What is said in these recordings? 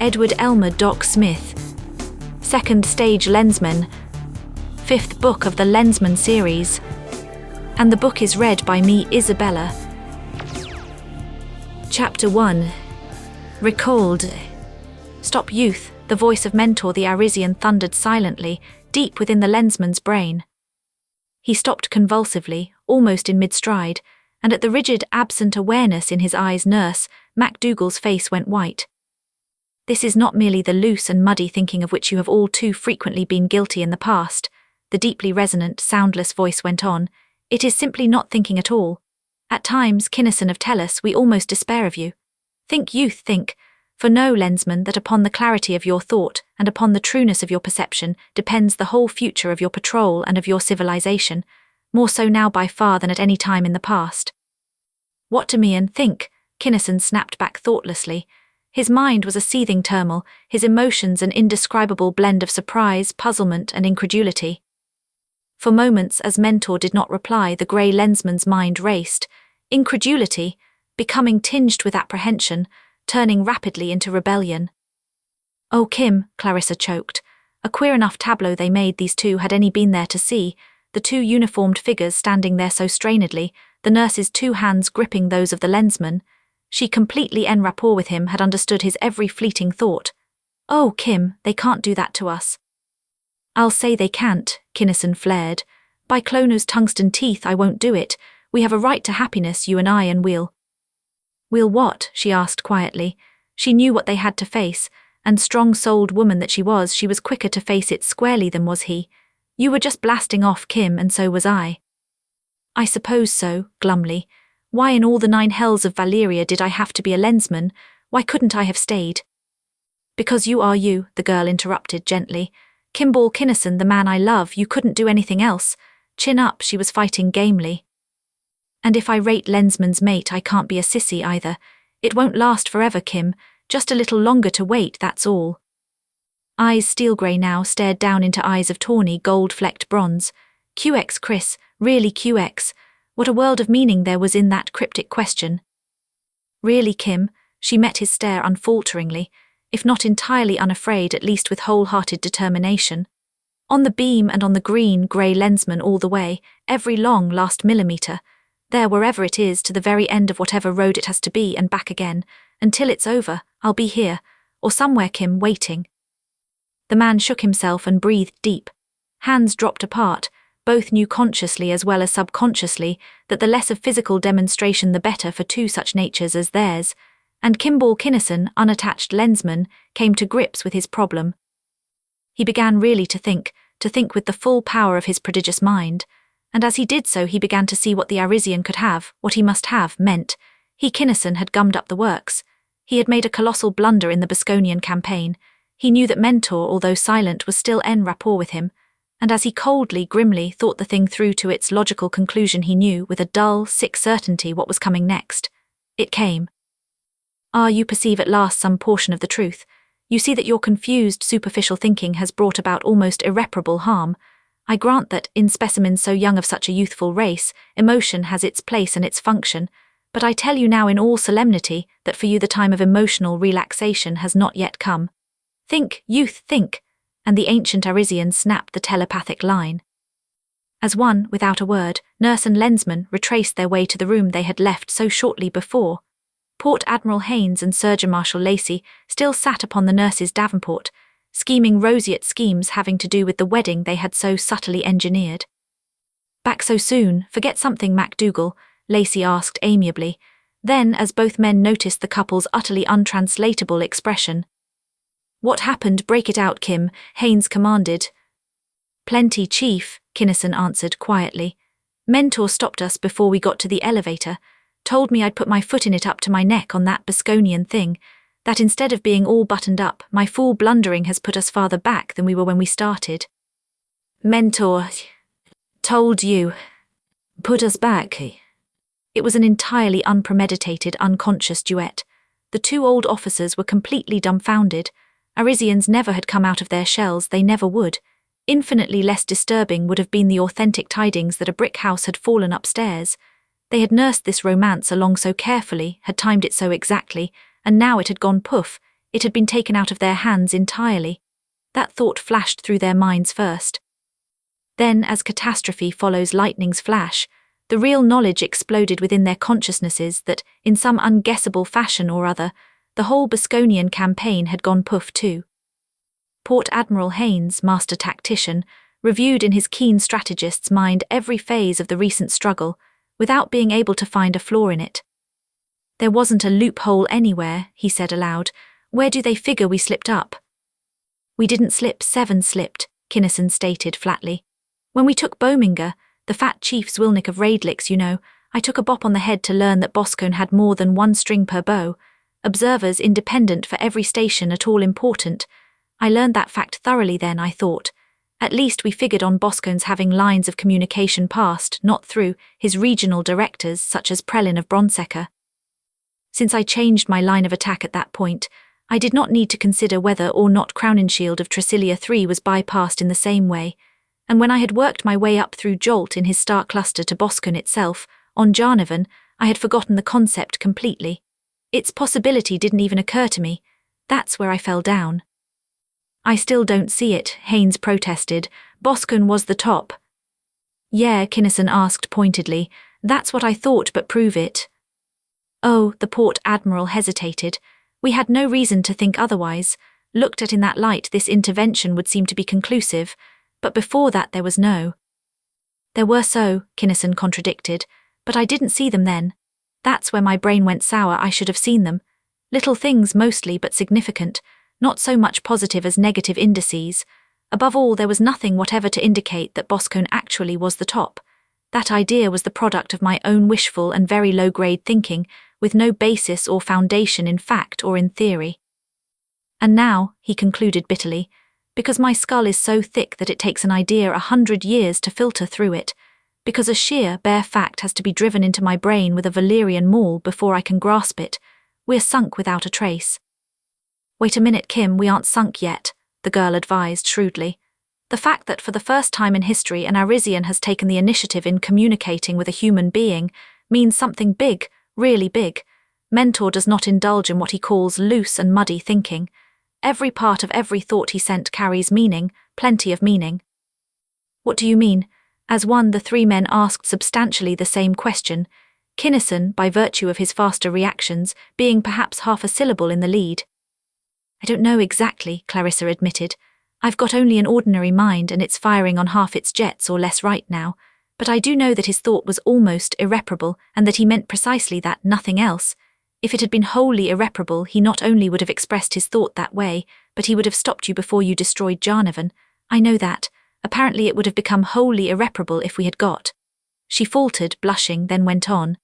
Edward Elmer Doc Smith. 2nd Stage Lensmen. 5th book of the Lensmen series. And the book is read by me, Isabella. Chapter 1. Recalled. Stop, youth, the voice of Mentor the Arisian thundered silently, deep within the Lensman's brain. He stopped convulsively, almost in mid-stride, and at the rigid, absent awareness in his eyes nurse, MacDougall's face went white. This is not merely the loose and muddy thinking of which you have all too frequently been guilty in the past, the deeply resonant, soundless voice went on. It is simply not thinking at all. At times, Kinnison of Tellus, we almost despair of you. Think, youth, think, for know, Lensman, that upon the clarity of your thought and upon the trueness of your perception depends the whole future of your patrol and of your civilization, more so now by far than at any time in the past. What to me and think, Kinnison snapped back thoughtlessly. His mind was a seething turmoil, his emotions an indescribable blend of surprise, puzzlement, and incredulity. For moments, as Mentor did not reply, the grey Lensman's mind raced, incredulity, becoming tinged with apprehension, turning rapidly into rebellion. Oh, Kim, Clarissa choked. A queer enough tableau they made, these two, had any been there to see, the two uniformed figures standing there so strainedly, the nurse's two hands gripping those of the Lensman. She, completely en rapport with him, had understood his every fleeting thought. Oh, Kim, they can't do that to us. I'll say they can't, Kinnison flared. By Clono's tungsten teeth, I won't do it. We have a right to happiness, you and I, and we'll what? She asked quietly. She knew what they had to face, and strong-souled woman that she was quicker to face it squarely than was he. You were just blasting off, Kim, and so was I. I suppose so, glumly. Why in all the 9 hells of Valyria did I have to be a Lensman? Why couldn't I have stayed? Because you are you, the girl interrupted gently. Kimball Kinnison, the man I love, you couldn't do anything else. Chin up, she was fighting gamely. And if I rate Lensman's mate, I can't be a sissy either. It won't last forever, Kim. Just a little longer to wait, that's all. Eyes steel-grey now stared down into eyes of tawny, gold-flecked bronze. QX, Chris, really QX. What a world of meaning there was in that cryptic question. Really, Kim? She met his stare unfalteringly, if not entirely unafraid, at least with wholehearted determination. On the beam and on the green, grey Lensman all the way, every long last millimetre. There, wherever it is, to the very end of whatever road it has to be, and back again. Until it's over, I'll be here, or somewhere, Kim, waiting. The man shook himself and breathed deep. Hands dropped apart. Both knew consciously as well as subconsciously that the less of physical demonstration the better for two such natures as theirs, and Kimball Kinnison, unattached Lensman, came to grips with his problem. He began really to think with the full power of his prodigious mind, and as he did so he began to see what the Arisian could have, what he must have, meant. He, Kinnison, had gummed up the works. He had made a colossal blunder in the Bosconian campaign. He knew that Mentor, although silent, was still en rapport with him, and as he coldly, grimly thought the thing through to its logical conclusion, he knew, with a dull, sick certainty, what was coming next. It came. You perceive at last some portion of the truth. You see that your confused, superficial thinking has brought about almost irreparable harm. I grant that, in specimens so young of such a youthful race, emotion has its place and its function, but I tell you now in all solemnity that for you the time of emotional relaxation has not yet come. Think, youth, think! And the ancient Arisian snapped the telepathic line. As one, without a word, nurse and Lensman retraced their way to the room they had left so shortly before. Port Admiral Haynes and Surgeon Marshal Lacey still sat upon the nurse's davenport, scheming roseate schemes having to do with the wedding they had so subtly engineered. Back so soon, forget something, MacDougall? Lacey asked amiably. Then, as both men noticed the couple's utterly untranslatable expression. What happened? Break it out, Kim, Haynes commanded. Plenty, Chief, Kinnison answered quietly. Mentor stopped us before we got to the elevator, told me I'd put my foot in it up to my neck on that Bosconian thing, that instead of being all buttoned up, my fool blundering has put us farther back than we were when we started. Mentor told you, put us back. It was an entirely unpremeditated, unconscious duet. The two old officers were completely dumbfounded. Arisians never had come out of their shells, they never would. Infinitely less disturbing would have been the authentic tidings that a brick house had fallen upstairs. They had nursed this romance along so carefully, had timed it so exactly, and now it had gone poof, It had been taken out of their hands entirely. That thought flashed through their minds first. Then, as catastrophe follows lightning's flash, the real knowledge exploded within their consciousnesses that, in some unguessable fashion or other, the whole Bosconian campaign had gone poof too. Port Admiral Haynes, master tactician, reviewed in his keen strategist's mind every phase of the recent struggle, without being able to find a flaw in it. There wasn't a loophole anywhere, he said aloud. Where do they figure we slipped up? We didn't slip, Seven slipped, Kinnison stated flatly. When we took Bominga, the fat chief Zwilnik of Raidlix, you know, I took a bop on the head to learn that Boscone had more than one string per bow, observers independent for every station at all important. I learned that fact thoroughly then, I thought. At least we figured on Boscone's having lines of communication past, not through, his regional directors such as Prelin of Bronsecker. Since I changed my line of attack at that point, I did not need to consider whether or not Crowninshield of Trasilia III was bypassed in the same way, and when I had worked my way up through Jolt in his star cluster to Boscone itself, on Jarnavan, I had forgotten the concept completely. Its possibility didn't even occur to me. That's where I fell down. I still don't see it, Haynes protested. Boscone was the top. Yeah, Kinnison asked pointedly. That's what I thought, but prove it. Oh, the Port Admiral hesitated. We had no reason to think otherwise. Looked at in that light, this intervention would seem to be conclusive, but before that there was no. There were so, Kinnison contradicted, but I didn't see them then. That's where my brain went sour. I should have seen them. Little things mostly, but significant, not so much positive as negative indices. Above all, there was nothing whatever to indicate that Boscone actually was the top. That idea was the product of my own wishful and very low-grade thinking, with no basis or foundation in fact or in theory. And now, he concluded bitterly, because my skull is so thick that it takes an idea 100 years to filter through it, because a sheer, bare fact has to be driven into my brain with a Valyrian maul before I can grasp it, we're sunk without a trace. Wait a minute, Kim, we aren't sunk yet, the girl advised shrewdly. The fact that for the first time in history an Arisian has taken the initiative in communicating with a human being means something big, really big. Mentor does not indulge in what he calls loose and muddy thinking. Every part of every thought he sent carries meaning, plenty of meaning. What do you mean? As one, the three men asked substantially the same question, Kinnison, by virtue of his faster reactions, being perhaps half a syllable in the lead. I don't know exactly, Clarissa admitted. I've got only an ordinary mind and it's firing on half its jets or less right now, but I do know that his thought was almost irreparable and that he meant precisely that, nothing else. If it had been wholly irreparable, he not only would have expressed his thought that way, but he would have stopped you before you destroyed Jarnavan. I know that. Apparently it would have become wholly irreparable if we had got. She faltered, blushing, then went on.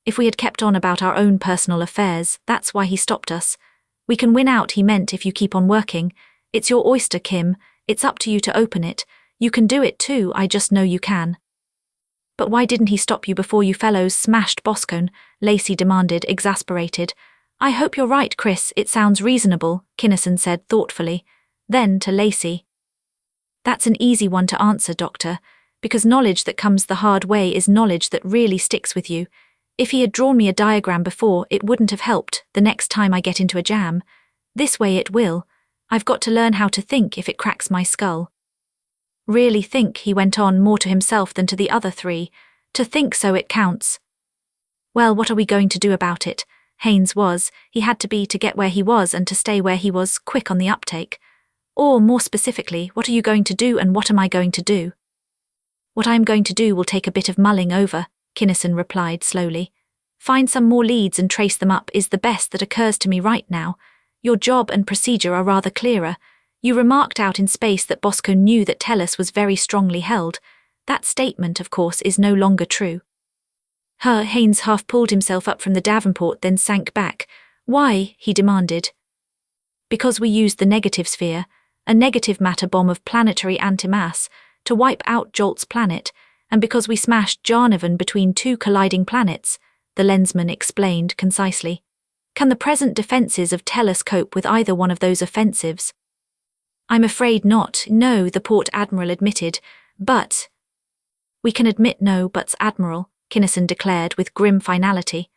If we had kept on about our own personal affairs, that's why he stopped us. We can win out, he meant, if you keep on working. It's your oyster, Kim. It's up to you to open it. You can do it too, I just know you can. But why didn't he stop you before you fellows smashed Boscone? Lacey demanded, exasperated. I hope you're right, Chris, it sounds reasonable, Kinnison said thoughtfully. Then to Lacey. That's an easy one to answer, Doctor, because knowledge that comes the hard way is knowledge that really sticks with you. If he had drawn me a diagram before, it wouldn't have helped the next time I get into a jam. This way it will. I've got to learn how to think if it cracks my skull. Really think, he went on more to himself than to the other three. To think so it counts. Well, what are we going to do about it? Haynes was, he had to be to get where he was and to stay where he was, quick on the uptake. Or, more specifically, what are you going to do and what am I going to do? What I'm going to do will take a bit of mulling over, Kinnison replied slowly. Find some more leads and trace them up is the best that occurs to me right now. Your job and procedure are rather clearer. You remarked out in space that Boscone knew that Tellus was very strongly held. That statement, of course, is no longer true. Haynes half pulled himself up from the Davenport, then sank back. Why? He demanded. Because we used the negative sphere, a negative matter bomb of planetary antimass, to wipe out Jolt's planet, and because we smashed Jarnavan between two colliding planets, the Lensmen explained concisely. Can the present defences of Tellus cope with either one of those offensives? I'm afraid not, no, the Port Admiral admitted, but... We can admit no buts, Admiral, Kinnison declared with grim finality.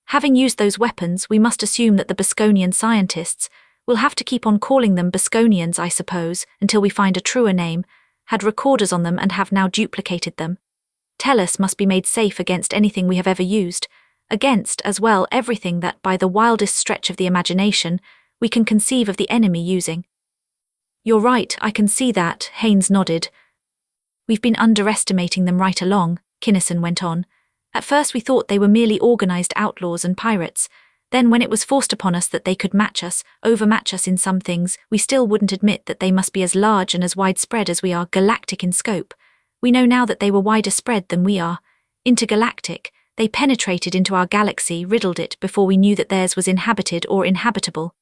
Having used those weapons, we must assume that the Bosconian scientists, We'll have to keep on calling them Bosconians, I suppose, until we find a truer name, had recorders on them and have now duplicated them. Tellus must be made safe against anything we have ever used, against, as well, everything that, by the wildest stretch of the imagination, we can conceive of the enemy using. You're right, I can see that, Haynes nodded. We've been underestimating them right along, Kinnison went on. At first we thought they were merely organized outlaws and pirates. Then when it was forced upon us that they could match us, overmatch us in some things, we still wouldn't admit that they must be as large and as widespread as we are, galactic in scope. We know now that they were wider spread than we are. Intergalactic, they penetrated into our galaxy, riddled it before we knew that theirs was inhabited or inhabitable.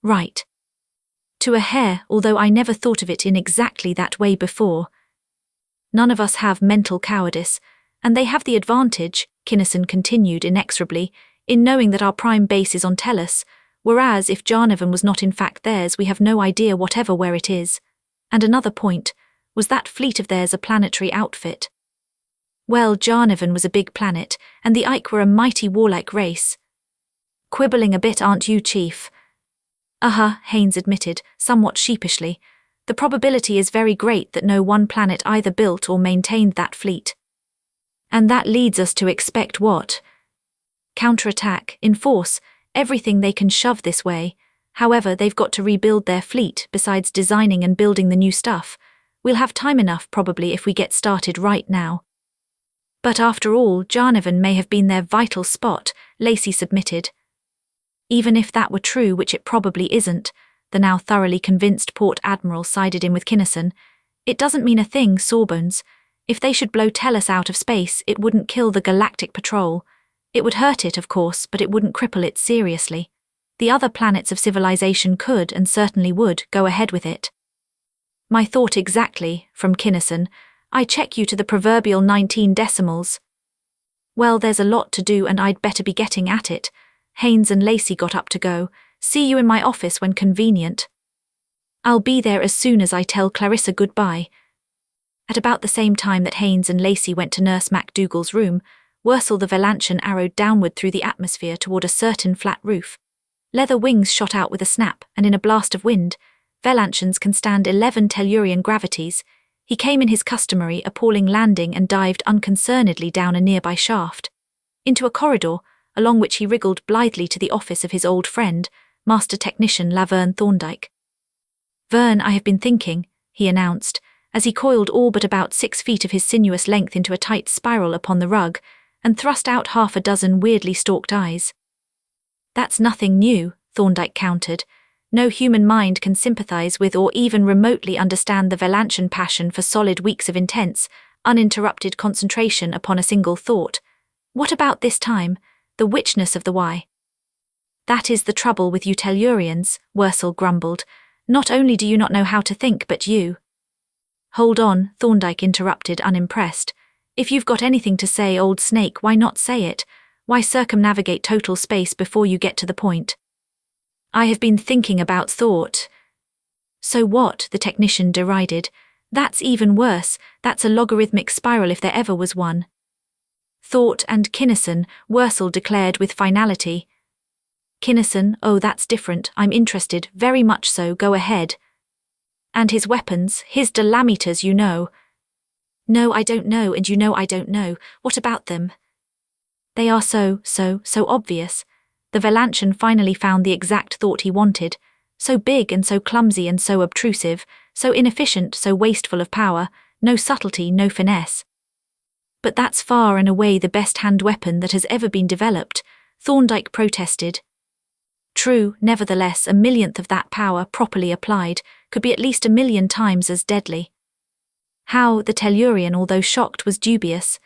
Right. To a hair, although I never thought of it in exactly that way before. None of us have mental cowardice, and they have the advantage, Kinnison continued inexorably, in knowing that our prime base is on Tellus, whereas if Jarnavan was not in fact theirs, we have no idea whatever where it is. And another point, was that fleet of theirs a planetary outfit? Well, Jarnavan was a big planet, and the Ike were a mighty warlike race. Quibbling a bit, aren't you, Chief? Haynes admitted, somewhat sheepishly. The probability is very great that no one planet either built or maintained that fleet. And that leads us to expect what? Counterattack, in force, everything they can shove this way. However, they've got to rebuild their fleet, besides designing and building the new stuff. We'll have time enough probably if we get started right now. But after all, Jarnavan may have been their vital spot, Lacey submitted. Even if that were true, which it probably isn't, the now thoroughly convinced Port Admiral sided in with Kinnison, it doesn't mean a thing, Sawbones. If they should blow Tellus out of space, it wouldn't kill the Galactic Patrol. It would hurt it, of course, but it wouldn't cripple it seriously. The other planets of civilization could, and certainly would, go ahead with it. My thought exactly, from Kinnison. I check you to the proverbial 19 decimals. Well, there's a lot to do and I'd better be getting at it. Haynes and Lacey got up to go. See you in my office when convenient. I'll be there as soon as I tell Clarissa goodbye. At about the same time that Haynes and Lacey went to Nurse MacDougall's room, Wursel the Velantian arrowed downward through the atmosphere toward a certain flat roof. Leather wings shot out with a snap, and in a blast of wind, Velantians can stand 11 Tellurian gravities. He came in his customary appalling landing and dived unconcernedly down a nearby shaft. Into a corridor, along which he wriggled blithely to the office of his old friend, Master Technician Laverne Thorndyke. Vern, I have been thinking, he announced, as he coiled all but about 6 feet of his sinuous length into a tight spiral upon the rug, and thrust out half a dozen weirdly stalked eyes. That's nothing new, Thorndyke countered. No human mind can sympathize with or even remotely understand the Velantian passion for solid weeks of intense, uninterrupted concentration upon a single thought. What about this time? The witchness of the why? That is the trouble with you Tellurians, Wursel grumbled. Not only do you not know how to think, but you... Hold on, Thorndyke interrupted, unimpressed. If you've got anything to say, old snake, why not say it? Why circumnavigate total space before you get to the point? I have been thinking about thought. So what? The technician derided. That's even worse. That's a logarithmic spiral if there ever was one. Thought and Kinnison, Wursel declared with finality. Kinnison, oh, that's different. I'm interested, very much so, go ahead. And his weapons, his delameters, you know. No, I don't know, and you know I don't know. What about them? They are so obvious. The Velantian finally found the exact thought he wanted. So big and so clumsy and so obtrusive, so inefficient, so wasteful of power, no subtlety, no finesse. But that's far and away the best hand weapon that has ever been developed, Thorndyke protested. True, nevertheless, a millionth of that power, properly applied, could be at least 1,000,000 times as deadly. How, the Tellurian, although shocked, was dubious.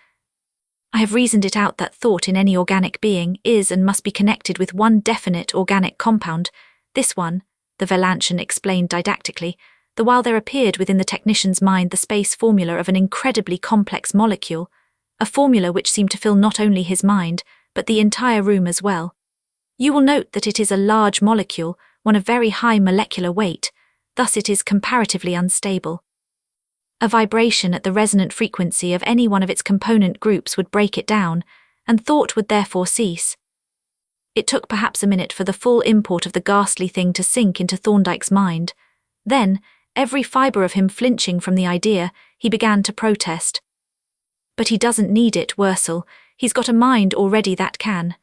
I have reasoned it out that thought in any organic being is and must be connected with one definite organic compound. This one, the Velantian explained didactically, the while there appeared within the technician's mind the space formula of an incredibly complex molecule, a formula which seemed to fill not only his mind, but the entire room as well. You will note that it is a large molecule, one of very high molecular weight, thus it is comparatively unstable. A vibration at the resonant frequency of any one of its component groups would break it down, and thought would therefore cease. It took perhaps a minute for the full import of the ghastly thing to sink into Thorndyke's mind. Then, every fibre of him flinching from the idea, he began to protest. "But he doesn't need it, Wursel. He's got a mind already that can."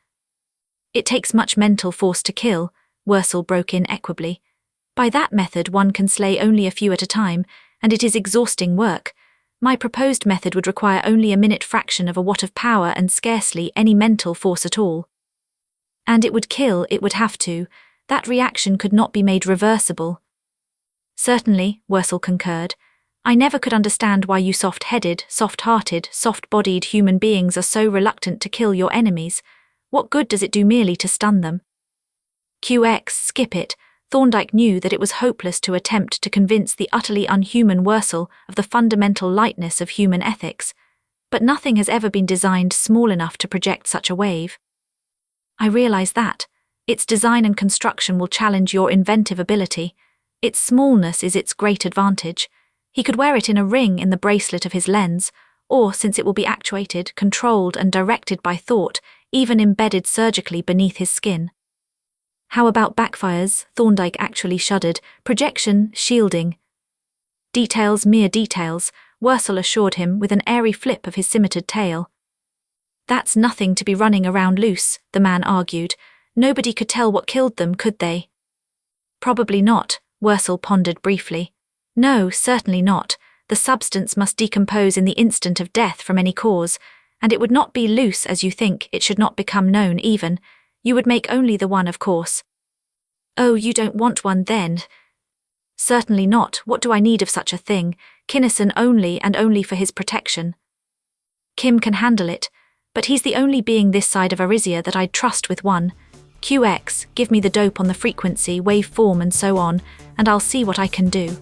"It takes much mental force to kill," Wursel broke in equably. "By that method one can slay only a few at a time, and it is exhausting work. My proposed method would require only a minute fraction of a watt of power and scarcely any mental force at all. And it would kill, it would have to. That reaction could not be made reversible." "Certainly," Wursel concurred. "I never could understand why you soft-headed, soft-hearted, soft-bodied human beings are so reluctant to kill your enemies. What good does it do merely to stun them?" QX, skip it. Thorndyke knew that it was hopeless to attempt to convince the utterly unhuman Wursel of the fundamental lightness of human ethics, but nothing has ever been designed small enough to project such a wave. "I realize that. Its design and construction will challenge your inventive ability. Its smallness is its great advantage. He could wear it in a ring in the bracelet of his lens, or, since it will be actuated, controlled and directed by thought, even embedded surgically beneath his skin." "How about backfires?" Thorndyke actually shuddered. "Projection, shielding." "Details, mere details," Wursel assured him with an airy flip of his scimitarred tail. "That's nothing to be running around loose," the man argued. "Nobody could tell what killed them, could they?" "Probably not," Wursel pondered briefly. "No, certainly not. The substance must decompose in the instant of death from any cause, and it would not be loose as you think. It should not become known even. You would make only the one, of course." "Oh, you don't want one then?" "Certainly not. What do I need of such a thing? Kinnison only, and only for his protection. Kim can handle it, but he's the only being this side of Arisia that I'd trust with one. QX, give me the dope on the frequency, waveform and so on, and I'll see what I can do."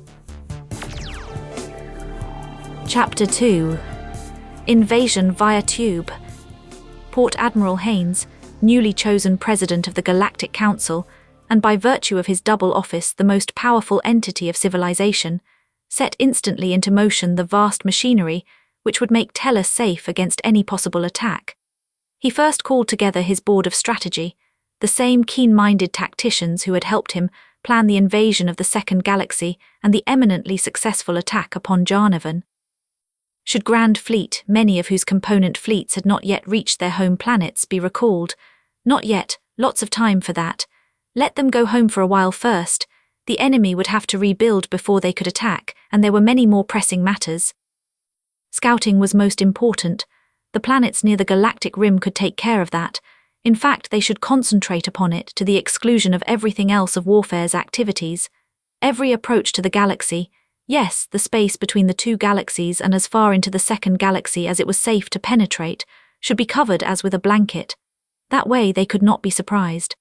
Chapter 2. Invasion via Tube. Port Admiral Haynes, newly chosen president of the Galactic Council, and by virtue of his double office the most powerful entity of civilization, set instantly into motion the vast machinery which would make Tellus safe against any possible attack. He first called together his board of strategy, the same keen-minded tacticians who had helped him plan the invasion of the Second Galaxy and the eminently successful attack upon Jarnavan. Should Grand Fleet, many of whose component fleets had not yet reached their home planets, be recalled? Not yet, lots of time for that. Let them go home for a while first. The enemy would have to rebuild before they could attack, and there were many more pressing matters. Scouting was most important. The planets near the galactic rim could take care of that. In fact, they should concentrate upon it to the exclusion of everything else of warfare's activities. Every approach to the galaxy, yes, the space between the two galaxies and as far into the Second Galaxy as it was safe to penetrate, should be covered as with a blanket. That way they could not be surprised.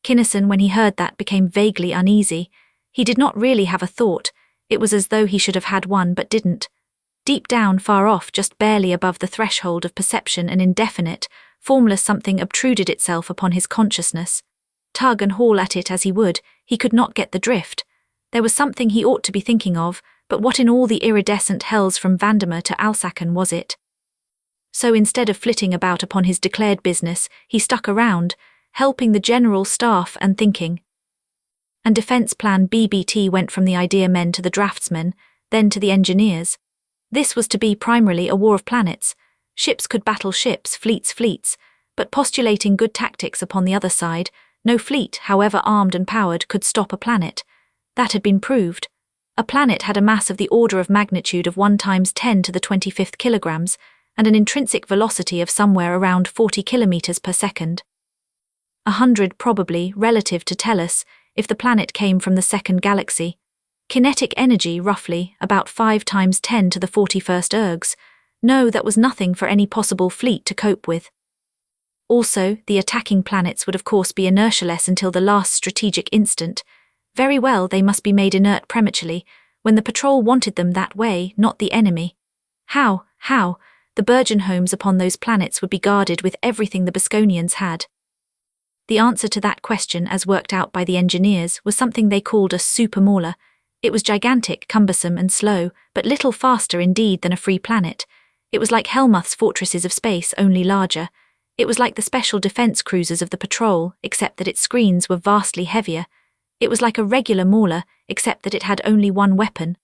Kinnison, when he heard that, became vaguely uneasy. He did not really have a thought. It was as though he should have had one but didn't. Deep down, far off, just barely above the threshold of perception, an indefinite, formless something obtruded itself upon his consciousness. Tug and haul at it as he would, he could not get the drift. There was something he ought to be thinking of, but what in all the iridescent hells from Vandermeer to Alcon was it? So instead of flitting about upon his declared business, he stuck around, helping the general staff and thinking. And Defense Plan BBT went from the idea men to the draftsmen, then to the engineers. This was to be primarily a war of planets. Ships could battle ships, fleets fleets, but postulating good tactics upon the other side, no fleet, however armed and powered, could stop a planet. That had been proved. A planet had a mass of the order of magnitude of 1 × 10 to the 25th kilograms, and an intrinsic velocity of somewhere around 40 kilometers per second. 100 probably, relative to Tellus, if the planet came from the Second Galaxy. Kinetic energy, roughly, about 5 × 10 to the 41st ergs. No, that was nothing for any possible fleet to cope with. Also, the attacking planets would of course be inertialess until the last strategic instant. Very well, they must be made inert prematurely, when the patrol wanted them that way, not the enemy. How? The Burgeon homes upon those planets would be guarded with everything the Bosconians had. The answer to that question, as worked out by the engineers, was something they called a supermauler. It was gigantic, cumbersome and slow, but little faster indeed than a free planet. It was like Helmuth's fortresses of space, only larger. It was like the special defense cruisers of the patrol, except that its screens were vastly heavier. It was like a regular mauler, except that it had only one weapon.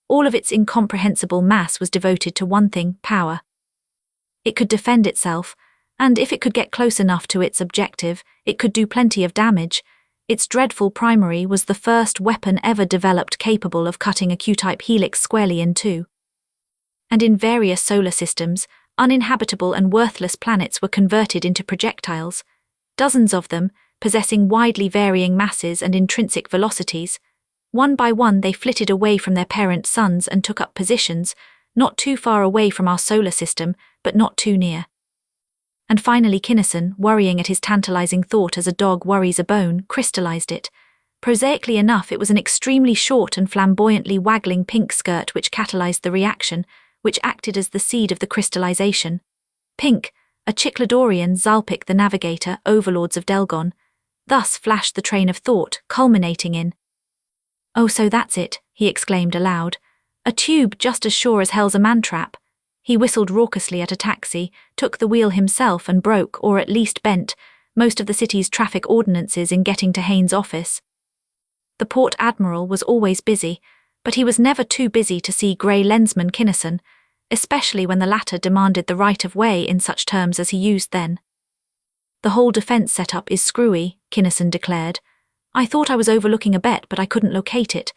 All of its incomprehensible mass was devoted to one thing: power. It could defend itself, and if it could get close enough to its objective, it could do plenty of damage. Its dreadful primary was the first weapon ever developed capable of cutting a Q-type helix squarely in two. And in various solar systems, uninhabitable and worthless planets were converted into projectiles. Dozens of them, possessing widely varying masses and intrinsic velocities. One by one they flitted away from their parent suns and took up positions, not too far away from our solar system, but not too near. And finally Kinnison, worrying at his tantalizing thought as a dog worries a bone, crystallized it. Prosaically enough, it was an extremely short and flamboyantly waggling pink skirt which catalyzed the reaction, which acted as the seed of the crystallization. Pink, a Eddorian, Zalpic the Navigator, overlords of Delgon. Thus flashed the train of thought, culminating in, "Oh, so that's it," he exclaimed aloud. "A tube just as sure as hell's a man-trap." He whistled raucously at a taxi, took the wheel himself and broke, or at least bent, most of the city's traffic ordinances in getting to Haynes' office. The port admiral was always busy, but he was never too busy to see grey Lensman Kinnison, especially when the latter demanded the right of way in such terms as he used then. "The whole defense setup is screwy," Kinnison declared. "I thought I was overlooking a bet, but I couldn't locate it.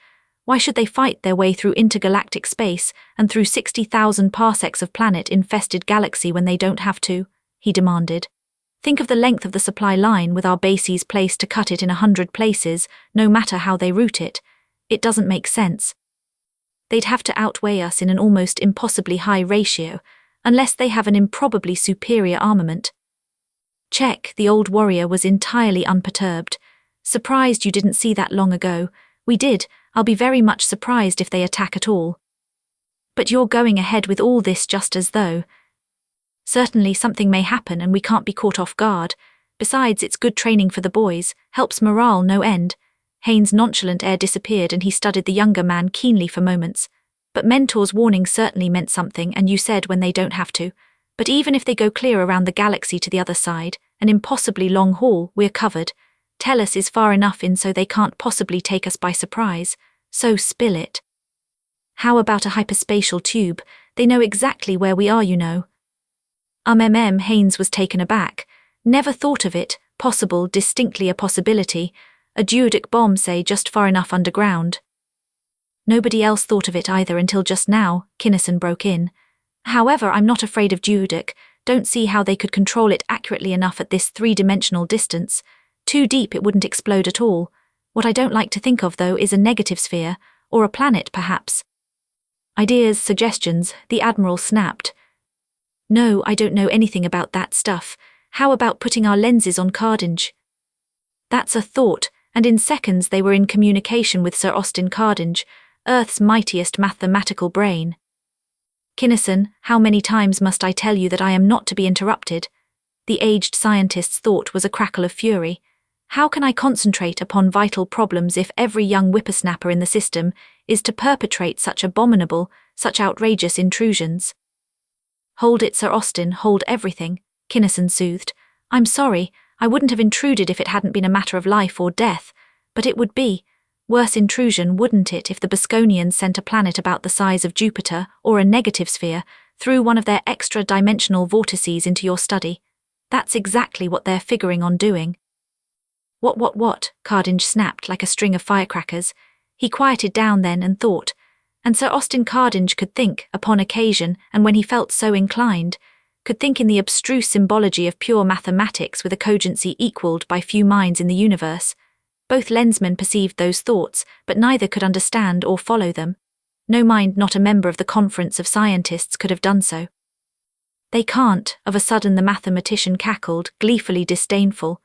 Why should they fight their way through intergalactic space and through 60,000 parsecs of planet-infested galaxy when they don't have to?" he demanded. "Think of the length of the supply line with our bases placed to cut it in 100 places, no matter how they route it. It doesn't make sense. They'd have to outweigh us in an almost impossibly high ratio, unless they have an improbably superior armament." Check, the old warrior was entirely unperturbed. "Surprised you didn't see that long ago. We did. I'll be very much surprised if they attack at all. But you're going ahead with all this just as though. Certainly something may happen and we can't be caught off guard. Besides, it's good training for the boys, helps morale no end." Haynes' nonchalant air disappeared and he studied the younger man keenly for moments. "But Mentor's warning certainly meant something, and you said when they don't have to. But even if they go clear around the galaxy to the other side, an impossibly long haul, we're covered. Tellus is far enough in so they can't possibly take us by surprise, so spill it." "How about a hyperspatial tube? They know exactly where we are, you know." Haynes was taken aback. "Never thought of it. Possible, distinctly a possibility. A duodic bomb, say, just far enough underground." "Nobody else thought of it either until just now," Kinnison broke in. "However, I'm not afraid of duodic. Don't see how they could control it accurately enough at this three-dimensional distance. Too deep it wouldn't explode at all. What I don't like to think of, though, is a negative sphere, or a planet, perhaps." "Ideas, suggestions," the Admiral snapped. "No, I don't know anything about that stuff. How about putting our lenses on Cardinge?" "That's a thought," and in seconds they were in communication with Sir Austin Cardinge, Earth's mightiest mathematical brain. "Kinnison, how many times must I tell you that I am not to be interrupted?" The aged scientist's thought was a crackle of fury. "How can I concentrate upon vital problems if every young whippersnapper in the system is to perpetrate such abominable, such outrageous intrusions?" "Hold it, Sir Austin, hold everything," Kinnison soothed. "I'm sorry, I wouldn't have intruded if it hadn't been a matter of life or death, but it would be. Worse intrusion, wouldn't it, if the Bosconians sent a planet about the size of Jupiter, or a negative sphere, through one of their extra-dimensional vortices into your study? That's exactly what they're figuring on doing." What? Cardinge snapped like a string of firecrackers. He quieted down then and thought, and Sir Austin Cardinge could think, upon occasion, and when he felt so inclined, could think in the abstruse symbology of pure mathematics with a cogency equalled by few minds in the universe. Both Lensmen perceived those thoughts, but neither could understand or follow them. No mind not a member of the conference of scientists could have done so. "They can't," of a sudden the mathematician cackled, gleefully disdainful.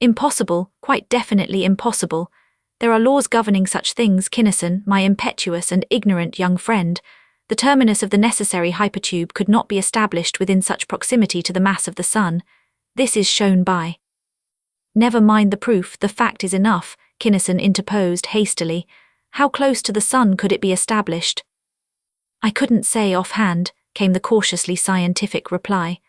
"Impossible, quite definitely impossible. There are laws governing such things, Kinnison, my impetuous and ignorant young friend. The terminus of the necessary hypertube could not be established within such proximity to the mass of the sun. This is shown by—" "Never mind the proof, the fact is enough," Kinnison interposed hastily. "How close to the sun could it be established?" "I couldn't say offhand," came the cautiously scientific reply.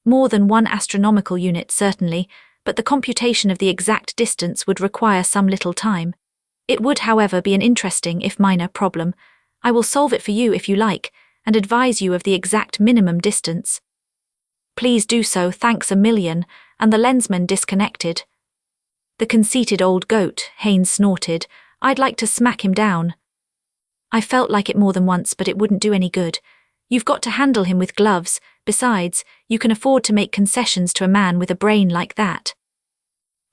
More than 1 astronomical unit, certainly, but the computation of the exact distance would require some little time. It would, however, be an interesting, if minor, problem. I will solve it for you if you like, and advise you of the exact minimum distance. Please do so, thanks a million, and the lensman disconnected. The conceited old goat, Haynes snorted. I'd like to smack him down. I felt like it more than once, but it wouldn't do any good. You've got to handle him with gloves. Besides, you can afford to make concessions to a man with a brain like that.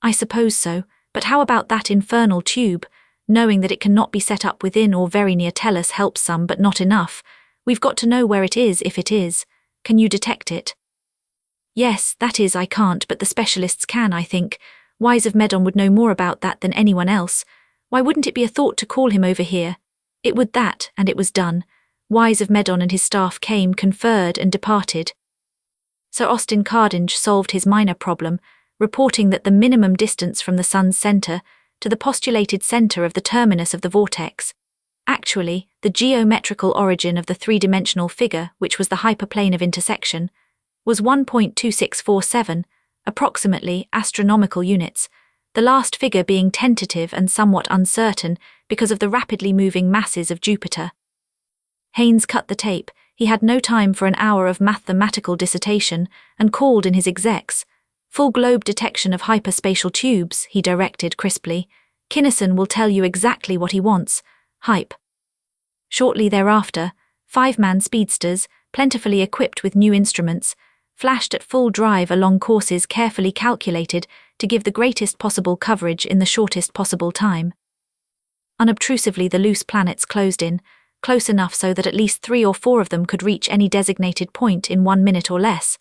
I suppose so, but how about that infernal tube? Knowing that it cannot be set up within or very near Tellus helps some, but not enough. We've got to know where it is if it is. Can you detect it? Yes, that is, I can't, but the specialists can, I think. Wise of Medon would know more about that than anyone else. Why wouldn't it be a thought to call him over here? It would that, and it was done. Wise of Medon and his staff came, conferred, and departed. Sir Austin Cardinge solved his minor problem, reporting that the minimum distance from the sun's centre to the postulated centre of the terminus of the vortex, actually, the geometrical origin of the three-dimensional figure, which was the hyperplane of intersection, was 1.2647, approximately astronomical units, the last figure being tentative and somewhat uncertain because of the rapidly moving masses of Jupiter. Haynes cut the tape. He had no time for an hour of mathematical dissertation and called in his execs. Full globe detection of hyperspatial tubes, he directed crisply. Kinnison will tell you exactly what he wants. Hype. Shortly thereafter, 5-man speedsters, plentifully equipped with new instruments, flashed at full drive along courses carefully calculated to give the greatest possible coverage in the shortest possible time. Unobtrusively the loose planets closed in, close enough so that at least 3 or 4 of them could reach any designated point in 1 minute or less.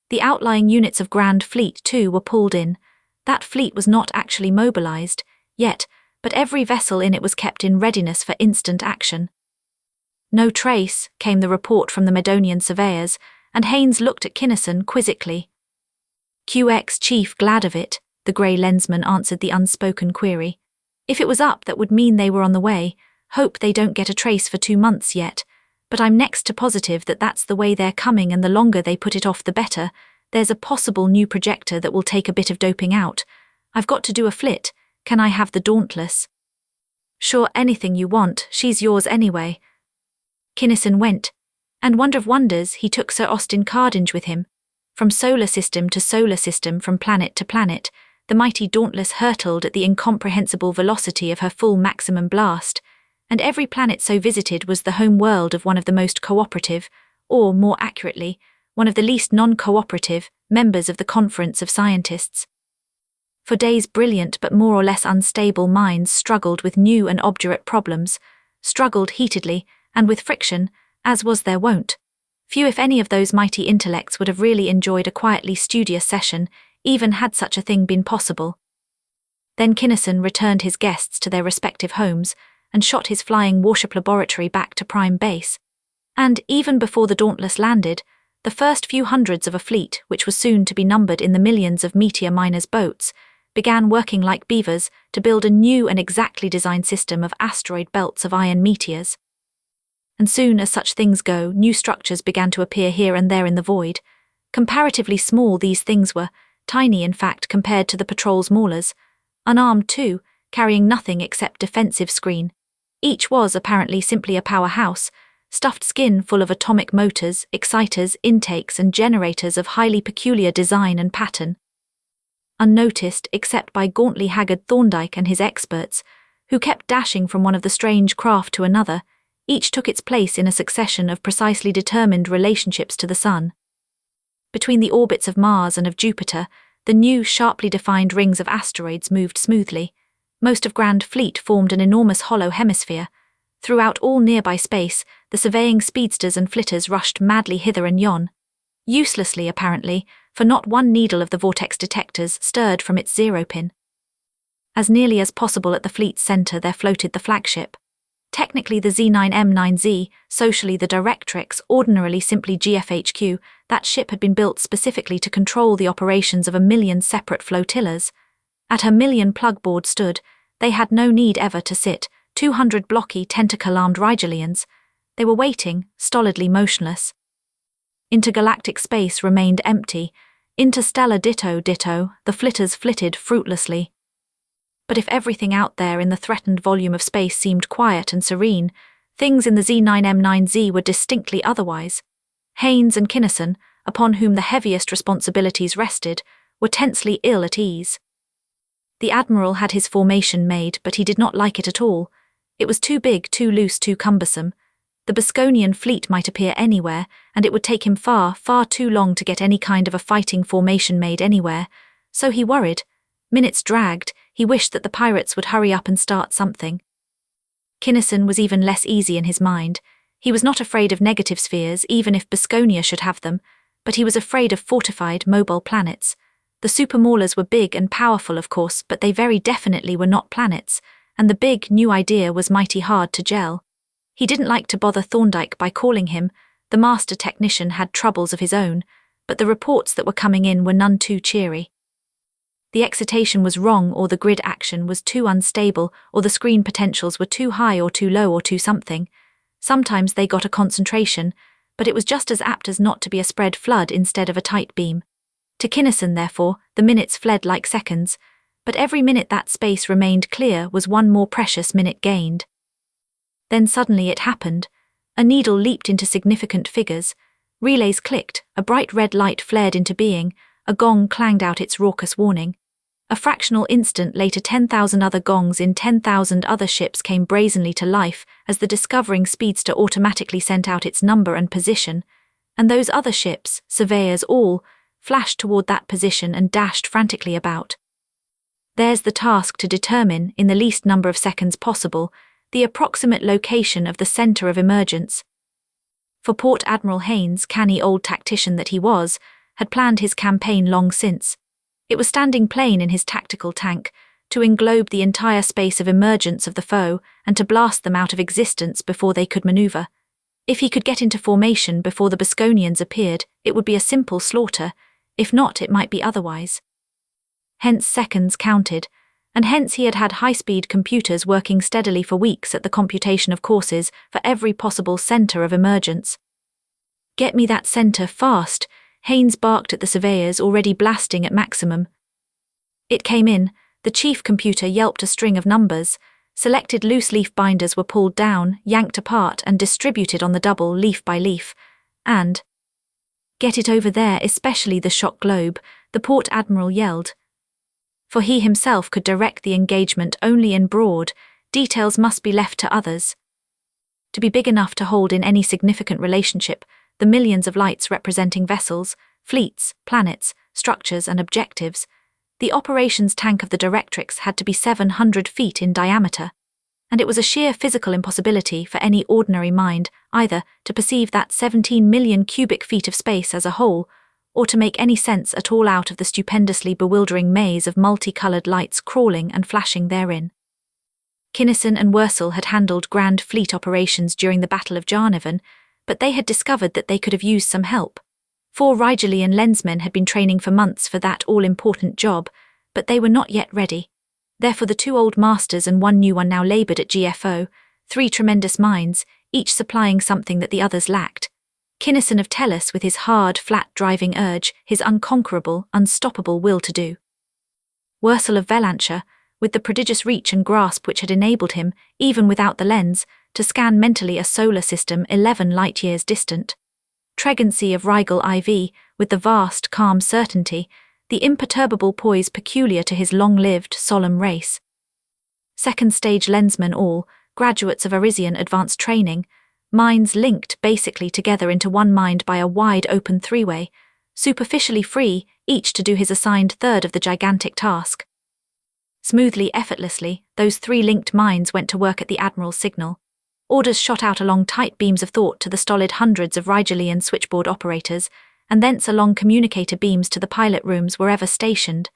The outlying units of Grand Fleet, too, were pulled in. That fleet was not actually mobilized, yet, but every vessel in it was kept in readiness for instant action. No trace, came the report from the Medonian surveyors, and Haynes looked at Kinnison quizzically. QX Chief, glad of it, the grey lensman answered the unspoken query. If it was up, that would mean they were on the way. Hope they don't get a trace for 2 months yet. But I'm next to positive that that's the way they're coming, and the longer they put it off the better. There's a possible new projector that will take a bit of doping out. I've got to do a flit. Can I have the Dauntless? Sure, anything you want, she's yours anyway. Kinnison went, and wonder of wonders, he took Sir Austin Cardinge with him. From solar system to solar system, from planet to planet, the mighty Dauntless hurtled at the incomprehensible velocity of her full maximum blast, and every planet so visited was the home world of one of the most cooperative, or, more accurately, one of the least non-cooperative, members of the Conference of Scientists. For days brilliant but more or less unstable minds struggled with new and obdurate problems, struggled heatedly, and with friction, as was their wont. Few if any of those mighty intellects would have really enjoyed a quietly studious session, even had such a thing been possible. Then Kinnison returned his guests to their respective homes, and shot his flying warship laboratory back to prime base. And, even before the Dauntless landed, the first few hundreds of a fleet, which was soon to be numbered in the millions of meteor miners' boats, began working like beavers to build a new and exactly designed system of asteroid belts of iron meteors. And soon as such things go, new structures began to appear here and there in the void. Comparatively small these things were, tiny in fact compared to the patrol's maulers, unarmed too, carrying nothing except defensive screen. Each was apparently simply a powerhouse, stuffed skin full of atomic motors, exciters, intakes and generators of highly peculiar design and pattern. Unnoticed except by gauntly haggard Thorndyke and his experts, who kept dashing from one of the strange craft to another, each took its place in a succession of precisely determined relationships to the Sun. Between the orbits of Mars and of Jupiter, the new sharply defined rings of asteroids moved smoothly. Most of Grand Fleet formed an enormous hollow hemisphere. Throughout all nearby space, the surveying speedsters and flitters rushed madly hither and yon. Uselessly, apparently, for not one needle of the vortex detectors stirred from its zero pin. As nearly as possible at the fleet's centre there floated the flagship. Technically the Z9M9Z, socially the Directrix, ordinarily simply GFHQ, that ship had been built specifically to control the operations of 1 million separate flotillas. At her 1 million plug board stood, they had no need ever to sit, 200 blocky tentacle-armed Rigelians. They were waiting, stolidly motionless. Intergalactic space remained empty. Interstellar ditto, the flitters flitted fruitlessly. But if everything out there in the threatened volume of space seemed quiet and serene, things in the Z9M9Z were distinctly otherwise. Haynes and Kinnison, upon whom the heaviest responsibilities rested, were tensely ill at ease. The Admiral had his formation made, but he did not like it at all. It was too big, too loose, too cumbersome. The Bosconian fleet might appear anywhere, and it would take him far, far too long to get any kind of a fighting formation made anywhere. So he worried. Minutes dragged. He wished that the pirates would hurry up and start something. Kinnison was even less easy in his mind. He was not afraid of negative spheres, even if Bosconia should have them, but he was afraid of fortified, mobile planets. The supermaulers were big and powerful, of course, but they very definitely were not planets, and the big, new idea was mighty hard to gel. He didn't like to bother Thorndyke by calling him. The master technician had troubles of his own, but the reports that were coming in were none too cheery. The excitation was wrong, or the grid action was too unstable, or the screen potentials were too high or too low or too something. Sometimes they got a concentration, but it was just as apt as not to be a spread flood instead of a tight beam. To Kinnison, therefore, the minutes fled like seconds, but every minute that space remained clear was one more precious minute gained. Then suddenly it happened. A needle leaped into significant figures. Relays clicked, a bright red light flared into being, a gong clanged out its raucous warning. A fractional instant later 10,000 other gongs in 10,000 other ships came brazenly to life as the discovering speedster automatically sent out its number and position, and those other ships, surveyors all, flashed toward that position and dashed frantically about. There's the task to determine, in the least number of seconds possible, the approximate location of the center of emergence. For Port Admiral Haynes, canny old tactician that he was, had planned his campaign long since. It was standing plain in his tactical tank, to englobe the entire space of emergence of the foe and to blast them out of existence before they could maneuver. If he could get into formation before the Bosconians appeared, it would be a simple slaughter. If not, it might be otherwise. Hence seconds counted, and hence he had had high-speed computers working steadily for weeks at the computation of courses for every possible center of emergence. "Get me that center fast," Haynes barked at the surveyors already blasting at maximum. It came in. The chief computer yelped a string of numbers. Selected loose-leaf binders were pulled down, yanked apart, and distributed on the double leaf by leaf. And, "Get it over there, especially the shock globe," the Port Admiral yelled. For he himself could direct the engagement only in broad. Details must be left to others. To be big enough to hold in any significant relationship the millions of lights representing vessels, fleets, planets, structures and objectives, the operations tank of the Directrix had to be 700 feet in diameter, and it was a sheer physical impossibility for any ordinary mind either to perceive that 17 million cubic feet of space as a whole, or to make any sense at all out of the stupendously bewildering maze of multicolored lights crawling and flashing therein. Kinnison and Wursel had handled grand fleet operations during the Battle of Jarnevan, but they had discovered that they could have used some help. 4 Rigelian Lensmen had been training for months for that all-important job, but they were not yet ready. Therefore the 2 old masters and 1 new one now laboured at GFO, 3 tremendous minds, each supplying something that the others lacked. Kinnison of Tellus with his hard, flat driving urge, his unconquerable, unstoppable will to do. Wursel of Velantia, with the prodigious reach and grasp which had enabled him, even without the lens, to scan mentally a solar system 11 light-years distant. Tregency of Rigel IV, with the vast, calm certainty, the imperturbable poise peculiar to his long-lived, solemn race. Second-stage lensmen all, graduates of Arisian advanced training, minds linked basically together into one mind by a wide-open three-way, superficially free, each to do his assigned third of the gigantic task. Smoothly, effortlessly, those 3 linked minds went to work at the Admiral's signal. Orders shot out along tight beams of thought to the stolid hundreds of Rigelian switchboard operators, and thence along communicator beams to the pilot rooms wherever stationed.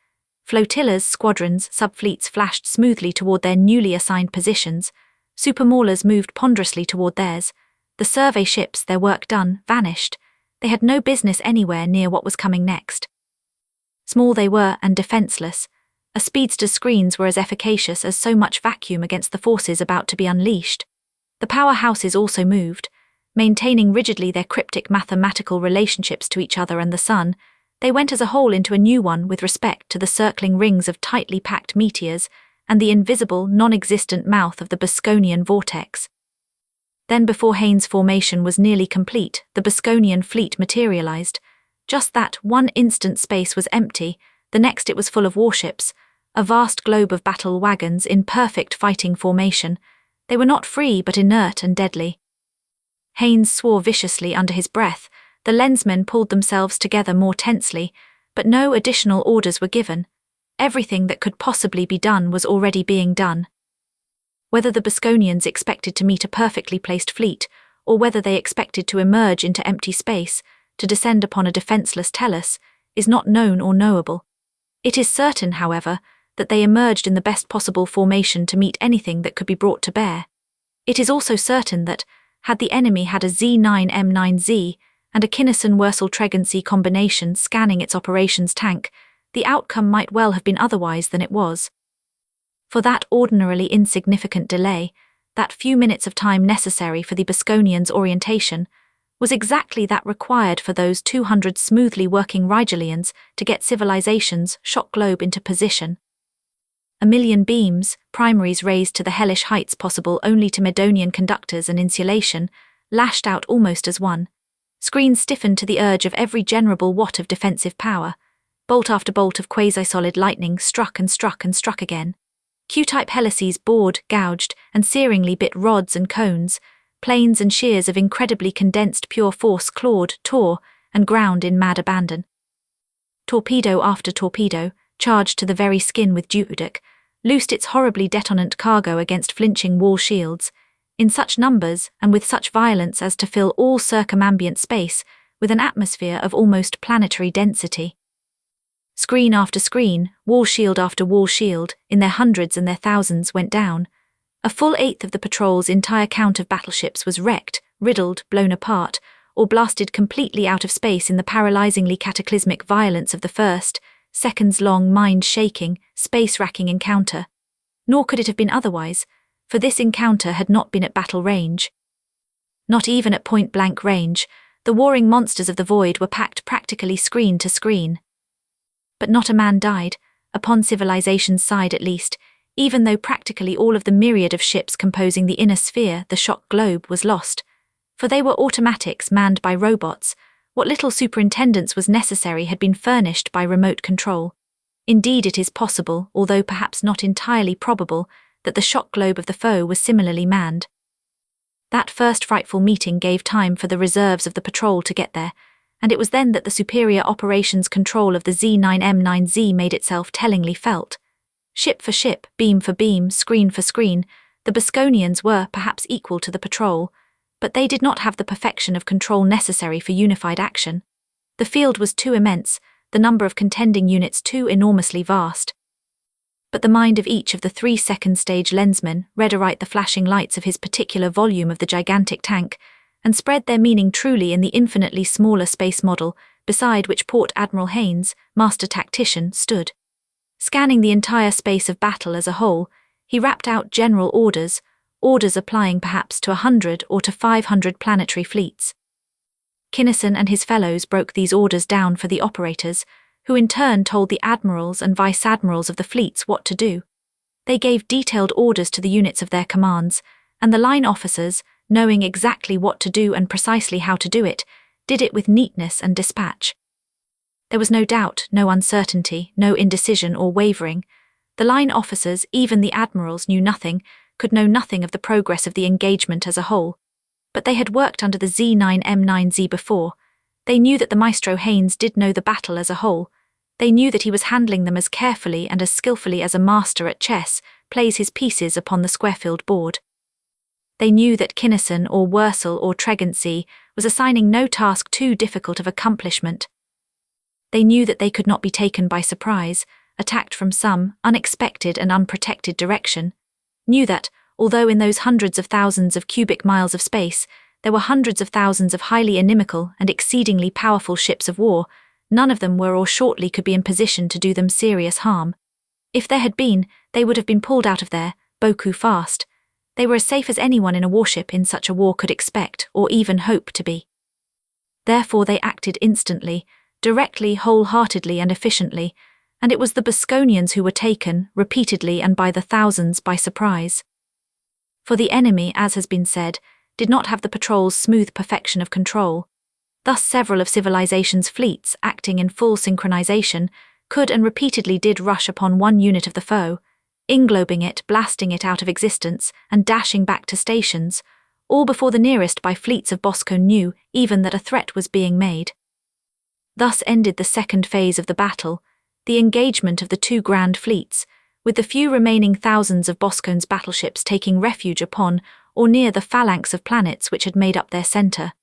Flotillas, squadrons, subfleets flashed smoothly toward their newly assigned positions. Supermaulers moved ponderously toward theirs. The survey ships, their work done, vanished. They had no business anywhere near what was coming next. Small they were and defenseless. A speedster's screens were as efficacious as so much vacuum against the forces about to be unleashed. The powerhouses also moved. maintaining rigidly their cryptic mathematical relationships to each other and the sun, they went as a whole into a new one with respect to the circling rings of tightly packed meteors and the invisible, non-existent mouth of the Bosconian vortex. Then, before Haynes' formation was nearly complete, the Bosconian fleet materialized. Just that one instant space was empty, the next it was full of warships, a vast globe of battle wagons in perfect fighting formation. They were not free but inert and deadly. Haynes swore viciously under his breath. The Lensmen pulled themselves together more tensely, but no additional orders were given. Everything that could possibly be done was already being done. Whether the Bosconians expected to meet a perfectly placed fleet, or whether they expected to emerge into empty space, to descend upon a defenseless Tellus, is not known or knowable. It is certain, however, that they emerged in the best possible formation to meet anything that could be brought to bear. It is also certain that, had the enemy had a Z9M9Z and a Kinnison-Wursel-Tregency combination scanning its operations tank, the outcome might well have been otherwise than it was. For that ordinarily insignificant delay, that few minutes of time necessary for the Bosconians' orientation, was exactly that required for those 200 smoothly working Rigelians to get civilization's shock globe into position. 1,000,000 beams, primaries raised to the hellish heights possible only to Medonian conductors and insulation, lashed out almost as one. Screens stiffened to the urge of every generable watt of defensive power. Bolt after bolt of quasi-solid lightning struck and struck and struck again. Q-type helices bored, gouged, and searingly bit rods and cones. Planes and shears of incredibly condensed pure force clawed, tore, and ground in mad abandon. Torpedo after torpedo, charged to the very skin with AUDIOBOOK, loosed its horribly detonant cargo against flinching wall shields, in such numbers and with such violence as to fill all circumambient space with an atmosphere of almost planetary density. Screen after screen, wall shield after wall shield, in their hundreds and their thousands, went down. A full eighth of the patrol's entire count of battleships was wrecked, riddled, blown apart, or blasted completely out of space in the paralyzingly cataclysmic violence of the first, seconds-long mind-shaking, space-racking encounter. Nor could it have been otherwise, for this encounter had not been at battle range. Not even at point-blank range, the warring monsters of the void were packed practically screen to screen. But not a man died, upon civilization's side at least, even though practically all of the myriad of ships composing the inner sphere, the shock globe, was lost. For they were automatics manned by robots. What little superintendence was necessary had been furnished by remote control. Indeed, it is possible, although perhaps not entirely probable, that the shock globe of the foe was similarly manned. That first frightful meeting gave time for the reserves of the patrol to get there, and it was then that the superior operations control of the Z9M9Z made itself tellingly felt. Ship for ship, beam for beam, screen for screen, the Bosconians were perhaps equal to the patrol, but they did not have the perfection of control necessary for unified action. The field was too immense, the number of contending units too enormously vast. But the mind of each of the 3 second-stage lensmen read aright the flashing lights of his particular volume of the gigantic tank, and spread their meaning truly in the infinitely smaller space model, beside which Port Admiral Haynes, master tactician, stood. Scanning the entire space of battle as a whole, he rapped out general orders applying perhaps to 100 or to 500 planetary fleets. Kinnison and his fellows broke these orders down for the operators, who in turn told the admirals and vice-admirals of the fleets what to do. They gave detailed orders to the units of their commands, and the line officers, knowing exactly what to do and precisely how to do it, did it with neatness and dispatch. There was no doubt, no uncertainty, no indecision or wavering. The line officers, even the admirals, knew nothing, could know nothing of the progress of the engagement as a whole. But they had worked under the Z9M9Z before. They knew that the Maestro Haynes did know the battle as a whole. They knew that he was handling them as carefully and as skillfully as a master at chess plays his pieces upon the square-filled board. They knew that Kinnison or Wursel or Tregency was assigning no task too difficult of accomplishment. They knew that they could not be taken by surprise, attacked from some unexpected and unprotected direction. Knew that, although in those hundreds of thousands of cubic miles of space, there were hundreds of thousands of highly inimical and exceedingly powerful ships of war, none of them were or shortly could be in position to do them serious harm. If there had been, they would have been pulled out of there, beaucoup fast. They were as safe as anyone in a warship in such a war could expect or even hope to be. Therefore they acted instantly, directly, wholeheartedly and efficiently, and it was the Bosconians who were taken, repeatedly and by the thousands, by surprise. For the enemy, as has been said, did not have the patrol's smooth perfection of control. Thus several of civilization's fleets, acting in full synchronization, could and repeatedly did rush upon one unit of the foe, englobing it, blasting it out of existence, and dashing back to stations, all before the nearest by fleets of Boscone knew even that a threat was being made. Thus ended the second phase of the battle, the engagement of the two grand fleets, with the few remaining thousands of Boscone's battleships taking refuge upon or near the phalanx of planets which had made up their center.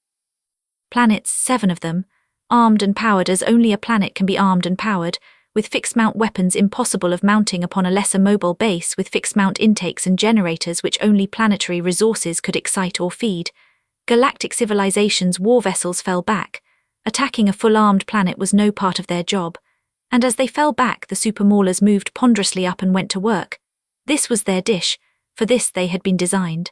Planets, 7 of them, armed and powered as only a planet can be armed and powered, with fixed-mount weapons impossible of mounting upon a lesser mobile base with fixed-mount intakes and generators which only planetary resources could excite or feed. Galactic civilization's war vessels fell back. Attacking a full-armed planet was no part of their job, and as they fell back the supermaulers moved ponderously up and went to work. This was their dish, for this they had been designed.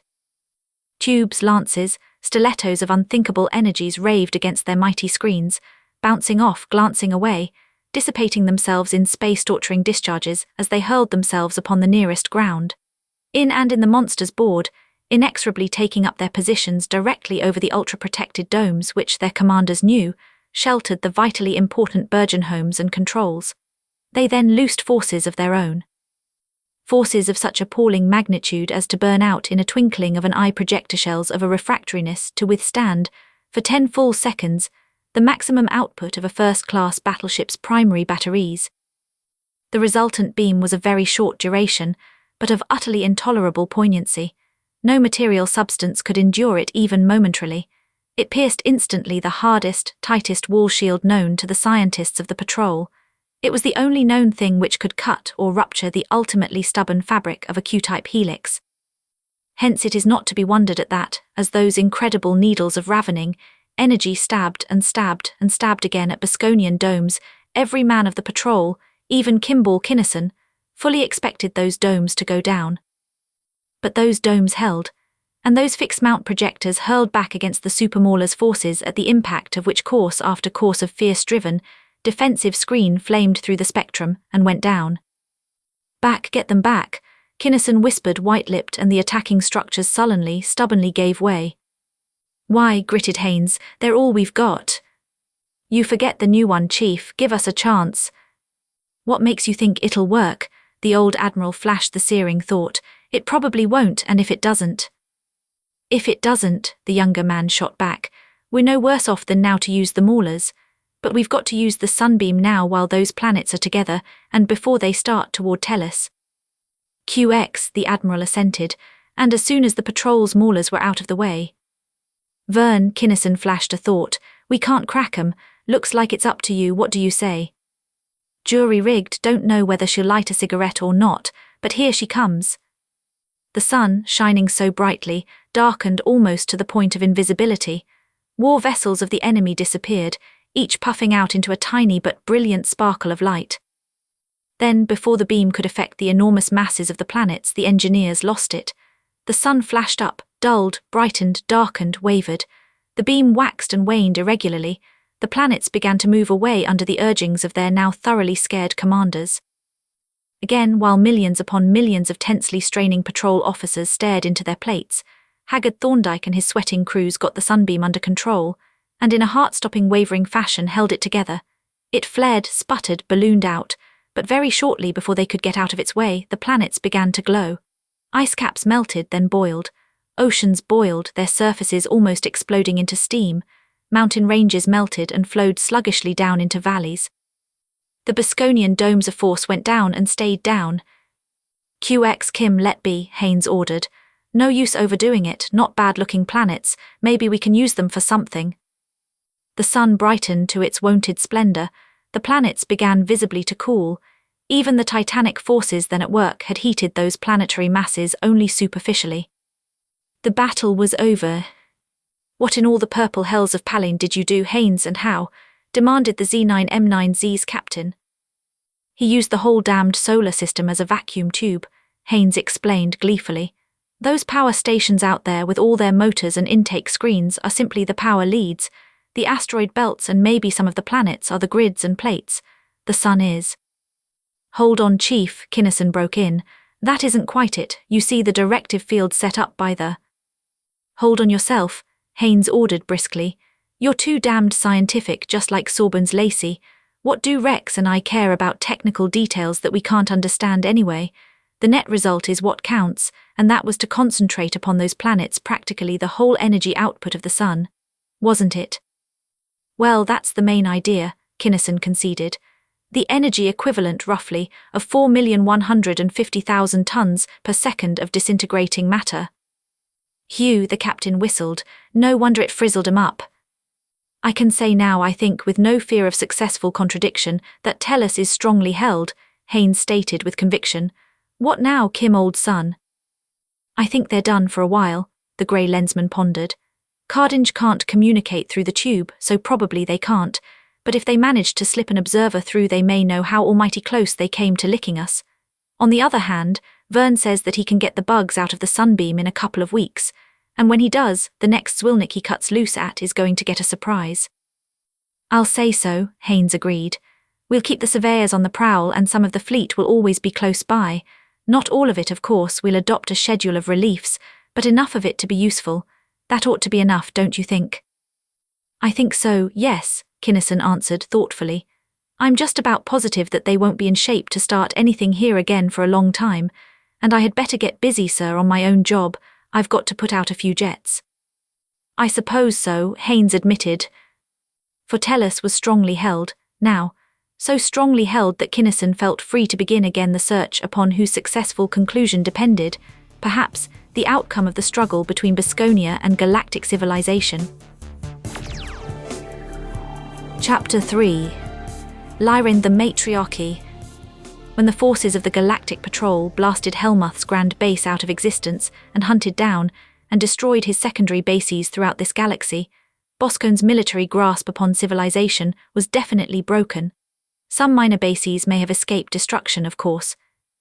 Tubes, lances, stilettos of unthinkable energies raved against their mighty screens, bouncing off, glancing away, dissipating themselves in space-torturing discharges as they hurled themselves upon the nearest ground. In the monsters' board, inexorably taking up their positions directly over the ultra-protected domes which their commanders knew sheltered the vitally important Burgeon homes and controls. They then loosed forces of their own. Forces of such appalling magnitude as to burn out in a twinkling of an eye projectiles of a refractoriness to withstand, for 10 full seconds, the maximum output of a first-class battleship's primary batteries. The resultant beam was of very short duration, but of utterly intolerable poignancy. No material substance could endure it even momentarily. It pierced instantly the hardest, tightest wall shield known to the scientists of the patrol. It was the only known thing which could cut or rupture the ultimately stubborn fabric of a Q-type helix. Hence it is not to be wondered at that, as those incredible needles of ravening energy stabbed and stabbed and stabbed again at Bosconian domes, every man of the patrol, even Kinnison, fully expected those domes to go down. But those domes held, and those fixed-mount projectors hurled back against the supermaulers' forces at the impact of which course after course of fierce-driven, defensive screen flamed through the spectrum and went down. "Back, get them back," Kinnison whispered white-lipped, and the attacking structures sullenly, stubbornly gave way. "Why," gritted Haynes, "they're all we've got." "You forget the new one, Chief, give us a chance." "What makes you think it'll work?" The old admiral flashed the searing thought. "It probably won't, and if it doesn't—" "If it doesn't," the younger man shot back, "we're no worse off than now to use the maulers. But we've got to use the sunbeam now while those planets are together, and before they start toward Tellus." "QX," the admiral assented, and as soon as the patrol's maulers were out of the way. "Vern," Kinnison flashed a thought, "we can't crack 'em. Looks like it's up to you, what do you say?" "Jury-rigged, don't know whether she'll light a cigarette or not, but here she comes." The sun, shining so brightly, darkened almost to the point of invisibility. War vessels of the enemy disappeared, each puffing out into a tiny but brilliant sparkle of light. Then, before the beam could affect the enormous masses of the planets, the engineers lost it. The sun flashed up, dulled, brightened, darkened, wavered. The beam waxed and waned irregularly. The planets began to move away under the urgings of their now thoroughly scared commanders. Again, while millions upon millions of tensely straining patrol officers stared into their plates, haggard Thorndyke and his sweating crews got the sunbeam under control, and in a heart-stopping wavering fashion held it together. It flared, sputtered, ballooned out, but very shortly before they could get out of its way, the planets began to glow. Ice caps melted, then boiled. Oceans boiled, their surfaces almost exploding into steam. Mountain ranges melted and flowed sluggishly down into valleys. The Bosconian domes of force went down and stayed down. "QX Kim, let be," Haynes ordered. "No use overdoing it, not bad-looking planets, maybe we can use them for something." The sun brightened to its wonted splendor. The planets began visibly to cool. Even the titanic forces then at work had heated those planetary masses only superficially. The battle was over. "What in all the purple hells of Palline did you do, Haynes, and how?" demanded the Z9M9Z's captain. "He used the whole damned solar system as a vacuum tube," Haynes explained gleefully. Those power stations out there with all their motors and intake screens are simply the power leads. The asteroid belts and maybe some of the planets are the grids and plates. The sun is. Hold on, Chief, Kinnison broke in. That isn't quite it. You see the directive field set up by the... Hold on yourself, Haynes ordered briskly. You're too damned scientific, just like Sorbonne's Lacey. What do Rex and I care about technical details that we can't understand anyway? The net result is what counts, and that was to concentrate upon those planets practically the whole energy output of the sun. Wasn't it? Well, that's the main idea, Kinnison conceded. The energy equivalent, roughly, of 4,150,000 tons per second of disintegrating matter. Hugh, the captain whistled. No wonder it frizzled him up. I can say now, I think, with no fear of successful contradiction, that Tellus is strongly held, Haynes stated with conviction. What now, Kim, old son? I think they're done for a while, the grey lensman pondered. Cardinge can't communicate through the tube, so probably they can't, but if they manage to slip an observer through, they may know how almighty close they came to licking us. On the other hand, Vern says that he can get the bugs out of the sunbeam in a couple of weeks, and when he does, the next Zwilnik he cuts loose at is going to get a surprise. I'll say so, Haynes agreed. We'll keep the surveyors on the prowl, and some of the fleet will always be close by. Not all of it, of course. We'll adopt a schedule of reliefs, but enough of it to be useful. That ought to be enough, don't you think? I think so, yes, Kinnison answered thoughtfully. I'm just about positive that they won't be in shape to start anything here again for a long time, and I had better get busy, sir, on my own job. I've got to put out a few jets. I suppose so, Haynes admitted. For Tellus was strongly held, now, so strongly held that Kinnison felt free to begin again the search upon whose successful conclusion depended, perhaps, the outcome of the struggle between Bosconia and galactic civilization. Chapter 3. Lyrane the Matriarchy. When the forces of the Galactic Patrol blasted Helmuth's grand base out of existence and hunted down and destroyed his secondary bases throughout this galaxy, Boscone's military grasp upon civilization was definitely broken. Some minor bases may have escaped destruction, of course.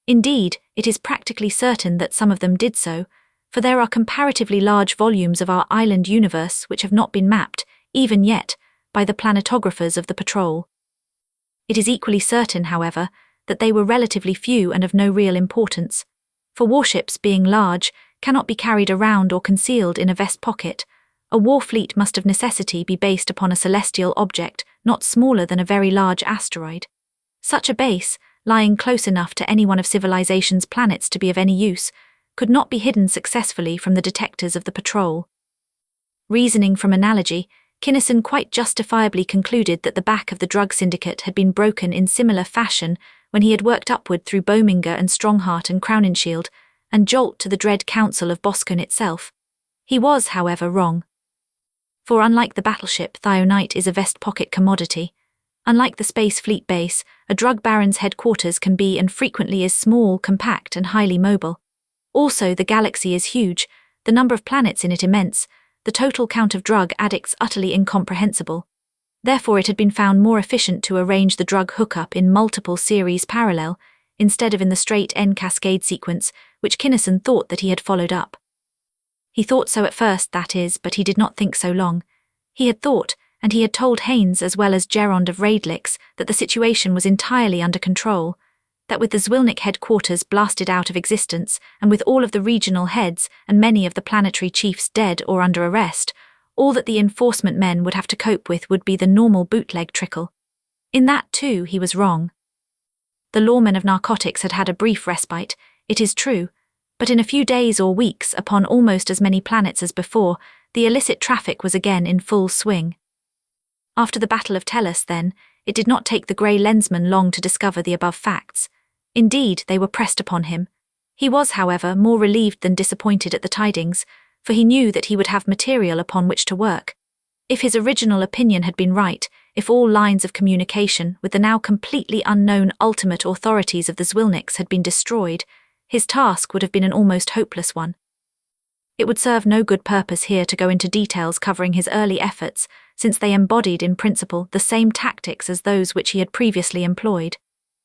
Indeed, it is practically certain that some of them did so, for there are comparatively large volumes of our island universe which have not been mapped, even yet, by the planetographers of the Patrol. It is equally certain, however, that they were relatively few and of no real importance, for warships, being large, cannot be carried around or concealed in a vest pocket. A war fleet must of necessity be based upon a celestial object not smaller than a very large asteroid. Such a base, lying close enough to any one of civilization's planets to be of any use, could not be hidden successfully from the detectors of the Patrol. Reasoning from analogy, Kinnison quite justifiably concluded that the back of the drug syndicate had been broken in similar fashion when he had worked upward through Bominger and Strongheart and Crowninshield, and jolt to the dread council of Boscone itself. He was, however, wrong. For unlike the battleship, Thionite is a vest pocket commodity. Unlike the Space Fleet base, a drug baron's headquarters can be and frequently is small, compact, and highly mobile. Also, the galaxy is huge, the number of planets in it immense, the total count of drug addicts utterly incomprehensible. Therefore, it had been found more efficient to arrange the drug hookup in multiple series parallel, instead of in the straight N cascade sequence, which Kinnison thought that he had followed up. He thought so at first, that is, but he did not think so long. He had thought, and he had told Haynes as well as Gerond of Raidlix that the situation was entirely under control, that with the Zwilnik headquarters blasted out of existence, and with all of the regional heads and many of the planetary chiefs dead or under arrest, all that the enforcement men would have to cope with would be the normal bootleg trickle. In that, too, he was wrong. The lawmen of narcotics had had a brief respite, it is true, but in a few days or weeks, upon almost as many planets as before, the illicit traffic was again in full swing. After the Battle of Tellus, then, it did not take the grey lensman long to discover the above facts. Indeed, they were pressed upon him. He was, however, more relieved than disappointed at the tidings, for he knew that he would have material upon which to work. If his original opinion had been right, if all lines of communication with the now completely unknown ultimate authorities of the Zwilniks had been destroyed, his task would have been an almost hopeless one. It would serve no good purpose here to go into details covering his early efforts, since they embodied in principle the same tactics as those which he had previously employed.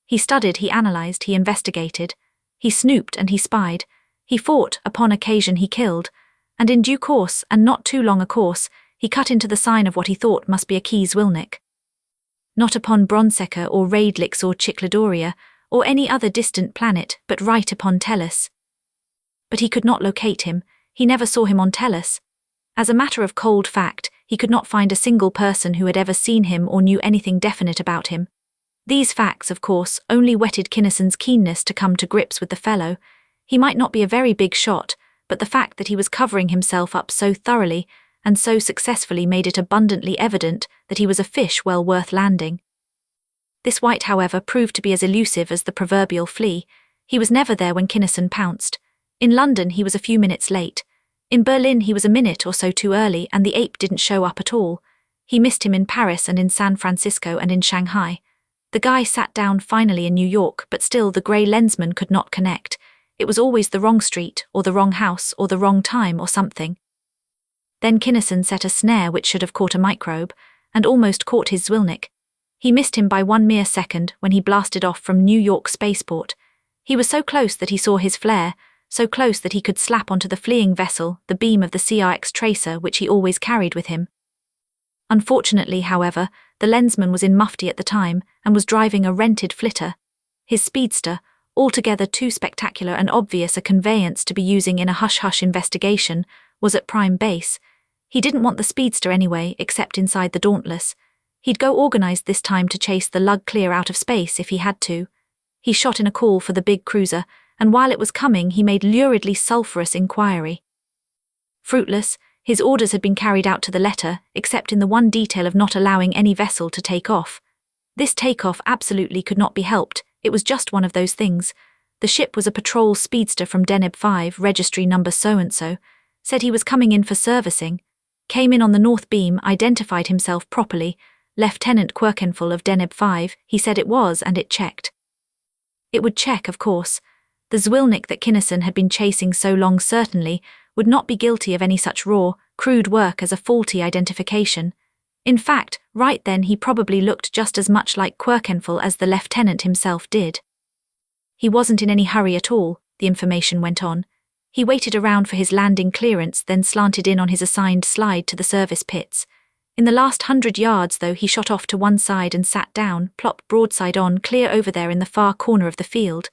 He studied, he analysed, he investigated. He snooped and he spied. He fought, upon occasion he killed, and in due course, and not too long a course, he cut into the sign of what he thought must be a key Zwilnik. Not upon Bronseca or Raidlix or Chicladoria, or any other distant planet, but right upon Tellus. But he could not locate him, he never saw him on Tellus. As a matter of cold fact, he could not find a single person who had ever seen him or knew anything definite about him. These facts, of course, only whetted Kinnison's keenness to come to grips with the fellow. He might not be a very big shot, but the fact that he was covering himself up so thoroughly and so successfully made it abundantly evident that he was a fish well worth landing. This wight, however, proved to be as elusive as the proverbial flea. He was never there when Kinnison pounced. In London he was a few minutes late. In Berlin he was a minute or so too early, and the ape didn't show up at all. He missed him in Paris and in San Francisco and in Shanghai. The guy sat down finally in New York, but still the grey lensman could not connect. It was always the wrong street, or the wrong house, or the wrong time, or something. Then Kinnison set a snare which should have caught a microbe, and almost caught his Zwilnik. He missed him by 1 mere second when he blasted off from New York spaceport. He was so close that he saw his flare, so close that he could slap onto the fleeing vessel the beam of the CRX tracer which he always carried with him. Unfortunately, however, the lensman was in mufti at the time and was driving a rented flitter. His speedster, altogether too spectacular and obvious a conveyance to be using in a hush-hush investigation, was at prime base. He didn't want the speedster anyway, except inside the Dauntless. He'd go organised this time to chase the lug clear out of space if he had to. He shot in a call for the big cruiser, and while it was coming he made luridly sulphurous inquiry. Fruitless, his orders had been carried out to the letter, except in the one detail of not allowing any vessel to take off. This take-off absolutely could not be helped, it was just one of those things. The ship was a patrol speedster from Deneb 5, registry number so-and-so, said he was coming in for servicing, came in on the north beam, identified himself properly, Lieutenant Quirkenful of Deneb 5, he said it was, and it checked. It would check, of course. The Zwilnik that Kinnison had been chasing so long certainly would not be guilty of any such raw, crude work as a faulty identification. In fact, right then he probably looked just as much like Quirkenful as the lieutenant himself did. He wasn't in any hurry at all, the information went on. He waited around for his landing clearance, then slanted in on his assigned slide to the service pits. In the last 100 yards, though, he shot off to one side and sat down, plop broadside on, clear over there in the far corner of the field.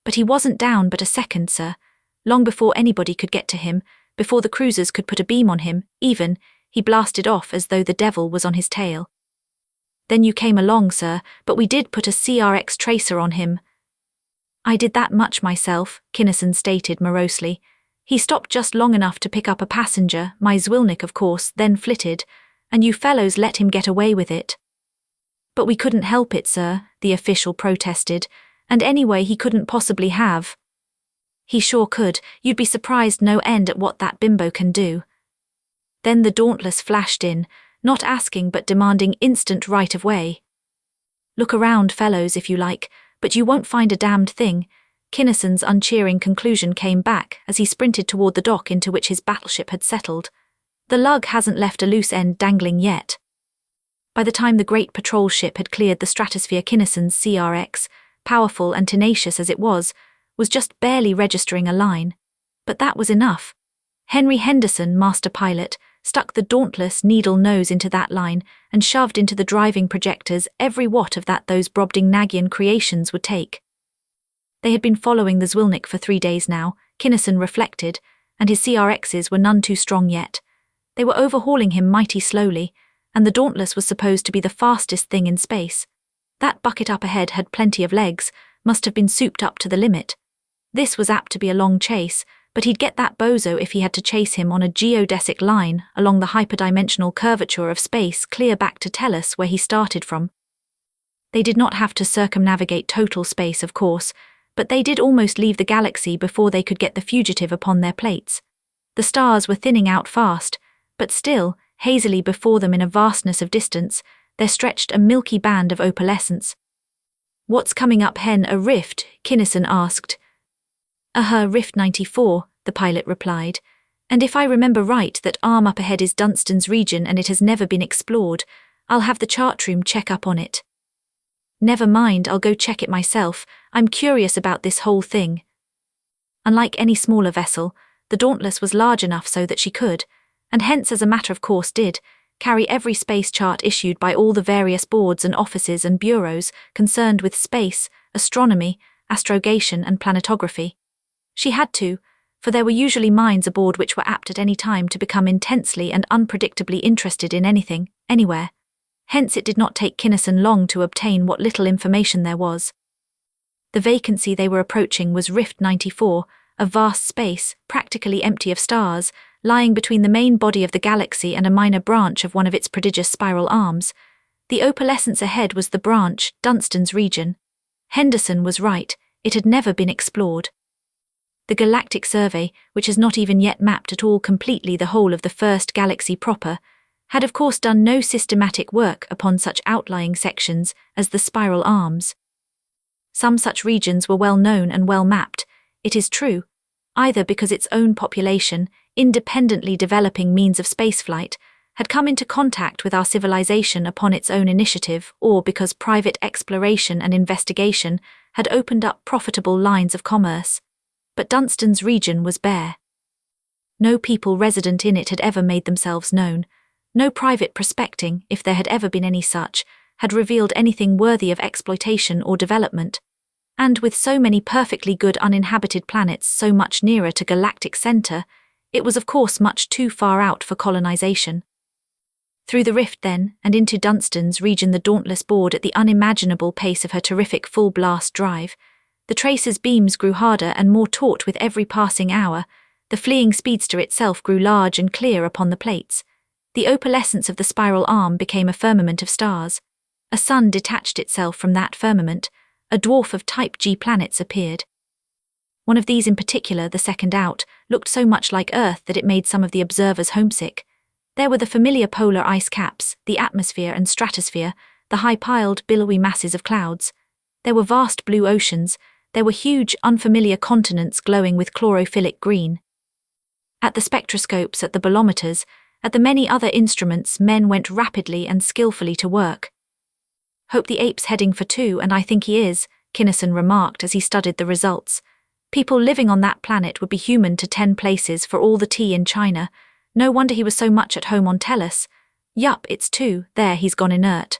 But he wasn't down but a second, sir. Long before anybody could get to him, before the cruisers could put a beam on him, even, he blasted off as though the devil was on his tail. Then you came along, sir, but we did put a CRX tracer on him. I did that much myself, Kinnison stated morosely. He stopped just long enough to pick up a passenger, my Zwilnik of course, then flitted, and you fellows let him get away with it. But we couldn't help it, sir, the official protested, and anyway he couldn't possibly have. He sure could, you'd be surprised no end at what that bimbo can do. Then the Dauntless flashed in, not asking but demanding instant right of way. Look around, fellows, if you like, but you won't find a damned thing. Kinnison's uncheering conclusion came back as he sprinted toward the dock into which his battleship had settled. The lug hasn't left a loose end dangling yet. By the time the great patrol ship had cleared the stratosphere, Kinnison's CRX, powerful and tenacious as it was just barely registering a line. But that was enough. Henry Henderson, master pilot, stuck the Dauntless needle nose into that line and shoved into the driving projectors every watt of that those Brobdingnagian creations would take. They had been following the Zwilnik for 3 days now, Kinnison reflected, and his CRXs were none too strong yet. They were overhauling him mighty slowly, and the Dauntless was supposed to be the fastest thing in space. That bucket up ahead had plenty of legs, must have been souped up to the limit. This was apt to be a long chase, but he'd get that bozo if he had to chase him on a geodesic line along the hyperdimensional curvature of space clear back to Tellus where he started from. They did not have to circumnavigate total space, of course, but they did almost leave the galaxy before they could get the fugitive upon their plates. The stars were thinning out fast, but still, hazily before them in a vastness of distance, there stretched a milky band of opalescence. What's coming up, Hen? A rift? Kinnison asked. Rift 94, the pilot replied, and if I remember right that arm up ahead is Dunstan's region and it has never been explored, I'll have the chart room check up on it. Never mind, I'll go check it myself, I'm curious about this whole thing. Unlike any smaller vessel, the Dauntless was large enough so that she could, and hence as a matter of course did, carry every space chart issued by all the various boards and offices and bureaus concerned with space, astronomy, astrogation and planetography. She had to, for there were usually minds aboard which were apt at any time to become intensely and unpredictably interested in anything, anywhere. Hence it did not take Kinnison long to obtain what little information there was. The vacancy they were approaching was Rift 94, a vast space, practically empty of stars, lying between the main body of the galaxy and a minor branch of one of its prodigious spiral arms. The opalescence ahead was the branch, Dunstan's region. Henderson was right, it had never been explored. The Galactic Survey, which has not even yet mapped at all completely the whole of the first galaxy proper, had of course done no systematic work upon such outlying sections as the spiral arms. Some such regions were well known and well mapped, it is true, either because its own population, independently developing means of spaceflight, had come into contact with our civilization upon its own initiative, or because private exploration and investigation had opened up profitable lines of commerce. But Dunstan's region was bare. No people resident in it had ever made themselves known. No private prospecting, if there had ever been any such, had revealed anything worthy of exploitation or development. And with so many perfectly good uninhabited planets so much nearer to galactic center, it was of course much too far out for colonization. Through the rift then, and into Dunstan's region the Dauntless bored at the unimaginable pace of her terrific full-blast drive. The tracer's beams grew harder and more taut with every passing hour. The fleeing speedster itself grew large and clear upon the plates. The opalescence of the spiral arm became a firmament of stars. A sun detached itself from that firmament. A dwarf of Type G planets appeared. One of these in particular, the second out, looked so much like Earth that it made some of the observers homesick. There were the familiar polar ice caps, the atmosphere and stratosphere, the high-piled, billowy masses of clouds. There were vast blue oceans. There were huge, unfamiliar continents glowing with chlorophyllid green. At the spectroscopes, at the bolometers, at the many other instruments, men went rapidly and skillfully to work. "Hope the ape's heading for 2, and I think he is," Kinnison remarked as he studied the results. "People living on that planet would be human to 10 places for all the tea in China. No wonder he was so much at home on Tellus. Yup, it's 2, there he's gone inert.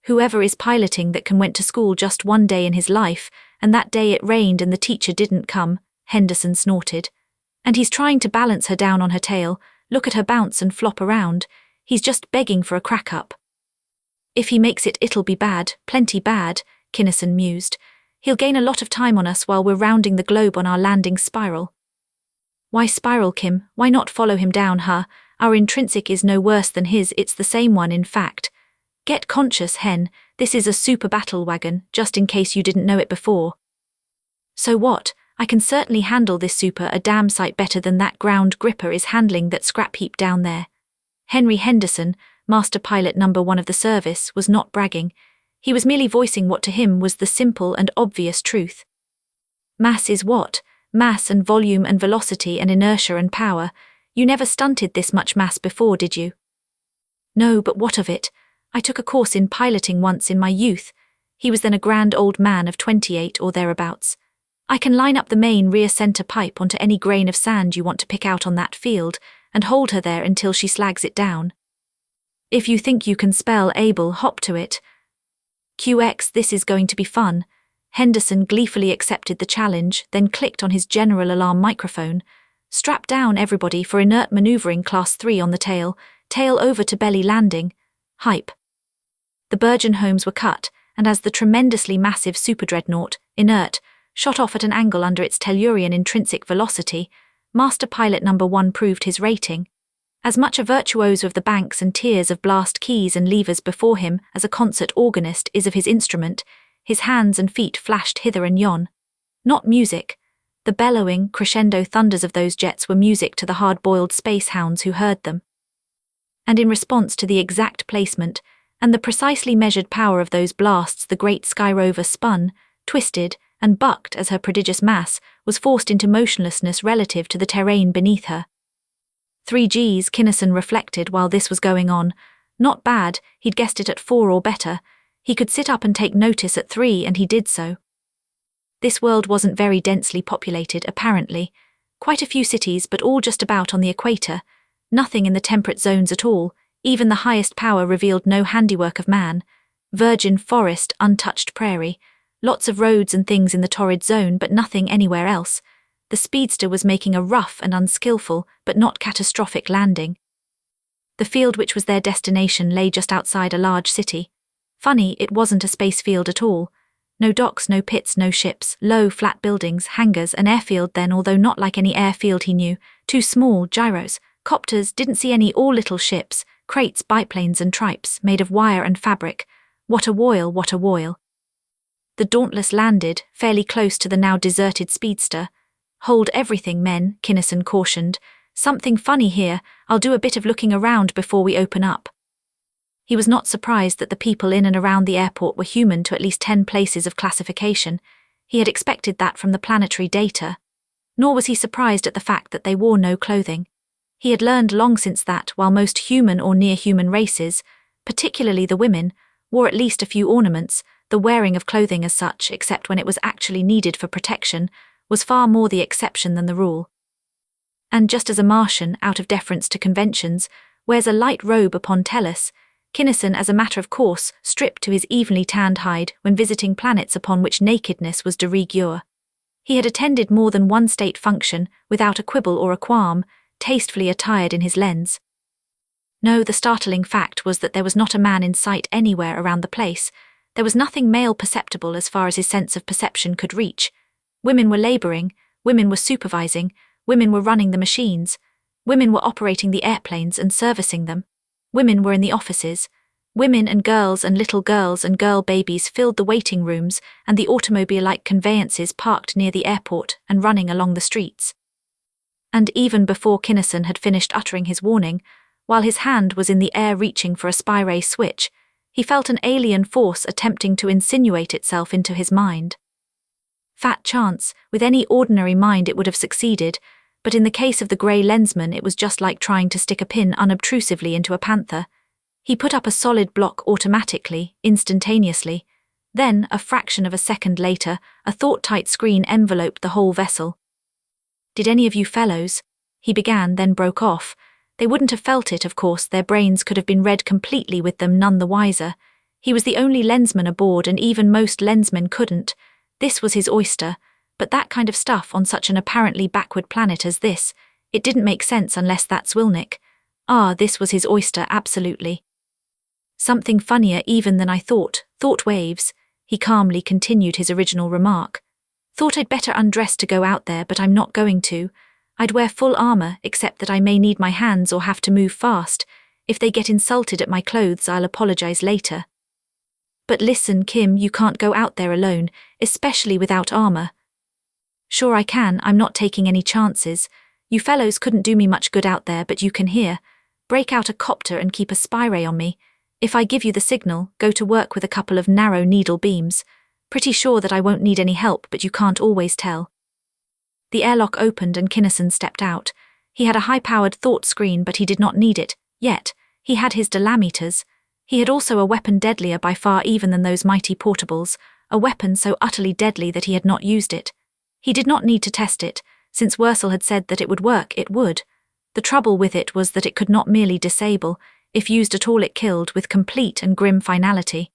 Whoever is piloting that can went to school just one day in his life, and that day it rained and the teacher didn't come," Henderson snorted. "And he's trying to balance her down on her tail, look at her bounce and flop around. He's just begging for a crack-up." "If he makes it, it'll be bad, plenty bad," Kinnison mused. "He'll gain a lot of time on us while we're rounding the globe on our landing spiral." "Why spiral, Kim? Why not follow him down, huh? Our intrinsic is no worse than his, it's the same one in fact. Get conscious, Hen, this is a super battle wagon, just in case you didn't know it before." "So what? I can certainly handle this super a damn sight better than that ground gripper is handling that scrap heap down there." Henry Henderson, Master Pilot No. 1 of the service, was not bragging. He was merely voicing what to him was the simple and obvious truth. Mass is what? Mass and volume and velocity and inertia and power. You never stunted this much mass before, did you? "No, but what of it? I took a course in piloting once in my youth." He was then a grand old man of 28 or thereabouts. "I can line up the main rear center pipe onto any grain of sand you want to pick out on that field, and hold her there until she slags it down. If you think you can spell able, hop to it." "QX, this is going to be fun." Henderson gleefully accepted the challenge, then clicked on his general alarm microphone. "Strap down, everybody, for inert maneuvering class 3 on the tail over to belly landing. Hype." The Burgeon homes were cut, and as the tremendously massive superdreadnought, inert, shot off at an angle under its Tellurian intrinsic velocity, Master Pilot No. 1 proved his rating. As much a virtuoso of the banks and tiers of blast keys and levers before him as a concert organist is of his instrument, his hands and feet flashed hither and yon. Not music. The bellowing, crescendo thunders of those jets were music to the hard-boiled space hounds who heard them. And in response to the exact placement and the precisely measured power of those blasts, the great sky rover spun, twisted, and bucked as her prodigious mass was forced into motionlessness relative to the terrain beneath her. 3 Gs, Kinnison reflected while this was going on. Not bad, he'd guessed it at 4 or better. He could sit up and take notice at 3, and he did so. This world wasn't very densely populated, apparently. Quite a few cities, but all just about on the equator. Nothing in the temperate zones at all. Even the highest power revealed no handiwork of man. Virgin forest, untouched prairie. Lots of roads and things in the torrid zone, but nothing anywhere else. The speedster was making a rough and unskillful, but not catastrophic landing. The field which was their destination lay just outside a large city. Funny, it wasn't a space field at all. No docks, no pits, no ships, low, flat buildings, hangars, an airfield then, although not like any airfield he knew. Too small, gyros, copters, didn't see any, all little ships, crates, biplanes and tripes, made of wire and fabric. What a woil, what a woil. The Dauntless landed, fairly close to the now deserted speedster. Hold everything, men, Kinnison cautioned. Something funny here, I'll do a bit of looking around before we open up. He was not surprised that the people in and around the airport were human to at least 10 places of classification. He had expected that from the planetary data. Nor was he surprised at the fact that they wore no clothing. He had learned long since that, while most human or near-human races, particularly the women, wore at least a few ornaments, the wearing of clothing as such, except when it was actually needed for protection, was far more the exception than the rule. And just as a Martian, out of deference to conventions, wears a light robe upon Tellus, Kinnison, as a matter of course, stripped to his evenly tanned hide when visiting planets upon which nakedness was de rigueur. He had attended more than one state function, without a quibble or a qualm, tastefully attired in his lens. No, the startling fact was that there was not a man in sight anywhere around the place. There was nothing male perceptible as far as his sense of perception could reach. Women were laboring, women were supervising, women were running the machines, women were operating the airplanes and servicing them. Women were in the offices. Women and girls and little girls and girl babies filled the waiting rooms and the automobile-like conveyances parked near the airport and running along the streets. And even before Kinnison had finished uttering his warning, while his hand was in the air reaching for a spy-ray switch, he felt an alien force attempting to insinuate itself into his mind. Fat chance, with any ordinary mind it would have succeeded, but in the case of the grey lensman it was just like trying to stick a pin unobtrusively into a panther. He put up a solid block automatically, instantaneously. Then, a fraction of a second later, a thought-tight screen enveloped the whole vessel. "Did any of you fellows?" he began, then broke off. They wouldn't have felt it, of course, their brains could have been read completely with them none the wiser. He was the only lensman aboard, and even most lensmen couldn't. This was his oyster. But that kind of stuff on such an apparently backward planet as this, it didn't make sense unless that's Wilnick. This was his oyster, absolutely. "Something funnier even than I thought waves," he calmly continued his original remark. "Thought I'd better undress to go out there, but I'm not going to. I'd wear full armor, except that I may need my hands or have to move fast. If they get insulted at my clothes, I'll apologize later." "But listen, Kim, you can't go out there alone, especially without armor." "Sure I can, I'm not taking any chances. You fellows couldn't do me much good out there, but you can here. Break out a copter and keep a spy ray on me. If I give you the signal, go to work with a couple of narrow needle beams. Pretty sure that I won't need any help, but you can't always tell." The airlock opened and Kinnison stepped out. He had a high-powered thought screen, but he did not need it, yet. He had his delameters. He had also a weapon deadlier by far even than those mighty portables, a weapon so utterly deadly that he had not used it. He did not need to test it, since Wursel had said that it would work, it would. The trouble with it was that it could not merely disable, if used at all it killed with complete and grim finality.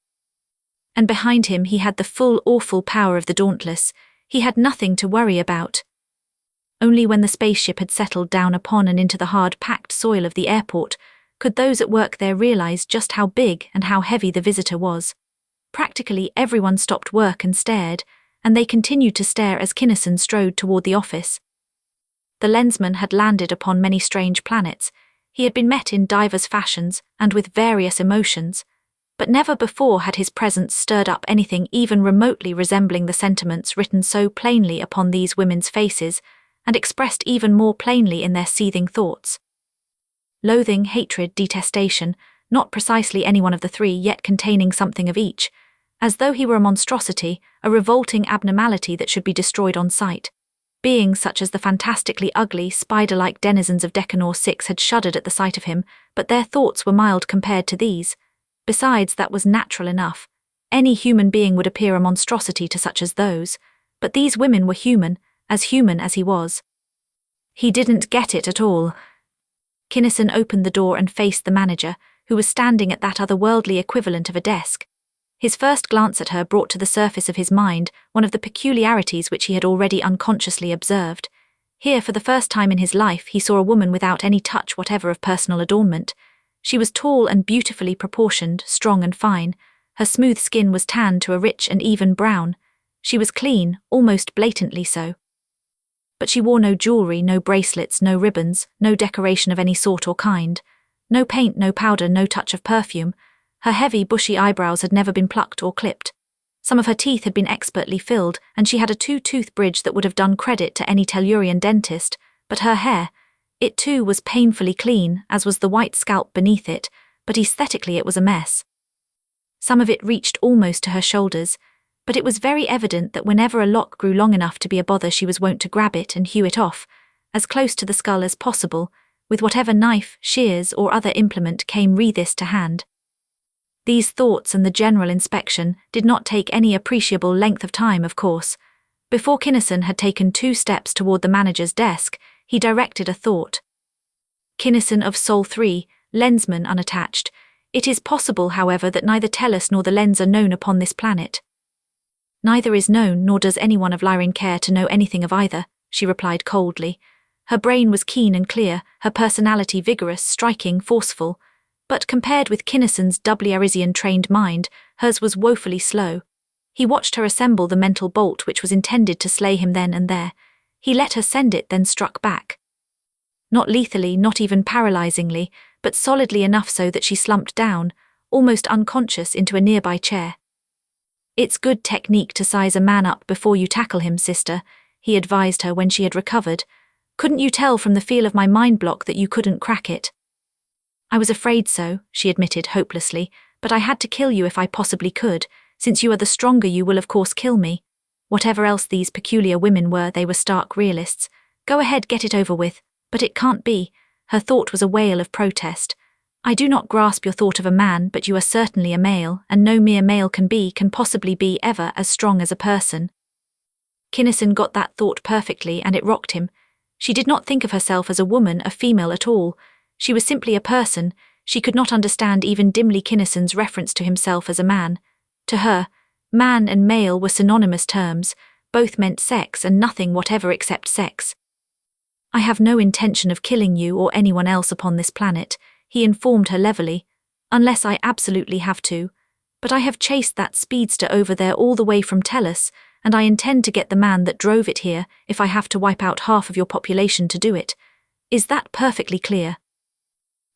And behind him he had the full awful power of the Dauntless. He had nothing to worry about. Only when the spaceship had settled down upon and into the hard-packed soil of the airport could those at work there realize just how big and how heavy the visitor was. Practically everyone stopped work and stared, and they continued to stare as Kinnison strode toward the office. The lensman had landed upon many strange planets. He had been met in divers fashions and with various emotions, but never before had his presence stirred up anything even remotely resembling the sentiments written so plainly upon these women's faces and expressed even more plainly in their seething thoughts. Loathing, hatred, detestation, not precisely any one of the three, yet containing something of each, as though he were a monstrosity, a revolting abnormality that should be destroyed on sight. Beings such as the fantastically ugly, spider-like denizens of Decanor 6 had shuddered at the sight of him, but their thoughts were mild compared to these. Besides, that was natural enough. Any human being would appear a monstrosity to such as those. But these women were human as he was. He didn't get it at all. Kinnison opened the door and faced the manager, who was standing at that otherworldly equivalent of a desk. His first glance at her brought to the surface of his mind one of the peculiarities which he had already unconsciously observed. Here, for the first time in his life, he saw a woman without any touch whatever of personal adornment. She was tall and beautifully proportioned, strong and fine. Her smooth skin was tanned to a rich and even brown. She was clean, almost blatantly so. But she wore no jewelry, no bracelets, no ribbons, no decoration of any sort or kind. No paint, no powder, no touch of perfume. Her heavy, bushy eyebrows had never been plucked or clipped. Some of her teeth had been expertly filled, and she had a two-tooth bridge that would have done credit to any Tellurian dentist, but her hair, it too was painfully clean, as was the white scalp beneath it, but aesthetically it was a mess. Some of it reached almost to her shoulders, but it was very evident that whenever a lock grew long enough to be a bother she was wont to grab it and hew it off, as close to the skull as possible, with whatever knife, shears or other implement came wreathist to hand. These thoughts and the general inspection did not take any appreciable length of time, of course. Before Kinnison had taken 2 steps toward the manager's desk, he directed a thought. Kinnison of Sol 3, Lensmen unattached. It is possible, however, that neither Tellus nor the Lens are known upon this planet. Neither is known, nor does anyone of Lyrane care to know anything of either, she replied coldly. Her brain was keen and clear, her personality vigorous, striking, forceful. But compared with Kinnison's doubly Arisian-trained mind, hers was woefully slow. He watched her assemble the mental bolt which was intended to slay him then and there. He let her send it, then struck back. Not lethally, not even paralyzingly, but solidly enough so that she slumped down, almost unconscious, into a nearby chair. "It's good technique to size a man up before you tackle him, sister," he advised her when she had recovered. "Couldn't you tell from the feel of my mind block that you couldn't crack it?" "I was afraid so," she admitted hopelessly, "but I had to kill you if I possibly could. Since you are the stronger, you will of course kill me. Whatever else these peculiar women were, they were stark realists. Go ahead, get it over with." "But it can't be." Her thought was a wail of protest. "I do not grasp your thought of a man, but you are certainly a male, and no mere male can possibly be ever as strong as a person." Kinnison got that thought perfectly, and it rocked him. She did not think of herself as a woman, a female at all. She was simply a person. She could not understand even dimly Kinnison's reference to himself as a man. To her, man and male were synonymous terms. Both meant sex and nothing whatever except sex. "I have no intention of killing you or anyone else upon this planet," he informed her levelly, "unless I absolutely have to. But I have chased that speedster over there all the way from Tellus, and I intend to get the man that drove it here if I have to wipe out half of your population to do it. Is that perfectly clear?"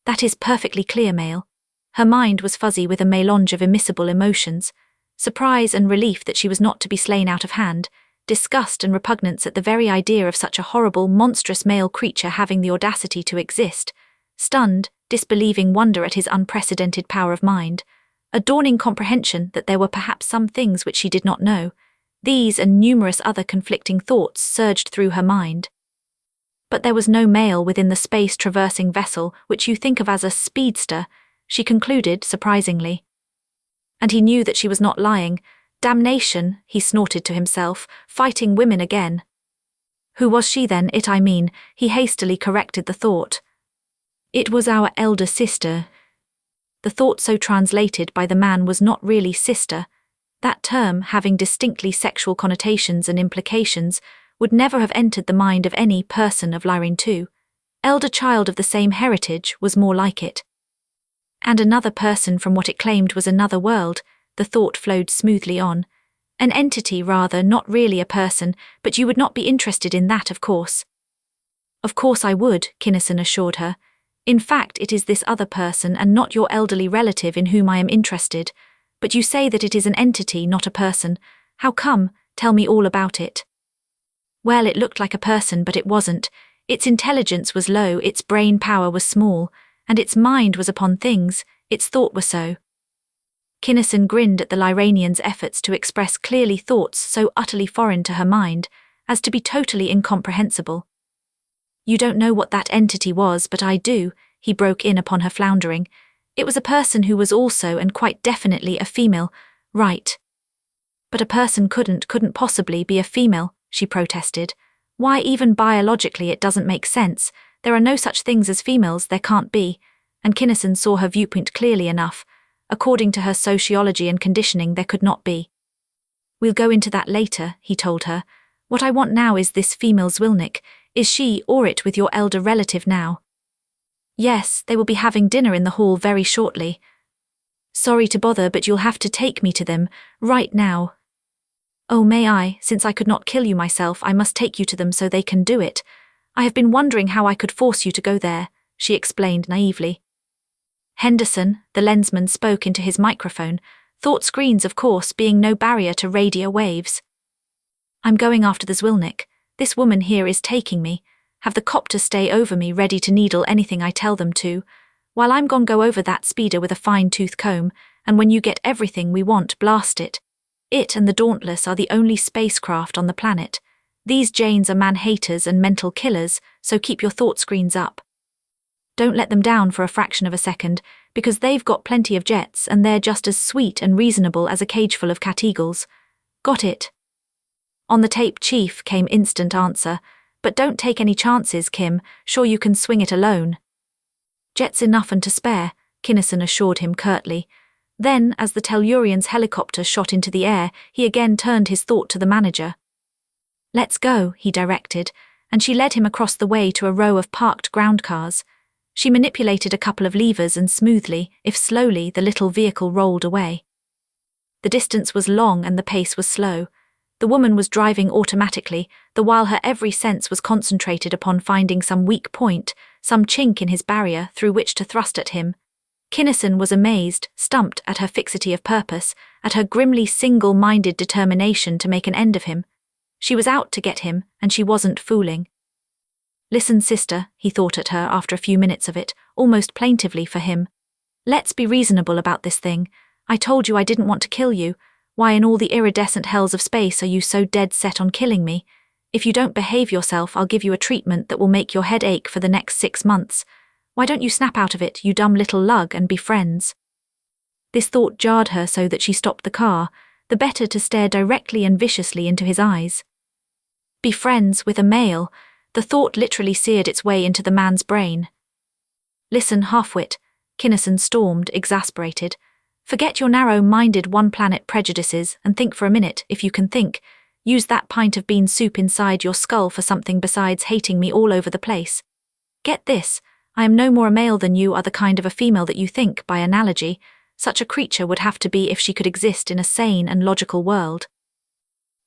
"That is perfectly clear, Male." Her mind was fuzzy with a melange of immiscible emotions, surprise and relief that she was not to be slain out of hand, disgust and repugnance at the very idea of such a horrible, monstrous male creature having the audacity to exist, stunned, disbelieving wonder at his unprecedented power of mind, a dawning comprehension that there were perhaps some things which she did not know. These and numerous other conflicting thoughts surged through her mind. "But there was no male within the space-traversing vessel which you think of as a speedster," she concluded surprisingly. And he knew that she was not lying. "Damnation," he snorted to himself, "fighting women again." "Who was she then, he hastily corrected the thought. "It was our elder sister." The thought so translated by the man was not really sister. That term, having distinctly sexual connotations and implications, would never have entered the mind of any person of Lyrane 2. Elder child of the same heritage was more like it. And another person from what it claimed was another world, the thought flowed smoothly on. An entity rather, not really a person, but you would not be interested in that, of course. "Of course I would," Kinnison assured her. "In fact, it is this other person and not your elderly relative in whom I am interested. But you say that it is an entity, not a person. How come? Tell me all about it." "Well, it looked like a person, but it wasn't. Its intelligence was low, its brain power was small, and its mind was upon things, its thought were so." Kinnison grinned at the Lyranian's efforts to express clearly thoughts so utterly foreign to her mind as to be totally incomprehensible. "You don't know what that entity was, but I do," he broke in upon her floundering. "It was a person who was also and quite definitely a female, right?" But a person couldn't possibly be a female, she protested. Why, even biologically it doesn't make sense. There are no such things as females, there can't be. And Kinnison saw her viewpoint clearly enough. According to her sociology and conditioning, there could not be. We'll go into that later, he told her. What I want now is this female Zwilnik. Is she or it with your elder relative now? Yes, they will be having dinner in the hall very shortly. Sorry to bother, but you'll have to take me to them, right now. Oh, may I? Since I could not kill you myself, I must take you to them so they can do it. I have been wondering how I could force you to go there, she explained naively. Henderson, the lensman, spoke into his microphone, thought screens, of course, being no barrier to radio waves. I'm going after the Zwilnik. This woman here is taking me. Have the copter stay over me, ready to needle anything I tell them to. While I'm gone, go over that speeder with a fine-tooth comb, and when you get everything we want, blast it. It and the Dauntless are the only spacecraft on the planet. These Janes are man-haters and mental killers, so keep your thought screens up. Don't let them down for a fraction of a second, because they've got plenty of jets and they're just as sweet and reasonable as a cageful of cat eagles. Got it? On the tape, Chief, came instant answer. But don't take any chances, Kim. Sure you can swing it alone. Jets enough and to spare, Kinnison assured him curtly. Then, as the Tellurian's helicopter shot into the air, he again turned his thought to the manager. Let's go, he directed, and she led him across the way to a row of parked ground cars. She manipulated a couple of levers and smoothly, if slowly, the little vehicle rolled away. The distance was long and the pace was slow. The woman was driving automatically, the while her every sense was concentrated upon finding some weak point, some chink in his barrier through which to thrust at him. Kinnison was amazed, stumped at her fixity of purpose, at her grimly single-minded determination to make an end of him. She was out to get him, and she wasn't fooling. Listen, sister, he thought at her after a few minutes of it, almost plaintively for him. Let's be reasonable about this thing. I told you I didn't want to kill you. Why in all the iridescent hells of space are you so dead set on killing me? If you don't behave yourself, I'll give you a treatment that will make your head ache for the next 6 months. Why don't you snap out of it, you dumb little lug, and be friends? This thought jarred her so that she stopped the car, the better to stare directly and viciously into his eyes. Be friends with a male. The thought literally seared its way into the man's brain. Listen, halfwit, Kinnison stormed, exasperated. Forget your narrow-minded one-planet prejudices and think for a minute, if you can think. Use that pint of bean soup inside your skull for something besides hating me all over the place. Get this. I am no more a male than you are the kind of a female that you think, by analogy. Such a creature would have to be if she could exist in a sane and logical world.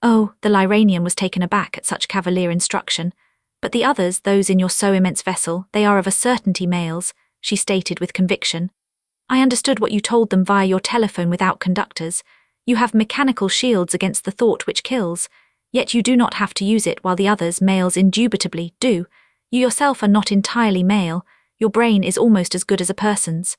Oh, the Lyranian was taken aback at such cavalier instruction. But the others, those in your so-immense vessel, they are of a certainty males, she stated with conviction. I understood what you told them via your telephone without conductors. You have mechanical shields against the thought which kills, yet you do not have to use it while the others, males, indubitably do. You yourself are not entirely male. Your brain is almost as good as a person's.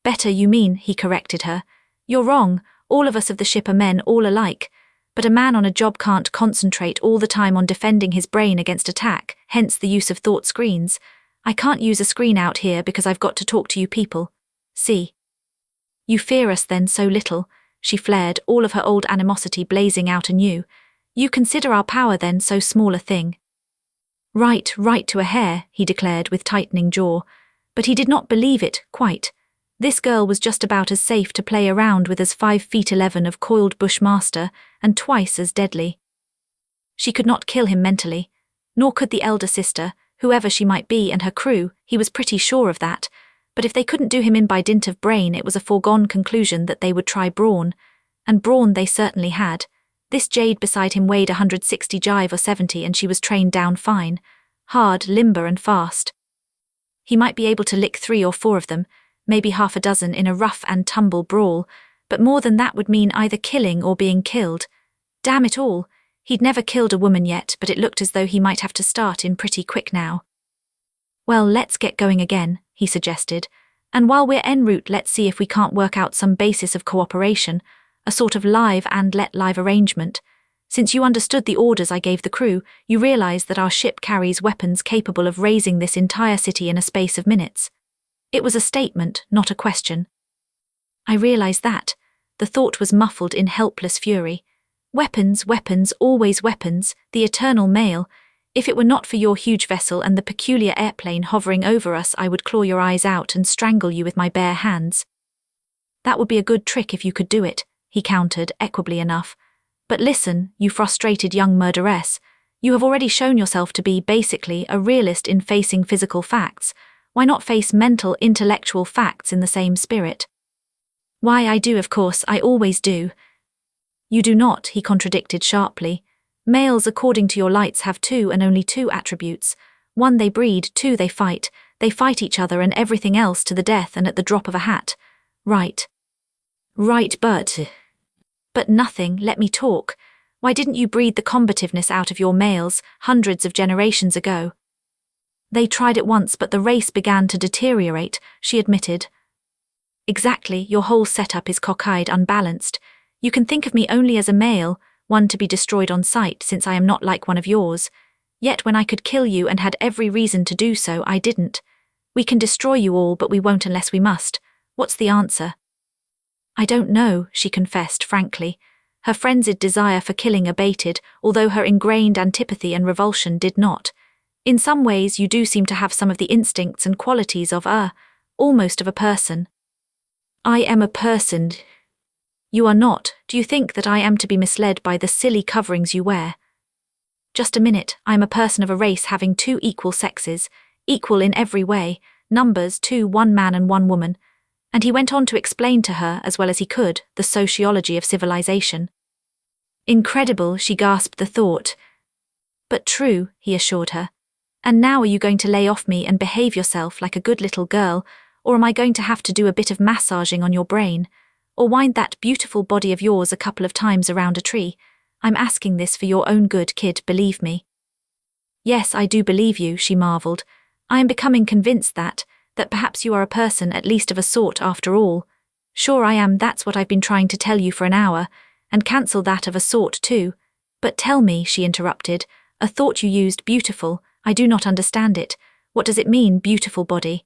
Better, you mean, he corrected her. You're wrong. All of us of the ship are men, all alike. But a man on a job can't concentrate all the time on defending his brain against attack, hence the use of thought screens. I can't use a screen out here because I've got to talk to you people. See. You fear us then so little, she flared, all of her old animosity blazing out anew. You consider our power then so small a thing. Right to a hair, he declared with tightening jaw. But he did not believe it, quite. This girl was just about as safe to play around with as 5'11" of coiled bushmaster, and twice as deadly. She could not kill him mentally, nor could the elder sister, whoever she might be, and her crew, he was pretty sure of that. But if they couldn't do him in by dint of brain, it was a foregone conclusion that they would try brawn, and brawn they certainly had. This jade beside him weighed 160 jive or 70, and she was trained down fine, hard, limber and fast. He might be able to lick 3 or 4 of them, maybe half a dozen in a rough and tumble brawl, but more than that would mean either killing or being killed. Damn it all, he'd never killed a woman yet, but it looked as though he might have to start in pretty quick now. Well, let's get going again, he suggested, and while we're en route, let's see if we can't work out some basis of cooperation, a sort of live and let live arrangement. Since you understood the orders I gave the crew, you realize that our ship carries weapons capable of razing this entire city in a space of minutes. It was a statement, not a question. I realize that, the thought was muffled in helpless fury. Weapons, weapons, always weapons, the eternal male. If it were not for your huge vessel and the peculiar airplane hovering over us, I would claw your eyes out and strangle you with my bare hands. That would be a good trick if you could do it, he countered, equably enough. But listen, you frustrated young murderess. You have already shown yourself to be, basically, a realist in facing physical facts. Why not face mental, intellectual facts in the same spirit? Why, I do, of course, I always do. You do not, he contradicted sharply. Males, according to your lights, have two and only two attributes. One, they breed, two, they fight. They fight each other and everything else to the death and at the drop of a hat. Right. Right, but nothing, let me talk. Why didn't you breed the combativeness out of your males, hundreds of generations ago? They tried it once, but the race began to deteriorate, she admitted. Exactly, your whole setup is cockeyed, unbalanced. You can think of me only as a male, one to be destroyed on sight, since I am not like one of yours. Yet when I could kill you and had every reason to do so, I didn't. We can destroy you all, but we won't unless we must. What's the answer? I don't know, she confessed frankly. Her frenzied desire for killing abated, although her ingrained antipathy and revulsion did not. In some ways you do seem to have some of the instincts and qualities of almost of a person. I am a person. You are not. Do you think that I am to be misled by the silly coverings you wear? Just a minute, I am a person of a race having two equal sexes, equal in every way, numbers two, one man and one woman. And he went on to explain to her, as well as he could, the sociology of civilization. Incredible, she gasped the thought. But true, he assured her. And now are you going to lay off me and behave yourself like a good little girl, or am I going to have to do a bit of massaging on your brain, or wind that beautiful body of yours a couple of times around a tree? I'm asking this for your own good, kid, believe me. Yes, I do believe you, she marvelled. I am becoming convinced that perhaps you are a person at least of a sort after all. Sure I am, that's what I've been trying to tell you for an hour, and cancel that of a sort too. But tell me, she interrupted, a thought you used, beautiful, I do not understand it. What does it mean, beautiful body?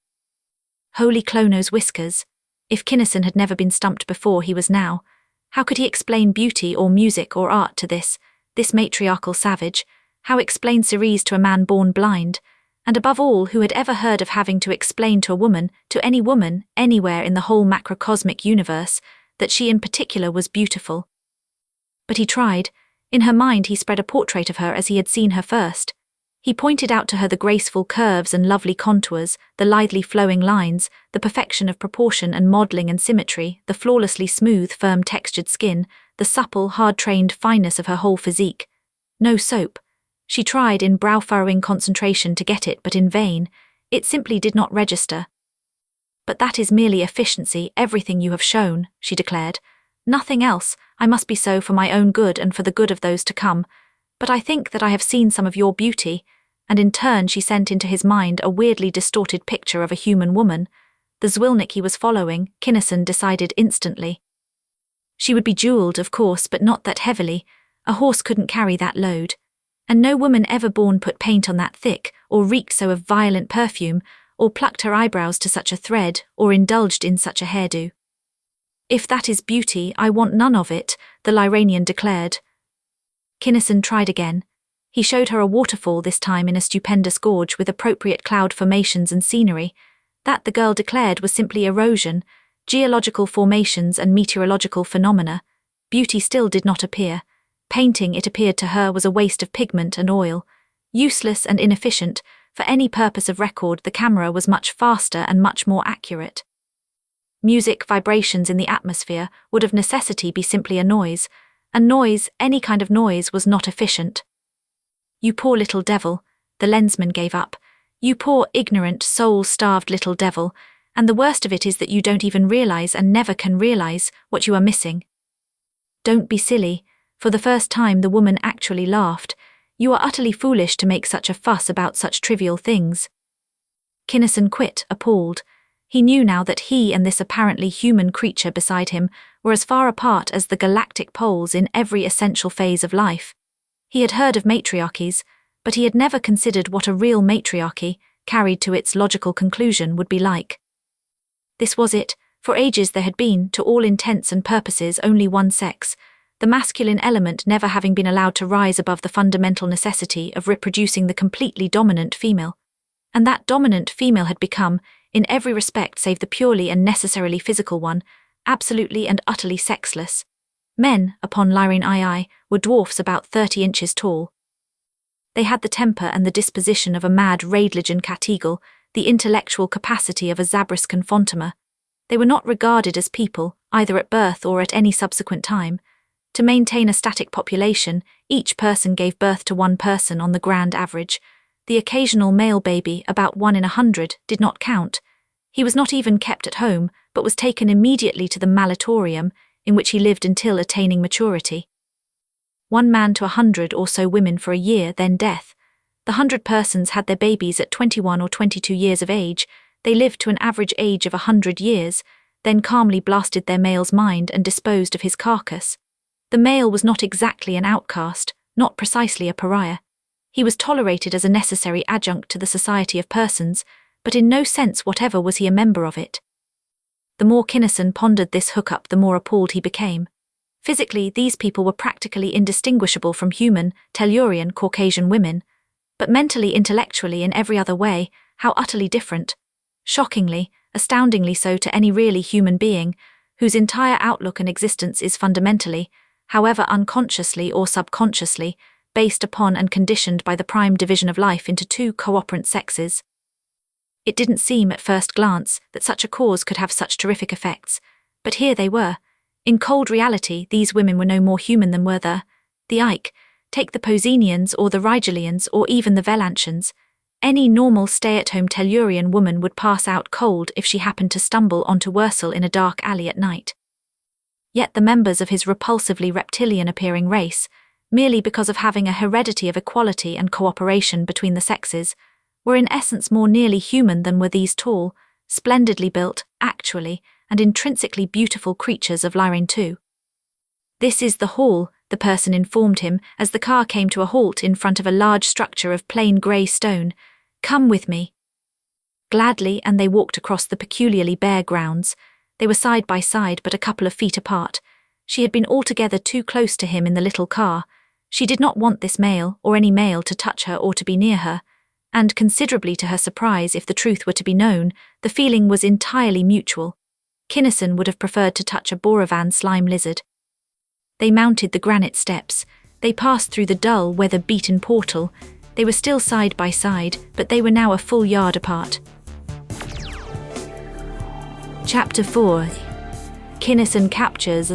Holy Clono's whiskers. If Kinnison had never been stumped before, he was now. How could he explain beauty or music or art to this matriarchal savage? How explain Ceres to a man born blind? And above all, who had ever heard of having to explain to a woman, to any woman, anywhere in the whole macrocosmic universe, that she in particular was beautiful? But he tried. In her mind he spread a portrait of her as he had seen her first. He pointed out to her the graceful curves and lovely contours, the lithely flowing lines, the perfection of proportion and modelling and symmetry, the flawlessly smooth, firm-textured skin, the supple, hard-trained fineness of her whole physique. No soap. She tried in brow-furrowing concentration to get it, but in vain. It simply did not register. But that is merely efficiency, everything you have shown, she declared. Nothing else. I must be so for my own good and for the good of those to come. But I think that I have seen some of your beauty, and in turn she sent into his mind a weirdly distorted picture of a human woman. The Zwilnik he was following, Kinnison decided instantly. She would be jewelled, of course, but not that heavily. A horse couldn't carry that load. And no woman ever born put paint on that thick, or reeked so of violent perfume, or plucked her eyebrows to such a thread, or indulged in such a hairdo. If that is beauty, I want none of it, the Lyranian declared. Kinnison tried again. He showed her a waterfall, this time in a stupendous gorge with appropriate cloud formations and scenery. That, the girl declared, was simply erosion, geological formations and meteorological phenomena. Beauty still did not appear. Painting, it appeared to her, was a waste of pigment and oil. Useless and inefficient. For any purpose of record, the camera was much faster and much more accurate. Music, vibrations in the atmosphere, would of necessity be simply a noise. And noise, any kind of noise, was not efficient. You poor little devil, the Lensmen gave up. You poor, ignorant, soul-starved little devil, and the worst of it is that you don't even realize and never can realize what you are missing. Don't be silly. For the first time the woman actually laughed. You are utterly foolish to make such a fuss about such trivial things. Kinnison quit, appalled. He knew now that he and this apparently human creature beside him were as far apart as the galactic poles in every essential phase of life. He had heard of matriarchies, but he had never considered what a real matriarchy, carried to its logical conclusion, would be like. This was it, For ages there had been, to all intents and purposes, only one sex, the masculine element never having been allowed to rise above the fundamental necessity of reproducing the completely dominant female. And that dominant female had become, in every respect save the purely and necessarily physical one, absolutely and utterly sexless. Men, upon Lyrane II, were dwarfs about 30 inches tall. They had the temper and the disposition of a mad Raedligan Cateagle, the intellectual capacity of a Zabriskan Fontamer. They were not regarded as people, either at birth or at any subsequent time. To maintain a static population, each person gave birth to one person on the grand average. The occasional male baby, about 1 in 100, did not count. He was not even kept at home, but was taken immediately to the malatorium, in which he lived until attaining maturity. 1 man to 100 or so women for a year, then death. The 100 persons had their babies at 21 or 22 years of age. They lived to an average age of 100 years, then calmly blasted their male's mind and disposed of his carcass. The male was not exactly an outcast, not precisely a pariah. He was tolerated as a necessary adjunct to the society of persons, but in no sense whatever was he a member of it. The more Kinnison pondered this hookup, the more appalled he became. Physically, these people were practically indistinguishable from human, Tellurian Caucasian women, but mentally, intellectually, in every other way, how utterly different. Shockingly, astoundingly so to any really human being, whose entire outlook and existence is fundamentally, however unconsciously or subconsciously, based upon and conditioned by the prime division of life into 2 cooperant sexes. It didn't seem at first glance that such a cause could have such terrific effects, but here they were. In cold reality, these women were no more human than were the Ike, take the Posenians or the Rigelians or even the Velantians. Any normal stay-at-home Tellurian woman would pass out cold if she happened to stumble onto Wursel in a dark alley at night. Yet the members of his repulsively reptilian-appearing race, merely because of having a heredity of equality and cooperation between the sexes, were in essence more nearly human than were these tall, splendidly built, actually, and intrinsically beautiful creatures of Lyrane II. "This is the hall," the person informed him as the car came to a halt in front of a large structure of plain grey stone. "Come with me." Gladly, and they walked across the peculiarly bare grounds. They were side by side but a couple of feet apart. She had been altogether too close to him in the little car. She did not want this male, or any male, to touch her or to be near her, and considerably to her surprise, if the truth were to be known, the feeling was entirely mutual. Kinnison would have preferred to touch a Boravan slime lizard. They mounted the granite steps. They passed through the dull, weather-beaten portal. They were still side by side, but they were now a full yard apart. Chapter 4. Kinnison captures.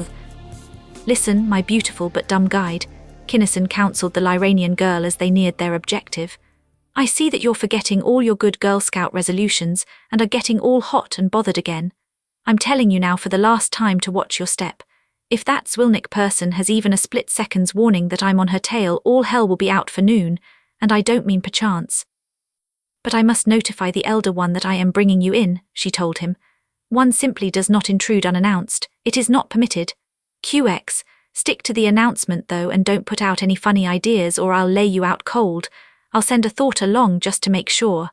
"Listen, my beautiful but dumb guide," Kinnison counselled the Lyranian girl as they neared their objective. "I see that you're forgetting all your good Girl Scout resolutions and are getting all hot and bothered again. I'm telling you now for the last time to watch your step. If that Zwilnik person has even a split second's warning that I'm on her tail, all hell will be out for noon, and I don't mean perchance. But I must notify the Elder One that I am bringing you in," she told him. "One simply does not intrude unannounced. It is not permitted. QX, stick to the announcement though, and don't put out any funny ideas or I'll lay you out cold. I'll send a thought along just to make sure."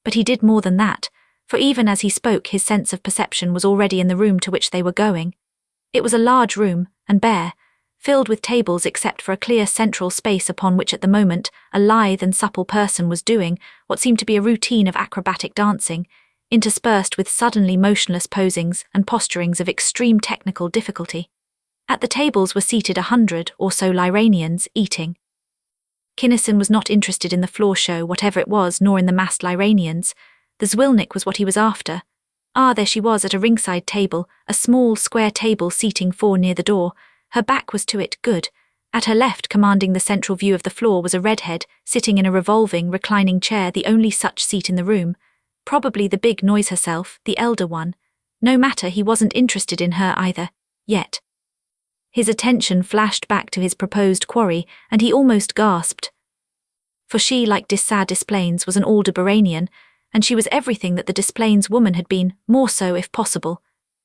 But he did more than that, for even as he spoke his sense of perception was already in the room to which they were going. It was a large room, and bare, filled with tables except for a clear central space upon which at the moment a lithe and supple person was doing what seemed to be a routine of acrobatic dancing, interspersed with suddenly motionless posings and posturings of extreme technical difficulty. At the tables were seated 100 or so Lyranians, eating. Kinnison was not interested in the floor show, whatever it was, nor in the massed Lyranians. The Zwilnik was what he was after. There she was at a ringside table, a small square table seating 4 near the door. Her back was to it, good. At her left, commanding the central view of the floor, was a redhead, sitting in a revolving, reclining chair, the only such seat in the room. Probably the big noise herself, the elder one. No matter, he wasn't interested in her either, yet. His attention flashed back to his proposed quarry, and he almost gasped. For she, like Dissad Displains, was an Aldebaranian, and she was everything that the Displains woman had been, more so if possible.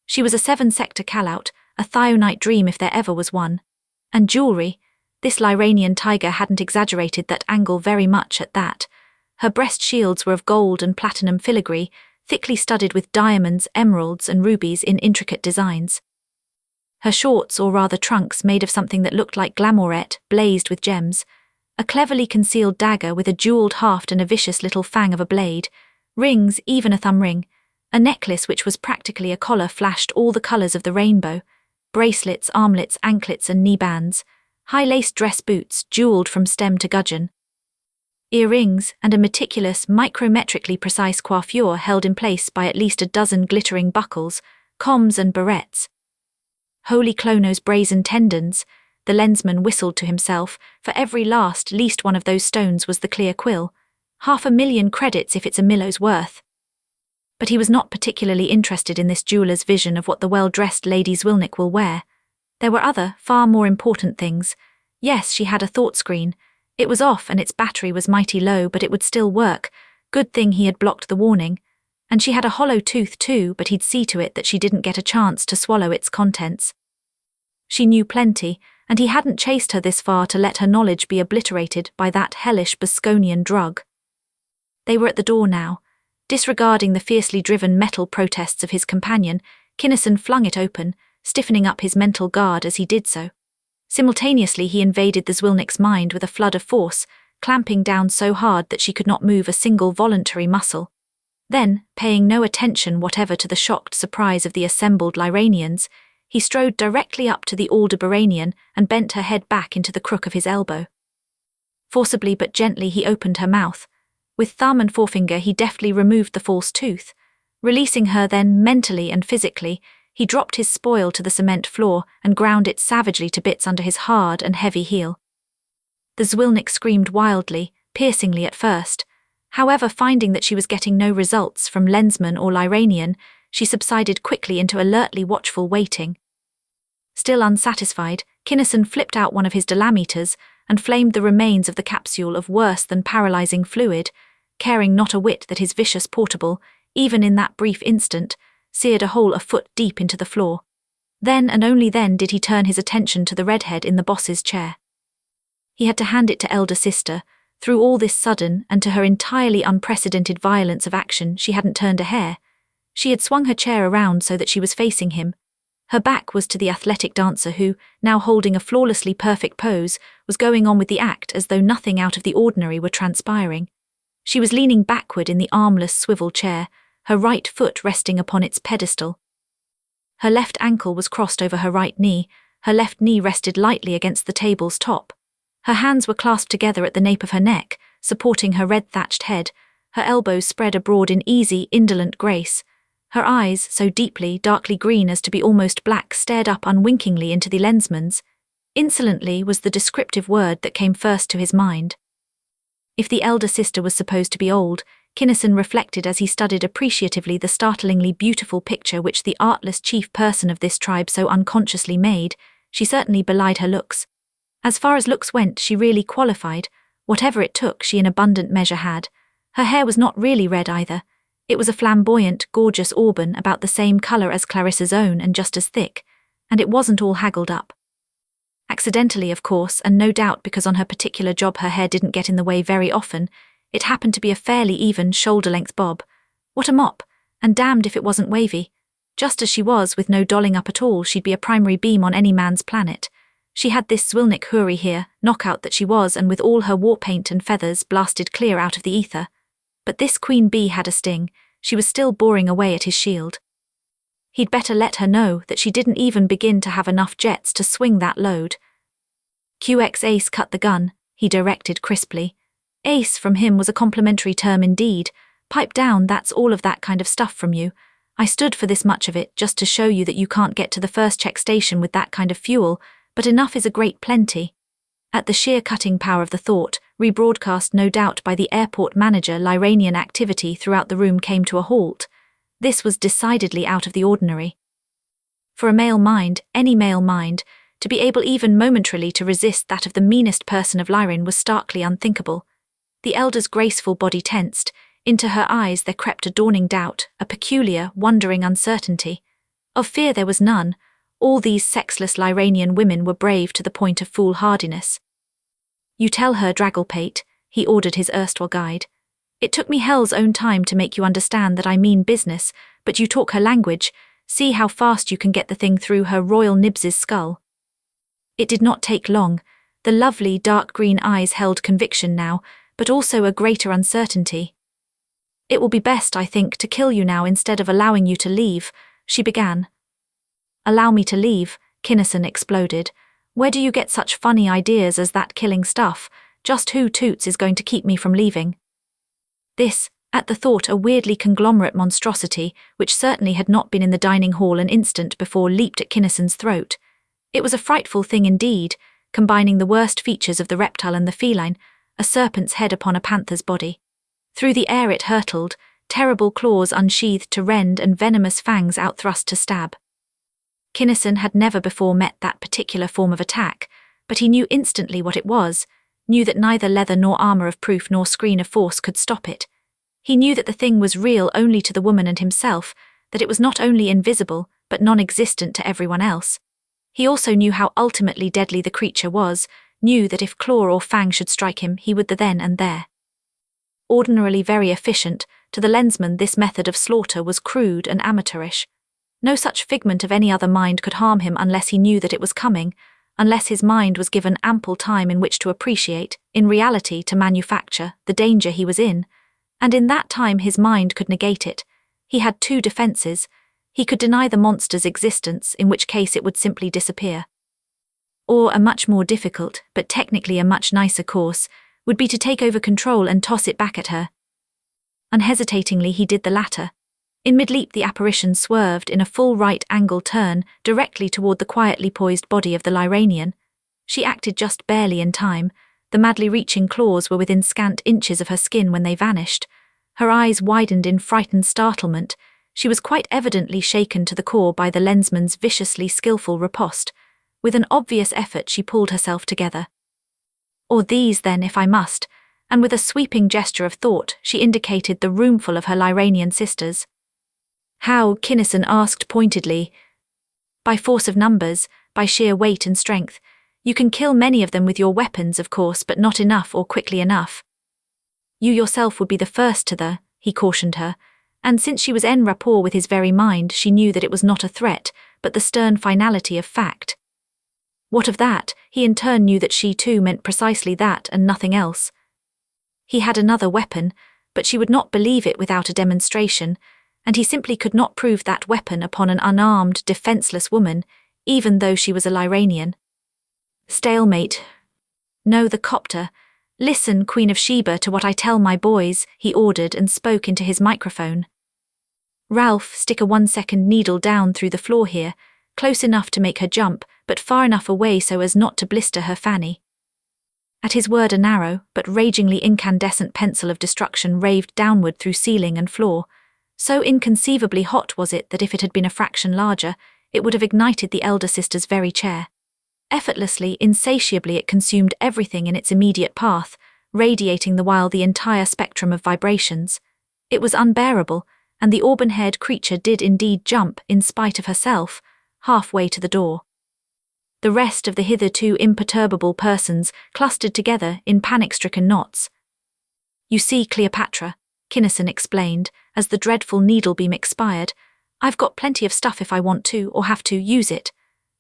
She was a 7-sector callout, a thionite dream if there ever was one. And jewellery. This Lyranian tiger hadn't exaggerated that angle very much at that. Her breast shields were of gold and platinum filigree, thickly studded with diamonds, emeralds, and rubies in intricate designs. Her shorts, or rather trunks, made of something that looked like glamourette, blazed with gems, a cleverly concealed dagger with a jewelled haft and a vicious little fang of a blade, rings, even a thumb ring, a necklace which was practically a collar flashed all the colours of the rainbow, bracelets, armlets, anklets and knee bands, high-laced dress boots, jewelled from stem to gudgeon, earrings, and a meticulous, micrometrically precise coiffure held in place by at least a dozen glittering buckles, combs and barrettes. Holy Clono's brazen tendons, the lensman whistled to himself, for every least one of those stones was the clear quill, 500,000 credits if it's a millow's worth. But he was not particularly interested in this jeweller's vision of what the well-dressed Lady Zwilnick will wear. There were other, far more important things. Yes, she had a thought screen. It was off and its battery was mighty low, but it would still work. Good thing he had blocked the warning. And she had a hollow tooth too, but he'd see to it that she didn't get a chance to swallow its contents. She knew plenty, and he hadn't chased her this far to let her knowledge be obliterated by that hellish Bosconian drug. They were at the door now. Disregarding the fiercely driven metal protests of his companion, Kinnison flung it open, stiffening up his mental guard as he did so. Simultaneously he invaded the Zwilnick's mind with a flood of force, clamping down so hard that she could not move a single voluntary muscle. Then, paying no attention whatever to the shocked surprise of the assembled Lyranians, he strode directly up to the Aldebaranian and bent her head back into the crook of his elbow. Forcibly but gently he opened her mouth. With thumb and forefinger he deftly removed the false tooth. Releasing her then, mentally and physically, he dropped his spoil to the cement floor and ground it savagely to bits under his hard and heavy heel. The Zwilnick screamed wildly, piercingly at first. However, finding that she was getting no results from Lensman or Lyranian, she subsided quickly into alertly watchful waiting. Still unsatisfied, Kinnison flipped out one of his delameters and flamed the remains of the capsule of worse than paralyzing fluid, caring not a whit that his vicious portable, even in that brief instant, seared a hole a foot deep into the floor. Then and only then did he turn his attention to the redhead in the boss's chair. He had to hand it to elder sister. Through all this sudden and to her entirely unprecedented violence of action, she hadn't turned a hair. She had swung her chair around so that she was facing him. Her back was to the athletic dancer who, now holding a flawlessly perfect pose, was going on with the act as though nothing out of the ordinary were transpiring. She was leaning backward in the armless swivel chair, her right foot resting upon its pedestal. Her left ankle was crossed over her right knee, her left knee rested lightly against the table's top. Her hands were clasped together at the nape of her neck, supporting her red-thatched head, her elbows spread abroad in easy, indolent grace. Her eyes, so deeply, darkly green as to be almost black, stared up unwinkingly into the lensman's. Insolently was the descriptive word that came first to his mind. If the elder sister was supposed to be old, Kinnison reflected as he studied appreciatively the startlingly beautiful picture which the artless chief person of this tribe so unconsciously made, she certainly belied her looks. As far as looks went, she really qualified. Whatever it took, she in abundant measure had. Her hair was not really red either. It was a flamboyant, gorgeous auburn about the same colour as Clarissa's own and just as thick, and it wasn't all haggled up. Accidentally, of course, and no doubt because on her particular job her hair didn't get in the way very often, it happened to be a fairly even, shoulder-length bob. What a mop, and damned if it wasn't wavy. Just as she was, with no dolling up at all, she'd be a primary beam on any man's planet. She had this Zwilnick houri here, knockout that she was, and with all her war paint and feathers blasted clear out of the ether. But this queen bee had a sting. She was still boring away at his shield. He'd better let her know that she didn't even begin to have enough jets to swing that load. QX ace cut the gun, he directed crisply. Ace from him was a complimentary term indeed. Pipe down, that's all of that kind of stuff from you. I stood for this much of it just to show you that you can't get to the first check station with that kind of fuel, but enough is a great plenty. At the sheer cutting power of the thought, rebroadcast no doubt by the airport manager, Lyranian activity throughout the room came to a halt. This was decidedly out of the ordinary. For a male mind, any male mind, to be able even momentarily to resist that of the meanest person of Lyrane was starkly unthinkable. The elder's graceful body tensed. Into her eyes there crept a dawning doubt, a peculiar, wondering uncertainty. Of fear there was none. All these sexless Lyranian women were brave to the point of foolhardiness. You tell her, Dragglepate, he ordered his erstwhile guide. It took me hell's own time to make you understand that I mean business, but you talk her language. See how fast you can get the thing through her royal nibs's skull." It did not take long. The lovely dark green eyes held conviction now, but also a greater uncertainty. "It will be best, I think, to kill you now instead of allowing you to leave," she began. "Allow me to leave," Kinnison exploded. "Where do you get such funny ideas as that killing stuff? Just who toots is going to keep me from leaving?" This, at the thought, a weirdly conglomerate monstrosity, which certainly had not been in the dining hall an instant before, leaped at Kinnison's throat. It was a frightful thing indeed, combining the worst features of the reptile and the feline, a serpent's head upon a panther's body. Through the air it hurtled, terrible claws unsheathed to rend and venomous fangs outthrust to stab. Kinnison had never before met that particular form of attack, but he knew instantly what it was, knew that neither leather nor armor of proof nor screen of force could stop it. He knew that the thing was real only to the woman and himself, that it was not only invisible, but non-existent to everyone else. He also knew how ultimately deadly the creature was, knew that if claw or fang should strike him, he would the then and there. Ordinarily very efficient, to the Lensmen this method of slaughter was crude and amateurish. No such figment of any other mind could harm him unless he knew that it was coming, unless his mind was given ample time in which to appreciate, in reality to manufacture, the danger he was in, and in that time his mind could negate it. He had two defences. He could deny the monster's existence, in which case it would simply disappear. Or a much more difficult, but technically a much nicer course, would be to take over control and toss it back at her. Unhesitatingly he did the latter. In mid-leap the apparition swerved in a full right-angle turn directly toward the quietly poised body of the Lyranian. She acted just barely in time. The madly reaching claws were within scant inches of her skin when they vanished. Her eyes widened in frightened startlement. She was quite evidently shaken to the core by the Lensman's viciously skillful riposte. With an obvious effort she pulled herself together. "Or these, then, if I must," and with a sweeping gesture of thought she indicated the roomful of her Lyranian sisters. "How?" Kinnison asked pointedly. "By force of numbers, by sheer weight and strength. You can kill many of them with your weapons, of course, but not enough or quickly enough. You yourself would be the first to he cautioned her, and since she was en rapport with his very mind, she knew that it was not a threat, but the stern finality of fact. What of that? He in turn knew that she too meant precisely that and nothing else. He had another weapon, but she would not believe it without a demonstration, and he simply could not prove that weapon upon an unarmed, defenceless woman, even though she was a Lyranian. Stalemate. "No, the copter. Listen, Queen of Sheba, to what I tell my boys," he ordered and spoke into his microphone. "Ralph, stick a 1-second needle down through the floor here, close enough to make her jump, but far enough away so as not to blister her fanny." At his word a narrow, but ragingly incandescent pencil of destruction raved downward through ceiling and floor. So inconceivably hot was it that if it had been a fraction larger, it would have ignited the elder sister's very chair. Effortlessly, insatiably it consumed everything in its immediate path, radiating the while the entire spectrum of vibrations. It was unbearable, and the auburn-haired creature did indeed jump, in spite of herself, halfway to the door. The rest of the hitherto imperturbable persons clustered together in panic-stricken knots. "You see, Cleopatra," Kinnison explained, as the dreadful needle-beam expired, "I've got plenty of stuff if I want to or have to use it.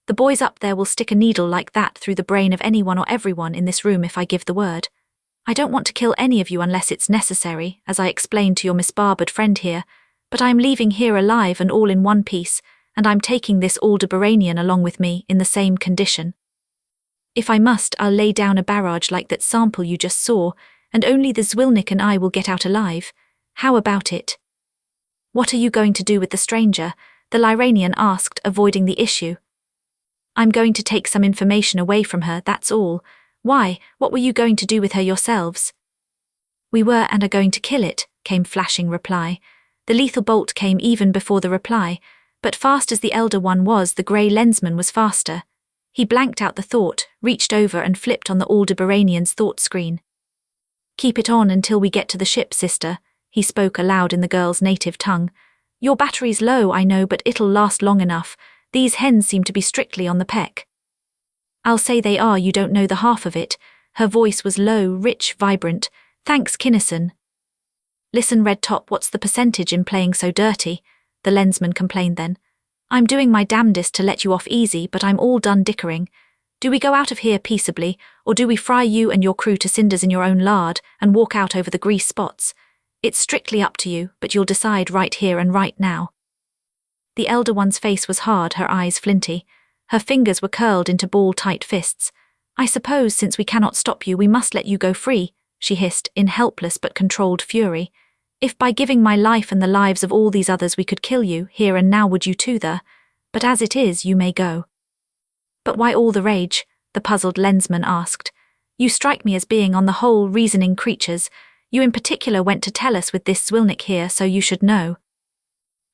The boys up there will stick a needle like that through the brain of anyone or everyone in this room if I give the word. I don't want to kill any of you unless it's necessary, as I explained to your misbarbered friend here, but I'm leaving here alive and all in one piece, and I'm taking this Aldebaranian along with me in the same condition. If I must, I'll lay down a barrage like that sample you just saw, and only the Zwilnik and I will get out alive. How about it?" "What are you going to do with the stranger?" the Lyranian asked, avoiding the issue. "I'm going to take some information away from her, that's all. Why, what were you going to do with her yourselves?" "We were and are going to kill it," came flashing reply. The lethal bolt came even before the reply, but fast as the elder one was, the grey Lensman was faster. He blanked out the thought, reached over and flipped on the Aldebaranian's thought screen. "Keep it on until we get to the ship, sister," he spoke aloud in the girl's native tongue. "Your battery's low, I know, but it'll last long enough. These hens seem to be strictly on the peck." "I'll say they are, you don't know the half of it." Her voice was low, rich, vibrant. "Thanks, Kinnison." Listen, Red Top, what's the percentage in playing so dirty? The Lensman complained then. I'm doing my damnedest to let you off easy, but I'm all done dickering. Do we go out of here peaceably, or do we fry you and your crew to cinders in your own lard and walk out over the grease spots? It's strictly up to you, but you'll decide right here and right now. The elder one's face was hard, her eyes flinty. Her fingers were curled into ball-tight fists. I suppose since we cannot stop you, we must let you go free, she hissed in helpless but controlled fury. If by giving my life and the lives of all these others we could kill you, here and now would you too but as it is, you may go. But why all the rage? The puzzled Lensman asked. You strike me as being on the whole reasoning creatures. You in particular went to tell us with this Zwilnik here, so you should know.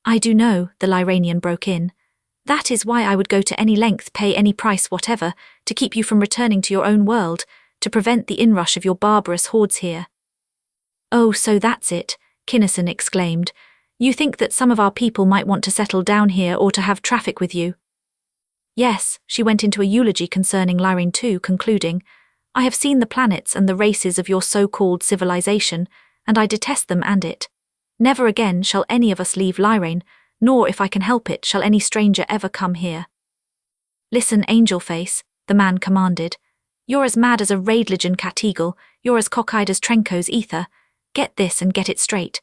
I do know, the Lyranian broke in. That is why I would go to any length, pay any price whatever, to keep you from returning to your own world, to prevent the inrush of your barbarous hordes here. Oh, so that's it, Kinnison exclaimed. You think that some of our people might want to settle down here or to have traffic with you? Yes, she went into a eulogy concerning Lyrane too, concluding, I have seen the planets and the races of your so-called civilization, and I detest them and it. Never again shall any of us leave Lyrane, nor, if I can help it, shall any stranger ever come here. Listen, Angelface, the man commanded. You're as mad as a Raidligan Cateagle, you're as cockeyed as Trenko's ether. Get this and get it straight.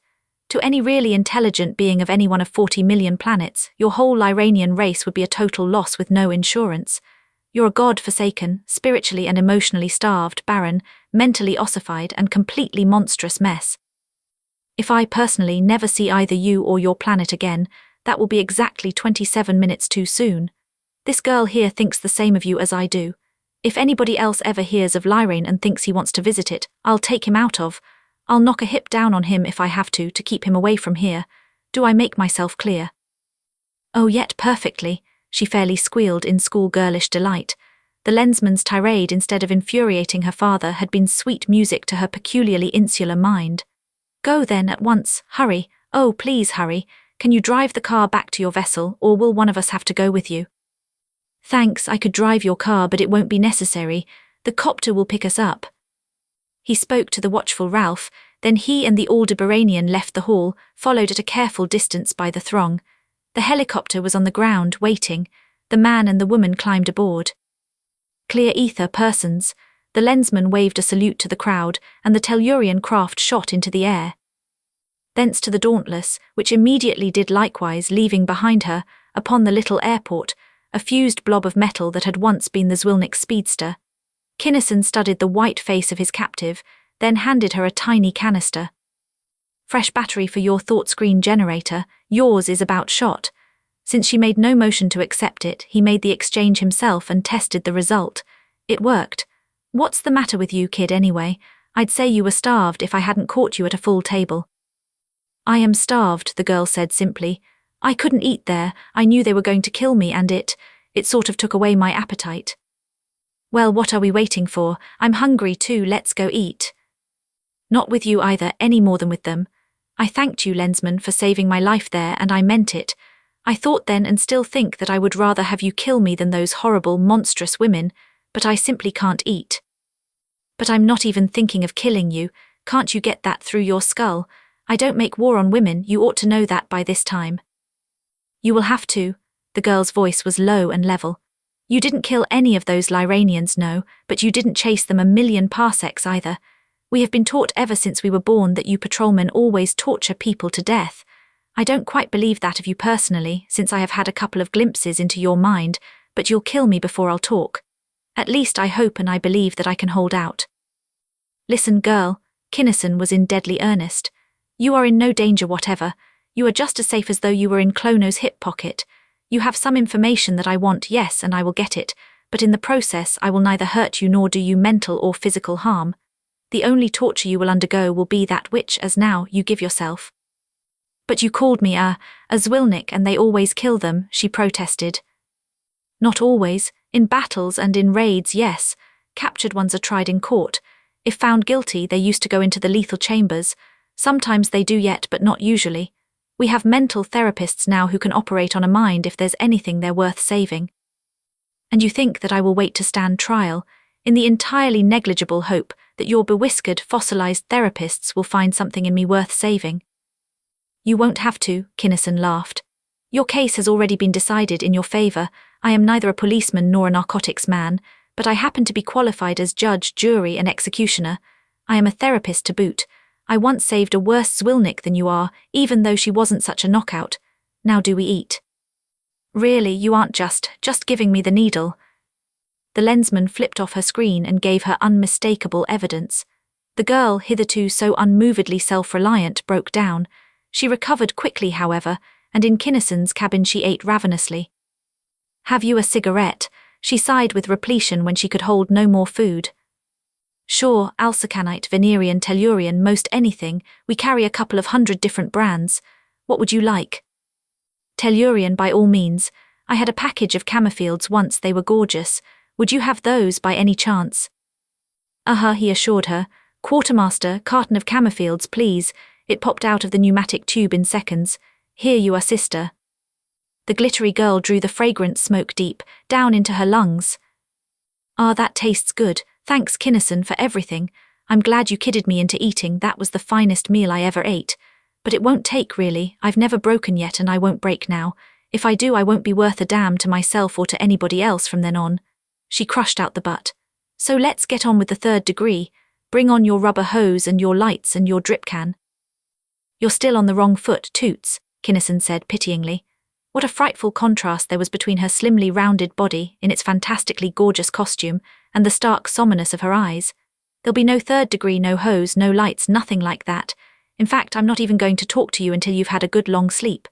To any really intelligent being of any one of 40 million planets, your whole Lyranian race would be a total loss with no insurance. You're a god-forsaken, spiritually and emotionally starved, barren, mentally ossified and completely monstrous mess. If I personally never see either you or your planet again, that will be exactly 27 minutes too soon. This girl here thinks the same of you as I do. If anybody else ever hears of Lyrane and thinks he wants to visit it, I'll take him out of. I'll knock a hip down on him if I have to keep him away from here. Do I make myself clear? Oh, yet perfectly, she fairly squealed in schoolgirlish delight. The Lensman's tirade, instead of infuriating her father, had been sweet music to her peculiarly insular mind. Go then, at once, hurry, oh please hurry, can you drive the car back to your vessel, or will one of us have to go with you? Thanks, I could drive your car, but it won't be necessary. The copter will pick us up. He spoke to the watchful Ralph, then he and the Aldebaranian left the hall, followed at a careful distance by the throng. The helicopter was on the ground, waiting. The man and the woman climbed aboard. Clear ether persons. The Lensman waved a salute to the crowd, and the Tellurian craft shot into the air. Thence to the Dauntless, which immediately did likewise, leaving behind her, upon the little airport, a fused blob of metal that had once been the Zwilnik speedster. Kinnison studied the white face of his captive, then handed her a tiny canister. Fresh battery for your thought screen generator, yours is about shot. Since she made no motion to accept it, he made the exchange himself and tested the result. It worked. What's the matter with you, kid, anyway? I'd say you were starved if I hadn't caught you at a full table. I am starved, the girl said simply. I couldn't eat there, I knew they were going to kill me and it sort of took away my appetite. Well, what are we waiting for? I'm hungry too, let's go eat. Not with you either, any more than with them. I thanked you, Lensman, for saving my life there, and I meant it. I thought then and still think that I would rather have you kill me than those horrible, monstrous women, but I simply can't eat. But I'm not even thinking of killing you. Can't you get that through your skull? I don't make war on women, you ought to know that by this time. You will have to. The girl's voice was low and level. You didn't kill any of those Lyranians, no, but you didn't chase them a million parsecs either. We have been taught ever since we were born that you patrolmen always torture people to death. I don't quite believe that of you personally, since I have had a couple of glimpses into your mind, but you'll kill me before I'll talk. At least I hope and I believe that I can hold out. Listen, girl, Kinnison was in deadly earnest. You are in no danger whatever. You are just as safe as though you were in Clono's hip pocket. You have some information that I want, yes, and I will get it, but in the process I will neither hurt you nor do you mental or physical harm. The only torture you will undergo will be that which, as now, you give yourself. But you called me a Zwilnik, and they always kill them, she protested. Not always. In battles and in raids, yes. Captured ones are tried in court. If found guilty, they used to go into the lethal chambers. Sometimes they do yet, but not usually. We have mental therapists now who can operate on a mind if there's anything they're worth saving. And you think that I will wait to stand trial, in the entirely negligible hope that your bewhiskered, fossilized therapists will find something in me worth saving. You won't have to, Kinnison laughed. Your case has already been decided in your favor. I am neither a policeman nor a narcotics man, but I happen to be qualified as judge, jury, and executioner. I am a therapist to boot. I once saved a worse Zwilnick than you are, even though she wasn't such a knockout. Now do we eat? Really, you aren't just giving me the needle. The lensman flipped off her screen and gave her unmistakable evidence. The girl, hitherto so unmovedly self-reliant, broke down. She recovered quickly, however, and in Kinnison's cabin she ate ravenously. Have you a cigarette? She sighed with repletion when she could hold no more food. Sure, Alsacanite, Venerian, Tellurian, most anything. We carry a couple of 100 different brands. What would you like? Tellurian, by all means. I had a package of Camofields once, they were gorgeous. Would you have those by any chance? He assured her. Quartermaster, carton of Camofields, please. It popped out of the pneumatic tube in seconds. Here you are, sister. The glittery girl drew the fragrant smoke deep, down into her lungs. That tastes good. Thanks, Kinnison, for everything. I'm glad you kidded me into eating. That was the finest meal I ever ate. But it won't take, really. I've never broken yet and I won't break now. If I do, I won't be worth a damn to myself or to anybody else from then on. She crushed out the butt. So let's get on with the 3rd degree. Bring on your rubber hose and your lights and your drip can. You're still on the wrong foot, Toots, Kinnison said pityingly. What a frightful contrast there was between her slimly rounded body, in its fantastically gorgeous costume, and the stark somberness of her eyes. There'll be no 3rd degree, no hose, no lights, nothing like that. In fact, I'm not even going to talk to you until you've had a good long sleep.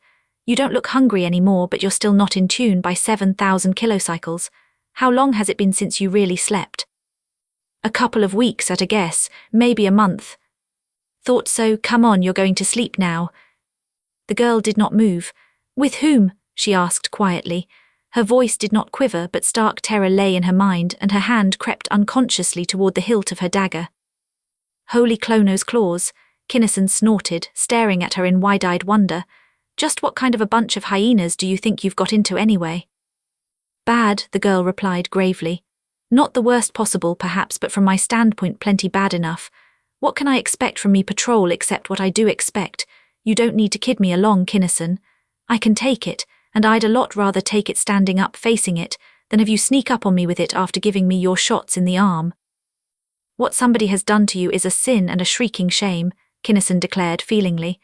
You don't look hungry anymore, but you're still not in tune by 7,000 kilocycles. How long has it been since you really slept? A couple of weeks at a guess, maybe a month. Thought so. Come on, you're going to sleep now. The girl did not move. With whom? She asked quietly. Her voice did not quiver, but stark terror lay in her mind, and her hand crept unconsciously toward the hilt of her dagger. Holy Clono's claws, Kinnison snorted, staring at her in wide-eyed wonder. Just what kind of a bunch of hyenas do you think you've got into anyway? Bad, the girl replied gravely. Not the worst possible, perhaps, but from my standpoint plenty bad enough. What can I expect from me patrol except what I do expect? You don't need to kid me along, Kinnison. I can take it, and I'd a lot rather take it standing up facing it than have you sneak up on me with it after giving me your shots in the arm. What somebody has done to you is a sin and a shrieking shame, Kinnison declared feelingly.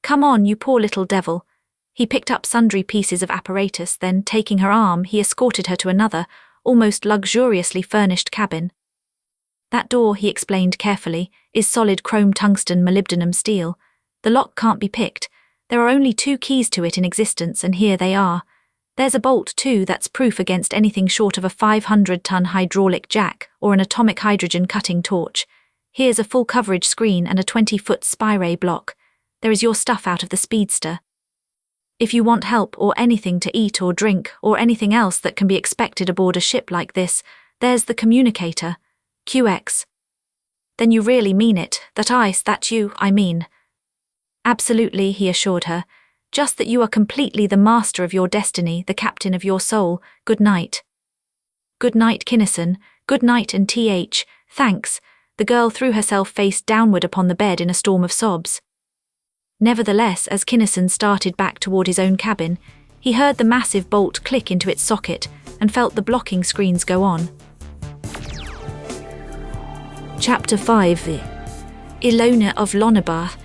Come on, you poor little devil. He picked up sundry pieces of apparatus, then, taking her arm, he escorted her to another, almost luxuriously furnished cabin. That door, he explained carefully, is solid chrome tungsten molybdenum steel. The lock can't be picked. There are only 2 keys to it in existence, and here they are. There's a bolt, too, that's proof against anything short of a 500-ton hydraulic jack or an atomic hydrogen cutting torch. Here's a full coverage screen and a 20-foot spy-ray block. There is your stuff out of the speedster. If you want help or anything to eat or drink or anything else that can be expected aboard a ship like this, there's the communicator. QX. Then you really mean it, that you, I mean. Absolutely, he assured her. Just that you are completely the master of your destiny, the captain of your soul. Good night. Good night, Kinnison. Good night and thanks. The girl threw herself face downward upon the bed in a storm of sobs. Nevertheless, as Kinnison started back toward his own cabin, he heard the massive bolt click into its socket and felt the blocking screens go on. Chapter 5. Illona of Lonabar.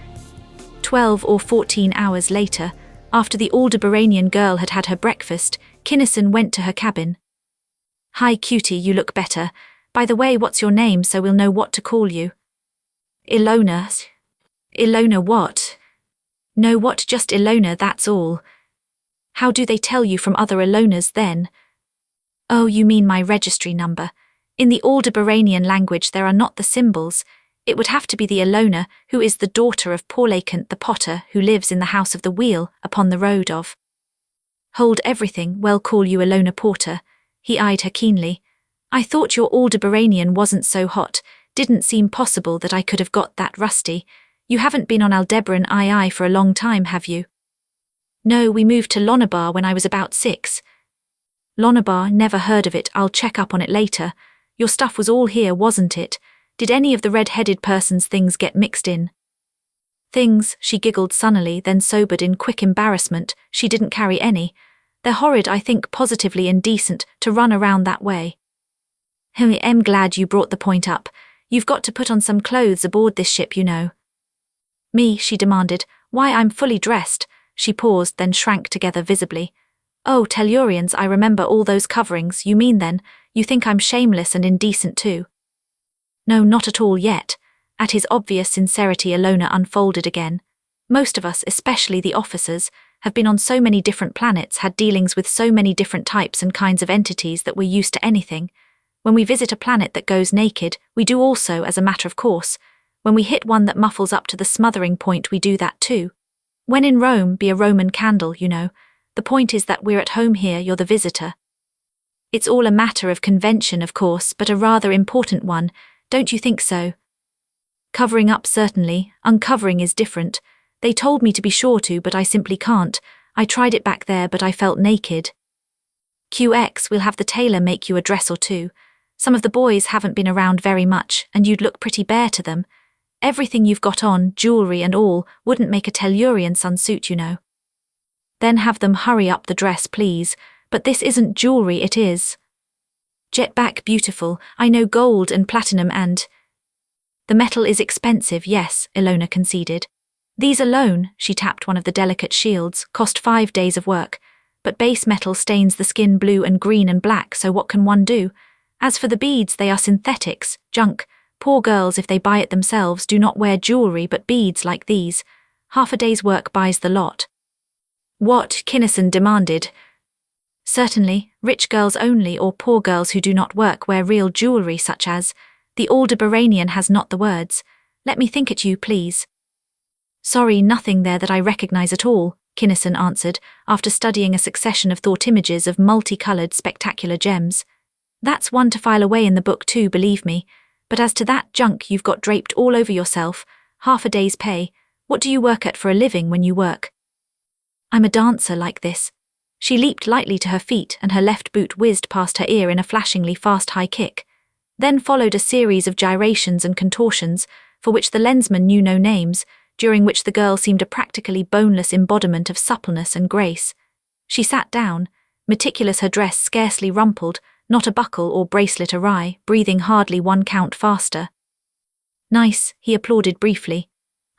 12 or 14 hours later, after the Aldebaranian girl had had her breakfast, Kinnison went to her cabin. Hi, cutie, you look better. By the way, what's your name so we'll know what to call you? Illona. Illona what? No, what, just Illona, that's all. How do they tell you from other Illonas then? Oh, you mean my registry number. In the Aldebaranian language there are not the symbols. It would have to be the Illona, who is the daughter of Paulacant the potter, who lives in the House of the Wheel, upon the road of. Hold everything, well, call you Illona Porter. He eyed her keenly. I thought your Aldebaranian wasn't so hot, didn't seem possible that I could have got that rusty. You haven't been on Aldebaran II for a long time, have you? No, we moved to Lonabar when I was about 6. Lonabar, never heard of it, I'll check up on it later. Your stuff was all here, wasn't it? Did any of the red-headed person's things get mixed in? Things, she giggled sunnily, then sobered in quick embarrassment. She didn't carry any. They're horrid, I think, positively indecent, to run around that way. I'm glad you brought the point up. You've got to put on some clothes aboard this ship, you know. Me, she demanded. Why, I'm fully dressed. She paused, then shrank together visibly. Oh, Tellurians, I remember all those coverings. You mean then, you think I'm shameless and indecent too? No, not at all yet. At his obvious sincerity, Illona unfolded again. Most of us, especially the officers, have been on so many different planets, had dealings with so many different types and kinds of entities that we're used to anything. When we visit a planet that goes naked, we do also, as a matter of course. When we hit one that muffles up to the smothering point, we do that too. When in Rome, be a Roman candle, you know. The point is that we're at home here, you're the visitor. It's all a matter of convention, of course, but a rather important one, don't you think so? Covering up certainly, uncovering is different. They told me to be sure to, but I simply can't. I tried it back there, but I felt naked. QX, we'll have the tailor make you a dress or two. Some of the boys haven't been around very much, and you'd look pretty bare to them. Everything you've got on, jewelry and all, wouldn't make a Tellurian sunsuit, you know. Then have them hurry up the dress, please. But this isn't jewelry, it is. Jetback beautiful, I know, gold and platinum and... The metal is expensive, yes, Illona conceded. These alone, she tapped one of the delicate shields, cost 5 days of work. But base metal stains the skin blue and green and black, so what can one do? As for the beads, they are synthetics, junk. Poor girls, if they buy it themselves, do not wear jewelry but beads like these. Half a day's work buys the lot. What? Kinnison demanded. Certainly, rich girls only, or poor girls who do not work, wear real jewelry such as... The Aldebaranian has not the words. Let me think at you, please. Sorry, nothing there that I recognize at all, Kinnison answered, after studying a succession of thought images of multicolored spectacular gems. That's one to file away in the book too, believe me. But as to that junk you've got draped all over yourself, half a day's pay, what do you work at for a living when you work? I'm a dancer like this. She leaped lightly to her feet and her left boot whizzed past her ear in a flashingly fast high kick. Then followed a series of gyrations and contortions, for which the Lensmen knew no names, during which the girl seemed a practically boneless embodiment of suppleness and grace. She sat down, meticulous, her dress scarcely rumpled, not a buckle or bracelet awry, breathing hardly 1 count faster. Nice, he applauded briefly.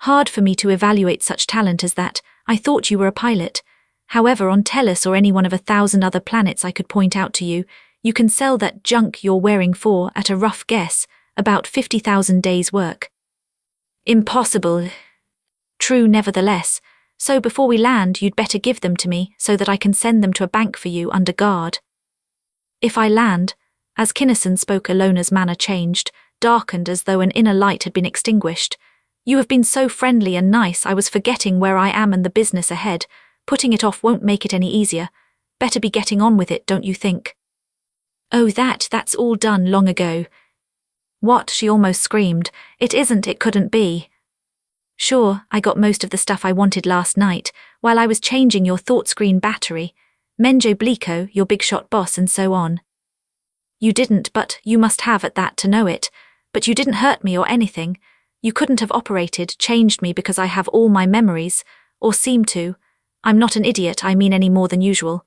Hard for me to evaluate such talent as that. I thought you were a pilot. However, on Tellus or any one of 1,000 other planets I could point out to you, you can sell that junk you're wearing for, at a rough guess, about 50,000 days' work. Impossible. True, nevertheless. So before we land, you'd better give them to me, so that I can send them to a bank for you under guard. If I land, as Kinnison spoke, Illona's manner changed, darkened as though an inner light had been extinguished. You have been so friendly and nice, I was forgetting where I am and the business ahead. Putting it off won't make it any easier. Better be getting on with it, don't you think? Oh, that's all done long ago. What? She almost screamed. It isn't, it couldn't be. Sure, I got most of the stuff I wanted last night, while I was changing your thought screen battery. Menjo Bleeko, your big shot boss, and so on. You didn't, but you must have at that to know it. But you didn't hurt me or anything. You couldn't have changed me because I have all my memories, or seem to. I'm not an idiot, I mean, any more than usual.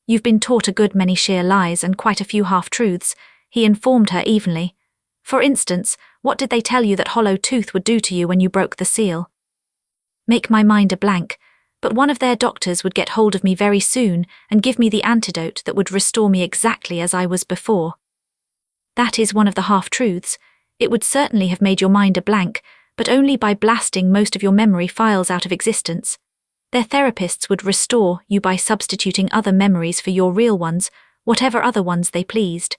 You've been taught a good many sheer lies and quite a few half-truths, he informed her evenly. For instance, what did they tell you that Hollow Tooth would do to you when you broke the seal? Make my mind a blank, but one of their doctors would get hold of me very soon and give me the antidote that would restore me exactly as I was before. That is one of the half-truths. It would certainly have made your mind a blank, but only by blasting most of your memory files out of existence. Their therapists would restore you by substituting other memories for your real ones, whatever other ones they pleased.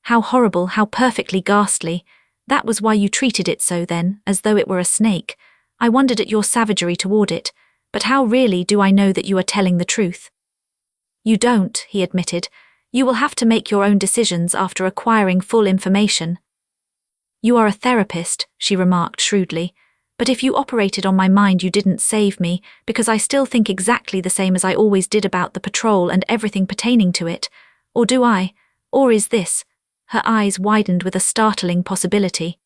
How horrible, how perfectly ghastly. That was why you treated it so then, as though it were a snake. I wondered at your savagery toward it, but how really do I know that you are telling the truth? You don't, he admitted. You will have to make your own decisions after acquiring full information. You are a therapist, she remarked shrewdly. But if you operated on my mind, you didn't save me, because I still think exactly the same as I always did about the patrol and everything pertaining to it. Or do I? Or is this? Her eyes widened with a startling possibility.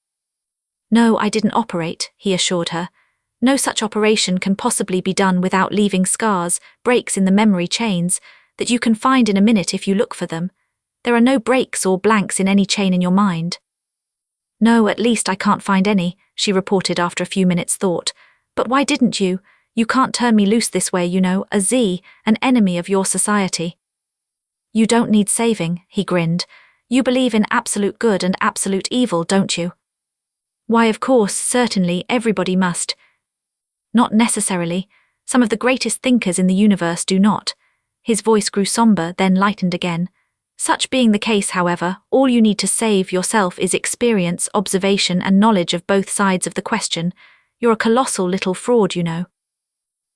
No, I didn't operate, he assured her. No such operation can possibly be done without leaving scars, breaks in the memory chains, that you can find in a minute if you look for them. There are no breaks or blanks in any chain in your mind. No, at least I can't find any, she reported after a few minutes' thought. But why didn't you? You can't turn me loose this way, you know, a Z, an enemy of your society. You don't need saving, he grinned. You believe in absolute good and absolute evil, don't you? Why, of course, certainly, everybody must. Not necessarily. Some of the greatest thinkers in the universe do not. His voice grew somber, then lightened again. Such being the case, however, all you need to save yourself is experience, observation, and knowledge of both sides of the question. You're a colossal little fraud, you know.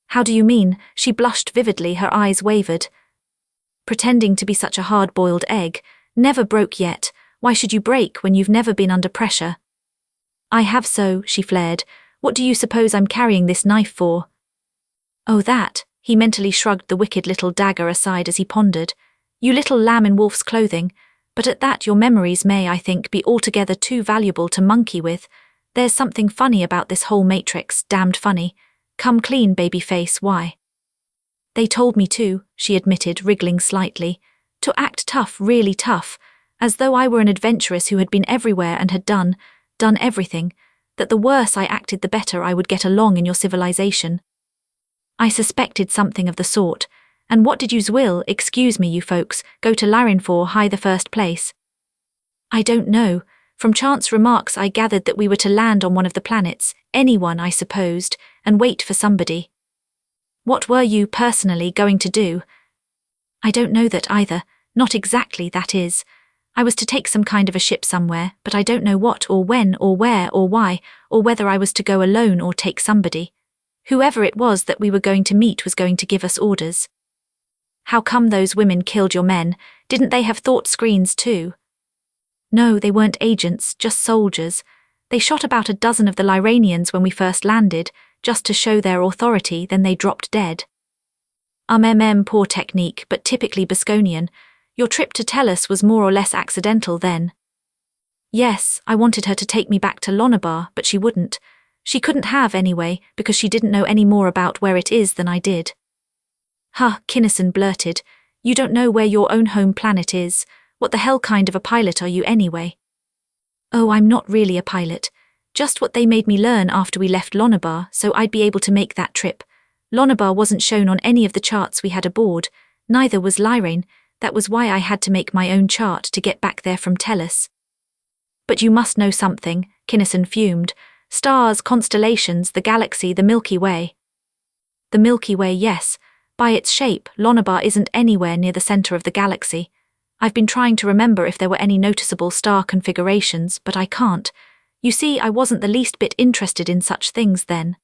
How do you mean? She blushed vividly, her eyes wavered. Pretending to be such a hard-boiled egg. Never broke yet. Why should you break when you've never been under pressure? I have so, she flared. What do you suppose I'm carrying this knife for? Oh, that. He mentally shrugged the wicked little dagger aside as he pondered. You little lamb in wolf's clothing. But at that your memories may, I think, be altogether too valuable to monkey with. There's something funny about this whole matrix, damned funny. Come clean, baby face, why? They told me to, she admitted, wriggling slightly. To act tough, really tough, as though I were an adventuress who had been everywhere and had done everything, that the worse I acted the better I would get along in your civilization. I suspected something of the sort, and what did yous will, excuse me you folks, go to Lyrane for high the first place? I don't know. From chance remarks I gathered that we were to land on one of the planets, anyone I supposed, and wait for somebody. What were you, personally, going to do? I don't know that either, not exactly, that is. I was to take some kind of a ship somewhere, but I don't know what or when or where or why, or whether I was to go alone or take somebody. Whoever it was that we were going to meet was going to give us orders. How come those women killed your men? Didn't they have thought screens too? No, they weren't agents, just soldiers. They shot about a dozen of the Lyranians when we first landed, just to show their authority, then they dropped dead. Poor technique, but typically Bosconian. Your trip to Tellus was more or less accidental then. Yes, I wanted her to take me back to Lonabar, but she wouldn't. She couldn't have anyway, because she didn't know any more about where it is than I did. Huh, Kinnison blurted. You don't know where your own home planet is. What the hell kind of a pilot are you anyway? Oh, I'm not really a pilot. Just what they made me learn after we left Lonabar, so I'd be able to make that trip. Lonabar wasn't shown on any of the charts we had aboard, neither was Lyrane. That was why I had to make my own chart to get back there from Tellus. But you must know something, Kinnison fumed. Stars, constellations, the galaxy, the Milky Way. The Milky Way, yes. By its shape, Lonabar isn't anywhere near the center of the galaxy. I've been trying to remember if there were any noticeable star configurations, but I can't. You see, I wasn't the least bit interested in such things then.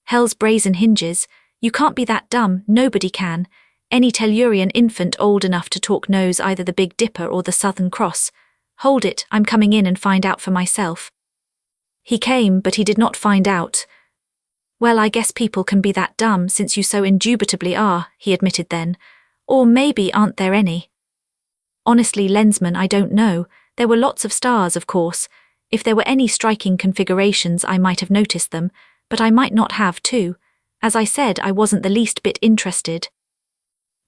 Hell's brazen hinges. You can't be that dumb, nobody can. Any Tellurian infant old enough to talk knows either the Big Dipper or the Southern Cross. Hold it, I'm coming in and find out for myself. He came, but he did not find out. Well, I guess people can be that dumb since you so indubitably are, he admitted then. Or maybe aren't there any? Honestly, Lensmen, I don't know. There were lots of stars, of course. If there were any striking configurations, I might have noticed them, but I might not have too. As I said, I wasn't the least bit interested.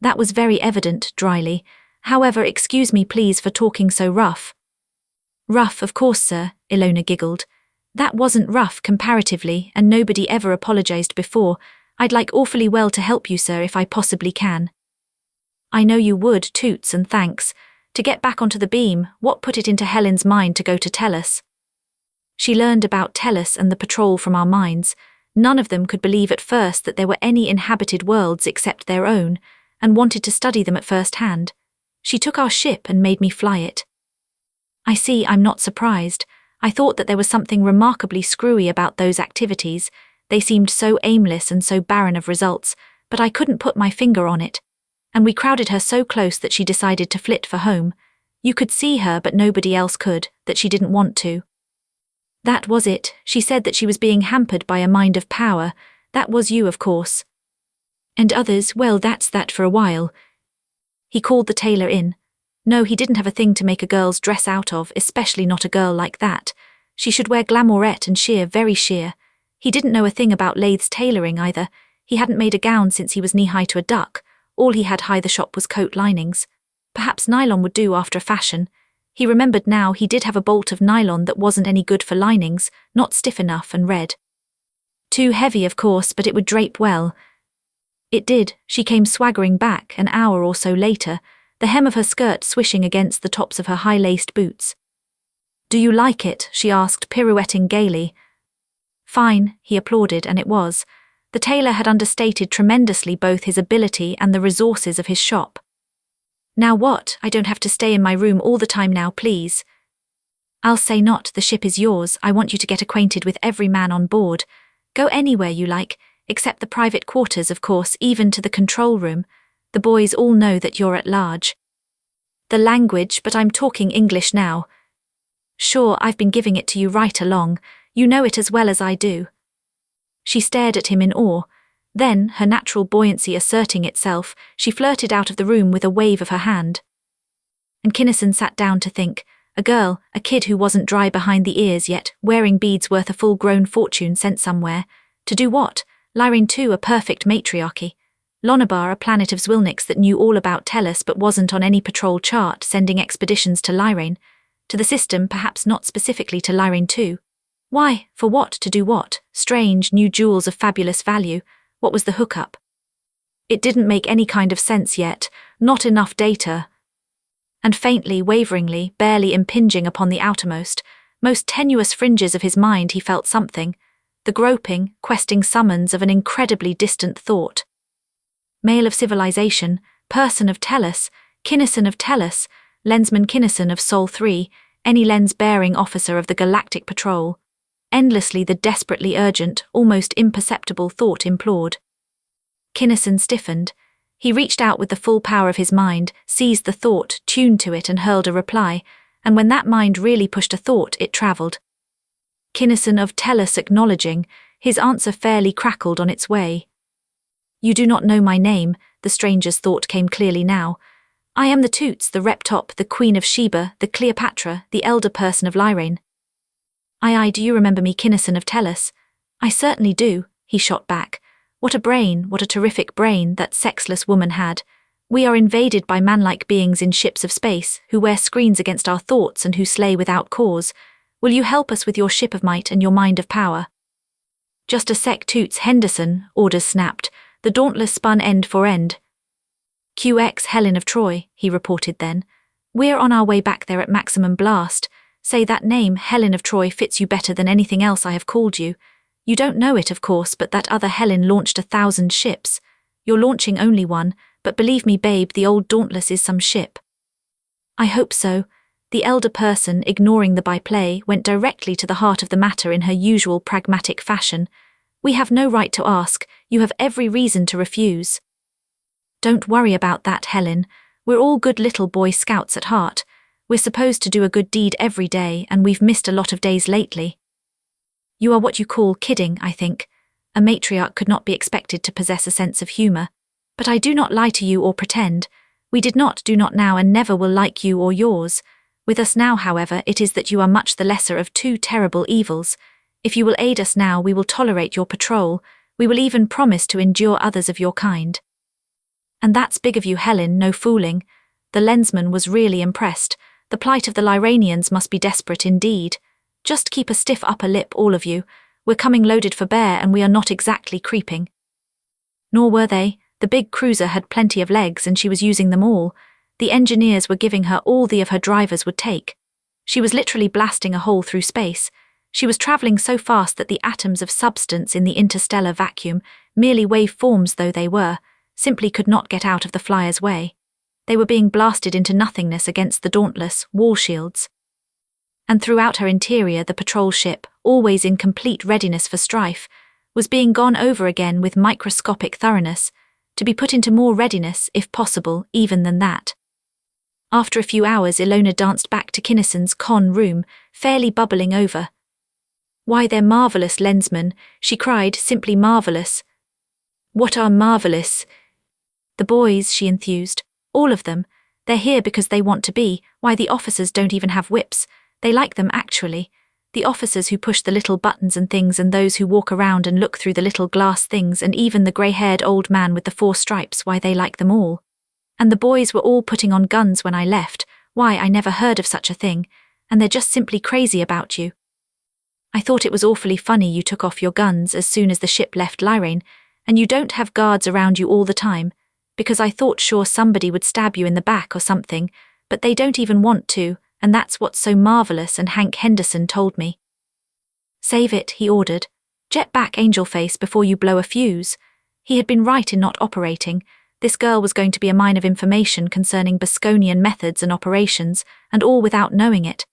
That was very evident, dryly. However, excuse me please for talking so rough. Rough, of course, sir, Illona giggled. That wasn't rough comparatively, and nobody ever apologized before. I'd like awfully well to help you, sir, if I possibly can. I know you would, toots and thanks. To get back onto the beam, what put it into Helen's mind to go to Tellus? She learned about Tellus and the patrol from our minds. None of them could believe at first that there were any inhabited worlds except their own, and wanted to study them at first hand. She took our ship and made me fly it. I see, I'm not surprised. I thought that there was something remarkably screwy about those activities. They seemed so aimless and so barren of results, but I couldn't put my finger on it. And we crowded her so close that she decided to flit for home. You could see her, but nobody else could, that she didn't want to. That was it. She said that she was being hampered by a mind of power. That was you, of course. And others, well, that's that for a while. He called the tailor in. No, he didn't have a thing to make a girl's dress out of, especially not a girl like that. She should wear glamourette and sheer, very sheer. He didn't know a thing about lathes tailoring either. He hadn't made a gown since he was knee-high to a duck. All he had high the shop was coat linings. Perhaps nylon would do after a fashion. He remembered now he did have a bolt of nylon that wasn't any good for linings, not stiff enough and red. Too heavy, of course, but it would drape well. It did. She came swaggering back an hour or so later, the hem of her skirt swishing against the tops of her high-laced boots. "Do you like it?" she asked, pirouetting gaily. "Fine," he applauded, and it was. The tailor had understated tremendously both his ability and the resources of his shop. "Now what? I don't have to stay in my room all the time now, please." "I'll say not, the ship is yours. I want you to get acquainted with every man on board. Go anywhere you like, except the private quarters, of course, even to the control room. The boys all know that you're at large." "The language, but I'm talking English now." "Sure, I've been giving it to you right along. You know it as well as I do." She stared at him in awe. Then, her natural buoyancy asserting itself, she flirted out of the room with a wave of her hand. And Kinnison sat down to think. A girl, a kid who wasn't dry behind the ears yet, wearing beads worth a full-grown fortune sent somewhere. To do what? Lyrane too, a perfect matriarchy. Lonabar, a planet of Zwilniks that knew all about Tellus but wasn't on any patrol chart, sending expeditions to Lyrane. To the system, perhaps not specifically to Lyrane too. Why? For what? To do what? Strange, new jewels of fabulous value. What was the hookup? It didn't make any kind of sense yet. Not enough data. And faintly, waveringly, barely impinging upon the outermost, most tenuous fringes of his mind, he felt something. The groping, questing summons of an incredibly distant thought. Male of civilization, person of Tellus, Kinnison of Tellus, Lensman Kinnison of Sol 3, any lens-bearing officer of the Galactic Patrol. Endlessly the desperately urgent, almost imperceptible thought implored. Kinnison stiffened. He reached out with the full power of his mind, seized the thought, tuned to it and hurled a reply, and when that mind really pushed a thought, it travelled. Kinnison of Tellus acknowledging, his answer fairly crackled on its way. "You do not know my name," the stranger's thought came clearly now. "I am the Toots, the Reptop, the Queen of Sheba, the Cleopatra, the elder person of Lyrane." Aye, do you remember me, Kinnison of Tellus?" "I certainly do," he shot back. What a brain, what a terrific brain that sexless woman had. "We are invaded by manlike beings in ships of space, who wear screens against our thoughts and who slay without cause. Will you help us with your ship of might and your mind of power?" "Just a sec, Toots Henderson," orders snapped. The Dauntless spun end for end. "QX Helen of Troy," he reported then. "We're on our way back there at maximum blast. Say that name, Helen of Troy, fits you better than anything else I have called you. You don't know it, of course, but that other Helen launched 1,000 ships. You're launching only one, but believe me, babe, the old Dauntless is some ship." "I hope so." The elder person, ignoring the byplay, went directly to the heart of the matter in her usual pragmatic fashion. "We have no right to ask. You have every reason to refuse." "Don't worry about that, Helen. We're all good little Boy Scouts at heart. We're supposed to do a good deed every day, and we've missed a lot of days lately." "You are what you call kidding, I think. A matriarch could not be expected to possess a sense of humour. But I do not lie to you or pretend. We did not, do not now, and never will like you or yours. With us now, however, it is that you are much the lesser of two terrible evils. If you will aid us now, we will tolerate your patrol. We will even promise to endure others of your kind." "And that's big of you, Helen, no fooling." The lensman was really impressed. The plight of the Lyranians must be desperate indeed. "Just keep a stiff upper lip, all of you. We're coming loaded for bear, and we are not exactly creeping." Nor were they. The big cruiser had plenty of legs, and she was using them all. The engineers were giving her all the of her drivers would take. She was literally blasting a hole through space. She was travelling so fast that the atoms of substance in the interstellar vacuum, merely wave forms though they were, simply could not get out of the flyer's way. They were being blasted into nothingness against the dauntless wall shields. And throughout her interior, the patrol ship, always in complete readiness for strife, was being gone over again with microscopic thoroughness, to be put into more readiness, if possible, even than that. After a few hours, Illona danced back to Kinnison's con room, fairly bubbling over. "Why, they're marvellous, Lensmen," she cried, "simply marvellous." "What are marvellous?" "The boys," she enthused. "All of them. They're here because they want to be. Why, the officers don't even have whips. They like them, actually. The officers who push the little buttons and things, and those who walk around and look through the little glass things, and even the grey-haired old man with the 4 stripes, why, they like them all. And the boys were all putting on guns when I left. Why, I never heard of such a thing. And they're just simply crazy about you. I thought it was awfully funny you took off your guns as soon as the ship left Lyrane, and you don't have guards around you all the time, because I thought sure somebody would stab you in the back or something, but they don't even want to, and that's what's so marvellous, and Hank Henderson told me. Save it, he ordered. Jet back, Angelface, before you blow a fuse. He had been right in not operating. This girl was going to be a mine of information concerning Bosconian methods and operations, and all without knowing it.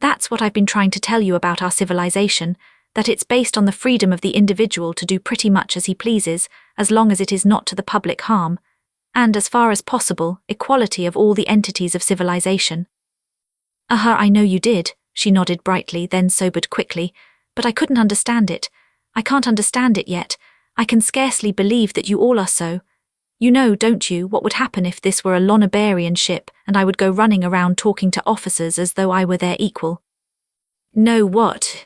That's what I've been trying to tell you about our civilization, that it's based on the freedom of the individual to do pretty much as he pleases, as long as it is not to the public harm, and, as far as possible, equality of all the entities of civilization. I know you did, she nodded brightly, then sobered quickly, but I couldn't understand it. I can't understand it yet. I can scarcely believe that you all are so. You know, don't you, what would happen if this were a Lonabarian ship and I would go running around talking to officers as though I were their equal? No, what?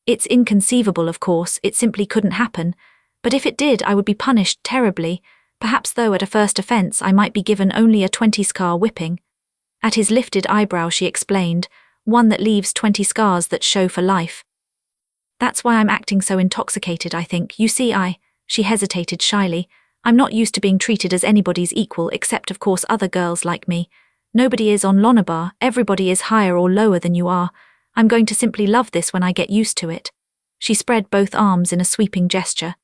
It's inconceivable, of course, it simply couldn't happen, but if it did I would be punished terribly, perhaps though at a first offence I might be given only a 20-scar whipping. At his lifted eyebrow she explained, one that leaves 20 scars that show for life. That's why I'm acting so intoxicated, I think. You see, she hesitated shyly, I'm not used to being treated as anybody's equal except of course other girls like me. Nobody is on Lonabar, everybody is higher or lower than you are. I'm going to simply love this when I get used to it. She spread both arms in a sweeping gesture.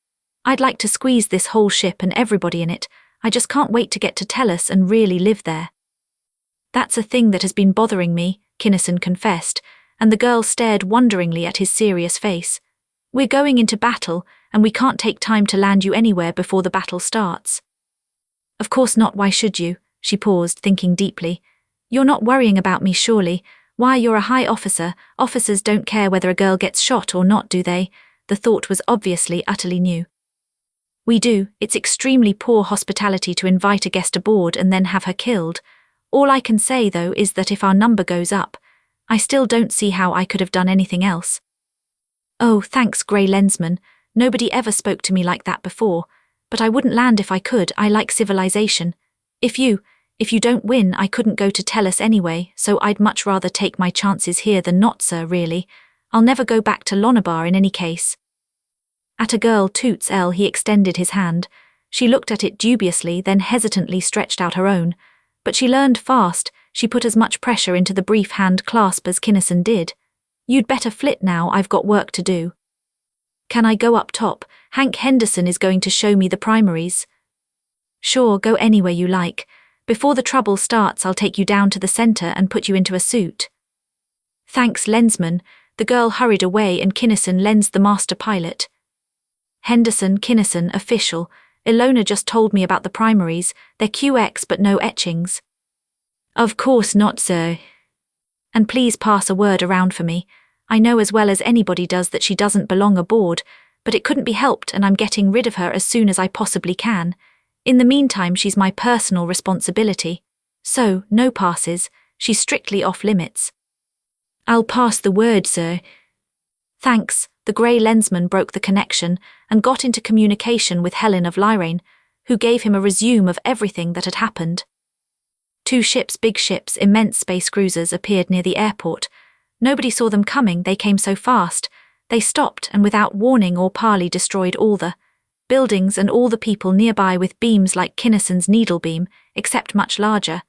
I'd like to squeeze this whole ship and everybody in it. I just can't wait to get to Tellus and really live there. That's a thing that has been bothering me, Kinnison confessed, and the girl stared wonderingly at his serious face. We're going into battle, and we can't take time to land you anywhere before the battle starts. Of course not, why should you? She paused, thinking deeply. You're not worrying about me, surely. Why, you're a high officer. Officers don't care whether a girl gets shot or not, do they? The thought was obviously utterly new. We do. It's extremely poor hospitality to invite a guest aboard and then have her killed. All I can say, though, is that if our number goes up, I still don't see how I could have done anything else. Oh, thanks, Grey Lensman. Nobody ever spoke to me like that before, but I wouldn't land if I could. I like civilization. If you don't win, I couldn't go to Tellus anyway, so I'd much rather take my chances here than not, sir, really. I'll never go back to Lonabar in any case. At a girl toots L, he extended his hand. She looked at it dubiously, then hesitantly stretched out her own. But she learned fast. She put as much pressure into the brief hand clasp as Kinnison did. You'd better flit now, I've got work to do. Can I go up top? Hank Henderson is going to show me the primaries. Sure, go anywhere you like. Before the trouble starts, I'll take you down to the centre and put you into a suit. Thanks, Lensman. The girl hurried away and Kinnison lensed the master pilot. Henderson, Kinnison, official. Illona just told me about the primaries. They're QX but no etchings. Of course not, sir. And please pass a word around for me. I know as well as anybody does that she doesn't belong aboard, but it couldn't be helped and I'm getting rid of her as soon as I possibly can. In the meantime, she's my personal responsibility. So, no passes. She's strictly off limits. I'll pass the word, sir. Thanks. The Grey Lensman broke the connection and got into communication with Helen of Lyrane, who gave him a resume of everything that had happened. 2 ships, big ships, immense space cruisers, appeared near the airport. Nobody saw them coming, they came so fast. They stopped and without warning or parley destroyed all the buildings and all the people nearby with beams like Kinnison's needle beam, except much larger.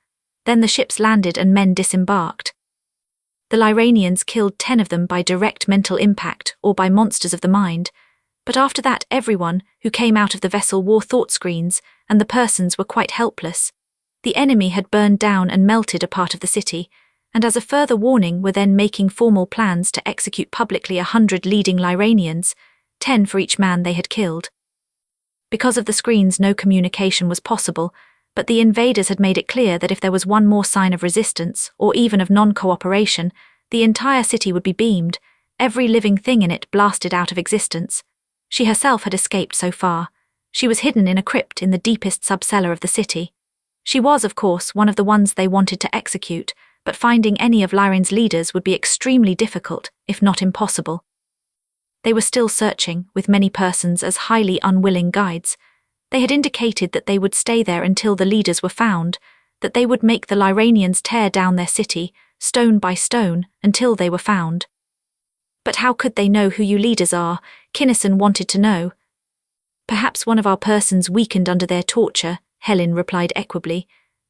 Then the ships landed and men disembarked. The Lyranians killed 10 of them by direct mental impact or by monsters of the mind, but after that everyone who came out of the vessel wore thought screens, and the persons were quite helpless. The enemy had burned down and melted a part of the city, and as a further warning were then making formal plans to execute publicly 100 leading Lyranians, 10 for each man they had killed. Because of the screens no communication was possible, but the invaders had made it clear that if there was one more sign of resistance, or even of non-cooperation, the entire city would be beamed, every living thing in it blasted out of existence. She herself had escaped so far. She was hidden in a crypt in the deepest subcellar of the city. She was, of course, one of the ones they wanted to execute, but finding any of Lyrane's leaders would be extremely difficult, if not impossible. They were still searching, with many persons as highly unwilling guides. They had indicated that they would stay there until the leaders were found, that they would make the Lyranians tear down their city, stone by stone, until they were found. But how could they know who you leaders are? Kinnison wanted to know. Perhaps one of our persons weakened under their torture, Helen replied equably.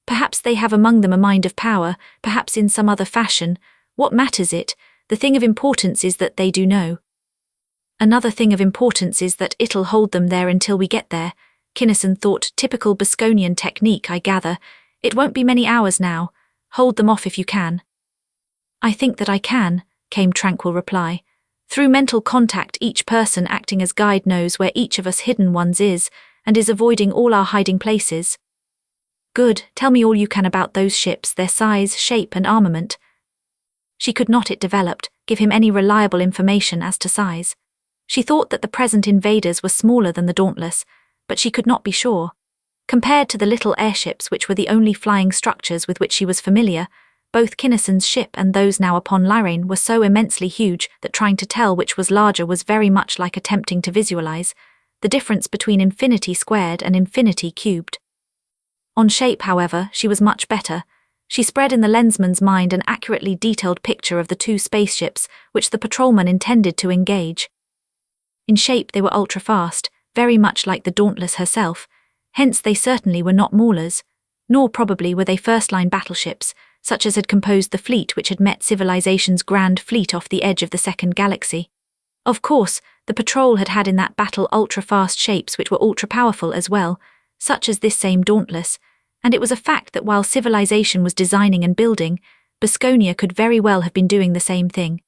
Perhaps they have among them a mind of power, perhaps in some other fashion. What matters it? The thing of importance is that they do know. Another thing of importance is that it'll hold them there until we get there. Kinnison thought, typical Bosconian technique, I gather. It won't be many hours now. Hold them off if you can. I think that I can, came tranquil reply. Through mental contact, each person acting as guide knows where each of us hidden ones is, and is avoiding all our hiding places. Good, tell me all you can about those ships, their size, shape and armament. She could not, it developed, give him any reliable information as to size. She thought that the present invaders were smaller than the Dauntless, but she could not be sure. Compared to the little airships which were the only flying structures with which she was familiar, both Kinnison's ship and those now upon Lyrane were so immensely huge that trying to tell which was larger was very much like attempting to visualize the difference between infinity squared and infinity cubed. On shape, however, she was much better. She spread in the lensman's mind an accurately detailed picture of the two spaceships which the patrolman intended to engage. In shape they were ultra-fast, very much like the Dauntless herself, hence they certainly were not maulers, nor probably were they first-line battleships, such as had composed the fleet which had met civilization's grand fleet off the edge of the second galaxy. Of course, the patrol had had in that battle ultra-fast shapes which were ultra-powerful as well, such as this same Dauntless, and it was a fact that while civilization was designing and building, Bosconia could very well have been doing the same thing.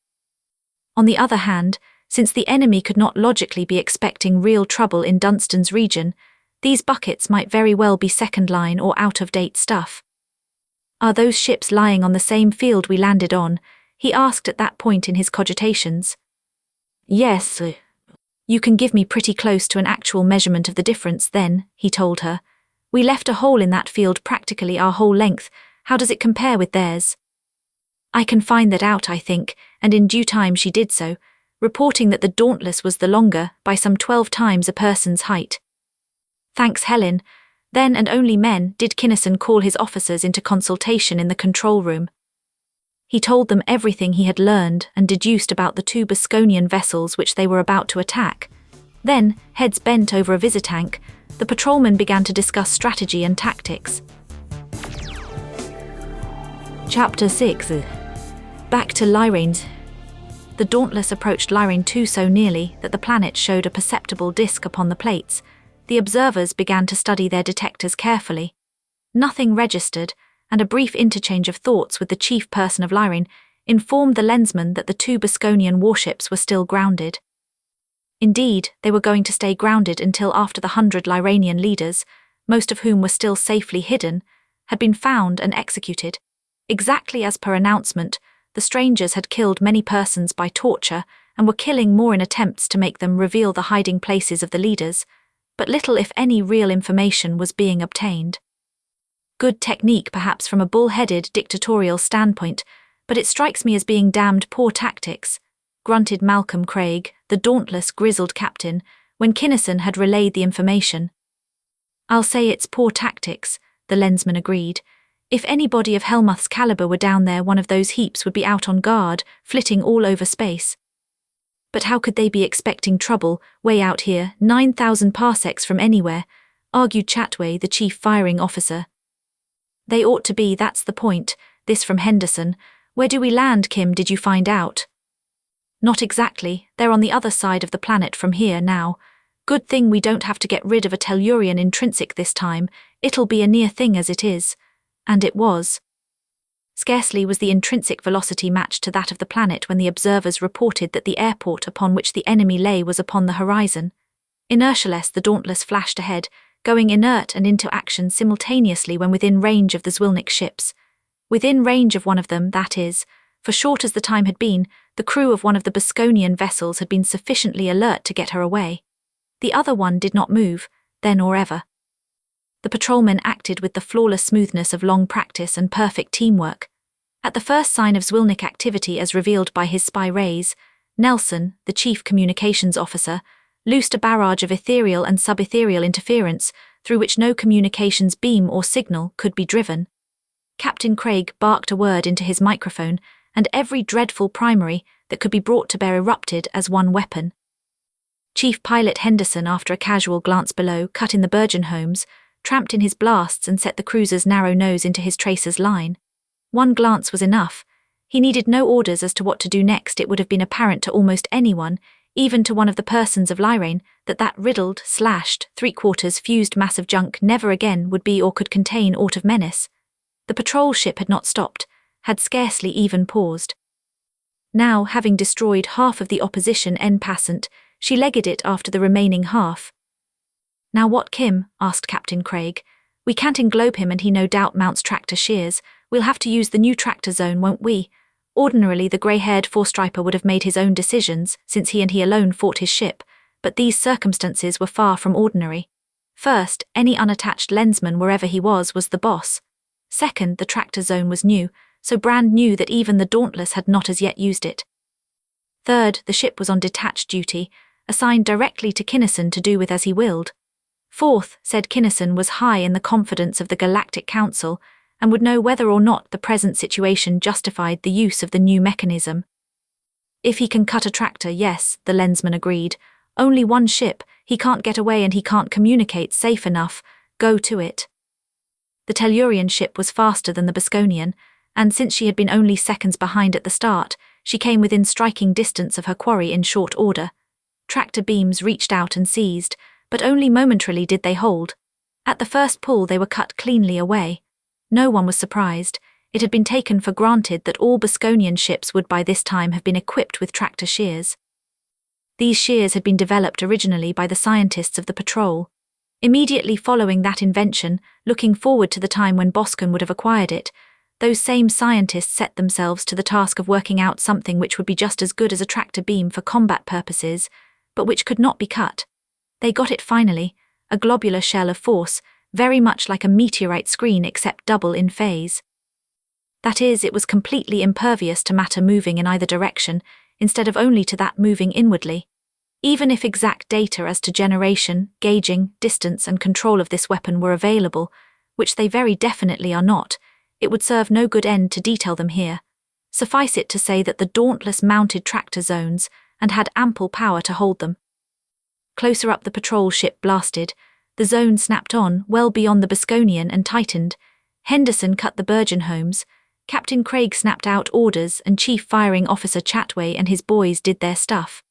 On the other hand, since the enemy could not logically be expecting real trouble in Dunstan's region, these buckets might very well be second-line or out-of-date stuff. Are those ships lying on the same field we landed on? He asked at that point in his cogitations. Yes. You can give me pretty close to an actual measurement of the difference then, he told her. We left a hole in that field practically our whole length. How does it compare with theirs? I can find that out, I think, and in due time she did so, reporting that the Dauntless was the longer, by some 12 times a person's height. Thanks, Helen. Then and only then did Kinnison call his officers into consultation in the control room. He told them everything he had learned and deduced about the two Bosconian vessels which they were about to attack. Then, heads bent over a visitank, the patrolmen began to discuss strategy and tactics. Chapter 6. Back to Lyrane. The Dauntless approached Lyrane 2 so nearly that the planet showed a perceptible disk upon the plates. The observers began to study their detectors carefully. Nothing registered, and a brief interchange of thoughts with the chief person of Lyrane informed the lensmen that the two Bosconian warships were still grounded. Indeed, they were going to stay grounded until after the 100 Lyranian leaders, most of whom were still safely hidden, had been found and executed. Exactly as per announcement, the strangers had killed many persons by torture and were killing more in attempts to make them reveal the hiding places of the leaders, but little if any real information was being obtained. Good technique perhaps from a bull-headed dictatorial standpoint, but it strikes me as being damned poor tactics, grunted Malcolm Craig, the dauntless grizzled captain, when Kinnison had relayed the information. I'll say it's poor tactics, the lensman agreed. If anybody of Helmuth's caliber were down there, one of those heaps would be out on guard, flitting all over space. But how could they be expecting trouble, way out here, 9,000 parsecs from anywhere, argued Chatway, the chief firing officer. They ought to be, that's the point, this from Henderson. Where do we land, Kim, did you find out? Not exactly, they're on the other side of the planet from here now. Good thing we don't have to get rid of a Tellurian intrinsic this time, it'll be a near thing as it is. And it was. Scarcely was the intrinsic velocity matched to that of the planet when the observers reported that the airport upon which the enemy lay was upon the horizon. Inertialess, the Dauntless flashed ahead, going inert and into action simultaneously when within range of the Zwilnik ships. Within range of one of them, that is, for short as the time had been, the crew of one of the Bosconian vessels had been sufficiently alert to get her away. The other one did not move, then or ever. The patrolmen acted with the flawless smoothness of long practice and perfect teamwork. At the first sign of Zwilnick activity as revealed by his spy rays, Nelson, the chief communications officer, loosed a barrage of ethereal and subethereal interference through which no communications beam or signal could be driven. Captain Craig barked a word into his microphone, and every dreadful primary that could be brought to bear erupted as one weapon. Chief Pilot Henderson, after a casual glance below, cut in the Burgeon homes, tramped in his blasts and set the cruiser's narrow nose into his tracer's line. One glance was enough. He needed no orders as to what to do next. It would have been apparent to almost anyone, even to one of the persons of Lyrane, that riddled, slashed, three-quarters fused mass of junk never again would be or could contain aught of menace. The patrol ship had not stopped, had scarcely even paused. Now, having destroyed half of the opposition en passant, she legged it after the remaining half. "Now what, Kim?" asked Captain Craig. "We can't englobe him and he no doubt mounts tractor shears. We'll have to use the new tractor zone, won't we?" Ordinarily the grey-haired four-striper would have made his own decisions, since he and he alone fought his ship, but these circumstances were far from ordinary. First, any unattached lensman wherever he was the boss. Second, the tractor zone was new, so brand new that even the Dauntless had not as yet used it. Third, the ship was on detached duty, assigned directly to Kinnison to do with as he willed. Fourth, said Kinnison was high in the confidence of the Galactic Council, and would know whether or not the present situation justified the use of the new mechanism. If he can cut a tractor, yes, the lensman agreed. Only one ship, he can't get away and he can't communicate safe enough, go to it. The Tellurian ship was faster than the Bosconian, and since she had been only seconds behind at the start, she came within striking distance of her quarry in short order. Tractor beams reached out and seized, but only momentarily did they hold. At the first pull they were cut cleanly away. No one was surprised. It had been taken for granted that all Bosconian ships would by this time have been equipped with tractor shears. These shears had been developed originally by the scientists of the patrol. Immediately following that invention, looking forward to the time when Boscon would have acquired it, those same scientists set themselves to the task of working out something which would be just as good as a tractor beam for combat purposes, but which could not be cut. They got it finally, a globular shell of force, very much like a meteorite screen except double in phase. That is, it was completely impervious to matter moving in either direction, instead of only to that moving inwardly. Even if exact data as to generation, gauging, distance and control of this weapon were available, which they very definitely are not, it would serve no good end to detail them here. Suffice it to say that the Dauntless mounted tractor zones, and had ample power to hold them. Closer up the patrol ship blasted. The zone snapped on, well beyond the Bosconian, and tightened. Henderson cut the Burgeon homes. Captain Craig snapped out orders, and Chief Firing Officer Chatway and his boys did their stuff.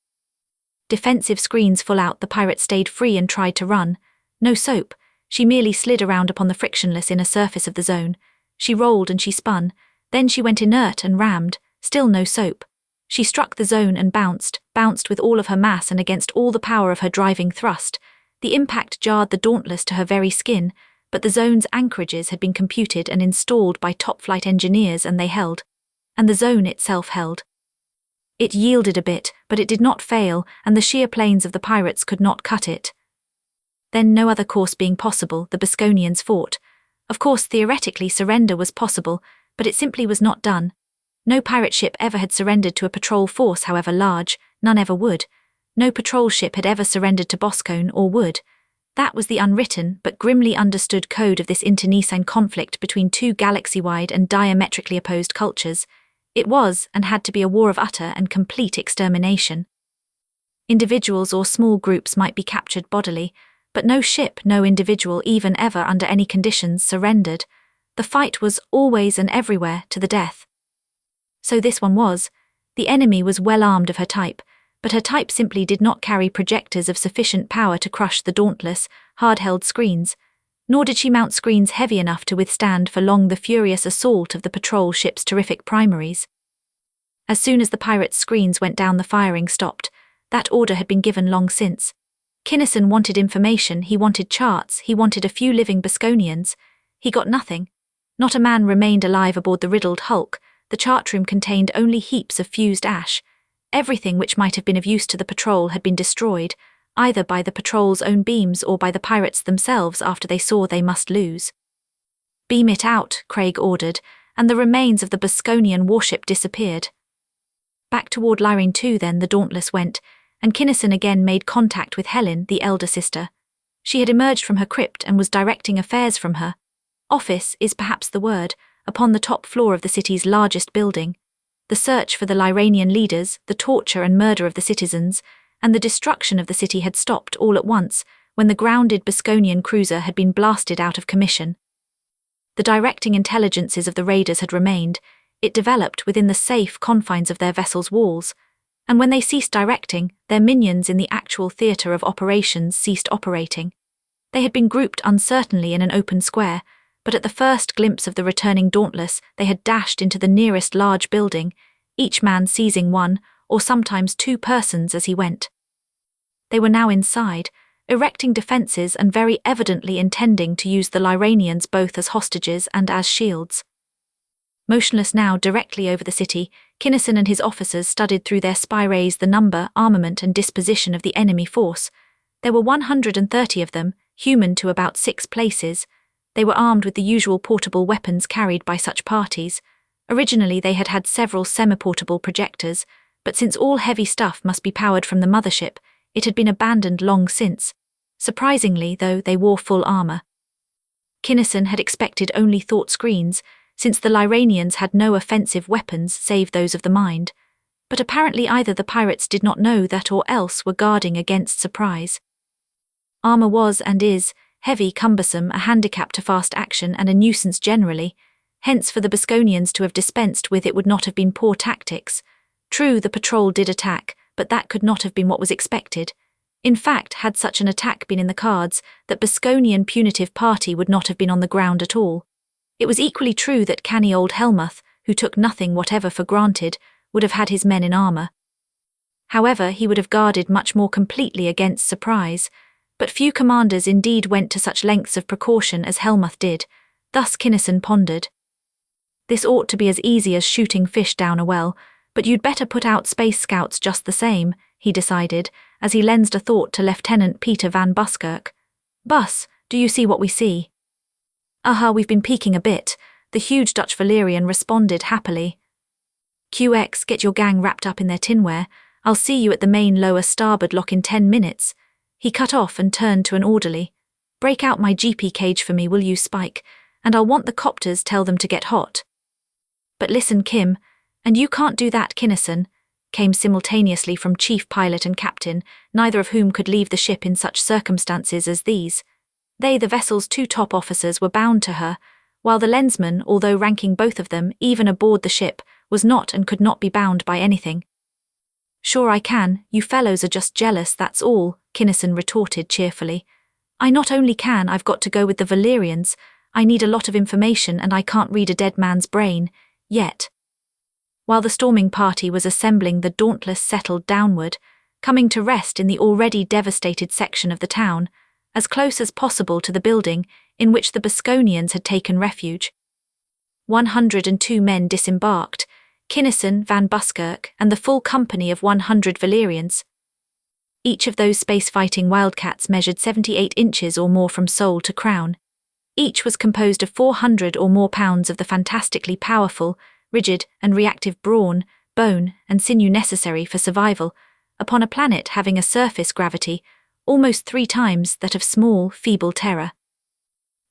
Defensive screens full out, the pirate stayed free and tried to run. No soap. She merely slid around upon the frictionless inner surface of the zone. She rolled and she spun. Then she went inert and rammed. Still no soap. She struck the zone and bounced with all of her mass and against all the power of her driving thrust. The impact jarred the Dauntless to her very skin, but the zone's anchorages had been computed and installed by top-flight engineers, and they held. And the zone itself held. It yielded a bit, but it did not fail, and the sheer planes of the pirates could not cut it. Then, no other course being possible, the Bosconians fought. Of course, theoretically surrender was possible, but it simply was not done. No pirate ship ever had surrendered to a patrol force however large, none ever would. No patrol ship had ever surrendered to Boscone or would. That was the unwritten but grimly understood code of this internecine conflict between two galaxy-wide and diametrically opposed cultures. It was and had to be a war of utter and complete extermination. Individuals or small groups might be captured bodily, but no ship, no individual, even ever under any conditions, surrendered. The fight was always and everywhere to the death. So this one was. The enemy was well armed of her type, but her type simply did not carry projectors of sufficient power to crush the dauntless, hard-held screens, nor did she mount screens heavy enough to withstand for long the furious assault of the patrol ship's terrific primaries. As soon as the pirates' screens went down, the firing stopped. That order had been given long since. Kinnison wanted information, he wanted charts, he wanted a few living Bosconians. He got nothing. Not a man remained alive aboard the riddled hulk. The chart room contained only heaps of fused ash. Everything which might have been of use to the patrol had been destroyed. either by the patrol's own beams or by the pirates themselves after they saw they must lose. "Beam it out," Craig ordered, and the remains of the Bosconian warship disappeared. Back toward Lyrane 2 then the Dauntless went, and Kinnison again made contact with Helen, the elder sister. She had emerged from her crypt and was directing affairs from her office is perhaps the word, upon the top floor of the city's largest building. The search for the Lyranian leaders, the torture and murder of the citizens, and the destruction of the city had stopped all at once when the grounded Bosconian cruiser had been blasted out of commission. The directing intelligences of the raiders had remained. It developed within the safe confines of their vessel's walls, and when they ceased directing, their minions in the actual theatre of operations ceased operating. They had been grouped uncertainly in an open square, but at the first glimpse of the returning Dauntless, they had dashed into the nearest large building, each man seizing one, or sometimes two persons as he went. They were now inside, erecting defences and very evidently intending to use the Lyranians both as hostages and as shields. Motionless now directly over the city, Kinnison and his officers studied through their spy rays the number, armament and disposition of the enemy force. There were 130 of them, human to about 6 places. They were armed with the usual portable weapons carried by such parties. Originally they had had several semi-portable projectors, but since all heavy stuff must be powered from the mothership, it had been abandoned long since. Surprisingly, though, they wore full armour. Kinnison had expected only thought screens, since the Lyranians had no offensive weapons save those of the mind, but apparently either the pirates did not know that or else were guarding against surprise. Armour was, and is, heavy, cumbersome, a handicap to fast action and a nuisance generally, hence for the Bosconians to have dispensed with it would not have been poor tactics. True, the patrol did attack, but that could not have been what was expected. In fact, had such an attack been in the cards, that Bosconian punitive party would not have been on the ground at all. It was equally true that canny old Helmuth, who took nothing whatever for granted, would have had his men in armour. However, he would have guarded much more completely against surprise, but few commanders indeed went to such lengths of precaution as Helmuth did. Thus Kinnison pondered. This ought to be as easy as shooting fish down a well, but you'd better put out space scouts just the same, he decided, as he lensed a thought to Lieutenant Peter van Buskirk. "Bus, do you see what we see?" We've been peeking a bit," the huge Dutch Valyrian responded happily. "QX, get your gang wrapped up in their tinware. I'll see you at the main lower starboard lock in 10 minutes. He cut off and turned to an orderly. "Break out my GP cage for me, will you, Spike? And I'll want the copters, tell them to get hot." "But listen, Kim, and you can't do that, Kinnison," came simultaneously from chief pilot and captain, neither of whom could leave the ship in such circumstances as these. They, the vessel's 2 top officers, were bound to her, while the Lensman, although ranking both of them, even aboard the ship, was not and could not be bound by anything. "Sure I can, you fellows are just jealous, that's all," Kinnison retorted cheerfully. "I not only can, I've got to go with the Valyrians. I need a lot of information and I can't read a dead man's brain, yet." While the storming party was assembling, the Dauntless settled downward, coming to rest in the already devastated section of the town, as close as possible to the building in which the Bosconians had taken refuge. 102 men disembarked, Kinnison, Van Buskirk, and the full company of 100 Valyrians. Each of those space-fighting wildcats measured 78 inches or more from sole to crown. Each was composed of 400 or more pounds of the fantastically powerful, rigid and reactive brawn, bone, and sinew necessary for survival, upon a planet having a surface gravity almost 3 times that of small, feeble Terra.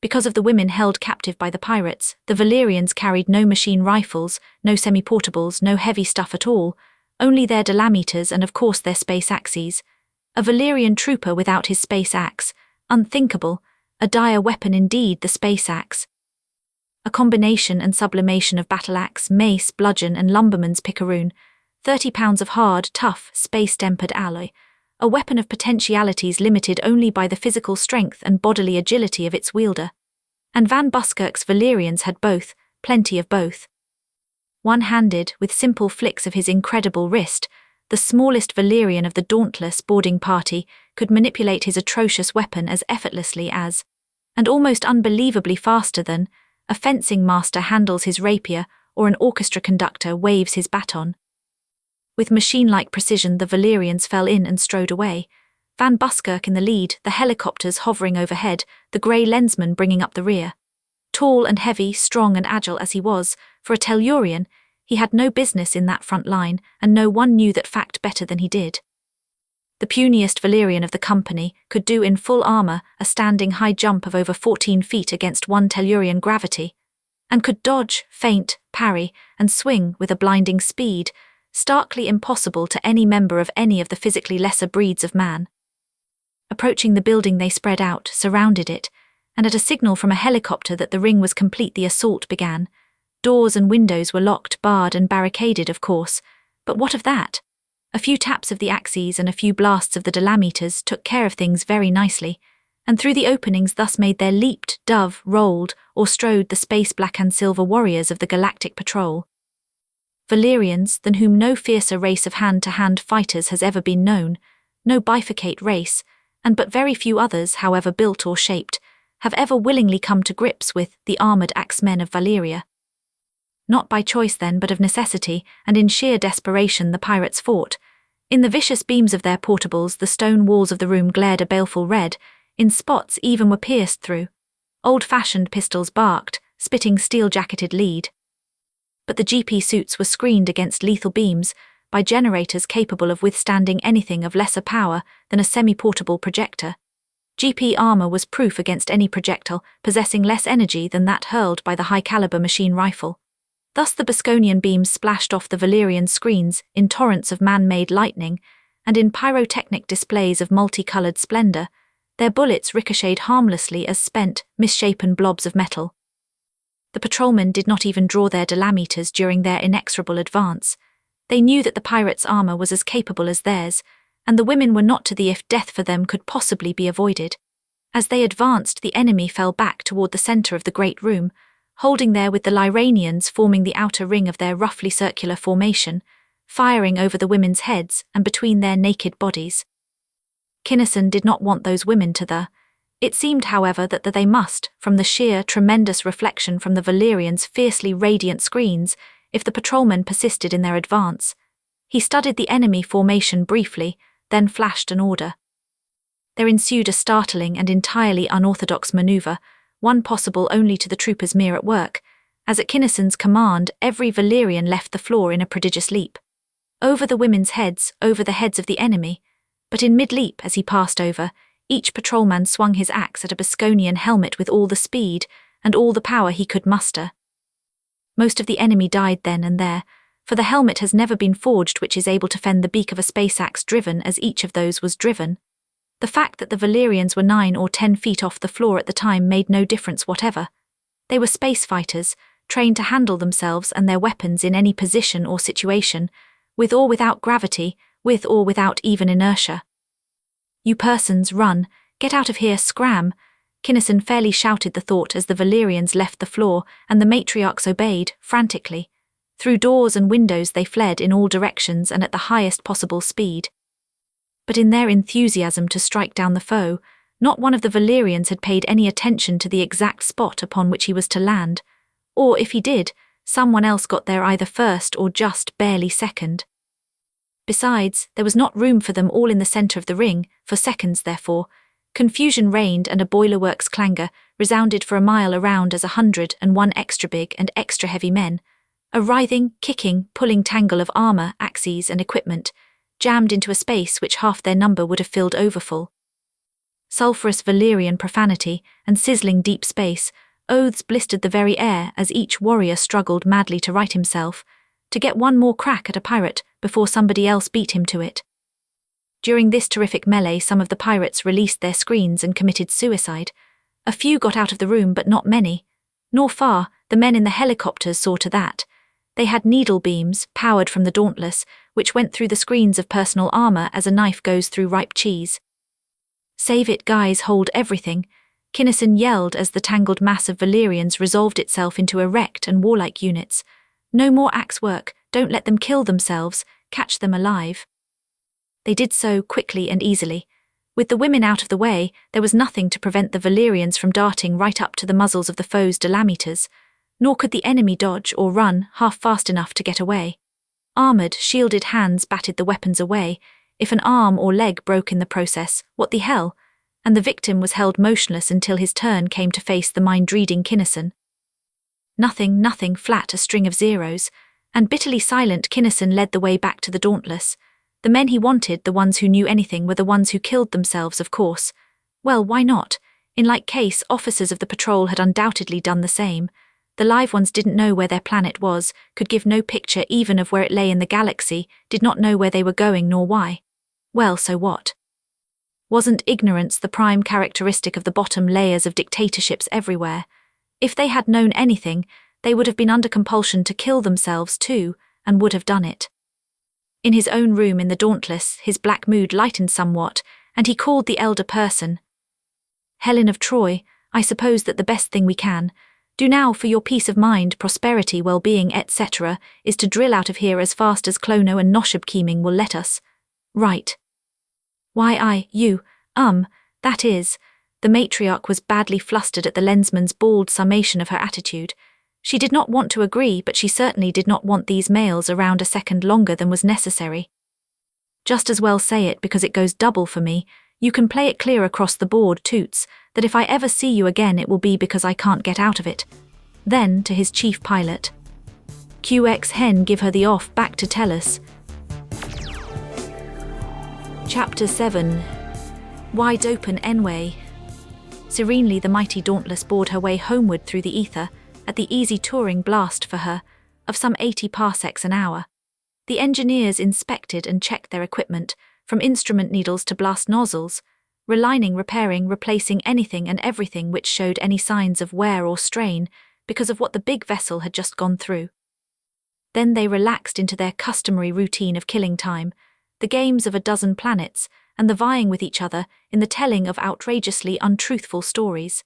Because of the women held captive by the pirates, the Valyrians carried no machine rifles, no semi-portables, no heavy stuff at all, only their delameters and of course their space axes. A Valyrian trooper without his space axe, unthinkable, a dire weapon indeed, the space axe. A combination and sublimation of battle axe, mace, bludgeon and lumberman's picaroon, 30 pounds of hard, tough, space-tempered alloy, a weapon of potentialities limited only by the physical strength and bodily agility of its wielder. And Van Buskirk's Valyrians had both, plenty of both. One-handed, with simple flicks of his incredible wrist, the smallest Valyrian of the dauntless boarding party could manipulate his atrocious weapon as effortlessly as, and almost unbelievably faster than, a fencing master handles his rapier or an orchestra conductor waves his baton. With machine-like precision the Valyrians fell in and strode away. Van Buskirk in the lead, the helicopters hovering overhead, the grey Lensmen bringing up the rear. Tall and heavy, strong and agile as he was, for a Tellurian, he had no business in that front line, and no one knew that fact better than he did. The puniest Valyrian of the company could do in full armour a standing high jump of over 14 feet against 1 Tellurian gravity, and could dodge, feint, parry, and swing with a blinding speed, starkly impossible to any member of any of the physically lesser breeds of man. Approaching the building, they spread out, surrounded it, and at a signal from a helicopter that the ring was complete, the assault began. Doors and windows were locked, barred and barricaded, of course, but what of that? A few taps of the axes and a few blasts of the delameters took care of things very nicely, and through the openings thus made there leaped, dove, rolled, or strode the space black and silver warriors of the Galactic Patrol. Valyrians, than whom no fiercer race of hand-to-hand fighters has ever been known, no bifurcate race, and but very few others, however built or shaped, have ever willingly come to grips with the armoured axemen of Valyria. Not by choice then, but of necessity, and in sheer desperation the pirates fought. In the vicious beams of their portables the stone walls of the room glared a baleful red, in spots even were pierced through. Old-fashioned pistols barked, spitting steel-jacketed lead. But the GP suits were screened against lethal beams by generators capable of withstanding anything of lesser power than a semi-portable projector. GP armour was proof against any projectile possessing less energy than that hurled by the high-caliber machine rifle. Thus the Bosconian beams splashed off the Valyrian screens in torrents of man-made lightning, and in pyrotechnic displays of multicoloured splendour, their bullets ricocheted harmlessly as spent, misshapen blobs of metal. The patrolmen did not even draw their delameters during their inexorable advance. They knew that the pirates' armour was as capable as theirs, and the women were not to the if death for them could possibly be avoided. As they advanced, the enemy fell back toward the centre of the great room, holding there with the Lyranians forming the outer ring of their roughly circular formation, firing over the women's heads and between their naked bodies. Kinnison did not want those women to It seemed, however, that they must, from the sheer, tremendous reflection from the Valyrians' fiercely radiant screens, if the patrolmen persisted in their advance. He studied the enemy formation briefly, then flashed an order. There ensued a startling and entirely unorthodox manoeuvre, one possible only to the troopers mere at work, as at Kinnison's command every Valyrian left the floor in a prodigious leap. Over the women's heads, over the heads of the enemy, but in mid-leap as he passed over, each patrolman swung his axe at a Bosconian helmet with all the speed and all the power he could muster. Most of the enemy died then and there, for the helmet has never been forged which is able to fend the beak of a space axe driven as each of those was driven. The fact that the Valyrians were 9 or 10 feet off the floor at the time made no difference whatever. They were space fighters, trained to handle themselves and their weapons in any position or situation, with or without gravity, with or without even inertia. "You persons, run, get out of here, scram!" Kinnison fairly shouted the thought as the Valyrians left the floor, and the matriarchs obeyed, frantically. Through doors and windows they fled in all directions and at the highest possible speed. But in their enthusiasm to strike down the foe, not one of the Valyrians had paid any attention to the exact spot upon which he was to land, or if he did, someone else got there either first or just barely second. Besides, there was not room for them all in the centre of the ring, for seconds therefore. Confusion reigned and a boilerworks clangour resounded for a mile around as 101 extra big and extra heavy men, a writhing, kicking, pulling tangle of armour, axes and equipment, jammed into a space which half their number would have filled overfull. Sulphurous Valyrian profanity and sizzling deep space, oaths blistered the very air as each warrior struggled madly to right himself, to get one more crack at a pirate before somebody else beat him to it. During this terrific melee some of the pirates released their screens and committed suicide. A few got out of the room but not many. Nor far, the men in the helicopters saw to that. They had needle beams, powered from the Dauntless, which went through the screens of personal armour as a knife goes through ripe cheese. "Save it, guys, hold everything," Kinnison yelled as the tangled mass of Valyrians resolved itself into erect and warlike units. "No more axe work, don't let them kill themselves, catch them alive." They did so quickly and easily. With the women out of the way, there was nothing to prevent the Valyrians from darting right up to the muzzles of the foe's delameters, nor could the enemy dodge or run half fast enough to get away. Armoured, shielded hands batted the weapons away, If an arm or leg broke in the process, what the hell? And the victim was held motionless until his turn came to face the mind-reading Kinnison. Nothing, flat, a string of zeros, and bitterly silent Kinnison led the way back to the Dauntless. The men he wanted, the ones who knew anything, were the ones who killed themselves, of course. Well, why not? In like case, officers of the patrol had undoubtedly done the same. The live ones didn't know where their planet was, could give no picture even of where it lay in the galaxy, did not know where they were going nor why. Well, so what? Wasn't ignorance the prime characteristic of the bottom layers of dictatorships everywhere? If they had known anything, they would have been under compulsion to kill themselves too, and would have done it. In his own room in the Dauntless, his black mood lightened somewhat, and he called the elder person. Helen of Troy, I suppose that the best thing we can do now for your peace of mind, prosperity, well-being, etc., is to drill out of here as fast as Clono and Noshab will let us. Right. Why that is, the matriarch was badly flustered at the lensman's bald summation of her attitude. She did not want to agree, but she certainly did not want these males around a second longer than was necessary. Just as well say it, because it goes double for me. You can play it clear across the board, Toots, that if I ever see you again it will be because I can't get out of it. Then, to his chief pilot. QX Hen give her the off back to tell us. Chapter 7. Wide open Enway. Serenely the mighty Dauntless bored her way homeward through the ether, at the easy touring blast for her, of some 80 parsecs an hour. The engineers inspected and checked their equipment, from instrument needles to blast nozzles, relining, repairing, replacing anything and everything which showed any signs of wear or strain because of what the big vessel had just gone through. Then they relaxed into their customary routine of killing time, the games of a dozen planets, and the vying with each other in the telling of outrageously untruthful stories.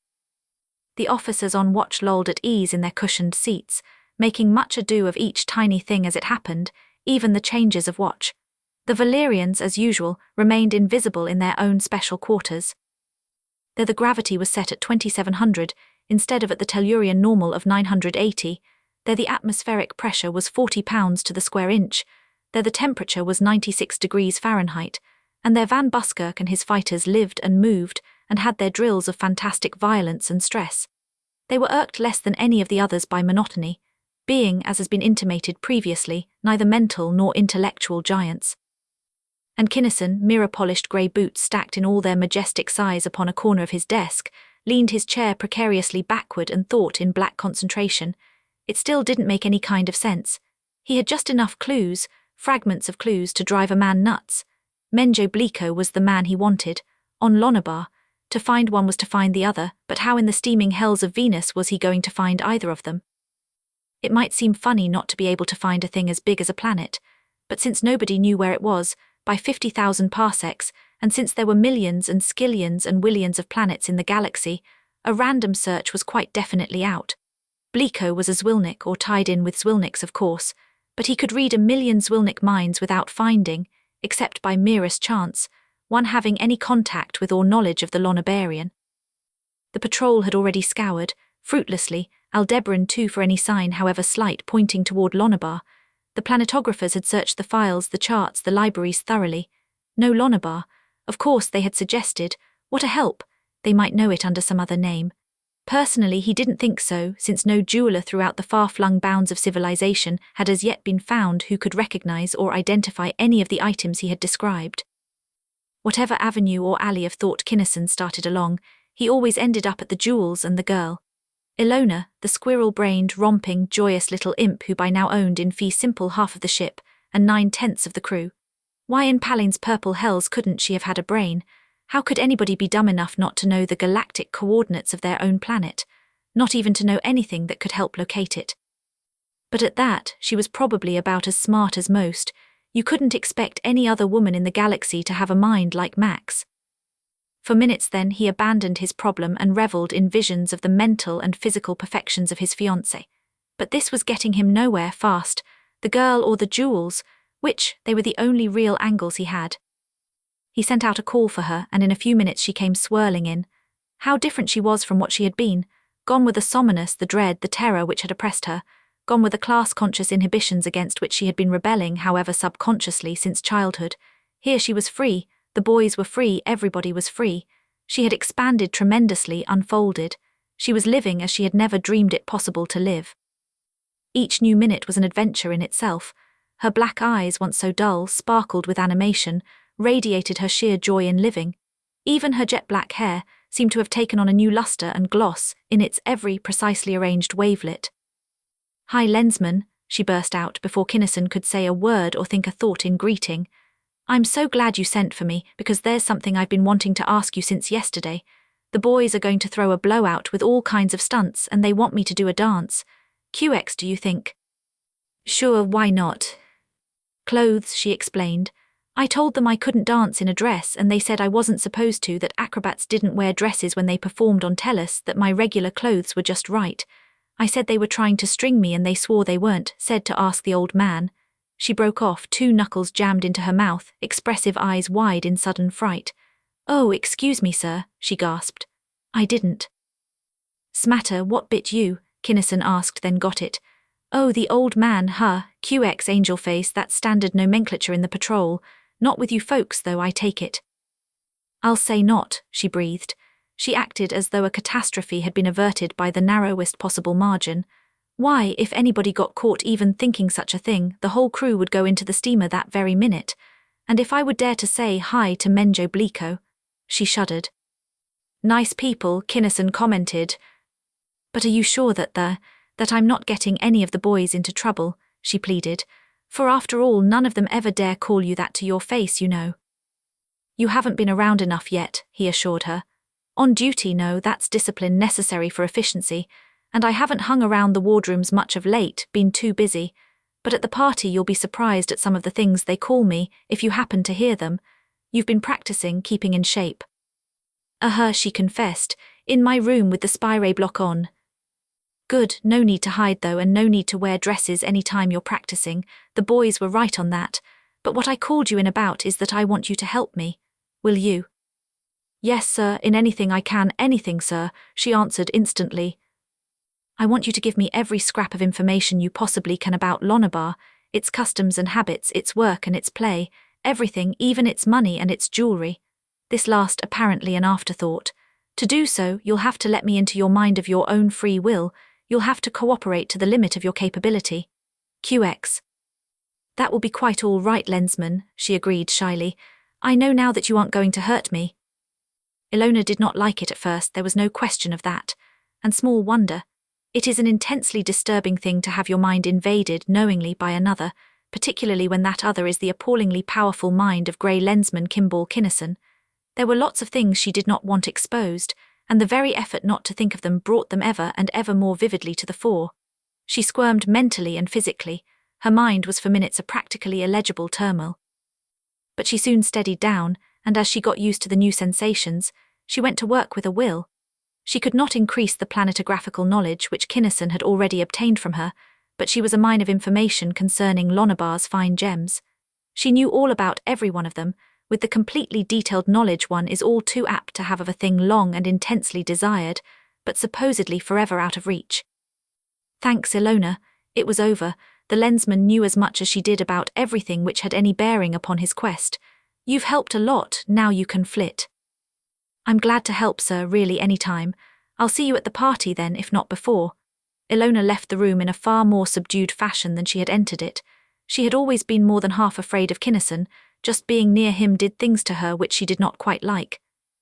The officers on watch lolled at ease in their cushioned seats, making much ado of each tiny thing as it happened, even the changes of watch. The Valerians, as usual, remained invisible in their own special quarters. There the gravity was set at 2700, instead of at the Tellurian normal of 980, there the atmospheric pressure was 40 pounds to the square inch, there the temperature was 96 degrees Fahrenheit, and their Van Buskirk and his fighters lived and moved and had their drills of fantastic violence and stress. They were irked less than any of the others by monotony, being, as has been intimated previously, neither mental nor intellectual giants. And Kinnison, mirror-polished grey boots stacked in all their majestic size upon a corner of his desk, leaned his chair precariously backward and thought in black concentration. It still didn't make any kind of sense. He had just enough clues, fragments of clues, to drive a man nuts. Menjo Bleeko was the man he wanted, on Lonabar. To find one was to find the other, but how in the steaming hells of Venus was he going to find either of them? It might seem funny not to be able to find a thing as big as a planet, but since nobody knew where it was, by 50,000 parsecs, and since there were millions and skillions and willions of planets in the galaxy, a random search was quite definitely out. Bleeko was a Zwilnik, or tied in with Zwilniks of course, but he could read a million Zwilnik minds without finding, except by merest chance, one having any contact with or knowledge of the Lonabarian. The patrol had already scoured, fruitlessly, Aldebaran too for any sign however slight pointing toward Lonabar. The planetographers had searched the files, the charts, the libraries thoroughly. No Lonabar. Of course they had suggested, what a help, they might know it under some other name. Personally he didn't think so, since no jeweler throughout the far-flung bounds of civilization had as yet been found who could recognize or identify any of the items he had described. Whatever avenue or alley of thought Kinnison started along, he always ended up at the jewels and the girl. Illona, the squirrel-brained, romping, joyous little imp who by now owned in fee simple half of the ship and 9/10 of the crew. Why in Paline's purple hells couldn't she have had a brain? How could anybody be dumb enough not to know the galactic coordinates of their own planet, not even to know anything that could help locate it? But at that, she was probably about as smart as most. You couldn't expect any other woman in the galaxy to have a mind like Max. For minutes then he abandoned his problem and revelled in visions of the mental and physical perfections of his fiancée. But this was getting him nowhere fast, the girl or the jewels, which, they were the only real angles he had. He sent out a call for her, and in a few minutes she came swirling in. How different she was from what she had been, gone with the somberness, the dread, the terror which had oppressed her, gone with the class-conscious inhibitions against which she had been rebelling, however subconsciously, since childhood. Here she was free, the boys were free, everybody was free. She had expanded tremendously, unfolded. She was living as she had never dreamed it possible to live. Each new minute was an adventure in itself. Her black eyes, once so dull, sparkled with animation, radiated her sheer joy in living. Even her jet-black hair seemed to have taken on a new luster and gloss in its every precisely arranged wavelet. "Hi, Lensmen," she burst out before Kinnison could say a word or think a thought in greeting. "I'm so glad you sent for me, because there's something I've been wanting to ask you since yesterday. The boys are going to throw a blowout with all kinds of stunts and they want me to do a dance. QX, do you think?" "Sure, why not?" "Clothes," she explained. "I told them I couldn't dance in a dress and they said I wasn't supposed to, that acrobats didn't wear dresses when they performed on Tellus, that my regular clothes were just right. I said they were trying to string me and they swore they weren't, said to ask the old man." She broke off, 2 knuckles jammed into her mouth, expressive eyes wide in sudden fright. "Oh, excuse me, sir," she gasped. "I didn't." "Smatter, what bit you?" Kinnison asked, then got it. "Oh, the old man, huh, QX angel face, that's standard nomenclature in the patrol. Not with you folks, though, I take it." "I'll say not," she breathed. She acted as though a catastrophe had been averted by the narrowest possible margin. Why, if anybody got caught even thinking such a thing, the whole crew would go into the steamer that very minute. And if I would dare to say hi to Menjo Bleeko. She shuddered. "Nice people," Kinnison commented. "But are you sure that I'm not getting any of the boys into trouble?" she pleaded. "For after all, none of them ever dare call you that to your face, you know." "You haven't been around enough yet," he assured her. "On duty, no, that's discipline necessary for efficiency. And I haven't hung around the wardrooms much of late, been too busy. But at the party you'll be surprised at some of the things they call me, if you happen to hear them. You've been practicing keeping in shape." She confessed, "in my room with the spy block on." "Good, no need to hide though, and no need to wear dresses any time you're practicing. The boys were right on that. But what I called you in about is that I want you to help me. Will you?" "Yes, sir, in anything I can, anything, sir," she answered instantly. "I want you to give me every scrap of information you possibly can about Lonabar, its customs and habits, its work and its play, everything, even its money and its jewelry. This last apparently an afterthought. To do so, you'll have to let me into your mind of your own free will. You'll have to cooperate to the limit of your capability. QX." "That will be quite all right, Lensman," she agreed shyly. "I know now that you aren't going to hurt me." Illona did not like it at first, there was no question of that. And small wonder. It is an intensely disturbing thing to have your mind invaded knowingly by another, particularly when that other is the appallingly powerful mind of Grey Lensman Kimball Kinnison. There were lots of things she did not want exposed, and the very effort not to think of them brought them ever and ever more vividly to the fore. She squirmed mentally and physically. Her mind was for minutes a practically illegible turmoil. But she soon steadied down, and as she got used to the new sensations, she went to work with a will. She could not increase the planetographical knowledge which Kinnison had already obtained from her, but she was a mine of information concerning Lonabar's fine gems. She knew all about every one of them, with the completely detailed knowledge one is all too apt to have of a thing long and intensely desired, but supposedly forever out of reach. Thanks, Illona. It was over. The Lensman knew as much as she did about everything which had any bearing upon his quest. "You've helped a lot, now you can flit." "I'm glad to help, sir, really any time. I'll see you at the party then, if not before." Illona left the room in a far more subdued fashion than she had entered it. She had always been more than half afraid of Kinnison. Just being near him did things to her which she did not quite like.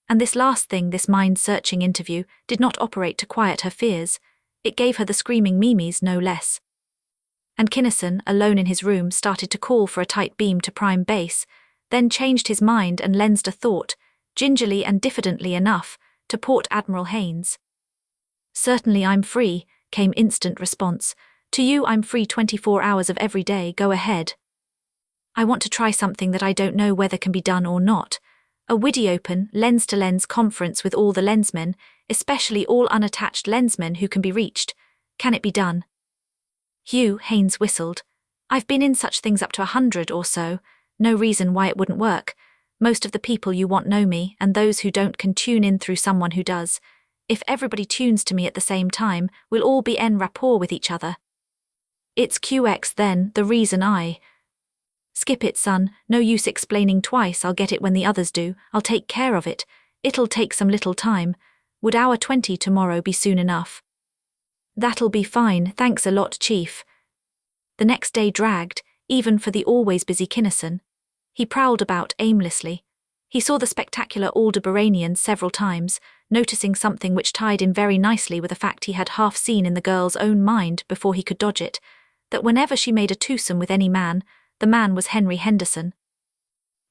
And this last thing, this mind-searching interview, did not operate to quiet her fears. It gave her the screaming mimes, no less. And Kinnison, alone in his room, started to call for a tight beam to prime base, then changed his mind and lensed a thought, gingerly and diffidently enough, to Port Admiral Haynes. "Certainly I'm free," came instant response. "To you I'm free 24 hours of every day, go ahead." "I want to try something that I don't know whether can be done or not. A WIDI-open, lens-to-lens conference with all the lensmen, especially all unattached lensmen who can be reached. Can it be done?" "Hugh," Haynes whistled. "I've been in such things up to 100 or so. No reason why it wouldn't work. Most of the people you want know me, and those who don't can tune in through someone who does. If everybody tunes to me at the same time, we'll all be en rapport with each other." "It's QX then, the reason I..." Skip it, son, no use explaining twice, I'll get it when the others do, I'll take care of it. It'll take some little time. Would hour 20 tomorrow be soon enough? That'll be fine, thanks a lot, Chief. The next day dragged, even for the always busy Kinnison. He prowled about aimlessly. He saw the spectacular Aldebaranians several times, noticing something which tied in very nicely with a fact he had half seen in the girl's own mind before he could dodge it, that whenever she made a twosome with any man, the man was Henry Henderson.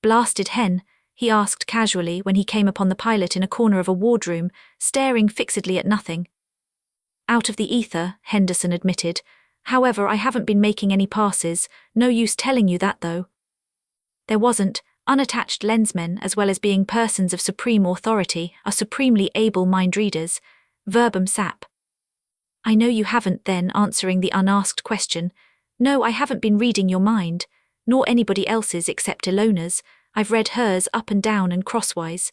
Blasted hen, he asked casually when he came upon the pilot in a corner of a wardroom, staring fixedly at nothing. Out of the ether, Henderson admitted. However, I haven't been making any passes, no use telling you that though. There wasn't. Unattached lensmen, as well as being persons of supreme authority, are supremely able mind-readers. Verbum sap. I know you haven't then, answering the unasked question. No, I haven't been reading your mind, nor anybody else's except Illona's. I've read hers up and down and crosswise.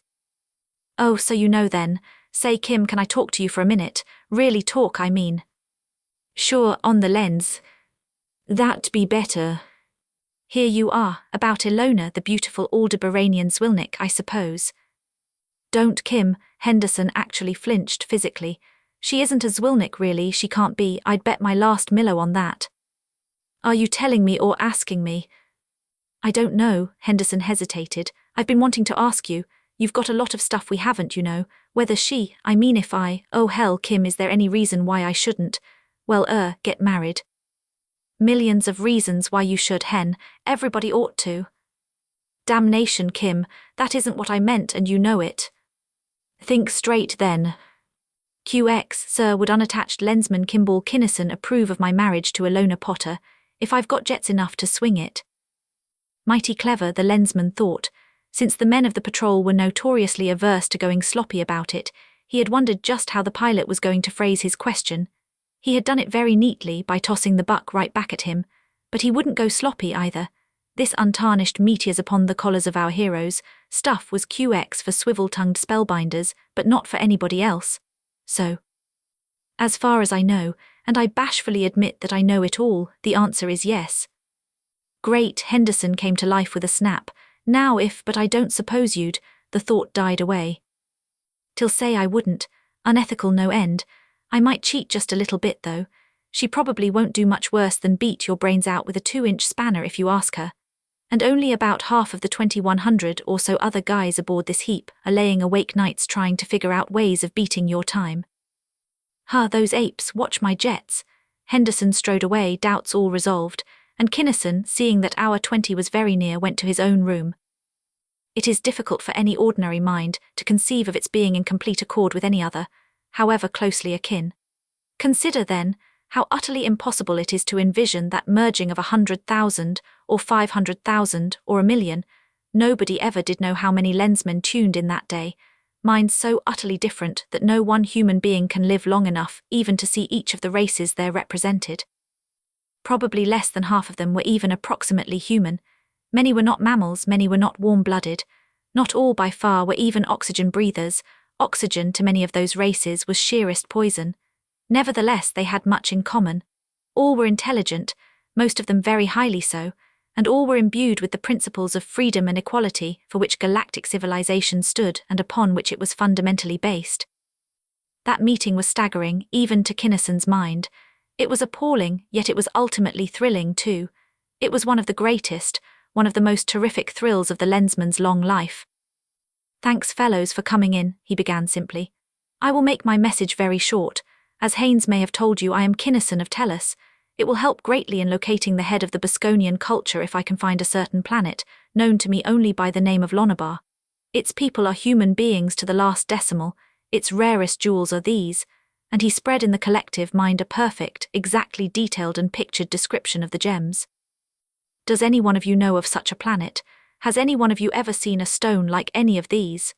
Oh, so you know then. Say, Kim, can I talk to you for a minute? Really talk, I mean. Sure, on the lens. That'd be better. Here you are, about Illona, the beautiful Aldebaranian Zwilnik, I suppose. Don't, Kim, Henderson actually flinched physically. She isn't a Zwilnik really, she can't be, I'd bet my last millo on that. Are you telling me or asking me? I don't know, Henderson hesitated. I've been wanting to ask you. You've got a lot of stuff we haven't, you know. Whether she, I mean if I, oh hell, Kim, is there any reason why I shouldn't? Well, get married. Millions of reasons why you should, Hen. Everybody ought to. Damnation, Kim, that isn't what I meant and you know it. Think straight then. QX, sir, would unattached lensman Kimball Kinnison approve of my marriage to Illona Potter, if I've got jets enough to swing it? Mighty clever, the lensman thought. Since the men of the patrol were notoriously averse to going sloppy about it, he had wondered just how the pilot was going to phrase his question. He had done it very neatly by tossing the buck right back at him, but he wouldn't go sloppy either. This untarnished meteors upon the collars of our heroes stuff was QX for swivel-tongued spellbinders, but not for anybody else. So, as far as I know, and I bashfully admit that I know it all, the answer is yes. Great, Henderson came to life with a snap. Now if, but I don't suppose you'd, the thought died away. Till say I wouldn't, unethical no end. I might cheat just a little bit though. She probably won't do much worse than beat your brains out with a 2-inch spanner if you ask her. And only about half of the 2,100 or so other guys aboard this heap are laying awake nights trying to figure out ways of beating your time. Those apes, watch my jets. Henderson strode away, doubts all resolved, and Kinnison, seeing that hour 20 was very near, went to his own room. It is difficult for any ordinary mind to conceive of its being in complete accord with any other, however closely akin. Consider, then, how utterly impossible it is to envision that merging of 100,000, or 500,000, or 1,000,000. Nobody ever did know how many lensmen tuned in that day, minds so utterly different that no one human being can live long enough even to see each of the races there represented. Probably less than half of them were even approximately human. Many were not mammals, many were not warm-blooded. Not all by far were even oxygen breathers. Oxygen to many of those races was sheerest poison. Nevertheless, they had much in common. All were intelligent, most of them very highly so, and all were imbued with the principles of freedom and equality for which galactic civilization stood and upon which it was fundamentally based. That meeting was staggering, even to Kinnison's mind. It was appalling, yet it was ultimately thrilling too. It was one of the greatest, one of the most terrific thrills of the lensman's long life. Thanks, fellows, for coming in, he began simply. I will make my message very short. As Haynes may have told you, I am Kinnison of Tellus. It will help greatly in locating the head of the Bosconian culture if I can find a certain planet, known to me only by the name of Lonabar. Its people are human beings to the last decimal, its rarest jewels are these, and he spread in the collective mind a perfect, exactly detailed and pictured description of the gems. Does any one of you know of such a planet? Has any one of you ever seen a stone like any of these?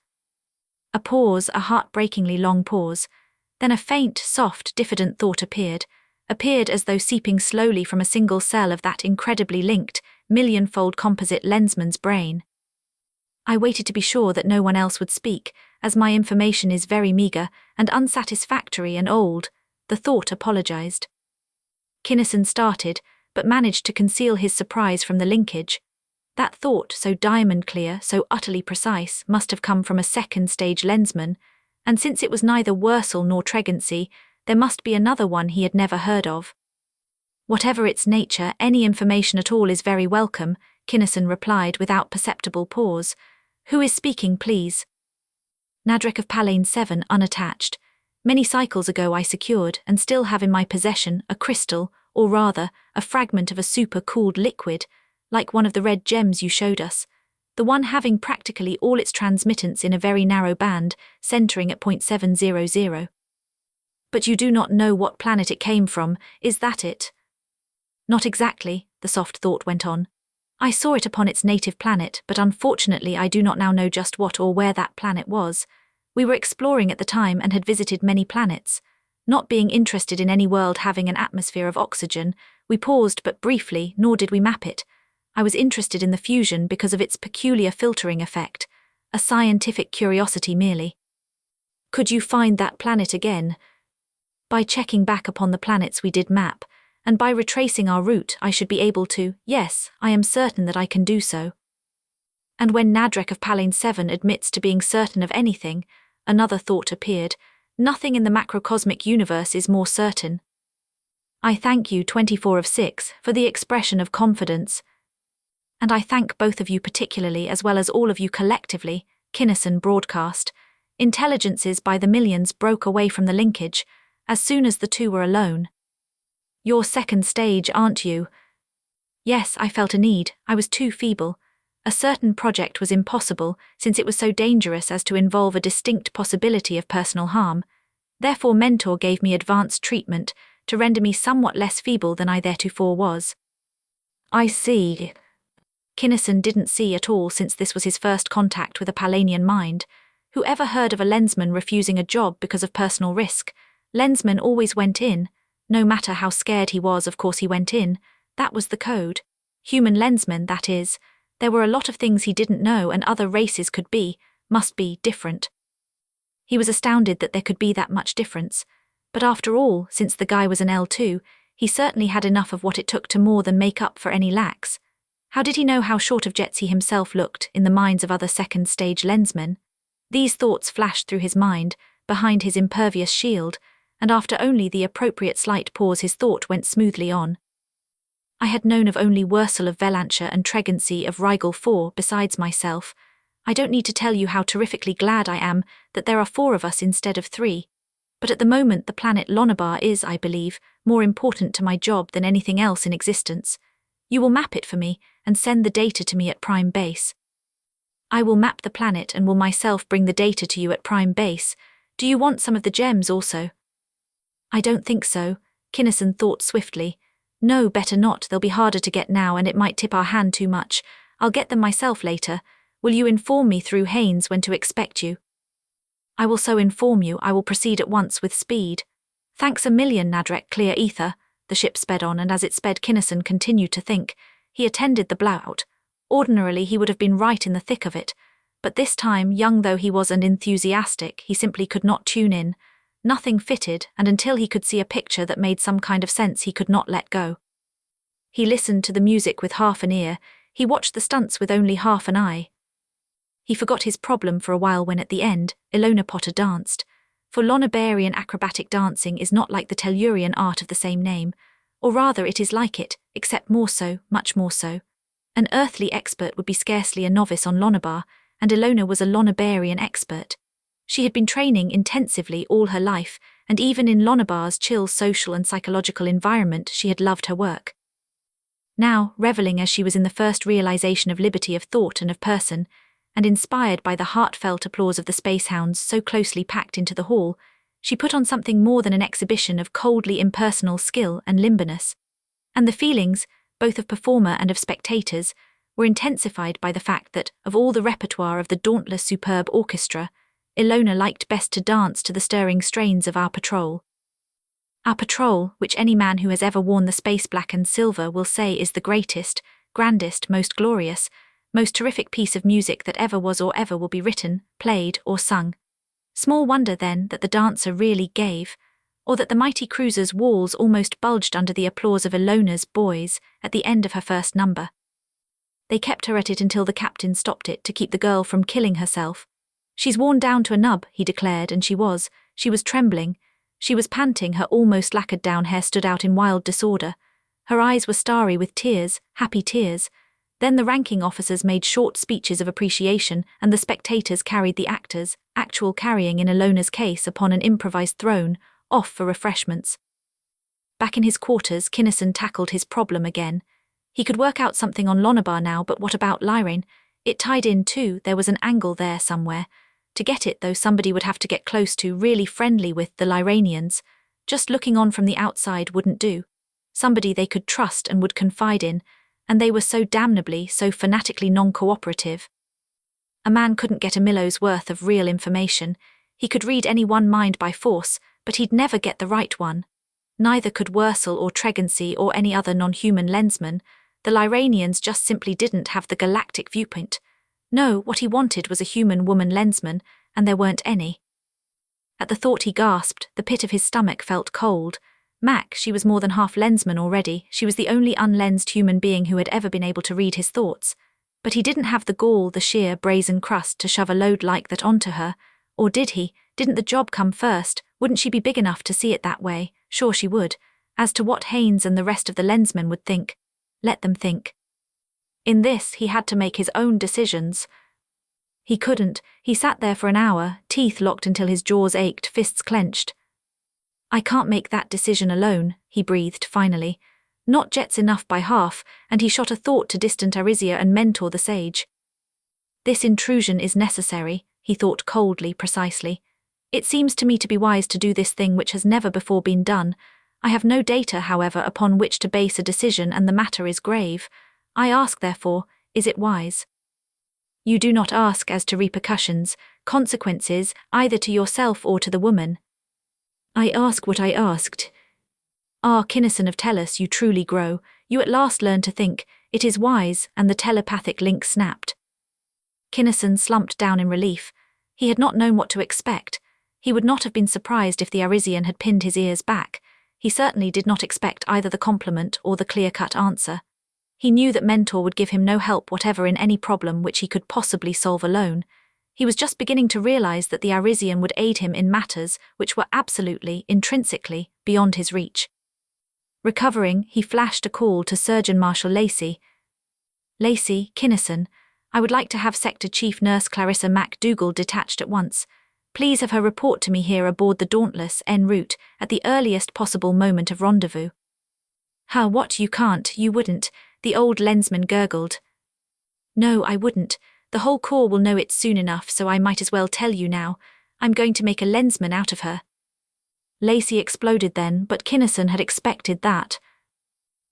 A pause, a heartbreakingly long pause. Then a faint, soft, diffident thought appeared as though seeping slowly from a single cell of that incredibly linked, million-fold composite lensman's brain. I waited to be sure that no one else would speak, as my information is very meagre and unsatisfactory and old. The thought apologized. Kinnison started, but managed to conceal his surprise from the linkage. That thought, so diamond clear, so utterly precise, must have come from a second-stage lensman, and since it was neither Wursel nor Tregency, there must be another one he had never heard of. Whatever its nature, any information at all is very welcome, Kinnison replied without perceptible pause. Who is speaking, please? Nadreck of Palane 7, unattached. Many cycles ago I secured, and still have in my possession, a crystal, or rather, a fragment of a super-cooled liquid, like one of the red gems you showed us, the one having practically all its transmittance in a very narrow band, centering at .700. But you do not know what planet it came from, is that it? Not exactly, the soft thought went on. I saw it upon its native planet, but unfortunately I do not now know just what or where that planet was. We were exploring at the time and had visited many planets. Not being interested in any world having an atmosphere of oxygen, we paused but briefly, nor did we map it. I was interested in the fusion because of its peculiar filtering effect, a scientific curiosity merely. Could you find that planet again? By checking back upon the planets we did map, and by retracing our route I should be able to, yes, I am certain that I can do so. And when Nadreck of Palane 7 admits to being certain of anything, another thought appeared, nothing in the macrocosmic universe is more certain. I thank you 24 of 6 for the expression of confidence. And I thank both of you particularly as well as all of you collectively, Kinnison broadcast. Intelligences by the millions broke away from the linkage, as soon as the two were alone. You're second stage, aren't you? Yes, I felt a need, I was too feeble. A certain project was impossible, since it was so dangerous as to involve a distinct possibility of personal harm. Therefore Mentor gave me advanced treatment, to render me somewhat less feeble than I theretofore was. I see. Kinnison didn't see at all since this was his first contact with a Palanian mind. Who ever heard of a lensman refusing a job because of personal risk? Lensman always went in. No matter how scared he was, of course he went in. That was the code. Human lensmen, that is. There were a lot of things he didn't know and other races must be, different. He was astounded that there could be that much difference. But after all, since the guy was an L2, he certainly had enough of what it took to more than make up for any lacks. How did he know how short of jets he himself looked in the minds of other second-stage lensmen? These thoughts flashed through his mind, behind his impervious shield, and after only the appropriate slight pause his thought went smoothly on. I had known of only Wursel of Velantia and Tregency of Rigel 4 besides myself. I don't need to tell you how terrifically glad I am that there are 4 of us instead of 3. But at the moment the planet Lonabar is, I believe, more important to my job than anything else in existence. You will map it for me and send the data to me at Prime Base. I will map the planet and will myself bring the data to you at Prime Base. Do you want some of the gems also? I don't think so, Kinnison thought swiftly. No, better not, they'll be harder to get now and it might tip our hand too much. I'll get them myself later. Will you inform me through Haynes when to expect you? I will so inform you, I will proceed at once with speed. Thanks a million, Nadreck, clear ether. The ship sped on, and as it sped Kinnison continued to think. He attended the blowout. Ordinarily he would have been right in the thick of it, but this time, young though he was and enthusiastic, he simply could not tune in. Nothing fitted, and until he could see a picture that made some kind of sense he could not let go. He listened to the music with half an ear, he watched the stunts with only half an eye. He forgot his problem for a while when at the end, Illona Potter danced. For Lonabarian acrobatic dancing is not like the Tellurian art of the same name, or rather it is like it, except more so, much more so. An earthly expert would be scarcely a novice on Lonabar, and Illona was a Lonabarian expert. She had been training intensively all her life, and even in Lonabar's chill social and psychological environment she had loved her work. Now, reveling as she was in the first realization of liberty of thought and of person, and inspired by the heartfelt applause of the space hounds so closely packed into the hall, she put on something more than an exhibition of coldly impersonal skill and limberness. And the feelings, both of performer and of spectators, were intensified by the fact that, of all the repertoire of the dauntless superb orchestra, Illona liked best to dance to the stirring strains of Our Patrol. Our Patrol, which any man who has ever worn the space black and silver will say is the greatest, grandest, most glorious, most terrific piece of music that ever was or ever will be written, played, or sung. Small wonder, then, that the dancer really gave, or that the mighty cruiser's walls almost bulged under the applause of Illona's boys at the end of her first number. They kept her at it until the captain stopped it to keep the girl from killing herself. She's worn down to a nub, he declared, and she was trembling. She was panting, her almost lacquered down hair stood out in wild disorder. Her eyes were starry with tears, happy tears. Then the ranking officers made short speeches of appreciation, and the spectators carried the actors, actual carrying in Illona's case upon an improvised throne, off for refreshments. Back in his quarters, Kinnison tackled his problem again. He could work out something on Lonabar now, but what about Lyrane? It tied in too, there was an angle there somewhere. To get it, though, somebody would have to get close to, really friendly with, the Lyranians. Just looking on from the outside wouldn't do. Somebody they could trust and would confide in, and they were so damnably, so fanatically non-cooperative. A man couldn't get a Millow's worth of real information. He could read any one mind by force, but he'd never get the right one. Neither could Wursel or Tregency or any other non-human lensman. The Lyranians just simply didn't have the galactic viewpoint. No, what he wanted was a human woman lensman, and there weren't any. At the thought he gasped, the pit of his stomach felt cold. Mac, she was more than half lensman already, she was the only unlensed human being who had ever been able to read his thoughts. But he didn't have the gall, the sheer brazen crust to shove a load like that onto her. Or did he? Didn't the job come first? Wouldn't she be big enough to see it that way? Sure she would. As to what Haynes and the rest of the lensmen would think, let them think. In this, he had to make his own decisions. He couldn't. He sat there for an hour, teeth locked until his jaws ached, fists clenched. I can't make that decision alone, he breathed finally. Not Jet's enough by half, and he shot a thought to distant Arisia and Mentor the sage. This intrusion is necessary, he thought coldly, precisely. It seems to me to be wise to do this thing which has never before been done. I have no data, however, upon which to base a decision, and the matter is grave. I ask, therefore, is it wise? You do not ask as to repercussions, consequences, either to yourself or to the woman. I ask what I asked. Ah, Kinnison of Tellus, you truly grow, you at last learn to think, it is wise, and the telepathic link snapped. Kinnison slumped down in relief. He had not known what to expect. He would not have been surprised if the Arisian had pinned his ears back. He certainly did not expect either the compliment or the clear-cut answer. He knew that Mentor would give him no help whatever in any problem which he could possibly solve alone. He was just beginning to realize that the Arisian would aid him in matters which were absolutely, intrinsically, beyond his reach. Recovering, he flashed a call to Surgeon Marshal Lacey. Lacey, Kinnison, I would like to have Sector Chief Nurse Clarissa MacDougall detached at once. Please have her report to me here aboard the Dauntless en route at the earliest possible moment of rendezvous. How, what, you can't, you wouldn't, the old lensman gurgled. No, I wouldn't. The whole corps will know it soon enough, so I might as well tell you now. I'm going to make a lensman out of her. Lacey exploded then, but Kinnison had expected that.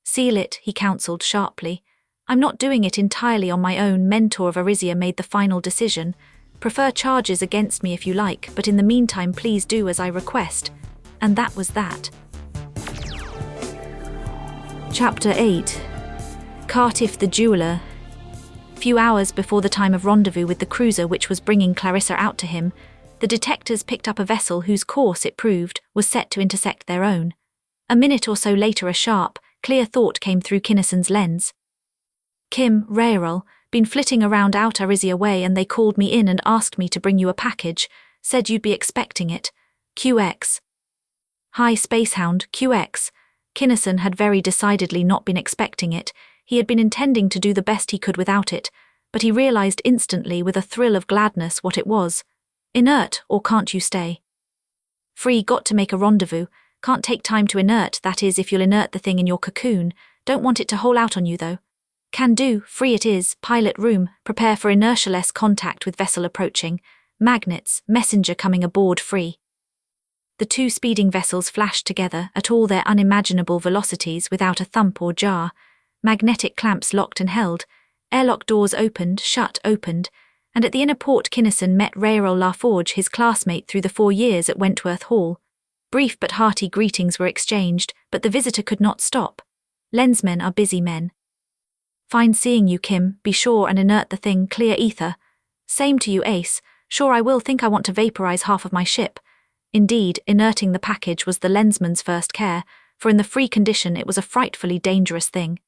Seal it, he counselled sharply. I'm not doing it entirely on my own. Mentor of Arisia made the final decision. Prefer charges against me if you like, but in the meantime please do as I request. And that was that. Chapter 8. Cartiff the Jeweller. Few hours before the time of rendezvous with the cruiser which was bringing Clarissa out to him, the detectors picked up a vessel whose course, it proved, was set to intersect their own. A minute or so later a sharp, clear thought came through Kinnison's lens. Kim, Raerol, been flitting around out Arisia way and they called me in and asked me to bring you a package, said you'd be expecting it. QX. Hi, Spacehound, QX. Kinnison had very decidedly not been expecting it. He had been intending to do the best he could without it, but he realized instantly with a thrill of gladness what it was. Inert, or can't you stay? Free, got to make a rendezvous. Can't take time to inert, that is if you'll inert the thing in your cocoon. Don't want it to hole out on you though. Can do, free it is, pilot room, prepare for inertialess contact with vessel approaching. Magnets, messenger coming aboard free. The two speeding vessels flashed together at all their unimaginable velocities without a thump or jar. Magnetic clamps locked and held, airlock doors opened, and at the inner port Kinnison met Raerol Laforge, his classmate through the 4 years at Wentworth Hall. Brief but hearty greetings were exchanged, but the visitor could not stop. Lensmen are busy men. Fine seeing you, Kim, be sure and inert the thing, clear ether. Same to you, Ace, sure I will think I want to vaporize half of my ship. Indeed, inerting the package was the lensman's first care, for in the free condition it was a frightfully dangerous thing.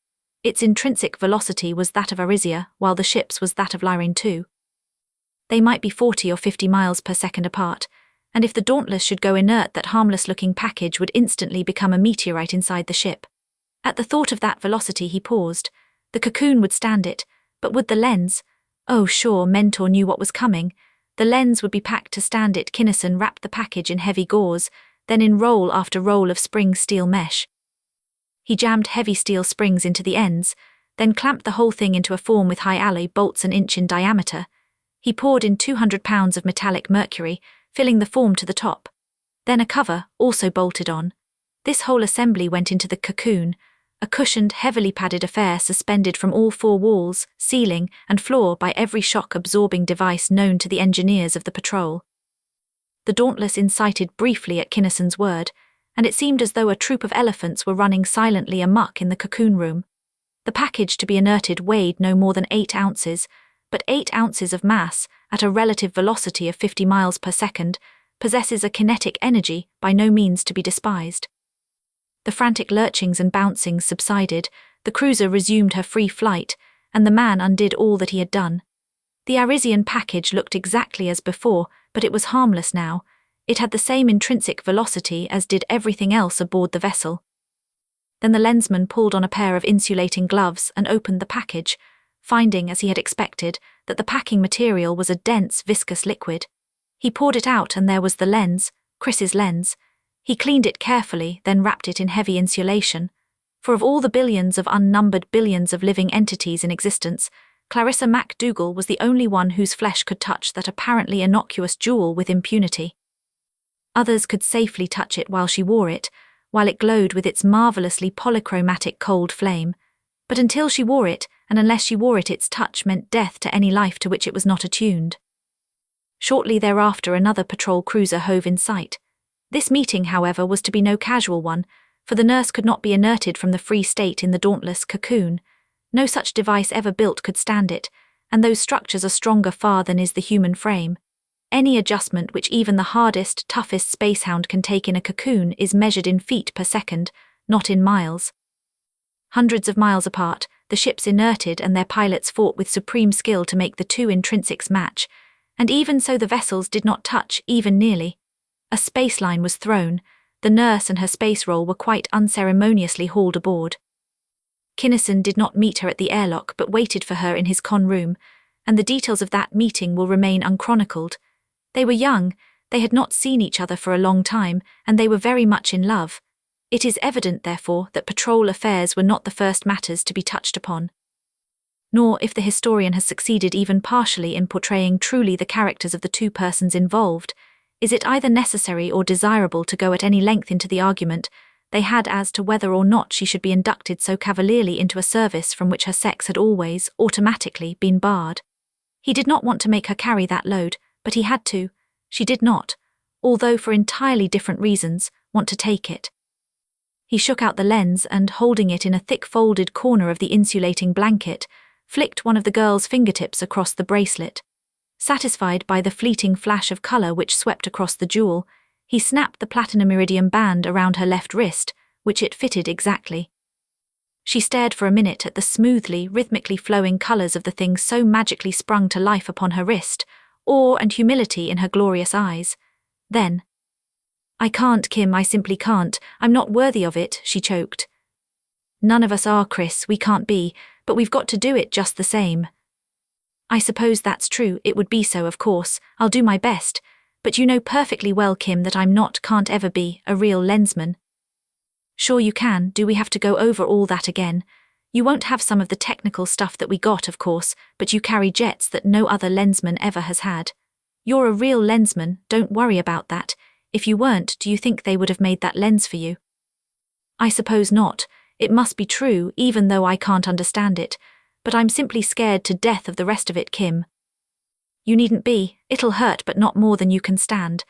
Its intrinsic velocity was that of Arisia, while the ship's was that of Lyrane too. They might be 40 or 50 miles per second apart, and if the Dauntless should go inert, that harmless-looking package would instantly become a meteorite inside the ship. At the thought of that velocity he paused. The cocoon would stand it, but would the lens? Oh sure, Mentor knew what was coming. The lens would be packed to stand it. Kinnison wrapped the package in heavy gauze, then in roll after roll of spring steel mesh. He jammed heavy steel springs into the ends, then clamped the whole thing into a form with high alloy bolts an inch in diameter. He poured in 200 pounds of metallic mercury, filling the form to the top. Then a cover, also bolted on. This whole assembly went into the cocoon, a cushioned, heavily padded affair suspended from all four walls, ceiling, and floor by every shock-absorbing device known to the engineers of the patrol. The Dauntless incited briefly at Kinnison's word, and it seemed as though a troop of elephants were running silently amok in the cocoon room. The package to be inerted weighed no more than 8 ounces, but 8 ounces of mass, at a relative velocity of 50 miles per second, possesses a kinetic energy by no means to be despised. The frantic lurchings and bouncings subsided, the cruiser resumed her free flight, and the man undid all that he had done. The Arisian package looked exactly as before, but it was harmless now. It had the same intrinsic velocity as did everything else aboard the vessel. Then the lensman pulled on a pair of insulating gloves and opened the package, finding, as he had expected, that the packing material was a dense, viscous liquid. He poured it out and there was the lens, Chris's lens. He cleaned it carefully, then wrapped it in heavy insulation. For of all the billions of unnumbered billions of living entities in existence, Clarissa MacDougall was the only one whose flesh could touch that apparently innocuous jewel with impunity. Others could safely touch it while she wore it, while it glowed with its marvellously polychromatic cold flame. But until she wore it, and unless she wore it, its touch meant death to any life to which it was not attuned. Shortly thereafter another patrol cruiser hove in sight. This meeting, however, was to be no casual one, for the nurse could not be inerted from the free state in the dauntless cocoon. No such device ever built could stand it, and those structures are stronger far than is the human frame. Any adjustment which even the hardest, toughest spacehound can take in a cocoon is measured in feet per second, not in miles. Hundreds of miles apart, the ships inerted and their pilots fought with supreme skill to make the two intrinsics match, and even so the vessels did not touch, even nearly. A space line was thrown. The nurse and her space roll were quite unceremoniously hauled aboard. Kinnison did not meet her at the airlock but waited for her in his con room, and the details of that meeting will remain unchronicled. They were young, they had not seen each other for a long time, and they were very much in love. It is evident, therefore, that patrol affairs were not the first matters to be touched upon. Nor, if the historian has succeeded even partially in portraying truly the characters of the two persons involved, is it either necessary or desirable to go at any length into the argument they had as to whether or not she should be inducted so cavalierly into a service from which her sex had always, automatically, been barred. He did not want to make her carry that load, but he had to. She did not, although for entirely different reasons, want to take it. He shook out the lens and, holding it in a thick folded corner of the insulating blanket, flicked one of the girl's fingertips across the bracelet. Satisfied by the fleeting flash of colour which swept across the jewel, he snapped the platinum iridium band around her left wrist, which it fitted exactly. She stared for a minute at the smoothly, rhythmically flowing colours of the thing so magically sprung to life upon her wrist, awe and humility in her glorious eyes. Then, "I can't, Kim, I simply can't. I'm not worthy of it," she choked. "None of us are, Chris, we can't be, but we've got to do it just the same." "I suppose that's true, it would be so, of course. I'll do my best. But you know perfectly well, Kim, that I'm not, can't ever be, a real lensman." "Sure you can. Do we have to go over all that again? You won't have some of the technical stuff that we got, of course, but you carry jets that no other lensman ever has had. You're a real lensman, don't worry about that. If you weren't, do you think they would have made that lens for you?" "I suppose not. It must be true, even though I can't understand it. But I'm simply scared to death of the rest of it, Kim." "You needn't be. It'll hurt, but not more than you can stand.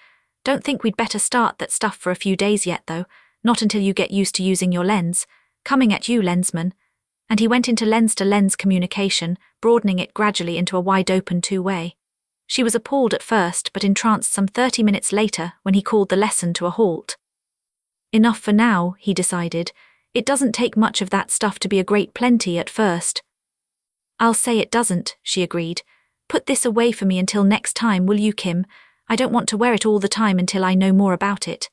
Don't think we'd better start that stuff for a few days yet, though. Not until you get used to using your lens. Coming at you, lensman." And he went into lens-to-lens communication, broadening it gradually into a wide-open two-way. She was appalled at first, but entranced some 30 minutes later when he called the lesson to a halt. Enough for now, he decided. It doesn't take much of that stuff to be a great plenty at first. I'll say it doesn't, she agreed. Put this away for me until next time, will you, Kim? I don't want to wear it all the time until I know more about it.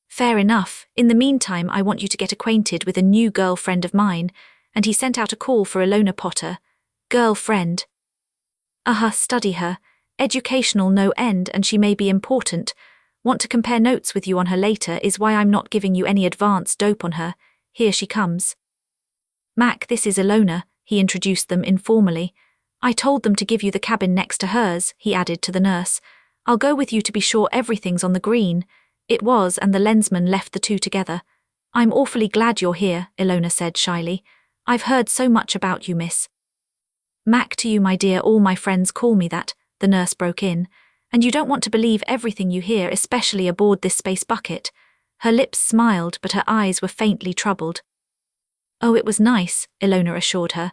Fair enough. In the meantime, I want you to get acquainted with a new girlfriend of mine, and he sent out a call for Illona Potter. Girlfriend. Study her. Educational no end, and she may be important. Want to compare notes with you on her later is why I'm not giving you any advance dope on her. Here she comes. Mac, this is Illona, he introduced them informally. I told them to give you the cabin next to hers, he added to the nurse. I'll go with you to be sure everything's on the green. It was, and the Lensmen left the two together. I'm awfully glad you're here, Illona said shyly. I've heard so much about you, miss. Mac to you, my dear, all my friends call me that, the nurse broke in. And you don't want to believe everything you hear, especially aboard this space bucket. Her lips smiled, but her eyes were faintly troubled. Oh, it was nice, Illona assured her.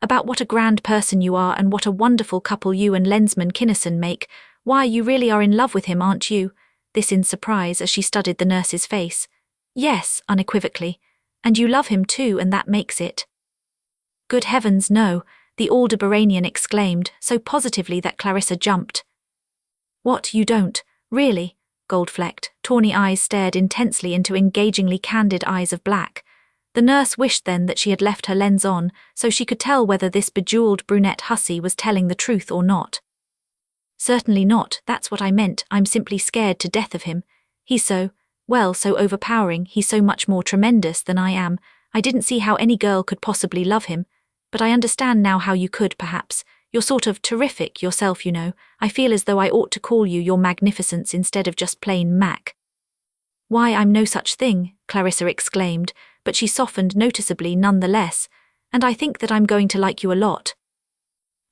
About what a grand person you are and what a wonderful couple you and Lensman Kinnison make. Why, you really are in love with him, aren't you? This in surprise as she studied the nurse's face. Yes, unequivocally. And you love him too, and that makes it. Good heavens, no, the Aldebaranian exclaimed, so positively that Clarissa jumped. What, you don't? Really? Gold-flecked, tawny eyes stared intensely into engagingly candid eyes of black. The nurse wished then that she had left her lens on, so she could tell whether this bejeweled brunette hussy was telling the truth or not. Certainly not, that's what I meant, I'm simply scared to death of him. He's so overpowering, he's so much more tremendous than I am. I didn't see how any girl could possibly love him. But I understand now how you could, perhaps. You're sort of terrific yourself, you know. I feel as though I ought to call you Your Magnificence instead of just plain Mac. Why, I'm no such thing, Clarissa exclaimed, but she softened noticeably nonetheless, and I think that I'm going to like you a lot.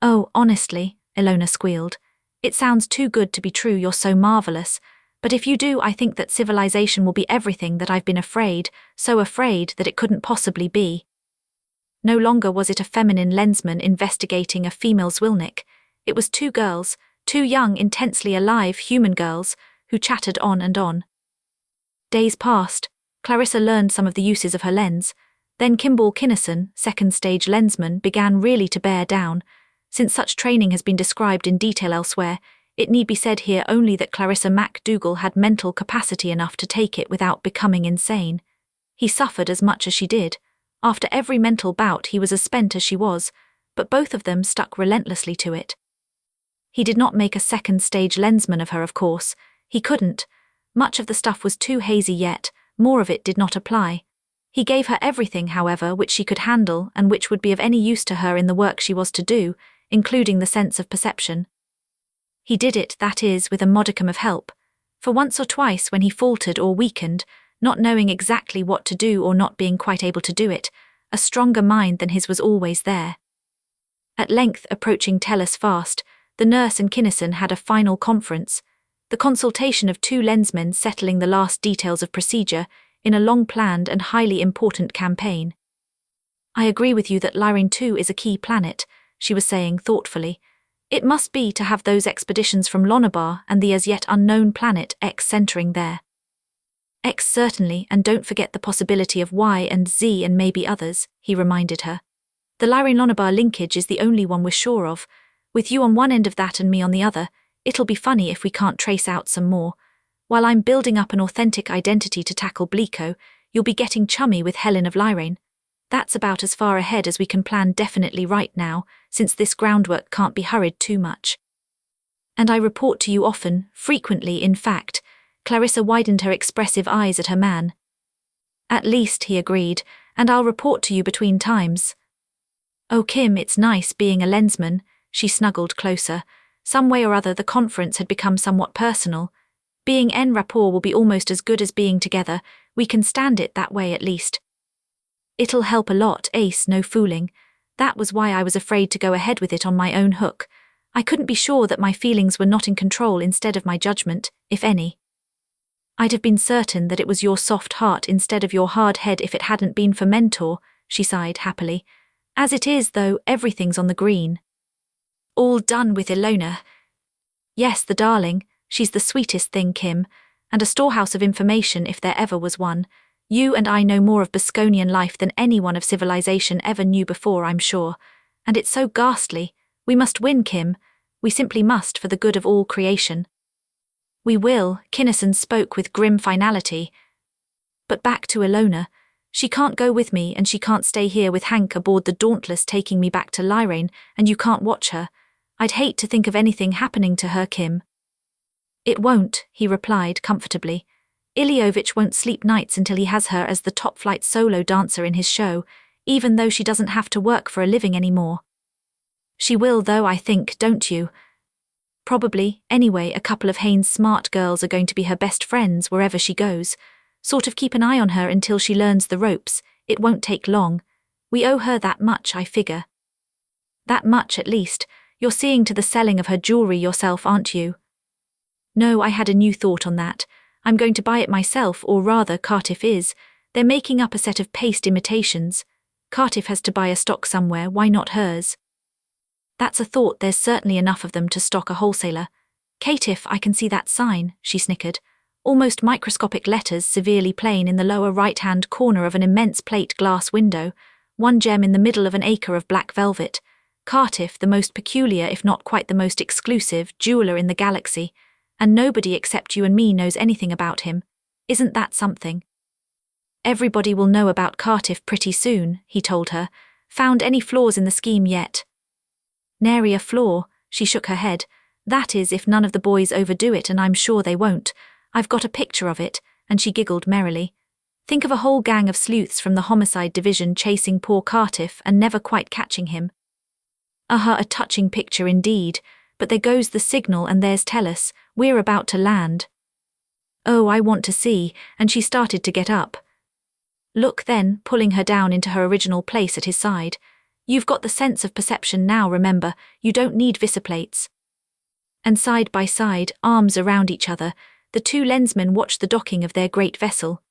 Oh, honestly, Illona squealed. It sounds too good to be true, you're so marvellous. But if you do, I think that civilization will be everything that I've been afraid, so afraid that it couldn't possibly be. No longer was it a feminine lensman investigating a female Zwilnik. It was two girls, two young, intensely alive human girls, who chattered on and on. Days passed. Clarissa learned some of the uses of her lens. Then Kimball Kinnison, second-stage lensman, began really to bear down. Since such training has been described in detail elsewhere, it need be said here only that Clarissa MacDougall had mental capacity enough to take it without becoming insane. He suffered as much as she did. After every mental bout he was as spent as she was, but both of them stuck relentlessly to it. He did not make a second-stage lensman of her, of course. He couldn't. Much of the stuff was too hazy yet, more of it did not apply. He gave her everything, however, which she could handle and which would be of any use to her in the work she was to do, including the sense of perception. He did it, that is, with a modicum of help. For once or twice when he faltered or weakened, not knowing exactly what to do or not being quite able to do it, a stronger mind than his was always there. At length, approaching Tellus fast, the nurse and Kinnison had a final conference, the consultation of two lensmen settling the last details of procedure in a long-planned and highly important campaign. I agree with you that Lyrane too is a key planet, she was saying thoughtfully. It must be to have those expeditions from Lonabar and the as yet unknown planet X centering there. X certainly, and don't forget the possibility of Y and Z and maybe others, he reminded her. The Lyrane-Lonabar linkage is the only one we're sure of. With you on one end of that and me on the other, it'll be funny if we can't trace out some more. While I'm building up an authentic identity to tackle Bleeko, you'll be getting chummy with Helen of Lyrane. That's about as far ahead as we can plan definitely right now, since this groundwork can't be hurried too much. And I report to you often, frequently in fact. Clarissa widened her expressive eyes at her man. At least, he agreed, and I'll report to you between times. Oh, Kim, it's nice being a lensman, she snuggled closer. Some way or other the conference had become somewhat personal. Being en rapport will be almost as good as being together, we can stand it that way at least. It'll help a lot, Ace, no fooling. That was why I was afraid to go ahead with it on my own hook. I couldn't be sure that my feelings were not in control instead of my judgment, if any. I'd have been certain that it was your soft heart instead of your hard head if it hadn't been for Mentor, she sighed happily. As it is, though, everything's on the green. All done with Illona. Yes, the darling, she's the sweetest thing, Kim, and a storehouse of information if there ever was one. You and I know more of Bosconian life than anyone of civilization ever knew before, I'm sure. And it's so ghastly. We must win, Kim. We simply must, for the good of all creation. We will, Kinnison spoke with grim finality. But back to Illona. She can't go with me, and she can't stay here with Hank aboard the Dauntless taking me back to Lyrane, and you can't watch her. I'd hate to think of anything happening to her, Kim. It won't, he replied comfortably. Ilyovich won't sleep nights until he has her as the top-flight solo dancer in his show, even though she doesn't have to work for a living anymore. She will, though, I think, don't you? Probably. Anyway, a couple of Haynes' smart girls are going to be her best friends wherever she goes. Sort of keep an eye on her until she learns the ropes. It won't take long. We owe her that much, I figure. That much, at least. You're seeing to the selling of her jewelry yourself, aren't you? No, I had a new thought on that. I'm going to buy it myself, or rather, Cartiff is. They're making up a set of paste imitations. Cartiff has to buy a stock somewhere, why not hers? That's a thought. There's certainly enough of them to stock a wholesaler. Cartiff, I can see that sign, she snickered. Almost microscopic letters severely plain in the lower right-hand corner of an immense plate glass window, one gem in the middle of an acre of black velvet. Cartiff, the most peculiar, if not quite the most exclusive, jeweler in the galaxy, and nobody except you and me knows anything about him. Isn't that something? Everybody will know about Cartiff pretty soon, he told her. Found any flaws in the scheme yet? Nary a flaw, she shook her head. That is, if none of the boys overdo it, and I'm sure they won't. I've got a picture of it, and she giggled merrily. Think of a whole gang of sleuths from the homicide division chasing poor Cartiff and never quite catching him. A touching picture indeed, but there goes the signal and there's Tellus, we're about to land. Oh, I want to see, and she started to get up. Look then, pulling her down into her original place at his side. You've got the sense of perception now, remember, you don't need visiplates. And side by side, arms around each other, the two lensmen watched the docking of their great vessel.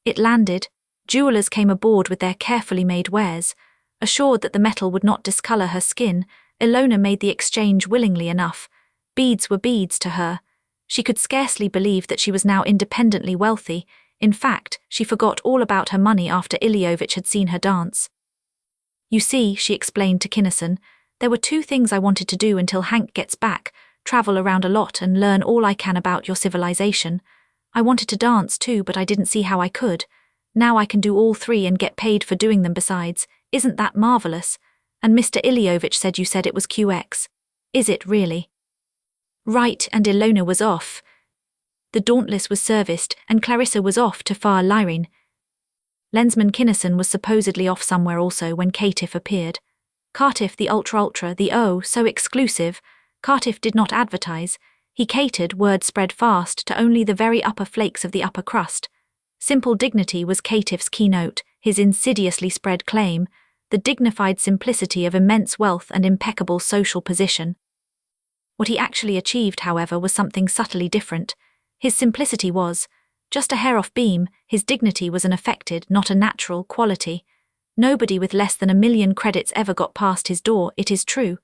It landed. Jewelers came aboard with their carefully made wares. Assured that the metal would not discolour her skin, Illona made the exchange willingly enough. Beads were beads to her. She could scarcely believe that she was now independently wealthy. In fact, she forgot all about her money after Ilyovich had seen her dance. You see, she explained to Kinnison, there were two things I wanted to do until Hank gets back, travel around a lot and learn all I can about your civilization. I wanted to dance too, but I didn't see how I could. Now I can do all three and get paid for doing them besides. Isn't that marvellous? And Mr. Ilyovich said you said it was QX. Is it really? Right, and Illona was off. The Dauntless was serviced, and Clarissa was off to far Lyrane. Lensman Kinnison was supposedly off somewhere also when Cartiff appeared. Cartiff, the ultra, the so exclusive. Cartiff did not advertise. He catered, word spread fast, to only the very upper flakes of the upper crust. Simple dignity was Cartiff's keynote, his insidiously spread claim, the dignified simplicity of immense wealth and impeccable social position. What he actually achieved, however, was something subtly different. His simplicity was just a hair off beam, his dignity was an affected, not a natural, quality. Nobody with less than 1 million credits ever got past his door, it is true.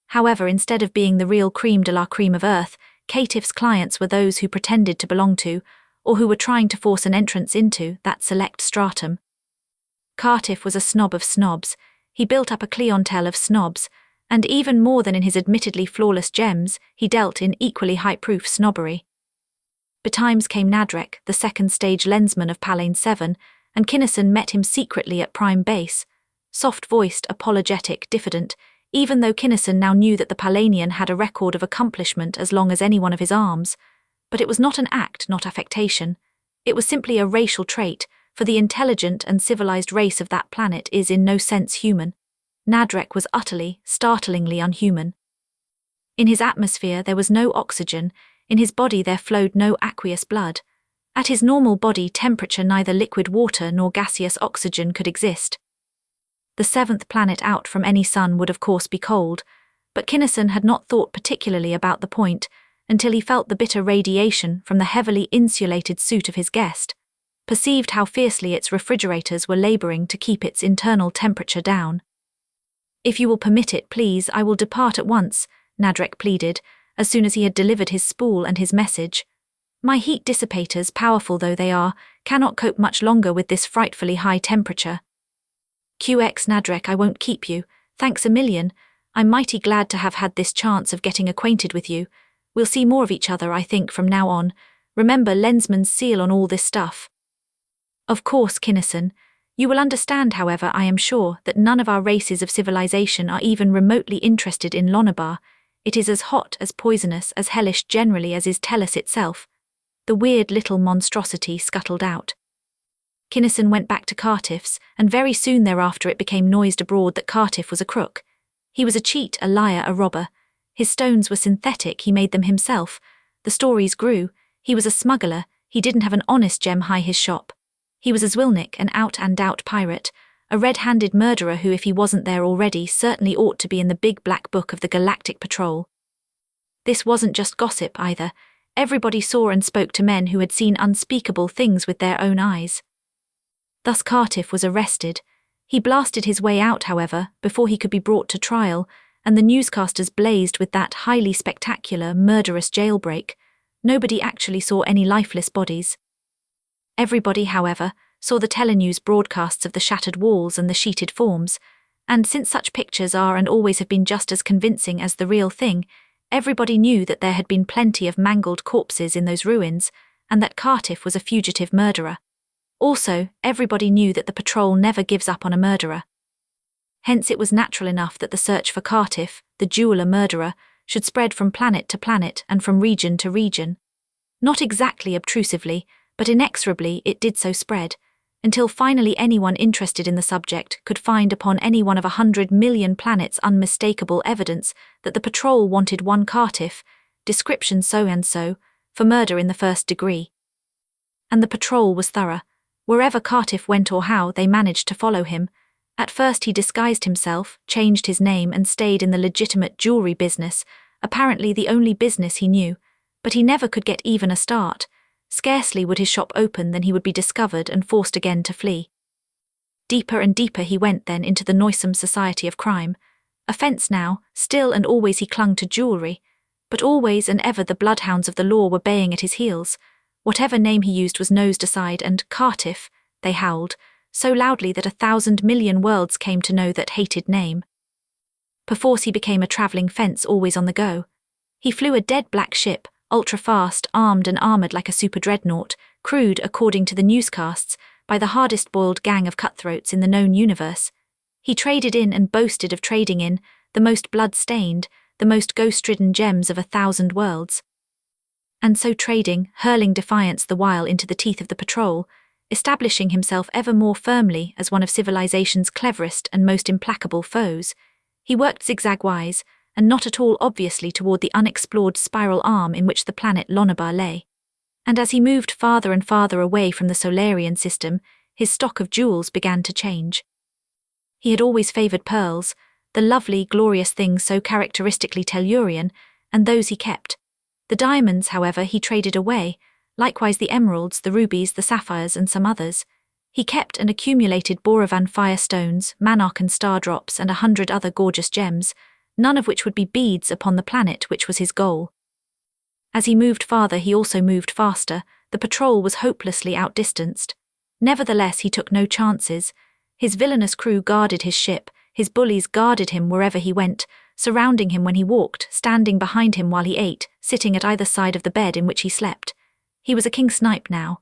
However, instead of being the real creme de la creme of Earth, Cartiff's clients were those who pretended to belong to, or who were trying to force an entrance into, that select stratum. Cartiff was a snob of snobs. He built up a clientele of snobs, and even more than in his admittedly flawless gems, he dealt in equally high-proof snobbery. Betimes came Nadreck, the second-stage lensman of Palane 7, and Kinnison met him secretly at Prime Base. Soft-voiced, apologetic, diffident, even though Kinnison now knew that the Palanian had a record of accomplishment as long as any one of his arms. But it was not an act, not affectation. It was simply a racial trait, for the intelligent and civilized race of that planet is in no sense human. Nadreck was utterly, startlingly unhuman. In his atmosphere there was no oxygen, in his body there flowed no aqueous blood. At his normal body temperature neither liquid water nor gaseous oxygen could exist. The 7th planet out from any sun would of course be cold, but Kinnison had not thought particularly about the point until he felt the bitter radiation from the heavily insulated suit of his guest, perceived how fiercely its refrigerators were labouring to keep its internal temperature down. If you will permit it, please, I will depart at once, Nadreck pleaded, as soon as he had delivered his spool and his message. My heat dissipators, powerful though they are, cannot cope much longer with this frightfully high temperature. QX Nadreck, I won't keep you. Thanks a million. I'm mighty glad to have had this chance of getting acquainted with you. We'll see more of each other, I think, from now on. Remember Lensmen's seal on all this stuff. Of course, Kinnison. You will understand, however, I am sure, that none of our races of civilization are even remotely interested in Lonabar. It is as hot, as poisonous, as hellish generally as is Tellus itself. The weird little monstrosity scuttled out. Kinnison went back to Cartiff's, and very soon thereafter it became noised abroad that Cartiff was a crook. He was a cheat, a liar, a robber. His stones were synthetic, he made them himself. The stories grew. He was a smuggler, he didn't have an honest gem high his shop. He was a Zwilnik, an out-and-out pirate, a red-handed murderer who, if he wasn't there already, certainly ought to be in the big black book of the Galactic Patrol. This wasn't just gossip, either. Everybody saw and spoke to men who had seen unspeakable things with their own eyes. Thus Cartiff was arrested. He blasted his way out, however, before he could be brought to trial, and the newscasters blazed with that highly spectacular, murderous jailbreak. Nobody actually saw any lifeless bodies. Everybody, however, saw the telenews broadcasts of the shattered walls and the sheeted forms, and since such pictures are and always have been just as convincing as the real thing, everybody knew that there had been plenty of mangled corpses in those ruins, and that Cartiff was a fugitive murderer. Also, everybody knew that the patrol never gives up on a murderer. Hence it was natural enough that the search for Cartiff, the jeweler murderer, should spread from planet to planet and from region to region. Not exactly obtrusively, but inexorably it did so spread, until finally anyone interested in the subject could find upon any one of 100 million planets unmistakable evidence that the patrol wanted one Cartiff, description so-and-so, for murder in the first degree. And the patrol was thorough. Wherever Cartiff went or how, they managed to follow him. At first he disguised himself, changed his name and stayed in the legitimate jewelry business, apparently the only business he knew, but he never could get even a start. Scarcely would his shop open than he would be discovered and forced again to flee. Deeper and deeper he went then into the noisome society of crime. A fence now, still and always he clung to jewelry, but always and ever the bloodhounds of the law were baying at his heels. Whatever name he used was nosed aside, and Cartiff, they howled, so loudly that 1,000 million worlds came to know that hated name. Perforce he became a travelling fence always on the go. He flew a dead black ship, ultra-fast, armed and armoured like a super-dreadnought, crewed, according to the newscasts, by the hardest-boiled gang of cutthroats in the known universe. He traded in and boasted of trading in the most blood-stained, the most ghost-ridden gems of 1,000 worlds. And so trading, hurling defiance the while into the teeth of the patrol, establishing himself ever more firmly as one of civilization's cleverest and most implacable foes, he worked zigzag-wise, and not at all obviously toward the unexplored spiral arm in which the planet Lonabar lay. And as he moved farther and farther away from the Solarian system, his stock of jewels began to change. He had always favoured pearls, the lovely, glorious things so characteristically Tellurian, and those he kept. The diamonds, however, he traded away, likewise the emeralds, the rubies, the sapphires, and some others. He kept and accumulated Boravan firestones, Manarchan star drops, and 100 other gorgeous gems, none of which would be beads upon the planet which was his goal. As he moved farther, he also moved faster. The patrol was hopelessly outdistanced. Nevertheless, he took no chances. His villainous crew guarded his ship, his bullies guarded him wherever he went, surrounding him when he walked, standing behind him while he ate, sitting at either side of the bed in which he slept. He was a king snipe now.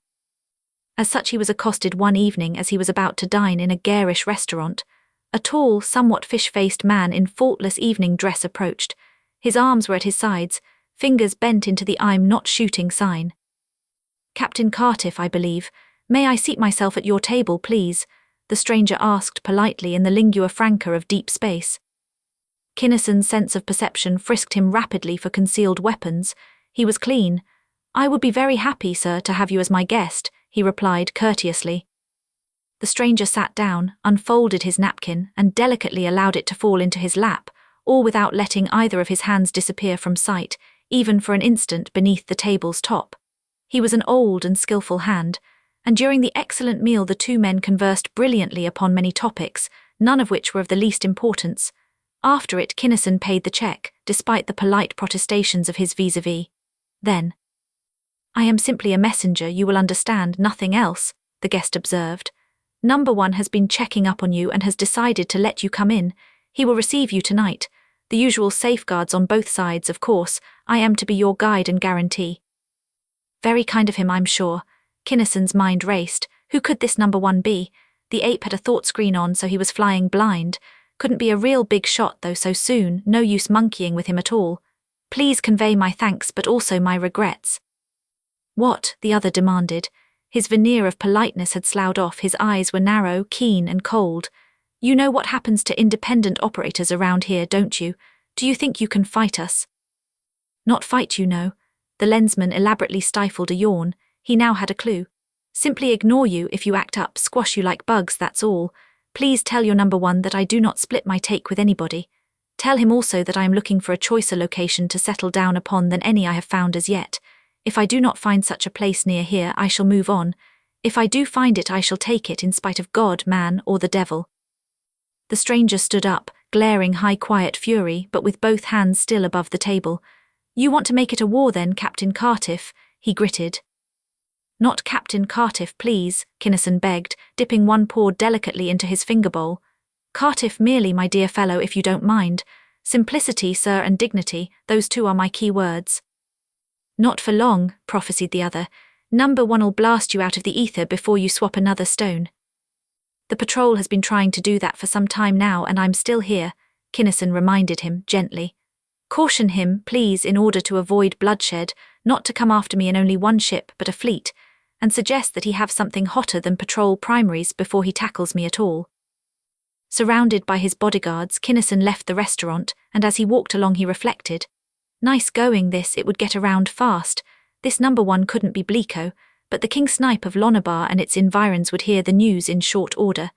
As such he was accosted one evening as he was about to dine in a garish restaurant. A tall, somewhat fish-faced man in faultless evening dress approached. His arms were at his sides, fingers bent into the "I'm not shooting" sign. "Captain Cartiff, I believe. May I seat myself at your table, please?" the stranger asked politely in the lingua franca of deep space. Kinnison's sense of perception frisked him rapidly for concealed weapons. He was clean. "I would be very happy, sir, to have you as my guest," he replied courteously. The stranger sat down, unfolded his napkin, and delicately allowed it to fall into his lap, all without letting either of his hands disappear from sight, even for an instant beneath the table's top. He was an old and skillful hand, and during the excellent meal the two men conversed brilliantly upon many topics, none of which were of the least importance. After it, Kinnison paid the check, despite the polite protestations of his vis-a-vis. Then, I am simply a messenger, you will understand, nothing else, the guest observed. Number 1 has been checking up on you and has decided to let you come in. He will receive you tonight. The usual safeguards on both sides, of course. I am to be your guide and guarantee. Very kind of him, I'm sure. Kinnison's mind raced. Who could this Number 1 be? The ape had a thought screen on, so he was flying blind. Couldn't be a real big shot, though, so soon. No use monkeying with him at all. Please convey my thanks, but also my regrets. What? The other demanded. His veneer of politeness had sloughed off, his eyes were narrow, keen and cold. You know what happens to independent operators around here, don't you? Do you think you can fight us? Not fight, you know. The lensman elaborately stifled a yawn. He now had a clue. Simply ignore you if you act up, squash you like bugs, that's all. Please tell your Number 1 that I do not split my take with anybody. Tell him also that I am looking for a choicer location to settle down upon than any I have found as yet. If I do not find such a place near here, I shall move on. If I do find it, I shall take it in spite of God, man, or the devil. The stranger stood up, glaring high quiet fury, but with both hands still above the table. You want to make it a war then, Captain Cartiff? He gritted. Not Captain Cartiff, please, Kinnison begged, dipping one paw delicately into his finger bowl. Cartiff merely, my dear fellow, if you don't mind. Simplicity, sir, and dignity, those two are my key words. Not for long, prophesied the other. Number 1'll blast you out of the ether before you swap another stone. The patrol has been trying to do that for some time now, and I'm still here, Kinnison reminded him, gently. Caution him, please, in order to avoid bloodshed, not to come after me in only one ship, but a fleet, and suggest that he have something hotter than patrol primaries before he tackles me at all. Surrounded by his bodyguards, Kinnison left the restaurant, and as he walked along he reflected. Nice going this, it would get around fast. This Number 1 couldn't be Bleeko, but the king snipe of Lonabar and its environs would hear the news in short order.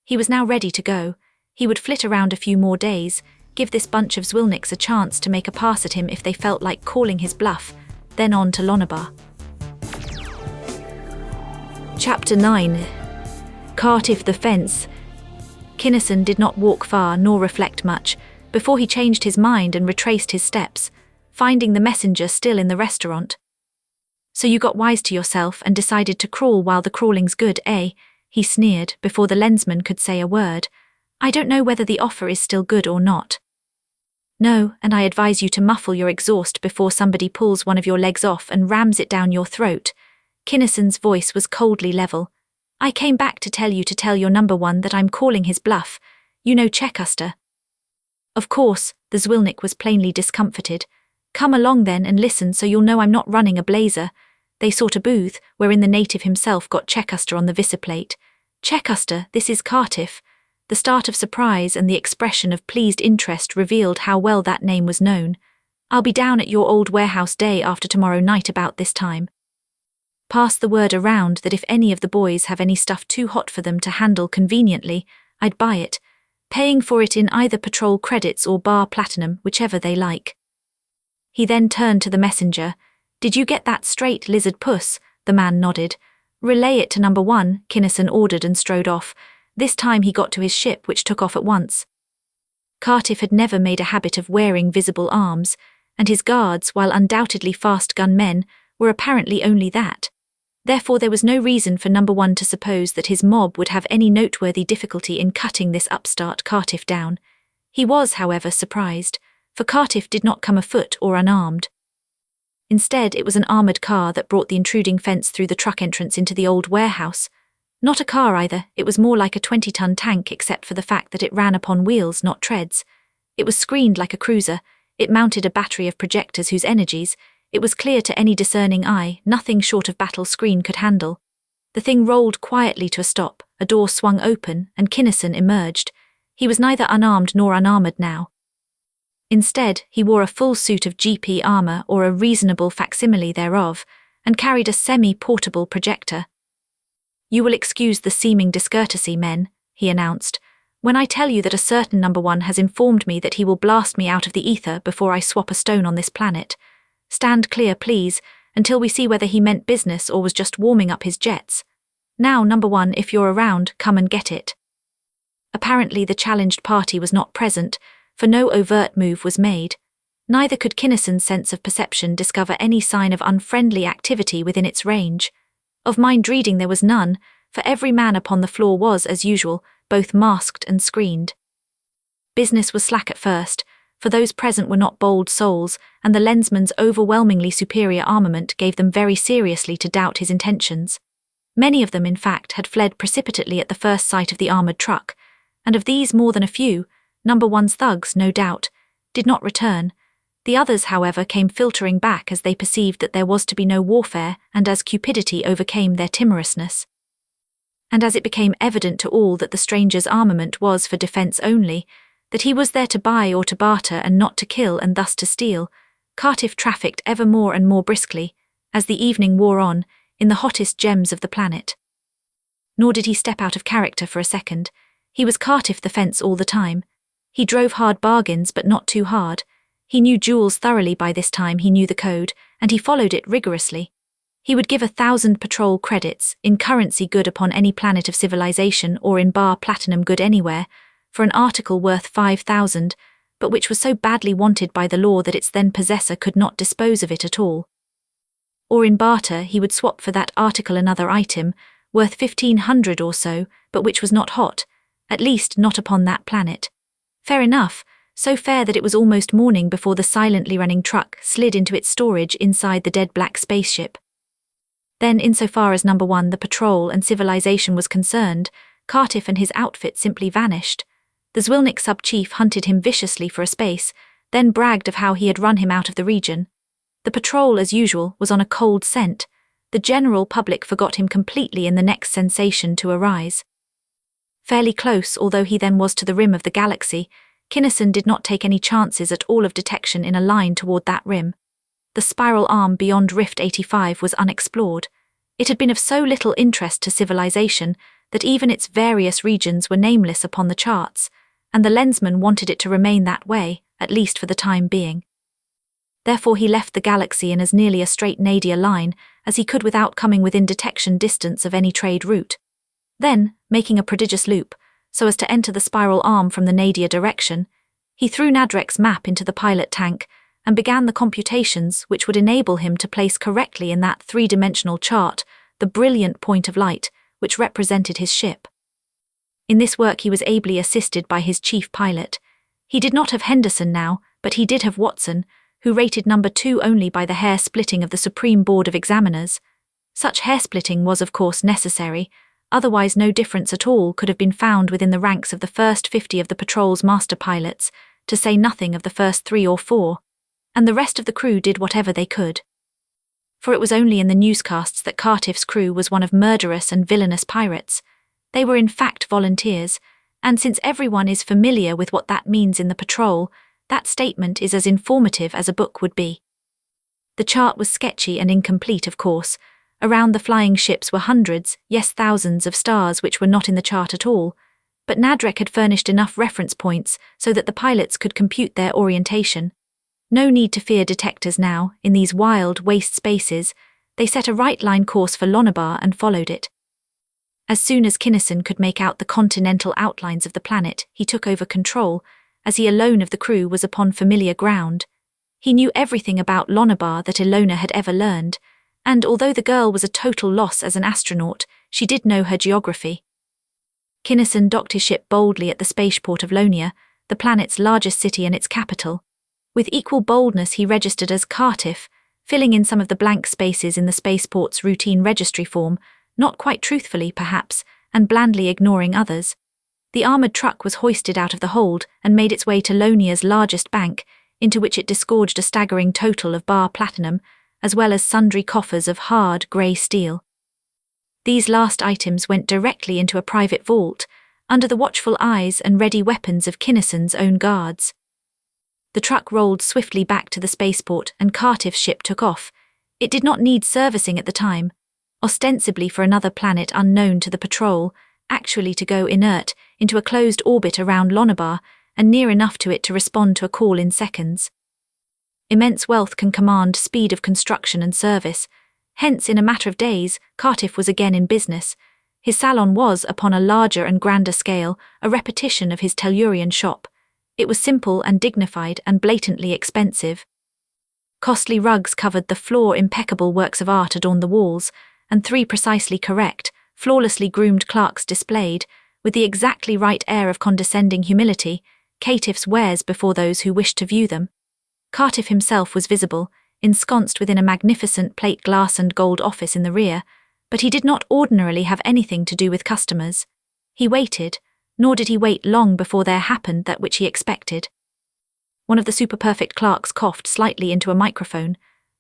He was now ready to go. He would flit around a few more days, give this bunch of Zwilniks a chance to make a pass at him if they felt like calling his bluff, then on to Lonabar. Chapter 9. Cartiff the Fence. Kinnison did not walk far nor reflect much before he changed his mind and retraced his steps, finding the messenger still in the restaurant. So you got wise to yourself and decided to crawl while the crawling's good, eh? He sneered before the lensman could say a word. I don't know whether the offer is still good or not. No, and I advise you to muffle your exhaust before somebody pulls one of your legs off and rams it down your throat. Kinnison's voice was coldly level. I came back to tell you to tell your Number 1 that I'm calling his bluff. You know Checuster. Of course, the Zwilnik was plainly discomfited. Come along then and listen so you'll know I'm not running a blazer. They sought a booth, wherein the native himself got Checuster on the visiplate. Checuster, this is Cartiff. The start of surprise and the expression of pleased interest revealed how well that name was known. I'll be down at your old warehouse day after tomorrow night about this time. Pass the word around that if any of the boys have any stuff too hot for them to handle conveniently, I'd buy it, paying for it in either patrol credits or bar platinum, whichever they like. He then turned to the messenger. Did you get that straight, lizard puss? The man nodded. Relay it to Number 1, Kinnison ordered and strode off. This time he got to his ship, which took off at once. Cartiff had never made a habit of wearing visible arms, and his guards, while undoubtedly fast gun men, were apparently only that. Therefore there was no reason for Number 1 to suppose that his mob would have any noteworthy difficulty in cutting this upstart Cartiff down. He was, however, surprised, for Cartiff did not come afoot or unarmed. Instead, it was an armoured car that brought the intruding fence through the truck entrance into the old warehouse. Not a car either, it was more like a 20-ton tank except for the fact that it ran upon wheels, not treads. It was screened like a cruiser, it mounted a battery of projectors whose energies, it was clear to any discerning eye, nothing short of battle screen could handle. The thing rolled quietly to a stop, a door swung open, and Kinnison emerged. He was neither unarmed nor unarmoured now. Instead, he wore a full suit of GP armour or a reasonable facsimile thereof, and carried a semi-portable projector. You will excuse the seeming discourtesy, men, he announced, when I tell you that a certain Number 1 has informed me that he will blast me out of the ether before I swap a stone on this planet. Stand clear, please, until we see whether he meant business or was just warming up his jets. Now, Number 1, if you're around, come and get it. Apparently the challenged party was not present, for no overt move was made. Neither could Kinnison's sense of perception discover any sign of unfriendly activity within its range. Of mind-reading there was none, for every man upon the floor was, as usual, both masked and screened. Business was slack at first, for those present were not bold souls, and the Lensmen's overwhelmingly superior armament gave them very seriously to doubt his intentions. Many of them, in fact, had fled precipitately at the first sight of the armoured truck, and of these more than a few, number one's thugs, no doubt, did not return. The others, however, came filtering back as they perceived that there was to be no warfare and as cupidity overcame their timorousness. And as it became evident to all that the stranger's armament was for defence only, that he was there to buy or to barter and not to kill and thus to steal, Cartiff trafficked ever more and more briskly, as the evening wore on, in the hottest gems of the planet. Nor did he step out of character for a second. He was Cartiff the fence all the time. He drove hard bargains, but not too hard. He knew jewels thoroughly by this time, he knew the code, and he followed it rigorously. He would give 1,000 patrol credits, in currency good upon any planet of civilization or in bar platinum good anywhere, for an article worth 5,000, but which was so badly wanted by the law that its then possessor could not dispose of it at all. Or in barter he would swap for that article another item, worth 1,500 or so, but which was not hot, at least not upon that planet. Fair enough, so fair that it was almost morning before the silently running truck slid into its storage inside the dead black spaceship. Then, insofar as number one, the patrol and civilization was concerned, Cartiff and his outfit simply vanished. The Zwilnik sub-chief hunted him viciously for a space, then bragged of how he had run him out of the region. The patrol, as usual, was on a cold scent. The general public forgot him completely in the next sensation to arise. Fairly close, although he then was to the rim of the galaxy, Kinnison did not take any chances at all of detection in a line toward that rim. The spiral arm beyond Rift 85 was unexplored. It had been of so little interest to civilization that even its various regions were nameless upon the charts, and the Lensmen wanted it to remain that way, at least for the time being. Therefore he left the galaxy in as nearly a straight nadir line as he could without coming within detection distance of any trade route. Then, making a prodigious loop, so as to enter the spiral arm from the nadir direction, he threw Nadreck's map into the pilot tank and began the computations which would enable him to place correctly in that three-dimensional chart the brilliant point of light which represented his ship. In this work he was ably assisted by his chief pilot. He did not have Henderson now, but he did have Watson, who rated number 2 only by the hair-splitting of the Supreme Board of Examiners. Such hair-splitting was of course necessary, otherwise no difference at all could have been found within the ranks of the first 50 of the patrol's master pilots, to say nothing of the first 3 or 4, and the rest of the crew did whatever they could. For it was only in the newscasts that Cartiff's crew was one of murderous and villainous pirates. They were in fact volunteers, and since everyone is familiar with what that means in the patrol, that statement is as informative as a book would be. The chart was sketchy and incomplete, of course. Around the flying ships were hundreds, yes thousands of stars which were not in the chart at all, but Nadreck had furnished enough reference points so that the pilots could compute their orientation. No need to fear detectors now. In these wild, waste spaces, they set a right-line course for Lonabar and followed it. As soon as Kinnison could make out the continental outlines of the planet, he took over control, as he alone of the crew was upon familiar ground. He knew everything about Lonabar that Illona had ever learned, and although the girl was a total loss as an astronaut, she did know her geography. Kinnison docked his ship boldly at the spaceport of Lonia, the planet's largest city and its capital. With equal boldness he registered as Cartiff, filling in some of the blank spaces in the spaceport's routine registry form, not quite truthfully perhaps, and blandly ignoring others. The armoured truck was hoisted out of the hold and made its way to Lonia's largest bank, into which it disgorged a staggering total of bar platinum, as well as sundry coffers of hard, grey steel. These last items went directly into a private vault, under the watchful eyes and ready weapons of Kinnison's own guards. The truck rolled swiftly back to the spaceport and Cartiff's ship took off. It did not need servicing at the time, ostensibly for another planet unknown to the patrol, actually to go inert into a closed orbit around Lonabar and near enough to it to respond to a call in seconds. Immense wealth can command speed of construction and service. Hence, in a matter of days, Cartiff was again in business. His salon was, upon a larger and grander scale, a repetition of his Tellurian shop. It was simple and dignified and blatantly expensive. Costly rugs covered the floor, impeccable works of art adorned the walls, and 3 precisely correct, flawlessly groomed clerks displayed, with the exactly right air of condescending humility, caitiffs' wares before those who wished to view them. Cartiff himself was visible, ensconced within a magnificent plate glass and gold office in the rear, but he did not ordinarily have anything to do with customers. He waited, nor did he wait long before there happened that which he expected. One of the super-perfect clerks coughed slightly into a microphone.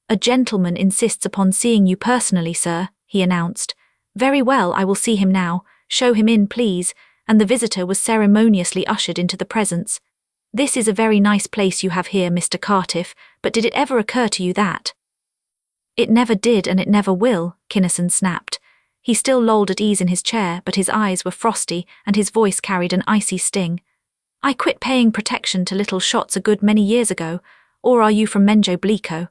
"A gentleman insists upon seeing you personally, sir," he announced. "Very well, I will see him now. Show him in, please," and the visitor was ceremoniously ushered into the presence. "This is a very nice place you have here, Mr. Cartiff, but did it ever occur to you that—" "It never did and it never will," Kinnison snapped. He still lolled at ease in his chair, but his eyes were frosty and his voice carried an icy sting. "I quit paying protection to little shots a good many years ago, or are you from Bleeko?"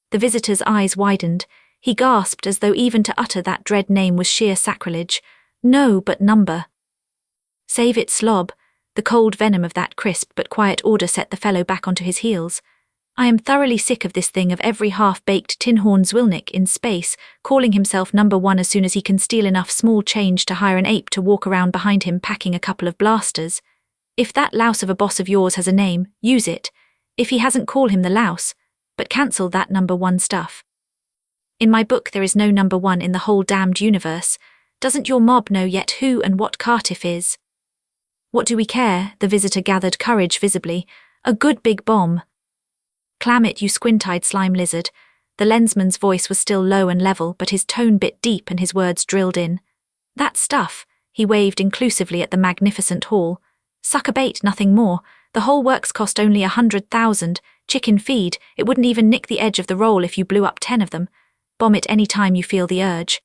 The visitor's eyes widened. He gasped as though even to utter that dread name was sheer sacrilege. "No, but number." "Save it, slob." The cold venom of that crisp but quiet order set the fellow back onto his heels. "I am thoroughly sick of this thing of every half-baked tin-horn Zwilnik in space calling himself number 1 as soon as he can steal enough small change to hire an ape to walk around behind him packing a couple of blasters. If that louse of a boss of yours has a name, use it. If he hasn't, call him the louse, but cancel that number 1 stuff. In my book there is no number 1 in the whole damned universe. Doesn't your mob know yet who and what Cartiff is?" "What do we care?" The visitor gathered courage visibly. "A good big bomb." "Clam it, you squint-eyed slime lizard." The lensman's voice was still low and level, but his tone bit deep and his words drilled in. "That stuff," he waved inclusively at the magnificent hall. "Sucker bait, nothing more. The whole works cost only 100,000. Chicken feed, it wouldn't even nick the edge of the roll if you blew up 10 of them. Bomb it any time you feel the urge.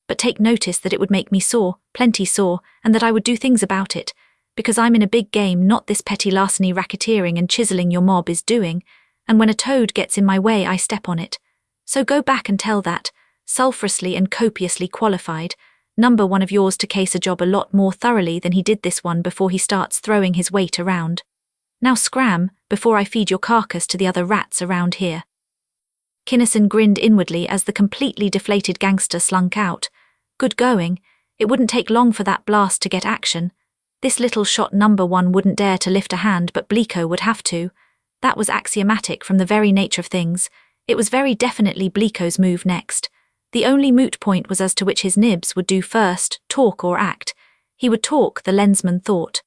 But take notice that it would make me sore, plenty sore, and that I would do things about it, because I'm in a big game, not this petty larceny racketeering and chiseling your mob is doing, and when a toad gets in my way I step on it. So go back and tell that, sulphurously and copiously qualified, number 1 of yours to case a job a lot more thoroughly than he did this one before he starts throwing his weight around. Now scram, before I feed your carcass to the other rats around here." Kinnison grinned inwardly as the completely deflated gangster slunk out. Good going. It wouldn't take long for that blast to get action. This little shot number 1 wouldn't dare to lift a hand, but Bleeko would have to. That was axiomatic from the very nature of things. It was very definitely Bleeko's move next. The only moot point was as to which his nibs would do first, talk or act. He would talk, the lensman thought.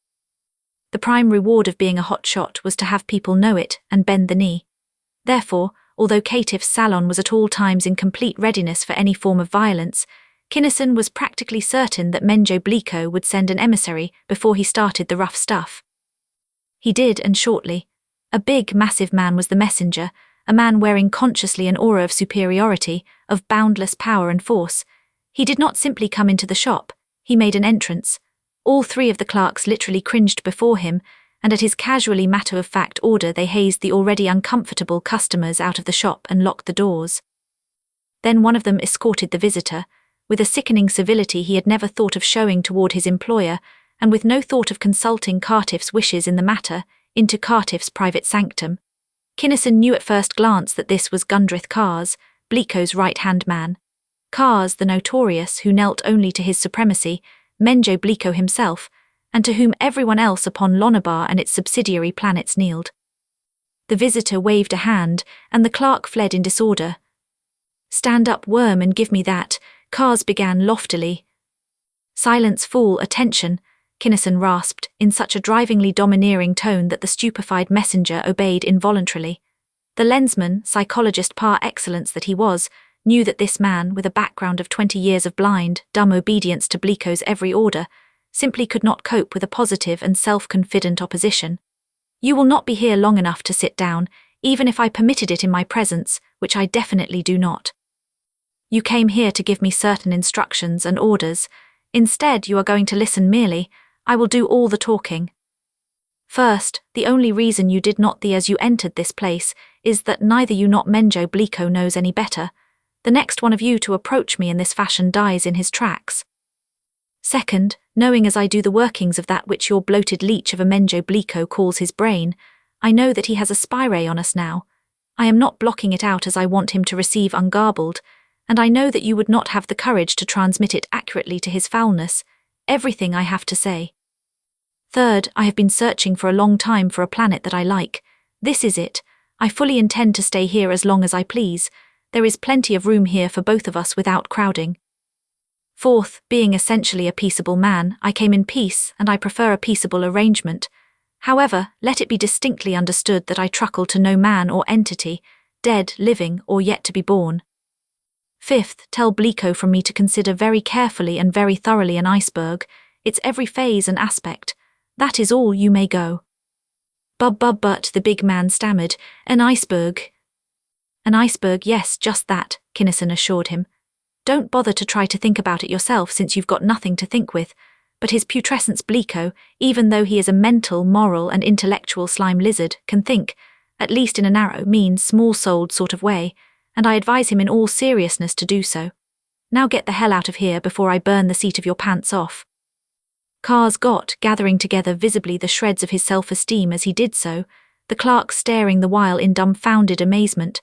The prime reward of being a hot shot was to have people know it and bend the knee. Therefore, although Caitiff's salon was at all times in complete readiness for any form of violence, Kinnison was practically certain that Bleeko would send an emissary before he started the rough stuff. He did, and shortly. A big, massive man was the messenger, a man wearing consciously an aura of superiority, of boundless power and force. He did not simply come into the shop, he made an entrance. All 3 of the clerks literally cringed before him, and at his casually matter-of-fact order they hazed the already uncomfortable customers out of the shop and locked the doors. Then one of them escorted the visitor, with a sickening civility he had never thought of showing toward his employer, and with no thought of consulting Cartiff's wishes in the matter, into Cartiff's private sanctum. Kinnison knew at first glance that this was Gundrith Carrs, Bleeko's right-hand man. Carrs, the notorious, who knelt only to his supremacy, Bleeko himself, and to whom everyone else upon Lonabar and its subsidiary planets kneeled. The visitor waved a hand, and the clerk fled in disorder. "Stand up, worm, and give me that," Carrs began loftily. "Silence, fool, attention," Kinnison rasped, in such a drivingly domineering tone that the stupefied messenger obeyed involuntarily. The lensman, psychologist par excellence that he was, knew that this man, with a background of 20 years of blind, dumb obedience to Bleeko's every order, simply could not cope with a positive and self-confident opposition. "You will not be here long enough to sit down, even if I permitted it in my presence, which I definitely do not. You came here to give me certain instructions and orders. Instead, you are going to listen merely. I will do all the talking. First, the only reason you did not as you entered this place is that neither you nor Bleeko knows any better. The next one of you to approach me in this fashion dies in his tracks." Second, knowing as I do the workings of that which your bloated leech of a Menjo Bleeko calls his brain, I know that he has a spy ray on us now. I am not blocking it out as I want him to receive ungarbled, and I know that you would not have the courage to transmit it accurately to his foulness, everything I have to say. Third, I have been searching for a long time for a planet that I like. This is it. I fully intend to stay here as long as I please. There is plenty of room here for both of us without crowding. Fourth, being essentially a peaceable man, I came in peace, and I prefer a peaceable arrangement. However, let it be distinctly understood that I truckle to no man or entity, dead, living, or yet to be born. Fifth, tell Bleeko from me to consider very carefully and very thoroughly an iceberg, its every phase and aspect. That is all, you may go. But, the big man stammered, an iceberg. An iceberg, yes, just that, Kinnison assured him. Don't bother to try to think about it yourself since you've got nothing to think with, but his putrescence Bleeko, even though he is a mental, moral and intellectual slime lizard, can think, at least in a narrow, mean, small-souled sort of way, and I advise him in all seriousness to do so. Now get the hell out of here before I burn the seat of your pants off. Kars got, gathering together visibly the shreds of his self-esteem as he did so, the clerks staring the while in dumbfounded amazement.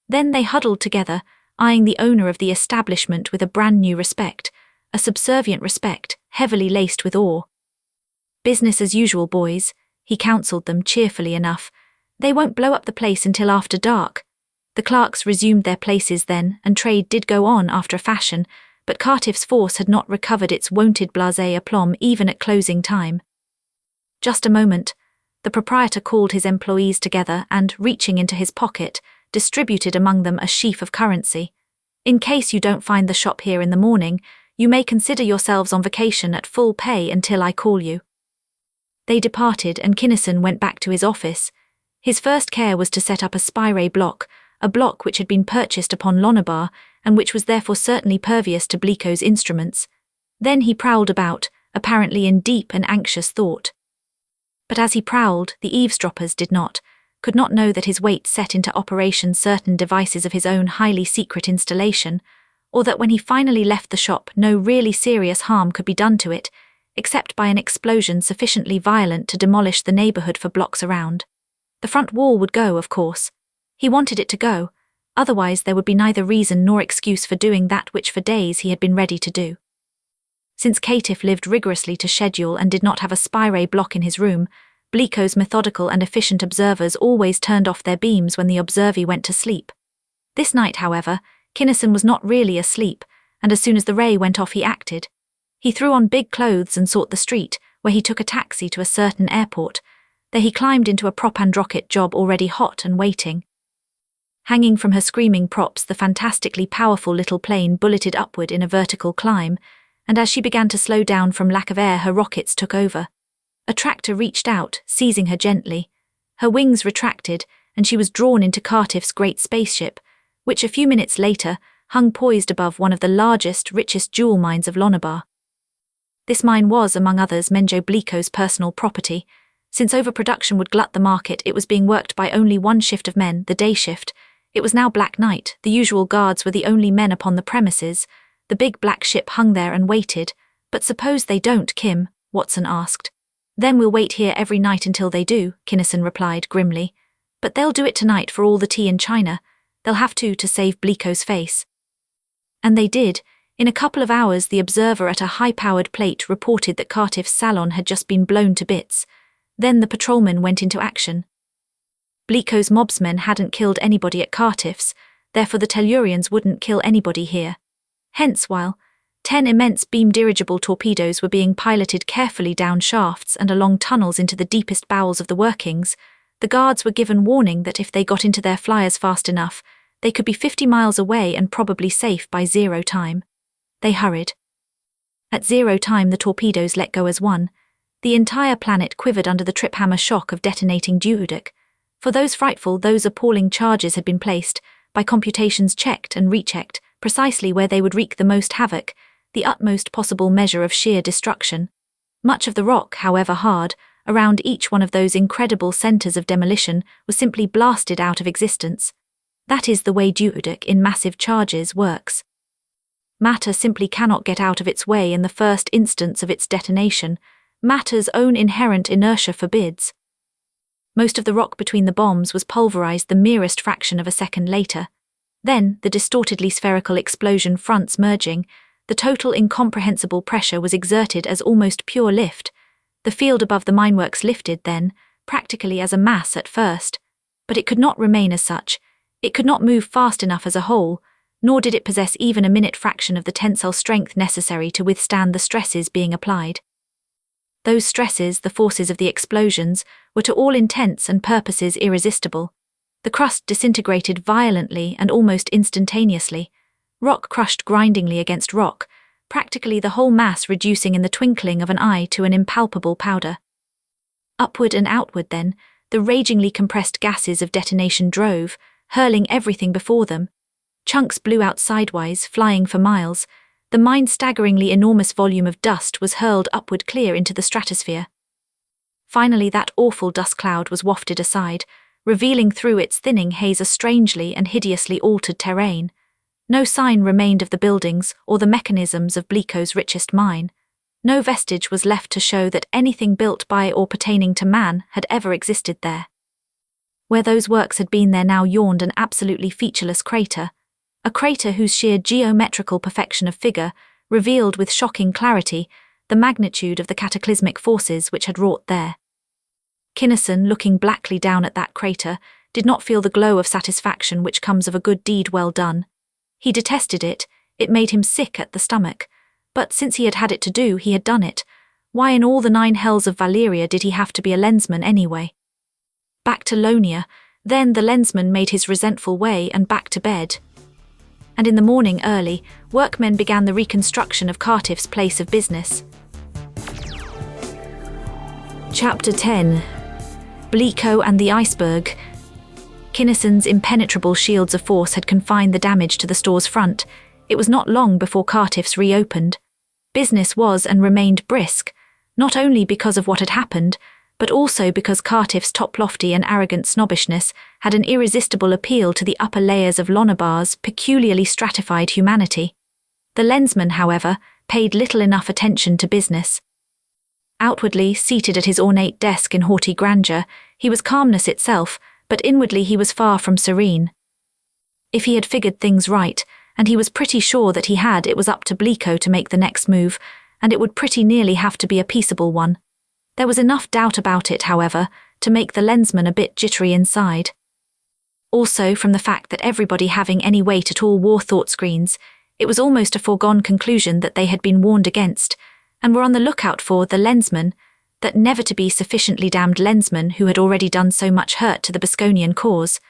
Then they huddled together, eyeing the owner of the establishment with a brand-new respect, a subservient respect, heavily laced with awe. Business as usual, boys, he counselled them cheerfully enough. They won't blow up the place until after dark. The clerks resumed their places then, and trade did go on after a fashion, but Cartiff's force had not recovered its wonted blasé aplomb even at closing time. Just a moment. The proprietor called his employees together and, reaching into his pocket, distributed among them a sheaf of currency. In case you don't find the shop here in the morning, you may consider yourselves on vacation at full pay until I call you. They departed, and Kinnison went back to his office. His first care was to set up a spy-ray block, a block which had been purchased upon Lonabar, and which was therefore certainly pervious to Bleeko's instruments. Then he prowled about, apparently in deep and anxious thought. But as he prowled, the eavesdroppers could not know that his weight set into operation certain devices of his own highly secret installation, or that when he finally left the shop no really serious harm could be done to it, except by an explosion sufficiently violent to demolish the neighbourhood for blocks around. The front wall would go, of course. He wanted it to go, otherwise there would be neither reason nor excuse for doing that which for days he had been ready to do. Since Cartiff lived rigorously to schedule and did not have a spy-ray block in his room, Bleeko's methodical and efficient observers always turned off their beams when the observee went to sleep. This night, however, Kinnison was not really asleep, and as soon as the ray went off he acted. He threw on big clothes and sought the street, where he took a taxi to a certain airport. There he climbed into a prop-and-rocket job already hot and waiting. Hanging from her screaming props, the fantastically powerful little plane bulleted upward in a vertical climb, and as she began to slow down from lack of air, her rockets took over. A tractor reached out, seizing her gently. Her wings retracted, and she was drawn into Cartiff's great spaceship, which a few minutes later hung poised above one of the largest, richest jewel mines of Lonabar. This mine was, among others, Menjo Bleeko's personal property. Since overproduction would glut the market, it was being worked by only one shift of men, the day shift. It was now black night. The usual guards were the only men upon the premises. The big black ship hung there and waited. But suppose they don't, Kim? Watson asked. Then we'll wait here every night until they do, Kinnison replied grimly. But they'll do it tonight for all the tea in China. They'll have to save Bleeko's face. And they did. In a couple of hours, the observer at a high-powered plate reported that Cartiff's salon had just been blown to bits. Then the patrolmen went into action. Bleeko's mobsmen hadn't killed anybody at Cartiff's, therefore the Tellurians wouldn't kill anybody here. Hence, while 10 immense beam dirigible torpedoes were being piloted carefully down shafts and along tunnels into the deepest bowels of the workings, the guards were given warning that if they got into their flyers fast enough, they could be 50 miles away and probably safe by 0 time. They hurried. At 0 time the torpedoes let go as one. The entire planet quivered under the trip-hammer shock of detonating AUDIOBOOK. For those appalling charges had been placed, by computations checked and rechecked, precisely where they would wreak the most havoc, the utmost possible measure of sheer destruction. Much of the rock, however hard, around each one of those incredible centres of demolition was simply blasted out of existence. That is the way AUDIOBOOK in massive charges works. Matter simply cannot get out of its way in the first instance of its detonation. Matter's own inherent inertia forbids. Most of the rock between the bombs was pulverized the merest fraction of a second later. Then, the distortedly spherical explosion fronts merging, the total incomprehensible pressure was exerted as almost pure lift. The field above the mineworks lifted then, practically as a mass at first, but it could not remain as such. It could not move fast enough as a whole, nor did it possess even a minute fraction of the tensile strength necessary to withstand the stresses being applied. Those stresses, the forces of the explosions, were to all intents and purposes irresistible. The crust disintegrated violently and almost instantaneously. Rock crushed grindingly against rock, practically the whole mass reducing in the twinkling of an eye to an impalpable powder. Upward and outward then, the ragingly compressed gases of detonation drove, hurling everything before them. Chunks blew out sidewise, flying for miles. The mind-staggeringly enormous volume of dust was hurled upward clear into the stratosphere. Finally that awful dust cloud was wafted aside, revealing through its thinning haze a strangely and hideously altered terrain. No sign remained of the buildings or the mechanisms of Bleeko's richest mine. No vestige was left to show that anything built by or pertaining to man had ever existed there. Where those works had been there now yawned an absolutely featureless crater, a crater whose sheer geometrical perfection of figure revealed with shocking clarity the magnitude of the cataclysmic forces which had wrought there. Kinnison, looking blackly down at that crater, did not feel the glow of satisfaction which comes of a good deed well done. He detested it, it made him sick at the stomach, but since he had had it to do, he had done it. Why in all the 9 hells of Valyria did he have to be a lensman anyway? Back to Lonia, then the lensman made his resentful way and back to bed. And in the morning early, workmen began the reconstruction of Cartiff's place of business. Chapter 10. Bleeko and the Iceberg. Kinnison's impenetrable shields of force had confined the damage to the store's front. It was not long before Cartiff's reopened. Business was and remained brisk, not only because of what had happened, but also because Cartiff's top lofty and arrogant snobbishness had an irresistible appeal to the upper layers of Lonabar's peculiarly stratified humanity. The lensman, however, paid little enough attention to business. Outwardly, seated at his ornate desk in haughty grandeur, he was calmness itself, but inwardly he was far from serene. If he had figured things right, and he was pretty sure that he had, it was up to Bleeko to make the next move, and it would pretty nearly have to be a peaceable one. There was enough doubt about it, however, to make the lensman a bit jittery inside. Also, from the fact that everybody having any weight at all wore thought screens, it was almost a foregone conclusion that they had been warned against, and were on the lookout for the lensman, that never-to-be sufficiently damned lensman who had already done so much hurt to the Bosconian cause,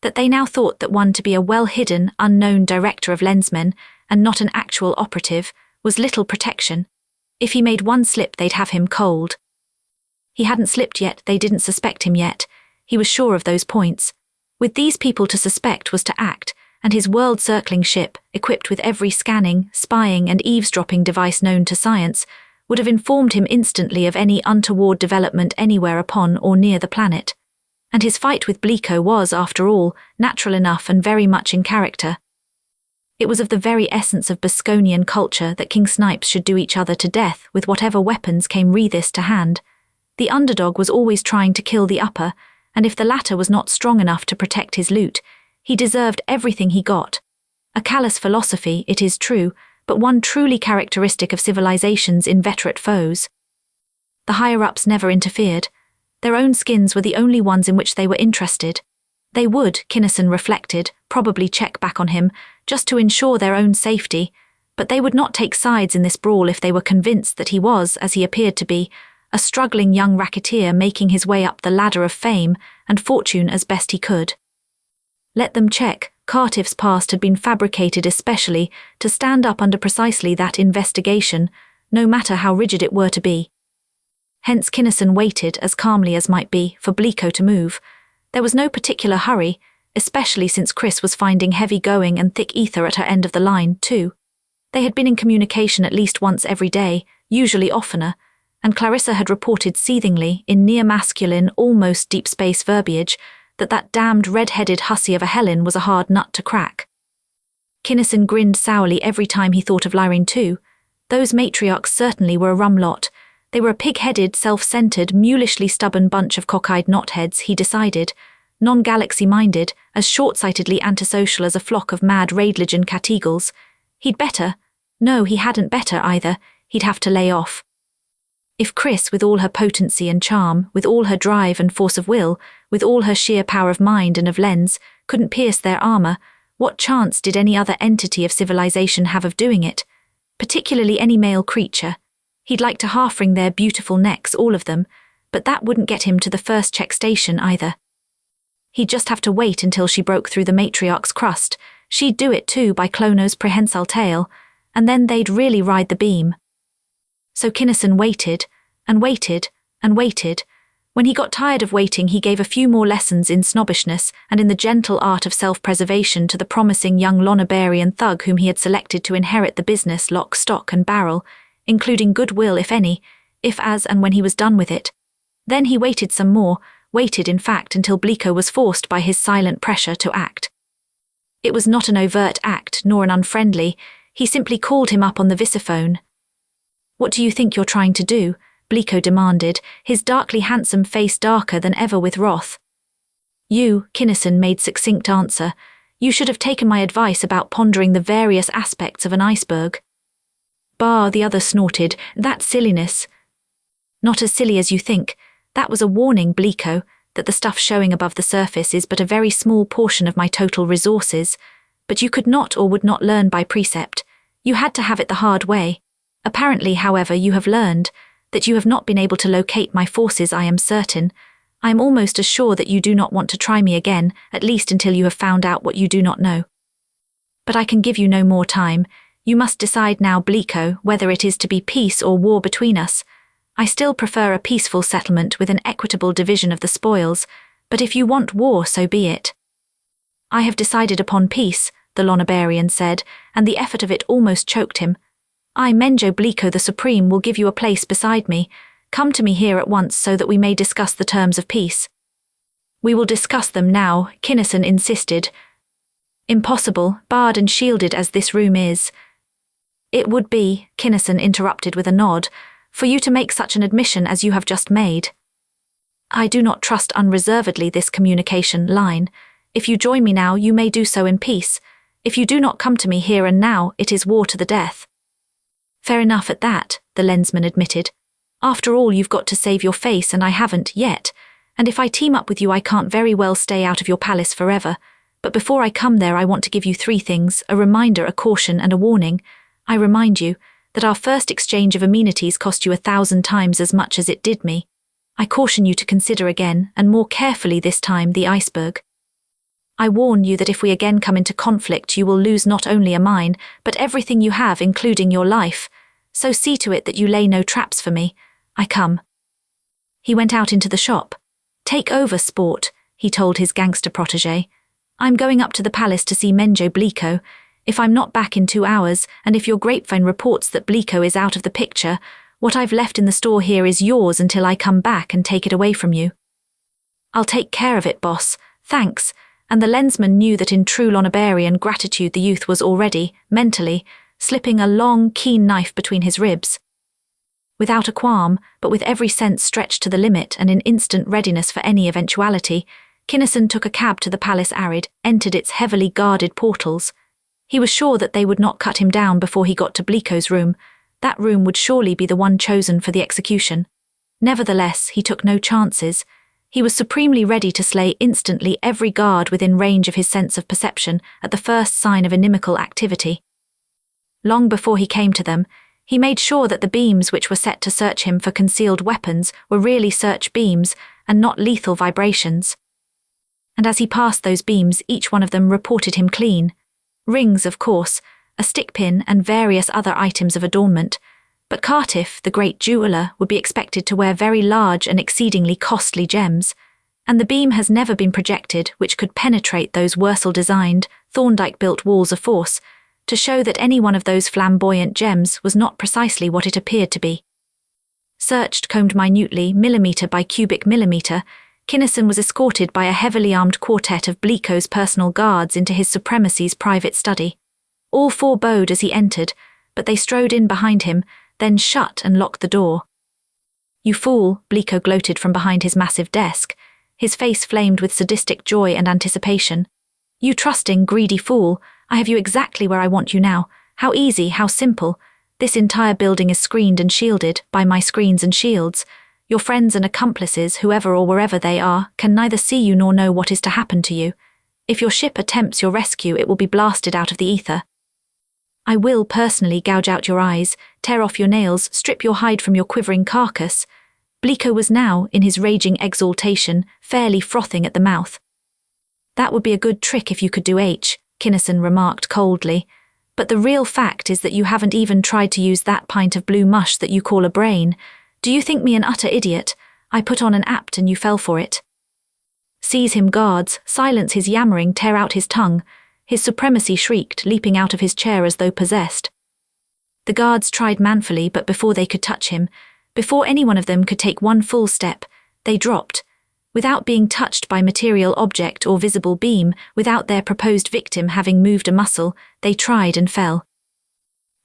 that they now thought that one to be a well-hidden, unknown director of lensmen, and not an actual operative, was little protection. If he made one slip they'd have him cold. He hadn't slipped yet, they didn't suspect him yet. He was sure of those points. With these people to suspect was to act, and his world-circling ship, equipped with every scanning, spying and eavesdropping device known to science, would have informed him instantly of any untoward development anywhere upon or near the planet. And his fight with Bleeko was, after all, natural enough and very much in character. It was of the very essence of Bosconian culture that King Snipes should do each other to death with whatever weapons came reathist to hand. The underdog was always trying to kill the upper, and if the latter was not strong enough to protect his loot, he deserved everything he got. A callous philosophy, it is true, but one truly characteristic of civilization's inveterate foes. The higher-ups never interfered. Their own skins were the only ones in which they were interested. They would, Kinnison reflected, probably check back on him, just to ensure their own safety, but they would not take sides in this brawl if they were convinced that he was, as he appeared to be, a struggling young racketeer making his way up the ladder of fame and fortune as best he could. Let them check. Cartiff's past had been fabricated especially to stand up under precisely that investigation, no matter how rigid it were to be. Hence Kinnison waited, as calmly as might be, for Bleeko to move. There was no particular hurry, especially since Chris was finding heavy going and thick ether at her end of the line, too. They had been in communication at least once every day, usually oftener, and Clarissa had reported seethingly, in near-masculine, almost deep-space verbiage, that damned red-headed hussy of a Helen was a hard nut to crack. Kinnison grinned sourly every time he thought of Lyrane too. Those matriarchs certainly were a rum lot. They were a pig-headed, self-centered, mulishly stubborn bunch of cockeyed knotheads, he decided, non-galaxy-minded, as short-sightedly antisocial as a flock of mad Raidlegion cat-eagles. He'd better. No, he hadn't better either. He'd have to lay off. If Chris, with all her potency and charm, with all her drive and force of will, with all her sheer power of mind and of lens, couldn't pierce their armor, what chance did any other entity of civilization have of doing it? Particularly any male creature. He'd like to half-wring their beautiful necks, all of them, but that wouldn't get him to the first check station either. He'd just have to wait until she broke through the matriarch's crust. She'd do it too by Clono's prehensile tail, and then they'd really ride the beam. So Kinnison waited, and waited, and waited. When he got tired of waiting, he gave a few more lessons in snobbishness and in the gentle art of self-preservation to the promising young Lonabarian thug whom he had selected to inherit the business lock, stock and barrel, including goodwill if any, if as and when he was done with it. Then he waited some more, waited in fact until Bleeko was forced by his silent pressure to act. It was not an overt act, nor an unfriendly. He simply called him up on the visiphone. "What do you think you're trying to do?" Bleeko demanded, his darkly handsome face darker than ever with wrath. "You," Kinnison made succinct answer, "you should have taken my advice about pondering the various aspects of an iceberg." "Bah," the other snorted, "that silliness." "Not as silly as you think. That was a warning, Bleeko, that the stuff showing above the surface is but a very small portion of my total resources. But you could not or would not learn by precept. You had to have it the hard way. Apparently, however, you have learned. That you have not been able to locate my forces, I am certain. I am almost as sure that you do not want to try me again, at least until you have found out what you do not know. But I can give you no more time. You must decide now, Bleeko, whether it is to be peace or war between us. I still prefer a peaceful settlement with an equitable division of the spoils, but if you want war, so be it." "I have decided upon peace," the Lonabarian said, and the effort of it almost choked him. "I, Menjo Bleeko the Supreme, will give you a place beside me. Come to me here at once so that we may discuss the terms of peace." "We will discuss them now," Kinnison insisted. "Impossible, barred and shielded as this room is." "It would be," Kinnison interrupted with a nod, "for you to make such an admission as you have just made. I do not trust unreservedly this communication line. If you join me now, you may do so in peace. If you do not come to me here and now, it is war to the death." "Fair enough at that," the Lensman admitted. "After all, you've got to save your face and I haven't yet, and if I team up with you I can't very well stay out of your palace forever. But before I come there I want to give you 3 things, a reminder, a caution and a warning. I remind you that our first exchange of amenities cost you 1,000 times as much as it did me. I caution you to consider again, and more carefully this time, the iceberg. I warn you that if we again come into conflict you will lose not only a mine, but everything you have, including your life. So see to it that you lay no traps for me. I come." He went out into the shop. "Take over, sport," he told his gangster protégé. "I'm going up to the palace to see Menjo Bleeko. If I'm not back in 2 hours, and if your grapevine reports that Bleeko is out of the picture, what I've left in the store here is yours until I come back and take it away from you." "I'll take care of it, boss. Thanks." And the Lensman knew that in true Lonabarian gratitude the youth was already, mentally, slipping a long, keen knife between his ribs. Without a qualm, but with every sense stretched to the limit and in instant readiness for any eventuality, Kinnison took a cab to the palace arid, entered its heavily guarded portals. He was sure that they would not cut him down before he got to Bleeko's room. That room would surely be the one chosen for the execution. Nevertheless, he took no chances. He was supremely ready to slay instantly every guard within range of his sense of perception at the first sign of inimical activity. Long before he came to them, he made sure that the beams which were set to search him for concealed weapons were really search beams and not lethal vibrations. And as he passed those beams, each one of them reported him clean. Rings, of course, a stickpin and various other items of adornment, but Cartiff, the great jeweller, would be expected to wear very large and exceedingly costly gems, and the beam has never been projected which could penetrate those Wurzel-designed, Thorndyke-built walls of force, to show that any one of those flamboyant gems was not precisely what it appeared to be. Searched, combed minutely, millimetre by cubic millimetre, Kinnison was escorted by a heavily armed quartet of Bleeko's personal guards into his supremacy's private study. All four bowed as he entered, but they strode in behind him, then shut and locked the door. "You fool," Bleeko gloated from behind his massive desk. His face flamed with sadistic joy and anticipation. "You trusting, greedy fool, I have you exactly where I want you now. How easy, how simple. This entire building is screened and shielded by my screens and shields. Your friends and accomplices, whoever or wherever they are, can neither see you nor know what is to happen to you. If your ship attempts your rescue, it will be blasted out of the ether. I will personally gouge out your eyes, tear off your nails, strip your hide from your quivering carcass." Bleeko was now, in his raging exaltation, fairly frothing at the mouth. "That would be a good trick if you could do H," Kinnison remarked coldly. "But the real fact is that you haven't even tried to use that pint of blue mush that you call a brain. Do you think me an utter idiot? I put on an apt and you fell for it. Seize him, guards, silence his yammering, tear out his tongue." His supremacy shrieked, leaping out of his chair as though possessed. The guards tried manfully, but before they could touch him, before any one of them could take one full step, they dropped. Without being touched by material object or visible beam, without their proposed victim having moved a muscle, they tried and fell.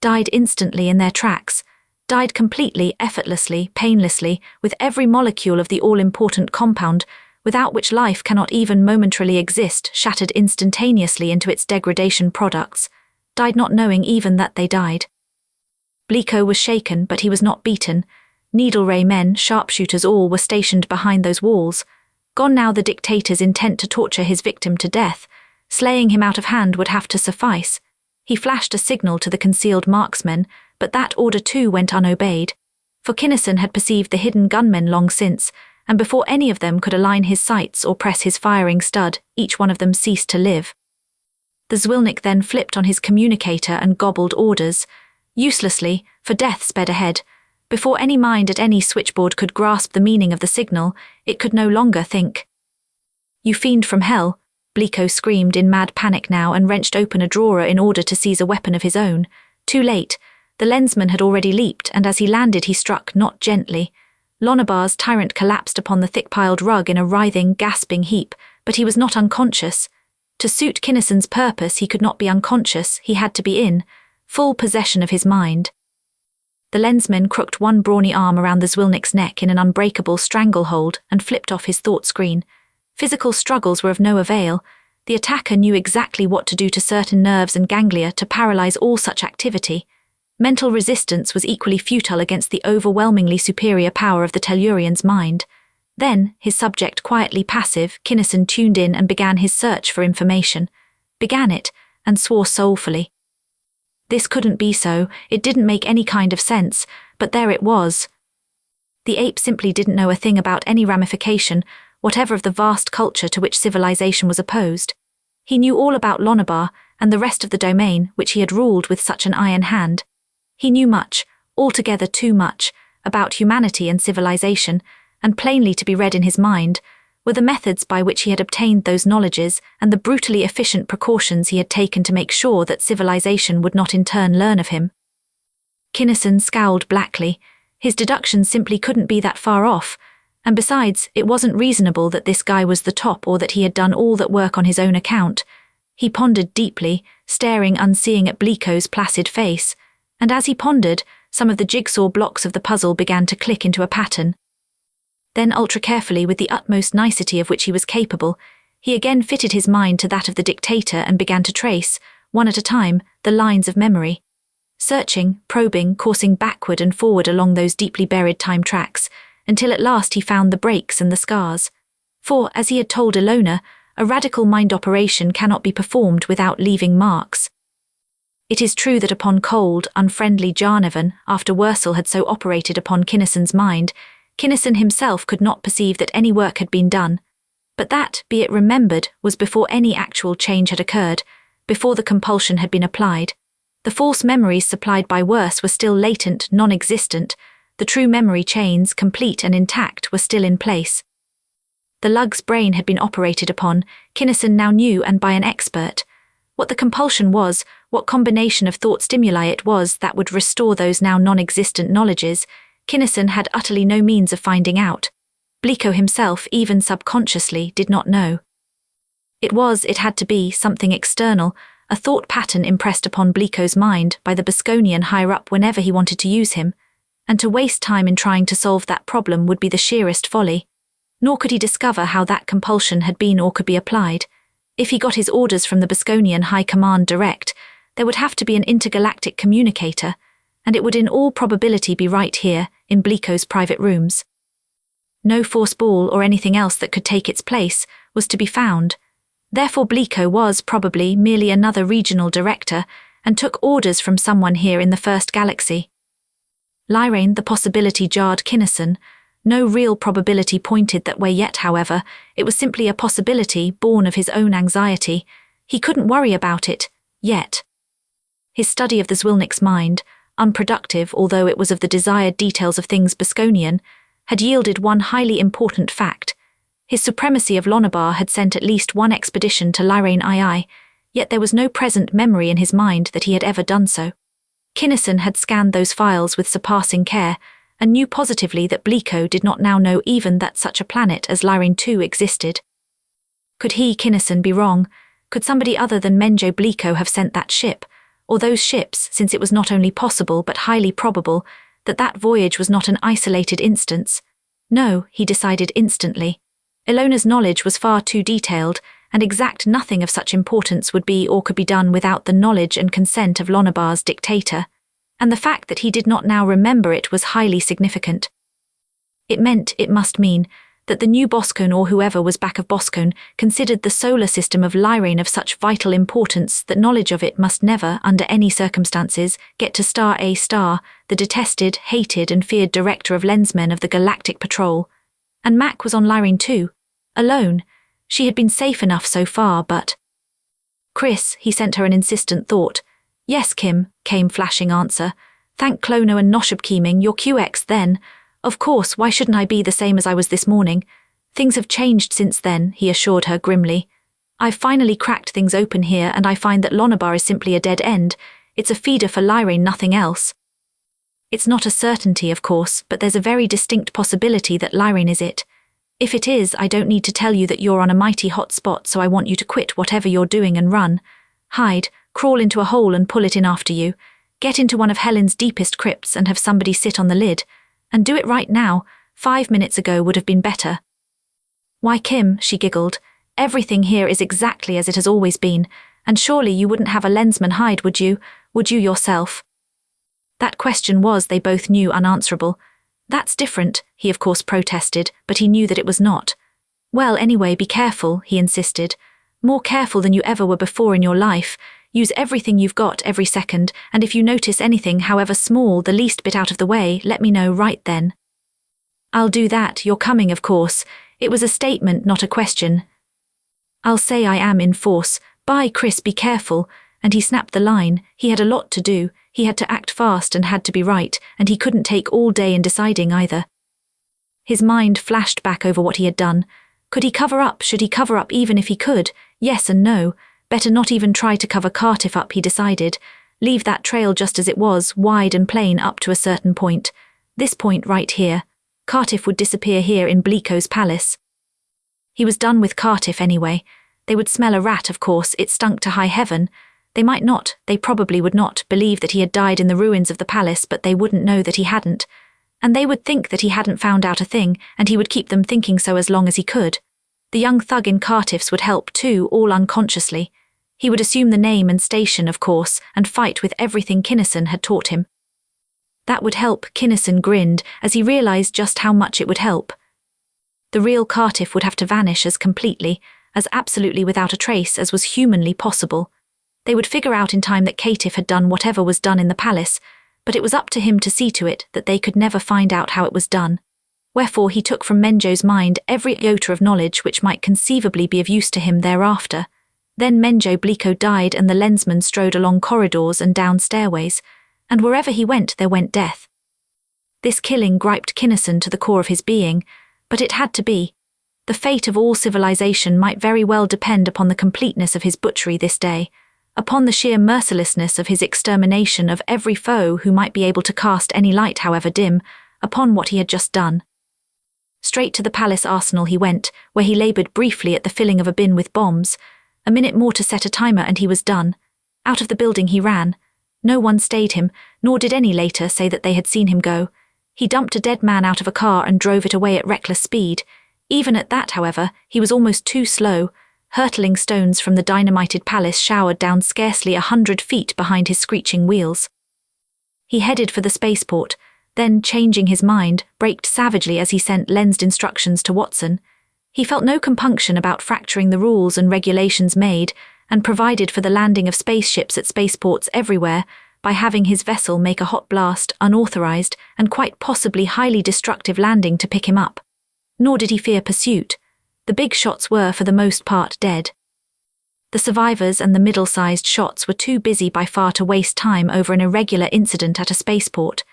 Died instantly in their tracks. Died completely, effortlessly, painlessly, with every molecule of the all-important compound, without which life cannot even momentarily exist, shattered instantaneously into its degradation products. Died not knowing even that they died. Bleeko was shaken, but he was not beaten. Needle ray men, sharpshooters all, were stationed behind those walls. Gone now the dictator's intent to torture his victim to death. Slaying him out of hand would have to suffice. He flashed a signal to the concealed marksmen, but that order too went unobeyed. For Kinnison had perceived the hidden gunmen long since, and before any of them could align his sights or press his firing stud, each one of them ceased to live. The Zwilnik then flipped on his communicator and gobbled orders. Uselessly, for death sped ahead. Before any mind at any switchboard could grasp the meaning of the signal, it could no longer think. "You fiend from hell," Bleeko screamed in mad panic now and wrenched open a drawer in order to seize a weapon of his own. Too late. The Lensman had already leaped, and as he landed he struck not gently. Lonabar's Tyrant collapsed upon the thick-piled rug in a writhing, gasping heap, but he was not unconscious. To suit Kinnison's purpose, he could not be unconscious, he had to be in full possession of his mind. The Lensman crooked one brawny arm around the Zwilnik's neck in an unbreakable stranglehold and flipped off his thought screen. Physical struggles were of no avail. The attacker knew exactly what to do to certain nerves and ganglia to paralyze all such activity. Mental resistance was equally futile against the overwhelmingly superior power of the Tellurian's mind. Then, his subject quietly passive, Kinnison tuned in and began his search for information. Began it, and swore soulfully. This couldn't be so, it didn't make any kind of sense, but there it was. The ape simply didn't know a thing about any ramification, whatever of the vast culture to which civilization was opposed. He knew all about Lonabar and the rest of the domain which he had ruled with such an iron hand. He knew much, altogether too much, about humanity and civilization, and plainly to be read in his mind were the methods by which he had obtained those knowledges and the brutally efficient precautions he had taken to make sure that civilization would not in turn learn of him. Kinnison scowled blackly. His deductions simply couldn't be that far off, and besides, it wasn't reasonable that this guy was the top or that he had done all that work on his own account. He pondered deeply, staring unseeing at Bleeko's placid face, and as he pondered, some of the jigsaw blocks of the puzzle began to click into a pattern. Then ultra-carefully, with the utmost nicety of which he was capable, he again fitted his mind to that of the dictator and began to trace, one at a time, the lines of memory. Searching, probing, coursing backward and forward along those deeply buried time tracks, until at last he found the breaks and the scars. For, as he had told Illona, a radical mind operation cannot be performed without leaving marks. It is true that upon cold, unfriendly Jarnevan, after Wursel had so operated upon Kinnison's mind, Kinnison himself could not perceive that any work had been done. But that, be it remembered, was before any actual change had occurred, before the compulsion had been applied. The false memories supplied by Wurs were still latent, non-existent. The true memory chains, complete and intact, were still in place. The lug's brain had been operated upon, Kinnison now knew, and by an expert. What the compulsion was, what combination of thought stimuli it was that would restore those now non-existent knowledges, Kinnison had utterly no means of finding out. Bleeko himself, even subconsciously, did not know. It had to be, something external, a thought pattern impressed upon Bleeko's mind by the Bosconian higher-up whenever he wanted to use him, and to waste time in trying to solve that problem would be the sheerest folly. Nor could he discover how that compulsion had been or could be applied. If he got his orders from the Bosconian High Command direct, there would have to be an intergalactic communicator, and it would in all probability be right here, in Bleeko's private rooms. No force ball or anything else that could take its place was to be found. Therefore Bleeko was probably merely another regional director and took orders from someone here in the First Galaxy. Lyrane, the possibility jarred Kinnison. No real probability pointed that way yet, however. It was simply a possibility born of his own anxiety. He couldn't worry about it, yet. His study of the Zwilnick's mind, unproductive although it was of the desired details of things Bosconian, had yielded one highly important fact. His supremacy of Lonabar had sent at least one expedition to Lyrane II, yet there was no present memory in his mind that he had ever done so. Kinnison had scanned those files with surpassing care, and knew positively that Bleeko did not now know even that such a planet as Lyrane II existed. Could he, Kinnison, be wrong? Could somebody other than Menjo Bleeko have sent that ship, or those ships, since it was not only possible but highly probable that that voyage was not an isolated instance? No, he decided instantly. Illona's knowledge was far too detailed, and exact nothing of such importance would be or could be done without the knowledge and consent of Lonabar's dictator, and the fact that he did not now remember it was highly significant. It must mean, that the new Boscone or whoever was back of Boscone considered the solar system of Lyrane of such vital importance that knowledge of it must never, under any circumstances, get to Star A Star, the detested, hated and feared director of Lensmen of the Galactic Patrol. And Mac was on Lyrane too, alone. She had been safe enough so far, but... Chris, he sent her an insistent thought. Yes, Kim, came flashing answer. Thank Clono and Noshab your QX then. Of course, why shouldn't I be the same as I was this morning? Things have changed since then, he assured her grimly. I've finally cracked things open here and I find that Lonabar is simply a dead end. It's a feeder for Lyrane, nothing else. It's not a certainty, of course, but there's a very distinct possibility that Lyrane is it. If it is, I don't need to tell you that you're on a mighty hot spot, so I want you to quit whatever you're doing and run. Hide, crawl into a hole and pull it in after you. Get into one of Helen's deepest crypts and have somebody sit on the lid. And do it right now. 5 minutes ago would have been better. Why, Kim, she giggled, everything here is exactly as it has always been, and surely you wouldn't have a Lensman hide, would you? Would you yourself? That question was, they both knew, unanswerable. That's different, he of course protested, but he knew that it was not. Well, anyway, be careful, he insisted. More careful than you ever were before in your life. Use everything you've got every second, and if you notice anything, however small, the least bit out of the way, let me know right then. I'll do that, you're coming, of course. It was a statement, not a question. I'll say I am in force. Bye, Chris, be careful. And he snapped the line. He had a lot to do. He had to act fast and had to be right, and he couldn't take all day in deciding either. His mind flashed back over what he had done. Could he cover up? Should he cover up even if he could? Yes and no. Better not even try to cover Cartiff up, he decided. Leave that trail just as it was, wide and plain up to a certain point. This point right here. Cartiff would disappear here in Bleeko's palace. He was done with Cartiff anyway. They would smell a rat, of course, it stunk to high heaven. They might not, they probably would not, believe that he had died in the ruins of the palace, but they wouldn't know that he hadn't. And they would think that he hadn't found out a thing, and he would keep them thinking so as long as he could. The young thug in Cartiff's would help too, all unconsciously. He would assume the name and station, of course, and fight with everything Kinnison had taught him. That would help, Kinnison grinned, as he realized just how much it would help. The real Cartiff would have to vanish as completely, as absolutely without a trace as was humanly possible. They would figure out in time that Cartiff had done whatever was done in the palace, but it was up to him to see to it that they could never find out how it was done. Wherefore he took from Menjo's mind every iota of knowledge which might conceivably be of use to him thereafter. Then Menjo Bleeko died and the Lensmen strode along corridors and down stairways, and wherever he went there went death. This killing griped Kinnison to the core of his being, but it had to be. The fate of all civilization might very well depend upon the completeness of his butchery this day, upon the sheer mercilessness of his extermination of every foe who might be able to cast any light however dim, upon what he had just done. Straight to the palace arsenal he went, where he laboured briefly at the filling of a bin with bombs. A minute more to set a timer and he was done. Out of the building he ran. No one stayed him, nor did any later say that they had seen him go. He dumped a dead man out of a car and drove it away at reckless speed. Even at that, however, he was almost too slow. Hurtling stones from the dynamited palace showered down scarcely 100 feet behind his screeching wheels. He headed for the spaceport, then, changing his mind, braked savagely as he sent lensed instructions to Watson. He felt no compunction about fracturing the rules and regulations made and provided for the landing of spaceships at spaceports everywhere by having his vessel make a hot blast, unauthorized, and quite possibly highly destructive landing to pick him up. Nor did he fear pursuit. The big shots were, for the most part, dead. The survivors and the middle-sized shots were too busy by far to waste time over an irregular incident at a spaceport.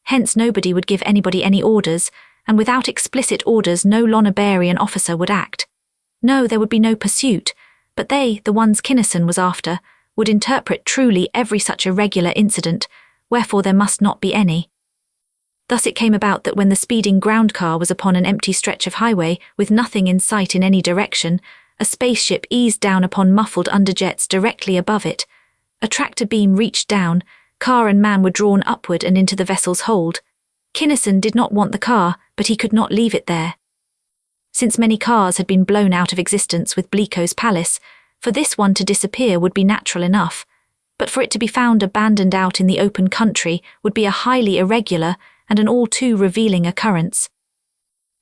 Hence nobody would give anybody any orders, and without explicit orders no Lonabarian officer would act. No, there would be no pursuit, but they, the ones Kinnison was after, would interpret truly every such irregular incident, wherefore there must not be any. Thus it came about that when the speeding ground car was upon an empty stretch of highway with nothing in sight in any direction, a spaceship eased down upon muffled underjets directly above it. A tractor beam reached down, car and man were drawn upward and into the vessel's hold. Kinnison did not want the car, but he could not leave it there. Since many cars had been blown out of existence with Bleeko's palace, for this one to disappear would be natural enough, but for it to be found abandoned out in the open country would be a highly irregular and an all too revealing occurrence.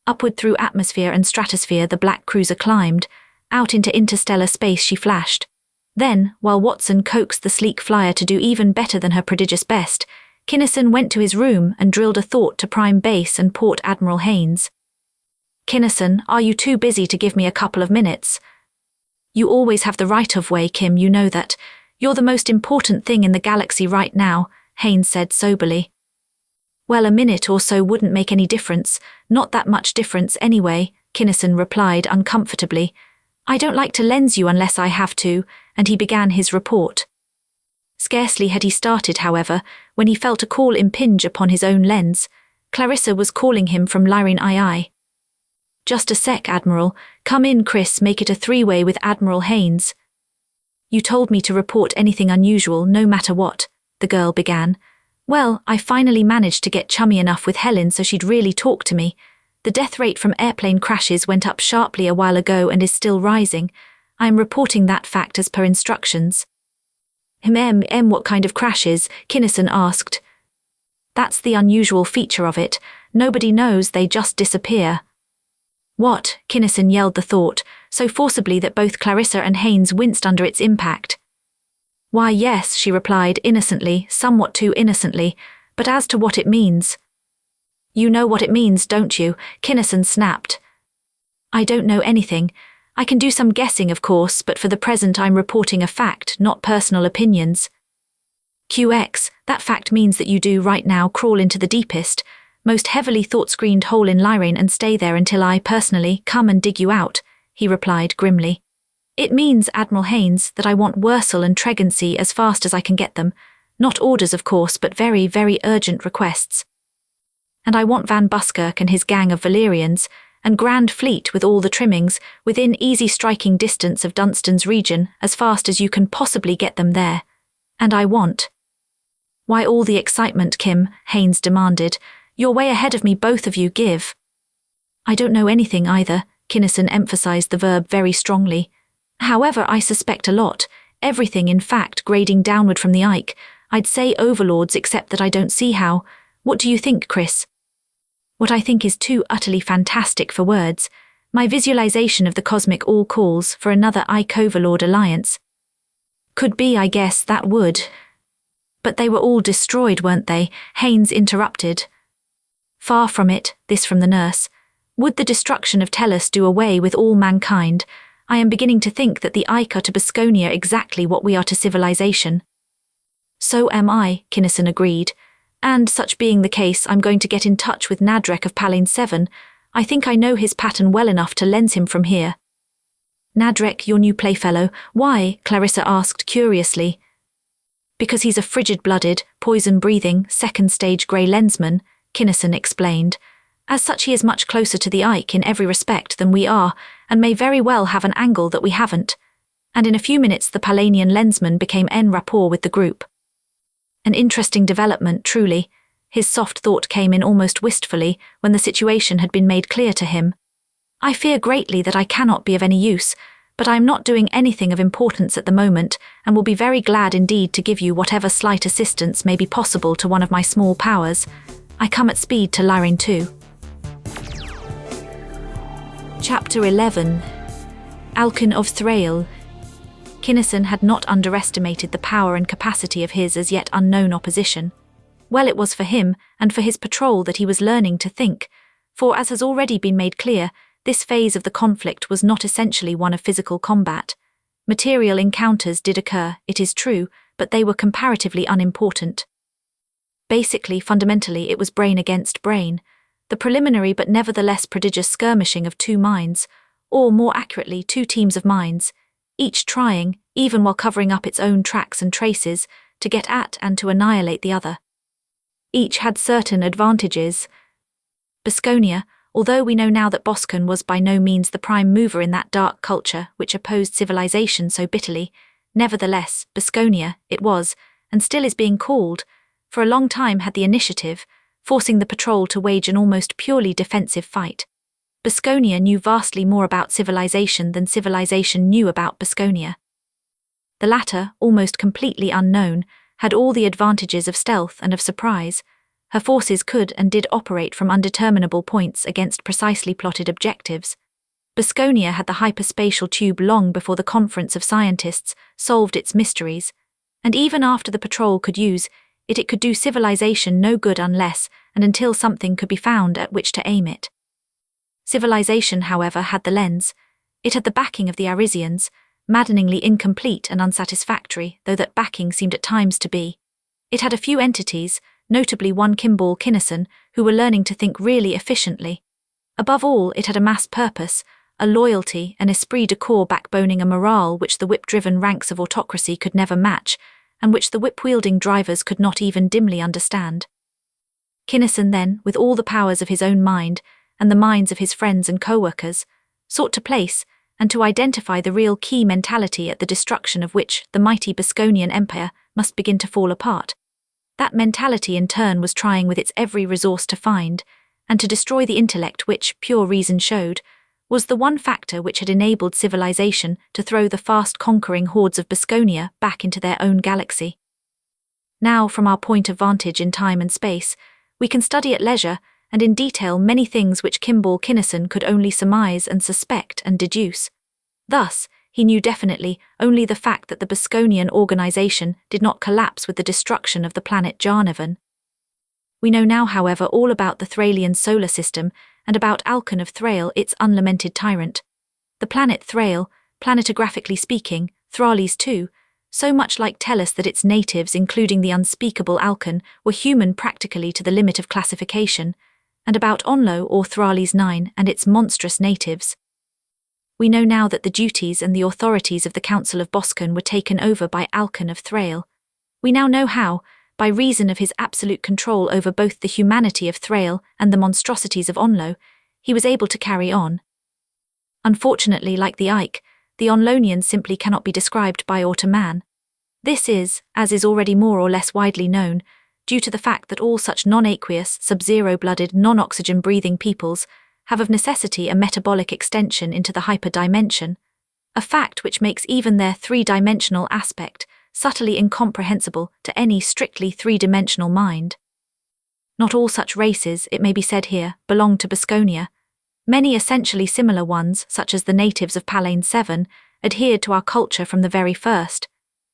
Upward through atmosphere and stratosphere the black cruiser climbed. Out into interstellar space she flashed. Then, while Watson coaxed the sleek flyer to do even better than her prodigious best, Kinnison went to his room and drilled a thought to Prime Base and Port Admiral Haynes. "Kinnison, are you too busy to give me a couple of minutes?" "You always have the right of way, Kim, you know that. You're the most important thing in the galaxy right now," Haynes said soberly. "Well, a minute or so wouldn't make any difference, not that much difference anyway," Kinnison replied uncomfortably. "I don't like to lens you unless I have to," and he began his report. Scarcely had he started, however, when he felt a call impinge upon his own lens. Clarissa was calling him from Lyrane II. "Just a sec, Admiral. Come in, Chris, make it a three-way with Admiral Haynes." "You told me to report anything unusual, no matter what," the girl began. "Well, I finally managed to get chummy enough with Helen so she'd really talk to me. The death rate from airplane crashes went up sharply a while ago and is still rising. I am reporting that fact as per instructions." What kind of crashes?" Kinnison asked. "That's the unusual feature of it. Nobody knows, they just disappear." "What?" Kinnison yelled the thought, so forcibly that both Clarissa and Haynes winced under its impact. "Why, yes," she replied innocently, somewhat too innocently, "but as to what it means—" "You know what it means, don't you?" Kinnison snapped. "I don't know anything. I can do some guessing, of course, but for the present I'm reporting a fact, not personal opinions." "QX, that fact means that you do right now crawl into the deepest, most heavily thought-screened hole in Lyrane and stay there until I, personally, come and dig you out," he replied grimly. "It means, Admiral Haynes, that I want Wursel and Tregency as fast as I can get them. Not orders, of course, but very, very urgent requests. And I want Van Buskirk and his gang of Valerians, and Grand Fleet with all the trimmings, within easy striking distance of Dunstan's region, as fast as you can possibly get them there. And I want—" "Why all the excitement, Kim?" Haynes demanded. "You're way ahead of me, both of you, give." "I don't know anything either," Kinnison emphasized the verb very strongly. "However, I suspect a lot, everything in fact grading downward from the Ike. I'd say overlords except that I don't see how. What do you think, Chris?" "What I think is too utterly fantastic for words. My visualization of the cosmic all calls for another Ike Overlord alliance." "Could be, I guess, that would." "But they were all destroyed, weren't they?" Haynes interrupted. "Far from it," this from the nurse. "Would the destruction of Tellus do away with all mankind? I am beginning to think that the Ike are to Bosconia exactly what we are to civilization." "So am I," Kinnison agreed. "And such being the case, I'm going to get in touch with Nadreck of Palane 7. I think I know his pattern well enough to lens him from here." "Nadreck, your new playfellow, why?" Clarissa asked curiously. "Because he's a frigid-blooded, poison-breathing, second-stage grey lensman," Kinnison explained. "As such he is much closer to the Ike in every respect than we are, and may very well have an angle that we haven't. and in a few minutes the Palanian Lensman became en rapport with the group. An interesting development, truly. His soft thought came in almost wistfully when the situation had been made clear to him. I fear greatly that I cannot be of any use, but I am not doing anything of importance at the moment, and will be very glad indeed to give you whatever slight assistance may be possible to one of my small powers. I come at speed to Lyrane too. Chapter 11. Alcon of Thrale. Kinnison had not underestimated the power and capacity of his as yet unknown opposition. Well it was for him and for his patrol that he was learning to think, for as has already been made clear, this phase of the conflict was not essentially one of physical combat. Material encounters did occur, it is true, but they were comparatively unimportant. Basically, fundamentally, it was brain against brain, the preliminary but nevertheless prodigious skirmishing of two minds, or more accurately, two teams of minds, each trying, even while covering up its own tracks and traces, to get at and to annihilate the other. Each had certain advantages. Bosconia, although we know now that Boscan was by no means the prime mover in that dark culture which opposed civilization so bitterly, nevertheless, Bosconia, it was, and still is being called, for a long time had the initiative, forcing the patrol to wage an almost purely defensive fight. Bosconia knew vastly more about civilization than civilization knew about Bosconia. The latter, almost completely unknown, had all the advantages of stealth and of surprise. Her forces could and did operate from undeterminable points against precisely plotted objectives. Bosconia had the hyperspatial tube long before the conference of scientists solved its mysteries, and even after the patrol could use it, it could do civilization no good unless and until something could be found at which to aim it. Civilization, however, had the lens. It had the backing of the Arisians, maddeningly incomplete and unsatisfactory, though that backing seemed at times to be. It had a few entities, notably one Kinnison, who were learning to think really efficiently. Above all, it had a mass purpose, a loyalty, an esprit de corps backboning a morale which the whip-driven ranks of autocracy could never match, and which the whip-wielding drivers could not even dimly understand. Kinnison then, with all the powers of his own mind, and the minds of his friends and co-workers, sought to place and to identify the real key mentality at the destruction of which the mighty Bosconian Empire must begin to fall apart. That mentality in turn was trying with its every resource to find and to destroy the intellect which, pure reason showed, was the one factor which had enabled civilization to throw the fast-conquering hordes of Bosconia back into their own galaxy. Now, from our point of vantage in time and space, we can study at leisure and in detail many things which Kinnison could only surmise and suspect and deduce. Thus, he knew definitely only the fact that the Bosconian organization did not collapse with the destruction of the planet Jarnavan. We know now, however, all about the Thralian solar system and about Alcon of Thrale, its unlamented tyrant. The planet Thrale, planetographically speaking, Thrales too, so much like Tellus that its natives, including the unspeakable Alcon, were human practically to the limit of classification, and about Onlo or Thrales 9 and its monstrous natives. We know now that the duties and the authorities of the Council of Boscan were taken over by Alcon of Thrale. We now know how, by reason of his absolute control over both the humanity of Thrale and the monstrosities of Onlo, he was able to carry on. Unfortunately, like the Ike, the Onlonians simply cannot be described by or to man. This is, as is already more or less widely known, due to the fact that all such non-aqueous, sub-zero-blooded, non-oxygen-breathing peoples have of necessity a metabolic extension into the hyperdimension, a fact which makes even their three-dimensional aspect subtly incomprehensible to any strictly three-dimensional mind. Not all such races, it may be said here, belong to Bosconia. Many essentially similar ones, such as the natives of Palane 7, adhered to our culture from the very first.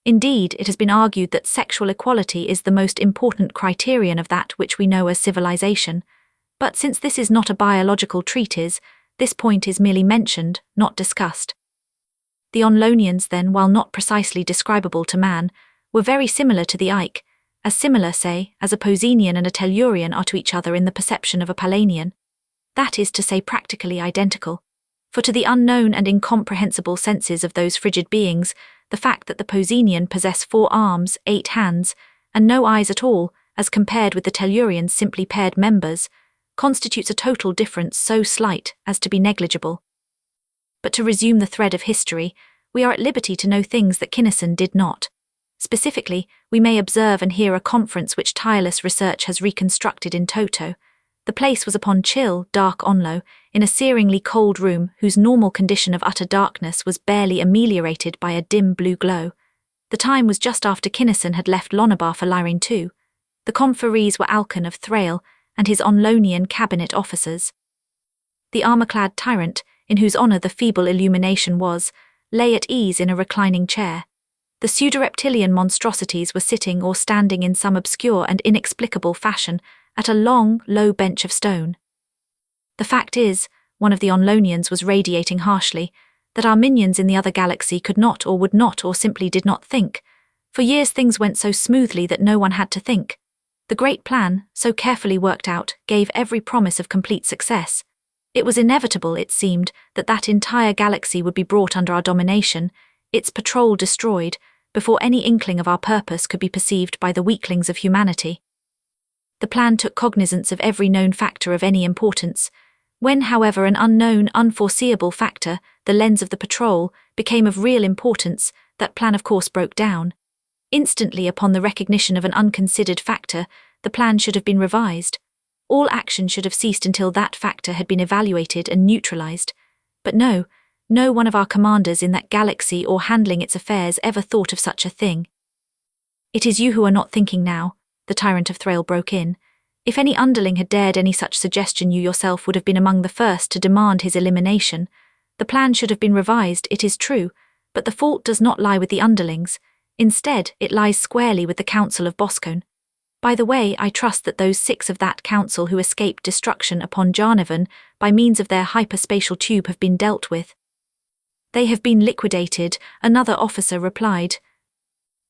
Indeed, it has been argued that sexual equality is the most important criterion of that which we know as civilization. But since this is not a biological treatise, this point is merely mentioned, not discussed. The Onlonians then, while not precisely describable to man, were very similar to the Ike, as similar, say, as a Posenian and a Tellurian are to each other in the perception of a Palanian. That is to say, practically identical. For to the unknown and incomprehensible senses of those frigid beings, the fact that the Posenian possess 4 arms, 8 hands, and no eyes at all, as compared with the Tellurians' simply paired members, constitutes a total difference so slight as to be negligible. But to resume the thread of history, we are at liberty to know things that Kinnison did not. Specifically, we may observe and hear a conference which tireless research has reconstructed in toto. The place was upon chill, dark Onlo, in a searingly cold room whose normal condition of utter darkness was barely ameliorated by a dim blue glow. The time was just after Kinnison had left Lonabar for Lyrane too. The conferees were Alcon of Thrale and his Onlonian cabinet officers. The armour-clad Tyrant, in whose honour the feeble illumination was, lay at ease in a reclining chair. The pseudo-reptilian monstrosities were sitting or standing in some obscure and inexplicable fashion at a long, low bench of stone. The fact is, one of the Onlonians was radiating harshly, that our minions in the other galaxy could not or would not or simply did not think. For years things went so smoothly that no one had to think. The great plan, so carefully worked out, gave every promise of complete success. It was inevitable, it seemed, that that entire galaxy would be brought under our domination, its patrol destroyed, before any inkling of our purpose could be perceived by the weaklings of humanity. The plan took cognizance of every known factor of any importance. When, however, an unknown, unforeseeable factor, the lens of the patrol, became of real importance, that plan of course broke down. Instantly upon the recognition of an unconsidered factor, the plan should have been revised. All action should have ceased until that factor had been evaluated and neutralized. But no one of our commanders in that galaxy or handling its affairs ever thought of such a thing. "It is you who are not thinking now," the Tyrant of Thrale broke in. "If any underling had dared any such suggestion, you yourself would have been among the first to demand his elimination. The plan should have been revised, it is true, but the fault does not lie with the underlings. Instead, it lies squarely with the Council of Boscone. By the way, I trust that those 6 of that council who escaped destruction upon Jarnavan by means of their hyperspatial tube have been dealt with." "They have been liquidated," another officer replied.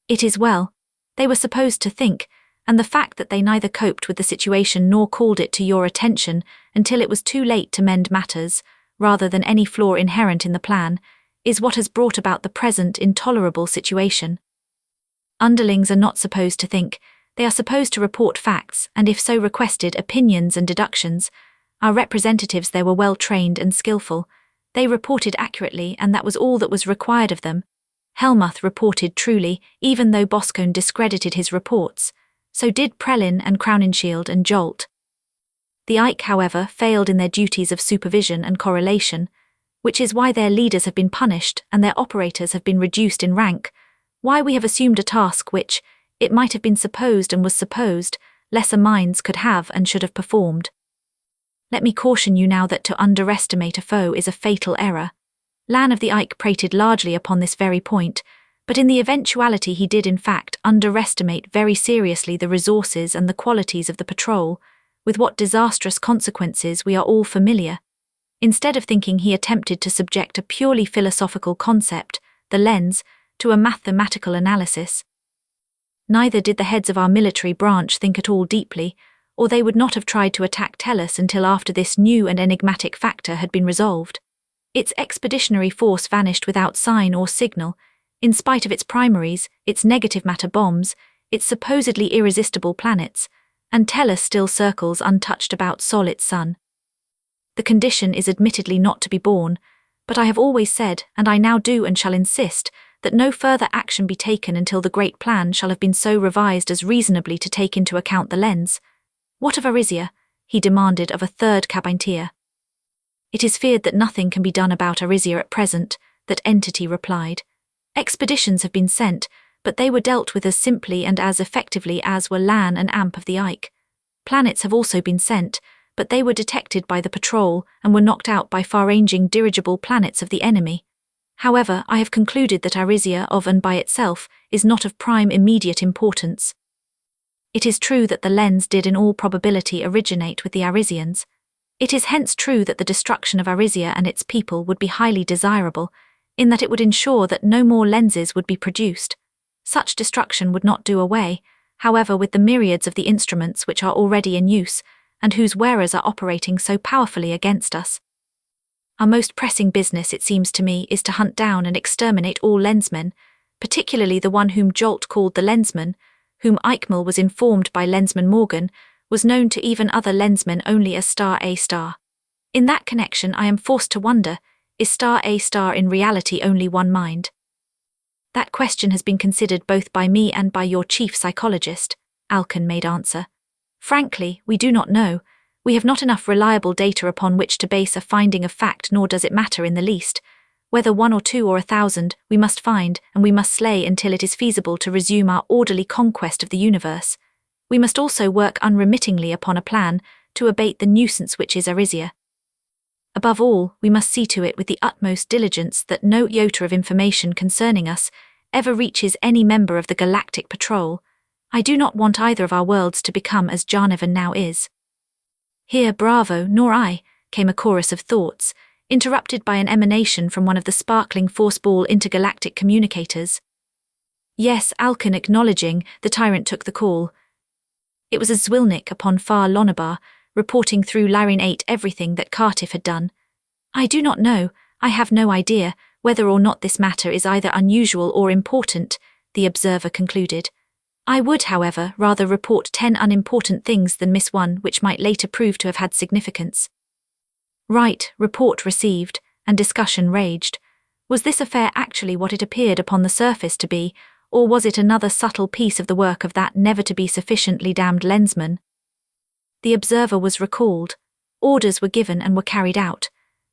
"It is well. They were supposed to think, and the fact that they neither coped with the situation nor called it to your attention until it was too late to mend matters, rather than any flaw inherent in the plan, is what has brought about the present intolerable situation. Underlings are not supposed to think. They are supposed to report facts, and if so requested, opinions and deductions. Our representatives there were well trained and skillful. They reported accurately, and that was all that was required of them. Helmuth reported truly, even though Boscone discredited his reports. So did Prelin and Crowninshield and Jolt. The Ike, however, failed in their duties of supervision and correlation, which is why their leaders have been punished and their operators have been reduced in rank, why we have assumed a task which, it might have been supposed and was supposed, lesser minds could have and should have performed. Let me caution you now that to underestimate a foe is a fatal error. Lan of the Ike prated largely upon this very point, but in the eventuality he did in fact underestimate very seriously the resources and the qualities of the patrol, with what disastrous consequences we are all familiar. Instead of thinking, he attempted to subject a purely philosophical concept, the lens, to a mathematical analysis. Neither did the heads of our military branch think at all deeply, or they would not have tried to attack Tellus until after this new and enigmatic factor had been resolved. Its expeditionary force vanished without sign or signal, in spite of its primaries, its negative matter bombs, its supposedly irresistible planets, and Tellus still circles untouched about Sol its sun. The condition is admittedly not to be borne, but I have always said, and I now do and shall insist, that no further action be taken until the great plan shall have been so revised as reasonably to take into account the lens. "What of Arisia?" he demanded of a third Cabinteer. "It is feared that nothing can be done about Arisia at present," that entity replied. "Expeditions have been sent, but they were dealt with as simply and as effectively as were Lan and Amp of the Ike. Planets have also been sent, but they were detected by the patrol and were knocked out by far-ranging dirigible planets of the enemy. However, I have concluded that Arisia of and by itself is not of prime immediate importance. It is true that the lens did in all probability originate with the Arisians. It is hence true that the destruction of Arisia and its people would be highly desirable, in that it would ensure that no more lenses would be produced. Such destruction would not do away, however, with the myriads of the instruments which are already in use, and whose wearers are operating so powerfully against us. Our most pressing business, it seems to me, is to hunt down and exterminate all Lensmen, particularly the one whom Jolt called the Lensman, whom Eichmel was informed by Lensman Morgan, was known to even other Lensmen only as *A*. In that connection I am forced to wonder, Is star A star in reality only one mind? That question has been considered both by me and by your chief psychologist, Alcon made answer. Frankly, we do not know. We have not enough reliable data upon which to base a finding of fact, nor does it matter in the least. Whether 1 or 2 or 1,000, we must find, and we must slay until it is feasible to resume our orderly conquest of the universe. We must also work unremittingly upon a plan to abate the nuisance which is Arisia. Above all, we must see to it with the utmost diligence that no iota of information concerning us ever reaches any member of the Galactic Patrol. I do not want either of our worlds to become as Jarnevan now is. Here, bravo, nor I, came a chorus of thoughts, interrupted by an emanation from one of the sparkling force-ball intergalactic communicators. Yes, Alcon acknowledging, the Tyrant took the call. It was a Zwilnik upon far Lonabar, reporting through Lyrane 8 everything that Cartiff had done. I do not know, I have no idea, whether or not this matter is either unusual or important, the observer concluded. I would, however, rather report 10 unimportant things than miss one which might later prove to have had significance. Right, report received, and discussion raged. Was this affair actually what it appeared upon the surface to be, or was it another subtle piece of the work of that never-to-be-sufficiently damned Lensman? The observer was recalled. Orders were given and were carried out.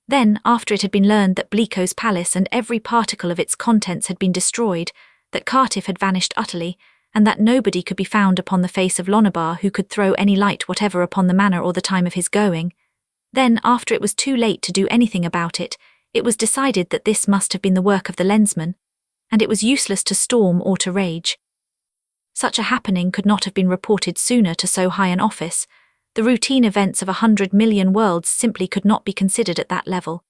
Then, after it had been learned that Bleeko's palace and every particle of its contents had been destroyed, that Cartiff had vanished utterly, and that nobody could be found upon the face of Lonabar who could throw any light whatever upon the manner or the time of his going, then, after it was too late to do anything about it, it was decided that this must have been the work of the Lensmen, and it was useless to storm or to rage. Such a happening could not have been reported sooner to so high an office. The routine events of 100 million worlds simply could not be considered at that level.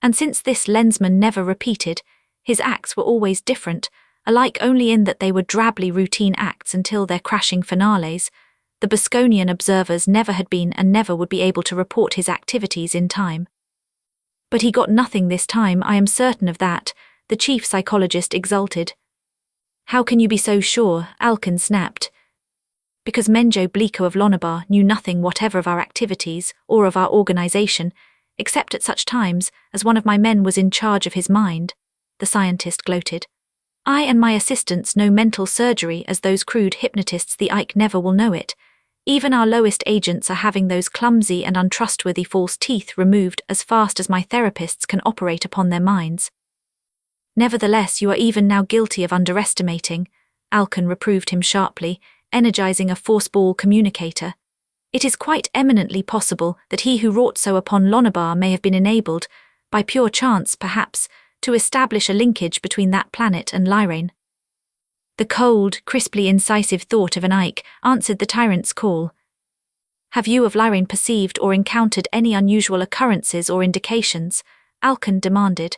And since this Lensman never repeated, his acts were always different, alike only in that they were drably routine acts until their crashing finales. The Bosconian observers never had been and never would be able to report his activities in time. But he got nothing this time, I am certain of that, the chief psychologist exulted. How can you be so sure? Alcon snapped. Because Menjo Bleeko of Lonabar knew nothing whatever of our activities or of our organization, except at such times as one of my men was in charge of his mind, the scientist gloated. I and my assistants know mental surgery as those crude hypnotists the Ike never will know it. Even our lowest agents are having those clumsy and untrustworthy false teeth removed as fast as my therapists can operate upon their minds. Nevertheless, you are even now guilty of underestimating, Alcon reproved him sharply, energizing a force-ball communicator. It is quite eminently possible that he who wrought so upon Lonabar may have been enabled, by pure chance perhaps, to establish a linkage between that planet and Lyrane. The cold, crisply incisive thought of an Ike answered the Tyrant's call. Have you of Lyrane perceived or encountered any unusual occurrences or indications? Alcon demanded.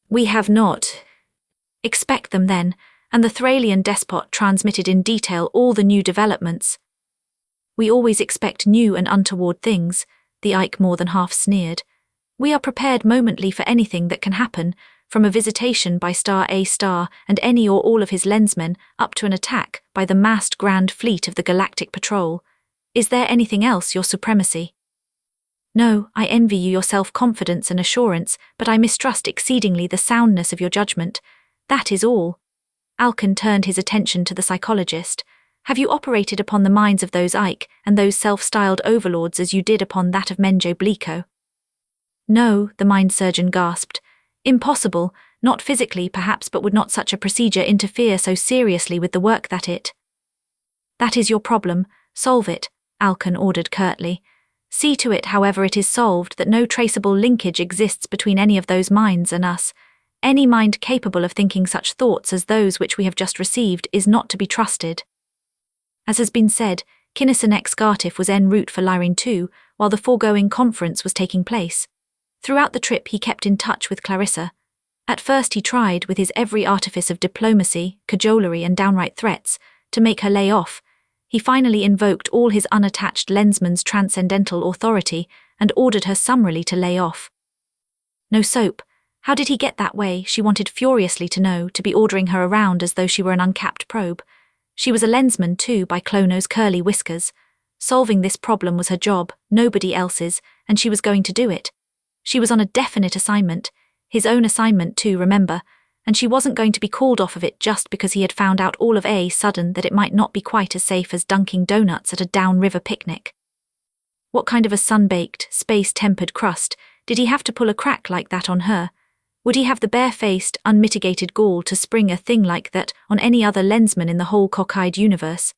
We have not. Expect them then, and the Thralian despot transmitted in detail all the new developments. We always expect new and untoward things, the Ike more than half sneered. We are prepared momently for anything that can happen, from a visitation by Star A Star and any or all of his Lensmen up to an attack by the massed Grand Fleet of the Galactic Patrol. Is there anything else, Your Supremacy? No, I envy you your self-confidence and assurance, but I mistrust exceedingly the soundness of your judgment. That is all. Alcon turned his attention to the psychologist. Have you operated upon the minds of those Ike and those self-styled overlords as you did upon that of Menjo Bleeko? No, the mind surgeon gasped. Impossible, not physically perhaps, but would not such a procedure interfere so seriously with the work that it? That is your problem, solve it, Alcon ordered curtly. See to it, however it is solved, that no traceable linkage exists between any of those minds and us. Any mind capable of thinking such thoughts as those which we have just received is not to be trusted. As has been said, Kinnison ex Cartiff was en route for Lyrane 2, while the foregoing conference was taking place. Throughout the trip he kept in touch with Clarissa. At first he tried, with his every artifice of diplomacy, cajolery and downright threats, to make her lay off. He finally invoked all his unattached Lensman's transcendental authority and ordered her summarily to lay off. No soap. How did he get that way, she wanted furiously to know, to be ordering her around as though she were an uncapped probe. She was a Lensman too, by Clono's curly whiskers. Solving this problem was her job, nobody else's, and she was going to do it. She was on a definite assignment, his own assignment too, remember, and she wasn't going to be called off of it just because he had found out all of a sudden that it might not be quite as safe as dunking donuts at a downriver picnic. What kind of a sun-baked, space-tempered crust did he have to pull a crack like that on her? Would he have the bare-faced, unmitigated gall to spring a thing like that on any other lensman in the whole cockeyed universe?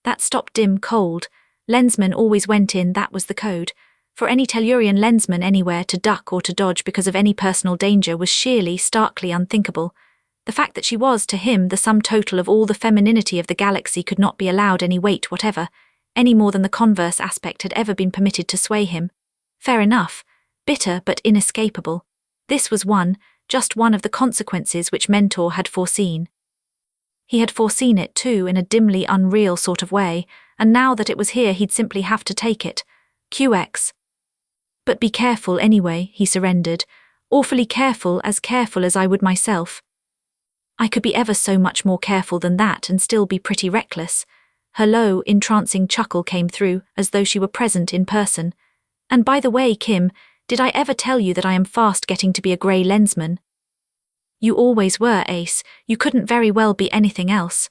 That stopped dim cold. Lensmen always went in, that was the code. For any Tellurian lensman anywhere to duck or to dodge because of any personal danger was sheerly, starkly unthinkable. The fact that she was, to him, the sum total of all the femininity of the galaxy could not be allowed any weight whatever, any more than the converse aspect had ever been permitted to sway him. Fair enough. Bitter but inescapable. This was just one of the consequences which Mentor had foreseen. He had foreseen it too in a dimly unreal sort of way, and now that it was here he'd simply have to take it. QX. But be careful anyway, he surrendered. Awfully careful as I would myself. I could be ever so much more careful than that and still be pretty reckless. Her low, entrancing chuckle came through, as though she were present in person. And by the way, Kim, did I ever tell you that I am fast getting to be a grey lensman? You always were, Ace. You couldn't very well be anything else.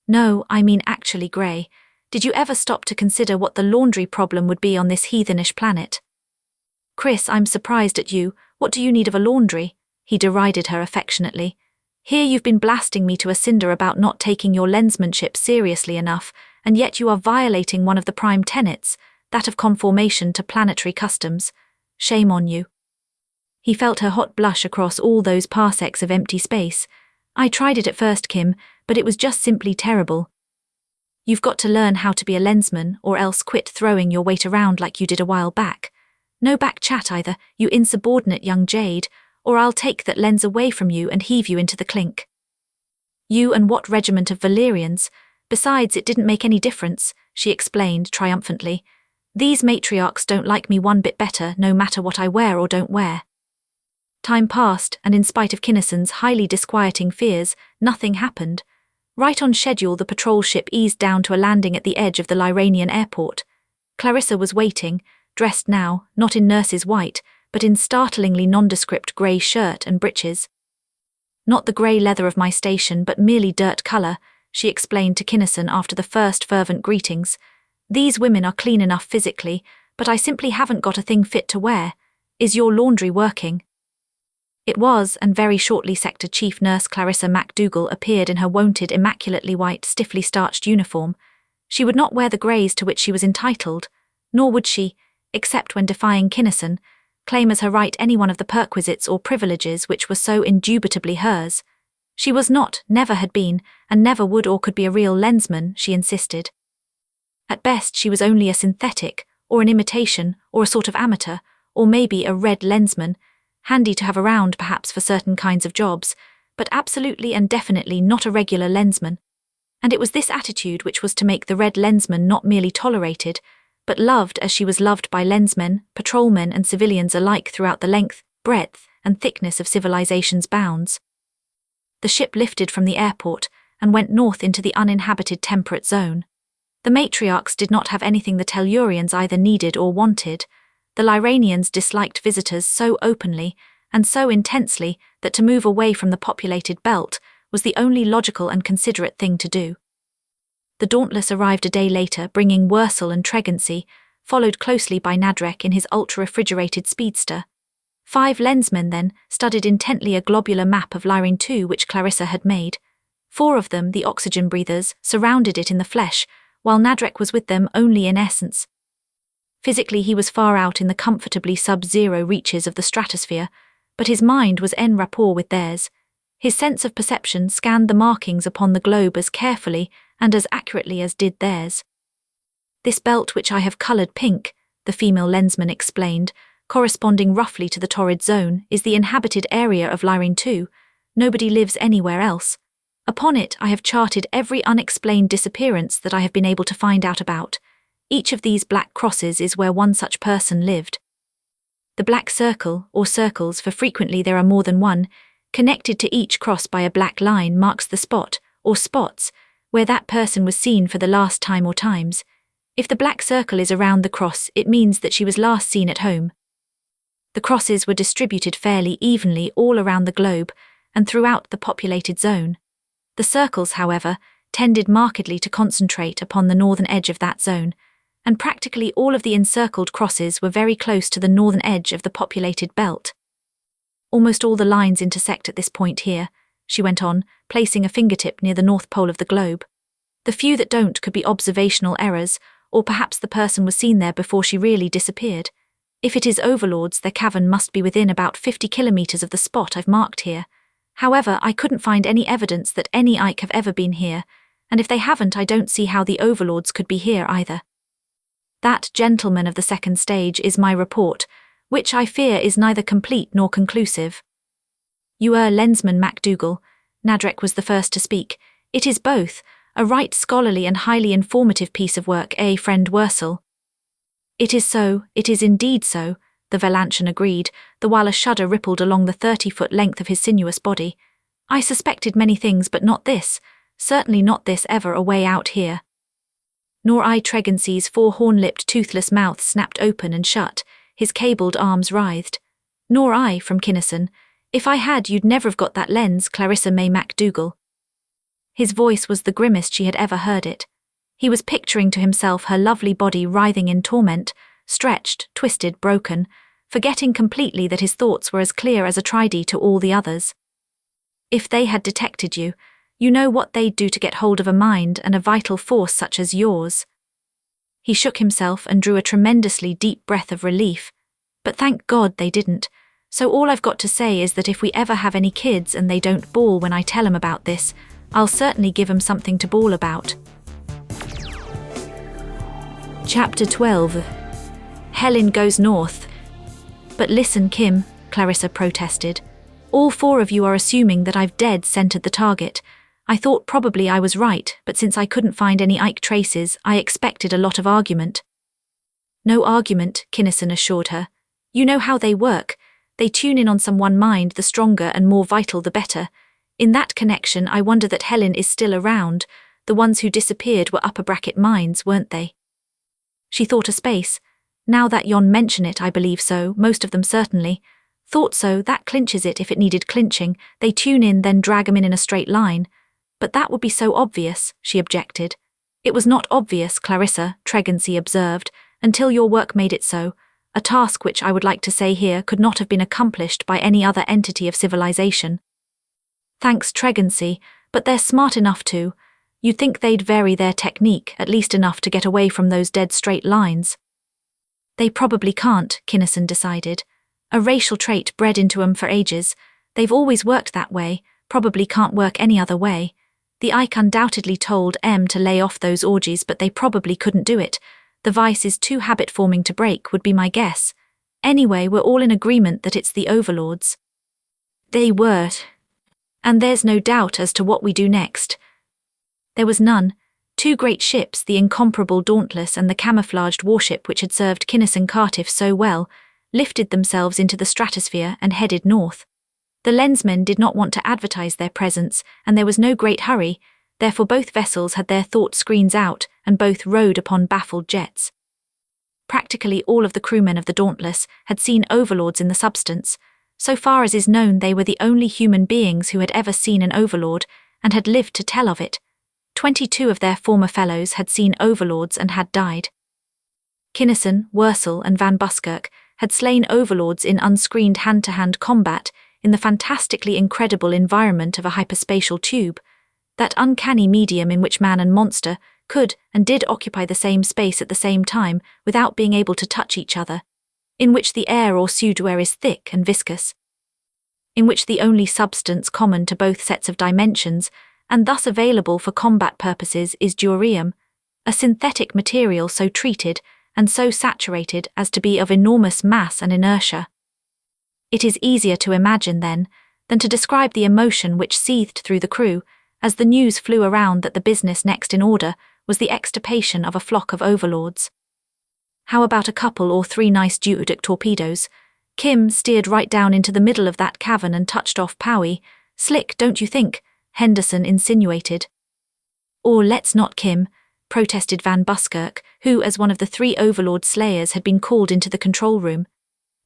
No, I mean actually grey. Did you ever stop to consider what the laundry problem would be on this heathenish planet? Chris, I'm surprised at you. What do you need of a laundry? He derided her affectionately. Here you've been blasting me to a cinder about not taking your lensmanship seriously enough, and yet you are violating one of the prime tenets, that of conformation to planetary customs. Shame on you. He felt her hot blush across all those parsecs of empty space. I tried it at first, Kim, but it was just simply terrible. You've got to learn how to be a lensman, or else quit throwing your weight around like you did a while back. No back chat either, you insubordinate young jade, or I'll take that lens away from you and heave you into the clink. You and what regiment of Valerians? Besides, it didn't make any difference, she explained triumphantly. These matriarchs don't like me one bit better, no matter what I wear or don't wear. Time passed, and in spite of Kinnison's highly disquieting fears, nothing happened. Right on schedule, the patrol ship eased down to a landing at the edge of the Lyranian airport. Clarissa was waiting, dressed now, not in nurse's white, but in startlingly nondescript grey shirt and breeches. Not the grey leather of my station, but merely dirt colour, she explained to Kinnison after the first fervent greetings. These women are clean enough physically, but I simply haven't got a thing fit to wear. Is your laundry working? It was, and very shortly Sector Chief Nurse Clarissa MacDougall appeared in her wonted immaculately white, stiffly starched uniform. She would not wear the greys to which she was entitled, nor would she, except when defying Kinnison, claim as her right any one of the perquisites or privileges which were so indubitably hers. She was not, never had been, and never would or could be a real lensman, she insisted. At best she was only a synthetic, or an imitation, or a sort of amateur, or maybe a red lensman, handy to have around perhaps for certain kinds of jobs, but absolutely and definitely not a regular lensman. And it was this attitude which was to make the red lensman not merely tolerated, but loved as she was loved by lensmen, patrolmen and civilians alike throughout the length, breadth and thickness of civilization's bounds. The ship lifted from the airport and went north into the uninhabited temperate zone. The matriarchs did not have anything the Tellurians either needed or wanted. The Lyranians disliked visitors so openly and so intensely that to move away from the populated belt was the only logical and considerate thing to do. The Dauntless arrived a day later, bringing Wursel and Tregency, followed closely by Nadreck in his ultra-refrigerated speedster. 5 lensmen then studied intently a globular map of Lyrane 2 which Clarissa had made. 4 of them, the oxygen breathers, surrounded it in the flesh, while Nadreck was with them only in essence. Physically he was far out in the comfortably sub-zero reaches of the stratosphere, but his mind was en rapport with theirs. His sense of perception scanned the markings upon the globe as carefully and as accurately as did theirs. This belt which I have coloured pink, the female lensman explained, corresponding roughly to the torrid zone, is the inhabited area of Lyrane 2. Nobody lives anywhere else. Upon it I have charted every unexplained disappearance that I have been able to find out about. Each of these black crosses is where one such person lived. The black circle, or circles, for frequently there are more than one, connected to each cross by a black line, marks the spot, or spots, where that person was seen for the last time or times. If the black circle is around the cross, it means that she was last seen at home. The crosses were distributed fairly evenly all around the globe and throughout the populated zone. The circles, however, tended markedly to concentrate upon the northern edge of that zone, and practically all of the encircled crosses were very close to the northern edge of the populated belt. Almost all the lines intersect at this point here, she went on, placing a fingertip near the north pole of the globe. The few that don't could be observational errors, or perhaps the person was seen there before she really disappeared. If it is overlords, their cavern must be within about 50 kilometers of the spot I've marked here. However, I couldn't find any evidence that any Ike have ever been here, and if they haven't, I don't see how the overlords could be here either. That, gentleman of the second stage, is my report, which I fear is neither complete nor conclusive. You Lensman MacDougall, Nadreck was the first to speak. It is both, a right scholarly and highly informative piece of work, friend Wursel. It is indeed so, the Valantian agreed, the while a shudder rippled along the 30-foot length of his sinuous body. I suspected many things, but not this, certainly not this ever a way out here. Nor I. Tregensey's 4 horn-lipped toothless mouth snapped open and shut, his cabled arms writhed. Nor I, from Kinnison. If I had, you'd never have got that lens, Clarissa May MacDougall. His voice was the grimmest she had ever heard it. He was picturing to himself her lovely body writhing in torment, stretched, twisted, broken, forgetting completely that his thoughts were as clear as a trident to all the others. If they had detected you, you know what they'd do to get hold of a mind and a vital force such as yours. He shook himself and drew a tremendously deep breath of relief. But thank God they didn't. So all I've got to say is that if we ever have any kids and they don't bawl when I tell 'em about this, I'll certainly give 'em something to bawl about. Chapter 12. Helen goes north. But listen, Kim, Clarissa protested. All 4 of you are assuming that I've dead centered the target. I thought probably I was right, but since I couldn't find any Ike traces, I expected a lot of argument. No argument, Kinnison assured her. You know how they work. They tune in on some one mind, the stronger and more vital the better. In that connection, I wonder that Helen is still around. The ones who disappeared were upper bracket minds, weren't they? She thought a space. Now that yon mention it, I believe so, most of them certainly. Thought so, that clinches it if it needed clinching. They tune in, then drag 'em in a straight line. But that would be so obvious, she objected. It was not obvious, Clarissa, Tregensey observed, until your work made it so. A task which I would like to say here could not have been accomplished by any other entity of civilization. Thanks, Tregensey, but they're smart enough to. You'd think they'd vary their technique, at least enough to get away from those dead straight lines. They probably can't, Kinnison decided. A racial trait bred into 'em for ages. They've always worked that way, probably can't work any other way. The Ike undoubtedly told M to lay off those orgies, but they probably couldn't do it. The vice is too habit-forming to break, would be my guess. Anyway, we're all in agreement that it's the overlords. They were. And there's no doubt as to what we do next. There was none. 2 great ships, the incomparable Dauntless and the camouflaged warship which had served Kinnison Cartiff so well, lifted themselves into the stratosphere and headed north. The Lensmen did not want to advertise their presence, and there was no great hurry, therefore both vessels had their thought screens out, and both rode upon baffled jets. Practically all of the crewmen of the Dauntless had seen overlords in the substance. So far as is known, they were the only human beings who had ever seen an overlord, and had lived to tell of it. 22 of their former fellows had seen overlords and had died. Kinnison, Wursel, and Van Buskirk had slain overlords in unscreened hand-to-hand combat in the fantastically incredible environment of a hyperspatial tube, that uncanny medium in which man and monster could and did occupy the same space at the same time without being able to touch each other, in which the air or pseudo-air is thick and viscous, in which the only substance common to both sets of dimensions and thus available for combat purposes is durium, a synthetic material so treated and so saturated as to be of enormous mass and inertia. It is easier to imagine, then, than to describe the emotion which seethed through the crew as the news flew around that the business next in order was the extirpation of a flock of overlords. How about a couple or 3 nice duoduct torpedoes? Kim steered right down into the middle of that cavern and touched off Powie. Slick, don't you think? Henderson insinuated. Or let's not, Kim, protested Van Buskirk, who, as one of the 3 overlord slayers, had been called into the control room.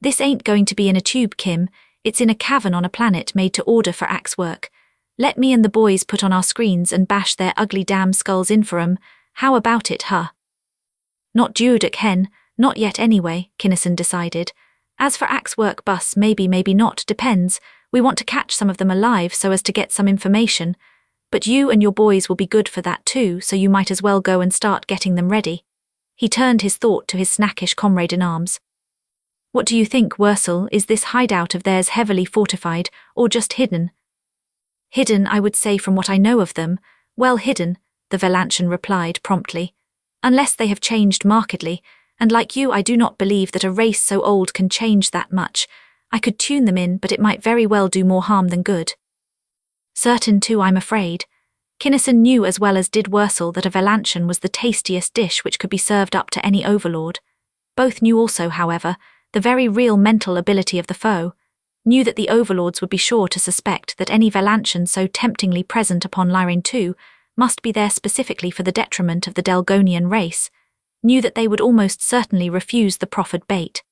This ain't going to be in a tube, Kim. It's in a cavern on a planet made to order for axe work. Let me and the boys put on our screens and bash their ugly damn skulls in for 'em. How about it, huh? Not duelbook hen, not yet anyway, Kinnison decided. As for axe work bus, maybe not, depends. We want to catch some of them alive so as to get some information. But you and your boys will be good for that too, so you might as well go and start getting them ready. He turned his thought to his snackish comrade-in-arms. What do you think, Wursel? Is this hideout of theirs heavily fortified, or just hidden? Hidden, I would say, from what I know of them. Well hidden, the Valantian replied promptly. Unless they have changed markedly, and like you I do not believe that a race so old can change that much. I could tune them in, but it might very well do more harm than good. Certain too, I'm afraid. Kinnison knew as well as did Wursel that a Valantian was the tastiest dish which could be served up to any overlord. Both knew also, however, the very real mental ability of the foe, knew that the overlords would be sure to suspect that any Valantian so temptingly present upon Lyrane too must be there specifically for the detriment of the Delgonian race, knew that they would almost certainly refuse the proffered bait.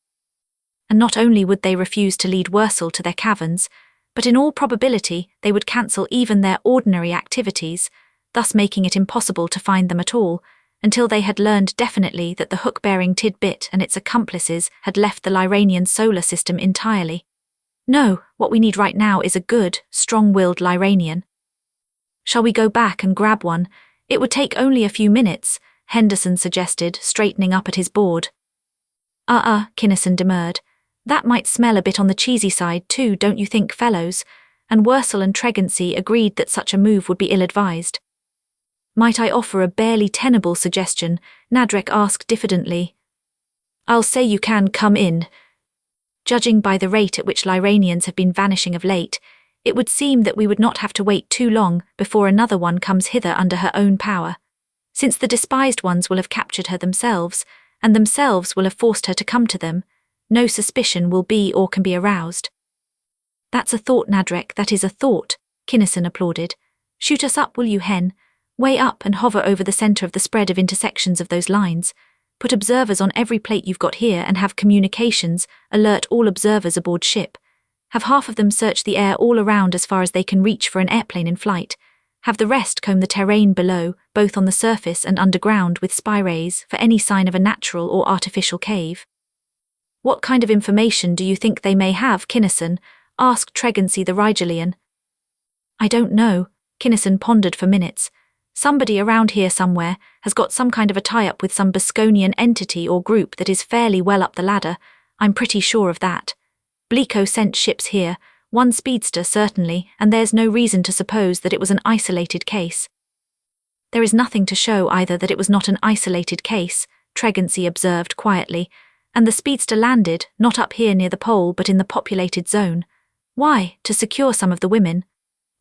And not only would they refuse to lead Wursel to their caverns, but in all probability they would cancel even their ordinary activities, thus making it impossible to find them at all, until they had learned definitely that the hook-bearing tidbit and its accomplices had left the Lyranian solar system entirely. No, what we need right now is a good, strong-willed Lyranian. Shall we go back and grab one? It would take only a few minutes, Henderson suggested, straightening up at his board. Kinnison demurred. That might smell a bit on the cheesy side too, don't you think, fellows? And Wursel and Tregency agreed that such a move would be ill-advised. Might I offer a barely tenable suggestion? Nadreck asked diffidently. I'll say you can come in. Judging by the rate at which Lyranians have been vanishing of late, it would seem that we would not have to wait too long before another one comes hither under her own power, since the despised ones will have captured her themselves, and themselves will have forced her to come to them. No suspicion will be or can be aroused. That's a thought, Nadreck, that is a thought, Kinnison applauded. Shoot us up, will you, Hen? Way up and hover over the centre of the spread of intersections of those lines. Put observers on every plate you've got here and have communications, alert all observers aboard ship. Have half of them search the air all around as far as they can reach for an airplane in flight. Have the rest comb the terrain below, both on the surface and underground, with spy rays for any sign of a natural or artificial cave. What kind of information do you think they may have, Kinnison? Asked Tregency the Rigelian. I don't know, Kinnison pondered for minutes. Somebody around here somewhere has got some kind of a tie-up with some Bosconian entity or group that is fairly well up the ladder. I'm pretty sure of that. Bleeko sent ships here, one speedster certainly, and there's no reason to suppose that it was an isolated case. There is nothing to show either that it was not an isolated case, Tregency observed quietly, and the speedster landed, not up here near the pole but in the populated zone. Why? To secure some of the women.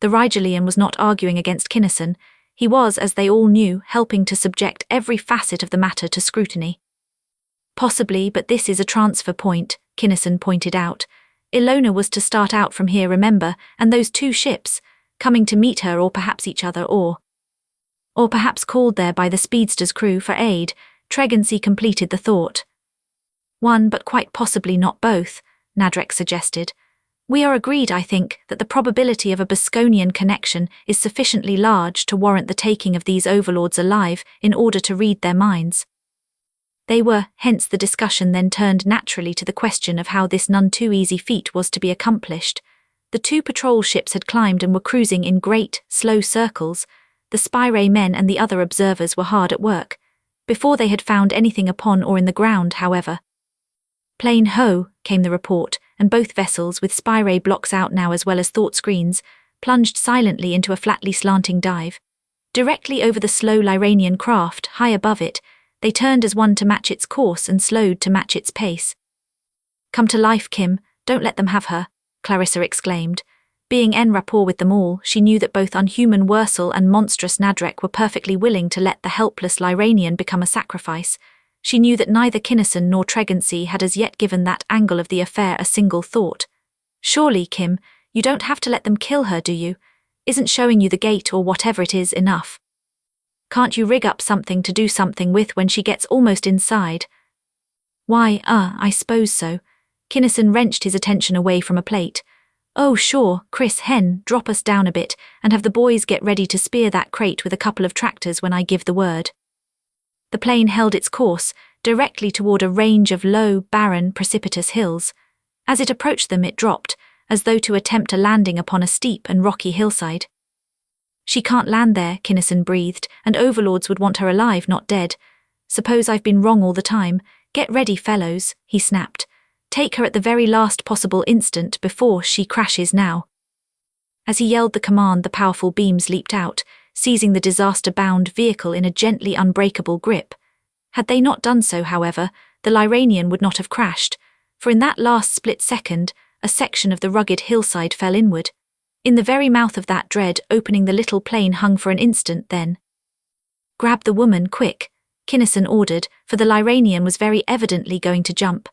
The Rigelian was not arguing against Kinnison. He was, as they all knew, helping to subject every facet of the matter to scrutiny. Possibly, but this is a transfer point, Kinnison pointed out. Illona was to start out from here, remember, and those two ships, coming to meet her or perhaps each other or perhaps called there by the speedster's crew for aid, Tregency completed the thought. One, but quite possibly not both, Nadreck suggested. We are agreed, I think, that the probability of a Bosconian connection is sufficiently large to warrant the taking of these overlords alive in order to read their minds. They were, hence the discussion then turned naturally to the question of how this none too easy feat was to be accomplished. The two patrol ships had climbed and were cruising in great, slow circles. The spy-ray men and the other observers were hard at work. Before they had found anything upon or in the ground, however. Plain ho, came the report, and both vessels, with spy-ray blocks out now as well as thought screens, plunged silently into a flatly slanting dive. Directly over the slow Lyranian craft, high above it, they turned as one to match its course and slowed to match its pace. Come to life, Kim, don't let them have her, Clarissa exclaimed. Being en rapport with them all, she knew that both unhuman Wursel and monstrous Nadreck were perfectly willing to let the helpless Lyranian become a sacrifice. She knew that neither Kinnison nor Tregency had as yet given that angle of the affair a single thought. Surely, Kim, you don't have to let them kill her, do you? Isn't showing you the gate or whatever it is enough? Can't you rig up something to do something with when she gets almost inside? Why, I suppose so. Kinnison wrenched his attention away from a plate. "Oh, sure, Chris, Hen, drop us down a bit, and have the boys get ready to spear that crate with a couple of tractors when I give the word." The plane held its course, directly toward a range of low, barren, precipitous hills. As it approached them, it dropped, as though to attempt a landing upon a steep and rocky hillside. "She can't land there," Kinnison breathed, "and overlords would want her alive, not dead. Suppose I've been wrong all the time. Get ready, fellows," he snapped. "Take her at the very last possible instant before she crashes now." As he yelled the command, the powerful beams leaped out, seizing the disaster-bound vehicle in a gently unbreakable grip. Had they not done so, however, the Lyranian would not have crashed, for in that last split second, a section of the rugged hillside fell inward. In the very mouth of that dread opening, the little plane hung for an instant, then. "Grab the woman, quick," Kinnison ordered, for the Lyranian was very evidently going to jump.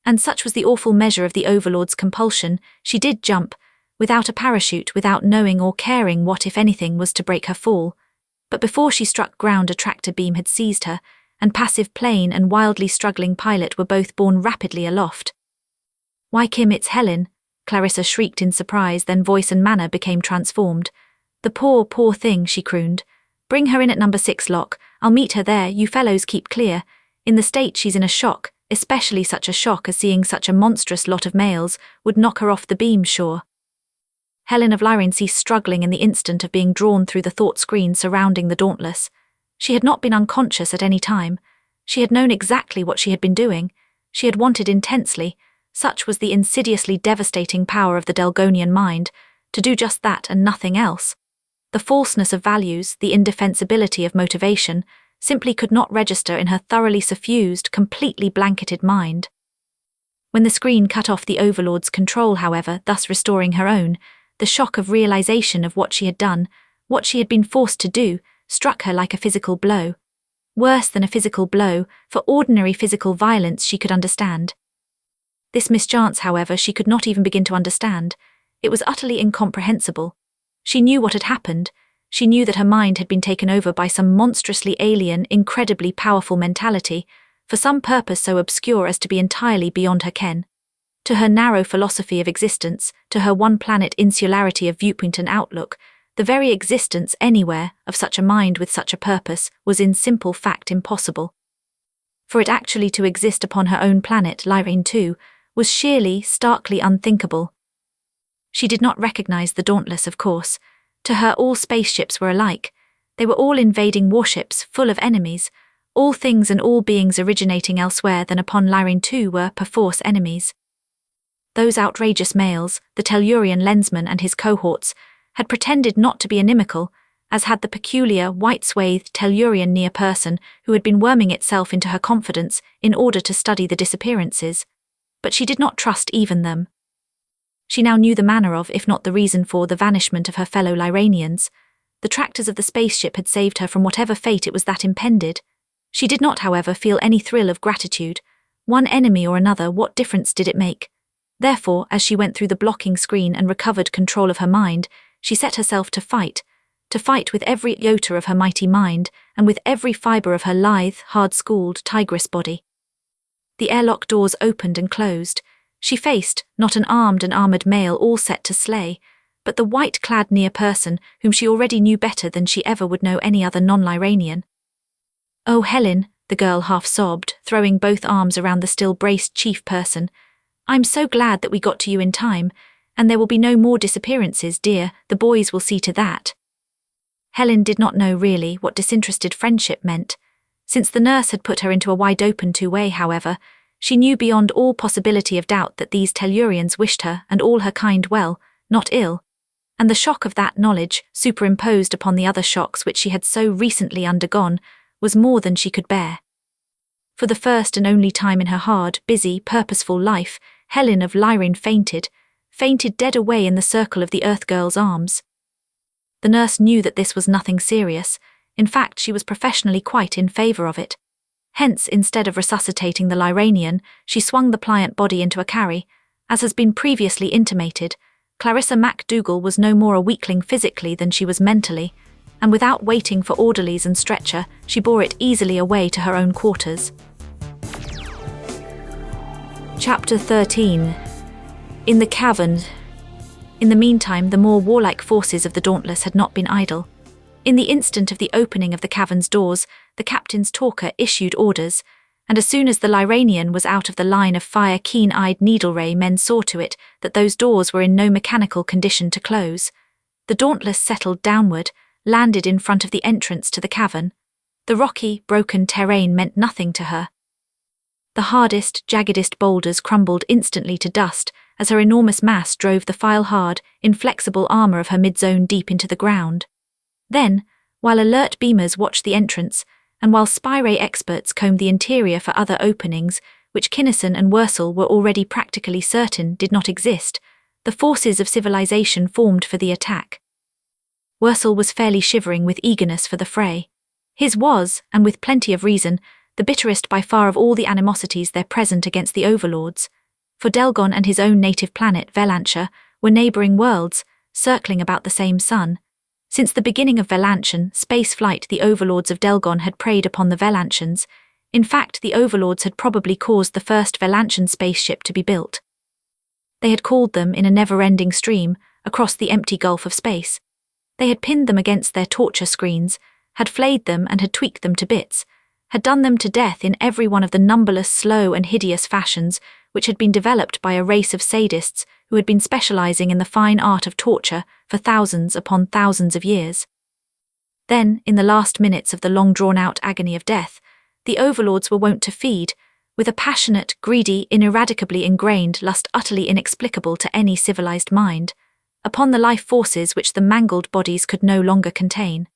And such was the awful measure of the Overlord's compulsion, she did jump, without a parachute, without knowing or caring what, if anything, was to break her fall. But before she struck ground, a tractor beam had seized her, and passive plane and wildly struggling pilot were both borne rapidly aloft. "Why, Kim, it's Helen," Clarissa shrieked in surprise, then voice and manner became transformed. "The poor, poor thing," she crooned. "Bring her in at number 6 lock. I'll meet her there, you fellows keep clear. In the state she's in a shock, especially such a shock as seeing such a monstrous lot of males would knock her off the beam, sure." Helen of Lyrane ceased struggling in the instant of being drawn through the thought screen surrounding the Dauntless. She had not been unconscious at any time. She had known exactly what she had been doing. She had wanted intensely, such was the insidiously devastating power of the Delgonian mind, to do just that and nothing else. The falseness of values, the indefensibility of motivation, simply could not register in her thoroughly suffused, completely blanketed mind. When the screen cut off the Overlord's control, however, thus restoring her own, the shock of realization of what she had done, what she had been forced to do, struck her like a physical blow. Worse than a physical blow, for ordinary physical violence she could understand. This mischance, however, she could not even begin to understand. It was utterly incomprehensible. She knew what had happened. She knew that her mind had been taken over by some monstrously alien, incredibly powerful mentality, for some purpose so obscure as to be entirely beyond her ken. To her narrow philosophy of existence, to her one-planet insularity of viewpoint and outlook, the very existence anywhere of such a mind with such a purpose was in simple fact impossible. For it actually to exist upon her own planet, Lyrane too, was sheerly, starkly unthinkable. She did not recognize the Dauntless, of course. To her, all spaceships were alike. They were all invading warships, full of enemies. All things and all beings originating elsewhere than upon Lyrane too were, perforce, enemies. Those outrageous males, the Tellurian Lensman and his cohorts, had pretended not to be inimical, as had the peculiar, white-swathed Tellurian near-person who had been worming itself into her confidence in order to study the disappearances. But she did not trust even them. She now knew the manner of, if not the reason for, the vanishment of her fellow Lyranians. The tractors of the spaceship had saved her from whatever fate it was that impended. She did not, however, feel any thrill of gratitude. One enemy or another, what difference did it make? Therefore, as she went through the blocking screen and recovered control of her mind, she set herself to fight with every iota of her mighty mind and with every fibre of her lithe, hard-schooled, tigress body. The airlock doors opened and closed. She faced, not an armed and armoured male all set to slay, but the white-clad near-person whom she already knew better than she ever would know any other non-Lyranian. "Oh, Helen," the girl half sobbed, throwing both arms around the still-braced chief person. "I'm so glad that we got to you in time, and there will be no more disappearances, dear, the boys will see to that." Helen did not know really what disinterested friendship meant. Since the nurse had put her into a wide-open two-way, however, she knew beyond all possibility of doubt that these Tellurians wished her and all her kind well, not ill, and the shock of that knowledge, superimposed upon the other shocks which she had so recently undergone, was more than she could bear. For the first and only time in her hard, busy, purposeful life, Helen of Lyrane fainted dead away in the circle of the Earth Girl's arms. The nurse knew that this was nothing serious. In fact, she was professionally quite in favour of it. Hence, instead of resuscitating the Lyranian, she swung the pliant body into a carry. As has been previously intimated, Clarissa MacDougall was no more a weakling physically than she was mentally, and without waiting for orderlies and stretcher, she bore it easily away to her own quarters. Chapter 13. In the Cavern. In the meantime, the more warlike forces of the Dauntless had not been idle. In the instant of the opening of the cavern's doors, the captain's talker issued orders, and as soon as the Lyranian was out of the line of fire, keen-eyed needle-ray men saw to it that those doors were in no mechanical condition to close. The Dauntless settled downward, landed in front of the entrance to the cavern. The rocky, broken terrain meant nothing to her. The hardest, jaggedest boulders crumbled instantly to dust as her enormous mass drove the file-hard, inflexible armor of her mid-zone deep into the ground. Then, while alert beamers watched the entrance, and while spy-ray experts combed the interior for other openings, which Kinnison and Wursel were already practically certain did not exist, the forces of civilization formed for the attack. Wursel was fairly shivering with eagerness for the fray. His was, and with plenty of reason, the bitterest by far of all the animosities there present against the overlords, for Delgon and his own native planet, Velantia, were neighboring worlds, circling about the same sun. Since the beginning of Velantian space flight, the overlords of Delgon had preyed upon the Velantians. In fact, the overlords had probably caused the first Velantian spaceship to be built. They had called them in a never-ending stream across the empty gulf of space. They had pinned them against their torture screens, had flayed them and had tweaked them to bits, had done them to death in every one of the numberless slow and hideous fashions which had been developed by a race of sadists who had been specializing in the fine art of torture for thousands upon thousands of years. Then, in the last minutes of the long-drawn-out agony of death, the overlords were wont to feed, with a passionate, greedy, ineradicably ingrained lust utterly inexplicable to any civilized mind, upon the life forces which the mangled bodies could no longer contain.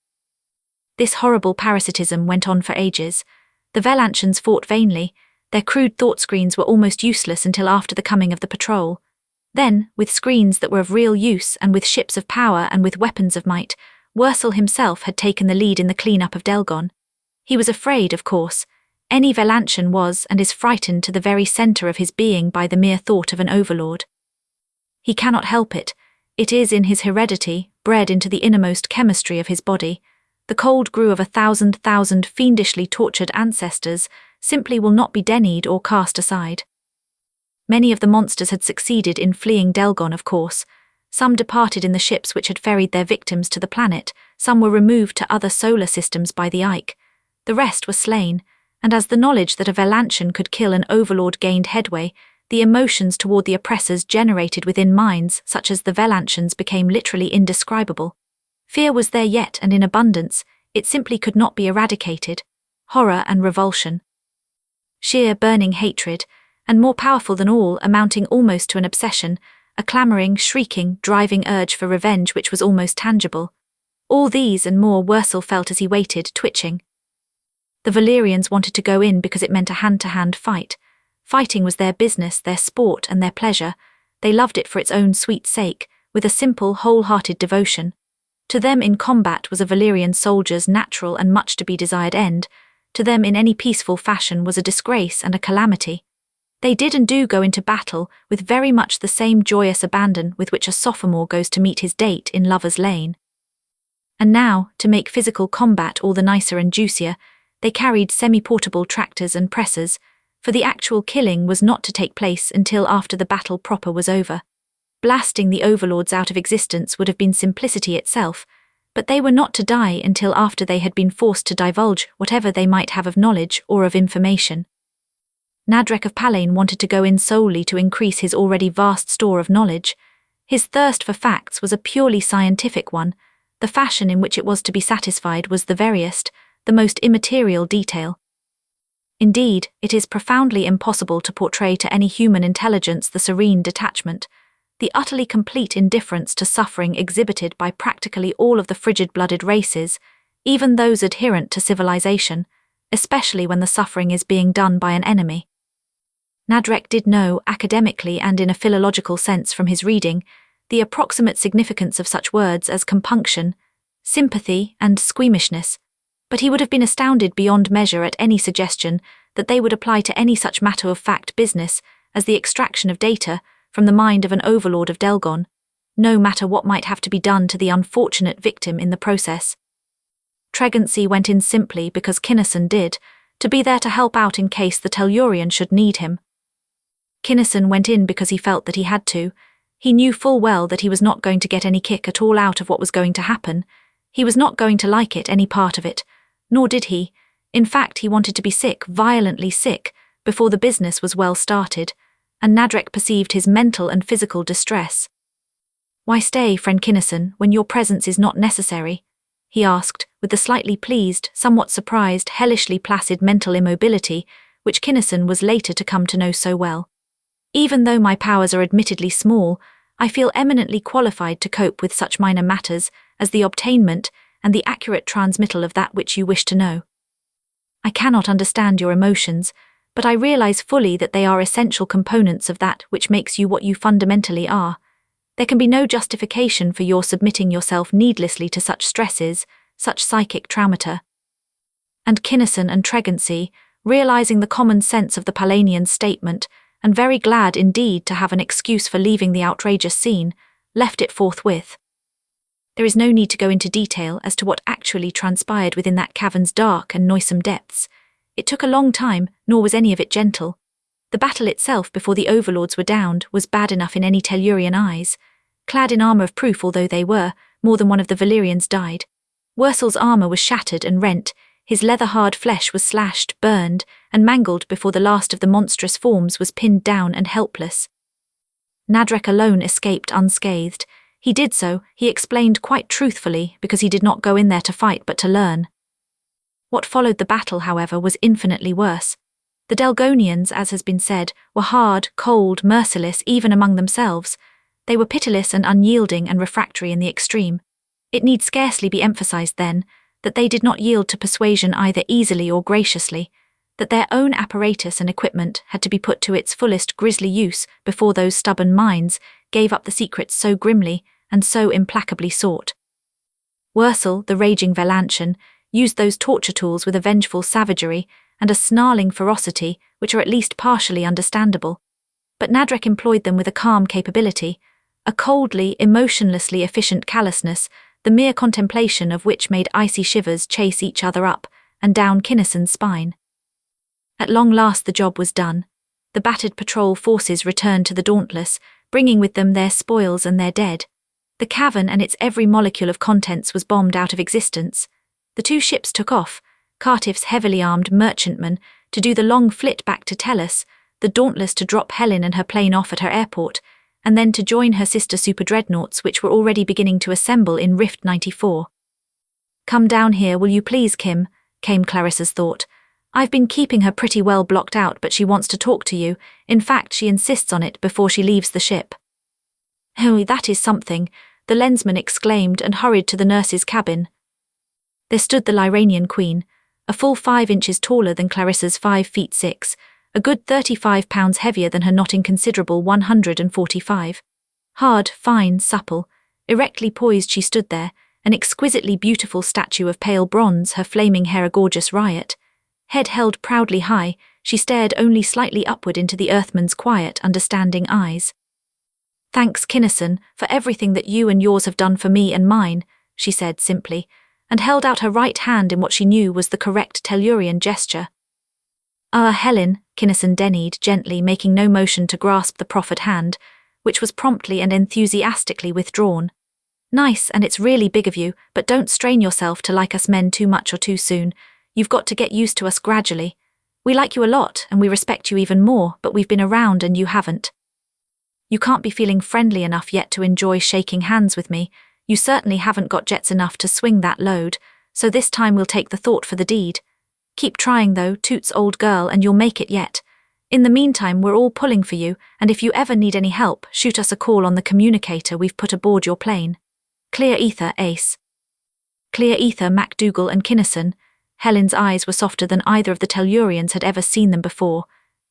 This horrible parasitism went on for ages. The Velantians fought vainly. Their crude thought screens were almost useless until after the coming of the patrol. Then, with screens that were of real use and with ships of power and with weapons of might, Wursel himself had taken the lead in the clean-up of Delgon. He was afraid, of course. Any Velantian was and is frightened to the very center of his being by the mere thought of an overlord. He cannot help it. It is in his heredity, bred into the innermost chemistry of his body. The cold brew of 1,000 fiendishly tortured ancestors simply will not be denied or cast aside. Many of the monsters had succeeded in fleeing Delgon, of course. Some departed in the ships which had ferried their victims to the planet, some were removed to other solar systems by the Ike. The rest were slain, and as the knowledge that a Velantian could kill an overlord gained headway, the emotions toward the oppressors generated within minds such as the Velantians became literally indescribable. Fear was there yet and in abundance, it simply could not be eradicated. Horror and revulsion. Sheer burning hatred, and more powerful than all, amounting almost to an obsession, a clamoring, shrieking, driving urge for revenge which was almost tangible. All these and more Wursel felt as he waited, twitching. The Valyrians wanted to go in because it meant a hand-to-hand fight. Fighting was their business, their sport and their pleasure. They loved it for its own sweet sake, with a simple, wholehearted devotion. To them in combat was a Valyrian soldier's natural and much to be desired end. To them in any peaceful fashion was a disgrace and a calamity. They did and do go into battle with very much the same joyous abandon with which a sophomore goes to meet his date in Lover's Lane. And now, to make physical combat all the nicer and juicier, they carried semi-portable tractors and pressers, for the actual killing was not to take place until after the battle proper was over. Blasting the overlords out of existence would have been simplicity itself, but they were not to die until after they had been forced to divulge whatever they might have of knowledge or of information. Nadreck of Palain wanted to go in solely to increase his already vast store of knowledge. His thirst for facts was a purely scientific one. The fashion in which it was to be satisfied was the veriest, the most immaterial detail. Indeed, it is profoundly impossible to portray to any human intelligence the serene detachment, the utterly complete indifference to suffering exhibited by practically all of the frigid-blooded races, even those adherent to civilization, especially when the suffering is being done by an enemy. Nadreck did know, academically and in a philological sense from his reading, the approximate significance of such words as compunction, sympathy, and squeamishness, but he would have been astounded beyond measure at any suggestion that they would apply to any such matter-of-fact business as the extraction of data from the mind of an overlord of Delgon, no matter what might have to be done to the unfortunate victim in the process. Tregency went in simply because Kinnison did, to be there to help out in case the Tellurian should need him. Kinnison went in because he felt that he had to. He knew full well that he was not going to get any kick at all out of what was going to happen. He was not going to like it, any part of it. Nor did he. In fact, he wanted to be sick, violently sick, before the business was well started, and Nadreck perceived his mental and physical distress. "Why stay, friend Kinnison, when your presence is not necessary?" he asked, with the slightly pleased, somewhat surprised, hellishly placid mental immobility, which Kinnison was later to come to know so well. "Even though my powers are admittedly small, I feel eminently qualified to cope with such minor matters as the obtainment and the accurate transmittal of that which you wish to know. I cannot understand your emotions, but I realize fully that they are essential components of that which makes you what you fundamentally are. There can be no justification for your submitting yourself needlessly to such stresses, such psychic traumata." And Kinnison and Tregency, realizing the common sense of the Palanian's statement, and very glad indeed to have an excuse for leaving the outrageous scene, left it forthwith. There is no need to go into detail as to what actually transpired within that cavern's dark and noisome depths. It took a long time, nor was any of it gentle. The battle itself before the overlords were downed was bad enough in any Tellurian eyes. Clad in armor of proof although they were, more than one of the Valyrians died. Wursel's armor was shattered and rent, his leather-hard flesh was slashed, burned, and mangled before the last of the monstrous forms was pinned down and helpless. Nadreck alone escaped unscathed. He did so, he explained quite truthfully, because he did not go in there to fight but to learn. What followed the battle, however, was infinitely worse. The Delgonians, as has been said, were hard, cold, merciless even among themselves. They were pitiless and unyielding and refractory in the extreme. It need scarcely be emphasized, then, that they did not yield to persuasion either easily or graciously, that their own apparatus and equipment had to be put to its fullest grisly use before those stubborn minds gave up the secrets so grimly and so implacably sought. Wursel, the raging Valantian, used those torture tools with a vengeful savagery and a snarling ferocity which are at least partially understandable. But Nadreck employed them with a calm capability, a coldly, emotionlessly efficient callousness, the mere contemplation of which made icy shivers chase each other up and down Kinnison's spine. At long last the job was done. The battered patrol forces returned to the Dauntless, bringing with them their spoils and their dead. The cavern and its every molecule of contents was bombed out of existence. The two ships took off, Cartiff's heavily armed merchantman to do the long flit back to Tellus, the Dauntless to drop Helen and her plane off at her airport, and then to join her sister super-dreadnoughts which were already beginning to assemble in Rift 94. "Come down here, will you please, Kim?" came Clarissa's thought. "I've been keeping her pretty well blocked out, but she wants to talk to you. In fact, she insists on it before she leaves the ship." "Oh, that is something," the Lensman exclaimed and hurried to the nurse's cabin. There stood the Lyranian queen, a full 5 inches taller than Clarissa's 5 feet 6, a good 35 pounds heavier than her not inconsiderable 145. Hard, fine, supple, erectly poised she stood there, an exquisitely beautiful statue of pale bronze, her flaming hair a gorgeous riot. Head held proudly high, she stared only slightly upward into the Earthman's quiet, understanding eyes. "Thanks, Kinnison, for everything that you and yours have done for me and mine," she said simply, and held out her right hand in what she knew was the correct Tellurian gesture. "Ah, Helen," Kinnison denied gently, making no motion to grasp the proffered hand, which was promptly and enthusiastically withdrawn. "Nice, and it's really big of you, but don't strain yourself to like us men too much or too soon. You've got to get used to us gradually. We like you a lot, and we respect you even more, but we've been around and you haven't. You can't be feeling friendly enough yet to enjoy shaking hands with me. You certainly haven't got jets enough to swing that load, so this time we'll take the thought for the deed. Keep trying though, toots old girl, and you'll make it yet. In the meantime, we're all pulling for you, and if you ever need any help, shoot us a call on the communicator we've put aboard your plane. Clear ether, Ace." Clear ether, MacDougall and Kinnison. Helen's eyes were softer than either of the Tellurians had ever seen them before.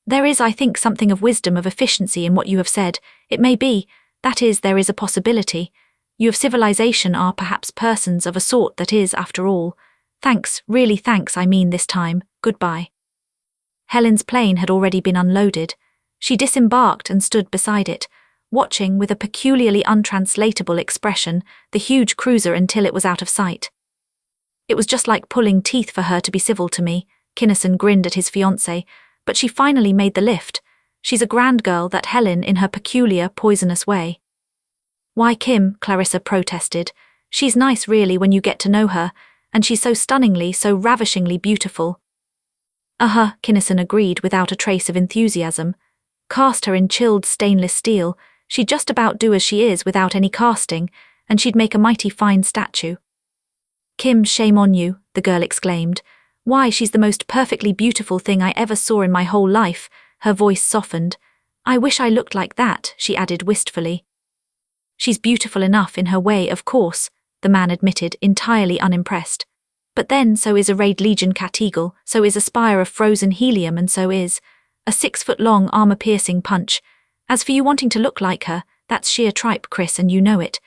"There is, I think, something of wisdom, of efficiency in what you have said. It may be, that is, there is a possibility. You of civilization are perhaps persons of a sort that is, after all. Thanks, really thanks, I mean this time, goodbye." Helen's plane had already been unloaded. She disembarked and stood beside it, watching with a peculiarly untranslatable expression the huge cruiser until it was out of sight. "It was just like pulling teeth for her to be civil to me," Kinnison grinned at his fiancée, "but she finally made the lift. She's a grand girl, that Helen, in her peculiar, poisonous way. Why, Kim, Clarissa protested. She's nice really when you get to know her, and she's so stunningly, so ravishingly beautiful. Kinnison agreed without a trace of enthusiasm. Cast her in chilled stainless steel, she'd just about do as she is without any casting, and she'd make a mighty fine statue. Kim, shame on you, the girl exclaimed. Why, she's the most perfectly beautiful thing I ever saw in my whole life. Her voice softened. I wish I looked like that, she added wistfully. She's beautiful enough in her way, of course, the man admitted, entirely unimpressed. But then so is a Raid Legion cat eagle, so is a spire of frozen helium, and so is a 6-foot-long armor-piercing punch. As for you wanting to look like her, that's sheer tripe, Chris, and you know it.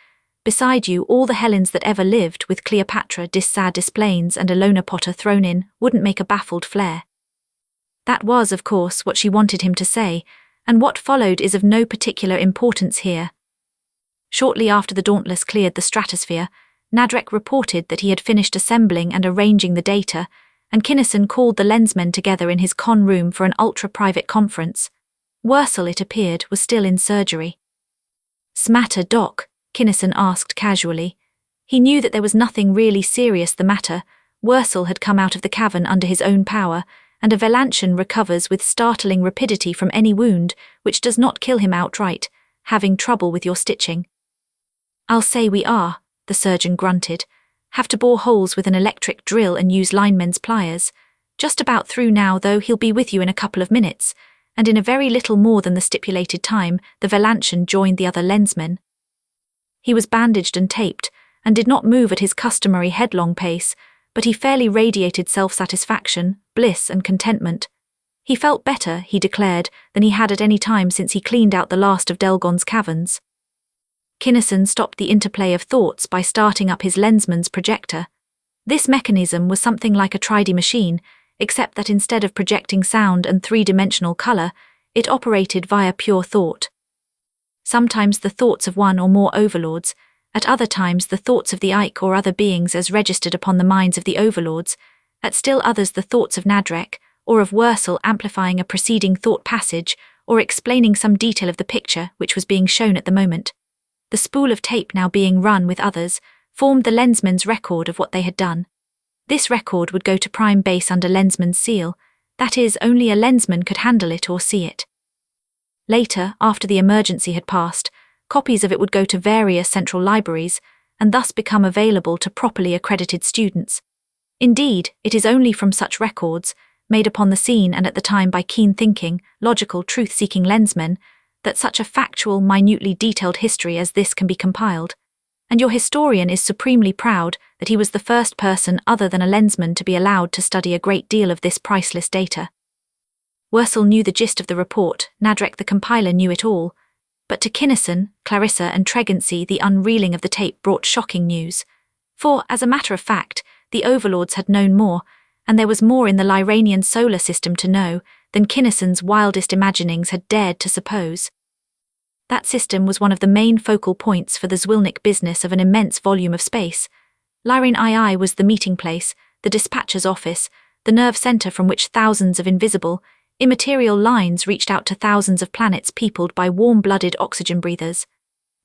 Beside you, all the Helens that ever lived, with Cleopatra, Sad Displains, and Illona Potter thrown in, wouldn't make a baffled flare. That was, of course, what she wanted him to say, and what followed is of no particular importance here. Shortly after the Dauntless cleared the stratosphere, Nadreck reported that he had finished assembling and arranging the data, and Kinnison called the Lensmen together in his con room for an ultra-private conference. Wursel, it appeared, was still in surgery. "Smatter, Doc?" Kinnison asked casually. He knew that there was nothing really serious the matter. Wursel had come out of the cavern under his own power, and a Velantian recovers with startling rapidity from any wound, which does not kill him outright. Having trouble with your stitching? "I'll say we are," the surgeon grunted. "Have to bore holes with an electric drill and use linemen's pliers. Just about through now, though. He'll be with you in a couple of minutes." And in a very little more than the stipulated time, the Velantian joined the other Lensmen. He was bandaged and taped, and did not move at his customary headlong pace, but he fairly radiated self-satisfaction, bliss and contentment. He felt better, he declared, than he had at any time since he cleaned out the last of Delgon's caverns. Kinnison stopped the interplay of thoughts by starting up his lensman's projector. This mechanism was something like a 3D machine, except that instead of projecting sound and three-dimensional color, it operated via pure thought. Sometimes the thoughts of one or more overlords, at other times the thoughts of the Ike or other beings as registered upon the minds of the overlords, at still others the thoughts of Nadreck, or of Wursel amplifying a preceding thought passage, or explaining some detail of the picture which was being shown at the moment. The spool of tape now being run with others formed the Lensman's record of what they had done. This record would go to Prime Base under Lensman's seal, that is, only a Lensman could handle it or see it. Later, after the emergency had passed, copies of it would go to various central libraries, and thus become available to properly accredited students. Indeed, it is only from such records, made upon the scene and at the time by keen-thinking, logical, truth-seeking Lensmen, that such a factual, minutely detailed history as this can be compiled. And your historian is supremely proud that he was the first person other than a Lensman to be allowed to study a great deal of this priceless data. Wursel knew the gist of the report, Nadreck the compiler knew it all, but to Kinnison, Clarissa and Tregency the unreeling of the tape brought shocking news. For, as a matter of fact, the overlords had known more, and there was more in the Lyranian solar system to know than Kinnison's wildest imaginings had dared to suppose. That system was one of the main focal points for the Zwilnik business of an immense volume of space. Lyrane II was the meeting place, the dispatcher's office, the nerve center from which thousands of invisible, immaterial lines reached out to thousands of planets peopled by warm-blooded oxygen breathers.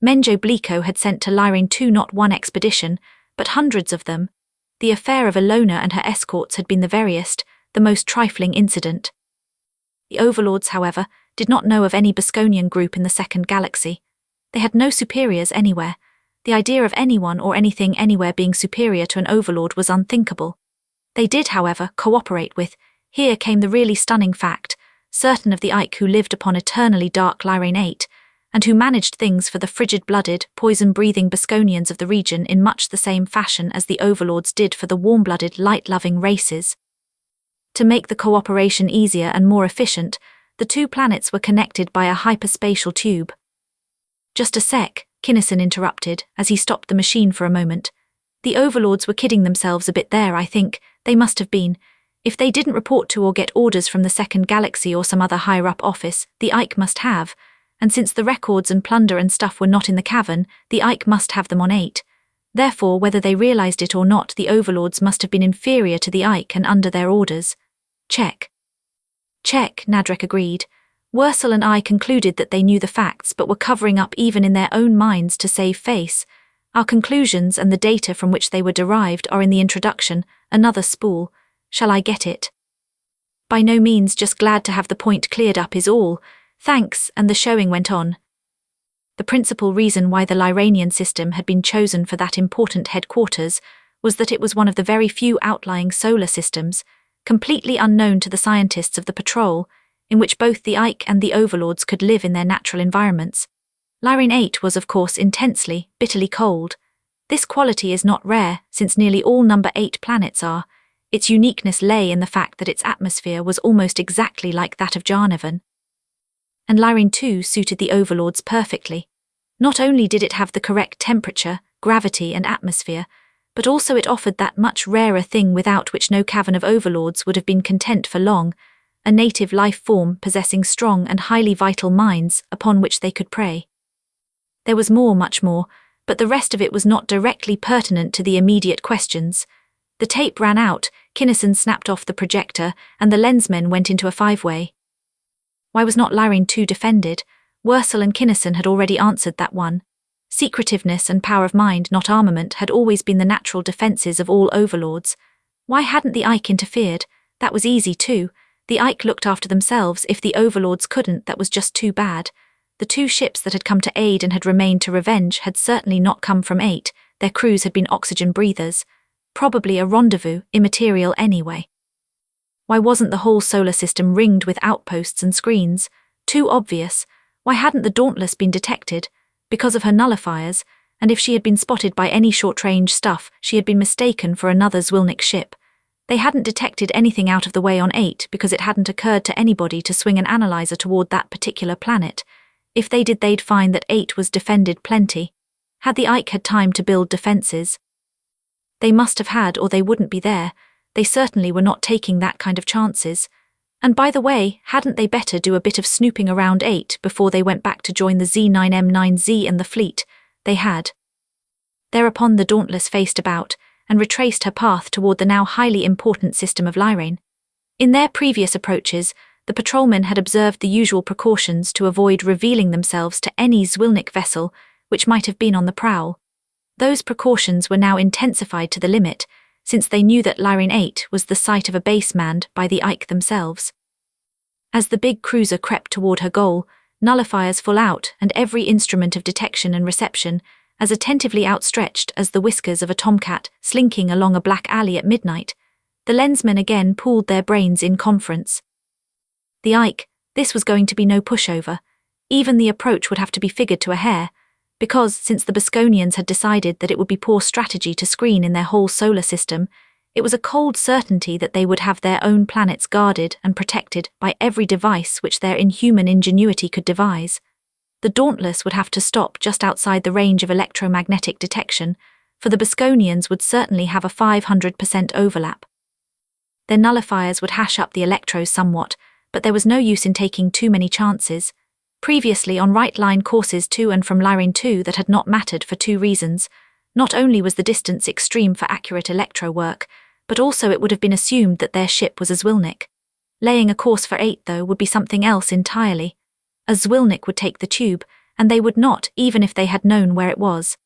Menjo Bleeko had sent to Lyrane II not one expedition, but hundreds of them. The affair of Illona and her escorts had been the veriest, the most trifling incident. The overlords, however, did not know of any Bosconian group in the second galaxy. They had no superiors anywhere. The idea of anyone or anything anywhere being superior to an overlord was unthinkable. They did, however, cooperate with, here came the really stunning fact, certain of the Ike who lived upon eternally dark Lyrane 8, and who managed things for the frigid-blooded, poison-breathing Bosconians of the region in much the same fashion as the overlords did for the warm-blooded, light-loving races. To make the cooperation easier and more efficient, the two planets were connected by a hyperspatial tube. "Just a sec," Kinnison interrupted, as he stopped the machine for a moment. "The overlords were kidding themselves a bit there, I think. They must have been. If they didn't report to or get orders from the second galaxy or some other higher-up office, the Ike must have, and since the records and plunder and stuff were not in the cavern, the Ike must have them on 8. Therefore, whether they realized it or not, the overlords must have been inferior to the Ike and under their orders. Check." "Check," Nadreck agreed. Wursel and I concluded that they knew the facts but were covering up even in their own minds to save face. Our conclusions and the data from which they were derived are in the introduction, another spool. Shall I get it? By no means just glad to have the point cleared up is all. Thanks, and the showing went on. The principal reason why the Lyranian system had been chosen for that important headquarters was that it was one of the very few outlying solar systems, completely unknown to the scientists of the patrol, in which both the Ike and the Overlords could live in their natural environments. Lyrane 8 was of course intensely, bitterly cold. This quality is not rare, since nearly all number 8 planets are. Its uniqueness lay in the fact that its atmosphere was almost exactly like that of Jarnevan. And Lyrane 2 suited the Overlords perfectly. Not only did it have the correct temperature, gravity and atmosphere, but also it offered that much rarer thing without which no cavern of Overlords would have been content for long, a native life form possessing strong and highly vital minds upon which they could prey. There was more, much more, but the rest of it was not directly pertinent to the immediate questions. The tape ran out, Kinnison snapped off the projector, and the Lensmen went into a 5-way. Why was not Lyrane 2 defended? Wursel and Kinnison had already answered that one. Secretiveness and power of mind, not armament, had always been the natural defences of all Overlords. Why hadn't the Ike interfered? That was easy too. The Ike looked after themselves. If the Overlords couldn't, that was just too bad. The 2 ships that had come to aid and had remained to revenge had certainly not come from 8, their crews had been oxygen breathers. Probably a rendezvous, immaterial anyway. Why wasn't the whole solar system ringed with outposts and screens? Too obvious. Why hadn't the Dauntless been detected? Because of her nullifiers, and if she had been spotted by any short-range stuff, she had been mistaken for another Zwilnik ship. They hadn't detected anything out of the way on 8 because it hadn't occurred to anybody to swing an analyzer toward that particular planet. If they did, they'd find that 8 was defended plenty. Had the Ike had time to build defences? They must have had, or they wouldn't be there. They certainly were not taking that kind of chances. And by the way, hadn't they better do a bit of snooping around 8 before they went back to join the Z9M9Z and the fleet? They had. Thereupon the Dauntless faced about, and retraced her path toward the now highly important system of Lyrane. In their previous approaches, the patrolmen had observed the usual precautions to avoid revealing themselves to any Zwilnik vessel which might have been on the prowl. Those precautions were now intensified to the limit, since they knew that Lyrane 8 was the site of a base manned by the Ike themselves. As the big cruiser crept toward her goal, nullifiers full out and every instrument of detection and reception as attentively outstretched as the whiskers of a tomcat slinking along a black alley at midnight, the Lensmen again pooled their brains in conference. The Ike, this was going to be no pushover. Even the approach would have to be figured to a hair, because since the Bosconians had decided that it would be poor strategy to screen in their whole solar system, it was a cold certainty that they would have their own planets guarded and protected by every device which their inhuman ingenuity could devise. The Dauntless would have to stop just outside the range of electromagnetic detection, for the Bosconians would certainly have a 500% overlap. Their nullifiers would hash up the electros somewhat, but there was no use in taking too many chances. Previously on right-line courses to and from Lyrane 2 that had not mattered for 2 reasons. Not only was the distance extreme for accurate electro work, but also it would have been assumed that their ship was a Zwilnik. Laying a course for 8, though, would be something else entirely. A Zwilnik would take the tube, and they would not, even if they had known where it was.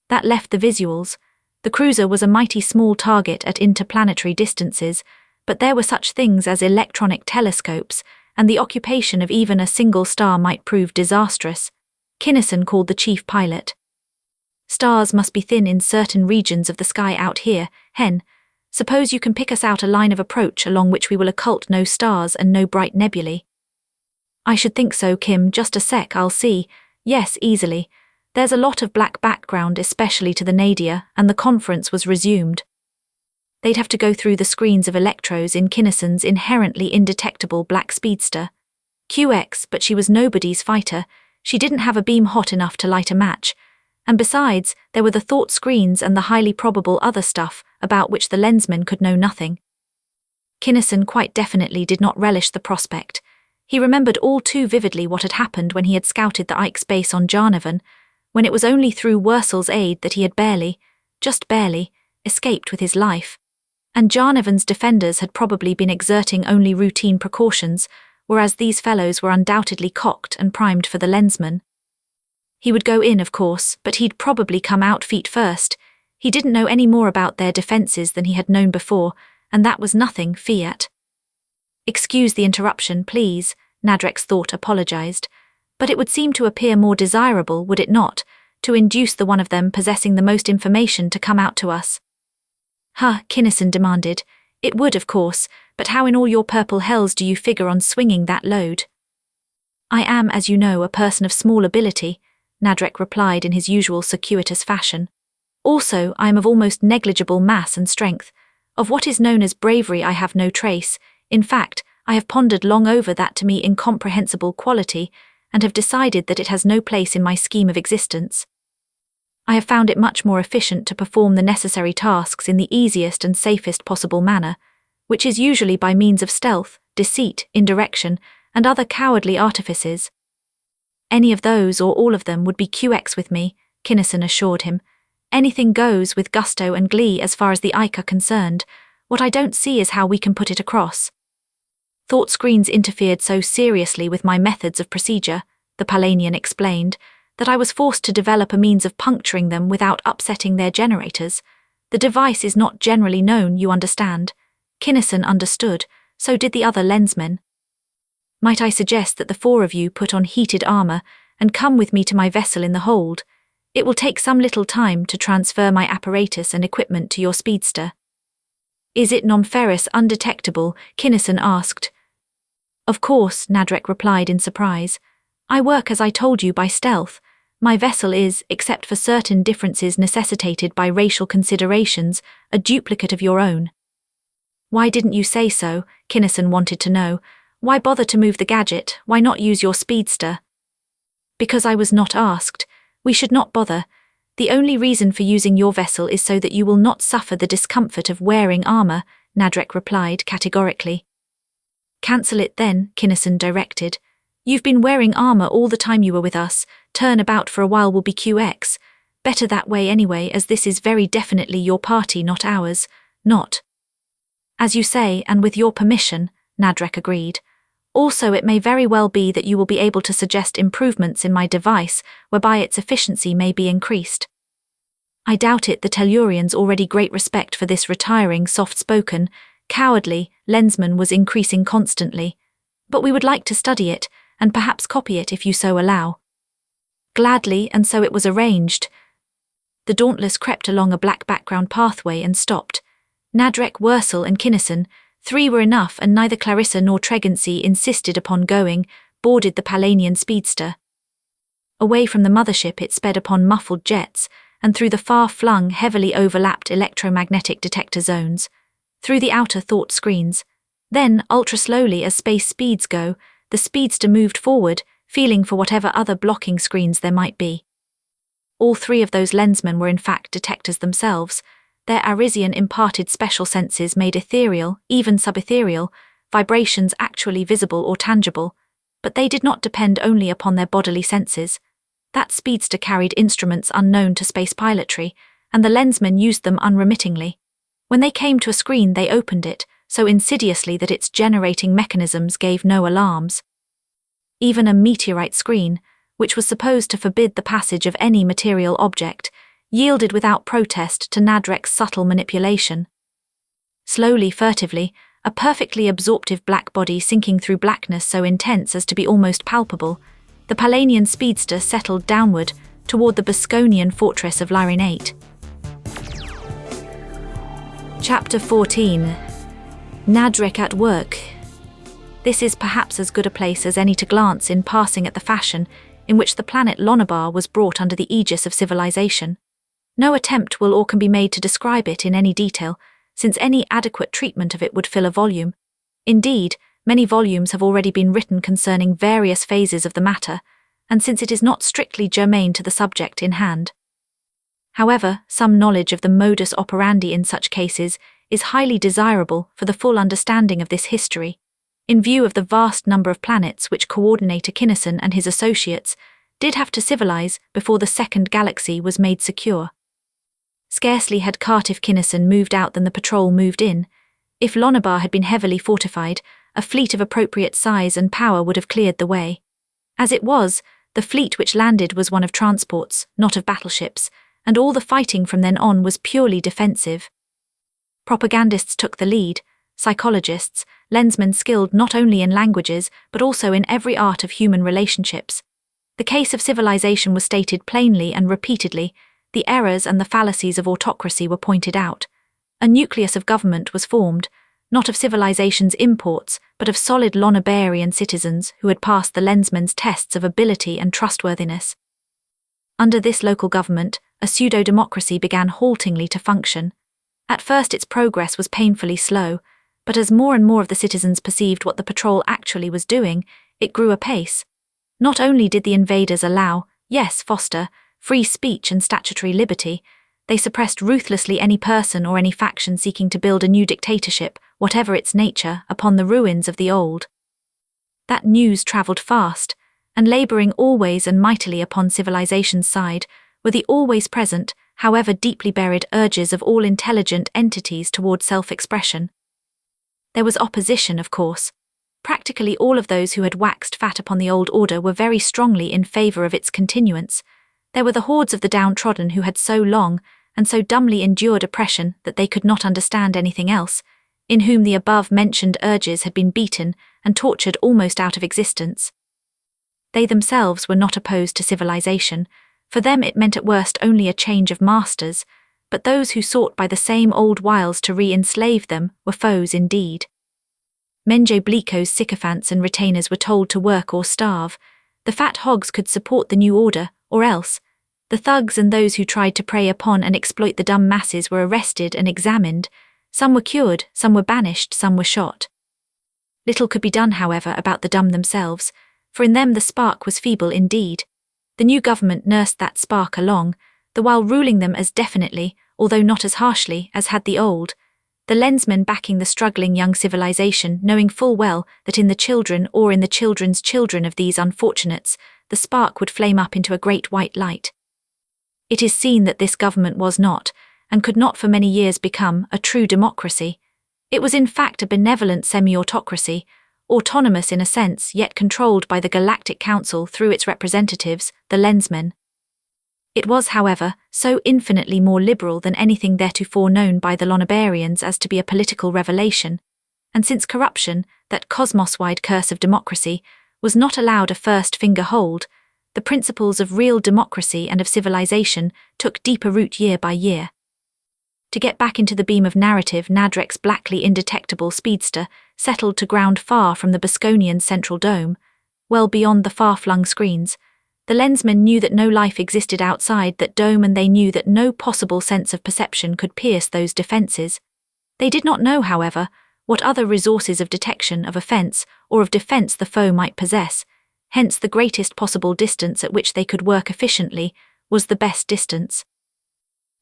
That left the visuals. The cruiser was a mighty small target at interplanetary distances, but there were such things as electronic telescopes, and the occupation of even a single star might prove disastrous. Kinnison called the chief pilot. Stars must be thin in certain regions of the sky out here, Hen. Suppose you can pick us out a line of approach along which we will occult no stars and no bright nebulae. I should think so, Kim. Just a sec, I'll see. Yes, easily. There's a lot of black background, especially to the nadir, and the conference was resumed. They'd have to go through the screens of electros in Kinnison's inherently indetectable black speedster. QX, but she was nobody's fighter. She didn't have a beam hot enough to light a match. And besides, there were the thought screens and the highly probable other stuff, about which the Lensmen could know nothing. Kinnison quite definitely did not relish the prospect. He remembered all too vividly what had happened when he had scouted the Ike's base on Jarnevan, when it was only through Wursel's aid that he had barely, just barely, escaped with his life. And Jarnevan's defenders had probably been exerting only routine precautions, whereas these fellows were undoubtedly cocked and primed for the Lensmen. He would go in, of course, but he'd probably come out feet first. He didn't know any more about their defences than he had known before, and that was nothing, fiat. Excuse the interruption, please, Nadreck's thought apologised, but it would seem to appear more desirable, would it not, to induce the one of them possessing the most information to come out to us. Kinnison demanded. It would, of course, but how in all your purple hells do you figure on swinging that load? I am, as you know, a person of small ability, Nadreck replied in his usual circuitous fashion. Also, I am of almost negligible mass and strength. Of what is known as bravery I have no trace. In fact, I have pondered long over that to me incomprehensible quality, and have decided that it has no place in my scheme of existence. I have found it much more efficient to perform the necessary tasks in the easiest and safest possible manner, which is usually by means of stealth, deceit, indirection, and other cowardly artifices. Any of those or all of them would be QX with me, Kinnison assured him. Anything goes with gusto and glee as far as the Ike are concerned. What I don't see is how we can put it across. Thought screens interfered so seriously with my methods of procedure, the Palanian explained, that I was forced to develop a means of puncturing them without upsetting their generators. The device is not generally known, you understand. Kinnison understood, so did the other Lensmen. Might I suggest that the four of you put on heated armour and come with me to my vessel in the hold? It will take some little time to transfer my apparatus and equipment to your speedster. Is it non-ferrous undetectable? Kinnison asked. Of course, Nadreck replied in surprise. I work as I told you by stealth. My vessel is, except for certain differences necessitated by racial considerations, a duplicate of your own. Why didn't you say so? Kinnison wanted to know. Why bother to move the gadget? Why not use your speedster? Because I was not asked. We should not bother. The only reason for using your vessel is so that you will not suffer the discomfort of wearing armour, Nadreck replied categorically. Cancel it then, Kinnison directed. You've been wearing armour all the time you were with us. Turn about for a while will be QX. Better that way anyway, as this is very definitely your party, not ours. Not. As you say, and with your permission, Nadreck agreed. Also, it may very well be that you will be able to suggest improvements in my device, whereby its efficiency may be increased. I doubt it. The Tellurians' already great respect for this retiring, soft-spoken, cowardly Lensman was increasing constantly. But we would like to study it, and perhaps copy it if you so allow. Gladly, and so it was arranged. The Dauntless crept along a black background pathway and stopped. Nadreck, Wursel and Kinnison, 3 were enough, and neither Clarissa nor Tregency insisted upon going, boarded the Palanian speedster. Away from the mothership it sped upon muffled jets, and through the far-flung, heavily overlapped electromagnetic detector zones, through the outer thought screens. Then, ultra-slowly as space speeds go, the speedster moved forward, feeling for whatever other blocking screens there might be. All 3 of those lensmen were in fact detectors themselves. Their Arisian-imparted special senses made ethereal, even subethereal, vibrations actually visible or tangible, but they did not depend only upon their bodily senses. That speedster carried instruments unknown to space pilotry, and the lensmen used them unremittingly. When they came to a screen they opened it, so insidiously that its generating mechanisms gave no alarms. Even a meteorite screen, which was supposed to forbid the passage of any material object, yielded without protest to Nadreck's subtle manipulation. Slowly, furtively, a perfectly absorptive black body sinking through blackness so intense as to be almost palpable, the Palanian speedster settled downward toward the Bosconian fortress of Lyrane 8. Chapter 14. Nadreck at work. This is perhaps as good a place as any to glance in passing at the fashion in which the planet Lonabar was brought under the aegis of civilization. No attempt will or can be made to describe it in any detail, since any adequate treatment of it would fill a volume. Indeed, many volumes have already been written concerning various phases of the matter, and since it is not strictly germane to the subject in hand. However, some knowledge of the modus operandi in such cases is highly desirable for the full understanding of this history, in view of the vast number of planets which Coordinator Kinnison and his associates did have to civilize before the second galaxy was made secure. Scarcely had Cartiff Kinnison moved out than the patrol moved in. If Lonabar had been heavily fortified, a fleet of appropriate size and power would have cleared the way. As it was, the fleet which landed was one of transports, not of battleships, and all the fighting from then on was purely defensive. Propagandists took the lead, psychologists, lensmen skilled not only in languages but also in every art of human relationships. The case of civilization was stated plainly and repeatedly, the errors and the fallacies of autocracy were pointed out. A nucleus of government was formed, not of civilization's imports, but of solid Lonabarian citizens who had passed the lensmen's tests of ability and trustworthiness. Under this local government, a pseudo-democracy began haltingly to function. At first its progress was painfully slow, but as more and more of the citizens perceived what the patrol actually was doing, it grew apace. Not only did the invaders allow, yes, foster, free speech and statutory liberty, they suppressed ruthlessly any person or any faction seeking to build a new dictatorship, whatever its nature, upon the ruins of the old. That news travelled fast, and labouring always and mightily upon civilization's side were the always present, however deeply buried urges of all intelligent entities toward self-expression. There was opposition, of course. Practically all of those who had waxed fat upon the old order were very strongly in favour of its continuance. There were the hordes of the downtrodden who had so long and so dumbly endured oppression that they could not understand anything else, in whom the above-mentioned urges had been beaten and tortured almost out of existence. They themselves were not opposed to civilization. For them it meant at worst only a change of masters, but those who sought by the same old wiles to re-enslave them were foes indeed. Menjo Bleeko's sycophants and retainers were told to work or starve. The fat hogs could support the new order, or else. The thugs and those who tried to prey upon and exploit the dumb masses were arrested and examined. Some were cured, some were banished, some were shot. Little could be done, however, about the dumb themselves, for in them the spark was feeble indeed. The new government nursed that spark along, the while ruling them as definitely, although not as harshly, as had the old. The lensmen backing the struggling young civilization, knowing full well that in the children or in the children's children of these unfortunates, the spark would flame up into a great white light. It is seen that this government was not, and could not for many years become, a true democracy. It was in fact a benevolent semi-autocracy, autonomous in a sense yet controlled by the Galactic Council through its representatives, the Lensmen. It was, however, so infinitely more liberal than anything theretofore known by the Lonabarians as to be a political revelation, and since corruption, that cosmos-wide curse of democracy, was not allowed a first-finger hold, the principles of real democracy and of civilization took deeper root year by year. To get back into the beam of narrative, Nadreck's blackly indetectable speedster settled to ground far from the Bosconian central dome, well beyond the far-flung screens. The lensmen knew that no life existed outside that dome, and they knew that no possible sense of perception could pierce those defences. They did not know, however, what other resources of detection of offence or of defence the foe might possess, hence the greatest possible distance at which they could work efficiently was the best distance.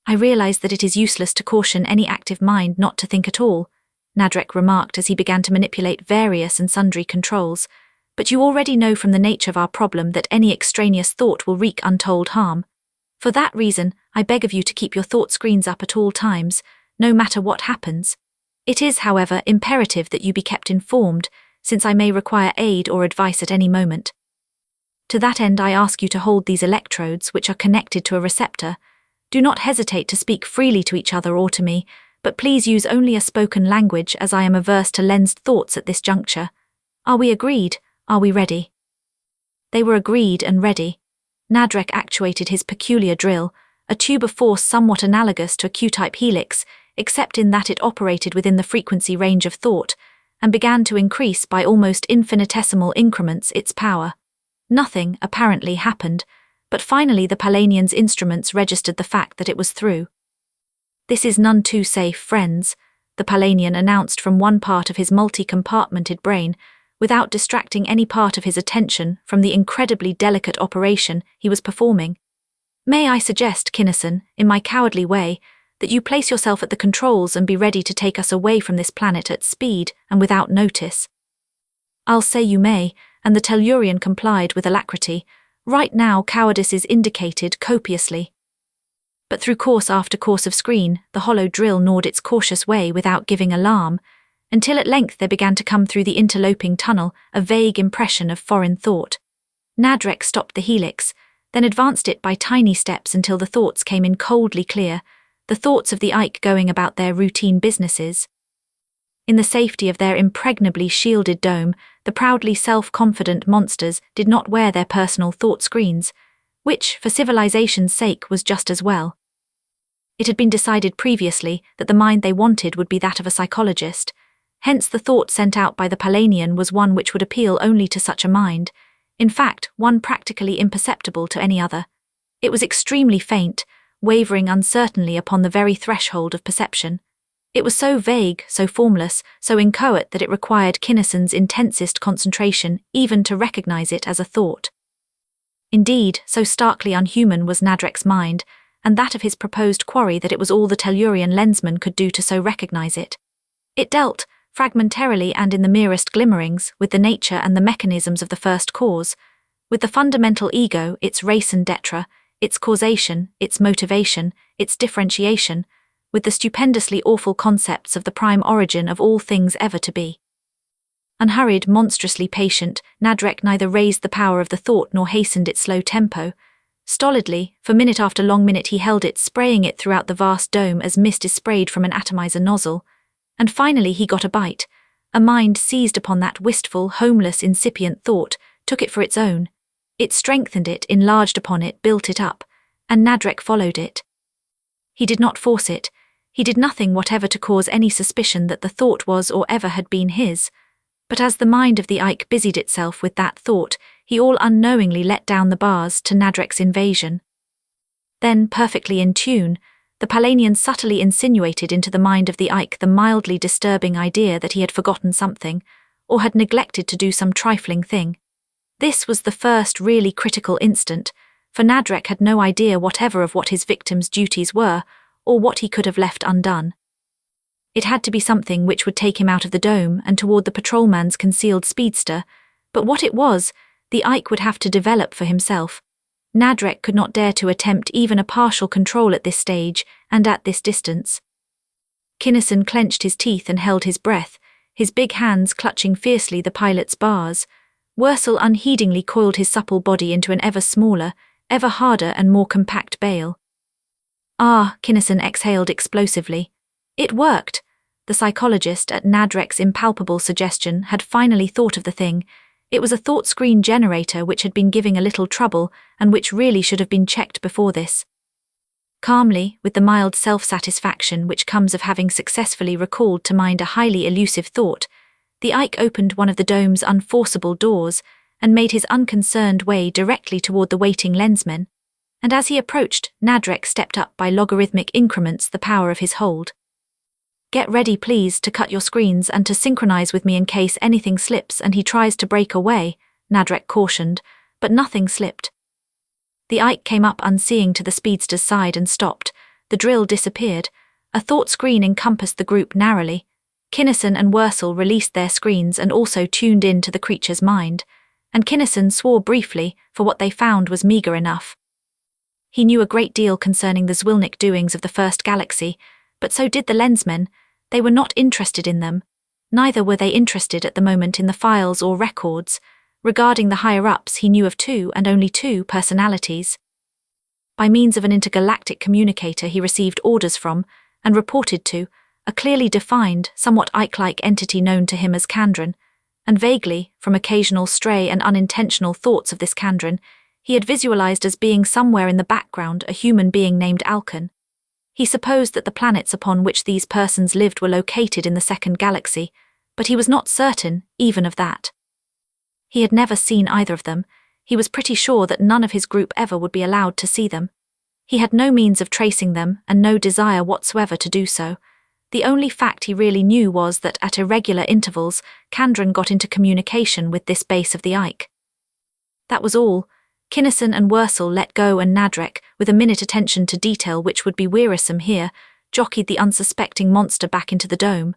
"I realise that it is useless to caution any active mind not to think at all," Nadreck remarked as he began to manipulate various and sundry controls, "but you already know from the nature of our problem that any extraneous thought will wreak untold harm. For that reason, I beg of you to keep your thought screens up at all times, no matter what happens. It is, however, imperative that you be kept informed, since I may require aid or advice at any moment. To that end I ask you to hold these electrodes, which are connected to a receptor. Do not hesitate to speak freely to each other or to me, but please use only a spoken language, as I am averse to lensed thoughts at this juncture. Are we agreed? Are we ready?" They were agreed and ready. Nadreck actuated his peculiar drill, a tube of force somewhat analogous to a Q-type helix, except in that it operated within the frequency range of thought, and began to increase by almost infinitesimal increments its power. Nothing, apparently, happened, but finally the Palanian's instruments registered the fact that it was through. "This is none too safe, friends," the Palanian announced from one part of his multi-compartmented brain, without distracting any part of his attention from the incredibly delicate operation he was performing. "May I suggest, Kinnison, in my cowardly way, that you place yourself at the controls and be ready to take us away from this planet at speed and without notice?" "I'll say you may," and the Tellurian complied with alacrity. "Right now cowardice is indicated copiously." But through course after course of screen, the hollow drill gnawed its cautious way without giving alarm, until at length there began to come through the interloping tunnel a vague impression of foreign thought. Nadreck stopped the helix, then advanced it by tiny steps until the thoughts came in coldly clear, the thoughts of the Ike going about their routine businesses. In the safety of their impregnably shielded dome, the proudly self-confident monsters did not wear their personal thought screens, which, for civilization's sake, was just as well. It had been decided previously that the mind they wanted would be that of a psychologist, hence the thought sent out by the Palanian was one which would appeal only to such a mind, in fact, one practically imperceptible to any other. It was extremely faint, wavering uncertainly upon the very threshold of perception. It was so vague, so formless, so inchoate that it required Kinnison's intensest concentration even to recognize it as a thought. Indeed, so starkly unhuman was Nadreck's mind, and that of his proposed quarry, that it was all the Tellurian lensman could do to so recognize it. It dealt, fragmentarily and in the merest glimmerings, with the nature and the mechanisms of the first cause, with the fundamental ego, its raison d'etre, its causation, its motivation, its differentiation, with the stupendously awful concepts of the prime origin of all things ever to be. Unhurried, monstrously patient, Nadreck neither raised the power of the thought nor hastened its slow tempo. Stolidly, for minute after long minute he held it, spraying it throughout the vast dome as mist is sprayed from an atomizer nozzle, and finally he got a bite. A mind seized upon that wistful, homeless, incipient thought, took it for its own. It strengthened it, enlarged upon it, built it up, and Nadreck followed it. He did not force it. He did nothing whatever to cause any suspicion that the thought was or ever had been his. But as the mind of the Ike busied itself with that thought, he all unknowingly let down the bars to Nadreck's invasion. Then, perfectly in tune, the Palanian subtly insinuated into the mind of the Ike the mildly disturbing idea that he had forgotten something, or had neglected to do some trifling thing. This was the first really critical instant, for Nadreck had no idea whatever of what his victim's duties were, or what he could have left undone. It had to be something which would take him out of the dome and toward the patrolman's concealed speedster, but what it was, the Ike would have to develop for himself. Nadreck could not dare to attempt even a partial control at this stage, and at this distance. Kinnison clenched his teeth and held his breath, his big hands clutching fiercely the pilot's bars. Worsel unheedingly coiled his supple body into an ever smaller, ever harder and more compact bale. Ah, Kinnison exhaled explosively. It worked. The psychologist, at Nadreck's impalpable suggestion, had finally thought of the thing. It was a thought screen generator which had been giving a little trouble and which really should have been checked before this. Calmly, with the mild self-satisfaction which comes of having successfully recalled to mind a highly elusive thought, the Ike opened one of the dome's unforceable doors and made his unconcerned way directly toward the waiting lensmen, and as he approached, Nadreck stepped up by logarithmic increments the power of his hold. "Get ready, please, to cut your screens and to synchronize with me in case anything slips and he tries to break away," Nadreck cautioned, but nothing slipped. The Ike came up unseeing to the speedster's side and stopped. The drill disappeared. A thought screen encompassed the group narrowly. Kinnison and Worsel released their screens and also tuned in to the creature's mind, and Kinnison swore briefly, for what they found was meagre enough. He knew a great deal concerning the Zwilnick doings of the First Galaxy, but so did the Lensmen. They were not interested in them. Neither were they interested at the moment in the files or records. Regarding the higher-ups, he knew of two and only two personalities. By means of an intergalactic communicator he received orders from, and reported to, a clearly defined, somewhat Ike-like entity known to him as Kandran, and vaguely, from occasional stray and unintentional thoughts of this Kandran, he had visualized as being somewhere in the background a human being named Alcon. He supposed that the planets upon which these persons lived were located in the second galaxy, but he was not certain even of that. He had never seen either of them. He was pretty sure that none of his group ever would be allowed to see them. He had no means of tracing them and no desire whatsoever to do so. The only fact he really knew was that at irregular intervals, Kandran got into communication with this base of the Ike. That was all. Kinnison and Worsel let go, and Nadreck, with a minute attention to detail which would be wearisome here, jockeyed the unsuspecting monster back into the dome.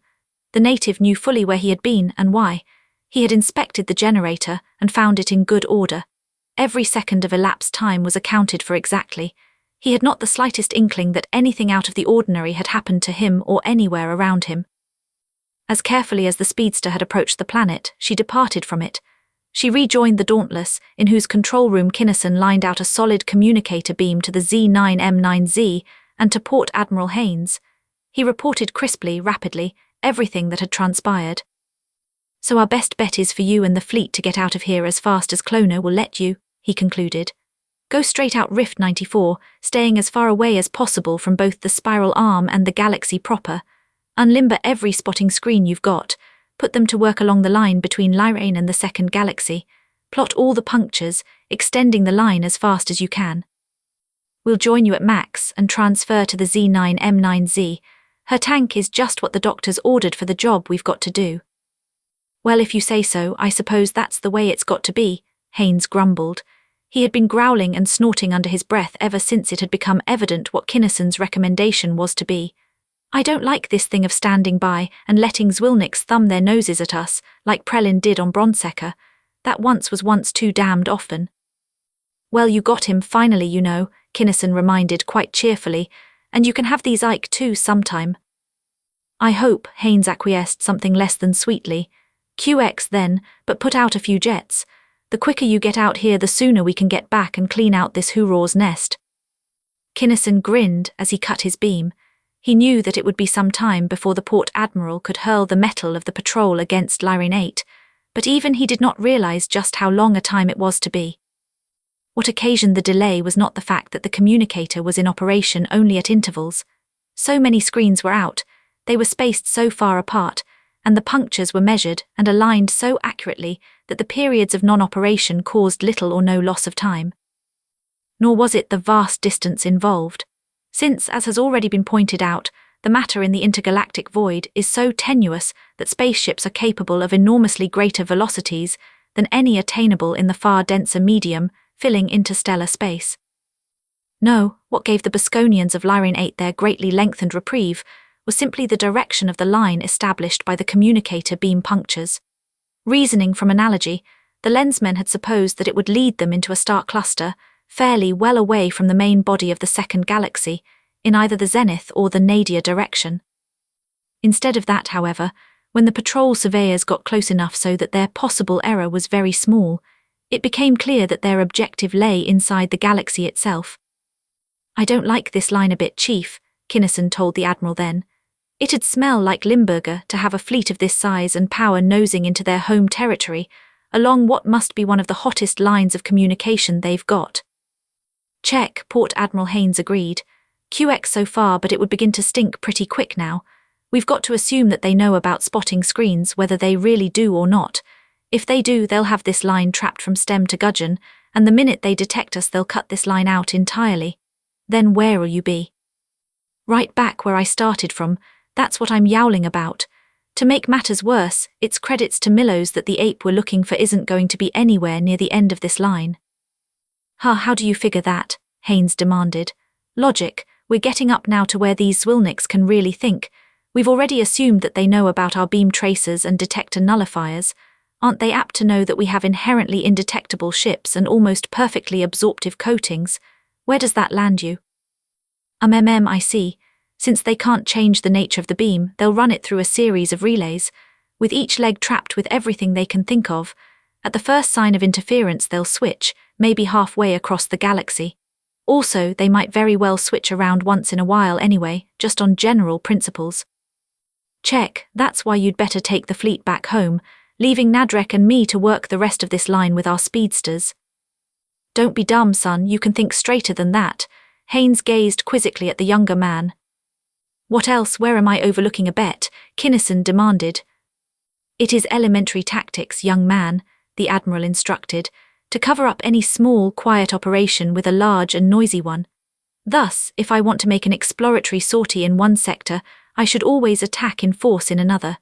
The native knew fully where he had been and why. He had inspected the generator and found it in good order. Every second of elapsed time was accounted for exactly. He had not the slightest inkling that anything out of the ordinary had happened to him or anywhere around him. As carefully as the speedster had approached the planet, she departed from it. She rejoined the Dauntless, in whose control room Kinnison lined out a solid communicator beam to the Z9M9Z and to Port Admiral Haynes. He reported crisply, rapidly, everything that had transpired. "So our best bet is for you and the fleet to get out of here as fast as Clono will let you," he concluded. "Go straight out Rift 94, staying as far away as possible from both the spiral arm and the galaxy proper. Unlimber every spotting screen you've got. Put them to work along the line between Lyrane and the second galaxy. Plot all the punctures, extending the line as fast as you can. We'll join you at Max and transfer to the Z9M9Z. Her tank is just what the doctors ordered for the job we've got to do." "Well, if you say so, I suppose that's the way it's got to be," Haynes grumbled. He had been growling and snorting under his breath ever since it had become evident what Kinnison's recommendation was to be. "I don't like this thing of standing by and letting Zwilniks thumb their noses at us, like Prelin did on Bronsecker. That once was once too damned often." "Well, you got him finally, you know," Kinnison reminded quite cheerfully, "and you can have these Ike too sometime." "I hope," Haynes acquiesced something less than sweetly. "QX then, but put out a few jets. The quicker you get out here the sooner we can get back and clean out this Huror's nest." Kinnison grinned as he cut his beam. He knew that it would be some time before the Port Admiral could hurl the metal of the patrol against Lyrane 8, but even he did not realize just how long a time it was to be. What occasioned the delay was not the fact that the communicator was in operation only at intervals. So many screens were out, they were spaced so far apart, and the punctures were measured and aligned so accurately that the periods of non-operation caused little or no loss of time. Nor was it the vast distance involved, since, as has already been pointed out, the matter in the intergalactic void is so tenuous that spaceships are capable of enormously greater velocities than any attainable in the far denser medium filling interstellar space. No, what gave the Bosconians of Lyrane 8 their greatly lengthened reprieve was simply the direction of the line established by the communicator beam punctures. Reasoning from analogy, the Lensmen had supposed that it would lead them into a star cluster, fairly well away from the main body of the second galaxy, in either the zenith or the nadir direction. Instead of that, however, when the patrol surveyors got close enough so that their possible error was very small, it became clear that their objective lay inside the galaxy itself. "I don't like this line a bit, Chief," Kinnison told the Admiral then. "It'd smell like Limburger to have a fleet of this size and power nosing into their home territory, along what must be one of the hottest lines of communication they've got." "Check," Port Admiral Haynes agreed. "QX so far, but it would begin to stink pretty quick now. We've got to assume that they know about spotting screens, whether they really do or not. If they do, they'll have this line trapped from stem to gudgeon, and the minute they detect us they'll cut this line out entirely. Then where'll you be?" "Right back where I started from. That's what I'm yowling about. To make matters worse, it's credits to Millows that the ape we're looking for isn't going to be anywhere near the end of this line." How do you figure that?" Haynes demanded. "Logic, we're getting up now to where these Zwilniks can really think. We've already assumed that they know about our beam tracers and detector nullifiers. Aren't they apt to know that we have inherently indetectable ships and almost perfectly absorptive coatings? Where does that land you?" I see. Since they can't change the nature of the beam, they'll run it through a series of relays, with each leg trapped with everything they can think of. At the first sign of interference they'll switch, maybe halfway across the galaxy. Also, they might very well switch around once in a while anyway, just on general principles. "Check, that's why you'd better take the fleet back home, leaving Nadreck and me to work the rest of this line with our speedsters." "Don't be dumb, son, you can think straighter than that." Haynes gazed quizzically at the younger man. "What else? Where am I overlooking a bet?" Kinnison demanded. "It is elementary tactics, young man," the Admiral instructed, "to cover up any small, quiet operation with a large and noisy one. Thus, if I want to make an exploratory sortie in one sector, I should always attack in force in another."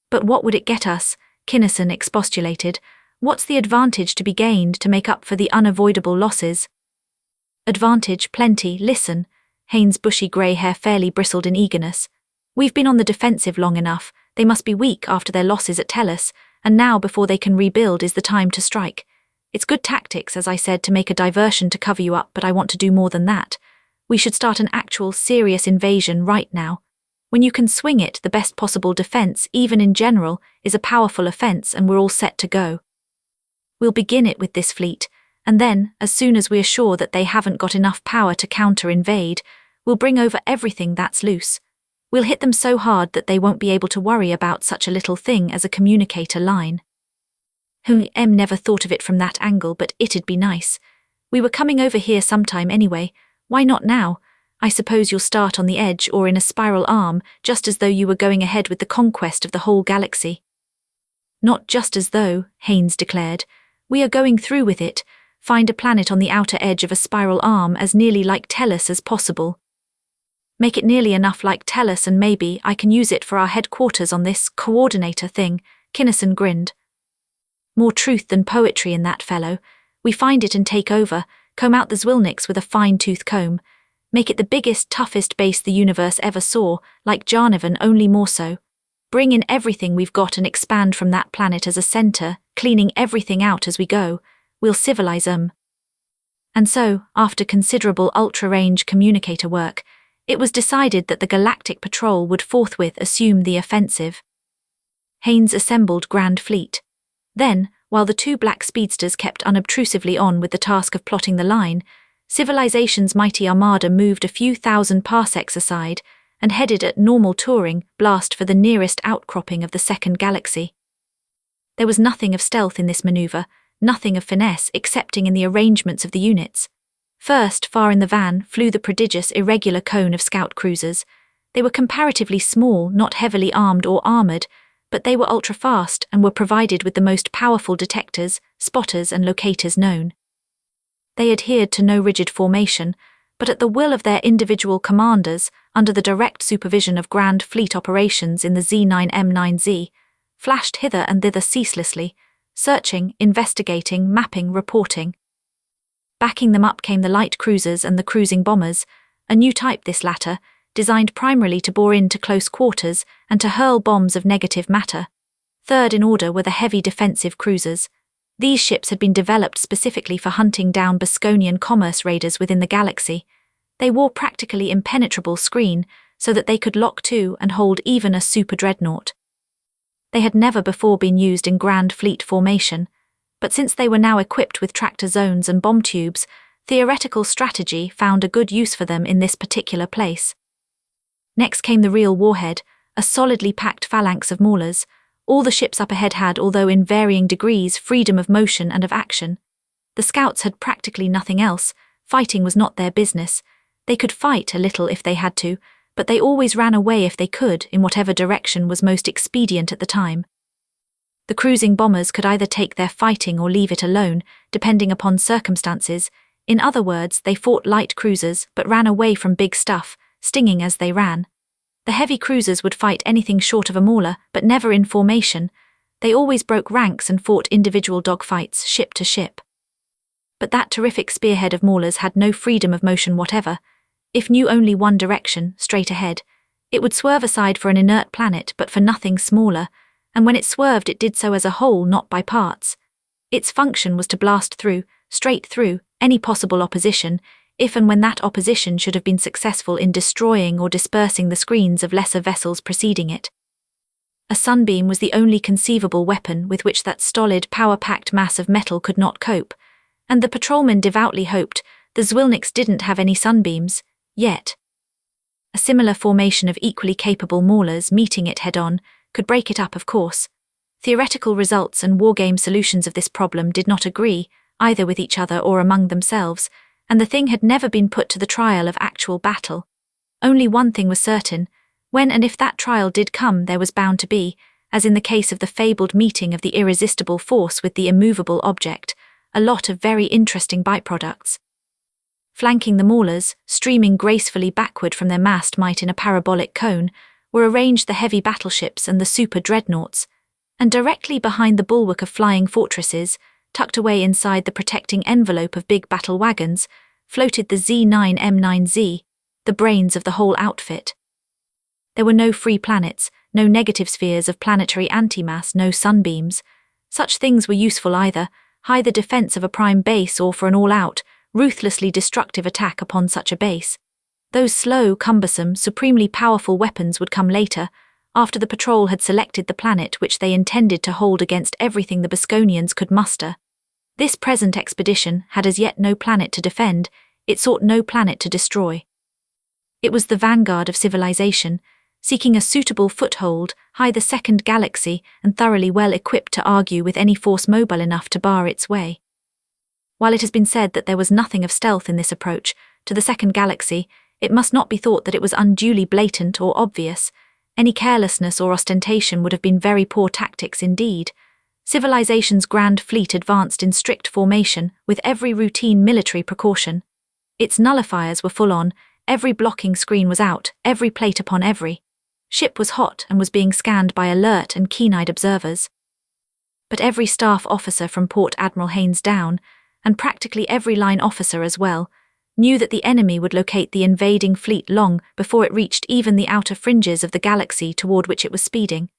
"But what would it get us?" Kinnison expostulated. "What's the advantage to be gained to make up for the unavoidable losses?" "Advantage, plenty. Listen." Haynes' bushy grey hair fairly bristled in eagerness. "We've been on the defensive long enough. They must be weak after their losses at Tellus, and now before they can rebuild is the time to strike. It's good tactics, as I said, to make a diversion to cover you up, but I want to do more than that. We should start an actual, serious invasion right now. When you can swing it, the best possible defense, even in general, is a powerful offense, and we're all set to go. We'll begin it with this fleet, and then, as soon as we're sure that they haven't got enough power to counter-invade, we'll bring over everything that's loose. We'll hit them so hard that they won't be able to worry about such a little thing as a communicator line. Never thought of it from that angle, but it'd be nice. We were coming over here sometime anyway, why not now? I suppose you'll start on the edge or in a spiral arm, just as though you were going ahead with the conquest of the whole galaxy. Not just as though, Haynes declared. We are going through with it. Find a planet on the outer edge of a spiral arm as nearly like Tellus as possible. Make it nearly enough like Tellus and maybe I can use it for our headquarters on this coordinator thing, Kinnison grinned. More truth than poetry in that fellow. We find it and take over, comb out the Zwilniks with a fine-tooth comb. Make it the biggest, toughest base the universe ever saw, like Jarnavan, only more so. Bring in everything we've got and expand from that planet as a center, cleaning everything out as we go. We'll civilize 'em. And so, after considerable ultra-range communicator work, it was decided that the Galactic Patrol would forthwith assume the offensive. Haynes assembled Grand Fleet. Then, while the two black speedsters kept unobtrusively on with the task of plotting the line, Civilization's mighty armada moved a few thousand parsecs aside and headed at normal touring blast for the nearest outcropping of the second galaxy. There was nothing of stealth in this maneuver, nothing of finesse excepting in the arrangements of the units. First, far in the van, flew the prodigious irregular cone of scout cruisers. They were comparatively small, not heavily armed or armored, but they were ultra-fast and were provided with the most powerful detectors, spotters and locators known. They adhered to no rigid formation, but at the will of their individual commanders, under the direct supervision of Grand Fleet operations in the Z9M9Z, flashed hither and thither ceaselessly, searching, investigating, mapping, reporting. Backing them up came the light cruisers and the cruising bombers, a new type this latter, designed primarily to bore into close quarters and to hurl bombs of negative matter. Third in order were the heavy defensive cruisers. These ships had been developed specifically for hunting down Bosconian commerce raiders within the galaxy. They wore practically impenetrable screen so that they could lock to and hold even a super dreadnought. They had never before been used in Grand Fleet formation, but since they were now equipped with tractor zones and bomb tubes, theoretical strategy found a good use for them in this particular place. Next came the real warhead, a solidly packed phalanx of maulers. All the ships up ahead had, although in varying degrees, freedom of motion and of action. The scouts had practically nothing else. Fighting was not their business. They could fight a little if they had to, but they always ran away if they could, in whatever direction was most expedient at the time. The cruising bombers could either take their fighting or leave it alone, depending upon circumstances. In other words, they fought light cruisers but ran away from big stuff, stinging as they ran. The heavy cruisers would fight anything short of a mauler, but never in formation. They always broke ranks and fought individual dogfights, ship to ship. But that terrific spearhead of maulers had no freedom of motion whatever. If knew only one direction, straight ahead, it would swerve aside for an inert planet but for nothing smaller, and when it swerved it did so as a whole, not by parts. Its function was to blast through, straight through, any possible opposition, if and when that opposition should have been successful in destroying or dispersing the screens of lesser vessels preceding it. A sunbeam was the only conceivable weapon with which that stolid, power-packed mass of metal could not cope, and the patrolmen devoutly hoped the Zwilniks didn't have any sunbeams, yet. A similar formation of equally capable maulers meeting it head-on could break it up, of course. Theoretical results and wargame solutions of this problem did not agree, either with each other or among themselves, and the thing had never been put to the trial of actual battle. Only one thing was certain: when and if that trial did come, there was bound to be, as in the case of the fabled meeting of the irresistible force with the immovable object, a lot of very interesting byproducts. Flanking the maulers, streaming gracefully backward from their mast might in a parabolic cone, were arranged the heavy battleships and the super dreadnoughts, and directly behind the bulwark of flying fortresses, tucked away inside the protecting envelope of big battle wagons, floated the Z9M9Z, the brains of the whole outfit. There were no free planets, no negative spheres of planetary antimass, no sunbeams. Such things were useful either the defense of a prime base or for an all-out, ruthlessly destructive attack upon such a base. Those slow, cumbersome, supremely powerful weapons would come later, after the patrol had selected the planet which they intended to hold against everything the Bosconians could muster. This present expedition had as yet no planet to defend, it sought no planet to destroy. It was the vanguard of civilization, seeking a suitable foothold, high the second galaxy and thoroughly well equipped to argue with any force mobile enough to bar its way. While it has been said that there was nothing of stealth in this approach to the second galaxy, it must not be thought that it was unduly blatant or obvious. Any carelessness or ostentation would have been very poor tactics indeed. Civilization's grand fleet advanced in strict formation, with every routine military precaution. Its nullifiers were full on, every blocking screen was out, every plate upon every ship was hot and was being scanned by alert and keen-eyed observers. But every staff officer from Port Admiral Haynes down, and practically every line officer as well, knew that the enemy would locate the invading fleet long before it reached even the outer fringes of the galaxy toward which it was speeding.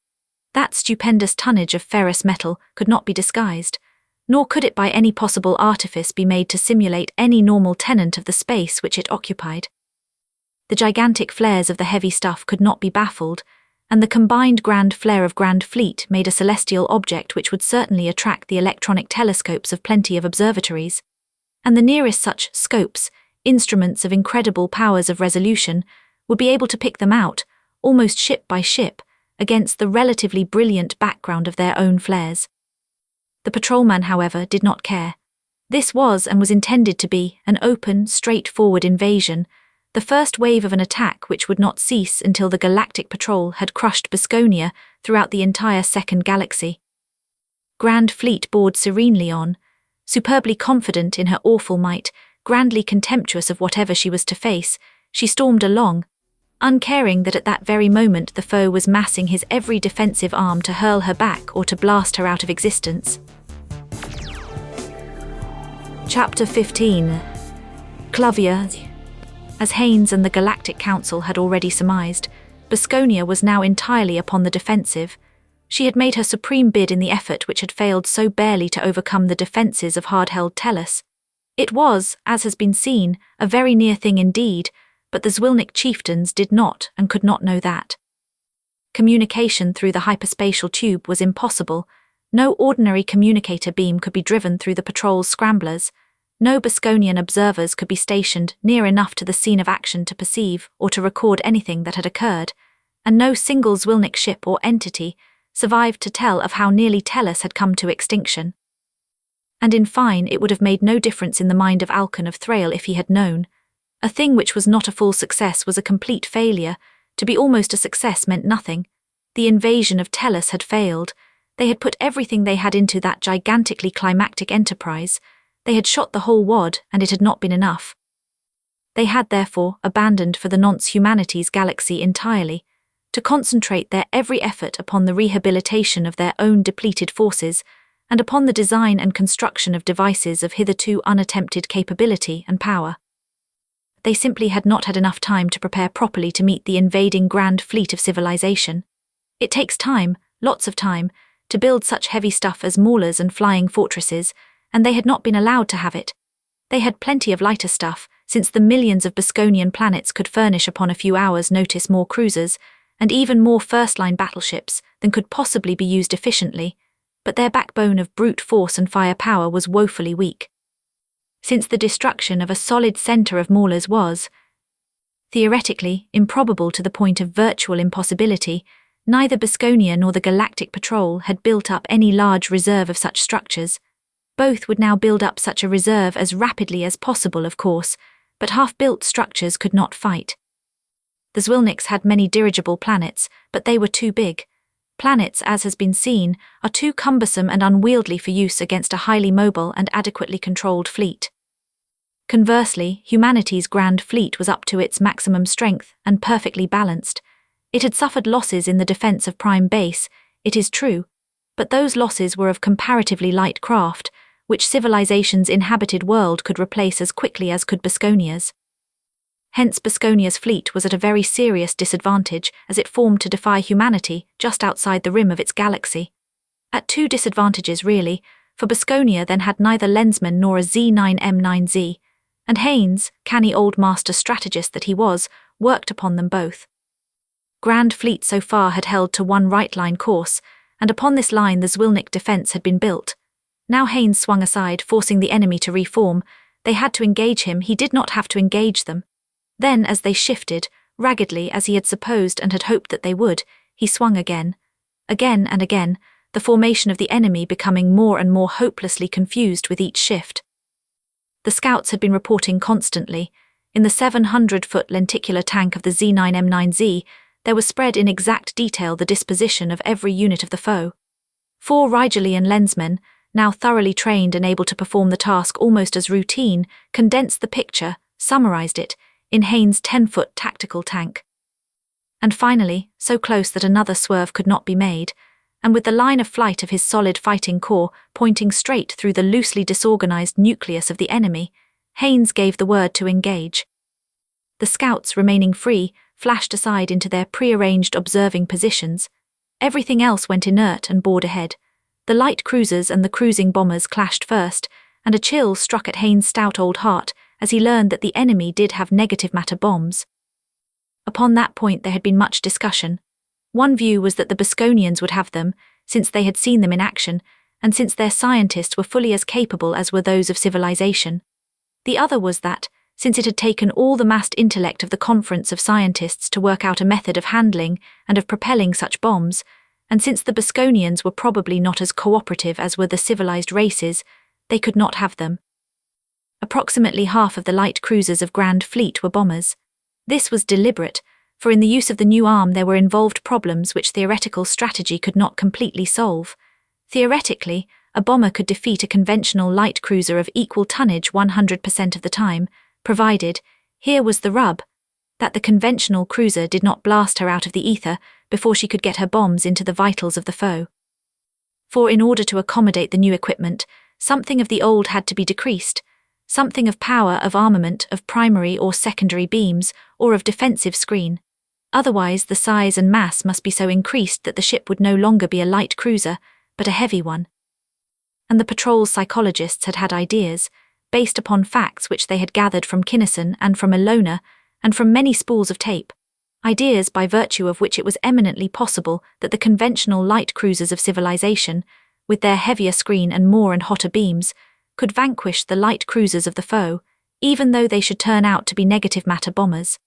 That stupendous tonnage of ferrous metal could not be disguised, nor could it by any possible artifice be made to simulate any normal tenant of the space which it occupied. The gigantic flares of the heavy stuff could not be baffled, and the combined grand flare of Grand Fleet made a celestial object which would certainly attract the electronic telescopes of plenty of observatories. And the nearest such scopes, instruments of incredible powers of resolution, would be able to pick them out, almost ship by ship, against the relatively brilliant background of their own flares. The patrolman, however, did not care. This was and was intended to be an open, straightforward invasion, the first wave of an attack which would not cease until the Galactic Patrol had crushed Bosconia throughout the entire second galaxy. Grand Fleet bored serenely on, superbly confident in her awful might, grandly contemptuous of whatever she was to face, she stormed along, uncaring that at that very moment the foe was massing his every defensive arm to hurl her back or to blast her out of existence. Chapter 15. Klovia. As Haynes and the Galactic Council had already surmised, Bosconia was now entirely upon the defensive. She had made her supreme bid in the effort which had failed so barely to overcome the defences of hard-held Tellus. It was, as has been seen, a very near thing indeed, but the Zwilnick chieftains did not and could not know that. Communication through the hyperspatial tube was impossible. No ordinary communicator beam could be driven through the patrol's scramblers. No Bosconian observers could be stationed near enough to the scene of action to perceive or to record anything that had occurred, and no single Zwilnick ship or entity survived to tell of how nearly Tellus had come to extinction. And in fine, it would have made no difference in the mind of Alcon of Thrale if he had known. A thing which was not a full success was a complete failure. To be almost a success meant nothing. The invasion of Tellus had failed. They had put everything they had into that gigantically climactic enterprise. They had shot the whole wad, and it had not been enough. They had therefore abandoned for the nonce humanity's galaxy entirely, to concentrate their every effort upon the rehabilitation of their own depleted forces, and upon the design and construction of devices of hitherto unattempted capability and power. They simply had not had enough time to prepare properly to meet the invading grand fleet of civilization. It takes time, lots of time, to build such heavy stuff as maulers and flying fortresses, and they had not been allowed to have it. They had plenty of lighter stuff, since the millions of Bosconian planets could furnish upon a few hours' notice more cruisers, and even more first-line battleships than could possibly be used efficiently, but their backbone of brute force and firepower was woefully weak. Since the destruction of a solid centre of maulers was, theoretically, improbable to the point of virtual impossibility, neither Bosconia nor the Galactic Patrol had built up any large reserve of such structures. Both would now build up such a reserve as rapidly as possible, of course, but half-built structures could not fight. The Zwilnicks had many dirigible planets, but they were too big. Planets, as has been seen, are too cumbersome and unwieldy for use against a highly mobile and adequately controlled fleet. Conversely, humanity's grand fleet was up to its maximum strength and perfectly balanced. It had suffered losses in the defense of Prime Base, it is true, but those losses were of comparatively light craft, which civilization's inhabited world could replace as quickly as could Bosconia's. Hence Bosconia's fleet was at a very serious disadvantage as it formed to defy humanity just outside the rim of its galaxy. At two disadvantages really, for Bosconia then had neither Lensmen nor a Z9M9Z, And Haynes, canny old master strategist that he was, worked upon them both. Grand Fleet so far had held to one right-line course, and upon this line the Zwilnik defence had been built. Now Haynes swung aside, forcing the enemy to reform. They had to engage him, he did not have to engage them. Then, as they shifted, raggedly as he had supposed and had hoped that they would, he swung again. Again and again, the formation of the enemy becoming more and more hopelessly confused with each shift. The scouts had been reporting constantly. In the 700-foot lenticular tank of the Z9M9Z, there was spread in exact detail the disposition of every unit of the foe. 4 Rigelian lensmen, now thoroughly trained and able to perform the task almost as routine, condensed the picture, summarized it, in Haynes' 10-foot tactical tank. And finally, so close that another swerve could not be made, and with the line of flight of his solid fighting corps pointing straight through the loosely disorganized nucleus of the enemy, Haynes gave the word to engage. The scouts, remaining free, flashed aside into their prearranged observing positions. Everything else went inert and bored ahead. The light cruisers and the cruising bombers clashed first, and a chill struck at Haynes' stout old heart as he learned that the enemy did have negative matter bombs. Upon that point there had been much discussion. One view was that the Bosconians would have them, since they had seen them in action, and since their scientists were fully as capable as were those of civilization. The other was that, since it had taken all the massed intellect of the conference of scientists to work out a method of handling and of propelling such bombs, and since the Bosconians were probably not as cooperative as were the civilized races, they could not have them. Approximately half of the light cruisers of Grand Fleet were bombers. This was deliberate, for in the use of the new arm there were involved problems which theoretical strategy could not completely solve. Theoretically, a bomber could defeat a conventional light cruiser of equal tonnage 100% of the time, provided, here was the rub, that the conventional cruiser did not blast her out of the ether before she could get her bombs into the vitals of the foe. For in order to accommodate the new equipment, something of the old had to be decreased, something of power, of armament, of primary or secondary beams, or of defensive screen. Otherwise the size and mass must be so increased that the ship would no longer be a light cruiser, but a heavy one. And the patrol's psychologists had had ideas, based upon facts which they had gathered from Kinnison and from Illona, and from many spools of tape, ideas by virtue of which it was eminently possible that the conventional light cruisers of civilization, with their heavier screen and more and hotter beams, could vanquish the light cruisers of the foe, even though they should turn out to be negative matter bombers.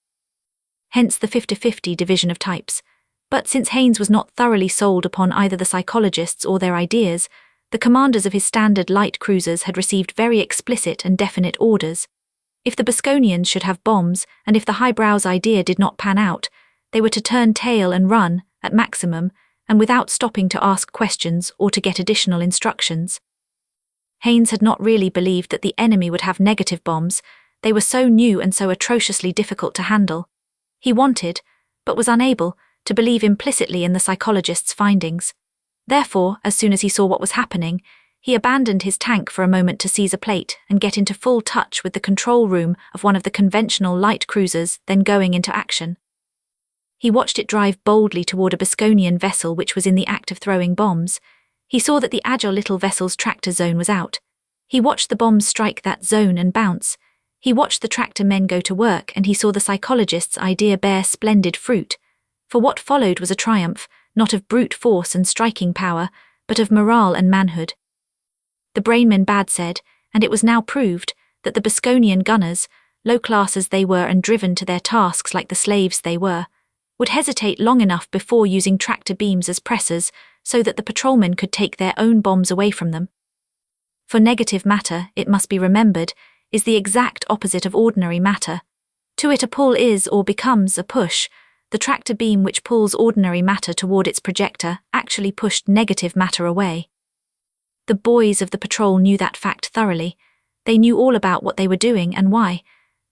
Hence the 50-50 division of types. But since Haynes was not thoroughly sold upon either the psychologists or their ideas, the commanders of his standard light cruisers had received very explicit and definite orders. If the Bosconians should have bombs, and if the highbrow's idea did not pan out, they were to turn tail and run, at maximum, and without stopping to ask questions or to get additional instructions. Haynes had not really believed that the enemy would have negative bombs. They were so new and so atrociously difficult to handle. He wanted, but was unable, to believe implicitly in the psychologist's findings. Therefore, as soon as he saw what was happening, he abandoned his tank for a moment to seize a plate and get into full touch with the control room of one of the conventional light cruisers, then going into action. He watched it drive boldly toward a Bosconian vessel which was in the act of throwing bombs. He saw that the agile little vessel's tractor zone was out. He watched the bombs strike that zone and bounce. He watched the tractor men go to work, and he saw the psychologist's idea bear splendid fruit. For what followed was a triumph, not of brute force and striking power, but of morale and manhood. The brainmen bad said, and it was now proved, that the Bosconian gunners, low class as they were and driven to their tasks like the slaves they were, would hesitate long enough before using tractor beams as pressers so that the patrolmen could take their own bombs away from them. For negative matter, it must be remembered, is the exact opposite of ordinary matter. To it a pull is or becomes a push. The tractor beam which pulls ordinary matter toward its projector actually pushed negative matter away. The boys of the patrol knew that fact thoroughly. They knew all about what they were doing and why.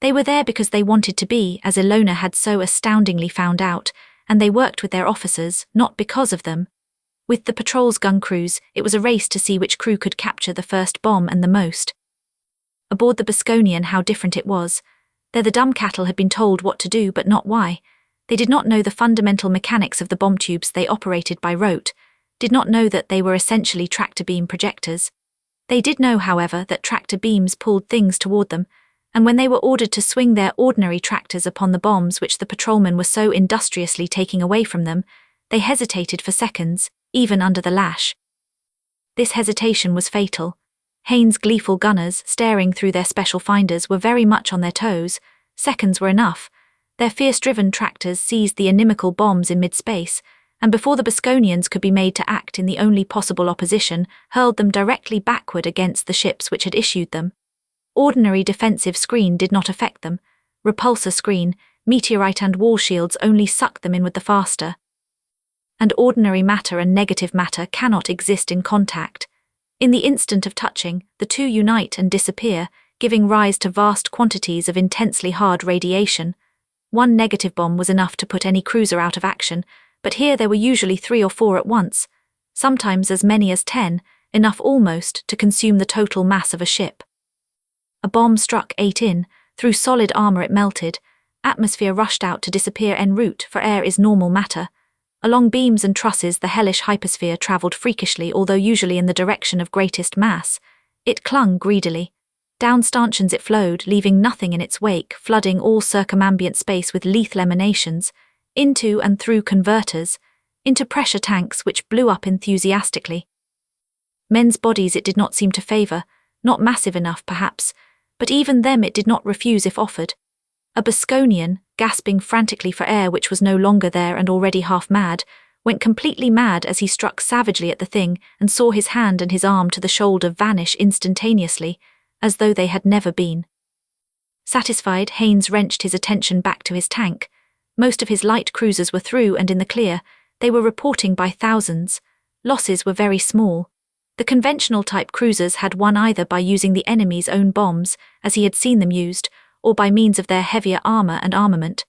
They were there because they wanted to be, as Illona had so astoundingly found out, and they worked with their officers, not because of them. With the patrol's gun crews, it was a race to see which crew could capture the first bomb and the most. Aboard the Bosconian, how different it was. There the dumb cattle had been told what to do but not why. They did not know the fundamental mechanics of the bomb tubes they operated by rote, did not know that they were essentially tractor beam projectors. They did know, however, that tractor beams pulled things toward them, and when they were ordered to swing their ordinary tractors upon the bombs which the patrolmen were so industriously taking away from them, they hesitated for seconds, even under the lash. This hesitation was fatal. Haynes' gleeful gunners, staring through their special finders, were very much on their toes. Seconds were enough. Their fierce-driven tractors seized the inimical bombs in mid-space, and before the Bosconians could be made to act in the only possible opposition, hurled them directly backward against the ships which had issued them. Ordinary defensive screen did not affect them. Repulsor screen, meteorite and wall shields only sucked them in with the faster. And ordinary matter and negative matter cannot exist in contact. In the instant of touching, the two unite and disappear, giving rise to vast quantities of intensely hard radiation. One negative bomb was enough to put any cruiser out of action, but here there were usually 3 or 4 at once, sometimes as many as 10, enough almost to consume the total mass of a ship. A bomb struck 8 in, through solid armor it melted, atmosphere rushed out to disappear en route, for air is normal matter. Along beams and trusses the hellish hypersphere travelled freakishly, although usually in the direction of greatest mass. It clung greedily. Down stanchions it flowed, leaving nothing in its wake, flooding all circumambient space with lethal emanations, into and through converters, into pressure tanks which blew up enthusiastically. Men's bodies it did not seem to favour, not massive enough perhaps, but even them it did not refuse if offered. A Bosconian, gasping frantically for air which was no longer there and already half mad, went completely mad as he struck savagely at the thing and saw his hand and his arm to the shoulder vanish instantaneously, as though they had never been. Satisfied, Haynes wrenched his attention back to his tank. Most of his light cruisers were through and in the clear. They were reporting by thousands. Losses were very small. The conventional type cruisers had won either by using the enemy's own bombs, as he had seen them used, or by means of their heavier armor and armament.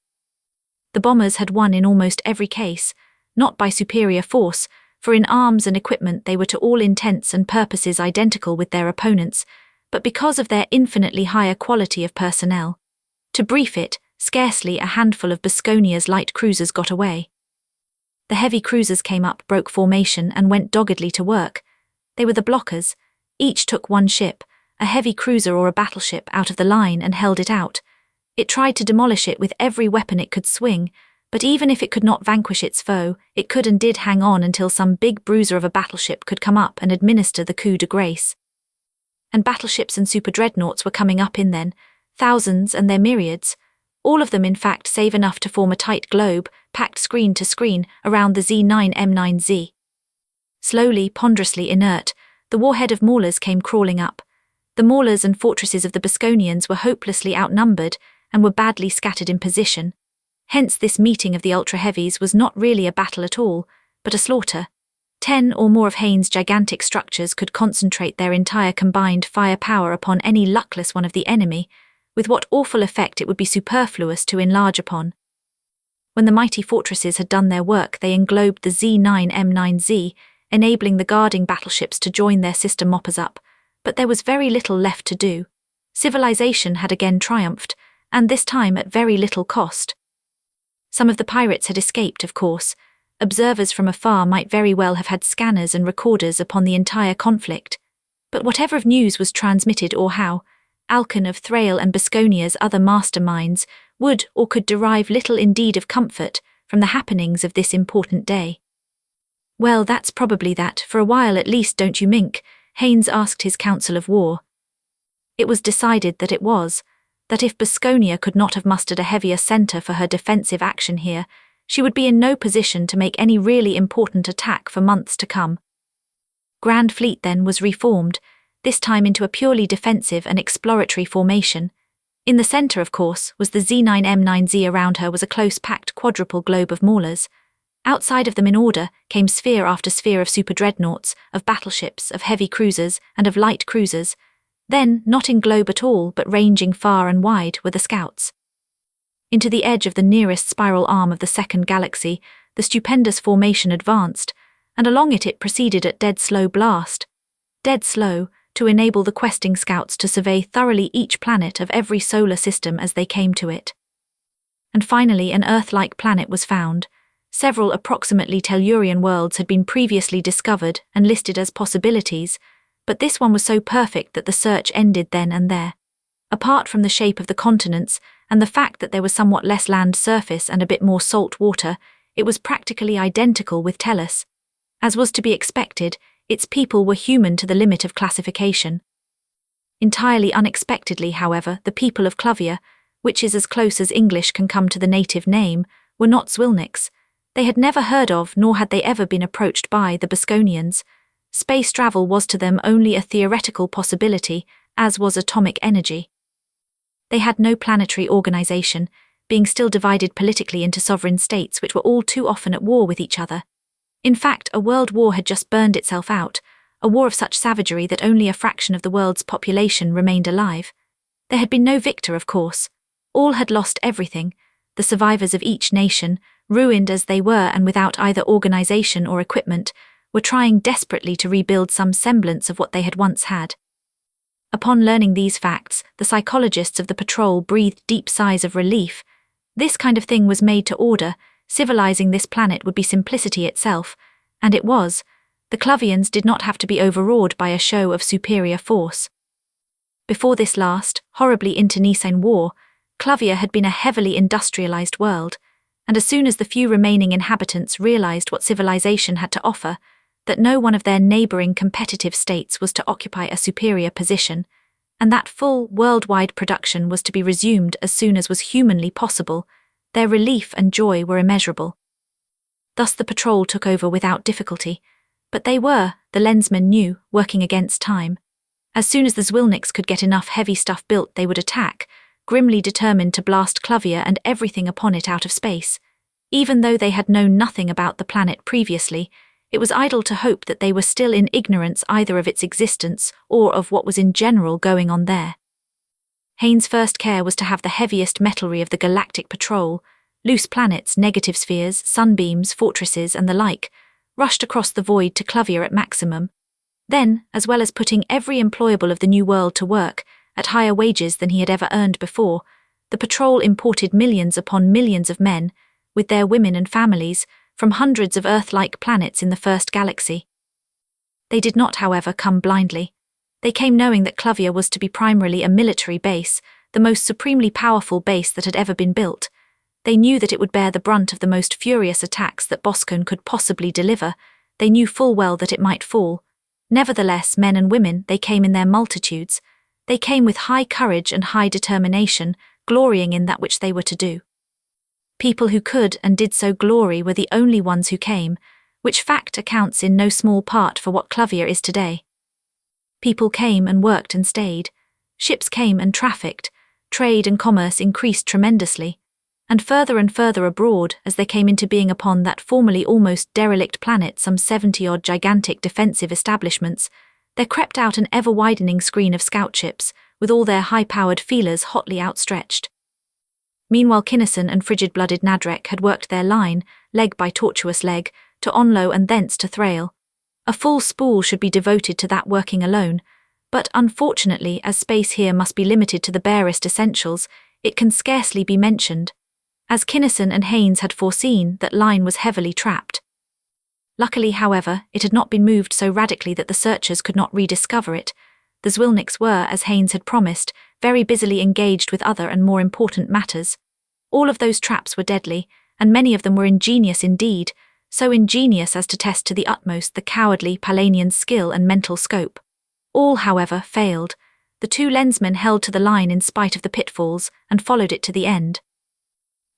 The bombers had won in almost every case, not by superior force, for in arms and equipment they were to all intents and purposes identical with their opponents, but because of their infinitely higher quality of personnel. To brief it, scarcely a handful of Bosconia's light cruisers got away. The heavy cruisers came up, broke formation, and went doggedly to work. They were the blockers. Each took one ship, a heavy cruiser or a battleship, out of the line and held it out. It tried to demolish it with every weapon it could swing, but even if it could not vanquish its foe, it could and did hang on until some big bruiser of a battleship could come up and administer the coup de grace. And battleships and super-dreadnoughts were coming up in then, thousands and their myriads, all of them in fact save enough to form a tight globe, packed screen to screen, around the Z9M9Z. Slowly, ponderously inert, the warhead of maulers came crawling up. The maulers and fortresses of the Bosconians were hopelessly outnumbered and were badly scattered in position. Hence this meeting of the ultra-heavies was not really a battle at all, but a slaughter. 10 or more of Haynes' gigantic structures could concentrate their entire combined firepower upon any luckless one of the enemy, with what awful effect it would be superfluous to enlarge upon. When the mighty fortresses had done their work, they englobed the Z9M9Z, enabling the guarding battleships to join their sister moppers up, but there was very little left to do. Civilization had again triumphed, and this time at very little cost. Some of the pirates had escaped, of course. Observers from afar might very well have had scanners and recorders upon the entire conflict. But whatever of news was transmitted or how, Alcon of Thrale and Bosconia's other masterminds would or could derive little indeed of comfort from the happenings of this important day. Well, that's probably that, for a while at least, don't you mink? Haynes asked his council of war. It was decided that it was, that if Bosconia could not have mustered a heavier centre for her defensive action here, she would be in no position to make any really important attack for months to come. Grand Fleet then was reformed, this time into a purely defensive and exploratory formation. In the centre, of course, was the Z9M9Z. Around her was a close-packed quadruple globe of maulers. Outside of them in order came sphere after sphere of super-dreadnoughts, of battleships, of heavy cruisers, and of light cruisers. Then, not in globe at all, but ranging far and wide, were the scouts. Into the edge of the nearest spiral arm of the second galaxy, the stupendous formation advanced, and along it proceeded at dead slow blast. Dead slow, to enable the questing scouts to survey thoroughly each planet of every solar system as they came to it. And finally an Earth-like planet was found. Several approximately Tellurian worlds had been previously discovered and listed as possibilities, but this one was so perfect that the search ended then and there. Apart from the shape of the continents and the fact that there was somewhat less land surface and a bit more salt water, it was practically identical with Tellus. As was to be expected, its people were human to the limit of classification. Entirely unexpectedly, however, the people of Klovia, which is as close as English can come to the native name, were not Zwilniks. They had never heard of, nor had they ever been approached by, the Bosconians. Space travel was to them only a theoretical possibility, as was atomic energy. They had no planetary organization, being still divided politically into sovereign states which were all too often at war with each other. In fact, a world war had just burned itself out, a war of such savagery that only a fraction of the world's population remained alive. There had been no victor, of course. All had lost everything. The survivors of each nation, ruined as they were and without either organization or equipment, were trying desperately to rebuild some semblance of what they had once had. Upon learning these facts, the psychologists of the patrol breathed deep sighs of relief. This kind of thing was made to order. Civilizing this planet would be simplicity itself, and it was. The Klovians did not have to be overawed by a show of superior force. Before this last, horribly internecine war, Klovia had been a heavily industrialized world, and as soon as the few remaining inhabitants realized what civilization had to offer, that no one of their neighboring competitive states was to occupy a superior position, and that full worldwide production was to be resumed as soon as was humanly possible, their relief and joy were immeasurable. Thus the patrol took over without difficulty, but they were, the Lensmen knew, working against time. As soon as the Zwilniks could get enough heavy stuff built, they would attack, grimly determined to blast Klovia and everything upon it out of space. Even though they had known nothing about the planet previously, it was idle to hope that they were still in ignorance either of its existence or of what was in general going on there. Haynes' first care was to have the heaviest metalry of the galactic patrol, loose planets, negative spheres, sunbeams, fortresses, and the like, rushed across the void to Klovia at maximum. Then, as well as putting every employable of the new world to work, at higher wages than he had ever earned before, the patrol imported millions upon millions of men, with their women and families, from hundreds of Earth-like planets in the first galaxy. They did not, however, come blindly. They came knowing that Klovia was to be primarily a military base, the most supremely powerful base that had ever been built. They knew that it would bear the brunt of the most furious attacks that Boscone could possibly deliver. They knew full well that it might fall. Nevertheless, men and women, they came in their multitudes. They came with high courage and high determination, glorying in that which they were to do. People who could and did so glory were the only ones who came, which fact accounts in no small part for what Klovia is today. People came and worked and stayed. Ships came and trafficked. Trade and commerce increased tremendously. And further abroad, as they came into being upon that formerly almost derelict planet some 70-odd gigantic defensive establishments, there crept out an ever-widening screen of scout ships, with all their high-powered feelers hotly outstretched. Meanwhile Kinnison and frigid-blooded Nadreck had worked their line, leg by tortuous leg, to Onlo and thence to Thrale. A full spool should be devoted to that working alone, but unfortunately, as space here must be limited to the barest essentials, it can scarcely be mentioned. As Kinnison and Haynes had foreseen, that line was heavily trapped. Luckily, however, it had not been moved so radically that the searchers could not rediscover it. The Zwilniks were, as Haynes had promised, very busily engaged with other and more important matters. All of those traps were deadly, and many of them were ingenious indeed, so ingenious as to test to the utmost the cowardly Palanian's skill and mental scope. All, however, failed. The two Lensmen held to the line in spite of the pitfalls, and followed it to the end.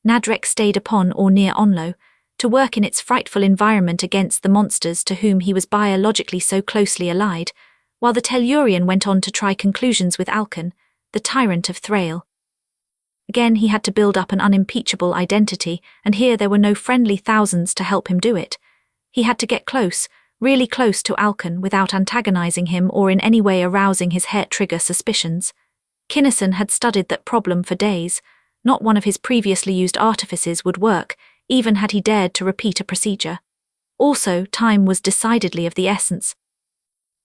Nadreck stayed upon or near Onlo, to work in its frightful environment against the monsters to whom he was biologically so closely allied, while the Tellurian went on to try conclusions with Alcon, the Tyrant of Thrale. Again he had to build up an unimpeachable identity, and here there were no friendly thousands to help him do it. He had to get close, really close to Alcon without antagonizing him or in any way arousing his hair-trigger suspicions. Kinnison had studied that problem for days. Not one of his previously used artifices would work, even had he dared to repeat a procedure. Also, time was decidedly of the essence.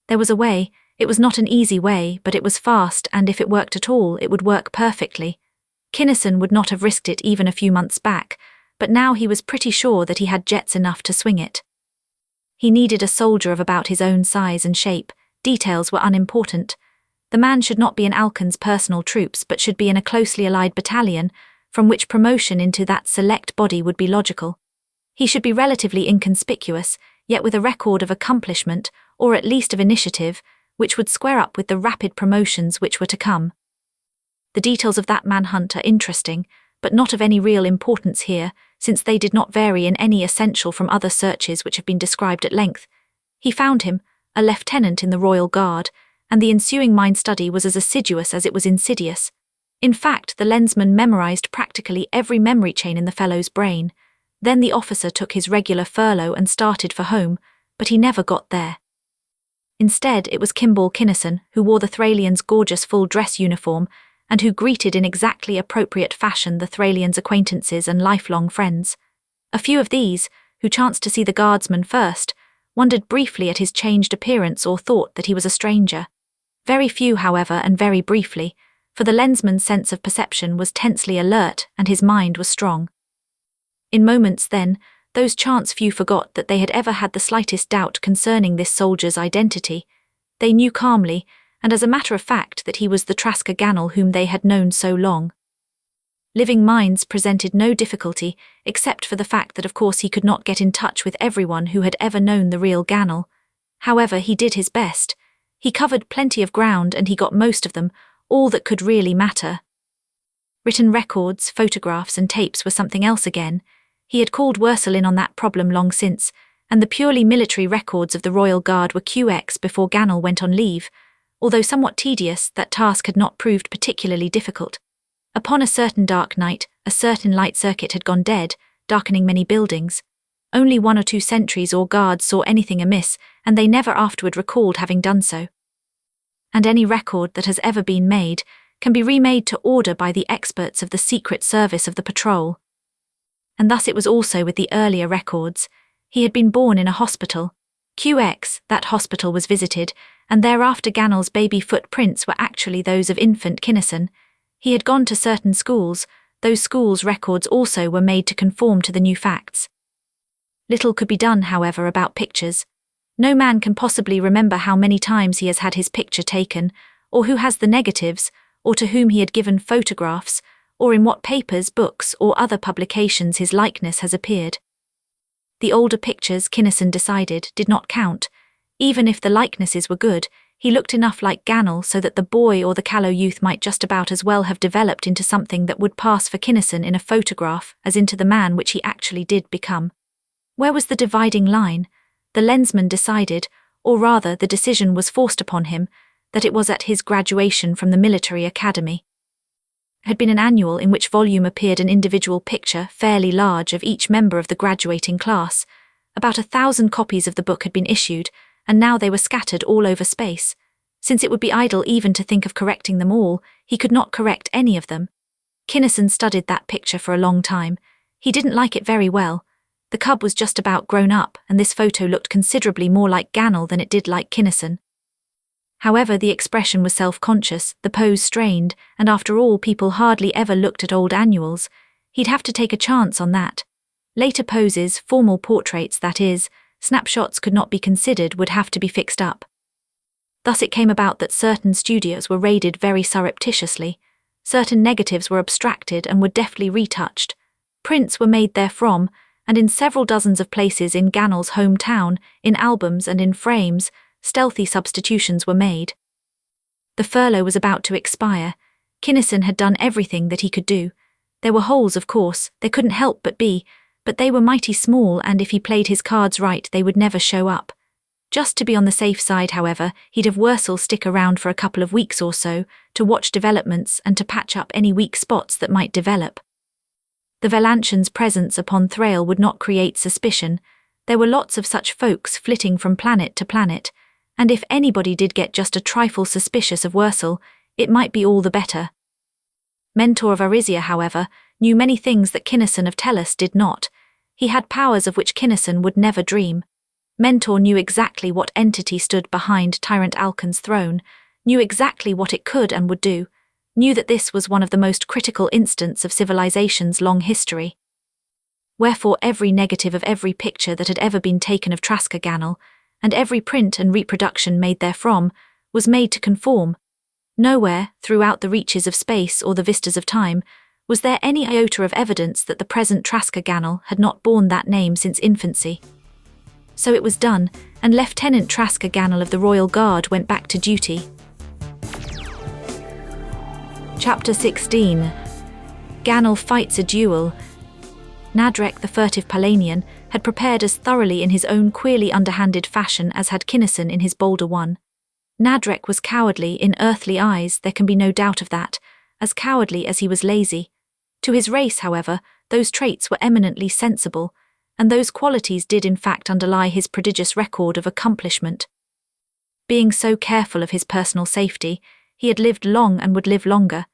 There was a way. It was not an easy way, but it was fast, and if it worked at all, it would work perfectly. Kinnison would not have risked it even a few months back, but now he was pretty sure that he had jets enough to swing it. He needed a soldier of about his own size and shape. Details were unimportant. The man should not be in Alcon's personal troops but should be in a closely allied battalion, from which promotion into that select body would be logical. He should be relatively inconspicuous, yet with a record of accomplishment, or at least of initiative, which would square up with the rapid promotions which were to come. The details of that manhunt are interesting, but not of any real importance here, since they did not vary in any essential from other searches which have been described at length. He found him, a lieutenant in the Royal Guard, and the ensuing mind study was as assiduous as it was insidious. In fact, the Lensmen memorized practically every memory chain in the fellow's brain. Then the officer took his regular furlough and started for home, but he never got there. Instead, it was Kinnison who wore the Thralian's gorgeous full-dress uniform and who greeted in exactly appropriate fashion the Thralian's acquaintances and lifelong friends. A few of these, who chanced to see the guardsman first, wondered briefly at his changed appearance or thought that he was a stranger. Very few, however, and very briefly, for the Lensman's sense of perception was tensely alert and his mind was strong. In moments then, those chance few forgot that they had ever had the slightest doubt concerning this soldier's identity. They knew calmly, and as a matter of fact, that he was the Trasker Gannel whom they had known so long. Living minds presented no difficulty, except for the fact that of course he could not get in touch with everyone who had ever known the real Gannel. However, he did his best. He covered plenty of ground and he got most of them, all that could really matter. Written records, photographs and tapes were something else again. He had called Wursel in on that problem long since, and the purely military records of the Royal Guard were QX before Gannel went on leave. Although somewhat tedious, that task had not proved particularly difficult. Upon a certain dark night, a certain light circuit had gone dead, darkening many buildings. Only 1 or 2 sentries or guards saw anything amiss, and they never afterward recalled having done so. And any record that has ever been made can be remade to order by the experts of the Secret Service of the Patrol. And thus it was also with the earlier records. He had been born in a hospital. QX, that hospital was visited, and thereafter Gannel's baby footprints were actually those of infant Kinnison. He had gone to certain schools. Those schools' records also were made to conform to the new facts. Little could be done, however, about pictures. No man can possibly remember how many times he has had his picture taken, or who has the negatives, or to whom he had given photographs, or in what papers, books, or other publications his likeness has appeared. The older pictures, Kinnison decided, did not count. Even if the likenesses were good, he looked enough like Gannel so that the boy or the callow youth might just about as well have developed into something that would pass for Kinnison in a photograph as into the man which he actually did become. Where was the dividing line? The Lensman decided, or rather the decision was forced upon him, that it was at his graduation from the military academy. It had been an annual in which volume appeared an individual picture, fairly large, of each member of the graduating class. About 1,000 copies of the book had been issued, and now they were scattered all over space. Since it would be idle even to think of correcting them all, he could not correct any of them. Kinnison studied that picture for a long time. He didn't like it very well. The cub was just about grown up, and this photo looked considerably more like Gannel than it did like Kinnison. However, the expression was self-conscious, the pose strained, and after all, people hardly ever looked at old annuals. He'd have to take a chance on that. Later poses, formal portraits that is, snapshots could not be considered, would have to be fixed up. Thus it came about that certain studios were raided very surreptitiously. Certain negatives were abstracted and were deftly retouched. Prints were made therefrom, and in several dozens of places in Gannel's hometown, in albums and in frames, stealthy substitutions were made. The furlough was about to expire. Kinnison had done everything that he could do. There were holes, of course, there couldn't help but be, but they were mighty small, and if he played his cards right they would never show up. Just to be on the safe side, however, he'd have Wursel stick around for a couple of weeks or so, to watch developments and to patch up any weak spots that might develop. The Valantians' presence upon Thrale would not create suspicion. There were lots of such folks flitting from planet to planet, and if anybody did get just a trifle suspicious of Wursel, it might be all the better. Mentor of Arisia, however, knew many things that Kinnison of Tellus did not. He had powers of which Kinnison would never dream. Mentor knew exactly what entity stood behind Tyrant Alcon's throne, knew exactly what it could and would do, knew that this was one of the most critical instants of civilization's long history. Wherefore every negative of every picture that had ever been taken of Trasker Gannel, and every print and reproduction made therefrom, was made to conform. Nowhere, throughout the reaches of space or the vistas of time, was there any iota of evidence that the present Traska Gannel had not borne that name since infancy. So it was done, and Lieutenant Traska Gannel of the Royal Guard went back to duty. Chapter 16. Gannel fights a duel. Nadreck, the furtive Palanian, had prepared as thoroughly in his own queerly underhanded fashion as had Kinnison in his bolder one. Nadreck was cowardly in earthly eyes, there can be no doubt of that, as cowardly as he was lazy. To his race, however, those traits were eminently sensible, and those qualities did in fact underlie his prodigious record of accomplishment. Being so careful of his personal safety, he had lived long and would live longer.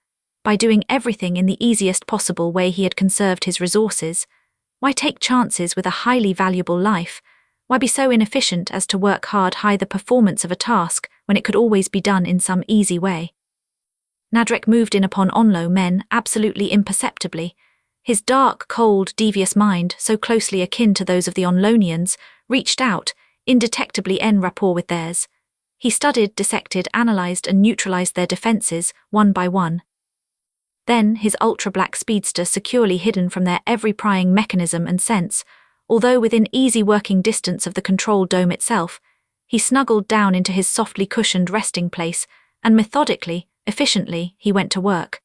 By doing everything in the easiest possible way he had conserved his resources. Why take chances with a highly valuable life? Why be so inefficient as to work hard the performance of a task when it could always be done in some easy way? Nadreck moved in upon Onlo men absolutely imperceptibly. His dark, cold, devious mind, so closely akin to those of the Onlonians, reached out, indetectably en rapport with theirs. He studied, dissected, analysed and neutralised their defences, one by one. Then, his ultra-black speedster securely hidden from their every prying mechanism and sense, although within easy working distance of the control dome itself, he snuggled down into his softly cushioned resting place, and methodically, efficiently, he went to work.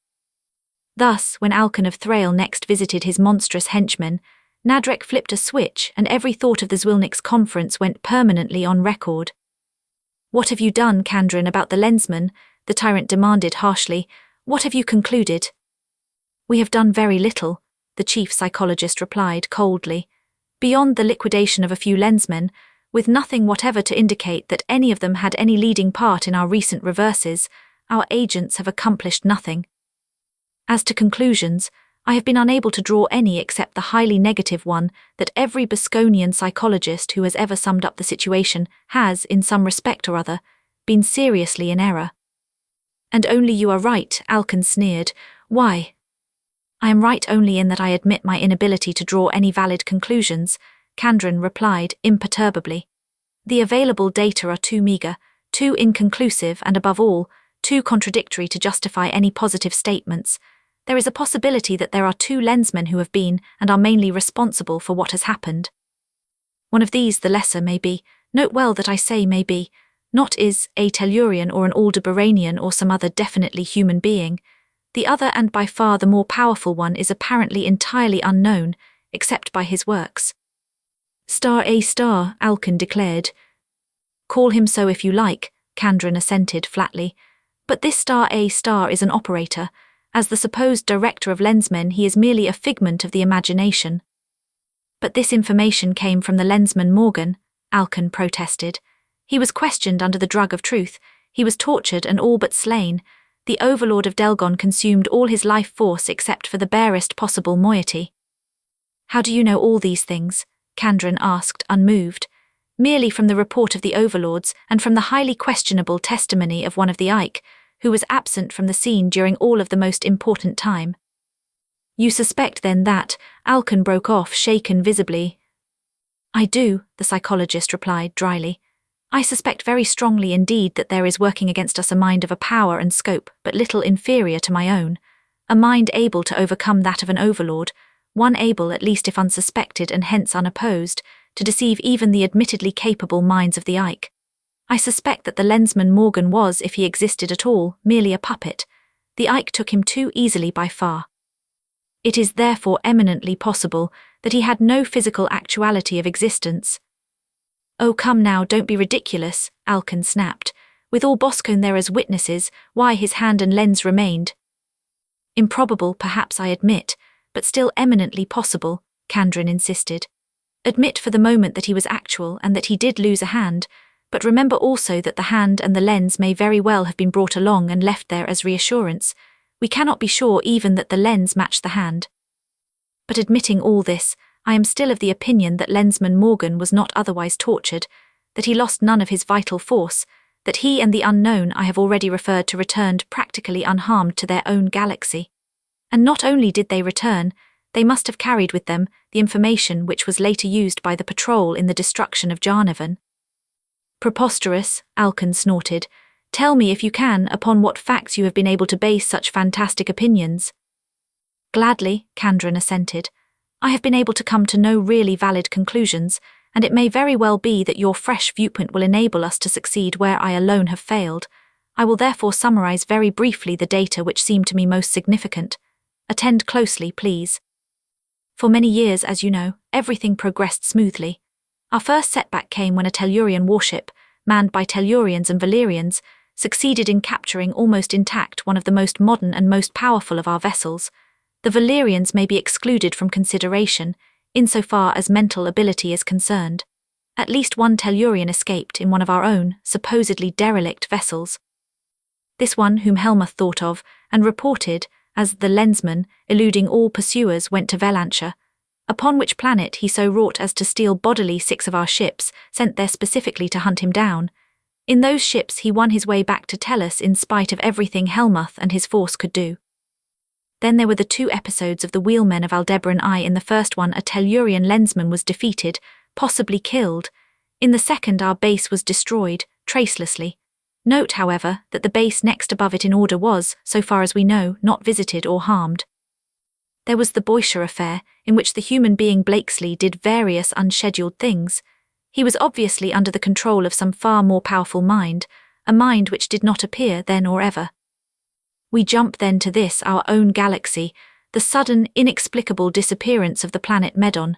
Thus, when Alcon of Thrale next visited his monstrous henchmen, Nadreck flipped a switch and every thought of the Zwilniks conference went permanently on record. "What have you done, Kandrin, about the Lensmen?" the tyrant demanded harshly. "What have you concluded?" "We have done very little," the chief psychologist replied coldly. "Beyond the liquidation of a few Lensmen, with nothing whatever to indicate that any of them had any leading part in our recent reverses, our agents have accomplished nothing. As to conclusions, I have been unable to draw any except the highly negative one that every Bosconian psychologist who has ever summed up the situation has, in some respect or other, been seriously in error." "And only you are right," Alcon sneered. "Why?" "I am right only in that I admit my inability to draw any valid conclusions," Kandrin replied imperturbably. "The available data are too meagre, too inconclusive and, above all, too contradictory to justify any positive statements. There is a possibility that there are 2 Lensmen who have been and are mainly responsible for what has happened. One of these, the lesser, may be, note well that I say may be, not is a Tellurian or an Aldebaranian or some other definitely human being. The other and by far the more powerful one is apparently entirely unknown, except by his works." "A*, Alcon declared. "Call him so if you like," Kandrin assented flatly. "But this A* is an operator. As the supposed director of Lensmen, he is merely a figment of the imagination." "But this information came from the Lensman Morgan," Alcon protested. "He was questioned under the drug of truth, he was tortured and all but slain. The overlord of Delgon consumed all his life force except for the barest possible moiety." "How do you know all these things?" Kandrin asked, unmoved. "Merely from the report of the overlords and from the highly questionable testimony of one of the Ike, who was absent from the scene during all of the most important time." "You suspect then that," Alcon broke off, shaken visibly. "I do," the psychologist replied dryly. "I suspect very strongly indeed that there is working against us a mind of a power and scope but little inferior to my own, a mind able to overcome that of an overlord, one able, at least if unsuspected and hence unopposed, to deceive even the admittedly capable minds of the Ike. I suspect that the Lensman Morgan was, if he existed at all, merely a puppet. The Ike took him too easily by far. It is therefore eminently possible that he had no physical actuality of existence." "Oh, come now, don't be ridiculous," Alcon snapped. "With all Boscone there as witnesses, why his hand and lens remained." "Improbable, perhaps, I admit, but still eminently possible," Kandrin insisted. "Admit for the moment that he was actual and that he did lose a hand, but remember also that the hand and the lens may very well have been brought along and left there as reassurance. We cannot be sure even that the lens matched the hand. But admitting all this, I am still of the opinion that Lensman Morgan was not otherwise tortured, that he lost none of his vital force, that he and the unknown I have already referred to returned practically unharmed to their own galaxy. And not only did they return, they must have carried with them the information which was later used by the patrol in the destruction of Jarnevan." "Preposterous," Alcon snorted. Tell me, if you can, upon what facts you have been able to base such fantastic opinions." "Gladly," Kandran assented. "I have been able to come to no really valid conclusions, and it may very well be that your fresh viewpoint will enable us to succeed where I alone have failed. I will therefore summarize very briefly the data which seem to me most significant. Attend closely, please. For many years, as you know, everything progressed smoothly. Our first setback came when a Tellurian warship, manned by Tellurians and Valyrians, succeeded in capturing almost intact one of the most modern and most powerful of our vessels. The Valyrians may be excluded from consideration, insofar as mental ability is concerned. At least one Tellurian escaped in one of our own, supposedly derelict vessels. This one, whom Helmuth thought of, and reported, as the Lensmen, eluding all pursuers, went to Valantia, upon which planet he so wrought as to steal bodily 6 of our ships, sent there specifically to hunt him down. In those ships he won his way back to Tellus in spite of everything Helmuth and his force could do. Then there were the 2 episodes of the wheelmen of Aldebaran I. In the first one, a Tellurian Lensman was defeated, possibly killed. In the second, our base was destroyed, tracelessly. Note, however, that the base next above it in order was, so far as we know, not visited or harmed. There was the Boysher affair, in which the human being Blakesley did various unscheduled things. He was obviously under the control of some far more powerful mind, a mind which did not appear then or ever. We jump then to this, our own galaxy, the sudden, inexplicable disappearance of the planet Medon.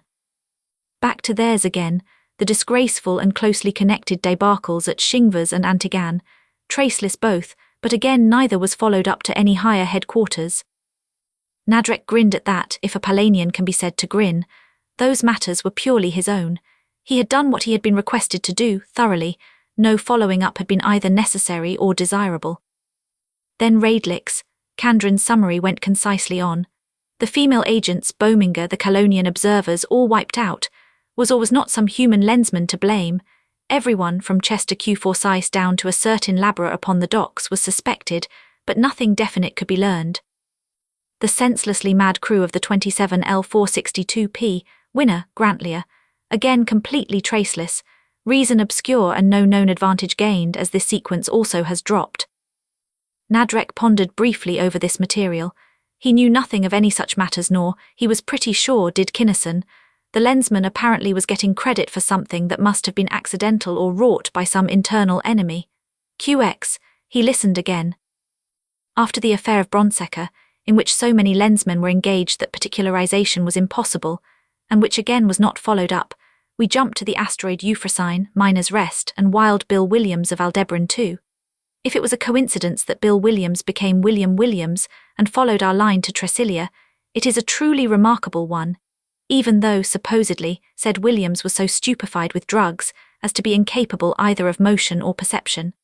Back to theirs again, the disgraceful and closely connected debacles at Shingvas and Antigan, traceless both, but again neither was followed up to any higher headquarters. Nadreck grinned at that, if a Palanian can be said to grin. Those matters were purely his own. He had done what he had been requested to do, thoroughly. No following up had been either necessary or desirable. Then Raidlix. Kandran's summary went concisely on. The female agents, Bominger, the Calonian observers, all wiped out. Was or was not some human lensman to blame? Everyone, from Chester Q. Forsyth down to a certain labourer upon the docks, was suspected, but nothing definite could be learned. The senselessly mad crew of the 27L462P, winner, Grantlier, again completely traceless, reason obscure and no known advantage gained, as this sequence also has dropped. Nadreck pondered briefly over this material. He knew nothing of any such matters, nor, he was pretty sure, did Kinnison. The Lensman apparently was getting credit for something that must have been accidental or wrought by some internal enemy. QX, he listened again. After the affair of Bronsecker, in which so many Lensmen were engaged that particularization was impossible, and which again was not followed up, we jumped to the asteroid Euphrosyne, Miner's Rest, and Wild Bill Williams of Aldebaran II. If it was a coincidence that Bill Williams became William Williams and followed our line to Tresilia, it is a truly remarkable one, even though, supposedly, said Williams was so stupefied with drugs as to be incapable either of motion or perception.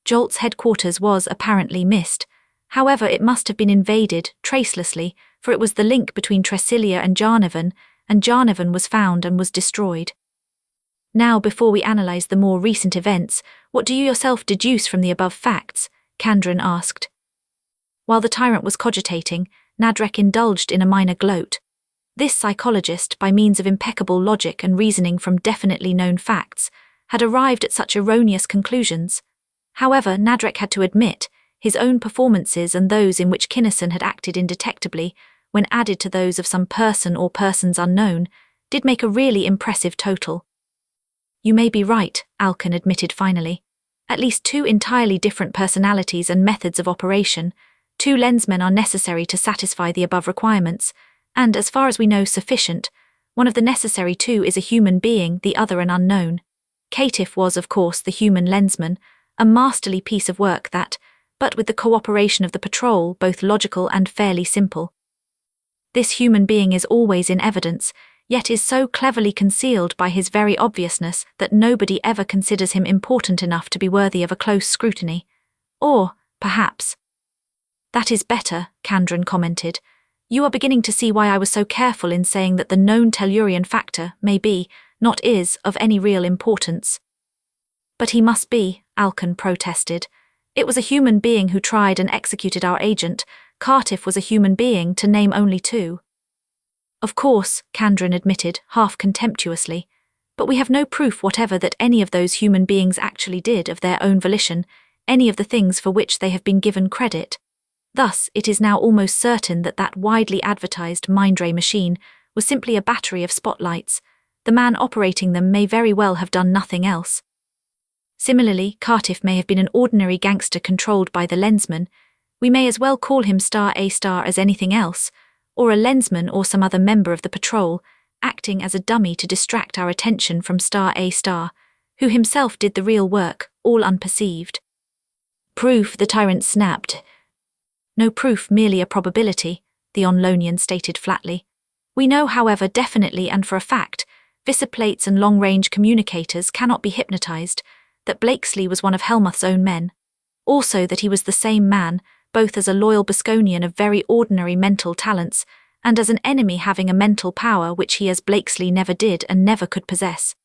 Jolt's headquarters was apparently missed. However, it must have been invaded, tracelessly, for it was the link between Tresilia and Jarnavan was found and was destroyed. Now, before we analyse the more recent events, what do you yourself deduce from the above facts? Kandran asked. While the Tyrant was cogitating, Nadreck indulged in a minor gloat. This psychologist, by means of impeccable logic and reasoning from definitely known facts, had arrived at such erroneous conclusions. However, Nadreck had to admit, his own performances and those in which Kinnison had acted indetectably, when added to those of some person or persons unknown, did make a really impressive total. You may be right, Alcon admitted finally. At least 2 entirely different personalities and methods of operation. 2 lensmen are necessary to satisfy the above requirements, and, as far as we know, sufficient. One of the necessary 2 is a human being, the other an unknown. Cartiff was, of course, the human lensman, a masterly piece of work that, but with the cooperation of the patrol, both logical and fairly simple. This human being is always in evidence, yet is so cleverly concealed by his very obviousness that nobody ever considers him important enough to be worthy of a close scrutiny. Or, perhaps. That is better, Kandran commented. You are beginning to see why I was so careful in saying that the known Tellurian factor may be, not is, of any real importance. But he must be, Alcon protested. It was a human being who tried and executed our agent. Cartiff was a human being, to name only 2. Of course, Kandran admitted, half contemptuously, but we have no proof whatever that any of those human beings actually did, of their own volition, any of the things for which they have been given credit. Thus, it is now almost certain that that widely advertised Mindray machine was simply a battery of spotlights. The man operating them may very well have done nothing else. Similarly, Cartiff may have been an ordinary gangster controlled by the Lensmen. We may as well call him A* as anything else, or a Lensman or some other member of the patrol, acting as a dummy to distract our attention from A*, who himself did the real work, all unperceived. Proof, the Tyrant snapped. No proof, merely a probability, the Onlonian stated flatly. We know, however, definitely and for a fact, visiplates and long-range communicators cannot be hypnotized, that Blakesley was one of Helmuth's own men. Also that he was the same man, both as a loyal Bosconian of very ordinary mental talents, and as an enemy having a mental power which he as Blakesley never did and never could possess.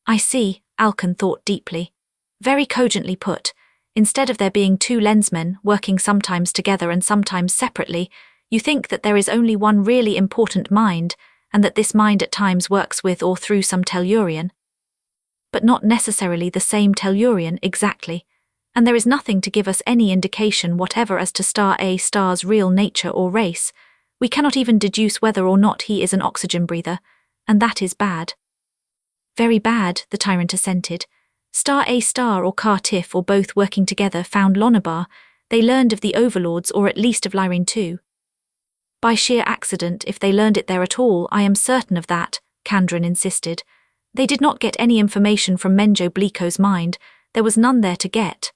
I see, Alcon thought deeply. Very cogently put. Instead of there being two Lensmen, working sometimes together and sometimes separately, you think that there is only one really important mind, and that this mind at times works with or through some Tellurian. But not necessarily the same Tellurian exactly, and there is nothing to give us any indication whatever as to A*'s real nature or race. We cannot even deduce whether or not he is an oxygen breather, and that is bad. Very bad, the Tyrant assented. A* or Cartiff or both working together found Lonabar. They learned of the overlords, or at least of Lyrane too. By sheer accident, if they learned it there at all, I am certain of that, Kandran insisted. They did not get any information from Menjo Bleeko's mind. There was none there to get.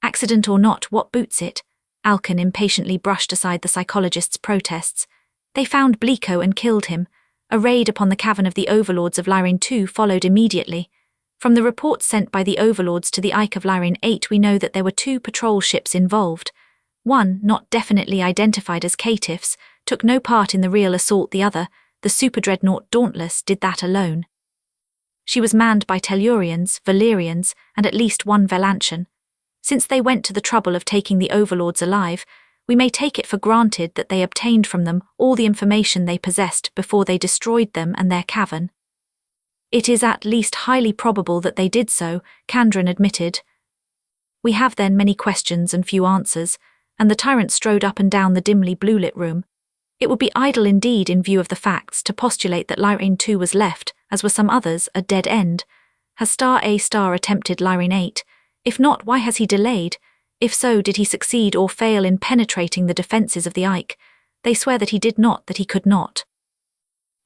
Accident or not, what boots it? Alcon impatiently brushed aside the psychologist's protests. They found Bleeko and killed him. A raid upon the cavern of the overlords of Lyrane 2 followed immediately. From the reports sent by the overlords to the Ike of Lyrane 8 we know that there were 2 patrol ships involved. One, not definitely identified as Cartiff's, took no part in the real assault. The other, the super-dreadnought Dauntless, did that alone. She was manned by Tellurians, Valyrians, and at least one Velantian. Since they went to the trouble of taking the overlords alive, we may take it for granted that they obtained from them all the information they possessed before they destroyed them and their cavern. It is at least highly probable that they did so, Kandran admitted. We have then many questions and few answers, and the Tyrant strode up and down the dimly blue-lit room. It would be idle indeed, in view of the facts, to postulate that Lyrane 2 was left, as were some others, a dead end. Has A* attempted Lyrane 8? If not, why has he delayed? If so, did he succeed or fail in penetrating the defences of the Ike? They swear that he did not, that he could not.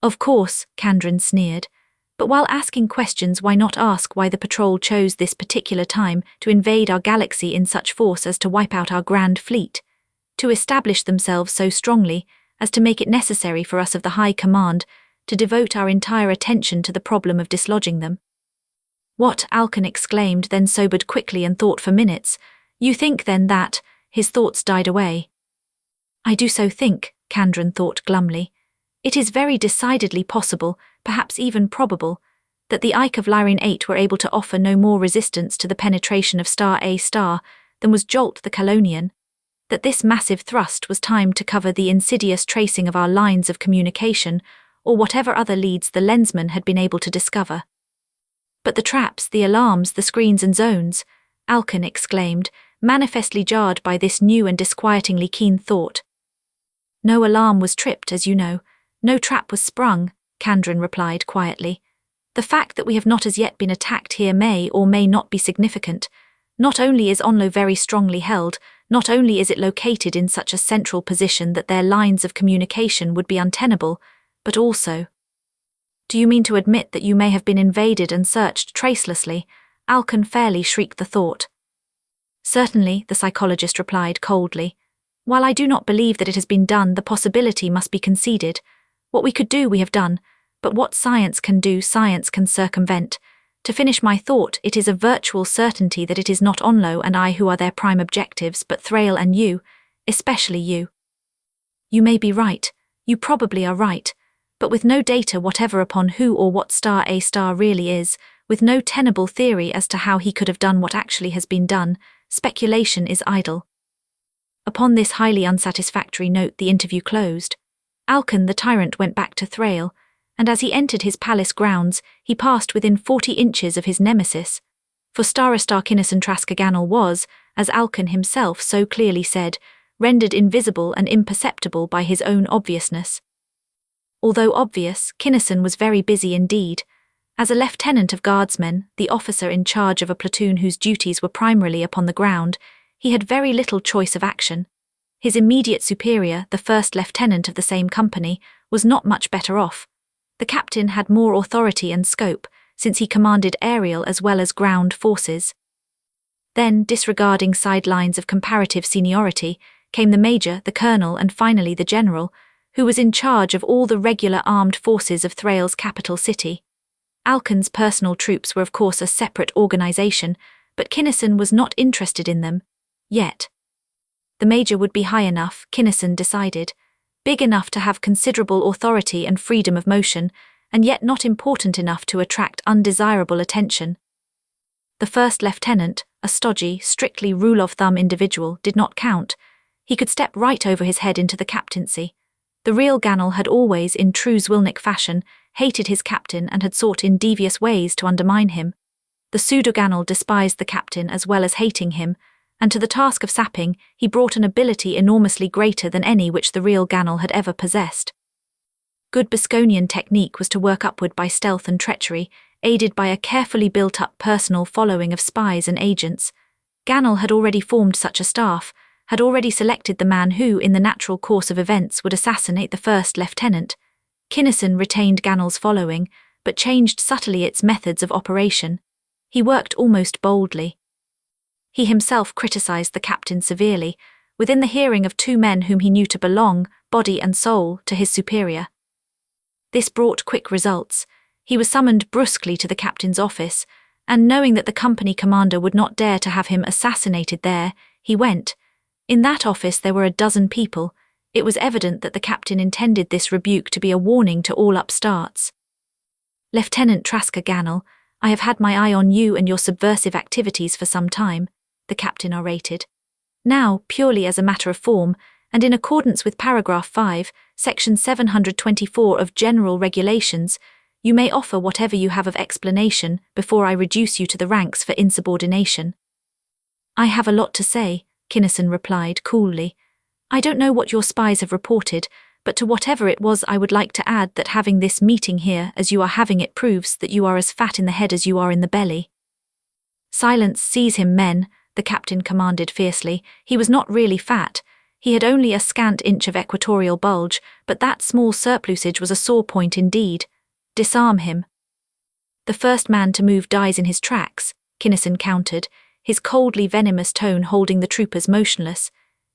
Of course, Kandran sneered. But while asking questions, why not ask why the patrol chose this particular time to invade our galaxy in such force as to wipe out our grand fleet? To establish themselves so strongly as to make it necessary for us of the High Command to devote our entire attention to the problem of dislodging them. What? Alcon exclaimed, then sobered quickly and thought for minutes. You think then that... His thoughts died away. I do so think, Kandran thought glumly. It is very decidedly possible, perhaps even probable, that the Ike of Lyrane 8 were able to offer no more resistance to the penetration of A* than was Jolt the Colonian, that this massive thrust was timed to cover the insidious tracing of our lines of communication, or whatever other leads the Lensmen had been able to discover. But the traps, the alarms, the screens and zones, Alcon exclaimed, manifestly jarred by this new and disquietingly keen thought. No alarm was tripped, as you know. No trap was sprung, Kandran replied quietly. The fact that we have not as yet been attacked here may or may not be significant. Not only is Onlo very strongly held, not only is it located in such a central position that their lines of communication would be untenable, but also... Do you mean to admit that you may have been invaded and searched tracelessly? Alcon fairly shrieked the thought. Certainly, the psychologist replied coldly. While I do not believe that it has been done, the possibility must be conceded. What we could do, we have done, but what science can do, science can circumvent. To finish my thought, it is a virtual certainty that it is not Onlo and I who are their prime objectives, but Thrale and you, especially you. You may be right, you probably are right, but with no data whatever upon who or what A* really is, with no tenable theory as to how he could have done what actually has been done, speculation is idle. Upon this highly unsatisfactory note the interview closed. Alcon the Tyrant went back to Thrale, and as he entered his palace grounds, he passed within 40 inches of his nemesis. For Starostar Kinnison Traska Gannel was, as Alcon himself so clearly said, rendered invisible and imperceptible by his own obviousness. Although obvious, Kinnison was very busy indeed. As a lieutenant of guardsmen, the officer in charge of a platoon whose duties were primarily upon the ground, he had very little choice of action. His immediate superior, the first lieutenant of the same company, was not much better off. The captain had more authority and scope, since he commanded aerial as well as ground forces. Then, disregarding sidelines of comparative seniority, came the major, the colonel, and finally the general, who was in charge of all the regular armed forces of Thrale's capital city. Alcon's personal troops were of course a separate organization, but Kinnison was not interested in them, yet. The major would be high enough, Kinnison decided, big enough to have considerable authority and freedom of motion, and yet not important enough to attract undesirable attention. The first lieutenant, a stodgy, strictly rule-of-thumb individual, did not count. He could step right over his head into the captaincy. The real Gannel had always, in true Zwilnik fashion, hated his captain and had sought in devious ways to undermine him. The pseudo-Gannel despised the captain as well as hating him, and to the task of sapping he brought an ability enormously greater than any which the real Gannel had ever possessed. Good Beskonian technique was to work upward by stealth and treachery, aided by a carefully built-up personal following of spies and agents. Gannel had already formed such a staff, had already selected the man who, in the natural course of events, would assassinate the first lieutenant. Kinnison retained Gannel's following, but changed subtly its methods of operation. He worked almost boldly. He himself criticized the captain severely, within the hearing of two men whom he knew to belong, body and soul, to his superior. This brought quick results. He was summoned brusquely to the captain's office, and knowing that the company commander would not dare to have him assassinated there, he went. In that office there were a dozen people. It was evident that the captain intended this rebuke to be a warning to all upstarts. Lieutenant Traska Gannel, I have had my eye on you and your subversive activities for some time, the captain orated. Now, purely as a matter of form, and in accordance with paragraph 5, section 724 of General Regulations, you may offer whatever you have of explanation before I reduce you to the ranks for insubordination. I have a lot to say, Kinnison replied coolly. I don't know what your spies have reported, but to whatever it was I would like to add that having this meeting here as you are having it proves that you are as fat in the head as you are in the belly. Silence, seize him, men, the captain commanded fiercely. He was not really fat. He had only a scant inch of equatorial bulge, but that small surplusage was a sore point indeed. Disarm him. The first man to move dies in his tracks, Kinnison countered, his coldly venomous tone holding the troopers motionless.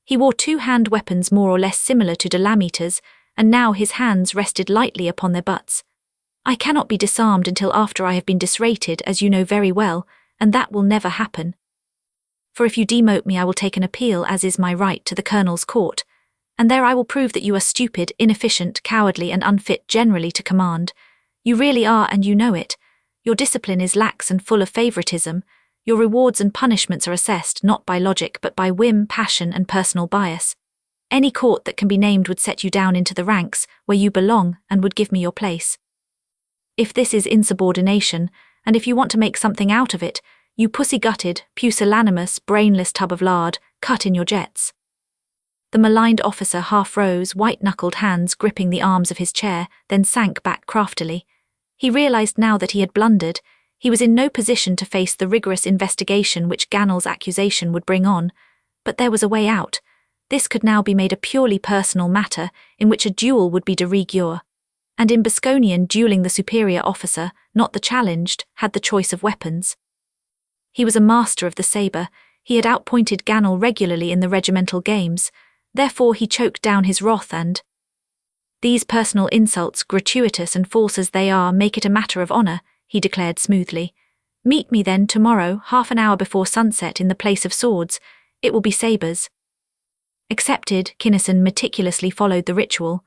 He wore two-hand weapons more or less similar to delameters, and now his hands rested lightly upon their butts. I cannot be disarmed until after I have been disrated, as you know very well, and that will never happen. For if you demote me I will take an appeal, as is my right, to the Colonel's court, and there I will prove that you are stupid, inefficient, cowardly, and unfit generally to command. You really are, and you know it. Your discipline is lax and full of favoritism. Your rewards and punishments are assessed not by logic but by whim, passion, and personal bias. Any court that can be named would set you down into the ranks, where you belong, and would give me your place. If this is insubordination, and if you want to make something out of it, you pussy-gutted, pusillanimous, brainless tub of lard, cut in your jets. The maligned officer half rose, white-knuckled hands gripping the arms of his chair, then sank back craftily. He realized now that he had blundered. He was in no position to face the rigorous investigation which Gannel's accusation would bring on, but there was a way out. This could now be made a purely personal matter, in which a duel would be de rigueur. And in Beskonian, dueling the superior officer, not the challenged, had the choice of weapons. He was a master of the sabre. He had outpointed Gannel regularly in the regimental games. Therefore he choked down his wrath and... These personal insults, gratuitous and false as they are, make it a matter of honour, he declared smoothly. Meet me then tomorrow, half an hour before sunset, in the place of swords. It will be sabres. Accepted, Kinnison meticulously followed the ritual.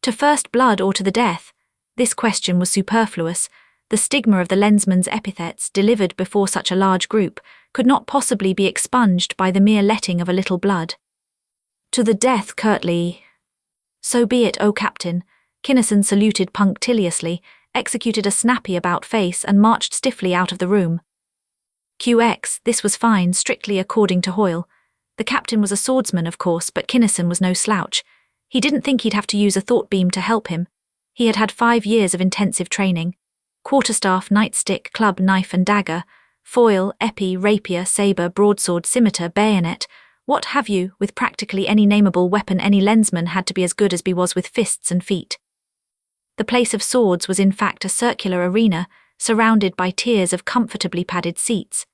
To first blood or to the death? This question was superfluous. The stigma of the Lensmen's epithets, delivered before such a large group, could not possibly be expunged by the mere letting of a little blood. To the death, curtly. So be it, O Captain. Kinnison saluted punctiliously, executed a snappy about-face and marched stiffly out of the room. QX, this was fine, strictly according to Hoyle. The captain was a swordsman, of course, but Kinnison was no slouch. He didn't think he'd have to use a thought beam to help him. He had had 5 years of intensive training. Quarterstaff, nightstick, club, knife and dagger, foil, épée, rapier, sabre, broadsword, scimitar, bayonet, what have you, with practically any nameable weapon any lensman had to be as good as he was with fists and feet. The place of swords was in fact a circular arena, surrounded by tiers of comfortably padded seats.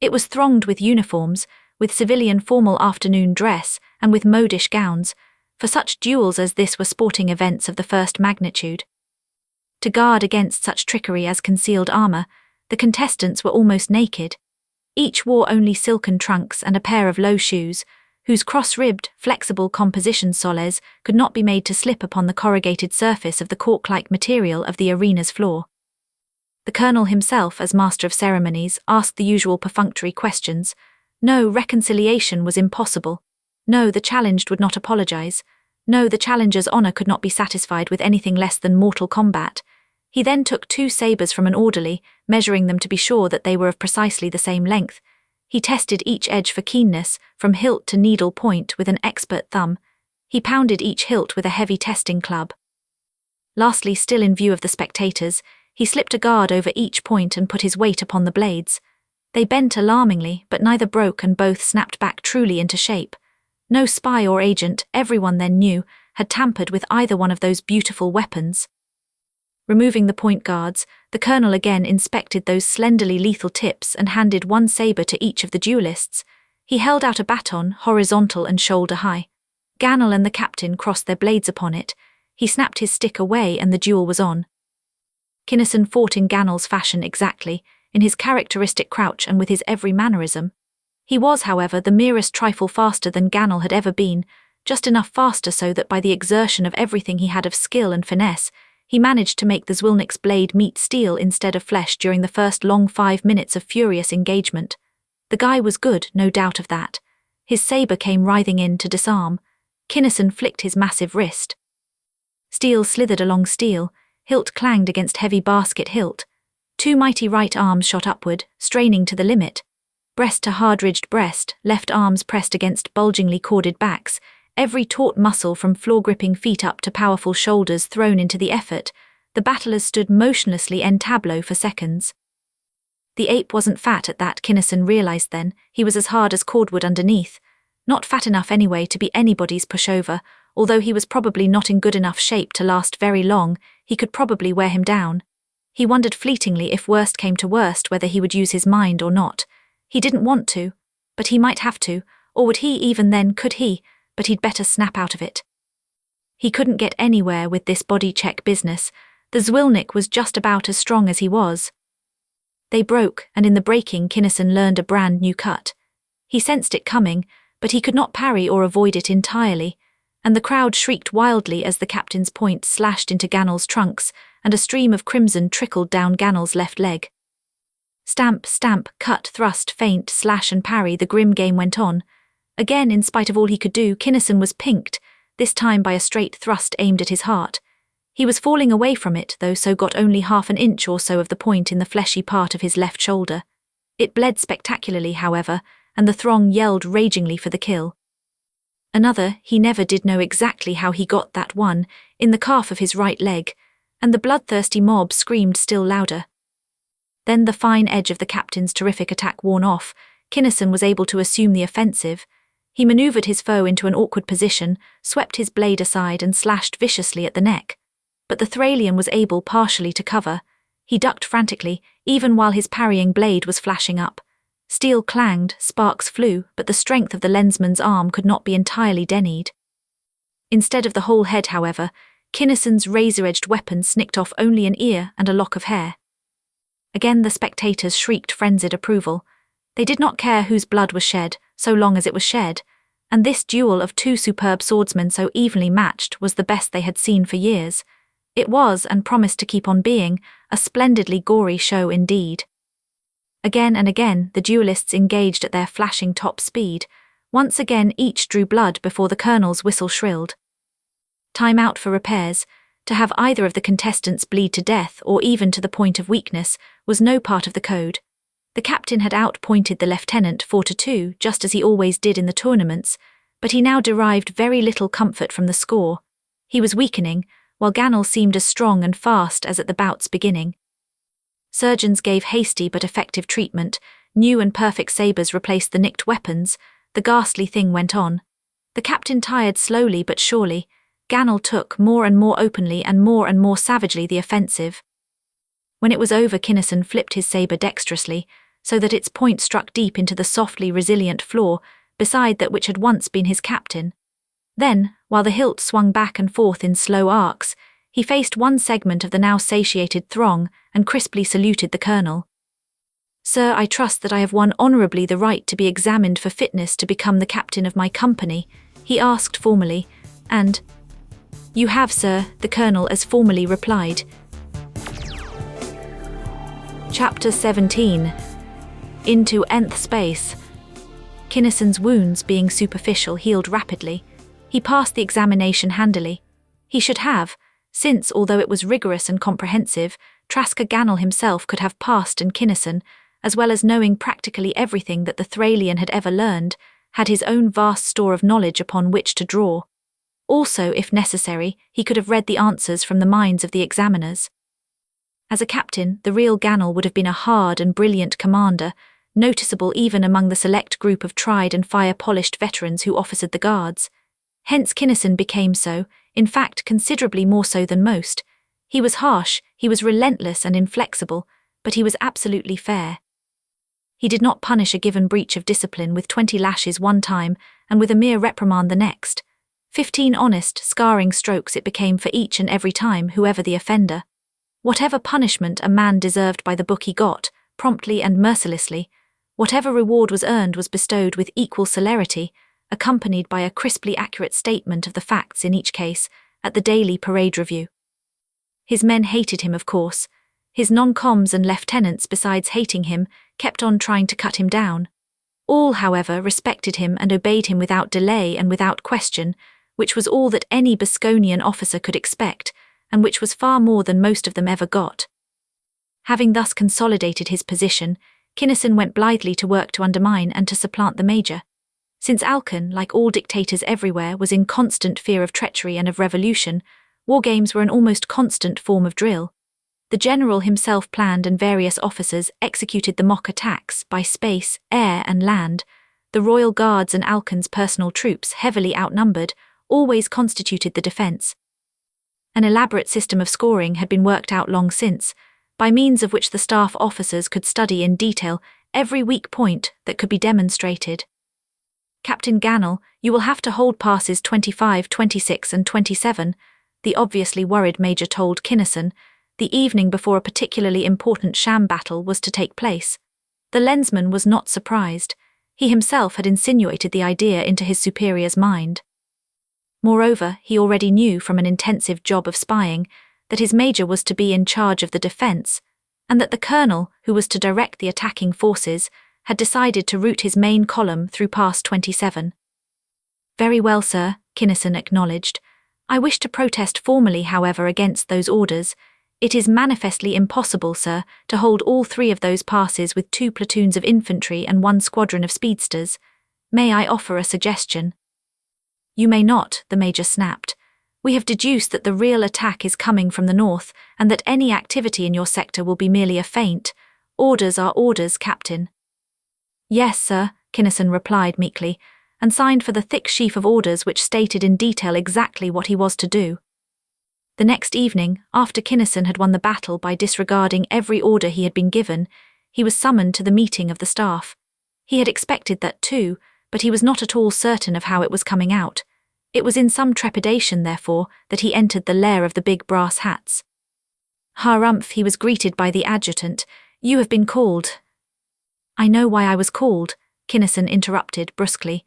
It was thronged with uniforms, with civilian formal afternoon dress, and with modish gowns, for such duels as this were sporting events of the first magnitude. To guard against such trickery as concealed armor, the contestants were almost naked. Each wore only silken trunks and a pair of low shoes, whose cross-ribbed, flexible composition soles could not be made to slip upon the corrugated surface of the cork-like material of the arena's floor. The colonel himself, as master of ceremonies, asked the usual perfunctory questions. No, reconciliation was impossible. No, the challenged would not apologize. No, the challenger's honor could not be satisfied with anything less than mortal combat. He then took 2 sabres from an orderly, measuring them to be sure that they were of precisely the same length. He tested each edge for keenness, from hilt to needle point with an expert thumb. He pounded each hilt with a heavy testing club. Lastly, still in view of the spectators, he slipped a guard over each point and put his weight upon the blades. They bent alarmingly, but neither broke and both snapped back truly into shape. No spy or agent, everyone then knew, had tampered with either one of those beautiful weapons. Removing the point guards, the colonel again inspected those slenderly lethal tips and handed 1 sabre to each of the duelists. He held out a baton, horizontal and shoulder-high. Gannel and the captain crossed their blades upon it. He snapped his stick away and the duel was on. Kinnison fought in Gannel's fashion exactly, in his characteristic crouch and with his every mannerism. He was, however, the merest trifle faster than Gannel had ever been, just enough faster so that by the exertion of everything he had of skill and finesse, he managed to make the Zwilnik's blade meet steel instead of flesh during the first long 5 minutes of furious engagement. The guy was good, no doubt of that. His sabre came writhing in to disarm. Kinnison flicked his massive wrist. Steel slithered along steel, hilt clanged against heavy basket hilt. 2 mighty right arms shot upward, straining to the limit. Breast to hard-ridged breast, left arms pressed against bulgingly corded backs, every taut muscle from floor-gripping feet up to powerful shoulders thrown into the effort. The battlers stood motionlessly en tableau for seconds. The ape wasn't fat at that, Kinnison realized then. He was as hard as cordwood underneath. Not fat enough anyway to be anybody's pushover, although he was probably not in good enough shape to last very long. He could probably wear him down. He wondered fleetingly if worst came to worst whether he would use his mind or not. He didn't want to, but he might have to, or would he even then, could he? But he'd better snap out of it. He couldn't get anywhere with this body check business. The Zwilnik was just about as strong as he was. They broke, and in the breaking Kinnison learned a brand new cut. He sensed it coming, but he could not parry or avoid it entirely, and the crowd shrieked wildly as the captain's point slashed into Gannel's trunks, and a stream of crimson trickled down Gannel's left leg. Stamp, stamp, cut, thrust, feint, slash and parry, the grim game went on. Again, in spite of all he could do, Kinnison was pinked, this time by a straight thrust aimed at his heart. He was falling away from it, though, so got only half an inch or so of the point in the fleshy part of his left shoulder. It bled spectacularly, however, and the throng yelled ragingly for the kill. Another, he never did know exactly how he got that one, in the calf of his right leg, and the bloodthirsty mob screamed still louder. Then the fine edge of the captain's terrific attack worn off, Kinnison was able to assume the offensive. He manoeuvred his foe into an awkward position, swept his blade aside and slashed viciously at the neck. But the Thralian was able partially to cover. He ducked frantically, even while his parrying blade was flashing up. Steel clanged, sparks flew, but the strength of the lensman's arm could not be entirely denied. Instead of the whole head, however, Kinnison's razor-edged weapon snicked off only an ear and a lock of hair. Again the spectators shrieked frenzied approval. They did not care whose blood was shed, so long as it was shed, and this duel of 2 superb swordsmen so evenly matched was the best they had seen for years. It was, and promised to keep on being, a splendidly gory show indeed. Again and again the duelists engaged at their flashing top speed. Once again each drew blood before the colonel's whistle shrilled. Time out for repairs. To have either of the contestants bleed to death or even to the point of weakness was no part of the code. The captain had outpointed the lieutenant 4-2, just as he always did in the tournaments, but he now derived very little comfort from the score. He was weakening, while Gannel seemed as strong and fast as at the bout's beginning. Surgeons gave hasty but effective treatment, new and perfect sabres replaced the nicked weapons, the ghastly thing went on. The captain tired slowly but surely. Gannel took more and more openly and more savagely the offensive. When it was over, Kinnison flipped his sabre dexterously, so that its point struck deep into the softly resilient floor, beside that which had once been his captain. Then, while the hilt swung back and forth in slow arcs, he faced one segment of the now satiated throng and crisply saluted the colonel. "Sir, I trust that I have won honourably the right to be examined for fitness to become the captain of my company," he asked formally, and, "You have, sir," the colonel as formally replied. Chapter 17. Into nth space. Kinnison's wounds, being superficial, healed rapidly. He passed the examination handily. He should have, since, although it was rigorous and comprehensive, Trasker Gannel himself could have passed, and Kinnison, as well as knowing practically everything that the Thralian had ever learned, had his own vast store of knowledge upon which to draw. Also, if necessary, he could have read the answers from the minds of the examiners. As a captain, the real Gannel would have been a hard and brilliant commander, noticeable even among the select group of tried and fire-polished veterans who officered the guards. Hence Kinnison became so, in fact considerably more so than most. He was harsh, he was relentless and inflexible, but he was absolutely fair. He did not punish a given breach of discipline with 20 lashes one time and with a mere reprimand the next. 15 honest, scarring strokes it became for each and every time, whoever the offender. Whatever punishment a man deserved by the book he got, promptly and mercilessly. Whatever reward was earned was bestowed with equal celerity, accompanied by a crisply accurate statement of the facts in each case, at the daily parade review. His men hated him, of course. His non-coms and lieutenants, besides hating him, kept on trying to cut him down. All, however, respected him and obeyed him without delay and without question, which was all that any Bosconian officer could expect, and which was far more than most of them ever got. Having thus consolidated his position, Kinnison went blithely to work to undermine and to supplant the major. Since Alcon, like all dictators everywhere, was in constant fear of treachery and of revolution, war games were an almost constant form of drill. The general himself planned and various officers executed the mock attacks by space, air and land. The royal guards and Alcon's personal troops, heavily outnumbered, always constituted the defence. An elaborate system of scoring had been worked out long since, by means of which the staff officers could study in detail every weak point that could be demonstrated. "Captain Gannel, you will have to hold passes 25, 26 and 27, the obviously worried major told Kinnison, the evening before a particularly important sham battle was to take place. The Lensman was not surprised. He himself had insinuated the idea into his superior's mind. Moreover, he already knew from an intensive job of spying that his major was to be in charge of the defence, and that the colonel, who was to direct the attacking forces, had decided to route his main column through Pass 27. "Very well, sir," Kinnison acknowledged. "I wish to protest formally, however, against those orders. It is manifestly impossible, sir, to hold all 3 of those passes with 2 platoons of infantry and 1 squadron of speedsters. May I offer a suggestion?" "You may not," the major snapped. "We have deduced that the real attack is coming from the north, and that any activity in your sector will be merely a feint. Orders are orders, Captain." "Yes, sir," Kinnison replied meekly, and signed for the thick sheaf of orders which stated in detail exactly what he was to do. The next evening, after Kinnison had won the battle by disregarding every order he had been given, he was summoned to the meeting of the staff. He had expected that too, but he was not at all certain of how it was coming out. It was in some trepidation, therefore, that he entered the lair of the big brass hats. Harumph, he was greeted by the adjutant. "You have been called." "I know why I was called," Kinnison interrupted brusquely.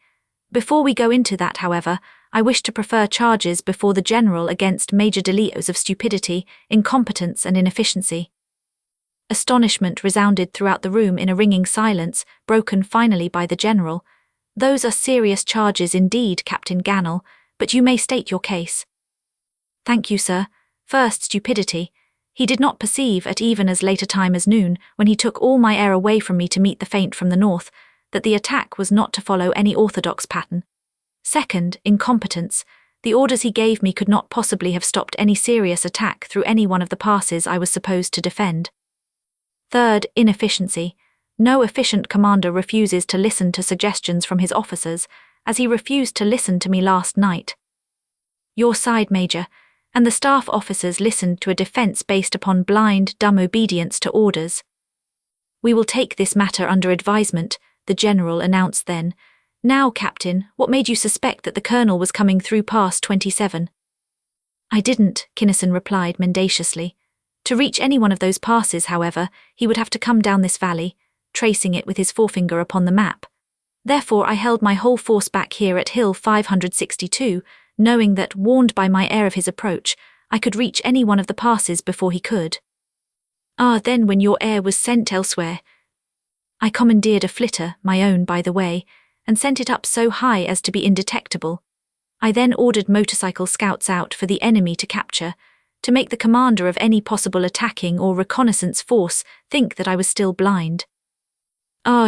"Before we go into that, however, I wish to prefer charges before the general against Major Delios of stupidity, incompetence and inefficiency." Astonishment resounded throughout the room in a ringing silence, broken finally by the general. "Those are serious charges indeed, Captain Gannel, but you may state your case." "Thank you, sir. First, stupidity." He did not perceive at even as late a time as noon, when he took all my air away from me to meet the feint from the north, that the attack was not to follow any orthodox pattern. Second, incompetence. The orders he gave me could not possibly have stopped any serious attack through any one of the passes I was supposed to defend. Third, inefficiency. No efficient commander refuses to listen to suggestions from his officers, as he refused to listen to me last night. Your side, Major, and the staff officers listened to a defense based upon blind, dumb obedience to orders. We will take this matter under advisement, the general announced then. Now, Captain, what made you suspect that the colonel was coming through Pass 27? I didn't, Kinnison replied mendaciously. To reach any one of those passes, however, he would have to come down this valley, tracing it with his forefinger upon the map. Therefore I held my whole force back here at Hill 562, knowing that, warned by my air of his approach, I could reach any one of the passes before he could. Then when your air was sent elsewhere, I commandeered a flitter, my own by the way, and sent it up so high as to be indetectable. I then ordered motorcycle scouts out for the enemy to capture, to make the commander of any possible attacking or reconnaissance force think that I was still blind.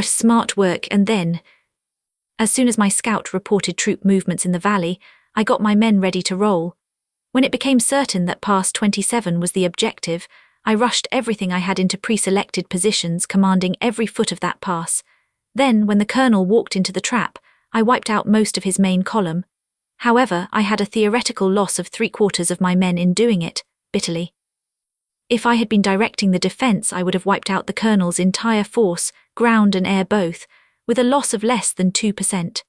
Smart work. And then, as soon as my scout reported troop movements in the valley, I got my men ready to roll. When it became certain that Pass 27 was the objective, I rushed everything I had into pre-selected positions commanding every foot of that pass. Then, when the colonel walked into the trap, I wiped out most of his main column. However, I had a theoretical loss of 3/4 of my men in doing it, bitterly. If I had been directing the defense, I would have wiped out the colonel's entire force, ground and air both, with a loss of less than 2%.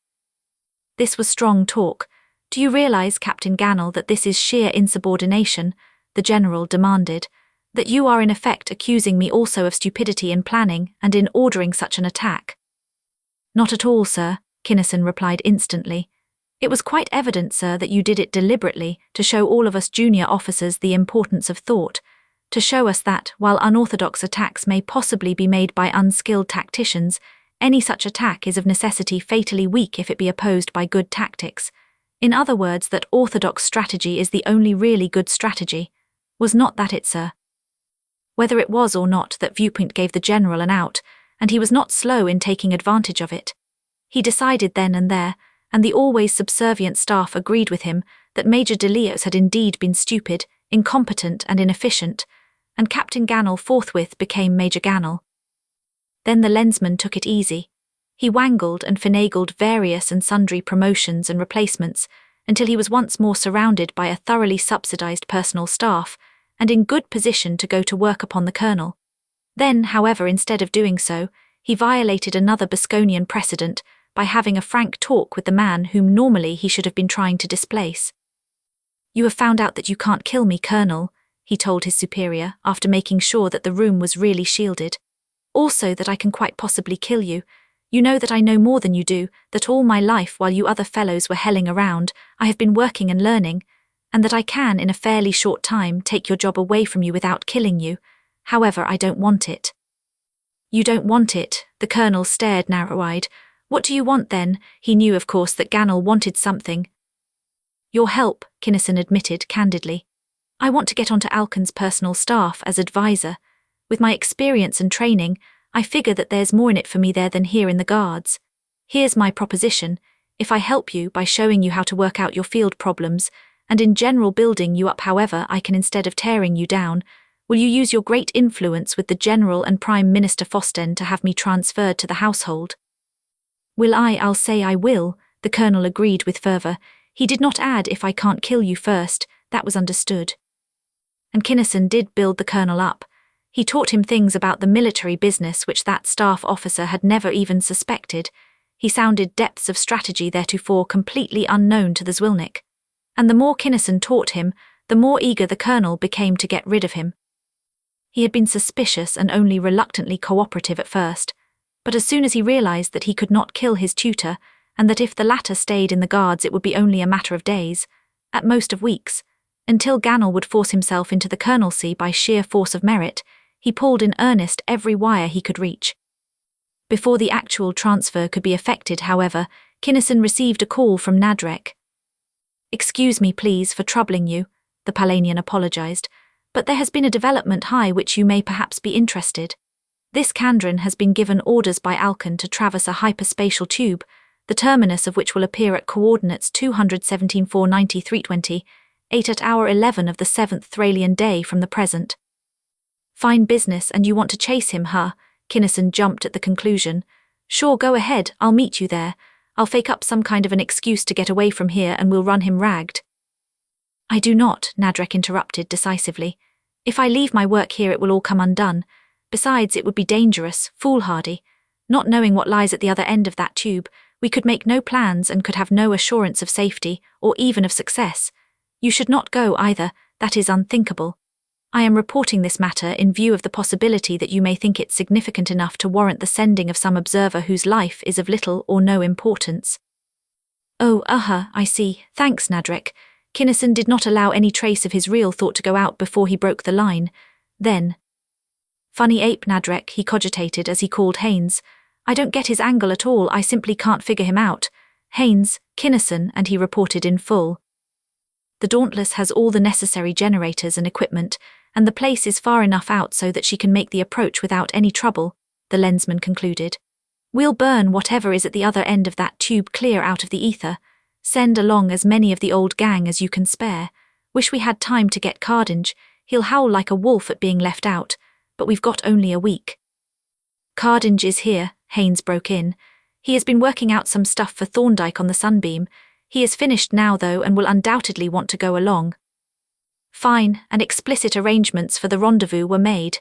This was strong talk. Do you realize, Captain Gannel, that this is sheer insubordination? The general demanded. That you are in effect accusing me also of stupidity in planning and in ordering such an attack? Not at all, sir, Kinnison replied instantly. It was quite evident, sir, that you did it deliberately to show all of us junior officers the importance of thought, to show us that, while unorthodox attacks may possibly be made by unskilled tacticians, any such attack is of necessity fatally weak if it be opposed by good tactics. In other words, that orthodox strategy is the only really good strategy. Was not that it, sir? Whether it was or not, that viewpoint gave the general an out, and he was not slow in taking advantage of it. He decided then and there, and the always subservient staff agreed with him, that Major de Leos had indeed been stupid, incompetent and inefficient, and Captain Gannel forthwith became Major Gannel. Then the Lensman took it easy. He wangled and finagled various and sundry promotions and replacements, until he was once more surrounded by a thoroughly subsidized personal staff, and in good position to go to work upon the colonel. Then, however, instead of doing so, he violated another Bosconian precedent by having a frank talk with the man whom normally he should have been trying to displace. You have found out that you can't kill me, Colonel, he told his superior, after making sure that the room was really shielded. Also that I can quite possibly kill you. You know that I know more than you do, that all my life while you other fellows were helling around, I have been working and learning, and that I can, in a fairly short time, take your job away from you without killing you. However, I don't want it. You don't want it, the colonel stared narrow-eyed. What do you want then? He knew, of course, that Gannel wanted something. Your help, Kinnison admitted candidly. I want to get onto Alcon's personal staff as advisor. With my experience and training, I figure that there's more in it for me there than here in the Guards. Here's my proposition. If I help you by showing you how to work out your field problems, and in general building you up however I can instead of tearing you down, will you use your great influence with the General and Prime Minister Fossten to have me transferred to the household? Will I? I'll say I will, the colonel agreed with fervour. He did not add, if I can't kill you first, that was understood. And Kinnison did build the colonel up. He taught him things about the military business which that staff officer had never even suspected. He sounded depths of strategy theretofore completely unknown to the Zwilnik. And the more Kinnison taught him, the more eager the colonel became to get rid of him. He had been suspicious and only reluctantly cooperative at first, but as soon as he realized that he could not kill his tutor, and that if the latter stayed in the Guards it would be only a matter of days, at most of weeks, until Gannel would force himself into the colonelcy by sheer force of merit, he pulled in earnest every wire he could reach. Before the actual transfer could be effected, however, Kinnison received a call from Nadreck. Excuse me, please, for troubling you, the Palanian apologized, But there has been a development which you may perhaps be interested. This Candron has been given orders by Alcon to traverse a hyperspatial tube, the terminus of which will appear at coordinates 217,490,320, 8 at hour 11 of the 7th Thralian day from the present. Fine business, and you want to chase him, huh? Kinnison jumped at the conclusion. Sure, go ahead, I'll meet you there. I'll fake up some kind of an excuse to get away from here and we'll run him ragged. I do not, Nadreck interrupted decisively. If I leave my work here it will all come undone. Besides, it would be dangerous, foolhardy. Not knowing what lies at the other end of that tube, we could make no plans and could have no assurance of safety, or even of success. You should not go either, that is unthinkable. I am reporting this matter in view of the possibility that you may think it significant enough to warrant the sending of some observer whose life is of little or no importance. Oh, I see. Thanks, Nadreck. Kinnison did not allow any trace of his real thought to go out before he broke the line. Then, funny ape, Nadreck, he cogitated as he called Haynes. I don't get his angle at all, I simply can't figure him out. Haynes, Kinnison, and he reported in full. The Dauntless has all the necessary generators and equipment, and the place is far enough out so that she can make the approach without any trouble, the Lensman concluded. We'll burn whatever is at the other end of that tube clear out of the ether. Send along as many of the old gang as you can spare. Wish we had time to get Cardinge. He'll howl like a wolf at being left out, but we've got only a week. Cardinge is here, Haynes broke in. He has been working out some stuff for Thorndyke on the Sunbeam. He is finished now, though, and will undoubtedly want to go along. Fine, and explicit arrangements for the rendezvous were made.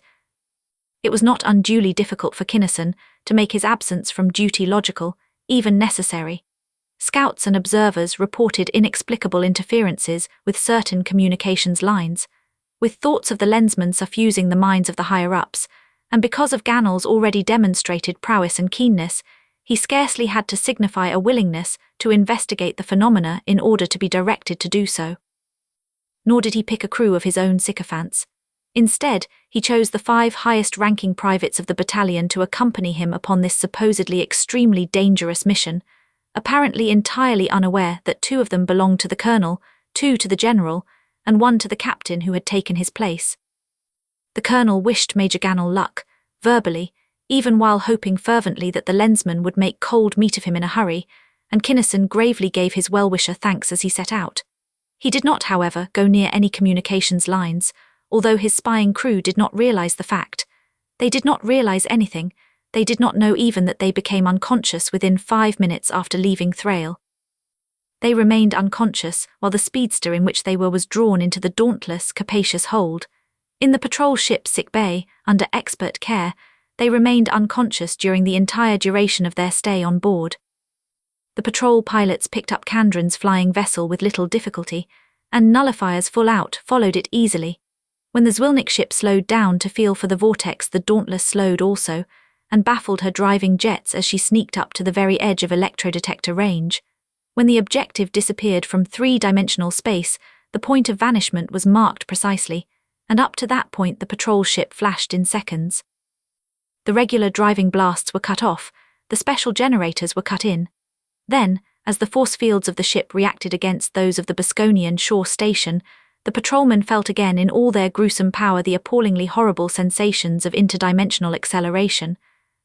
It was not unduly difficult for Kinnison to make his absence from duty logical, even necessary. Scouts and observers reported inexplicable interferences with certain communications lines, with thoughts of the Lensmen suffusing the minds of the higher-ups, and because of Gannel's already demonstrated prowess and keenness, he scarcely had to signify a willingness to investigate the phenomena in order to be directed to do so. Nor did he pick a crew of his own sycophants. Instead, he chose the 5 highest-ranking privates of the battalion to accompany him upon this supposedly extremely dangerous mission, apparently entirely unaware that 2 of them belonged to the colonel, 2 to the general, and 1 to the captain who had taken his place. The colonel wished Major Gannel luck, verbally, even while hoping fervently that the Lensman would make cold meat of him in a hurry, and Kinnison gravely gave his well-wisher thanks as he set out. He did not, however, go near any communications lines, although his spying crew did not realize the fact. They did not realize anything. They did not know even that they became unconscious within 5 minutes after leaving Thrale. They remained unconscious while the speedster in which they were was drawn into the dauntless, capacious hold. In the patrol ship's sick bay, under expert care, they remained unconscious during the entire duration of their stay on board. The patrol pilots picked up Candron's flying vessel with little difficulty, and nullifiers full out followed it easily. When the Zwilnik ship slowed down to feel for the vortex, the Dauntless slowed also, and baffled her driving jets as she sneaked up to the very edge of electrodetector range. When the objective disappeared from 3-dimensional space, the point of vanishment was marked precisely, and up to that point the patrol ship flashed in seconds. The regular driving blasts were cut off, the special generators were cut in. Then, as the force fields of the ship reacted against those of the Bosconian shore station, the patrolmen felt again in all their gruesome power the appallingly horrible sensations of interdimensional acceleration.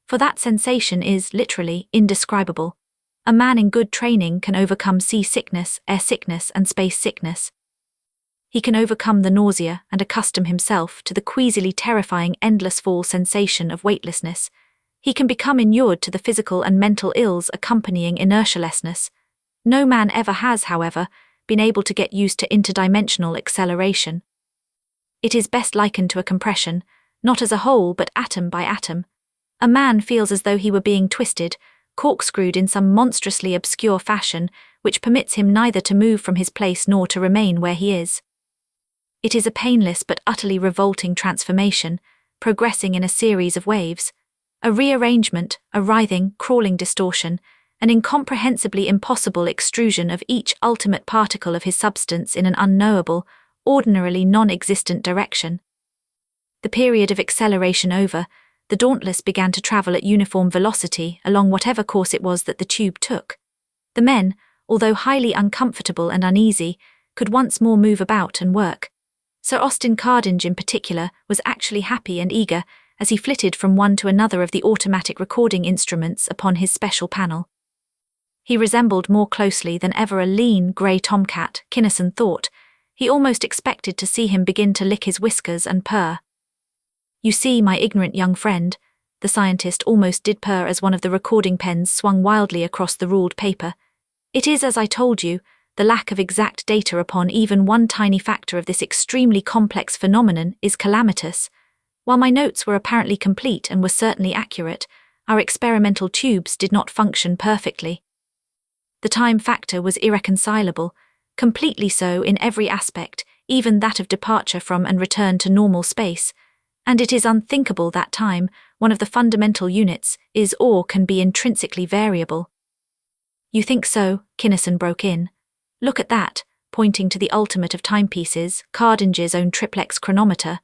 For that sensation is, literally, indescribable. A man in good training can overcome sea sickness, air sickness, and space sickness. He can overcome the nausea and accustom himself to the queasily terrifying endless fall sensation of weightlessness. He can become inured to the physical and mental ills accompanying inertialessness. No man ever has, however, been able to get used to interdimensional acceleration. It is best likened to a compression, not as a whole but atom by atom. A man feels as though he were being twisted, corkscrewed in some monstrously obscure fashion which permits him neither to move from his place nor to remain where he is. It is a painless but utterly revolting transformation, progressing in a series of waves. A rearrangement, a writhing, crawling distortion, an incomprehensibly impossible extrusion of each ultimate particle of his substance in an unknowable, ordinarily non-existent direction. The period of acceleration over, the Dauntless began to travel at uniform velocity along whatever course it was that the tube took. The men, although highly uncomfortable and uneasy, could once more move about and work. Sir Austin Cardinge in particular was actually happy and eager as he flitted from one to another of the automatic recording instruments upon his special panel. He resembled more closely than ever a lean, grey tomcat, Kinnison thought. He almost expected to see him begin to lick his whiskers and purr. "You see, my ignorant young friend," the scientist almost did purr as one of the recording pens swung wildly across the ruled paper. "It is as I told you, the lack of exact data upon even one tiny factor of this extremely complex phenomenon is calamitous. While my notes were apparently complete and were certainly accurate, our experimental tubes did not function perfectly. The time factor was irreconcilable, completely so in every aspect, even that of departure from and return to normal space, and it is unthinkable that time, one of the fundamental units, is or can be intrinsically variable." "You think so?" Kinnison broke in. "Look at that," pointing to the ultimate of timepieces, Cardinge's own triplex chronometer.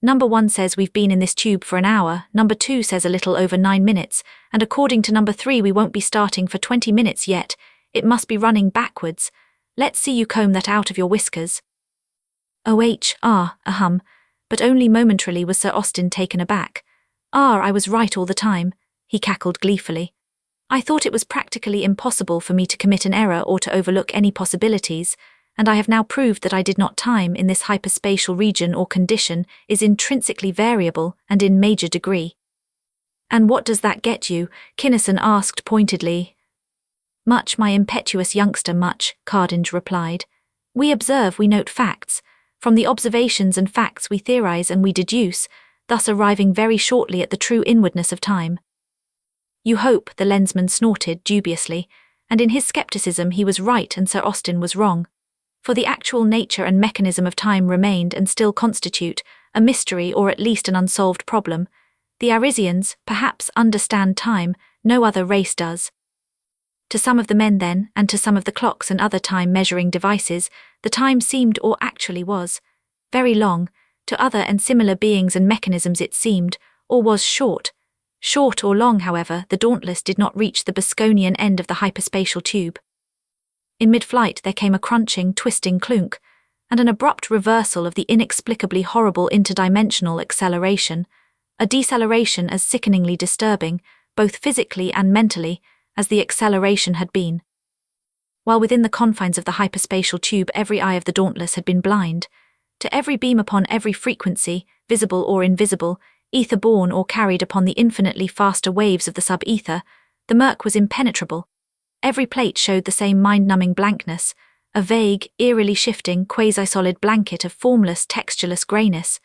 "Number 1 says we've been in this tube for an hour, number 2 says a little over 9 minutes, and according to number 3 we won't be starting for 20 minutes yet. It must be running backwards. Let's see you comb that out of your whiskers." "Ahem," but only momentarily was Sir Austin taken aback. "I was right all the time," he cackled gleefully. "I thought it was practically impossible for me to commit an error or to overlook any possibilities, and I have now proved that I did not. Time in this hyperspatial region or condition is intrinsically variable and in major degree." "And what does that get you?" Kinnison asked pointedly. "Much, my impetuous youngster, much," Cardinge replied. "We observe, we note facts. From the observations and facts we theorize and we deduce, thus arriving very shortly at the true inwardness of time." "You hope," the Lensman snorted dubiously, and in his skepticism he was right and Sir Austin was wrong. For the actual nature and mechanism of time remained and still constitute a mystery or at least an unsolved problem. The Arisians, perhaps, understand time, no other race does. To some of the men then, and to some of the clocks and other time-measuring devices, the time seemed or actually was very long. To other and similar beings and mechanisms it seemed, or was short. Short or long, however, the Dauntless did not reach the Bosconian end of the hyperspatial tube. In mid-flight there came a crunching, twisting clunk, and an abrupt reversal of the inexplicably horrible interdimensional acceleration, a deceleration as sickeningly disturbing, both physically and mentally, as the acceleration had been. While within the confines of the hyperspatial tube every eye of the Dauntless had been blind, to every beam upon every frequency, visible or invisible, ether-borne or carried upon the infinitely faster waves of the sub-ether, the murk was impenetrable. Every plate showed the same mind-numbing blankness, a vague, eerily shifting, quasi-solid blanket of formless, textureless greyness.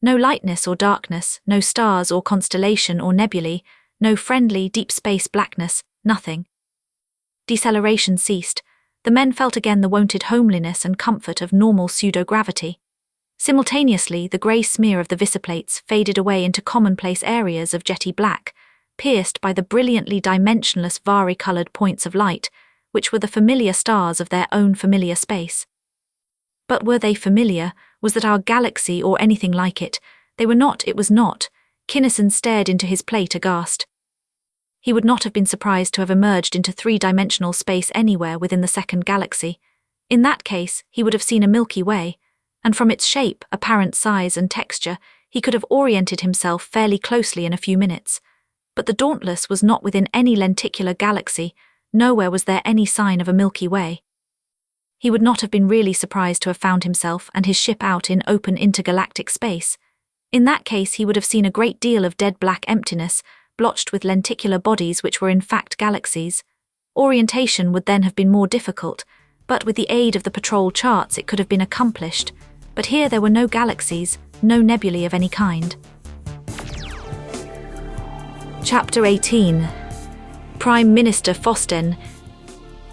No lightness or darkness, no stars or constellation or nebulae, no friendly, deep space blackness, nothing. Deceleration ceased. The men felt again the wonted homeliness and comfort of normal pseudo-gravity. Simultaneously, the grey smear of the visiplates faded away into commonplace areas of jetty black, pierced by the brilliantly dimensionless vari-coloured points of light, which were the familiar stars of their own familiar space. But were they familiar? Was that our galaxy or anything like it? They were not, it was not. Kinnison stared into his plate aghast. He would not have been surprised to have emerged into three-dimensional space anywhere within the second galaxy. In that case, he would have seen a Milky Way, and from its shape, apparent size and texture, he could have oriented himself fairly closely in a few minutes. But the Dauntless was not within any lenticular galaxy, nowhere was there any sign of a Milky Way. He would not have been really surprised to have found himself and his ship out in open intergalactic space. In that case he would have seen a great deal of dead black emptiness, blotched with lenticular bodies which were in fact galaxies. Orientation would then have been more difficult, but with the aid of the patrol charts it could have been accomplished. But here there were no galaxies, no nebulae of any kind. Chapter 18. Prime Minister Fossten.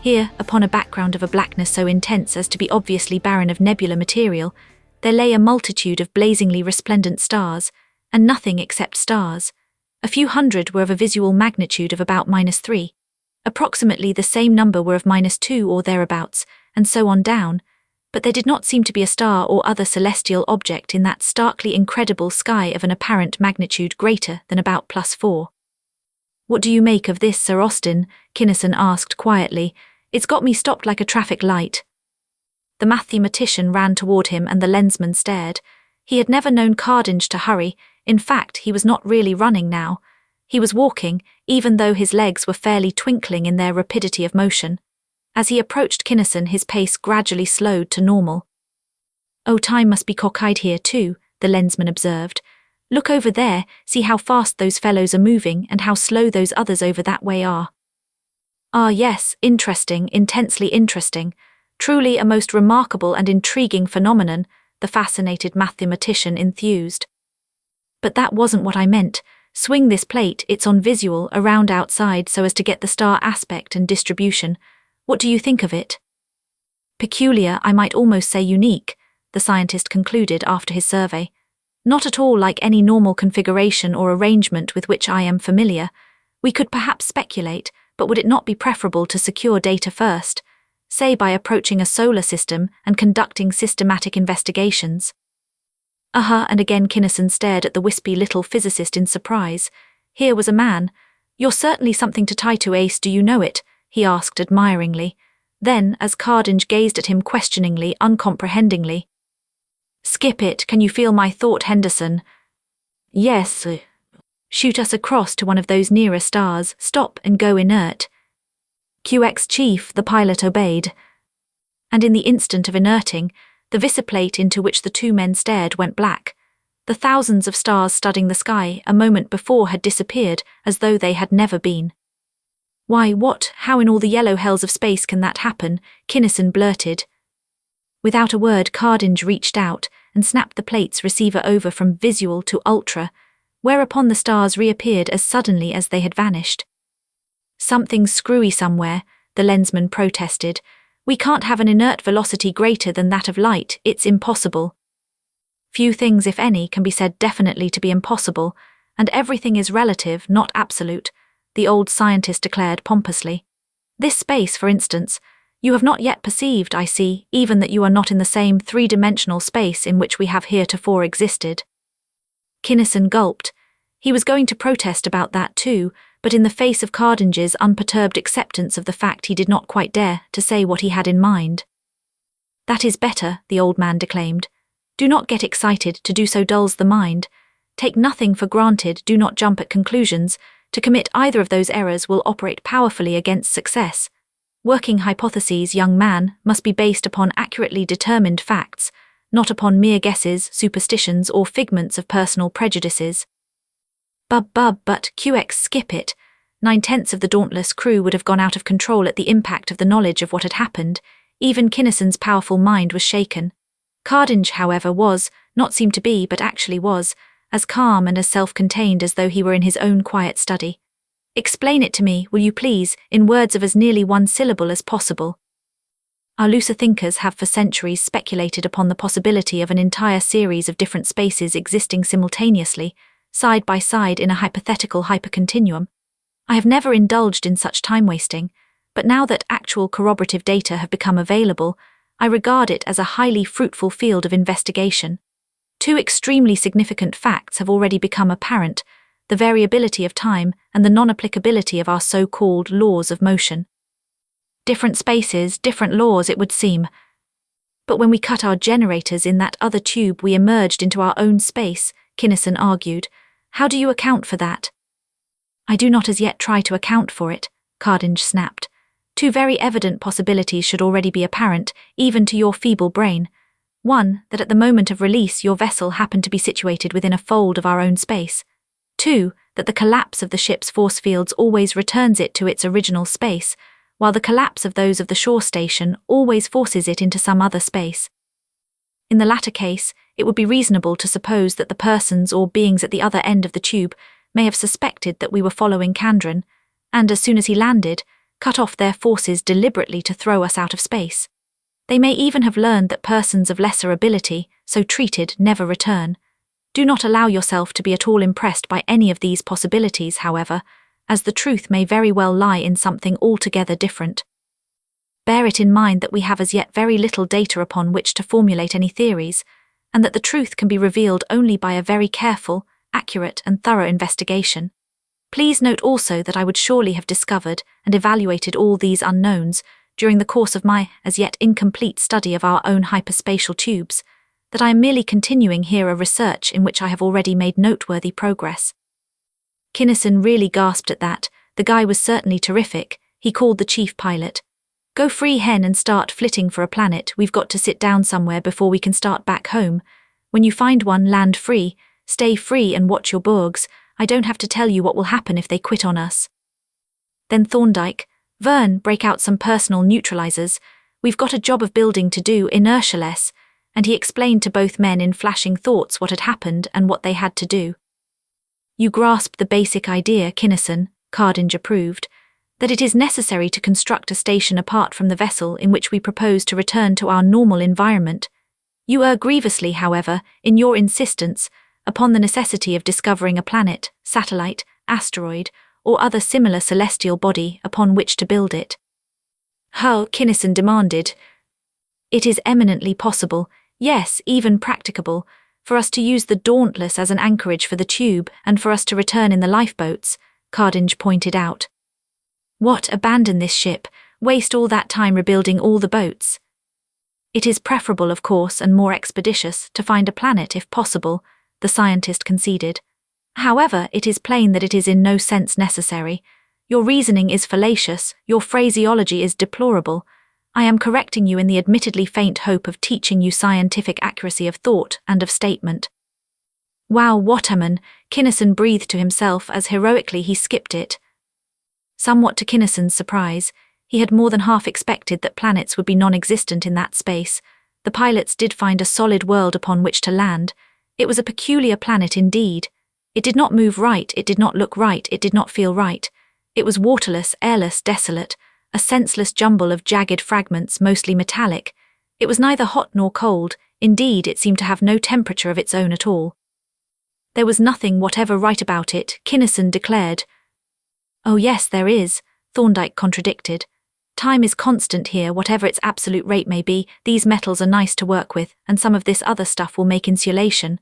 Here, upon a background of a blackness so intense as to be obviously barren of nebular material, there lay a multitude of blazingly resplendent stars, and nothing except stars. A few hundred were of a visual magnitude of about -3. Approximately the same number were of -2 or thereabouts, and so on down, but there did not seem to be a star or other celestial object in that starkly incredible sky of an apparent magnitude greater than about +4. "What do you make of this, Sir Austin?" Kinnison asked quietly. "It's got me stopped like a traffic light." The mathematician ran toward him and the lensman stared. He had never known Cardiff to hurry. In fact, he was not really running now. He was walking, even though his legs were fairly twinkling in their rapidity of motion. As he approached Kinnison, his pace gradually slowed to normal. "Oh, time must be cockeyed here too," the lensman observed. "Look over there, see how fast those fellows are moving and how slow those others over that way are." "Ah yes, interesting, intensely interesting. Truly a most remarkable and intriguing phenomenon," the fascinated mathematician enthused. "But that wasn't what I meant. Swing this plate, it's on visual, around outside so as to get the star aspect and distribution. What do you think of it?" "Peculiar, I might almost say unique," the scientist concluded after his survey. "Not at all like any normal configuration or arrangement with which I am familiar. We could perhaps speculate, but would it not be preferable to secure data first, say by approaching a solar system and conducting systematic investigations?" And again Kinnison stared at the wispy little physicist in surprise. Here was a man. "You're certainly something to tie to, Ace, do you know it?" he asked admiringly. Then, as Cardiff gazed at him questioningly, uncomprehendingly, "Skip it, can you feel my thought, Henderson?" "Yes. Shoot us across to one of those nearer stars, stop and go inert." "QX Chief," the pilot obeyed. And in the instant of inerting, the visiplate into which the two men stared went black. The thousands of stars studding the sky a moment before had disappeared as though they had never been. "Why, how in all the yellow hells of space can that happen?" Kinnison blurted. Without a word, Cardiff reached out and snapped the plate's receiver over from visual to ultra, whereupon the stars reappeared as suddenly as they had vanished. "Something's screwy somewhere," the lensman protested. "We can't have an inert velocity greater than that of light, it's impossible." "Few things, if any, can be said definitely to be impossible, and everything is relative, not absolute," the old scientist declared pompously. "This space, for instance, you have not yet perceived, I see, even that you are not in the same three-dimensional space in which we have heretofore existed." Kinnison gulped. He was going to protest about that too, but in the face of Cardiff's unperturbed acceptance of the fact he did not quite dare to say what he had in mind. "That is better," the old man declaimed. "Do not get excited, to do so dulls the mind. Take nothing for granted, do not jump at conclusions. To commit either of those errors will operate powerfully against success. Working hypotheses, young man, must be based upon accurately determined facts, not upon mere guesses, superstitions, or figments of personal prejudices." But QX, skip it. 9/10 of the dauntless crew would have gone out of control at the impact of the knowledge of what had happened. Even Kinnison's powerful mind was shaken. Cardiff, however, was, not seemed to be, but actually was, as calm and as self-contained as though he were in his own quiet study. "Explain it to me, will you please, in words of as nearly one syllable as possible." Our looser thinkers have for centuries speculated upon the possibility of an entire series of different spaces existing simultaneously, side by side in a hypothetical hypercontinuum. I have never indulged in such time-wasting, but now that actual corroborative data have become available, I regard it as a highly fruitful field of investigation. Two extremely significant facts have already become apparent: the variability of time and the non-applicability of our so-called laws of motion. Different spaces, different laws, it would seem. But when we cut our generators in that other tube, we emerged into our own space, Kinnison argued. How do you account for that? "I do not as yet try to account for it," Cardiff snapped. "Two very evident possibilities should already be apparent, even to your feeble brain. One, that at the moment of release your vessel happened to be situated within a fold of our own space. Two, that the collapse of the ship's force fields always returns it to its original space, while the collapse of those of the shore station always forces it into some other space. In the latter case, it would be reasonable to suppose that the persons or beings at the other end of the tube may have suspected that we were following Kandran, and as soon as he landed, cut off their forces deliberately to throw us out of space. They may even have learned that persons of lesser ability, so treated, never return. Do not allow yourself to be at all impressed by any of these possibilities, however, as the truth may very well lie in something altogether different. Bear it in mind that we have as yet very little data upon which to formulate any theories, and that the truth can be revealed only by a very careful, accurate, and thorough investigation. Please note also that I would surely have discovered and evaluated all these unknowns during the course of my, as yet incomplete study of our own hyperspatial tubes, that I am merely continuing here a research in which I have already made noteworthy progress. Kinnison really gasped at that. The guy was certainly terrific. He called the chief pilot. Go free, Hen, and start flitting for a planet. We've got to sit down somewhere before we can start back home. When you find one, land free, stay free and watch your borgs. I don't have to tell you what will happen if they quit on us. Then Thorndyke, Vern, break out some personal neutralizers. We've got a job of building to do, inertialess, and he explained to both men in flashing thoughts what had happened and what they had to do. You grasp the basic idea, Kinnison, Cardinge approved, that it is necessary to construct a station apart from the vessel in which we propose to return to our normal environment. You err grievously, however, in your insistence upon the necessity of discovering a planet, satellite, asteroid, or other similar celestial body upon which to build it. How, Kinnison demanded. It is eminently possible, yes, even practicable, for us to use the Dauntless as an anchorage for the tube and for us to return in the lifeboats, Cardinge pointed out. What, abandon this ship, waste all that time rebuilding all the boats? It is preferable, of course, and more expeditious to find a planet if possible, the scientist conceded. However, it is plain that it is in no sense necessary. Your reasoning is fallacious, your phraseology is deplorable. I am correcting you in the admittedly faint hope of teaching you scientific accuracy of thought and of statement. Wow, Waterman, Kinnison breathed to himself as heroically he skipped it. Somewhat to Kinnison's surprise, he had more than half expected that planets would be non-existent in that space. The pilots did find a solid world upon which to land. It was a peculiar planet indeed. It did not move right, it did not look right, it did not feel right. It was waterless, airless, desolate, a senseless jumble of jagged fragments, mostly metallic. It was neither hot nor cold, indeed it seemed to have no temperature of its own at all. There was nothing whatever right about it, Kinnison declared. Oh yes, there is, Thorndyke contradicted. Time is constant here, whatever its absolute rate may be. These metals are nice to work with, and some of this other stuff will make insulation.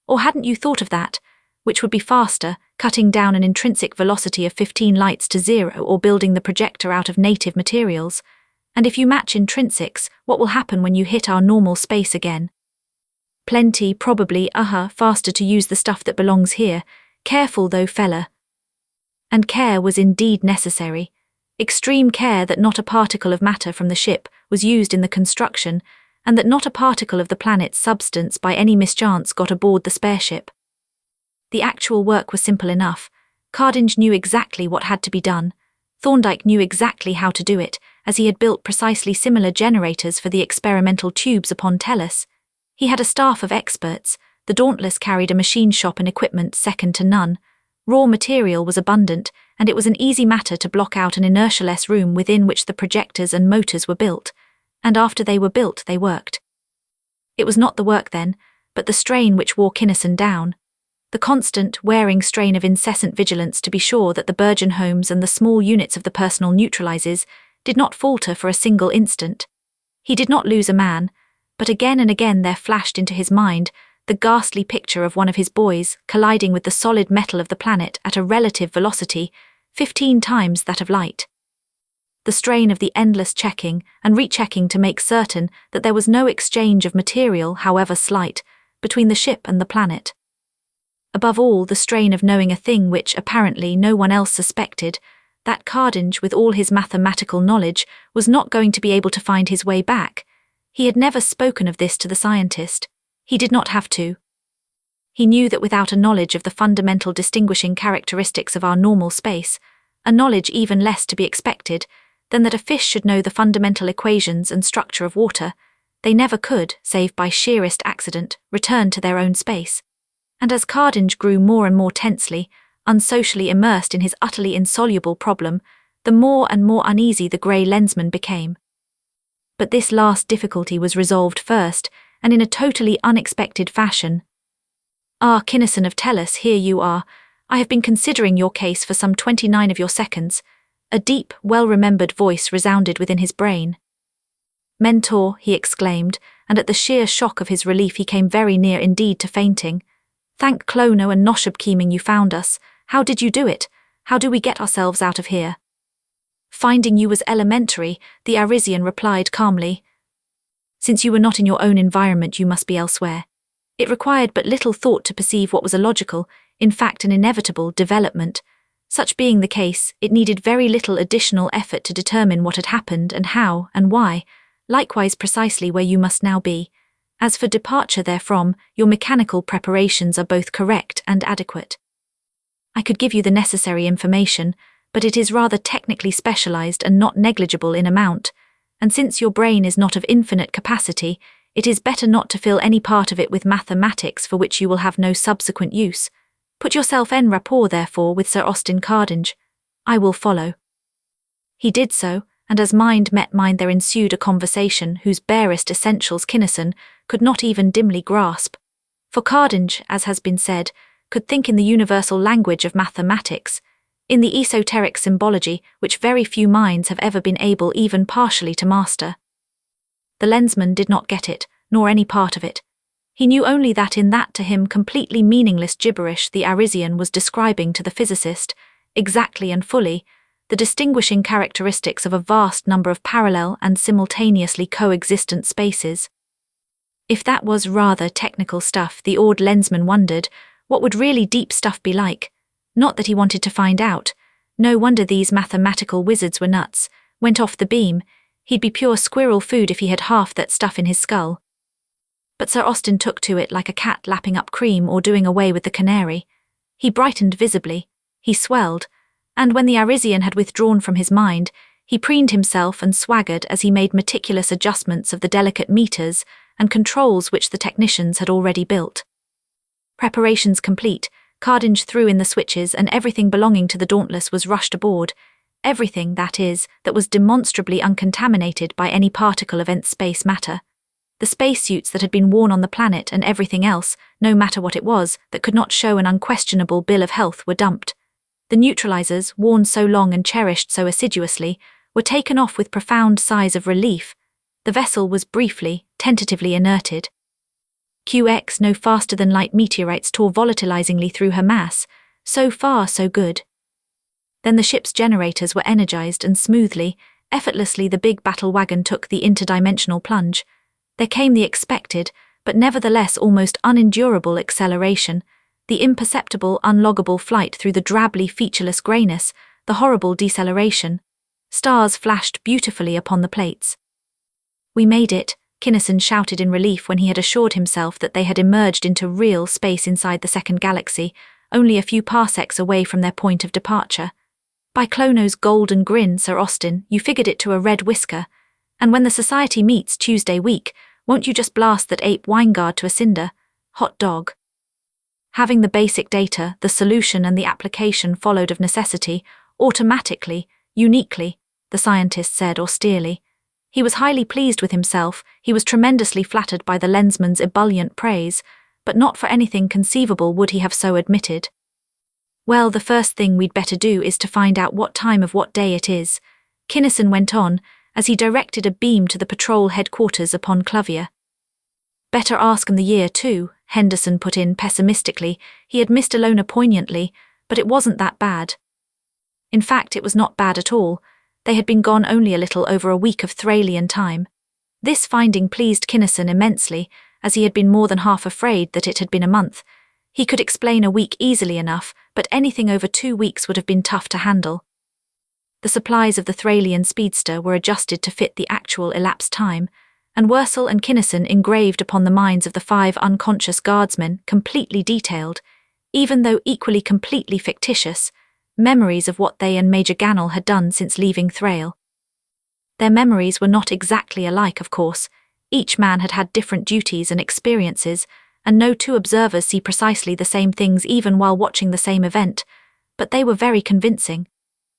Or hadn't you thought of that? Which would be faster, cutting down an intrinsic velocity of 15 lights to 0 or building the projector out of native materials. And if you match intrinsics, what will happen when you hit our normal space again? Plenty, probably, faster to use the stuff that belongs here. Careful though, fella. And care was indeed necessary. Extreme care that not a particle of matter from the ship was used in the construction, and that not a particle of the planet's substance by any mischance got aboard the spare ship. The actual work was simple enough. Cardinge knew exactly what had to be done. Thorndyke knew exactly how to do it, as he had built precisely similar generators for the experimental tubes upon Tellus. He had a staff of experts. The Dauntless carried a machine shop and equipment second to none. Raw material was abundant, and it was an easy matter to block out an inertialess room within which the projectors and motors were built, and after they were built they worked. It was not the work then, but the strain which wore Kinnison down. The constant, wearing strain of incessant vigilance to be sure that the Burgeon homes and the small units of the personal neutralizers did not falter for a single instant. He did not lose a man, but again and again there flashed into his mind the ghastly picture of one of his boys colliding with the solid metal of the planet at a relative velocity 15 times that of light. The strain of the endless checking and rechecking to make certain that there was no exchange of material, however slight, between the ship and the planet. Above all, the strain of knowing a thing which apparently no one else suspected, that Cardinge, with all his mathematical knowledge, was not going to be able to find his way back. He had never spoken of this to the scientist. He did not have to. He knew that without a knowledge of the fundamental distinguishing characteristics of our normal space, a knowledge even less to be expected than that a fish should know the fundamental equations and structure of water, they never could, save by sheerest accident, return to their own space. And as Cardinge grew more and more tensely, unsocially immersed in his utterly insoluble problem, the more and more uneasy the grey lensman became. But this last difficulty was resolved first, and in a totally unexpected fashion. Ah, Kinnison of Tellus, here you are. I have been considering your case for some 29 of your seconds. A deep, well-remembered voice resounded within his brain. Mentor, he exclaimed, and at the sheer shock of his relief he came very near indeed to fainting. Thank Clono and Noshebkeeming you found us. How did you do it? How do we get ourselves out of here? Finding you was elementary, the Arisian replied calmly. Since you were not in your own environment, you must be elsewhere. It required but little thought to perceive what was a logical, in fact an inevitable, development. Such being the case, it needed very little additional effort to determine what had happened and how and why, likewise precisely where you must now be. As for departure therefrom, your mechanical preparations are both correct and adequate. I could give you the necessary information, but it is rather technically specialized and not negligible in amount, and since your brain is not of infinite capacity, it is better not to fill any part of it with mathematics for which you will have no subsequent use. Put yourself en rapport, therefore, with Sir Austin Cardinge. I will follow. He did so, and as mind met mind there ensued a conversation whose barest essentials Kinnison could not even dimly grasp. For Cardinge, as has been said, could think in the universal language of mathematics, in the esoteric symbology which very few minds have ever been able even partially to master. The Lensman did not get it, nor any part of it. He knew only that in that to him completely meaningless gibberish the Arisian was describing to the physicist, exactly and fully, the distinguishing characteristics of a vast number of parallel and simultaneously coexistent spaces. If that was rather technical stuff, the awed Lensman wondered, what would really deep stuff be like? Not that he wanted to find out. No wonder these mathematical wizards were nuts, went off the beam. He'd be pure squirrel food if he had half that stuff in his skull. But Sir Austin took to it like a cat lapping up cream or doing away with the canary. He brightened visibly, he swelled, and when the Arisian had withdrawn from his mind, he preened himself and swaggered as he made meticulous adjustments of the delicate meters and controls which the technicians had already built. Preparations complete, Cardinge threw in the switches and everything belonging to the Dauntless was rushed aboard, everything, that is, that was demonstrably uncontaminated by any particle of nth space matter. The spacesuits that had been worn on the planet and everything else, no matter what it was, that could not show an unquestionable bill of health were dumped. The neutralizers, worn so long and cherished so assiduously, were taken off with profound sighs of relief. The vessel was briefly, tentatively inerted. QX no faster than light meteorites tore volatilizingly through her mass. So far, so good. Then the ship's generators were energized and smoothly, effortlessly the big battle wagon took the interdimensional plunge. There came the expected, but nevertheless almost unendurable acceleration, the imperceptible, unloggable flight through the drably featureless greyness, the horrible deceleration. Stars flashed beautifully upon the plates. We made it, Kinnison shouted in relief when he had assured himself that they had emerged into real space inside the second galaxy, only a few parsecs away from their point of departure. By Clono's golden grin, Sir Austin, you figured it to a red whisker. And when the society meets Tuesday week, won't you just blast that ape Weingard to a cinder? Hot dog. Having the basic data, the solution and the application followed of necessity, automatically, uniquely, the scientist said austerely. He was highly pleased with himself, he was tremendously flattered by the Lensman's ebullient praise, but not for anything conceivable would he have so admitted. Well, the first thing we'd better do is to find out what time of what day it is, Kinnison went on, as he directed a beam to the patrol headquarters upon Klovia. Better ask 'em the year, too, Henderson put in pessimistically. He had missed Illona poignantly, but it wasn't that bad. In fact, it was not bad at all. They had been gone only a little over a week of Thralean time. This finding pleased Kinnison immensely, as he had been more than half afraid that it had been a month. He could explain a week easily enough, but anything over 2 weeks would have been tough to handle. The supplies of the Thralean speedster were adjusted to fit the actual elapsed time, and Wursel and Kinnison engraved upon the minds of the 5 unconscious guardsmen, completely detailed, even though equally completely fictitious, memories of what they and Major Gannel had done since leaving Thrale. Their memories were not exactly alike, of course. Each man had had different duties and experiences, and no 2 observers see precisely the same things even while watching the same event, but they were very convincing.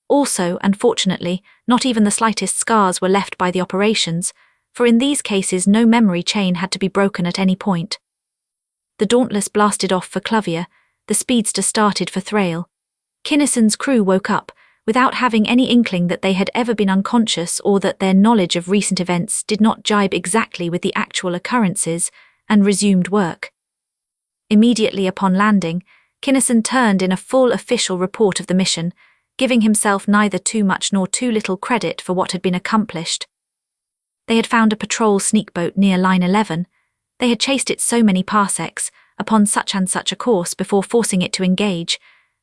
Also, and fortunately, not even the slightest scars were left by the operations, for in these cases no memory chain had to be broken at any point. The Dauntless blasted off for Klovia, the speedster started for Thrale. Kinnison's crew woke up, without having any inkling that they had ever been unconscious or that their knowledge of recent events did not jibe exactly with the actual occurrences, and resumed work. Immediately upon landing, Kinnison turned in a full official report of the mission, giving himself neither too much nor too little credit for what had been accomplished. They had found a patrol sneak boat near Line 11. They had chased it so many parsecs, upon such and such a course before forcing it to engage.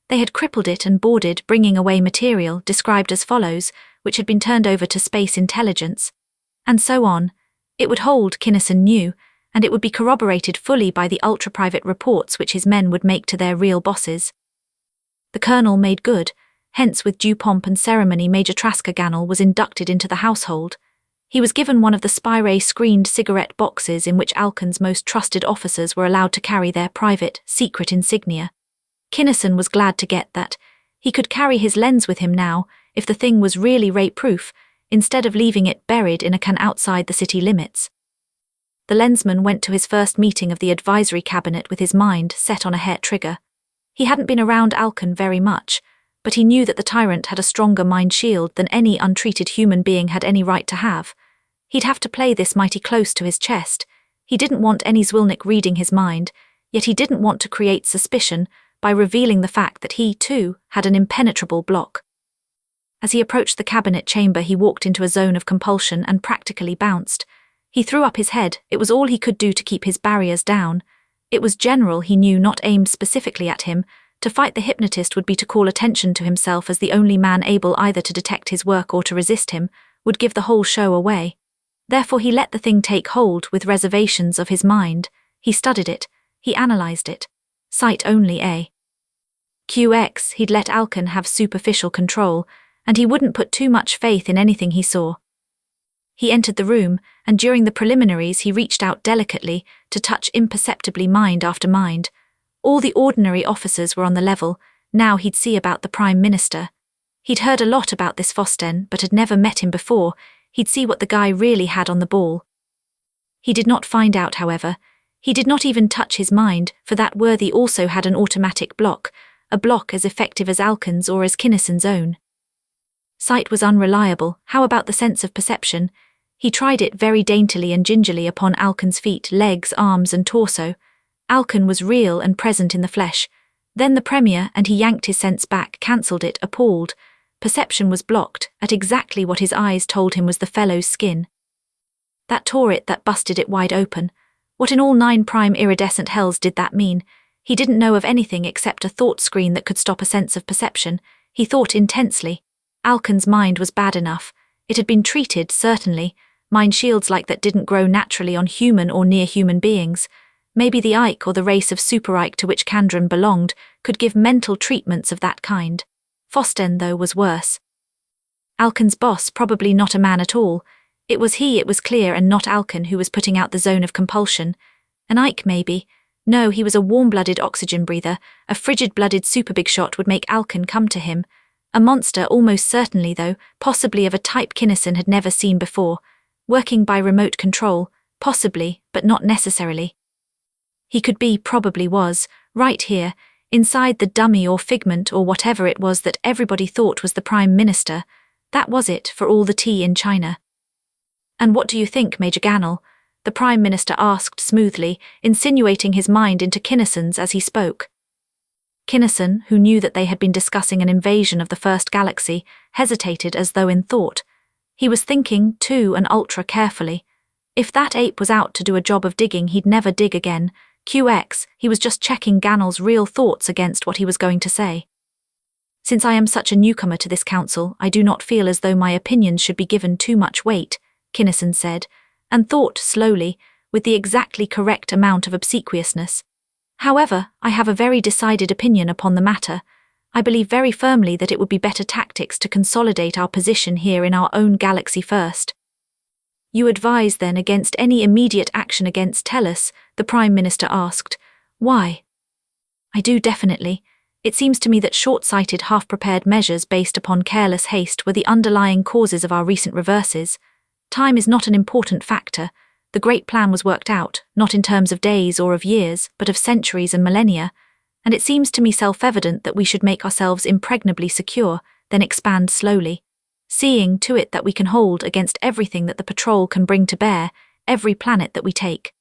They had crippled it and boarded, bringing away material described as follows, which had been turned over to space intelligence. And so on. It would hold, Kinnison knew, and it would be corroborated fully by the ultra-private reports which his men would make to their real bosses. The colonel made good, hence with due pomp and ceremony Major Trasker Gannel was inducted into the household. He was given one of the spy-ray-screened cigarette boxes in which Alcon's most trusted officers were allowed to carry their private, secret insignia. Kinnison was glad to get that. He could carry his lens with him now, if the thing was really ray-proof, instead of leaving it buried in a can outside the city limits. The Lensman went to his first meeting of the advisory cabinet with his mind set on a hair trigger. He hadn't been around Alcon very much, but he knew that the Tyrant had a stronger mind shield than any untreated human being had any right to have. He'd have to play this mighty close to his chest. He didn't want any Zwilnik reading his mind, yet he didn't want to create suspicion by revealing the fact that he, too, had an impenetrable block. As he approached the cabinet chamber, he walked into a zone of compulsion and practically bounced. He threw up his head. It was all he could do to keep his barriers down. It was general, he knew, not aimed specifically at him. To fight the hypnotist would be to call attention to himself as the only man able either to detect his work or to resist him, would give the whole show away. Therefore he let the thing take hold with reservations of his mind. He studied it. He analysed it. Sight only, QX, he'd let Alcon have superficial control, and he wouldn't put too much faith in anything he saw. He entered the room, and during the preliminaries he reached out delicately to touch imperceptibly mind after mind. All the ordinary officers were on the level. Now he'd see about the Prime Minister. He'd heard a lot about this Fossten, but had never met him before. He'd see what the guy really had on the ball. He did not find out, however. He did not even touch his mind, for that worthy also had an automatic block, a block as effective as Alcon's or as Kinnison's own. Sight was unreliable. How about the sense of perception? He tried it very daintily and gingerly upon Alcon's feet, legs, arms and torso. Alcon was real and present in the flesh. Then the Premier, and he yanked his sense back, cancelled it, appalled. Perception was blocked, at exactly what his eyes told him was the fellow's skin. That tore it, that busted it wide open. What in all 9 prime iridescent hells did that mean? He didn't know of anything except a thought screen that could stop a sense of perception. He thought intensely. Alcon's mind was bad enough. It had been treated, certainly. Mind shields like that didn't grow naturally on human or near-human beings. Maybe the Ike or the race of Super Ike to which Kandran belonged could give mental treatments of that kind. Fossten, though, was worse. Alcon's boss, probably not a man at all. It was he, it was clear, and not Alcon who was putting out the zone of compulsion. An Ike, maybe. No, he was a warm-blooded oxygen breather. A frigid-blooded super-big shot would make Alcon come to him. A monster, almost certainly, though, possibly of a type Kinnison had never seen before. Working by remote control, possibly, but not necessarily. He could be, probably was, right here, inside the dummy or figment or whatever it was that everybody thought was the Prime Minister. That was it, for all the tea in China. "And what do you think, Major Gannel?" the Prime Minister asked smoothly, insinuating his mind into Kinnison's as he spoke. Kinnison, who knew that they had been discussing an invasion of the First Galaxy, hesitated as though in thought. He was thinking, too, and ultra carefully. If that ape was out to do a job of digging, he'd never dig again. QX, he was just checking Gannel's real thoughts against what he was going to say. "Since I am such a newcomer to this council, I do not feel as though my opinions should be given too much weight," Kinnison said, and thought slowly, with the exactly correct amount of obsequiousness. "However, I have a very decided opinion upon the matter. I believe very firmly that it would be better tactics to consolidate our position here in our own galaxy first." "You advise, then, against any immediate action against Tellus?" the Prime Minister asked. "Why?" "I do, definitely. It seems to me that short-sighted, half-prepared measures based upon careless haste were the underlying causes of our recent reverses. Time is not an important factor. The great plan was worked out, not in terms of days or of years, but of centuries and millennia, and it seems to me self-evident that we should make ourselves impregnably secure, then expand slowly, seeing to it that we can hold against everything that the patrol can bring to bear, every planet that we take.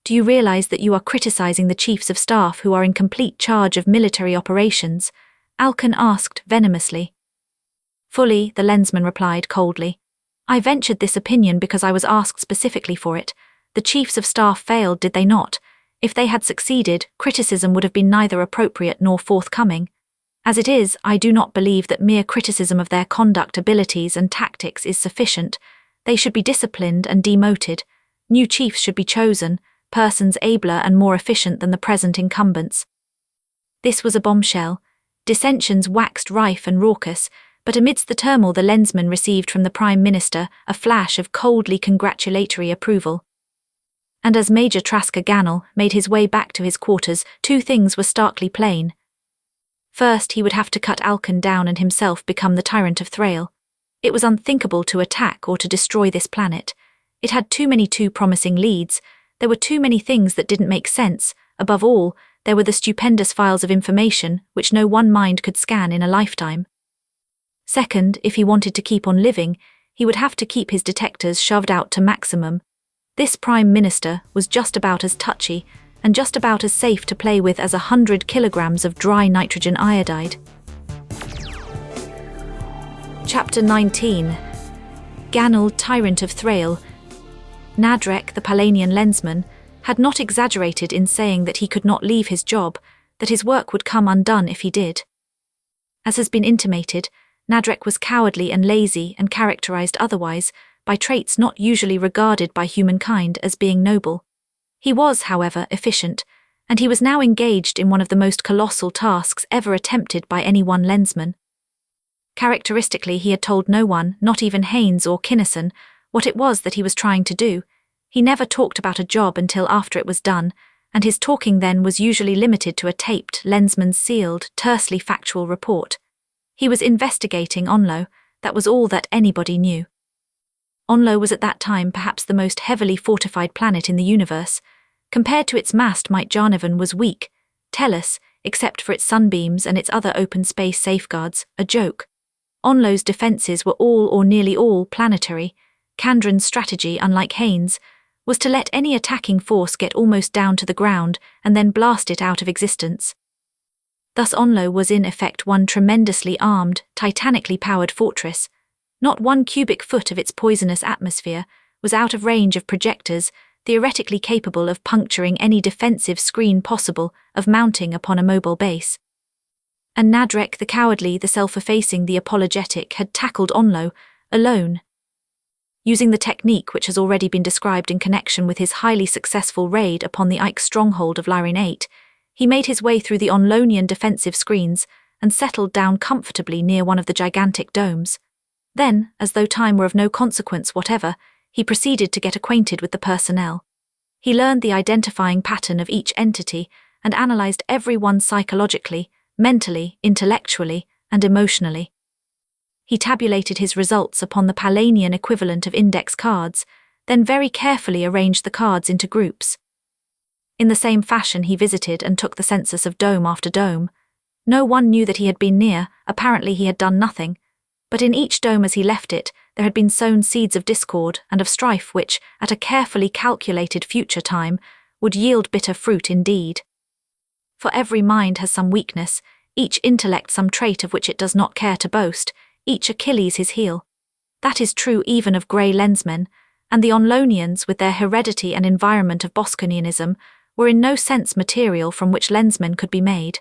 Do you realize that you are criticizing the chiefs of staff who are in complete charge of military operations? Alcon asked venomously. Fully, the lensman replied coldly. I ventured this opinion because I was asked specifically for it. The chiefs of staff failed, did they not? If they had succeeded, criticism would have been neither appropriate nor forthcoming. As it is, I do not believe that mere criticism of their conduct, abilities, and tactics is sufficient. They should be disciplined and demoted. New chiefs should be chosen, persons abler and more efficient than the present incumbents. This was a bombshell. Dissensions waxed rife and raucous, but amidst the turmoil the lensman received from the Prime Minister a flash of coldly congratulatory approval. And as Major Trasker Gannel made his way back to his quarters, two things were starkly plain. First, he would have to cut Alcon down and himself become the tyrant of Thrale. It was unthinkable to attack or to destroy this planet. It had too many too promising leads. There were too many things that didn't make sense. Above all, there were the stupendous files of information which no one mind could scan in a lifetime. Second, if he wanted to keep on living, he would have to keep his detectors shoved out to maximum. This Prime Minister was just about as touchy and just about as safe to play with as 100 kilograms of dry nitrogen iodide. Chapter 19. Gannel, Tyrant of Thrale. Nadreck, the Palanian lensman, had not exaggerated in saying that he could not leave his job, that his work would come undone if he did. As has been intimated, Nadreck was cowardly and lazy and characterized otherwise by traits not usually regarded by humankind as being noble. He was, however, efficient, and he was now engaged in one of the most colossal tasks ever attempted by any one lensman. Characteristically, he had told no one, not even Haynes or Kinnison, what it was that he was trying to do. He never talked about a job until after it was done, and his talking then was usually limited to a taped, lensman's sealed, tersely factual report. He was investigating Onlo, that was all that anybody knew. Onlo was at that time perhaps the most heavily fortified planet in the universe. Compared to its mass, Might Jarnavan was weak, Tellus, except for its sunbeams and its other open space safeguards, a joke. Onlo's defences were all or nearly all planetary. Kandran's strategy, unlike Haynes, was to let any attacking force get almost down to the ground and then blast it out of existence. Thus Onlo was in effect one tremendously armed, titanically powered fortress. Not 1 cubic foot of its poisonous atmosphere was out of range of projectors theoretically capable of puncturing any defensive screen possible of mounting upon a mobile base. And Nadreck, the cowardly, the self-effacing, the apologetic, had tackled Onlo, alone. Using the technique which has already been described in connection with his highly successful raid upon the Ike stronghold of Lyrane 8, he made his way through the Onlonian defensive screens and settled down comfortably near one of the gigantic domes. Then, as though time were of no consequence whatever, he proceeded to get acquainted with the personnel. He learned the identifying pattern of each entity and analysed every one psychologically, mentally, intellectually, and emotionally. He tabulated his results upon the Palanian equivalent of index cards, then very carefully arranged the cards into groups. In the same fashion he visited and took the census of dome after dome. No one knew that he had been near, apparently he had done nothing, but in each dome as he left it there had been sown seeds of discord and of strife which, at a carefully calculated future time, would yield bitter fruit indeed. For every mind has some weakness, each intellect some trait of which it does not care to boast, each Achilles his heel. That is true even of grey lensmen, and the Onlonians, with their heredity and environment of Bosconianism, were in no sense material from which lensmen could be made.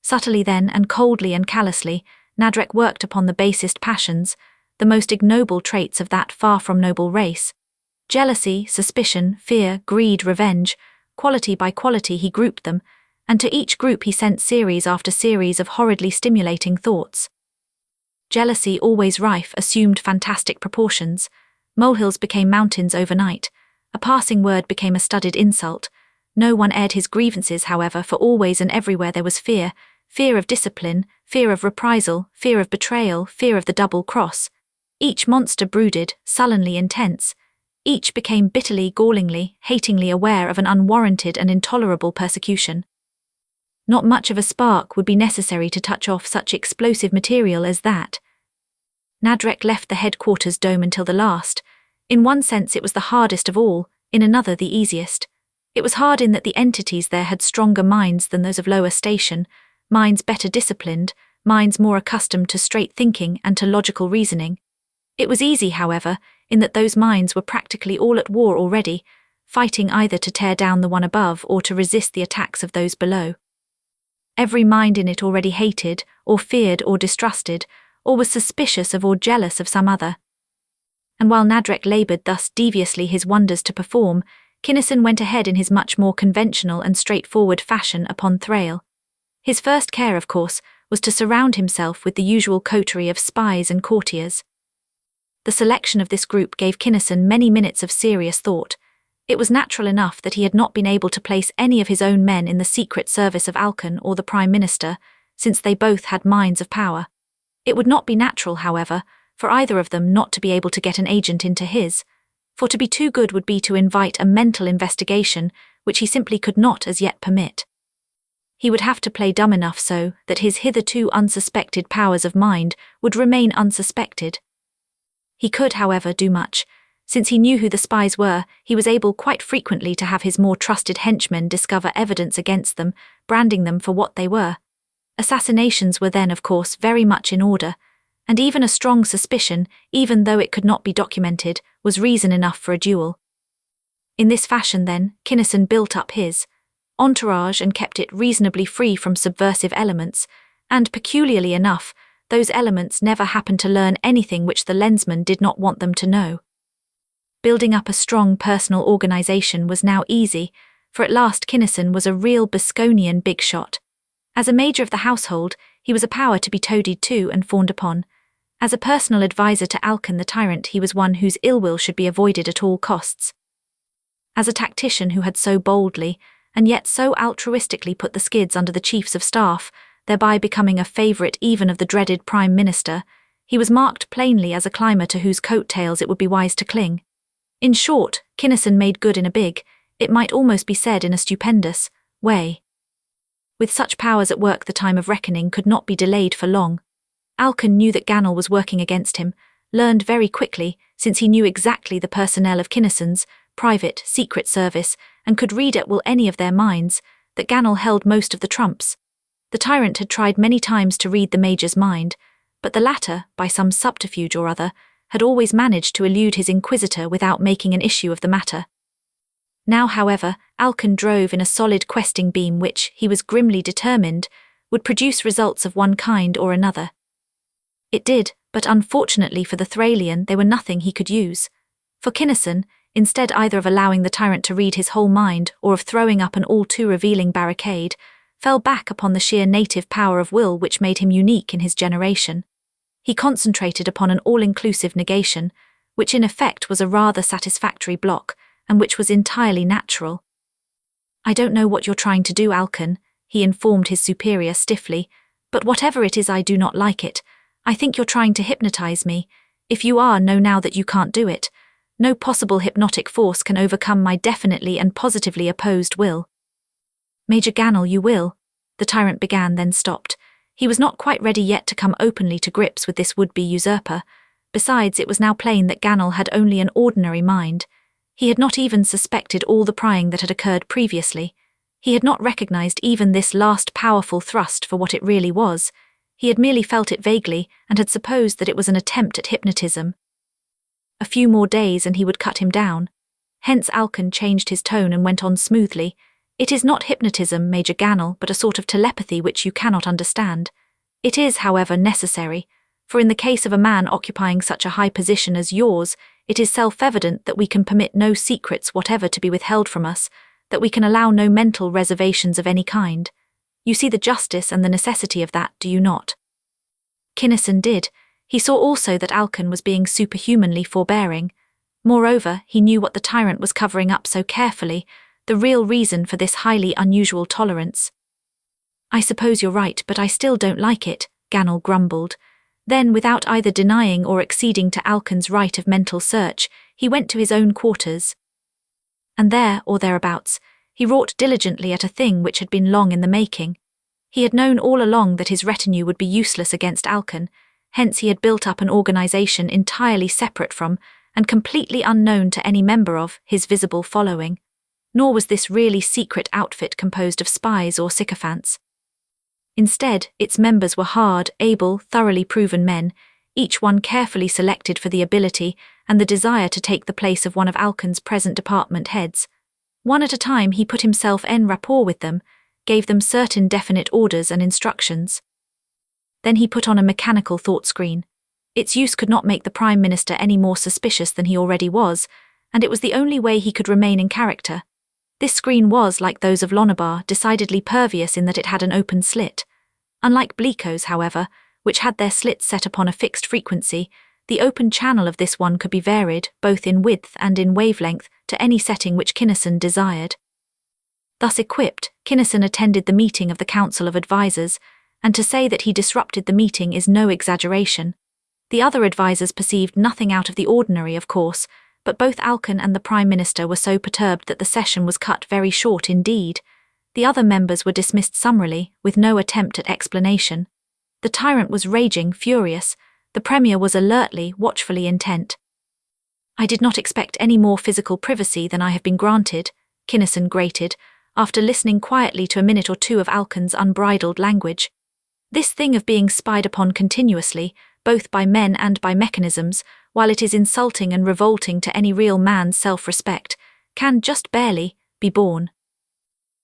Subtly then, and coldly and callously, Nadreck worked upon the basest passions, the most ignoble traits of that far from noble race. Jealousy, suspicion, fear, greed, revenge, quality by quality he grouped them, and to each group he sent series after series of horridly stimulating thoughts. Jealousy, always rife, assumed fantastic proportions. Molehills became mountains overnight. A passing word became a studied insult. No one aired his grievances, however, for always and everywhere there was fear, fear of discipline, fear of reprisal, fear of betrayal, fear of the double cross. Each monster brooded, sullenly intense. Each became bitterly, gallingly, hatingly aware of an unwarranted and intolerable persecution. Not much of a spark would be necessary to touch off such explosive material as that. Nadreck left the headquarters dome until the last. In one sense it was the hardest of all, in another the easiest. It was hard in that the entities there had stronger minds than those of lower station, minds better disciplined, minds more accustomed to straight thinking and to logical reasoning. It was easy, however, in that those minds were practically all at war already, fighting either to tear down the one above or to resist the attacks of those below. Every mind in it already hated, or feared, or distrusted, or was suspicious of or jealous of some other. And while Nadreck laboured thus deviously his wonders to perform, Kinnison went ahead in his much more conventional and straightforward fashion upon Thrale. His first care, of course, was to surround himself with the usual coterie of spies and courtiers. The selection of this group gave Kinnison many minutes of serious thought. It was natural enough that he had not been able to place any of his own men in the secret service of Alcon or the Prime Minister, since they both had minds of power. It would not be natural, however, for either of them not to be able to get an agent into his, for to be too good would be to invite a mental investigation which he simply could not as yet permit. He would have to play dumb enough so that his hitherto unsuspected powers of mind would remain unsuspected. He could, however, do much. Since he knew who the spies were, he was able quite frequently to have his more trusted henchmen discover evidence against them, branding them for what they were. Assassinations were then, of course, very much in order, and even a strong suspicion, even though it could not be documented, was reason enough for a duel. In this fashion, then, Kinnison built up his entourage and kept it reasonably free from subversive elements, and, peculiarly enough, those elements never happened to learn anything which the Lensmen did not want them to know. Building up a strong personal organisation was now easy, for at last Kinnison was a real Bosconian big shot. As a major of the household, he was a power to be toadied to and fawned upon. As a personal adviser to Alcon the Tyrant, he was one whose ill will should be avoided at all costs. As a tactician who had so boldly, and yet so altruistically put the skids under the chiefs of staff, thereby becoming a favourite even of the dreaded Prime Minister, he was marked plainly as a climber to whose coat-tails it would be wise to cling. In short, Kinnison made good in a big, it might almost be said in a stupendous, way. With such powers at work, the time of reckoning could not be delayed for long. Alcon knew that Gannel was working against him, learned very quickly, since he knew exactly the personnel of Kinnison's private, secret service, and could read at will any of their minds, that Gannel held most of the trumps. The Tyrant had tried many times to read the Major's mind, but the latter, by some subterfuge or other, had always managed to elude his inquisitor without making an issue of the matter. Now, however, Alcon drove in a solid questing beam which, he was grimly determined, would produce results of one kind or another. It did, but unfortunately for the Thralian they were nothing he could use. For Kinnison, instead either of allowing the Tyrant to read his whole mind or of throwing up an all-too-revealing barricade, fell back upon the sheer native power of will which made him unique in his generation. He concentrated upon an all-inclusive negation, which in effect was a rather satisfactory block, and which was entirely natural. "I don't know what you're trying to do, Alcon," he informed his superior stiffly, "but whatever it is I do not like it. I think you're trying to hypnotize me. If you are, know now that you can't do it. No possible hypnotic force can overcome my definitely and positively opposed will." "Major Gannel, you will," the Tyrant began, then stopped. He was not quite ready yet to come openly to grips with this would-be usurper. Besides, it was now plain that Gannel had only an ordinary mind. He had not even suspected all the prying that had occurred previously. He had not recognized even this last powerful thrust for what it really was. He had merely felt it vaguely and had supposed that it was an attempt at hypnotism. A few more days and he would cut him down. Hence Alcon changed his tone and went on smoothly. "It is not hypnotism, Major Gannel, but a sort of telepathy which you cannot understand. It is, however, necessary, for in the case of a man occupying such a high position as yours, it is self-evident that we can permit no secrets whatever to be withheld from us, that we can allow no mental reservations of any kind. You see the justice and the necessity of that, do you not?" Kinnison did. He saw also that Alcon was being superhumanly forbearing. Moreover, he knew what the Tyrant was covering up so carefully, the real reason for this highly unusual tolerance. "I suppose you're right, but I still don't like it," Gannel grumbled. Then, without either denying or acceding to Alcon's right of mental search, he went to his own quarters. And there, or thereabouts, he wrought diligently at a thing which had been long in the making. He had known all along that his retinue would be useless against Alcon, hence he had built up an organisation entirely separate from, and completely unknown to any member of, his visible following. Nor was this really secret outfit composed of spies or sycophants. Instead, its members were hard, able, thoroughly proven men, each one carefully selected for the ability and the desire to take the place of one of Alcon's present department heads. One at a time he put himself en rapport with them, gave them certain definite orders and instructions. Then he put on a mechanical thought screen. Its use could not make the Prime Minister any more suspicious than he already was, and it was the only way he could remain in character. This screen was, like those of Lonabar, decidedly pervious in that it had an open slit. Unlike Bleeko's, however, which had their slits set upon a fixed frequency, the open channel of this one could be varied, both in width and in wavelength, to any setting which Kinnison desired. Thus equipped, Kinnison attended the meeting of the Council of Advisors, and to say that he disrupted the meeting is no exaggeration. The other advisors perceived nothing out of the ordinary, of course, but both Alcon and the Prime Minister were so perturbed that the session was cut very short indeed. The other members were dismissed summarily, with no attempt at explanation. The Tyrant was raging, furious. The Premier was alertly, watchfully intent. "I did not expect any more physical privacy than I have been granted," Kinnison grated, after listening quietly to a minute or two of Alcon's unbridled language. "This thing of being spied upon continuously, both by men and by mechanisms, while it is insulting and revolting to any real man's self-respect, can just barely be borne.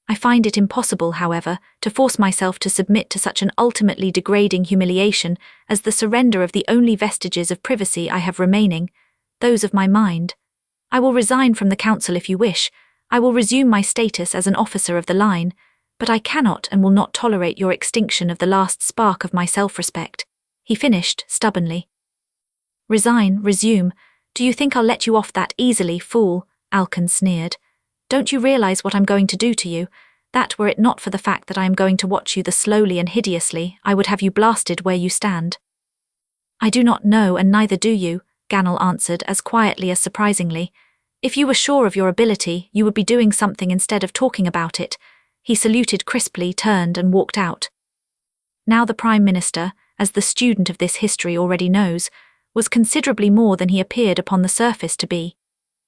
I find it impossible, however, to force myself to submit to such an ultimately degrading humiliation as the surrender of the only vestiges of privacy I have remaining, those of my mind. I will resign from the council if you wish. I will resume my status as an officer of the line, but I cannot and will not tolerate your extinction of the last spark of my self-respect," he finished stubbornly. "Resign, resume. Do you think I'll let you off that easily, fool?" Alcon sneered. "Don't you realize what I'm going to do to you? That were it not for the fact that I am going to watch you slowly and hideously, I would have you blasted where you stand." "I do not know, and neither do you," Gannel answered as quietly as surprisingly. "If you were sure of your ability, you would be doing something instead of talking about it." He saluted crisply, turned and walked out. Now the Prime Minister, as the student of this history already knows, was considerably more than he appeared upon the surface to be.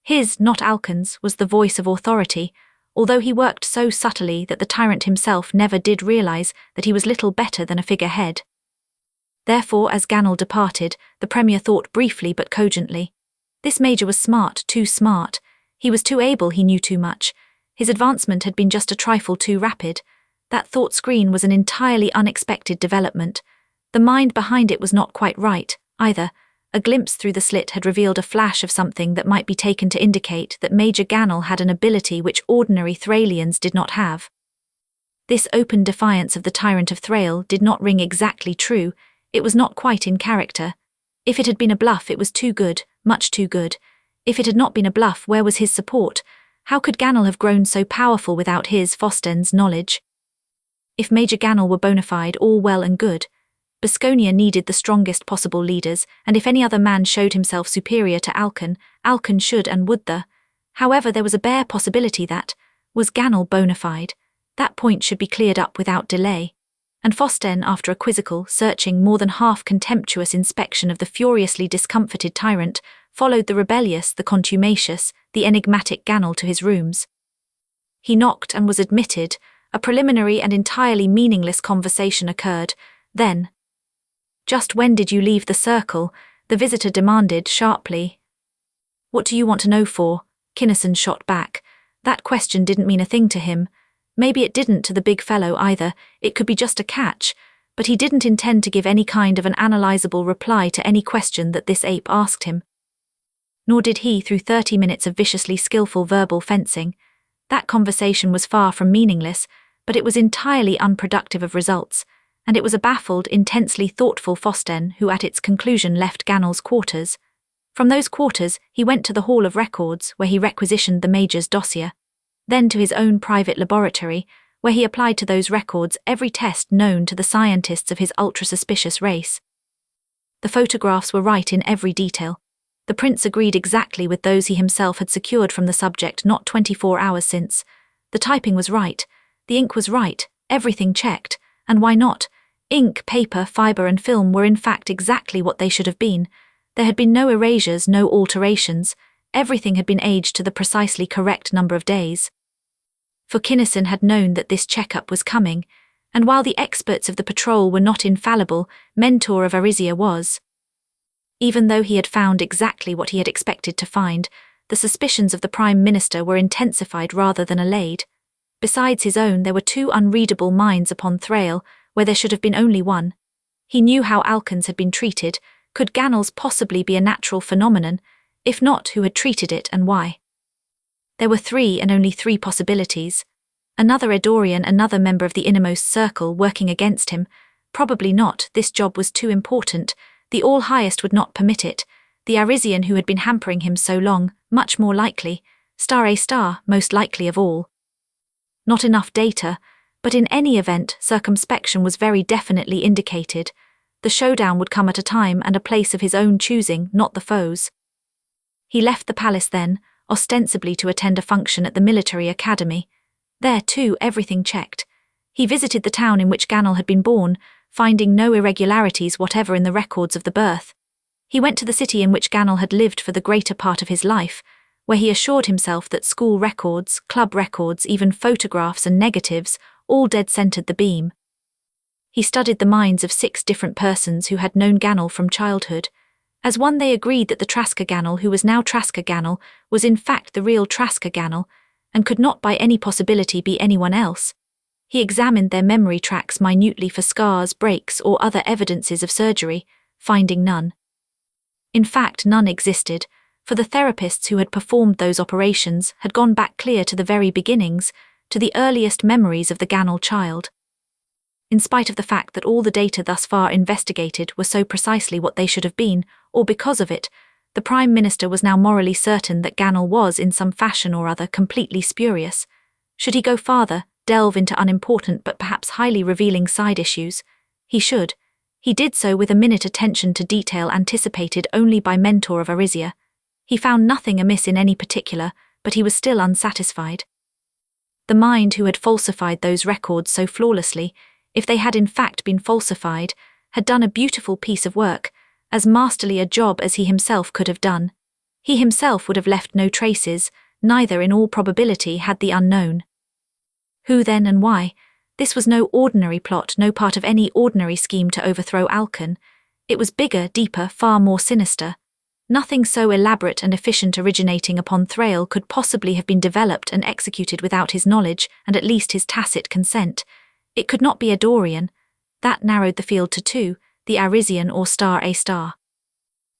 His, not Alcon's, was the voice of authority, although he worked so subtly that the Tyrant himself never did realize that he was little better than a figurehead. Therefore, as Gannel departed, the Premier thought briefly but cogently. This Major was smart, too smart. He was too able, he knew too much. His advancement had been just a trifle too rapid. That thought screen was an entirely unexpected development. The mind behind it was not quite right, either. A glimpse through the slit had revealed a flash of something that might be taken to indicate that Major Gannel had an ability which ordinary Thralians did not have. This open defiance of the Tyrant of Thrale did not ring exactly true. It was not quite in character. If it had been a bluff, it was too good, much too good. If it had not been a bluff, where was his support? How could Gannel have grown so powerful without his, Fossten's, knowledge? If Major Gannel were bona fide, all well and good. Basconia needed the strongest possible leaders, and if any other man showed himself superior to Alcon, Alcon should and would the. However, there was a bare possibility that, was Gannel bona fide? That point should be cleared up without delay. And Fossten, after a quizzical, searching, more than half contemptuous inspection of the furiously discomfited Tyrant, followed the rebellious, the contumacious, the enigmatic Gannel to his rooms. He knocked and was admitted. A preliminary and entirely meaningless conversation occurred. Then, "Just when did you leave the circle?" the visitor demanded sharply. "What do you want to know for?" Kinnison shot back. That question didn't mean a thing to him. Maybe it didn't to the big fellow either. It could be just a catch, but he didn't intend to give any kind of an analyzable reply to any question that this ape asked him. Nor did he through 30 minutes of viciously skillful verbal fencing. That conversation was far from meaningless, but it was entirely unproductive of results, and it was a baffled, intensely thoughtful Fossten who at its conclusion left Gannel's quarters. From those quarters he went to the Hall of Records, where he requisitioned the Major's dossier, then to his own private laboratory, where he applied to those records every test known to the scientists of his ultra-suspicious race. The photographs were right in every detail. The prints agreed exactly with those he himself had secured from the subject not 24 hours since. The typing was right, the ink was right, everything checked, and why not? Ink, paper, fibre and film were in fact exactly what they should have been. There had been no erasures, no alterations. Everything had been aged to the precisely correct number of days. For Kinnison had known that this checkup was coming, And while the experts of the patrol were not infallible, Mentor of Arisia was. Even though he had found exactly what he had expected to find, the suspicions of the Prime Minister were intensified rather than allayed. Besides his own, there were 2 unreadable minds upon Thrale, where there should have been only one. He knew how Alcons had been treated. Could Gannel's possibly be a natural phenomenon? If not, who had treated it and why? There were 3 and only 3 possibilities. Another Eddorian, another member of the innermost circle, working against him. Probably not, this job was too important. The All-Highest would not permit it. The Arisian who had been hampering him so long, much more likely. A*, most likely of all. Not enough data, but in any event, circumspection was very definitely indicated. The showdown would come at a time and a place of his own choosing, not the foe's. He left the palace then, ostensibly to attend a function at the military academy. There, too, everything checked. He visited the town in which Gannel had been born, finding no irregularities whatever in the records of the birth. He went to the city in which Gannel had lived for the greater part of his life, where he assured himself that school records, club records, even photographs and negatives, all dead-centered the beam. He studied the minds of 6 different persons who had known Gannel from childhood. As one, they agreed that the Trasker Gannel, who was now Trasker Gannel, was in fact the real Trasker Gannel, and could not by any possibility be anyone else. He examined their memory tracks minutely for scars, breaks, or other evidences of surgery, finding none. In fact, none existed, for the therapists who had performed those operations had gone back clear to the very beginnings, to the earliest memories of the Gannel child. In spite of the fact that all the data thus far investigated were so precisely what they should have been, or because of it, the Prime Minister was now morally certain that Gannel was, in some fashion or other, completely spurious. Should he go farther, delve into unimportant but perhaps highly revealing side issues? He should. He did so with a minute attention to detail anticipated only by Mentor of Arisia. He found nothing amiss in any particular, but he was still unsatisfied. The mind who had falsified those records so flawlessly, if they had in fact been falsified, had done a beautiful piece of work, as masterly a job as he himself could have done. He himself would have left no traces, neither in all probability had the unknown. Who then and why? This was no ordinary plot, no part of any ordinary scheme to overthrow Alcon. It was bigger, deeper, far more sinister. Nothing so elaborate and efficient originating upon Thrale could possibly have been developed and executed without his knowledge and at least his tacit consent. It could not be Eddorian. That narrowed the field to 2, the Arisian or A*.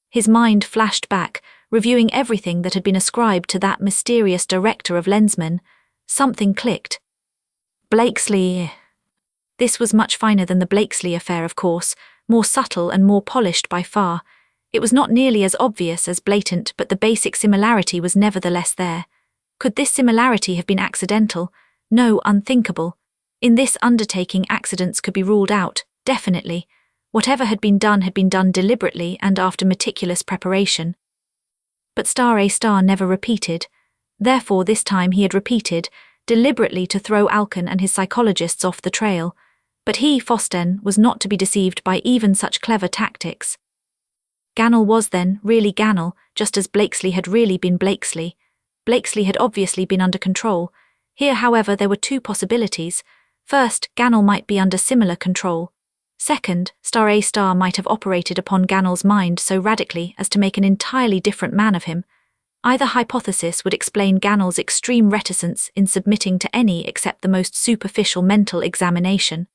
His mind flashed back, reviewing everything that had been ascribed to that mysterious director of Lensmen. Something clicked. Blakesley. This was much finer than the Blakesley affair, of course, more subtle and more polished by far. It was not nearly as obvious as blatant, but the basic similarity was nevertheless there. Could this similarity have been accidental? No, unthinkable. In this undertaking accidents could be ruled out, definitely. Whatever had been done deliberately and after meticulous preparation. But A* never repeated. Therefore this time he had repeated, deliberately to throw Alcon and his psychologists off the trail. But he, Fossten, was not to be deceived by even such clever tactics. Gannel was then really Gannel, just as Blakesley had really been Blakesley. Blakesley had obviously been under control. Here, however, there were 2 possibilities. First, Gannel might be under similar control. Second, A* might have operated upon Gannel's mind so radically as to make an entirely different man of him. Either hypothesis would explain Gannel's extreme reticence in submitting to any except the most superficial mental examination.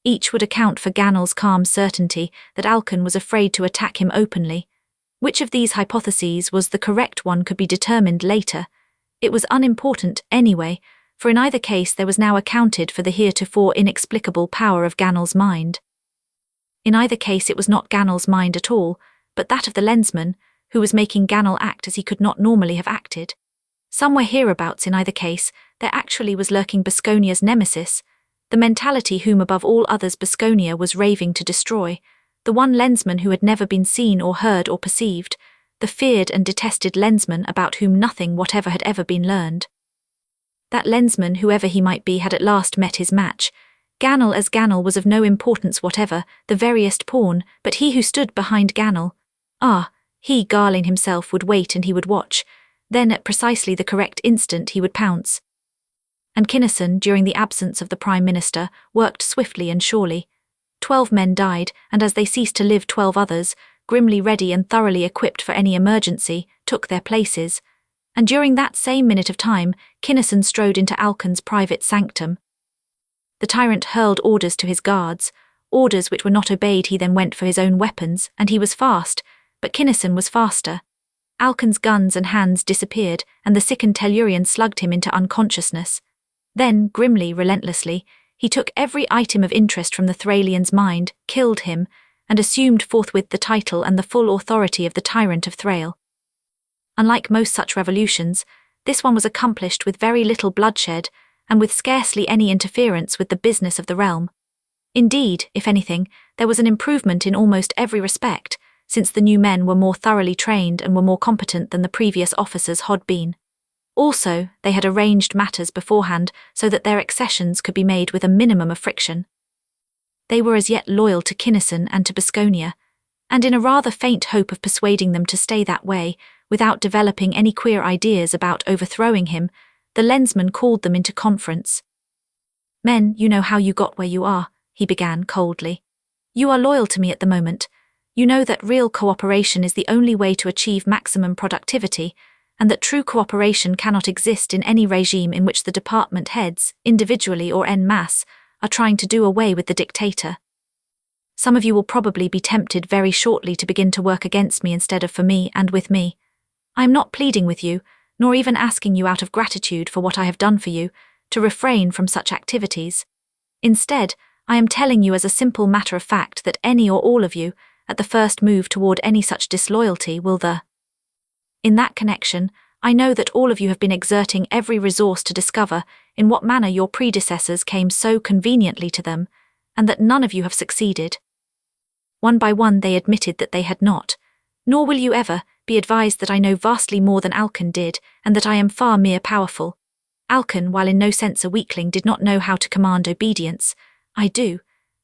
Each would account for Gannel's calm certainty that Alcon was afraid to attack him openly. Which of these hypotheses was the correct one could be determined later. It was unimportant, anyway, for in either case there was now accounted for the heretofore inexplicable power of Gannel's mind. In either case it was not Gannel's mind at all, but that of the Lensman, who was making Gannel act as he could not normally have acted. Somewhere hereabouts in either case, there actually was lurking Bosconia's nemesis, the mentality whom above all others Bosconia was raving to destroy, the one Lensman who had never been seen or heard or perceived, the feared and detested Lensman about whom nothing whatever had ever been learned. That Lensman, whoever he might be, had at last met his match. Gannel as Gannel was of no importance whatever, the veriest pawn, but he who stood behind Gannel. He, Garlin himself, would wait and he would watch. Then at precisely the correct instant he would pounce. And Kinnison, during the absence of the Prime Minister, worked swiftly and surely. 12 men died, and as they ceased to live 12 others, grimly ready and thoroughly equipped for any emergency, took their places. And during that same minute of time, Kinnison strode into Alcon's private sanctum. The tyrant hurled orders to his guards, orders which were not obeyed. He then went for his own weapons, and he was fast, but Kinnison was faster. Alcon's guns and hands disappeared, and the sickened Tellurian slugged him into unconsciousness. Then, grimly, relentlessly, he took every item of interest from the Thralian's mind, killed him, and assumed forthwith the title and the full authority of the Tyrant of Thrale. Unlike most such revolutions, this one was accomplished with very little bloodshed, and with scarcely any interference with the business of the realm. Indeed, if anything, there was an improvement in almost every respect, since the new men were more thoroughly trained and were more competent than the previous officers had been. Also, they had arranged matters beforehand so that their accessions could be made with a minimum of friction. They were as yet loyal to Kinnison and to Bosconia, and in a rather faint hope of persuading them to stay that way, without developing any queer ideas about overthrowing him, the Lensmen called them into conference. "Men, you know how you got where you are," he began coldly. "You are loyal to me at the moment. You know that real cooperation is the only way to achieve maximum productivity, and that true cooperation cannot exist in any regime in which the department heads, individually or en masse, are trying to do away with the dictator. Some of you will probably be tempted very shortly to begin to work against me instead of for me and with me. I am not pleading with you, nor even asking you out of gratitude for what I have done for you, to refrain from such activities. Instead, I am telling you as a simple matter of fact that any or all of you, at the first move toward any such disloyalty, will In that connection, I know that all of you have been exerting every resource to discover in what manner your predecessors came so conveniently to them, and that none of you have succeeded. One by one they admitted that they had not, nor will you ever, be advised that I know vastly more than Alcon did, and that I am far more powerful. Alcon, while in no sense a weakling, did not know how to command obedience. I do.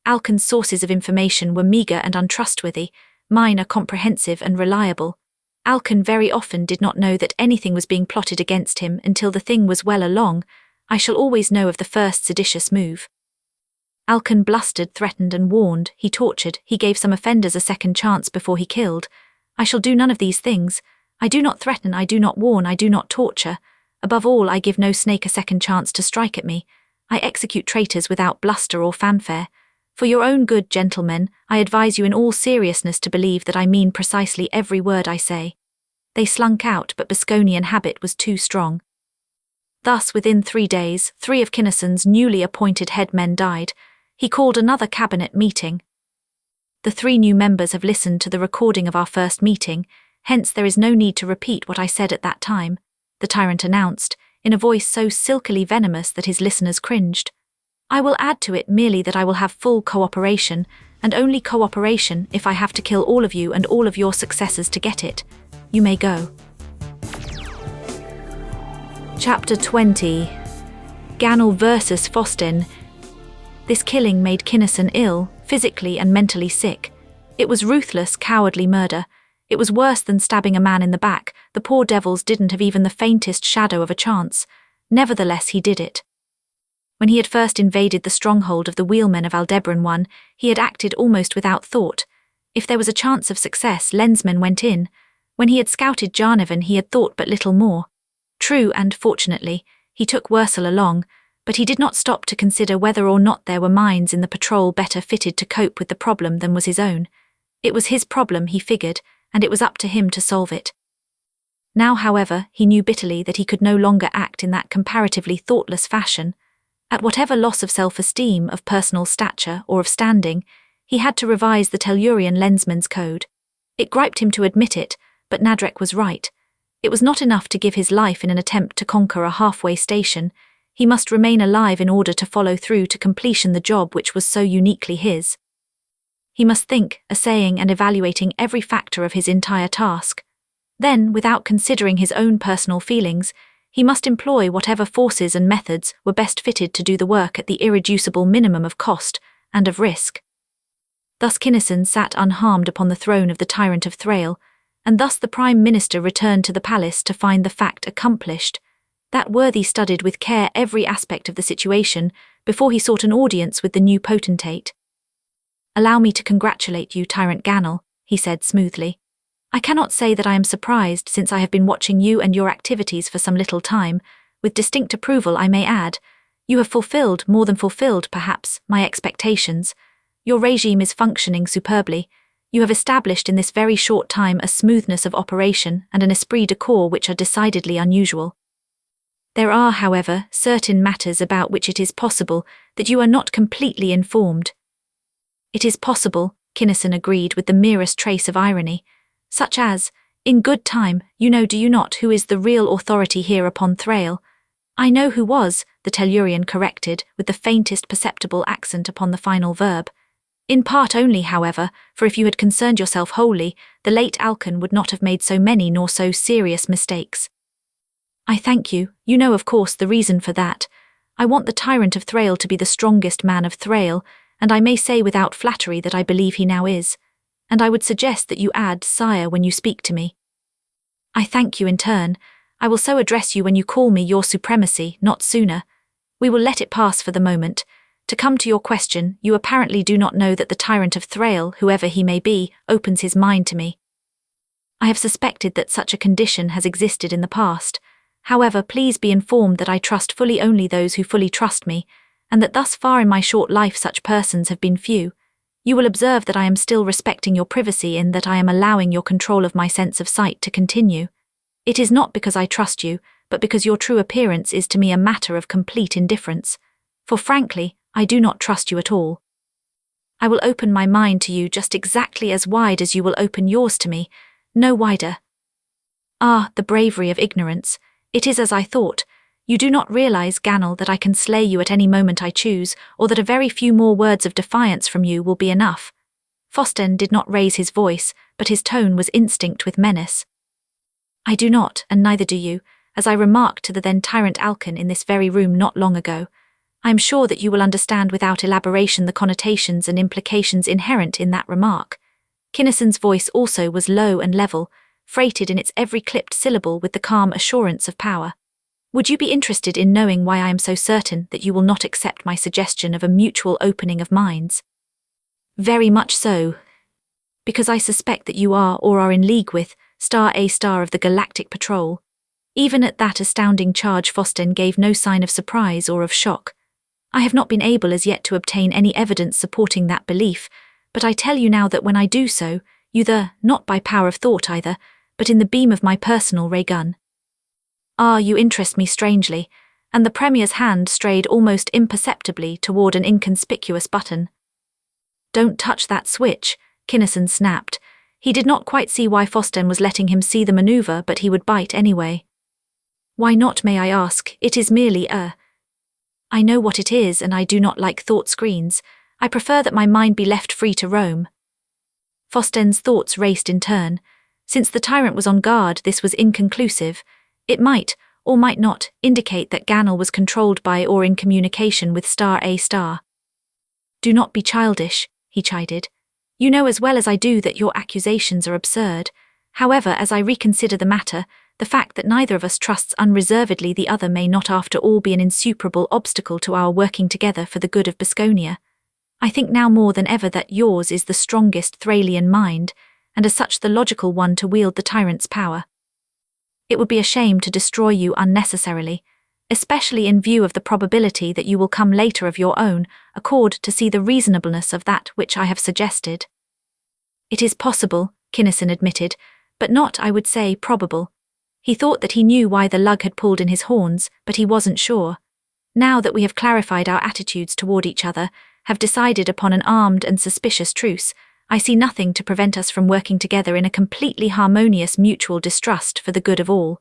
Alcon's sources of information were meagre and untrustworthy, mine are comprehensive and reliable. Alcon very often did not know that anything was being plotted against him until the thing was well along. I shall always know of the first seditious move. Alcon blustered, threatened and warned, he tortured, he gave some offenders a second chance before he killed. I shall do none of these things. I do not threaten, I do not warn, I do not torture. Above all, I give no snake a second chance to strike at me. I execute traitors without bluster or fanfare. For your own good, gentlemen, I advise you in all seriousness to believe that I mean precisely every word I say. They slunk out, but Bosconian habit was too strong. Thus, within 3 days, 3 of Kinnison's newly appointed headmen died. He called another cabinet meeting. The 3 new members have listened to the recording of our first meeting, hence there is no need to repeat what I said at that time, the tyrant announced, in a voice so silkily venomous that his listeners cringed. I will add to it merely that I will have full cooperation, and only cooperation if I have to kill all of you and all of your successors to get it. You may go. Chapter 20. Gannel versus Fossten. This killing made Kinnison ill, physically and mentally sick. It was ruthless, cowardly murder. It was worse than stabbing a man in the back. The poor devils didn't have even the faintest shadow of a chance. Nevertheless, he did it. When he had first invaded the stronghold of the wheelmen of Aldebaran I, he had acted almost without thought. If there was a chance of success, Lensmen went in. When he had scouted Jarnevan, he had thought but little more. True, and fortunately, he took Wursel along, but he did not stop to consider whether or not there were minds in the patrol better fitted to cope with the problem than was his own. It was his problem, he figured, and it was up to him to solve it. Now, however, he knew bitterly that he could no longer act in that comparatively thoughtless fashion. At whatever loss of self-esteem, of personal stature, or of standing, he had to revise the Tellurian Lensmen's code. It griped him to admit it, but Nadreck was right. It was not enough to give his life in an attempt to conquer a halfway station. He must remain alive in order to follow through to completion the job which was so uniquely his. He must think, assaying and evaluating every factor of his entire task. Then, without considering his own personal feelings, he must employ whatever forces and methods were best fitted to do the work at the irreducible minimum of cost and of risk. Thus Kinnison sat unharmed upon the throne of the Tyrant of Thrale, and thus the Prime Minister returned to the palace to find the fact accomplished. That worthy studied with care every aspect of the situation before he sought an audience with the new potentate. "Allow me to congratulate you, Tyrant Gannel," he said smoothly. "I cannot say that I am surprised, since I have been watching you and your activities for some little time. With distinct approval, I may add. You have fulfilled, more than fulfilled perhaps, my expectations. Your regime is functioning superbly. You have established in this very short time a smoothness of operation and an esprit de corps which are decidedly unusual. There are, however, certain matters about which it is possible that you are not completely informed." "It is possible," Kinnison agreed with the merest trace of irony, "such as, in good time, you know, do you not, who is the real authority here upon Thrale?" "I know who was," the Tellurian corrected, with the faintest perceptible accent upon the final verb. "In part only, however, for if you had concerned yourself wholly, the late Alcon would not have made so many nor so serious mistakes." "I thank you. You know, of course, the reason for that. I want the Tyrant of Thrale to be the strongest man of Thrale, and I may say without flattery that I believe he now is. And I would suggest that you add sire when you speak to me." "I thank you in turn. I will so address you when you call me your supremacy, not sooner. We will let it pass for the moment. To come to your question, you apparently do not know that the Tyrant of Thrale, whoever he may be, opens his mind to me." "I have suspected that such a condition has existed in the past. However, please be informed that I trust fully only those who fully trust me, and that thus far in my short life such persons have been few. You will observe that I am still respecting your privacy in that I am allowing your control of my sense of sight to continue. It is not because I trust you, but because your true appearance is to me a matter of complete indifference. For frankly, I do not trust you at all. I will open my mind to you just exactly as wide as you will open yours to me, no wider." "Ah, the bravery of ignorance. It is as I thought. You do not realize, Gannel, that I can slay you at any moment I choose, or that a very few more words of defiance from you will be enough." Fossten did not raise his voice, but his tone was instinct with menace. "I do not, and neither do you, as I remarked to the then Tyrant Alcon in this very room not long ago. I am sure that you will understand without elaboration the connotations and implications inherent in that remark." Kinnison's voice also was low and level, freighted in its every clipped syllable with the calm assurance of power. "Would you be interested in knowing why I am so certain that you will not accept my suggestion of a mutual opening of minds?" "Very much so. Because I suspect that you are or are in league with A* of the Galactic Patrol." Even at that astounding charge, Fossten gave no sign of surprise or of shock. "I have not been able as yet to obtain any evidence supporting that belief, but I tell you now that when I do so, not by power of thought either, but in the beam of my personal ray gun." "Ah, you interest me strangely," and the Premier's hand strayed almost imperceptibly toward an inconspicuous button. "Don't touch that switch," Kinnison snapped. He did not quite see why Fossten was letting him see the maneuver, but he would bite anyway. "Why not, may I ask? It is merely I know what it is, and I do not like thought screens. I prefer that my mind be left free to roam." Fossten's thoughts raced in turn. Since the Tyrant was on guard, this was inconclusive. It might, or might not, indicate that Gannel was controlled by or in communication with A*. "Do not be childish," he chided. "You know as well as I do that your accusations are absurd. However, as I reconsider the matter, the fact that neither of us trusts unreservedly the other may not after all be an insuperable obstacle to our working together for the good of Basconia. I think now more than ever that yours is the strongest Thralian mind, and as such the logical one to wield the Tyrant's power. It would be a shame to destroy you unnecessarily, especially in view of the probability that you will come later of your own accord to see the reasonableness of that which I have suggested." "It is possible," Kinnison admitted, "but not, I would say, probable." He thought that he knew why the lug had pulled in his horns, but he wasn't sure. "Now that we have clarified our attitudes toward each other, have decided upon an armed and suspicious truce, I see nothing to prevent us from working together in a completely harmonious mutual distrust for the good of all.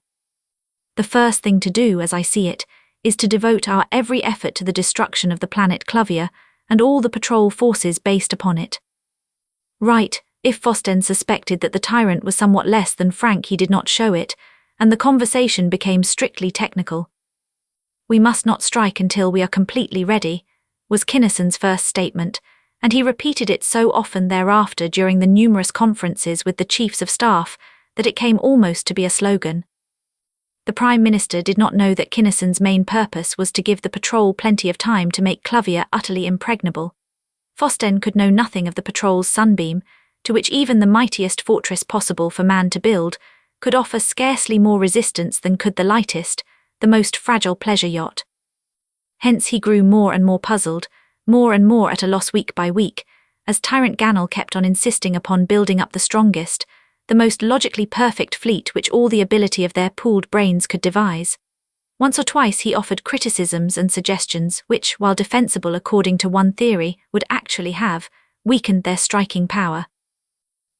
The first thing to do, as I see it, is to devote our every effort to the destruction of the planet Klovia and all the patrol forces based upon it." Right, if Fossten suspected that the Tyrant was somewhat less than frank, he did not show it, and the conversation became strictly technical. "We must not strike until we are completely ready," was Kinnison's first statement, and he repeated it so often thereafter during the numerous conferences with the chiefs of staff that it came almost to be a slogan. The Prime Minister did not know that Kinnison's main purpose was to give the patrol plenty of time to make Klovia utterly impregnable. Fossten could know nothing of the patrol's sunbeam, to which even the mightiest fortress possible for man to build could offer scarcely more resistance than could the lightest, the most fragile pleasure yacht. Hence he grew more and more puzzled, more and more at a loss week by week, as Tyrant Gannel kept on insisting upon building up the strongest, the most logically perfect fleet which all the ability of their pooled brains could devise. Once or twice he offered criticisms and suggestions which, while defensible according to one theory, would actually have weakened their striking power.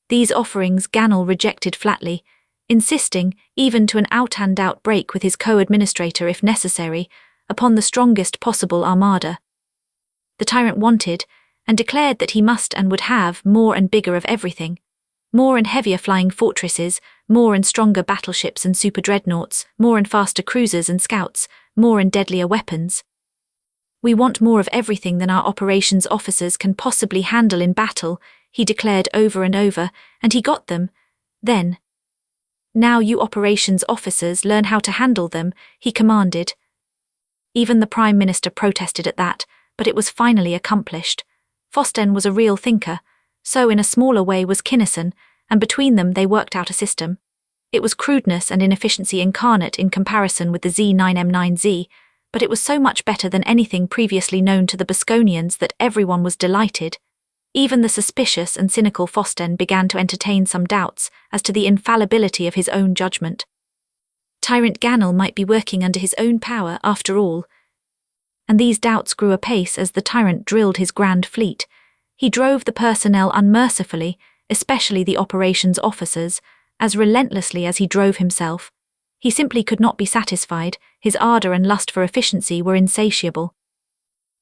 These offerings Gannel rejected flatly, insisting, even to an out-and-out break with his co-administrator if necessary, upon the strongest possible armada. The tyrant wanted, and declared that he must and would have more and bigger of everything. More and heavier flying fortresses, more and stronger battleships and super-dreadnoughts, more and faster cruisers and scouts, more and deadlier weapons. We want more of everything than our operations officers can possibly handle in battle, he declared over and over, and he got them. Then, now you operations officers learn how to handle them, he commanded. Even the Prime Minister protested at that, but it was finally accomplished. Fossten was a real thinker, so in a smaller way was Kinnison, and between them they worked out a system. It was crudeness and inefficiency incarnate in comparison with the Z9M9Z, but it was so much better than anything previously known to the Bosconians that everyone was delighted. Even the suspicious and cynical Fossten began to entertain some doubts as to the infallibility of his own judgment. Tyrant Gannel might be working under his own power after all, and these doubts grew apace as the tyrant drilled his grand fleet. He drove the personnel unmercifully, especially the operations officers, as relentlessly as he drove himself. He simply could not be satisfied, his ardour and lust for efficiency were insatiable.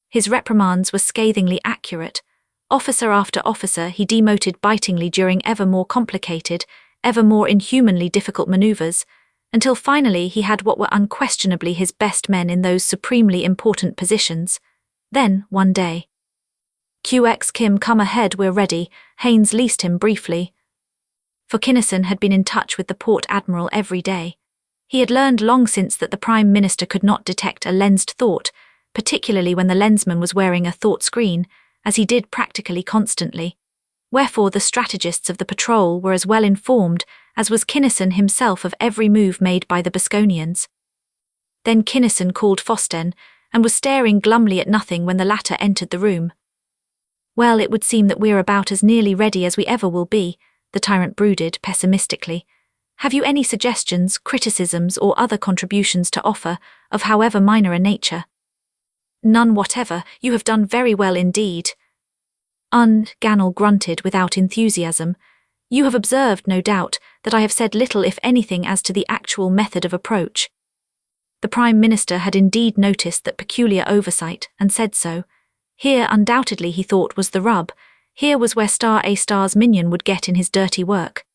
His reprimands were scathingly accurate. Officer after officer he demoted bitingly during ever more complicated, ever more inhumanly difficult manoeuvres, until finally he had what were unquestionably his best men in those supremely important positions. Then, one day, "QX Kim, come ahead, we're ready," Haynes leased him briefly. For Kinnison had been in touch with the Port Admiral every day. He had learned long since that the Prime Minister could not detect a lensed thought, particularly when the lensman was wearing a thought screen, as he did practically constantly. Wherefore the strategists of the patrol were as well informed as was Kinnison himself of every move made by the Bosconians. Then Kinnison called Fossten, and was staring glumly at nothing when the latter entered the room. "Well, it would seem that we're about as nearly ready as we ever will be," the tyrant brooded pessimistically. "Have you any suggestions, criticisms, or other contributions to offer, of however minor a nature?" "None whatever, you have done very well indeed." Gannel grunted without enthusiasm. "You have observed, no doubt, that I have said little if anything as to the actual method of approach." The Prime Minister had indeed noticed that peculiar oversight, and said so. Here undoubtedly he thought was the rub, here was where A**'s minion would get in his dirty work.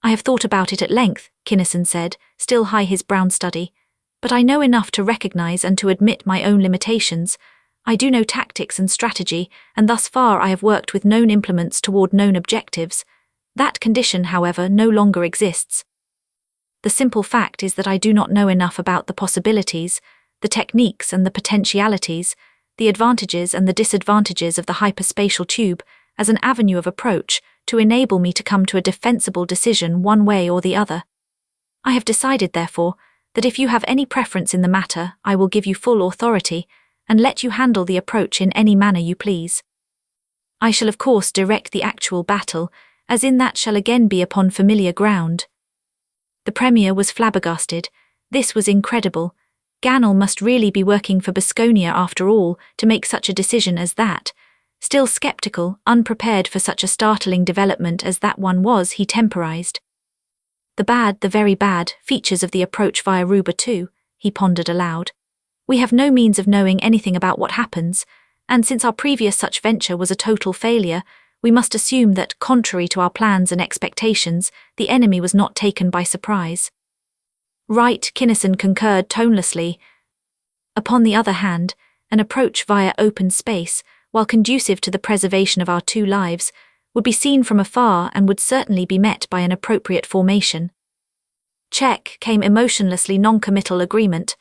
"I have thought about it at length," Kinnison said, still high his brown study, "but I know enough to recognise and to admit my own limitations. I do know tactics and strategy, and thus far I have worked with known implements toward known objectives. That condition, however, no longer exists. The simple fact is that I do not know enough about the possibilities, the techniques and the potentialities, the advantages and the disadvantages of the hyperspatial tube as an avenue of approach to enable me to come to a defensible decision one way or the other. I have decided, therefore, that if you have any preference in the matter, I will give you full authority, and let you handle the approach in any manner you please. I shall of course direct the actual battle, as in that shall again be upon familiar ground." The Premier was flabbergasted. This was incredible. Gannel must really be working for Bosconia after all to make such a decision as that. Still sceptical, unprepared for such a startling development as that one was, he temporized. The very bad, features of the approach via Ruba too, he pondered aloud. We have no means of knowing anything about what happens, and since our previous such venture was a total failure, we must assume that, contrary to our plans and expectations, the enemy was not taken by surprise. "Right," Kinnison concurred tonelessly. "Upon the other hand, an approach via open space, while conducive to the preservation of our two lives, would be seen from afar and would certainly be met by an appropriate formation." Check, came emotionlessly non-committal agreement.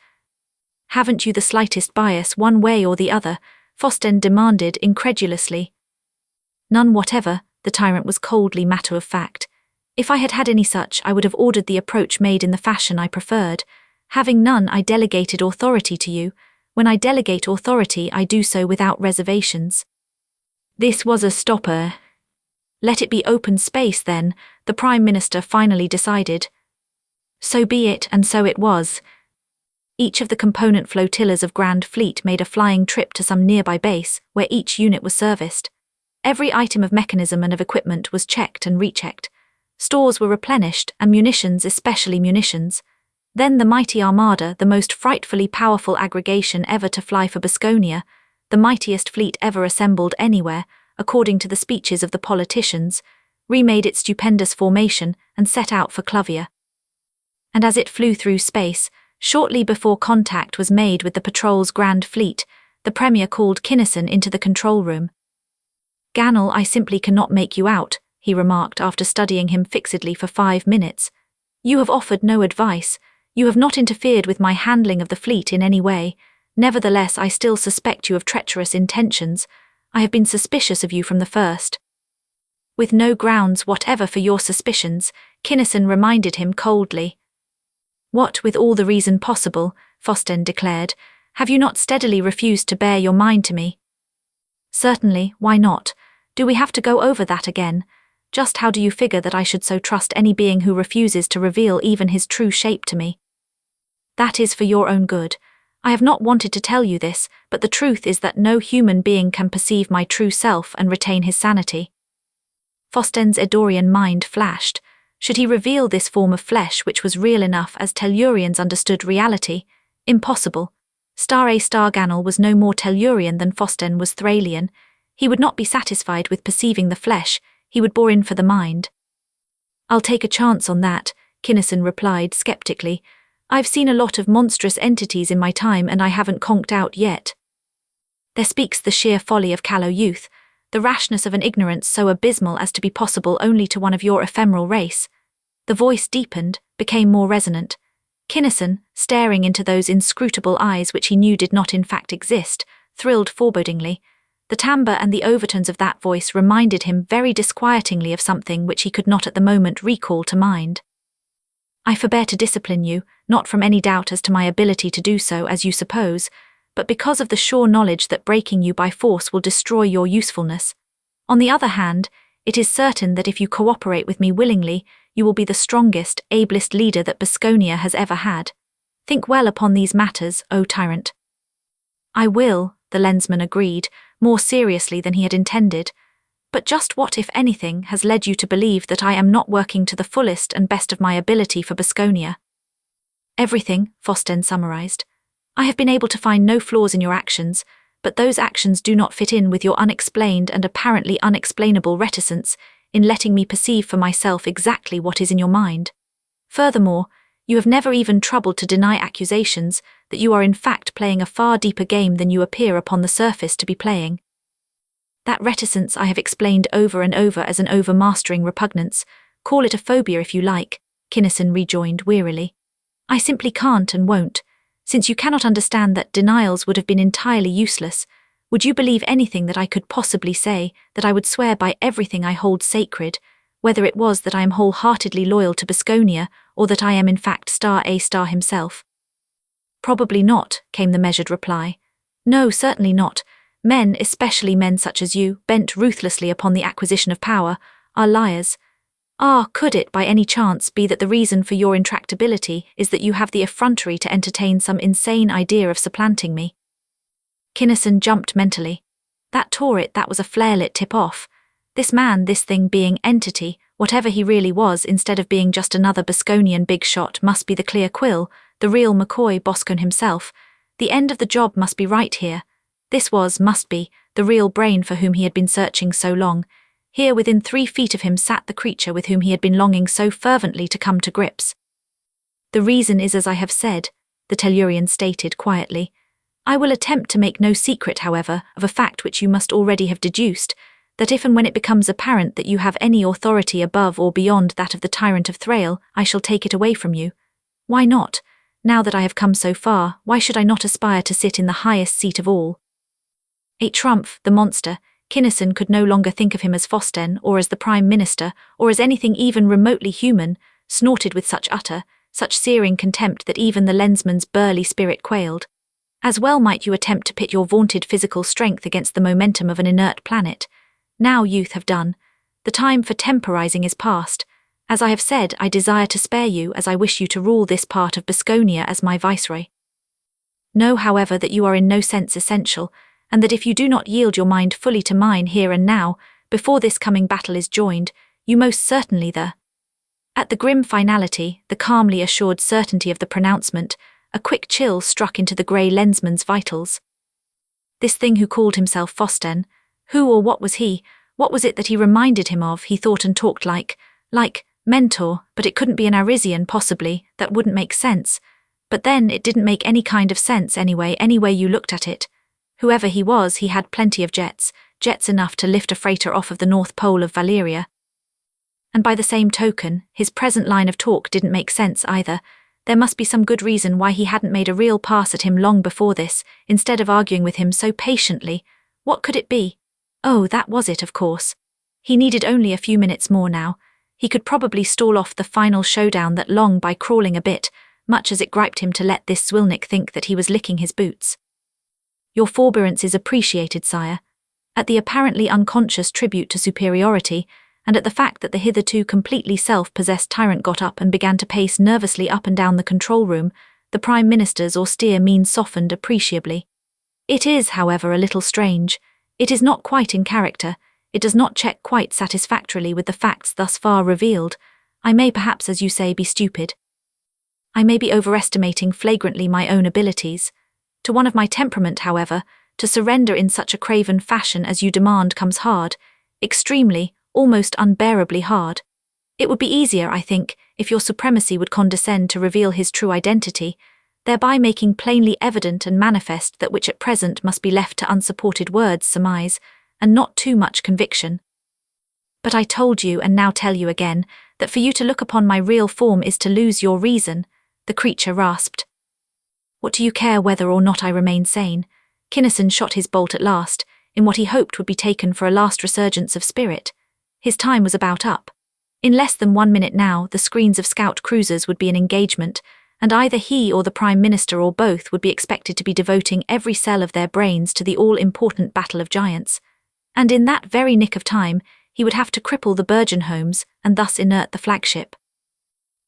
Haven't you the slightest bias one way or the other? Fossten demanded incredulously. None whatever, the tyrant was coldly matter-of-fact. If I had had any such, I would have ordered the approach made in the fashion I preferred. Having none, I delegated authority to you. When I delegate authority, I do so without reservations. This was a stopper. Let it be open space, then, the Prime Minister finally decided. So be it, and so it was. Each of the component flotillas of Grand Fleet made a flying trip to some nearby base, where each unit was serviced. Every item of mechanism and of equipment was checked and rechecked. Stores were replenished, and munitions, especially munitions. Then the mighty Armada, the most frightfully powerful aggregation ever to fly for Baskonia, the mightiest fleet ever assembled anywhere, according to the speeches of the politicians, remade its stupendous formation and set out for Klovia. And as it flew through space, shortly before contact was made with the patrol's Grand Fleet, the Premier called Kinnison into the control room. Gannel, I simply cannot make you out, he remarked after studying him fixedly for 5 minutes. You have offered no advice. You have not interfered with my handling of the fleet in any way. Nevertheless, I still suspect you of treacherous intentions. I have been suspicious of you from the first. With no grounds whatever for your suspicions, Kinnison reminded him coldly. What, with all the reason possible, Fossten declared, have you not steadily refused to bear your mind to me? Certainly, why not? Do we have to go over that again? Just how do you figure that I should so trust any being who refuses to reveal even his true shape to me? That is for your own good. I have not wanted to tell you this, but the truth is that no human being can perceive my true self and retain his sanity. Fosten's Eddorian mind flashed. Should he reveal this form of flesh which was real enough as Tellurians understood reality? Impossible. Gannel was no more Tellurian than Fossten was Thralian. He would not be satisfied with perceiving the flesh, he would bore in for the mind. I'll take a chance on that, Kinnison replied skeptically. I've seen a lot of monstrous entities in my time and I haven't conked out yet. There speaks the sheer folly of callow youth, the rashness of an ignorance so abysmal as to be possible only to one of your ephemeral race. The voice deepened, became more resonant. Kinnison, staring into those inscrutable eyes which he knew did not in fact exist, thrilled forebodingly. The timbre and the overtones of that voice reminded him very disquietingly of something which he could not at the moment recall to mind. I forbear to discipline you, not from any doubt as to my ability to do so, as you suppose, but because of the sure knowledge that breaking you by force will destroy your usefulness. On the other hand, it is certain that if you cooperate with me willingly, you will be the strongest, ablest leader that Baskonia has ever had. Think well upon these matters, O tyrant. I will, the Lensman agreed, more seriously than he had intended. But just what, if anything, has led you to believe that I am not working to the fullest and best of my ability for Baskonia? Everything, Fossten summarized. I have been able to find no flaws in your actions, but those actions do not fit in with your unexplained and apparently unexplainable reticence in letting me perceive for myself exactly what is in your mind. Furthermore, you have never even troubled to deny accusations that you are in fact playing a far deeper game than you appear upon the surface to be playing. That reticence I have explained over and over as an overmastering repugnance. Call it a phobia if you like, Kinnison rejoined wearily. I simply can't and won't. Since you cannot understand that denials would have been entirely useless, would you believe anything that I could possibly say, that I would swear by everything I hold sacred, whether it was that I am wholeheartedly loyal to Baskonia or that I am in fact Star himself? Probably not, came the measured reply. No, certainly not. Men, especially men such as you, bent ruthlessly upon the acquisition of power, are liars. Could it by any chance be that the reason for your intractability is that you have the effrontery to entertain some insane idea of supplanting me? Kinnison jumped mentally. That was a flare-lit tip-off. This man, this thing being entity, whatever he really was instead of being just another Baskonian big shot, must be the clear quill, the real McCoy Boscon himself. The end of the job must be right here. Must be, the real brain for whom he had been searching so long. Here within 3 feet of him sat the creature with whom he had been longing so fervently to come to grips. The reason is as I have said, the Tellurian stated quietly. I will attempt to make no secret, however, of a fact which you must already have deduced, that if and when it becomes apparent that you have any authority above or beyond that of the Tyrant of Thrale, I shall take it away from you, Why not? Now that I have come so far, why should I not aspire to sit in the highest seat of all? A Trumpf, the monster, Kinnison could no longer think of him as Fossten or as the Prime Minister or as anything even remotely human, snorted with such searing contempt that even the Lensman's burly spirit quailed. As well might you attempt to pit your vaunted physical strength against the momentum of an inert planet. Now, youth, have done. The time for temporizing is past. As I have said, I desire to spare you as I wish you to rule this part of Basconia as my viceroy. Know, however, that you are in no sense essential, and that if you do not yield your mind fully to mine here and now, before this coming battle is joined, you most certainly At the grim finality, the calmly assured certainty of the pronouncement, a quick chill struck into the grey lensman's vitals. This thing who called himself Fossten, who or what was he? What was it that he reminded him of? He thought and talked like mentor, but it couldn't be an Arisian possibly, that wouldn't make sense. But then it didn't make any kind of sense anyway, any way you looked at it. Whoever he was, he had plenty of jets enough to lift a freighter off of the North Pole of Valyria. And by the same token, his present line of talk didn't make sense either. There must be some good reason why he hadn't made a real pass at him long before this, instead of arguing with him so patiently. What could it be? Oh, that was it, of course. He needed only a few minutes more now. He could probably stall off the final showdown that long by crawling a bit, much as it griped him to let this Swilnik think that he was licking his boots. Your forbearance is appreciated, sire. At the apparently unconscious tribute to superiority, and at the fact that the hitherto completely self-possessed tyrant got up and began to pace nervously up and down the control room, the Prime Minister's austere mien softened appreciably. It is, however, a little strange. It is not quite in character. It does not check quite satisfactorily with the facts thus far revealed. I may perhaps, as you say, be stupid. I may be overestimating flagrantly my own abilities. To one of my temperament, however, to surrender in such a craven fashion as you demand comes hard, extremely, almost unbearably hard. It would be easier, I think, if your supremacy would condescend to reveal his true identity, thereby making plainly evident and manifest that which at present must be left to unsupported words surmise, and not too much conviction. But I told you, and now tell you again, that for you to look upon my real form is to lose your reason, the creature rasped. What do you care whether or not I remain sane? Kinnison shot his bolt at last, in what he hoped would be taken for a last resurgence of spirit. His time was about up. In less than 1 minute now, the screens of scout cruisers would be in engagement, and either he or the Prime Minister or both would be expected to be devoting every cell of their brains to the all-important Battle of Giants. And in that very nick of time, he would have to cripple the Burgeon homes and thus inert the flagship.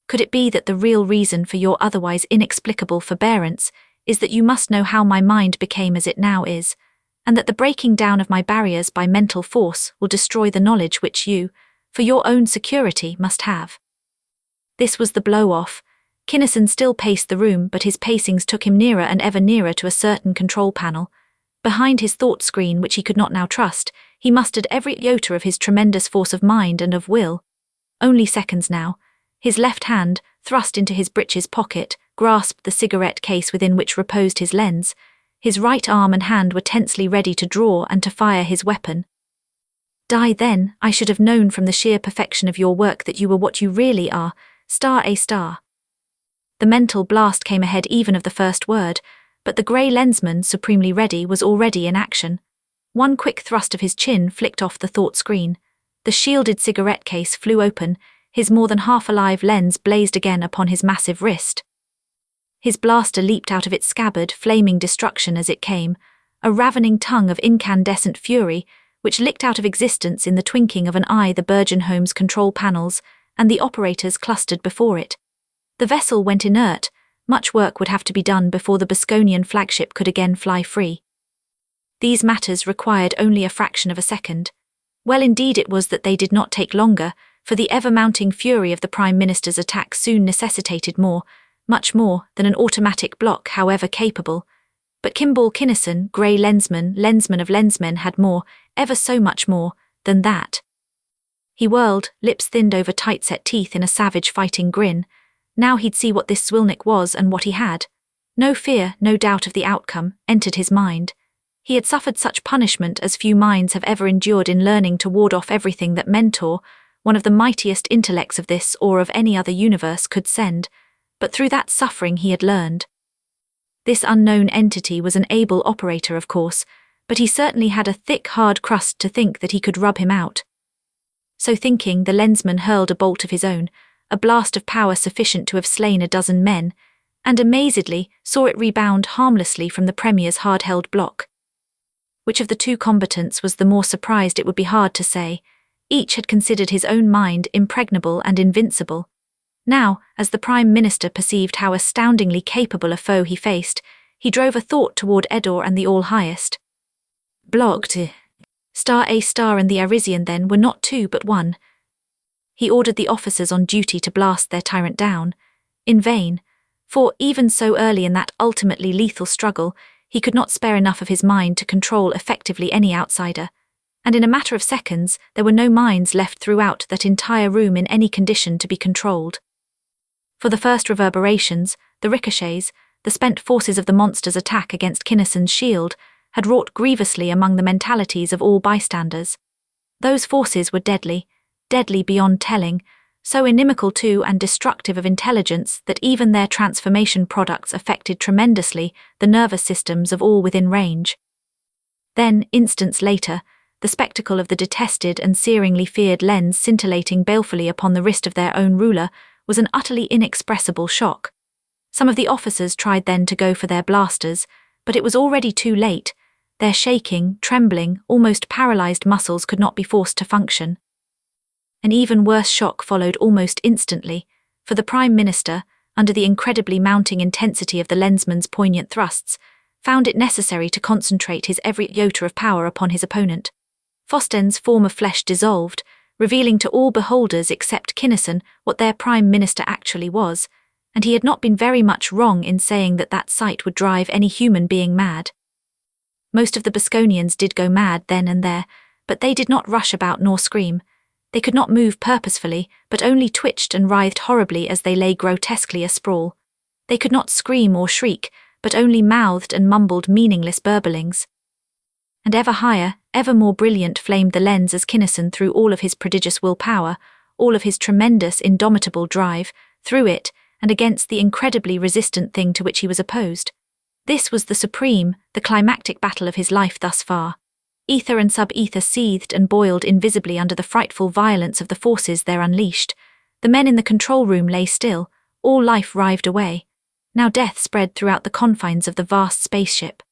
Could it be that the real reason for your otherwise inexplicable forbearance is that you must know how my mind became as it now is, and that the breaking down of my barriers by mental force will destroy the knowledge which you, for your own security, must have? This was the blow-off. Kinnison still paced the room, but his pacings took him nearer and ever nearer to a certain control panel. Behind his thought screen, which he could not now trust, he mustered every iota of his tremendous force of mind and of will. Only seconds now. His left hand, thrust into his breeches pocket, grasped the cigarette case within which reposed his lens. His right arm and hand were tensely ready to draw and to fire his weapon. Die then, I should have known from the sheer perfection of your work that you were what you really are, *A*. The mental blast came ahead even of the first word, but the grey lensman, supremely ready, was already in action. One quick thrust of his chin flicked off the thought screen. The shielded cigarette case flew open, his more than half-alive lens blazed again upon his massive wrist. His blaster leaped out of its scabbard, flaming destruction as it came, a ravening tongue of incandescent fury, which licked out of existence in the twinkling of an eye the Burgeon home's control panels and the operators clustered before it. The vessel went inert. Much work would have to be done before the Basconian flagship could again fly free. These matters required only a fraction of a second. Well, indeed it was that they did not take longer, for the ever-mounting fury of the Prime Minister's attack soon necessitated more, much more, than an automatic block, however capable. But Kimball Kinnison, grey lensman of lensmen, had more, ever so much more, than that. He whirled, lips thinned over tight-set teeth in a savage fighting grin. Now he'd see what this Swilnik was and what he had. No fear, no doubt of the outcome, entered his mind. He had suffered such punishment as few minds have ever endured in learning to ward off everything that Mentor, one of the mightiest intellects of this or of any other universe, could send. But through that suffering he had learned. This unknown entity was an able operator, of course, but he certainly had a thick, hard crust to think that he could rub him out. So thinking, the Lensman hurled a bolt of his own, a blast of power sufficient to have slain a dozen men, and amazedly saw it rebound harmlessly from the Premier's hard-held block. Which of the two combatants was the more surprised it would be hard to say. Each had considered his own mind impregnable and invincible. Now, as the Prime Minister perceived how astoundingly capable a foe he faced, he drove a thought toward Eddore and the All-Highest. Blocked. Star A Star and the Arisian then were not two but one. He ordered the officers on duty to blast their tyrant down. In vain, for even so early in that ultimately lethal struggle, he could not spare enough of his mind to control effectively any outsider, and in a matter of seconds there were no minds left throughout that entire room in any condition to be controlled. For the first reverberations, the ricochets, the spent forces of the monster's attack against Kinnison's shield, had wrought grievously among the mentalities of all bystanders. Those forces were deadly, deadly beyond telling, so inimical to and destructive of intelligence that even their transformation products affected tremendously the nervous systems of all within range. Then, instants later, the spectacle of the detested and searingly feared lens scintillating balefully upon the wrist of their own ruler was an utterly inexpressible shock. Some of the officers tried then to go for their blasters, but it was already too late. Their shaking, trembling, almost paralyzed muscles could not be forced to function. An even worse shock followed almost instantly, for the Prime Minister, under the incredibly mounting intensity of the Lensman's poignant thrusts, found it necessary to concentrate his every iota of power upon his opponent. Fossten's form of flesh dissolved, revealing to all beholders except Kinnison what their Prime Minister actually was, and he had not been very much wrong in saying that that sight would drive any human being mad. Most of the Bosconians did go mad then and there, but they did not rush about nor scream. They could not move purposefully, but only twitched and writhed horribly as they lay grotesquely asprawl. They could not scream or shriek, but only mouthed and mumbled meaningless burblings. And ever higher, ever more brilliant flamed the lens as Kinnison threw all of his prodigious willpower, all of his tremendous, indomitable drive, through it, and against the incredibly resistant thing to which he was opposed. This was the supreme, the climactic battle of his life thus far. Ether and sub-ether seethed and boiled invisibly under the frightful violence of the forces there unleashed. The men in the control room lay still, all life writhed away. Now death spread throughout the confines of the vast spaceship.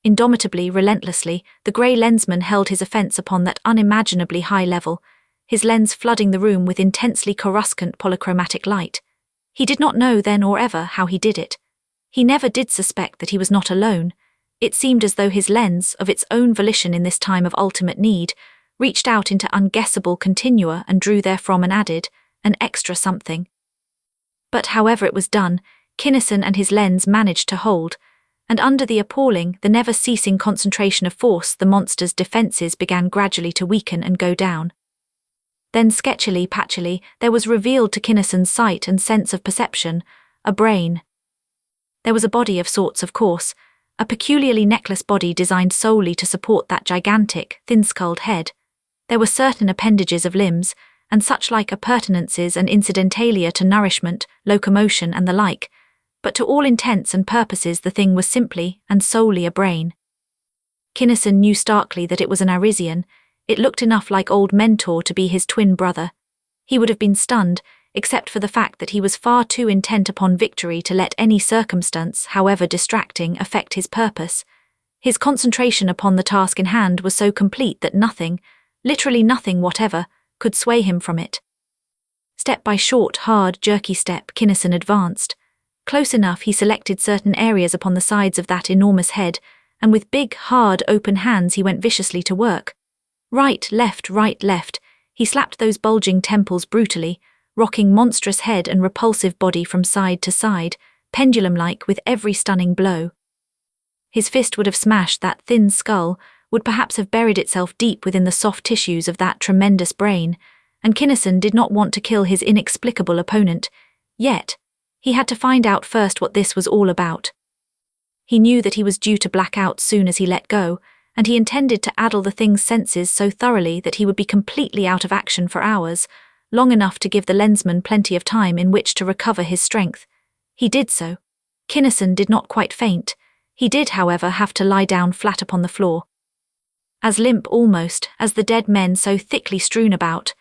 Indomitably, relentlessly, the grey lensman held his offence upon that unimaginably high level, his lens flooding the room with intensely coruscant polychromatic light. He did not know then or ever how he did it. He never did suspect that he was not alone. It seemed as though his lens, of its own volition in this time of ultimate need, reached out into unguessable continua and drew therefrom an added, an extra something. But however it was done, Kinnison and his lens managed to hold, and under the appalling, the never-ceasing concentration of force the monster's defences began gradually to weaken and go down. Then sketchily, patchily, there was revealed to Kinnison's sight and sense of perception, a brain. There was a body of sorts, of course, a peculiarly necklace body designed solely to support that gigantic, thin-skulled head. There were certain appendages of limbs, and such-like appurtenances and incidentalia to nourishment, locomotion and the like, but to all intents and purposes the thing was simply and solely a brain. Kinnison knew starkly that it was an Arisian. It looked enough like old Mentor to be his twin brother. He would have been stunned, except for the fact that he was far too intent upon victory to let any circumstance, however distracting, affect his purpose. His concentration upon the task in hand was so complete that nothing, literally nothing whatever, could sway him from it. Step by short, hard, jerky step, Kinnison advanced. Close enough, he selected certain areas upon the sides of that enormous head, and with big, hard, open hands he went viciously to work. Right, left, he slapped those bulging temples brutally, rocking monstrous head and repulsive body from side to side, pendulum-like with every stunning blow. His fist would have smashed that thin skull, would perhaps have buried itself deep within the soft tissues of that tremendous brain, and Kinnison did not want to kill his inexplicable opponent. Yet, he had to find out first what this was all about. He knew that he was due to black out soon as he let go, and he intended to addle the thing's senses so thoroughly that he would be completely out of action for hours, long enough to give the Lensman plenty of time in which to recover his strength. He did so. Kinnison did not quite faint. He did, however, have to lie down flat upon the floor. As limp almost as the dead men so thickly strewn about.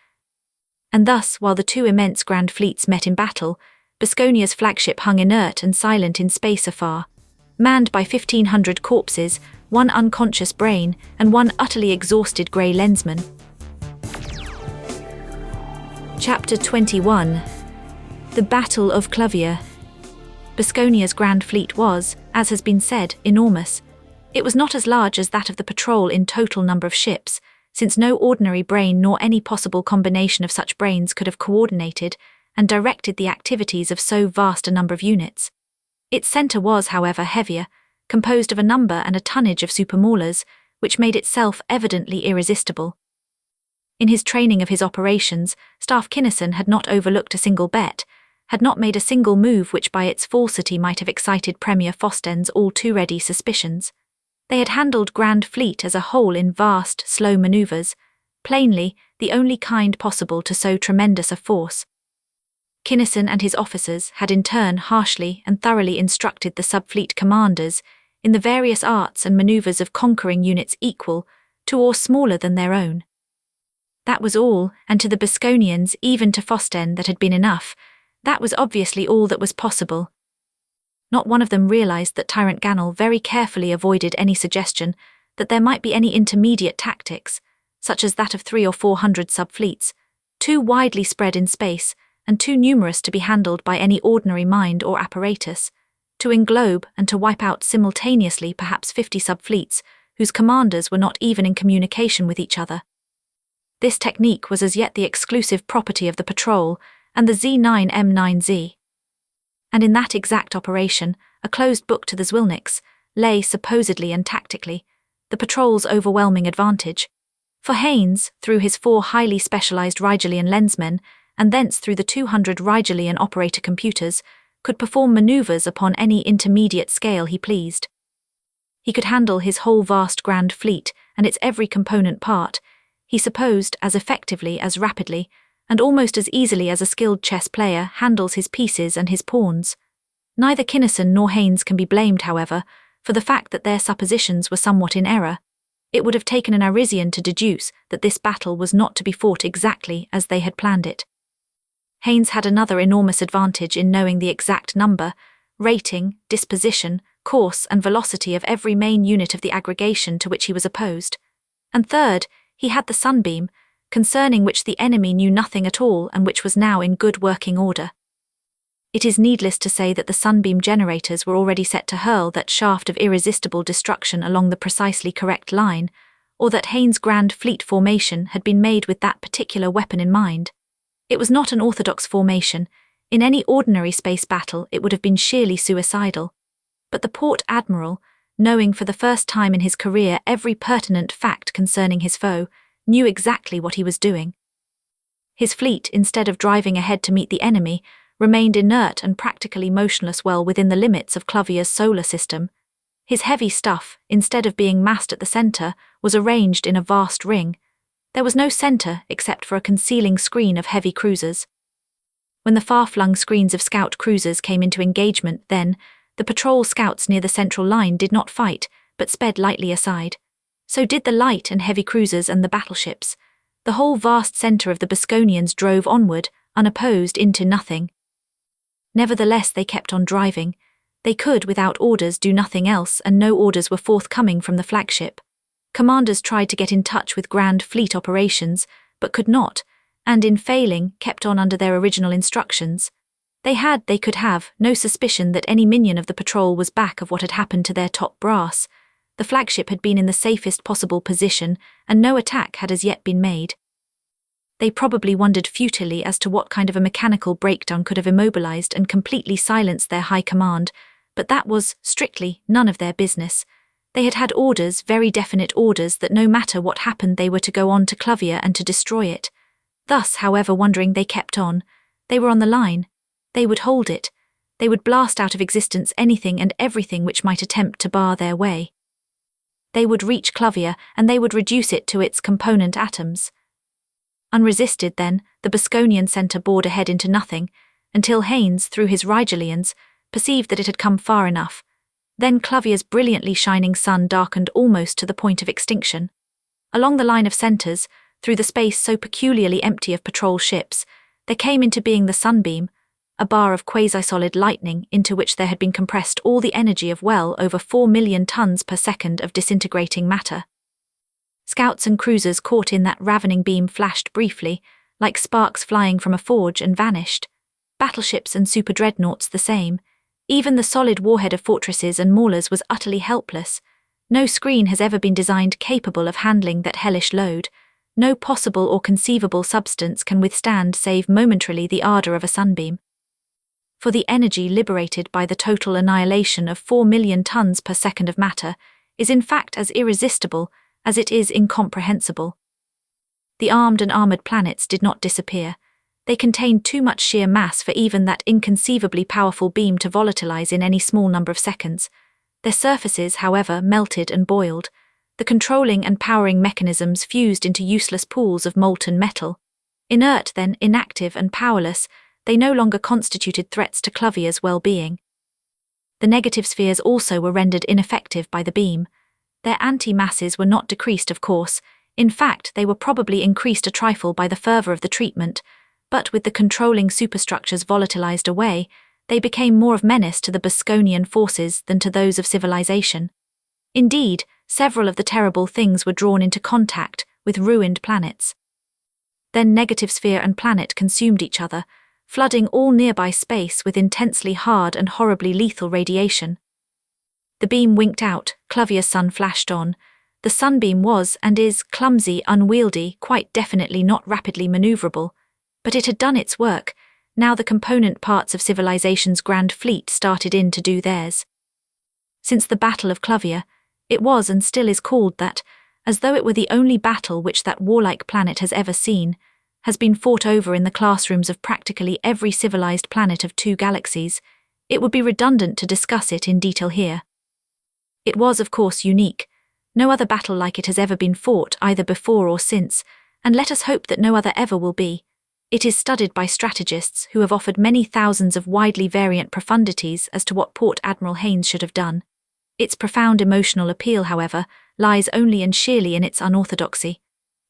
And thus, while the two immense grand fleets met in battle, Bisconia's flagship hung inert and silent in space afar, manned by 1,500 corpses, one unconscious brain, and one utterly exhausted grey lensman. Chapter 21. The Battle of Klovia. Bisconia's grand fleet was, as has been said, enormous. It was not as large as that of the patrol in total number of ships, since no ordinary brain nor any possible combination of such brains could have coordinated and directed the activities of so vast a number of units. Its centre was, however, heavier, composed of a number and a tonnage of supermaulers, which made itself evidently irresistible. In his training of his operations, Staff Kinnison had not overlooked a single bet, had not made a single move which by its falsity might have excited Premier Fossten's all-too-ready suspicions. They had handled Grand Fleet as a whole in vast, slow manoeuvres, plainly the only kind possible to so tremendous a force. Kinnison and his officers had in turn harshly and thoroughly instructed the subfleet commanders in the various arts and manoeuvres of conquering units equal to or smaller than their own. That was all, and to the Bisconians, even to Fossten, that had been enough. That was obviously all that was possible. Not one of them realized that Tyrant Gannel very carefully avoided any suggestion that there might be any intermediate tactics, such as that of 300 or 400 subfleets, too widely spread in space and too numerous to be handled by any ordinary mind or apparatus, to englobe and to wipe out simultaneously perhaps 50 subfleets whose commanders were not even in communication with each other. This technique was as yet the exclusive property of the patrol and the Z9M9Z. And in that exact operation, a closed book to the Zwilniks, lay supposedly and tactically the patrol's overwhelming advantage. For Haynes, through his 4 highly specialized Rigelian lensmen, and thence through the 200 Rigelian operator computers, could perform maneuvers upon any intermediate scale he pleased. He could handle his whole vast grand fleet and its every component part, he supposed, as effectively, as rapidly, and almost as easily as a skilled chess player handles his pieces and his pawns. Neither Kinnison nor Haynes can be blamed, however, for the fact that their suppositions were somewhat in error. It would have taken an Arisian to deduce that this battle was not to be fought exactly as they had planned it. Haynes had another enormous advantage in knowing the exact number, rating, disposition, course and velocity of every main unit of the aggregation to which he was opposed. And third, he had the sunbeam, concerning which the enemy knew nothing at all and which was now in good working order. It is needless to say that the sunbeam generators were already set to hurl that shaft of irresistible destruction along the precisely correct line, or that Haynes' grand fleet formation had been made with that particular weapon in mind. It was not an orthodox formation. In any ordinary space battle it would have been sheerly suicidal. But the port admiral, knowing for the first time in his career every pertinent fact concerning his foe, knew exactly what he was doing. His fleet, instead of driving ahead to meet the enemy, remained inert and practically motionless well within the limits of Klovia's solar system. His heavy stuff, instead of being massed at the centre, was arranged in a vast ring. There was no centre except for a concealing screen of heavy cruisers. When the far-flung screens of scout cruisers came into engagement, then, the patrol scouts near the central line did not fight, but sped lightly aside. So did the light and heavy cruisers and the battleships. The whole vast centre of the Bisconians drove onward, unopposed, into nothing. Nevertheless they kept on driving. They could, without orders, do nothing else, and no orders were forthcoming from the flagship. Commanders tried to get in touch with Grand Fleet operations, but could not, and in failing, kept on under their original instructions. They could have, no suspicion that any minion of the patrol was back of what had happened to their top brass. The flagship had been in the safest possible position, and no attack had as yet been made. They probably wondered futilely as to what kind of a mechanical breakdown could have immobilized and completely silenced their high command, but that was, strictly, none of their business. They had had orders, very definite orders, that no matter what happened they were to go on to Klovia and to destroy it. Thus, however wondering, they kept on. They were on the line. They would hold it. They would blast out of existence anything and everything which might attempt to bar their way. They would reach Klovia, and they would reduce it to its component atoms. Unresisted then, the Bosconian centre bored ahead into nothing, until Haynes, through his Rigelians, perceived that it had come far enough. Then Klovia's brilliantly shining sun darkened almost to the point of extinction. Along the line of centres, through the space so peculiarly empty of patrol ships, there came into being the sunbeam, a bar of quasi-solid lightning into which there had been compressed all the energy of well over 4 million tons per second of disintegrating matter. Scouts and cruisers caught in that ravening beam flashed briefly, like sparks flying from a forge, and vanished. Battleships and super-dreadnoughts the same. Even the solid warhead of fortresses and maulers was utterly helpless. No screen has ever been designed capable of handling that hellish load. No possible or conceivable substance can withstand save momentarily the ardour of a sunbeam. For the energy liberated by the total annihilation of 4 million tons per second of matter is in fact as irresistible as it is incomprehensible. The armed and armoured planets did not disappear. They contained too much sheer mass for even that inconceivably powerful beam to volatilize in any small number of seconds. Their surfaces, however, melted and boiled. The controlling and powering mechanisms fused into useless pools of molten metal. Inert then, inactive and powerless, they no longer constituted threats to Klovia's well-being. The negative spheres also were rendered ineffective by the beam. Their anti-masses were not decreased, of course. In fact, they were probably increased a trifle by the fervour of the treatment, but with the controlling superstructures volatilized away, they became more of menace to the Bosconian forces than to those of civilization. Indeed, several of the terrible things were drawn into contact with ruined planets. Then negative sphere and planet consumed each other, flooding all nearby space with intensely hard and horribly lethal radiation. The beam winked out, Klovia's sun flashed on. The sunbeam was and is clumsy, unwieldy, quite definitely not rapidly maneuverable. But it had done its work. Now the component parts of civilization's grand fleet started in to do theirs. Since the Battle of Klovia, it was and still is called that, as though it were the only battle which that warlike planet has ever seen, has been fought over in the classrooms of practically every civilized planet of 2 galaxies. It would be redundant to discuss it in detail here. It was, of course, unique. No other battle like it has ever been fought, either before or since, and let us hope that no other ever will be. It is studied by strategists who have offered many thousands of widely variant profundities as to what Port Admiral Haynes should have done. Its profound emotional appeal, however, lies only and sheerly in its unorthodoxy.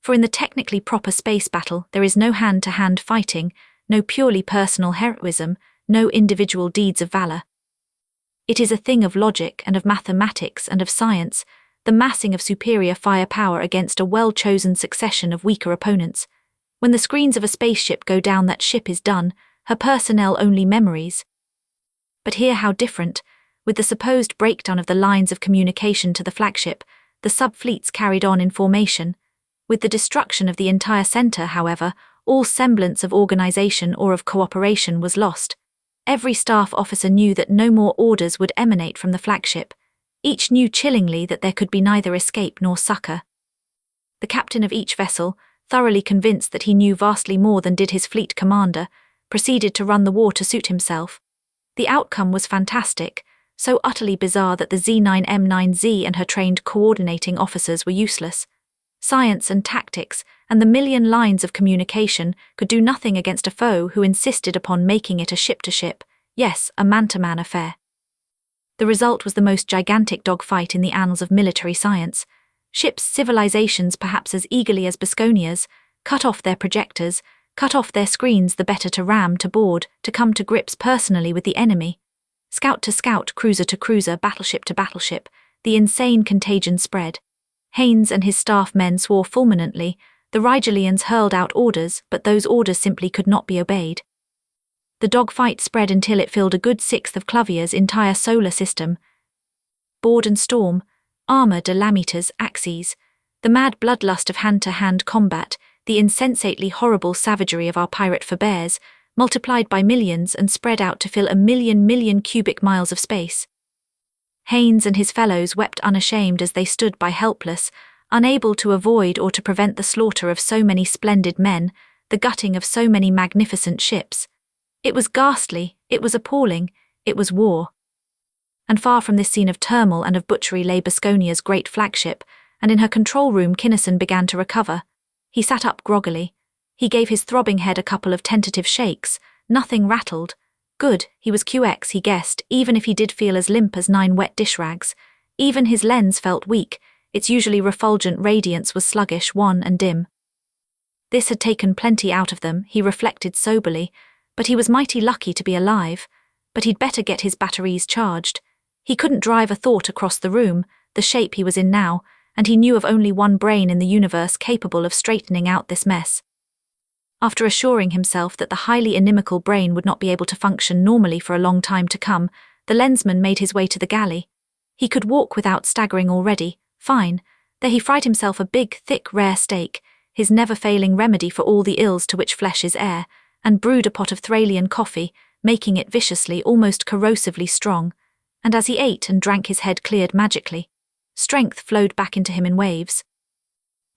For in the technically proper space battle there is no hand-to-hand fighting, no purely personal heroism, no individual deeds of valour. It is a thing of logic and of mathematics and of science, the massing of superior firepower against a well-chosen succession of weaker opponents. When the screens of a spaceship go down, that ship is done, her personnel only memories. But here how different. With the supposed breakdown of the lines of communication to the flagship, the sub-fleets carried on in formation. With the destruction of the entire centre, however, all semblance of organisation or of cooperation was lost. Every staff officer knew that no more orders would emanate from the flagship. Each knew chillingly that there could be neither escape nor succour. The captain of each vessel, thoroughly convinced that he knew vastly more than did his fleet commander, proceeded to run the war to suit himself. The outcome was fantastic, so utterly bizarre that the Z9M9Z and her trained coordinating officers were useless. Science and tactics and the million lines of communication could do nothing against a foe who insisted upon making it a ship-to-ship, yes, a man-to-man affair. The result was the most gigantic dogfight in the annals of military science. Ships, civilizations perhaps as eagerly as Bosconia's, cut off their projectors, cut off their screens the better to ram, to board, to come to grips personally with the enemy. Scout to scout, cruiser to cruiser, battleship to battleship, the insane contagion spread. Haynes and his staff men swore fulminantly. The Rigelians hurled out orders, but those orders simply could not be obeyed. The dogfight spread until it filled a good sixth of Klovia's entire solar system. Board and storm, armour, delameters, axes, the mad bloodlust of hand-to-hand combat, the insensately horrible savagery of our pirate forbears, multiplied by millions and spread out to fill a million cubic miles of space. Haynes and his fellows wept unashamed as they stood by helpless, unable to avoid or to prevent the slaughter of so many splendid men, the gutting of so many magnificent ships. It was ghastly, it was appalling, it was war. And far from this scene of turmoil and of butchery lay Bosconia's great flagship, and in her control room Kinnison began to recover. He sat up groggily. He gave his throbbing head a couple of tentative shakes. Nothing rattled. Good, he was QX, he guessed, even if he did feel as limp as 9 wet dish rags. Even his lens felt weak. Its usually refulgent radiance was sluggish, wan and dim. This had taken plenty out of them, he reflected soberly, but he was mighty lucky to be alive. But he'd better get his batteries charged. He couldn't drive a thought across the room, the shape he was in now, and he knew of only one brain in the universe capable of straightening out this mess. After assuring himself that the highly inimical brain would not be able to function normally for a long time to come, the lensman made his way to the galley. He could walk without staggering already. Fine. There he fried himself a big, thick, rare steak, his never-failing remedy for all the ills to which flesh is heir, and brewed a pot of Thralian coffee, making it viciously, almost corrosively strong. And as he ate and drank, his head cleared magically. Strength flowed back into him in waves.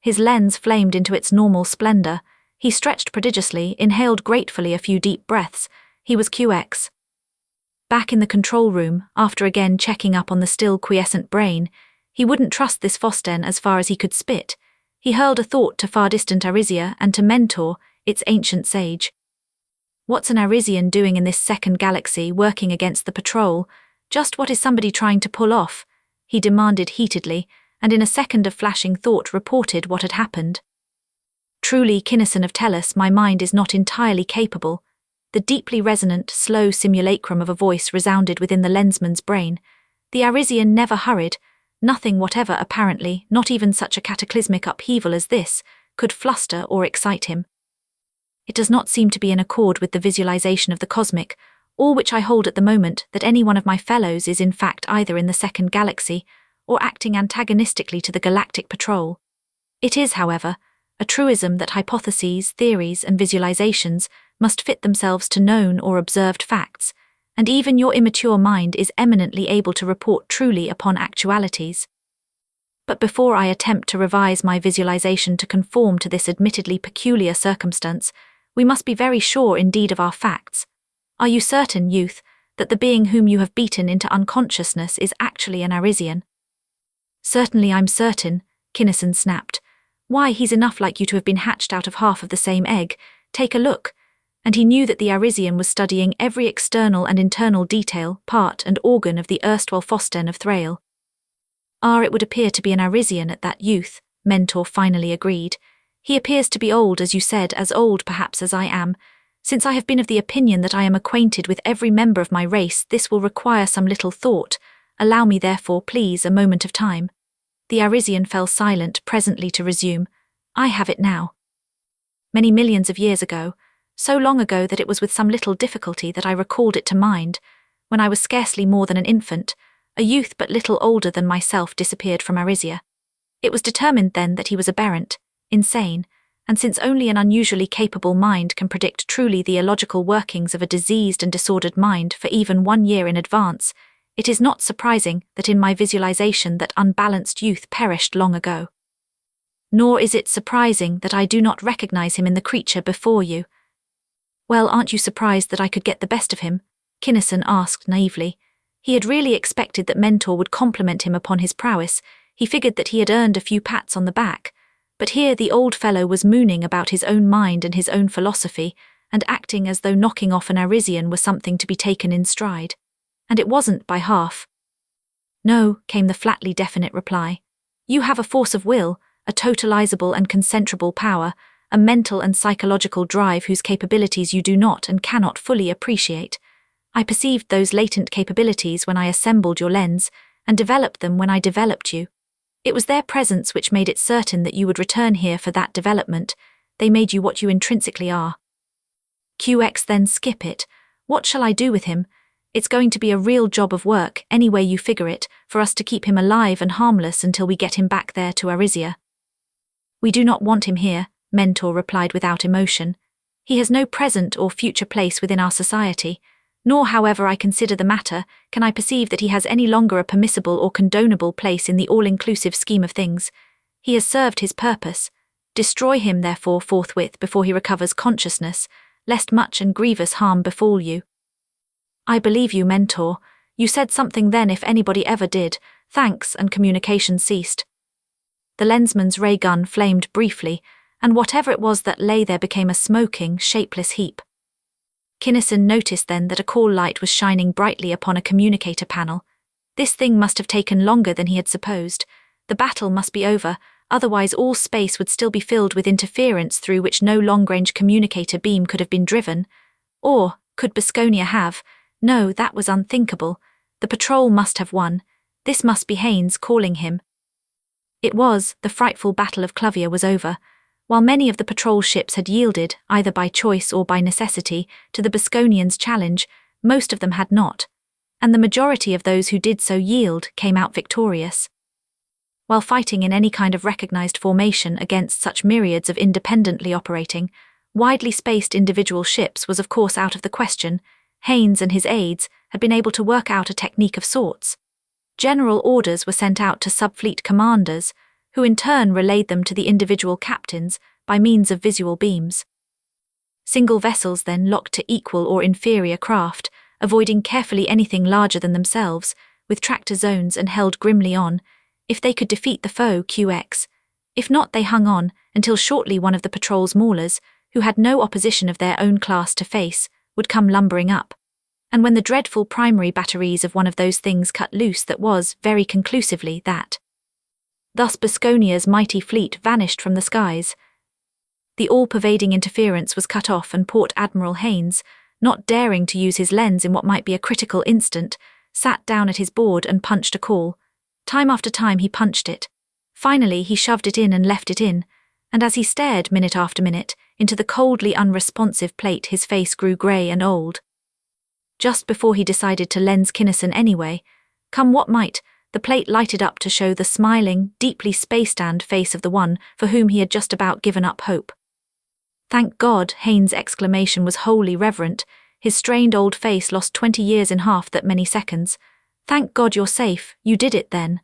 His lens flamed into its normal splendor. He stretched prodigiously, inhaled gratefully a few deep breaths. He was QX. Back in the control room, after again checking up on the still quiescent brain, he wouldn't trust this Fossten as far as he could spit. He hurled a thought to far-distant Arisia and to Mentor, its ancient sage. What's an Arisian doing in this second galaxy, working against the patrol? Just what is somebody trying to pull off? He demanded heatedly, and in a second of flashing thought reported what had happened. Truly, Kinnison of Tellus, my mind is not entirely capable. The deeply resonant, slow simulacrum of a voice resounded within the lensman's brain. The Arisian never hurried. Nothing whatever, apparently, not even such a cataclysmic upheaval as this, could fluster or excite him. It does not seem to be in accord with the visualization of the cosmic, all which I hold at the moment, that any one of my fellows is in fact either in the second galaxy, or acting antagonistically to the galactic patrol. It is, however, a truism that hypotheses, theories, and visualizations must fit themselves to known or observed facts, and even your immature mind is eminently able to report truly upon actualities. But before I attempt to revise my visualization to conform to this admittedly peculiar circumstance, we must be very sure indeed of our facts. Are you certain, youth, that the being whom you have beaten into unconsciousness is actually an Arisian? Certainly I'm certain, Kinnison snapped. Why, he's enough like you to have been hatched out of half of the same egg. Take a look. And he knew that the Arisian was studying every external and internal detail, part and organ of the erstwhile Fossten of Thrale. It would appear to be an Arisian at that, youth, Mentor finally agreed. He appears to be old, as you said, as old perhaps as I am. Since I have been of the opinion that I am acquainted with every member of my race, this will require some little thought. Allow me, therefore, please, a moment of time. The Arisian fell silent, presently to resume. I have it now. Many millions of years ago, so long ago that it was with some little difficulty that I recalled it to mind, when I was scarcely more than an infant, a youth but little older than myself disappeared from Arisia. It was determined then that he was aberrant, insane, and since only an unusually capable mind can predict truly the illogical workings of a diseased and disordered mind for even 1 year in advance, it is not surprising that in my visualization that unbalanced youth perished long ago. Nor is it surprising that I do not recognize him in the creature before you. Well, aren't you surprised that I could get the best of him? Kinnison asked naively. He had really expected that Mentor would compliment him upon his prowess. He figured that he had earned a few pats on the back. But here the old fellow was mooning about his own mind and his own philosophy, and acting as though knocking off an Arisian was something to be taken in stride. And it wasn't by half. No, came the flatly definite reply. You have a force of will, a totalizable and concentrable power, a mental and psychological drive whose capabilities you do not and cannot fully appreciate. I perceived those latent capabilities when I assembled your lens, and developed them when I developed you. It was their presence which made it certain that you would return here for that development. They made you what you intrinsically are. QX, then skip it. What shall I do with him? It's going to be a real job of work, any way you figure it, for us to keep him alive and harmless until we get him back there to Arisia. We do not want him here, Mentor replied without emotion. He has no present or future place within our society, nor, however I consider the matter, can I perceive that he has any longer a permissible or condonable place in the all-inclusive scheme of things. He has served his purpose. Destroy him, therefore, forthwith before he recovers consciousness, lest much and grievous harm befall you. I believe you, Mentor. You said something then if anybody ever did. Thanks, and communication ceased. The lensman's ray gun flamed briefly, and whatever it was that lay there became a smoking, shapeless heap. Kinnison noticed then that a call light was shining brightly upon a communicator panel. This thing must have taken longer than he had supposed. The battle must be over, otherwise all space would still be filled with interference through which no long-range communicator beam could have been driven. Or, could Basconia have? No, that was unthinkable. The patrol must have won. This must be Haynes calling him. It was, the frightful battle of Klovia was over. While many of the patrol ships had yielded, either by choice or by necessity, to the Basconians' challenge, most of them had not, and the majority of those who did so yield came out victorious. While fighting in any kind of recognized formation against such myriads of independently operating, widely spaced individual ships was of course out of the question. Haynes and his aides had been able to work out a technique of sorts. General orders were sent out to subfleet commanders, who in turn relayed them to the individual captains by means of visual beams. Single vessels then locked to equal or inferior craft, avoiding carefully anything larger than themselves, with tractor zones and held grimly on. If they could defeat the foe QX. If not, they hung on, until shortly one of the patrol's maulers, who had no opposition of their own class to face, would come lumbering up. And when the dreadful primary batteries of one of those things cut loose, that was, very conclusively, that. Thus Basconia's mighty fleet vanished from the skies. The all-pervading interference was cut off, and Port Admiral Haynes, not daring to use his lens in what might be a critical instant, sat down at his board and punched a call. Time after time he punched it. Finally he shoved it in and left it in, and as he stared minute after minute into the coldly unresponsive plate, his face grew grey and old. Just before he decided to lens Kinnison anyway, come what might, the plate lighted up to show the smiling, deeply space-tanned face of the one for whom he had just about given up hope. Thank God, Haynes' exclamation was wholly reverent. His strained old face lost 20 years in half that many seconds. Thank God you're safe, you did it then.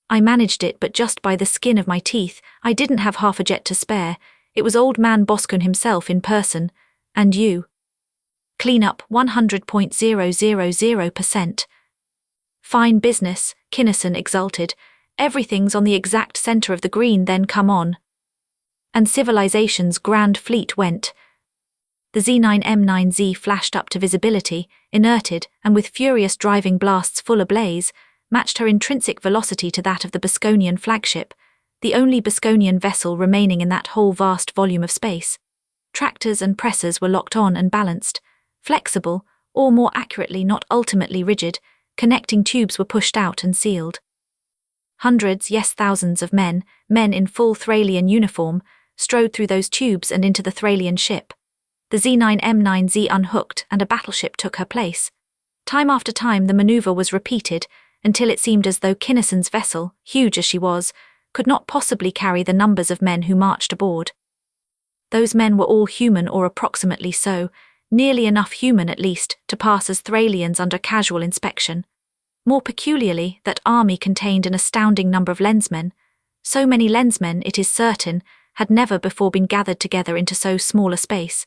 I managed it, but just by the skin of my teeth. I didn't have half a jet to spare. It was old man Boscon himself in person. And you. Clean up 100.000%. Fine business, Kinnison exulted. Everything's on the exact center of the green, then come on. And civilization's grand fleet went. The Z9M9Z flashed up to visibility, inerted, and with furious driving blasts full ablaze, matched her intrinsic velocity to that of the Basconian flagship, the only Basconian vessel remaining in that whole vast volume of space. Tractors and pressers were locked on and balanced, flexible, or more accurately not ultimately rigid. Connecting tubes were pushed out and sealed. Hundreds, yes thousands of men in full Thralian uniform, strode through those tubes and into the Thralian ship. The Z9M9Z unhooked and a battleship took her place. Time after time the maneuver was repeated until it seemed as though Kinnison's vessel, huge as she was, could not possibly carry the numbers of men who marched aboard. Those men were all human, or approximately so, nearly enough human at least to pass as Thralians under casual inspection. More peculiarly, that army contained an astounding number of lensmen. So many lensmen, it is certain, had never before been gathered together into so small a space.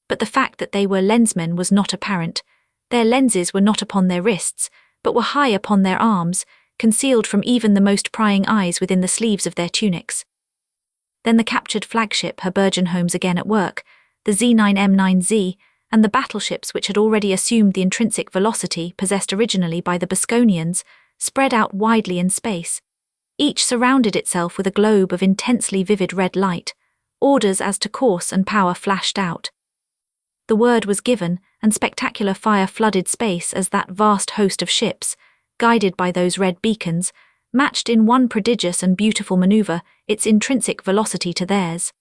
But the fact that they were lensmen was not apparent. Their lenses were not upon their wrists, but were high upon their arms, concealed from even the most prying eyes within the sleeves of their tunics. Then the captured flagship, her Burgeon homes again at work, the Z9M9Z, and the battleships which had already assumed the intrinsic velocity possessed originally by the Basconians, spread out widely in space. Each surrounded itself with a globe of intensely vivid red light. Orders as to course and power flashed out. The word was given, and spectacular fire flooded space as that vast host of ships, guided by those red beacons, matched in one prodigious and beautiful maneuver its intrinsic velocity to theirs.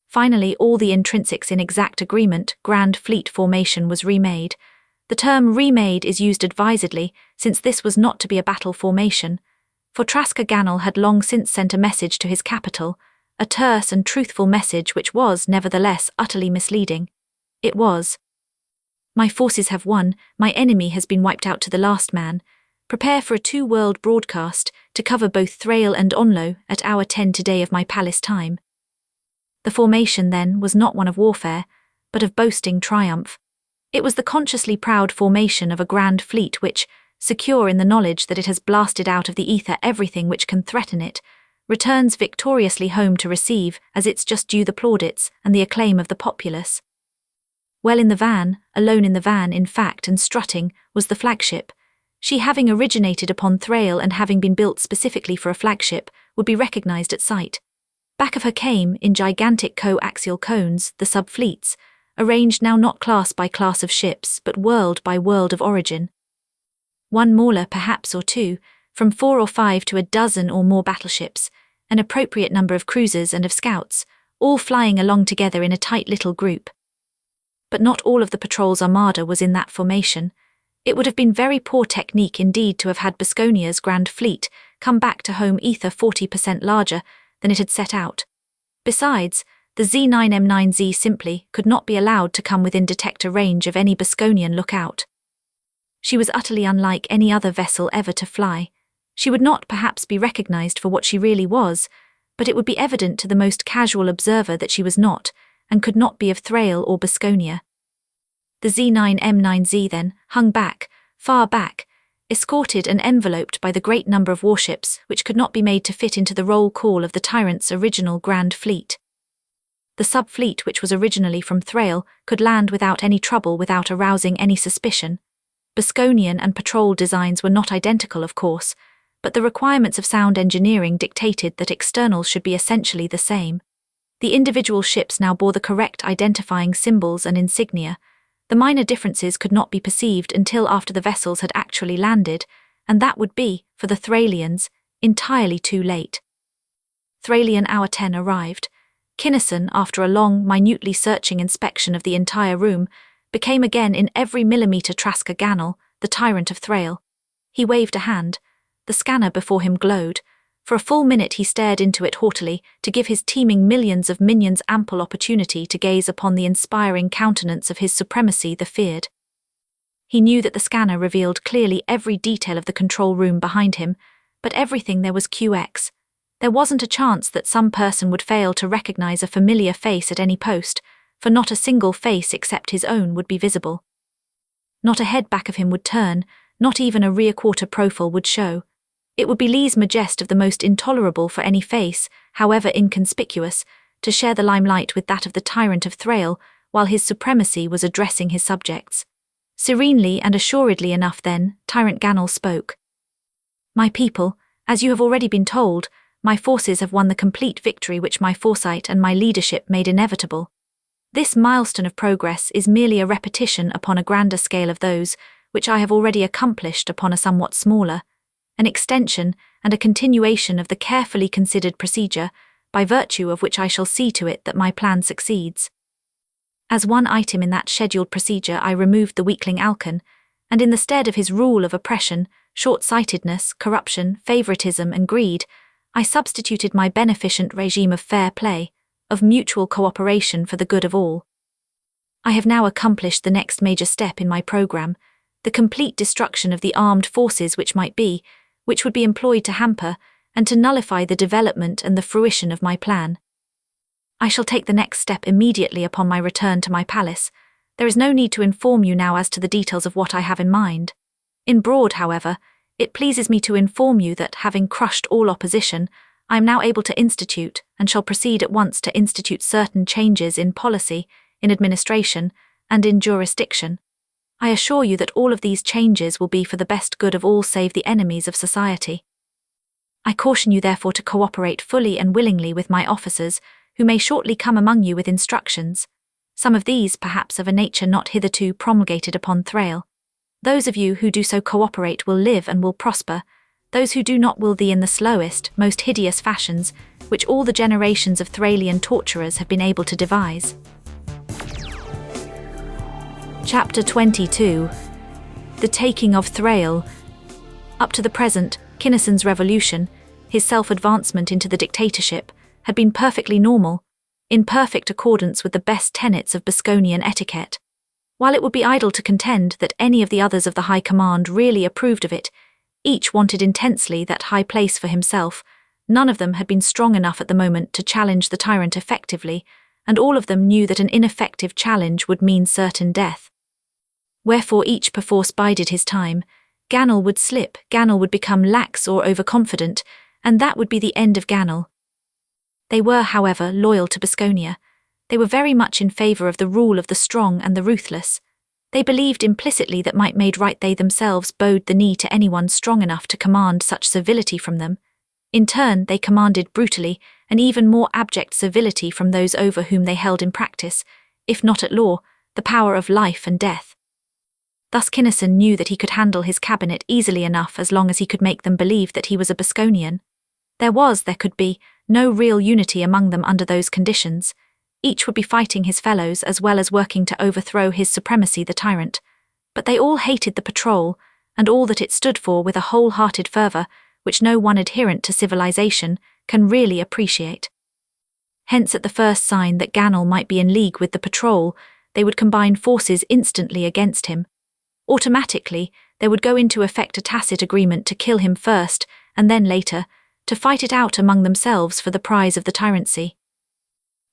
Finally, all the intrinsics in exact agreement, grand fleet formation was remade. The term remade is used advisedly, since this was not to be a battle formation, for Traska Gannel had long since sent a message to his capital, a terse and truthful message which was, nevertheless, utterly misleading. It was, "My forces have won, my enemy has been wiped out to the last man. Prepare for a 2-world broadcast to cover both Thrale and Onlo at hour 10 today of my palace time." The formation, then, was not one of warfare, but of boasting triumph. It was the consciously proud formation of a grand fleet which, secure in the knowledge that it has blasted out of the ether everything which can threaten it, returns victoriously home to receive, as it's just due, the plaudits and the acclaim of the populace. Well, in the van, alone in the van in fact and strutting, was the flagship. She, having originated upon Thrale and having been built specifically for a flagship, would be recognized at sight. Back of her came, in gigantic coaxial cones, the sub-fleets, arranged now not class by class of ships but world by world of origin. One mauler perhaps or two, from 4 or 5 to a dozen or more battleships, an appropriate number of cruisers and of scouts, all flying along together in a tight little group. But not all of the patrol's armada was in that formation. It would have been very poor technique indeed to have had Bosconia's grand fleet come back to home ether 40% larger than it had set out. Besides, the Z9M9Z simply could not be allowed to come within detector range of any Bosconian lookout. She was utterly unlike any other vessel ever to fly. She would not perhaps be recognized for what she really was, but it would be evident to the most casual observer that she was not, and could not be of Thrale or Bosconia. The Z9M9Z then hung back, far back, escorted and enveloped by the great number of warships which could not be made to fit into the roll call of the Tyrant's original Grand Fleet. The sub-fleet, which was originally from Thrale, could land without any trouble, without arousing any suspicion. Bosconian and patrol designs were not identical, of course, but the requirements of sound engineering dictated that externals should be essentially the same. The individual ships now bore the correct identifying symbols and insignia. The minor differences could not be perceived until after the vessels had actually landed, and that would be, for the Thralians, entirely too late. Thralian Hour 10 arrived. Kinnison, after a long, minutely searching inspection of the entire room, became again in every millimetre Trasker Gannel, the tyrant of Thrale. He waved a hand. The scanner before him glowed. For a full minute he stared into it haughtily, to give his teeming millions of minions ample opportunity to gaze upon the inspiring countenance of his supremacy the feared. He knew that the scanner revealed clearly every detail of the control room behind him, but everything there was QX. There wasn't a chance that some person would fail to recognize a familiar face at any post, for not a single face except his own would be visible. Not a head back of him would turn, not even a rear quarter profile would show. It would be Lee's majest of the most intolerable for any face, however inconspicuous, to share the limelight with that of the tyrant of Thrale, while his supremacy was addressing his subjects. Serenely and assuredly enough then, Tyrant Gannel spoke. "My people, as you have already been told, my forces have won the complete victory which my foresight and my leadership made inevitable. This milestone of progress is merely a repetition upon a grander scale of those which I have already accomplished upon a somewhat smaller, an extension and a continuation of the carefully considered procedure, by virtue of which I shall see to it that my plan succeeds. As one item in that scheduled procedure I removed the weakling Alcon, and in the stead of his rule of oppression, short-sightedness, corruption, favoritism and greed, I substituted my beneficent regime of fair play, of mutual cooperation for the good of all. I have now accomplished the next major step in my program, the complete destruction of the armed forces which would be employed to hamper and to nullify the development and the fruition of my plan. I shall take the next step immediately upon my return to my palace. There is no need to inform you now as to the details of what I have in mind. In broad, however, it pleases me to inform you that, having crushed all opposition, I am now able to institute, and shall proceed at once to institute certain changes in policy, in administration, and in jurisdiction. I assure you that all of these changes will be for the best good of all save the enemies of society. I caution you therefore to cooperate fully and willingly with my officers, who may shortly come among you with instructions, some of these perhaps of a nature not hitherto promulgated upon Thrale. Those of you who do so cooperate will live and will prosper. Those who do not will die in the slowest, most hideous fashions, which all the generations of Thralian torturers have been able to devise." Chapter 22. The Taking of Thrale. Up to the present, Kinnison's revolution, his self-advancement into the dictatorship, had been perfectly normal, in perfect accordance with the best tenets of Bosconian etiquette. While it would be idle to contend that any of the others of the High Command really approved of it, each wanted intensely that high place for himself. None of them had been strong enough at the moment to challenge the tyrant effectively, and all of them knew that an ineffective challenge would mean certain death. Wherefore each perforce bided his time. Gannel would slip, Gannel would become lax or overconfident, and that would be the end of Gannel. They were, however, loyal to Basconia. They were very much in favour of the rule of the strong and the ruthless. They believed implicitly that might made right. They themselves bowed the knee to anyone strong enough to command such servility from them. In turn, they commanded brutally, and even more abject servility from those over whom they held in practice, if not at law, the power of life and death. Thus Kinnison knew that he could handle his cabinet easily enough as long as he could make them believe that he was a Basconian. There could be, no real unity among them under those conditions. Each would be fighting his fellows as well as working to overthrow his supremacy, the Tyrant. But they all hated the patrol, and all that it stood for, with a whole-hearted fervour, which no one adherent to civilization can really appreciate. Hence, at the first sign that Gannel might be in league with the patrol, they would combine forces instantly against him. Automatically, there would go into effect a tacit agreement to kill him first, and then later, to fight it out among themselves for the prize of the tyrancy.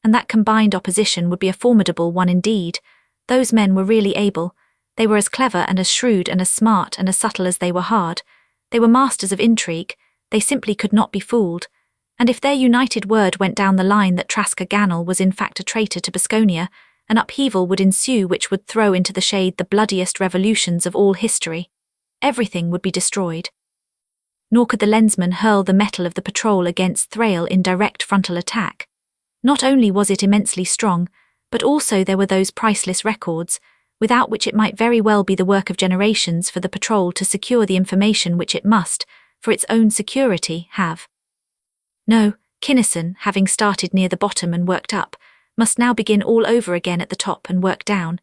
And that combined opposition would be a formidable one indeed. Those men were really able. They were as clever and as shrewd and as smart and as subtle as they were hard. They were masters of intrigue. They simply could not be fooled. And if their united word went down the line that Traska Gannel was in fact a traitor to Basconia, an upheaval would ensue which would throw into the shade the bloodiest revolutions of all history. Everything would be destroyed. Nor could the Lensmen hurl the metal of the patrol against Thrale in direct frontal attack. Not only was it immensely strong, but also there were those priceless records, without which it might very well be the work of generations for the patrol to secure the information which it must, for its own security, have. No, Kinnison, having started near the bottom and worked up, must now begin all over again at the top and work down,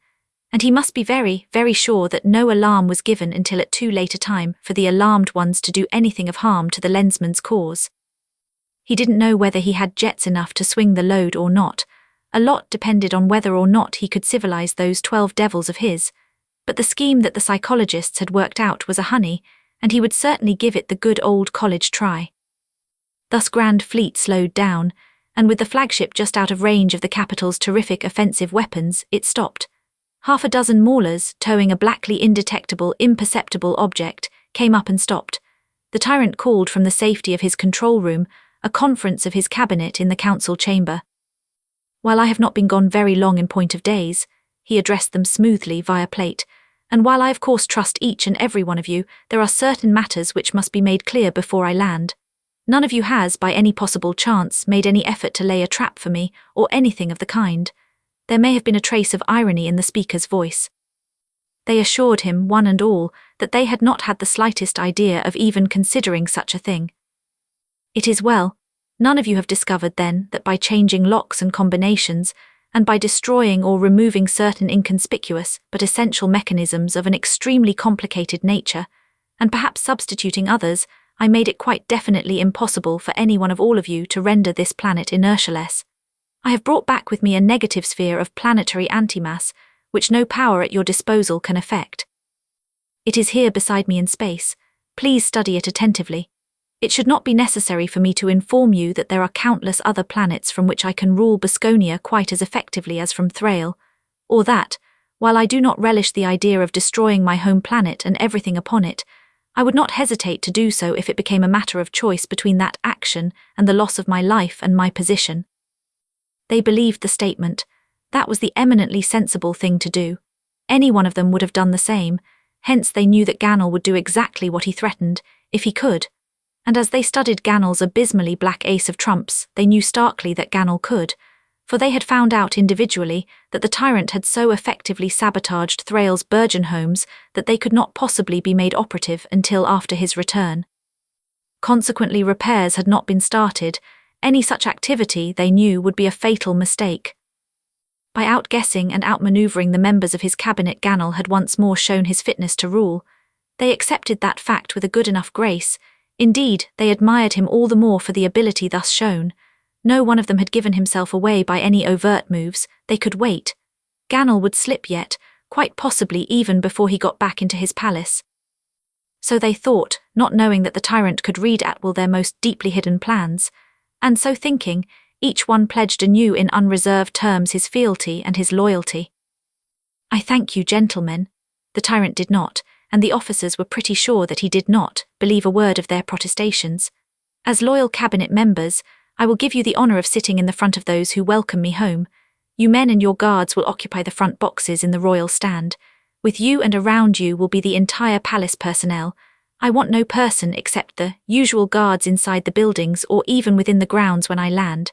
and he must be very, very sure that no alarm was given until at too late a time for the alarmed ones to do anything of harm to the Lensmen's cause. He didn't know whether he had jets enough to swing the load or not. A lot depended on whether or not he could civilize those 12 devils of his, but the scheme that the psychologists had worked out was a honey, and he would certainly give it the good old college try. Thus Grand Fleet slowed down, and with the flagship just out of range of the capital's terrific offensive weapons, it stopped. Half a dozen maulers, towing a blackly indetectable, imperceptible object, came up and stopped. The Tyrant called from the safety of his control room a conference of his cabinet in the council chamber. While I have not been gone very long in point of days, he addressed them smoothly via plate, and while I of course trust each and every one of you, there are certain matters which must be made clear before I land. None of you has, by any possible chance, made any effort to lay a trap for me, or anything of the kind. There may have been a trace of irony in the speaker's voice. They assured him, one and all, that they had not had the slightest idea of even considering such a thing. It is well. None of you have discovered then that by changing locks and combinations, and by destroying or removing certain inconspicuous but essential mechanisms of an extremely complicated nature, and perhaps substituting others, I made it quite definitely impossible for any one of all of you to render this planet inertialess. I have brought back with me a negative sphere of planetary antimass, which no power at your disposal can affect. It is here beside me in space. Please study it attentively. It should not be necessary for me to inform you that there are countless other planets from which I can rule Basconia quite as effectively as from Thrale, or that, while I do not relish the idea of destroying my home planet and everything upon it, I would not hesitate to do so if it became a matter of choice between that action and the loss of my life and my position. They believed the statement. That was the eminently sensible thing to do. Any one of them would have done the same, hence they knew that Gannel would do exactly what he threatened, if he could. And as they studied Gannel's abysmally black ace of trumps, they knew starkly that Gannel could, for they had found out individually that the Tyrant had so effectively sabotaged Thrale's Burgeon homes that they could not possibly be made operative until after his return. Consequently, repairs had not been started. Any such activity, they knew, would be a fatal mistake. By outguessing and outmanoeuvring the members of his cabinet, Gannel had once more shown his fitness to rule. They accepted that fact with a good enough grace. Indeed, they admired him all the more for the ability thus shown. No one of them had given himself away by any overt moves. They could wait. Gannel would slip yet, quite possibly even before he got back into his palace. So they thought, not knowing that the Tyrant could read at will their most deeply hidden plans, and so thinking, each one pledged anew in unreserved terms his fealty and his loyalty. I thank you, gentlemen. The Tyrant did not, and the officers were pretty sure that he did not, believe a word of their protestations. As loyal cabinet members, I will give you the honor of sitting in the front of those who welcome me home. You men and your guards will occupy the front boxes in the royal stand. With you and around you will be the entire palace personnel. I want no person except the usual guards inside the buildings or even within the grounds when I land.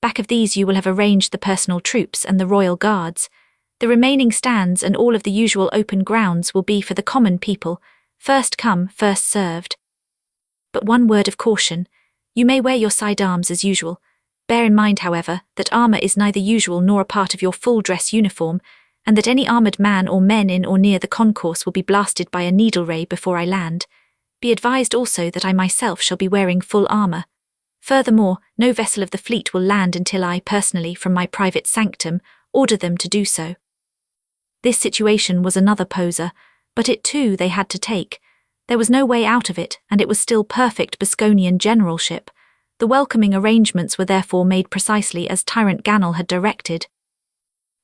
Back of these you will have arranged the personal troops and the royal guards. The remaining stands and all of the usual open grounds will be for the common people, first come, first served. But one word of caution, you may wear your sidearms as usual. Bear in mind, however, that armor is neither usual nor a part of your full dress uniform, and that any armored man or men in or near the concourse will be blasted by a needle ray before I land. Be advised also that I myself shall be wearing full armor. Furthermore, no vessel of the fleet will land until I, personally, from my private sanctum, order them to do so. This situation was another poser, but it too they had to take. There was no way out of it, and it was still perfect Bosconian generalship. The welcoming arrangements were therefore made precisely as Tyrant Gannel had directed.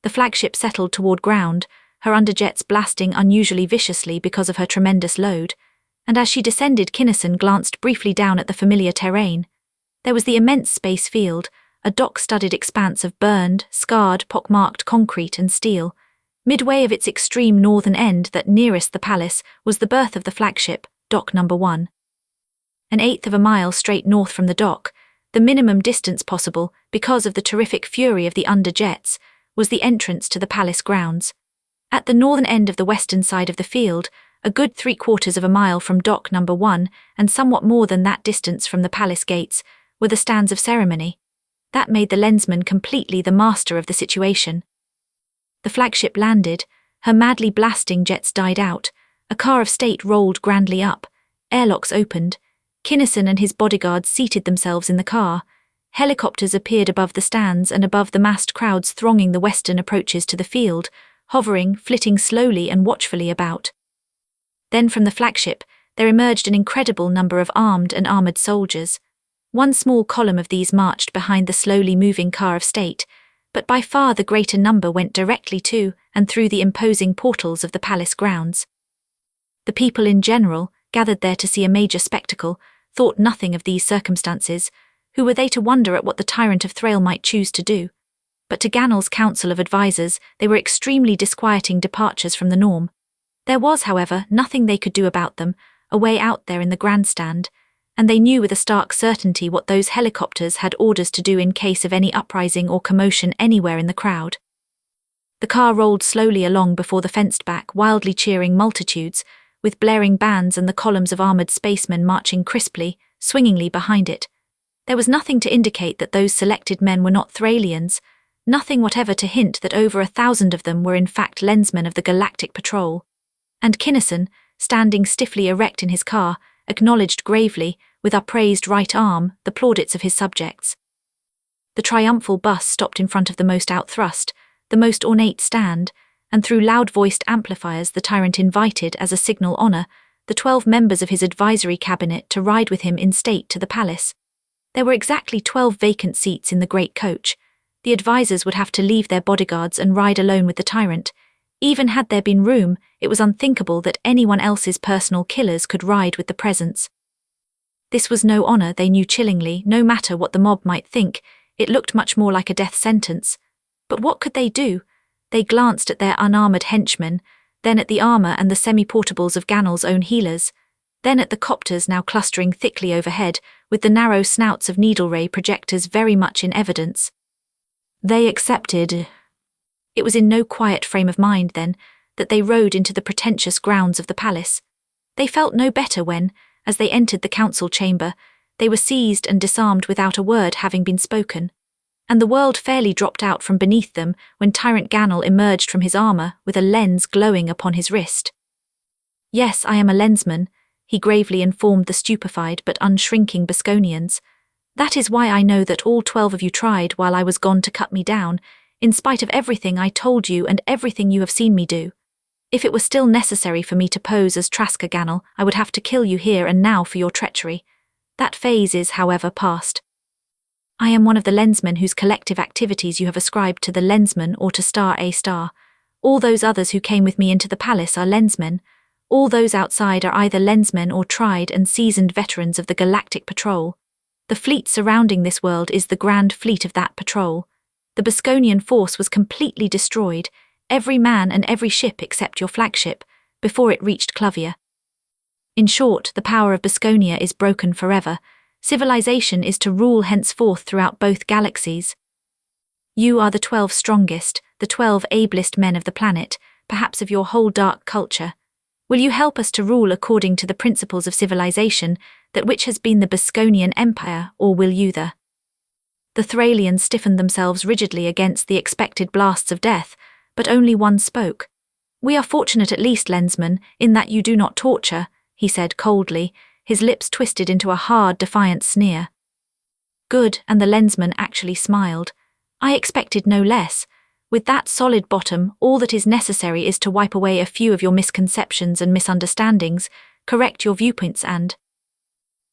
The flagship settled toward ground, her underjets blasting unusually viciously because of her tremendous load, and as she descended Kinnison glanced briefly down at the familiar terrain. There was the immense space field, a dock-studded expanse of burned, scarred, pockmarked concrete and steel. Midway of its extreme northern end that nearest the palace was the berth of the flagship, Dock No. 1. An eighth of a mile straight north from the dock, the minimum distance possible because of the terrific fury of the underjets, was the entrance to the palace grounds. At the northern end of the western side of the field, a good 3/4 of a mile from Dock No. 1 and somewhat more than that distance from the palace gates, were the stands of ceremony. That made the Lensmen completely the master of the situation. The flagship landed, her madly blasting jets died out, a car of state rolled grandly up, airlocks opened, Kinnison and his bodyguards seated themselves in the car, helicopters appeared above the stands and above the massed crowds thronging the western approaches to the field, hovering, flitting slowly and watchfully about. Then from the flagship there emerged an incredible number of armed and armoured soldiers. One small column of these marched behind the slowly moving car of state, but by far the greater number went directly to and through the imposing portals of the palace grounds. The people in general, gathered there to see a major spectacle, thought nothing of these circumstances. Who were they to wonder at what the tyrant of Thrale might choose to do? But to Gannel's council of advisers they were extremely disquieting departures from the norm. There was, however, nothing they could do about them, a way out there in the grandstand, and they knew with a stark certainty what those helicopters had orders to do in case of any uprising or commotion anywhere in the crowd. The car rolled slowly along before the fenced-back, wildly cheering multitudes, with blaring bands and the columns of armoured spacemen marching crisply, swingingly behind it. There was nothing to indicate that those selected men were not Thralians, nothing whatever to hint that over 1,000 of them were in fact Lensmen of the Galactic Patrol. And Kinnison, standing stiffly erect in his car, acknowledged gravely, with upraised right arm, the plaudits of his subjects. The triumphal bus stopped in front of the most outthrust, the most ornate stand, and through loud-voiced amplifiers the tyrant invited, as a signal honour, the 12 members of his advisory cabinet to ride with him in state to the palace. There were exactly 12 vacant seats in the great coach. The advisers would have to leave their bodyguards and ride alone with the tyrant. Even had there been room, it was unthinkable that anyone else's personal killers could ride with the presents. This was no honour, they knew chillingly, no matter what the mob might think, it looked much more like a death sentence. But what could they do? They glanced at their unarmoured henchmen, then at the armour and the semi-portables of Gannel's own healers, then at the copters now clustering thickly overhead, with the narrow snouts of needle-ray projectors very much in evidence. They accepted. It was in no quiet frame of mind, then, that they rode into the pretentious grounds of the palace. They felt no better when, as they entered the council chamber, they were seized and disarmed without a word having been spoken, and the world fairly dropped out from beneath them when Tyrant Gannel emerged from his armour with a lens glowing upon his wrist. "Yes, I am a lensman," he gravely informed the stupefied but unshrinking Bosconians. "That is why I know that all 12 of you tried while I was gone to cut me down, in spite of everything I told you and everything you have seen me do. If it were still necessary for me to pose as Traska Gannel, I would have to kill you here and now for your treachery. That phase is, however, past. I am one of the lensmen whose collective activities you have ascribed to the Lensmen or to Star A Star. All those others who came with me into the palace are lensmen. All those outside are either lensmen or tried and seasoned veterans of the Galactic Patrol. The fleet surrounding this world is the Grand Fleet of that patrol. The Bosconian force was completely destroyed, every man and every ship except your flagship, before it reached Klovia. In short, the power of Bosconia is broken forever. Civilization is to rule henceforth throughout both galaxies. You are the 12 strongest, the 12 ablest men of the planet, perhaps of your whole dark culture. Will you help us to rule according to the principles of civilization, that which has been the Bosconian Empire, or will you The Thralians stiffened themselves rigidly against the expected blasts of death, but only one spoke. We are fortunate at least, Lensmen, in that you do not torture, he said coldly, his lips twisted into a hard, defiant sneer. Good, and the Lensman actually smiled. I expected no less. With that solid bottom, all that is necessary is to wipe away a few of your misconceptions and misunderstandings, correct your viewpoints and...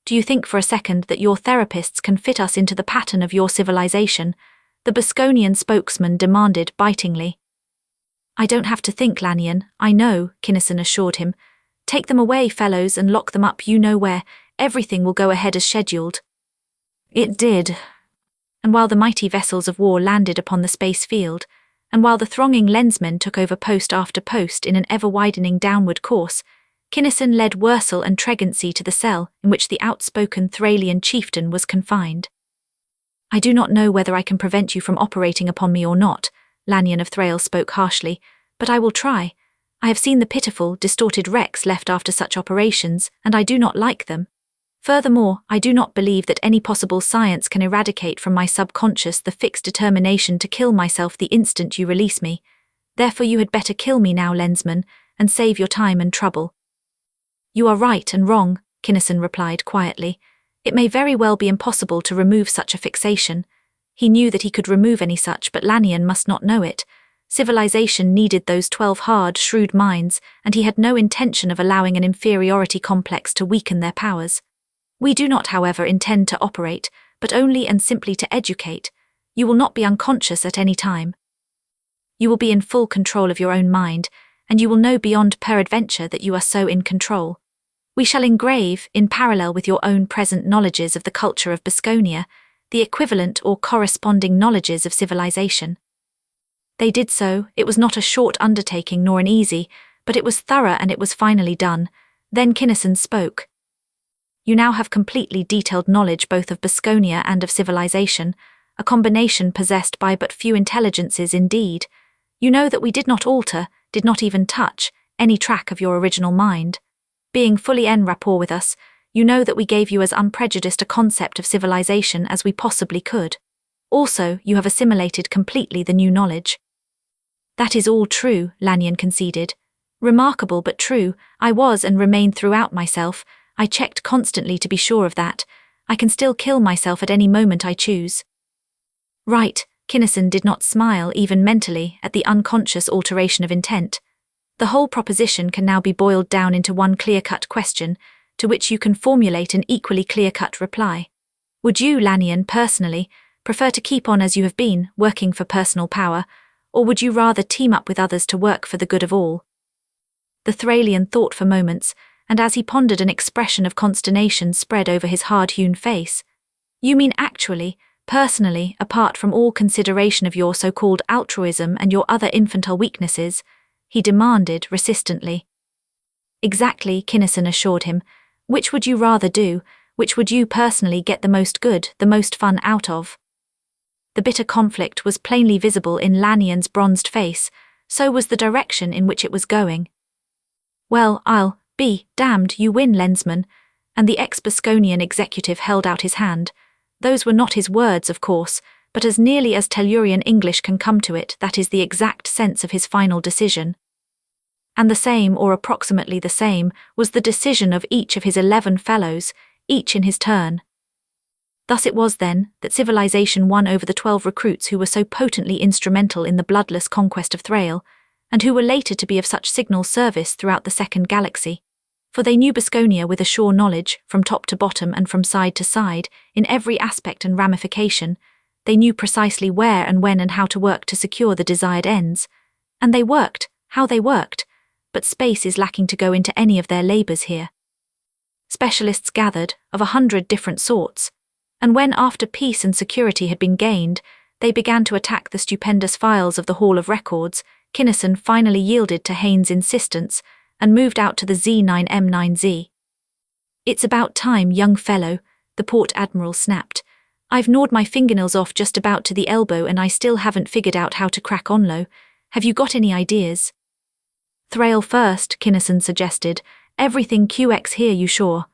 Do you think for a second that your therapists can fit us into the pattern of your civilization? The Bosconian spokesman demanded bitingly. I don't have to think, Lanyon, I know, Kinnison assured him. Take them away, fellows, and lock them up you know where. Everything will go ahead as scheduled. It did. And while the mighty vessels of war landed upon the space field, and while the thronging lensmen took over post after post in an ever-widening downward course, Kinnison led Wursel and Tregency to the cell in which the outspoken Thralian chieftain was confined. I do not know whether I can prevent you from operating upon me or not, Lanyon of Thrale spoke harshly, but I will try. I have seen the pitiful, distorted wrecks left after such operations, and I do not like them. Furthermore, I do not believe that any possible science can eradicate from my subconscious the fixed determination to kill myself the instant you release me. Therefore you had better kill me now, Lensman, and save your time and trouble. You are right and wrong, Kinnison replied quietly. It may very well be impossible to remove such a fixation. He knew that he could remove any such, but Lanyon must not know it. Civilization needed those 12 hard, shrewd minds, and he had no intention of allowing an inferiority complex to weaken their powers. We do not, however, intend to operate, but only and simply to educate. You will not be unconscious at any time. You will be in full control of your own mind, and you will know beyond peradventure that you are so in control. We shall engrave, in parallel with your own present knowledges of the culture of Bosconia, the equivalent or corresponding knowledges of civilization. They did so. It was not a short undertaking nor an easy, but it was thorough and it was finally done. Then Kinnison spoke. You now have completely detailed knowledge both of Bosconia and of civilization, a combination possessed by but few intelligences indeed. You know that we did not alter, did not even touch, any track of your original mind. Being fully en rapport with us, you know that we gave you as unprejudiced a concept of civilization as we possibly could. Also, you have assimilated completely the new knowledge. That is all true, Lanyon conceded. Remarkable but true. I was and remain throughout myself. I checked constantly to be sure of that. I can still kill myself at any moment I choose. Right, Kinnison did not smile even mentally at the unconscious alteration of intent. The whole proposition can now be boiled down into one clear-cut question, to which you can formulate an equally clear-cut reply. Would you, Lanyon, personally, prefer to keep on as you have been, working for personal power, or would you rather team up with others to work for the good of all? The Thralian thought for moments, and as he pondered, an expression of consternation spread over his hard-hewn face. You mean actually, personally, apart from all consideration of your so-called altruism and your other infantile weaknesses? He demanded resistantly. Exactly, Kinnison assured him. Which would you rather do? Which would you personally get the most good, the most fun out of? The bitter conflict was plainly visible in Lanyon's bronzed face, so was the direction in which it was going. Well, I'll be damned, you win, Lensman, and the ex-Bosconian executive held out his hand. Those were not his words, of course, but as nearly as Tellurian English can come to it, that is the exact sense of his final decision. And the same, or approximately the same, was the decision of each of his 11 fellows, each in his turn. Thus it was, then, that civilization won over the 12 recruits who were so potently instrumental in the bloodless conquest of Thrale, and who were later to be of such signal service throughout the second galaxy. For they knew Bosconia with a sure knowledge, from top to bottom and from side to side, in every aspect and ramification. They knew precisely where and when and how to work to secure the desired ends. And they worked, how they worked. but space is lacking to go into any of their labours here. Specialists gathered, of 100 different sorts, and when after peace and security had been gained, they began to attack the stupendous files of the Hall of Records, Kinnison finally yielded to Haynes' insistence and moved out to the Z9M9Z. "It's about time, young fellow," the port admiral snapped. "I've gnawed my fingernails off just about to the elbow and I still haven't figured out how to crack Onlo. Have you got any ideas?" "Thrale first," Kinnison suggested. "Everything QX here, you sure?"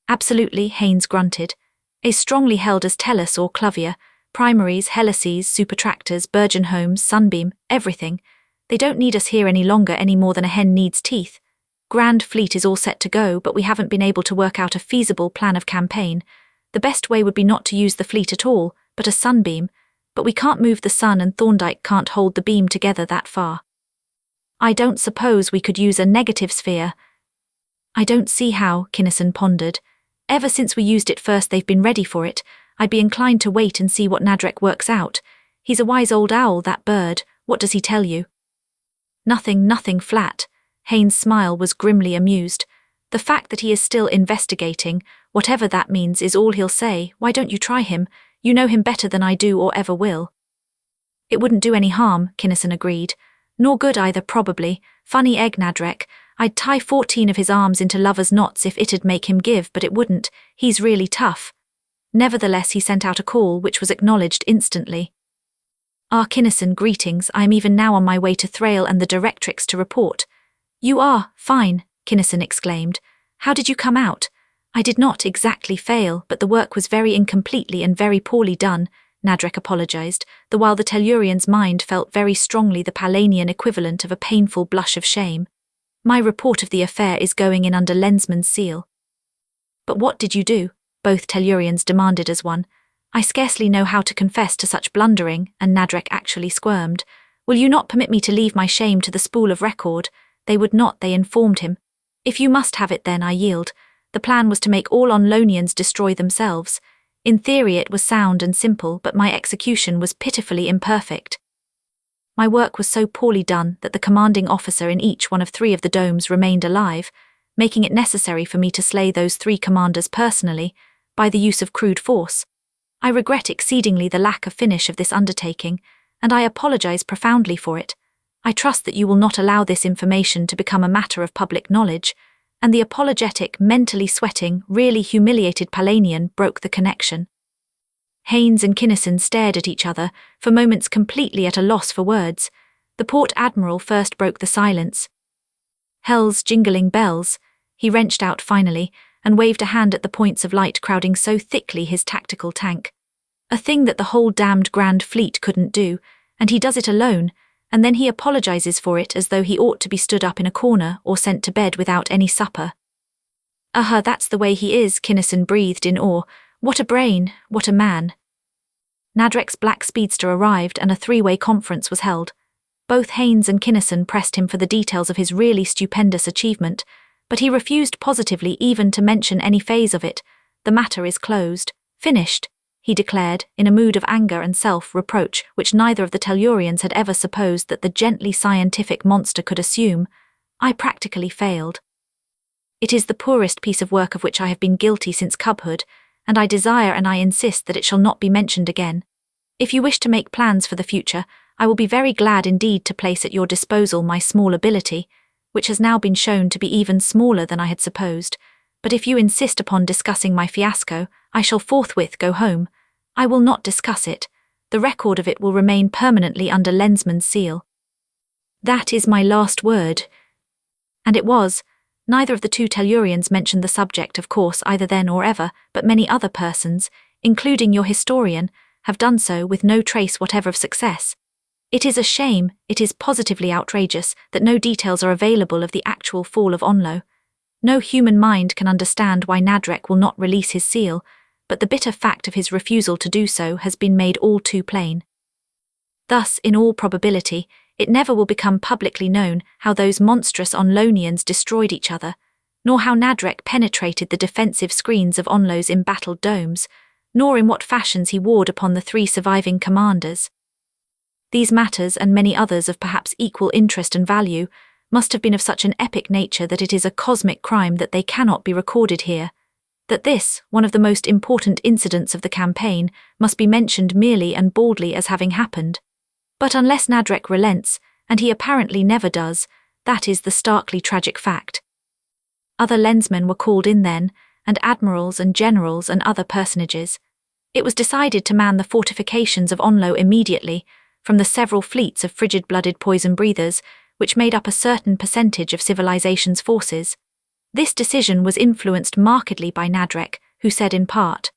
"Absolutely," Haynes grunted. "Is strongly held as Tellus or Klovia, primaries, helices, supertractors, Burgeon homes, Sunbeam, everything. They don't need us here any longer any more than a hen needs teeth. Grand Fleet is all set to go, but we haven't been able to work out a feasible plan of campaign. The best way would be not to use the fleet at all, but a sunbeam, but we can't move the sun and Thorndyke can't hold the beam together that far. I don't suppose we could use a negative sphere." "I don't see how," Kinnison pondered. "Ever since we used it first they've been ready for it. I'd be inclined to wait and see what Nadreck works out. He's a wise old owl, that bird. What does he tell you?" Nothing flat." Haynes' smile was grimly amused. "The fact that he is still investigating, whatever that means, is all he'll say. Why don't you try him? You know him better than I do or ever will." "It wouldn't do any harm," Kinnison agreed. "Nor good either, probably. Funny egg, Nadreck. I'd tie 14 of his arms into lovers' knots if it'd make him give, but it wouldn't. He's really tough." Nevertheless, he sent out a call, which was acknowledged instantly. Kinnison, greetings. I am even now on my way to Thrale and the Directrix to report." "You are? Fine," Kinnison exclaimed. "How did you come out?" "I did not exactly fail, but the work was very incompletely and very poorly done," Nadreck apologized, the while the Tellurian's mind felt very strongly the Palanian equivalent of a painful blush of shame. "My report of the affair is going in under Lensmen's seal." "But what did you do?" both Tellurians demanded as one. "I scarcely know how to confess to such blundering," and Nadreck actually squirmed. "Will you not permit me to leave my shame to the spool of record?" They would not, they informed him. "If you must have it then, I yield. The plan was to make all Onlonians destroy themselves. In theory it was sound and simple, but my execution was pitifully imperfect. My work was so poorly done that the commanding officer in each one of 3 of the domes remained alive, making it necessary for me to slay those 3 commanders personally, by the use of crude force. I regret exceedingly the lack of finish of this undertaking, and I apologize profoundly for it. I trust that you will not allow this information to become a matter of public knowledge," and the apologetic, mentally sweating, really humiliated Palanian broke the connection. Haynes and Kinnison stared at each other, for moments completely at a loss for words. The port admiral first broke the silence. "Hell's jingling bells," he wrenched out finally, and waved a hand at the points of light crowding so thickly his tactical tank. "A thing that the whole damned Grand Fleet couldn't do, and he does it alone, and then he apologizes for it as though he ought to be stood up in a corner or sent to bed without any supper." That's the way he is," Kinnison breathed in awe. "What a brain, what a man." Nadreck's black speedster arrived and a 3-way conference was held. Both Haynes and Kinnison pressed him for the details of his really stupendous achievement, but he refused positively even to mention any phase of it. "The matter is closed, finished," he declared, in a mood of anger and self-reproach which neither of the Tellurians had ever supposed that the gently scientific monster could assume. "I practically failed. It is the poorest piece of work of which I have been guilty since cubhood, and I desire and I insist that it shall not be mentioned again. If you wish to make plans for the future, I will be very glad indeed to place at your disposal my small ability, which has now been shown to be even smaller than I had supposed, but if you insist upon discussing my fiasco, I shall forthwith go home. I will not discuss it. The record of it will remain permanently under Lensmen's seal. That is my last word." And it was. Neither of the 2 Tellurians mentioned the subject, of course, either then or ever, but many other persons, including your historian, have done so with no trace whatever of success. It is a shame, it is positively outrageous, that no details are available of the actual fall of Onlo. No human mind can understand why Nadreck will not release his seal, but the bitter fact of his refusal to do so has been made all too plain. Thus, in all probability, it never will become publicly known how those monstrous Onlonians destroyed each other, nor how Nadreck penetrated the defensive screens of Onlo's embattled domes, nor in what fashions he warred upon the 3 surviving commanders. These matters, and many others of perhaps equal interest and value, must have been of such an epic nature that it is a cosmic crime that they cannot be recorded here. That this, one of the most important incidents of the campaign, must be mentioned merely and baldly as having happened. But unless Nadreck relents, and he apparently never does, that is the starkly tragic fact. Other lensmen were called in then, and admirals and generals and other personages. It was decided to man the fortifications of Onlo immediately, from the several fleets of frigid-blooded poison breathers, which made up a certain percentage of civilization's forces. This decision was influenced markedly by Nadreck, who said in part,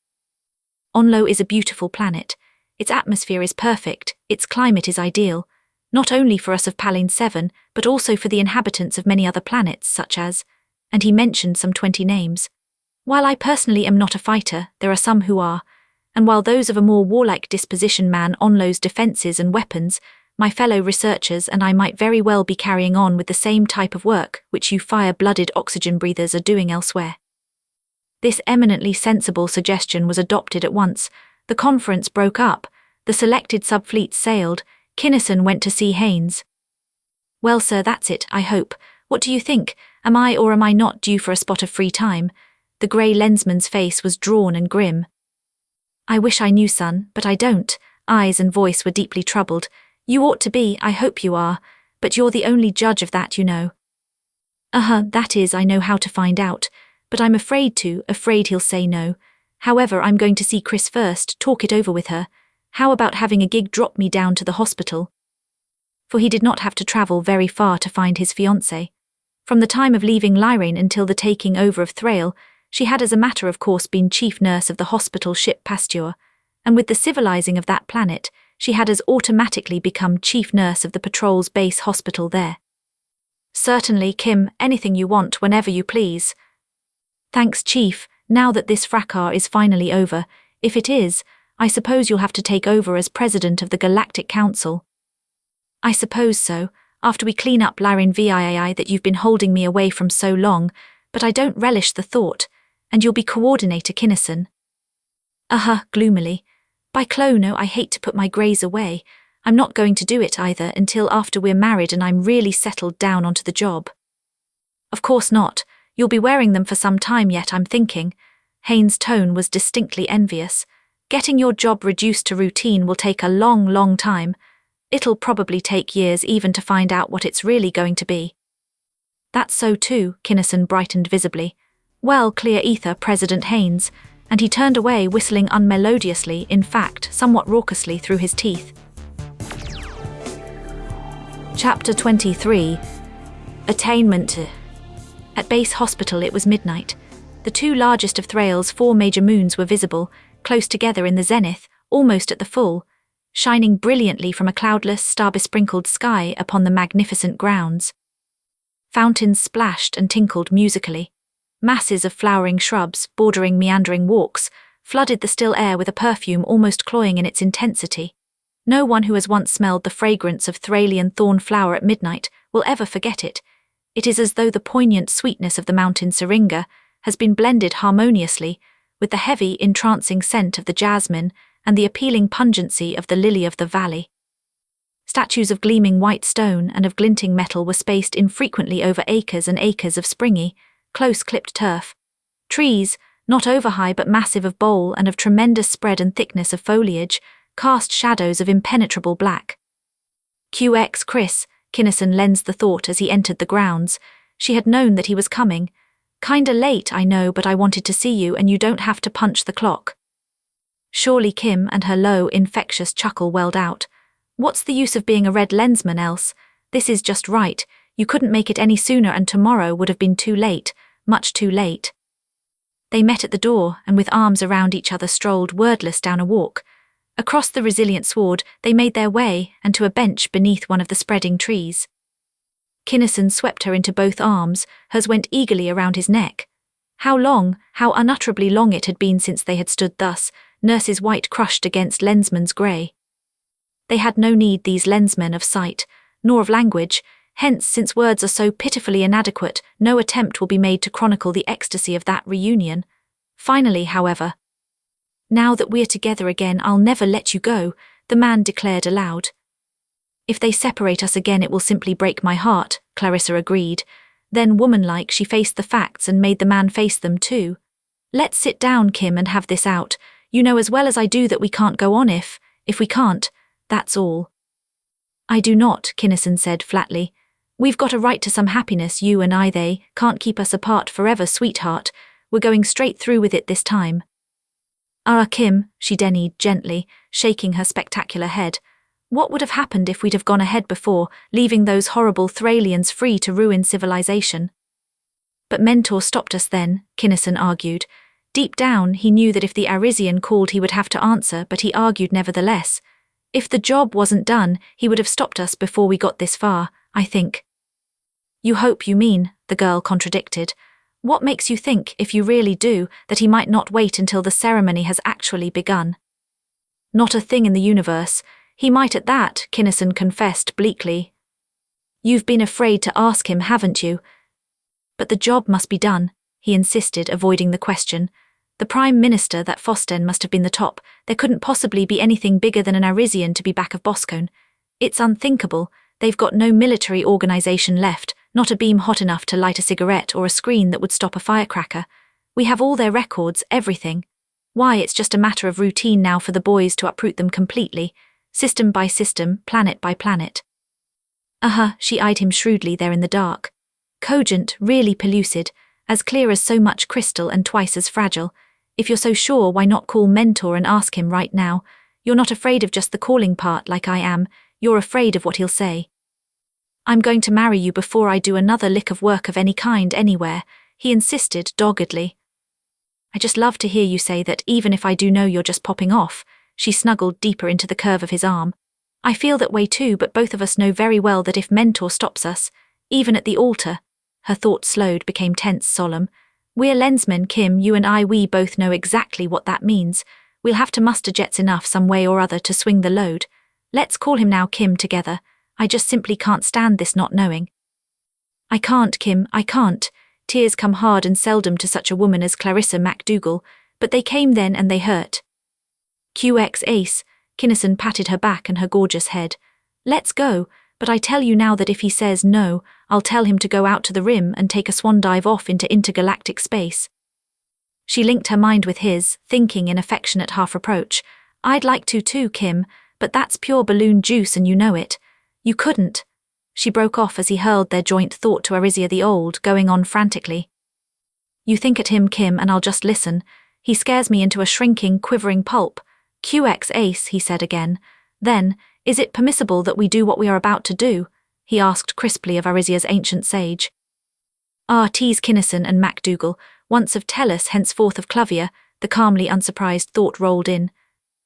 "Onlo is a beautiful planet. Its atmosphere is perfect, its climate is ideal, not only for us of Palane 7, but also for the inhabitants of many other planets such as," and he mentioned some 20 names. "While I personally am not a fighter, there are some who are, and while those of a more warlike disposition man Onlo's defences and weapons, my fellow researchers and I might very well be carrying on with the same type of work which you fire-blooded oxygen breathers are doing elsewhere." This eminently sensible suggestion was adopted at once. The conference broke up, the selected subfleets sailed, Kinnison went to see Haynes. "Well, sir, that's it, I hope. What do you think? Am I or am I not due for a spot of free time?" The grey lensman's face was drawn and grim. "I wish I knew, son, but I don't." Eyes and voice were deeply troubled. "You ought to be, I hope you are, but you're the only judge of that, you know." That is, I know how to find out, but I'm afraid he'll say no. However, I'm going to see Chris first, talk it over with her. How about having a gig drop me down to the hospital?" For he did not have to travel very far to find his fiancée. From the time of leaving Lyrane until the taking over of Thrale, she had as a matter of course been chief nurse of the hospital ship Pasteur, and with the civilizing of that planet, she had as automatically become chief nurse of the patrol's base hospital there. "Certainly, Kim, anything you want whenever you please." "Thanks, Chief. Now that this fracas is finally over, if it is, I suppose you'll have to take over as president of the Galactic Council." "I suppose so, after we clean up Lyrane VII that you've been holding me away from so long, but I don't relish the thought, and you'll be coordinator Kinnison." Gloomily. "By Clono, I hate to put my greys away. I'm not going to do it either until after we're married and I'm really settled down onto the job." "Of course not. You'll be wearing them for some time yet, I'm thinking." Haynes' tone was distinctly envious. "Getting your job reduced to routine will take a long, long time. It'll probably take years even to find out what it's really going to be." "That's so too," Kinnison brightened visibly. "Well, clear ether, President Haynes," and he turned away whistling unmelodiously, in fact, somewhat raucously through his teeth. Chapter 23. Attainment. At base hospital it was midnight. The two largest of Thrale's 4 major moons were visible, close together in the zenith, almost at the full, shining brilliantly from a cloudless, star-besprinkled sky upon the magnificent grounds. Fountains splashed and tinkled musically. Masses of flowering shrubs, bordering meandering walks, flooded the still air with a perfume almost cloying in its intensity. No one who has once smelled the fragrance of Thralian thorn flower at midnight will ever forget it. It is as though the poignant sweetness of the mountain syringa has been blended harmoniously with the heavy, entrancing scent of the jasmine and the appealing pungency of the lily of the valley. Statues of gleaming white stone and of glinting metal were spaced infrequently over acres and acres of springy, close-clipped turf. Trees, not over-high but massive of bole and of tremendous spread and thickness of foliage, cast shadows of impenetrable black. "QX Chris," Kinnison lensed the thought as he entered the grounds. She had known that he was coming. "Kinda late, I know, but I wanted to see you and you don't have to punch the clock." Surely Kim, and her low, infectious chuckle welled out. "What's the use of being a red lensman else? This is just right. You couldn't make it any sooner and tomorrow would have been too late, much too late." They met at the door and with arms around each other strolled wordless down a walk. Across the resilient sward they made their way and to a bench beneath one of the spreading trees. Kinnison swept her into both arms, hers went eagerly around his neck. How long, how unutterably long it had been since they had stood thus, nurse's white crushed against lensman's grey. They had no need, these lensmen, of sight, nor of language, hence, since words are so pitifully inadequate, no attempt will be made to chronicle the ecstasy of that reunion. Finally, however, "Now that we're together again, I'll never let you go," the man declared aloud. "If they separate us again it will simply break my heart," Clarissa agreed. Then, womanlike, she faced the facts and made the man face them too. Let's sit down, Kim, and have this out. You know as well as I do that we can't go on if we can't, that's all. I do not, Kinnison said flatly. We've got a right to some happiness, you and I. They can't keep us apart forever, sweetheart. We're going straight through with it this time. Kim, she denied gently, shaking her spectacular head. What would have happened if we'd have gone ahead before, leaving those horrible Thralians free to ruin civilization? But Mentor stopped us then, Kinnison argued. Deep down, he knew that if the Arisian called he would have to answer, but he argued nevertheless. If the job wasn't done, he would have stopped us before we got this far, I think. You hope, you mean, the girl contradicted. What makes you think, if you really do, that he might not wait until the ceremony has actually begun? Not a thing in the universe. He might at that, Kinnison confessed bleakly. You've been afraid to ask him, haven't you? But the job must be done, he insisted, avoiding the question. The Prime Minister, that Fossten, must have been the top. There couldn't possibly be anything bigger than an Arisian to be back of Boscone. It's unthinkable. They've got no military organisation left, not a beam hot enough to light a cigarette or a screen that would stop a firecracker. We have all their records, everything. Why, it's just a matter of routine now for the boys to uproot them completely, system by system, planet by planet. She eyed him shrewdly there in the dark. Cogent, really pellucid, as clear as so much crystal and twice as fragile. If you're so sure, why not call Mentor and ask him right now? You're not afraid of just the calling part like I am, you're afraid of what he'll say. I'm going to marry you before I do another lick of work of any kind anywhere, he insisted doggedly. I just love to hear you say that, even if I do know you're just popping off, she snuggled deeper into the curve of his arm. I feel that way too, but both of us know very well that if Mentor stops us, even at the altar, her thoughts slowed, became tense, solemn. We're Lensmen, Kim, you and I, we both know exactly what that means. We'll have to muster jets enough some way or other to swing the load. Let's call him now, Kim, together. I just simply can't stand this not knowing. I can't, Kim, I can't. Tears come hard and seldom to such a woman as Clarissa MacDougall, but they came then and they hurt. QX Ace, Kinnison patted her back and her gorgeous head. Let's go, but I tell you now that if he says no, I'll tell him to go out to the rim and take a swan dive off into intergalactic space. She linked her mind with his, thinking in affectionate half-reproach. I'd like to too, Kim, but that's pure balloon juice and you know it. You couldn't. She broke off as he hurled their joint thought to Arisia the Old, going on frantically. You think at him, Kim, and I'll just listen. He scares me into a shrinking, quivering pulp. QX Ace, he said again. Then, is it permissible that we do what we are about to do? He asked crisply of Arisia's ancient sage. Tease Kinnison and MacDougall, once of Tellus, henceforth of Klovia, the calmly unsurprised thought rolled in.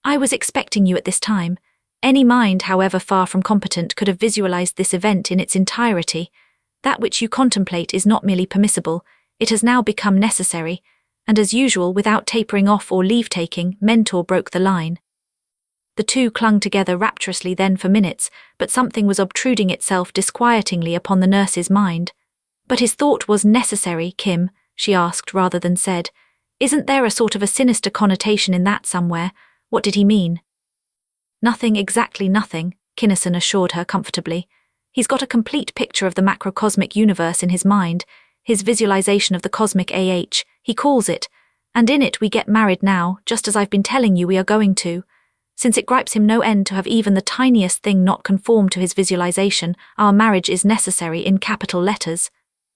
I was expecting you at this time. Any mind, however far from competent, could have visualized this event in its entirety. That which you contemplate is not merely permissible, it has now become necessary, and as usual, without tapering off or leave-taking, Mentor broke the line. The two clung together rapturously then for minutes, but something was obtruding itself disquietingly upon the nurse's mind. But his thought was necessary, Kim, she asked rather than said. Isn't there a sort of a sinister connotation in that somewhere? What did he mean? Nothing, exactly nothing, Kinnison assured her comfortably. He's got a complete picture of the macrocosmic universe in his mind, his visualization of the cosmic he calls it, and in it we get married now, just as I've been telling you we are going to. Since it gripes him no end to have even the tiniest thing not conform to his visualization, our marriage is necessary in capital letters.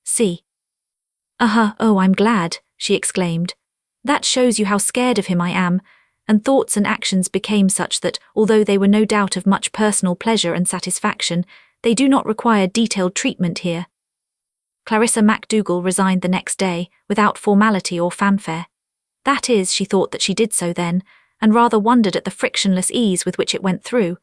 See. Oh, I'm glad, she exclaimed. That shows you how scared of him I am, and thoughts and actions became such that, although they were no doubt of much personal pleasure and satisfaction, they do not require detailed treatment here. Clarissa MacDougall resigned the next day, without formality or fanfare. That is, she thought that she did so then, and rather wondered at the frictionless ease with which it went through.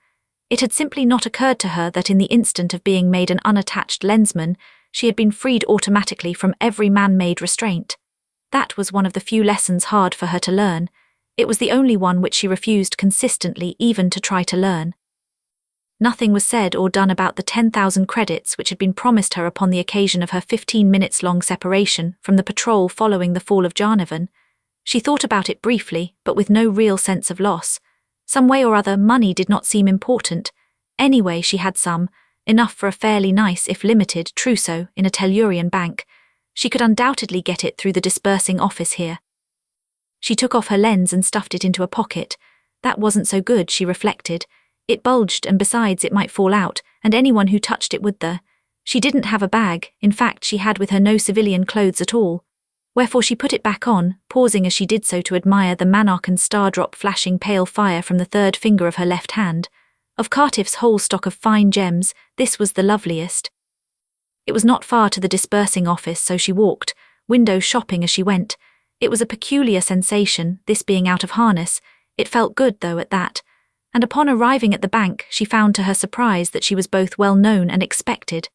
It had simply not occurred to her that in the instant of being made an unattached lensman, she had been freed automatically from every man-made restraint. That was one of the few lessons hard for her to learn. It was the only one which she refused consistently even to try to learn. Nothing was said or done about the 10,000 credits which had been promised her upon the occasion of her 15-minutes-long separation from the patrol following the fall of Jarnavan. She thought about it briefly, but with no real sense of loss. Some way or other, money did not seem important. Anyway, she had some, enough for a fairly nice, if limited, trousseau in a Tellurian bank. She could undoubtedly get it through the dispersing office here. She took off her lens and stuffed it into a pocket. That wasn't so good, she reflected. It bulged, and besides it might fall out, and anyone who touched it would. She didn't have a bag. In fact, she had with her no civilian clothes at all. Wherefore she put it back on, pausing as she did so to admire the Manarchan star-drop flashing pale fire from the third finger of her left hand. Of Cartiff's whole stock of fine gems, this was the loveliest. It was not far to the dispersing office, so she walked, window shopping as she went. It was a peculiar sensation, this being out of harness. It felt good, though, at that. And upon arriving at the bank, she found to her surprise that she was both well known and expected.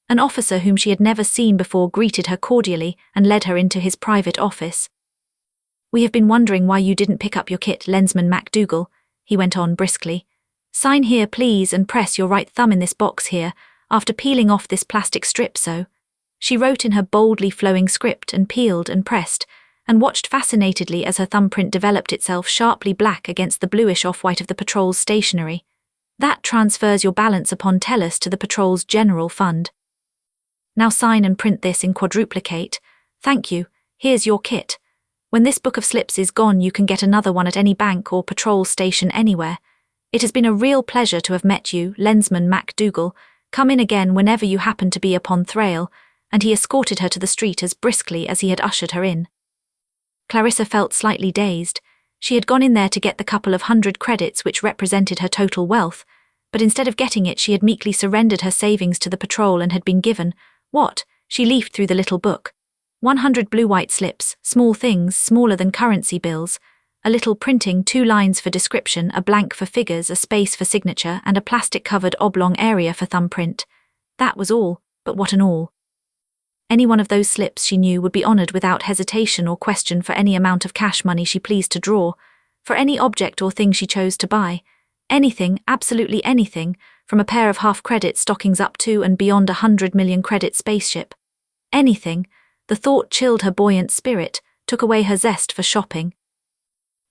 An officer whom she had never seen before greeted her cordially and led her into his private office. "We have been wondering why you didn't pick up your kit, Lensman MacDougall," he went on briskly. "Sign here, please, and press your right thumb in this box here, after peeling off this plastic strip so." She wrote in her boldly flowing script and peeled and pressed, and watched fascinatedly as her thumbprint developed itself sharply black against the bluish off-white of the patrol's stationery. "That transfers your balance upon Tellus to the patrol's general fund. Now sign and print this in quadruplicate. Thank you, here's your kit. When this book of slips is gone, you can get another one at any bank or patrol station anywhere. It has been a real pleasure to have met you, Lensman MacDougall. Come in again whenever you happen to be upon Thrale," and he escorted her to the street as briskly as he had ushered her in. Clarissa felt slightly dazed. She had gone in there to get the couple of 100 credits which represented her total wealth, but instead of getting it she had meekly surrendered her savings to the patrol and had been given, what? She leafed through the little book. 100 blue-white slips, small things, smaller than currency bills, a little printing, 2 lines for description, a blank for figures, a space for signature, and a plastic-covered oblong area for thumbprint. That was all, but what an all. Any one of those slips, she knew, would be honoured without hesitation or question for any amount of cash money she pleased to draw, for any object or thing she chose to buy. Anything, absolutely anything, from a pair of half-credit stockings up to and beyond 100 million credit spaceship. Anything. The thought chilled her buoyant spirit, took away her zest for shopping.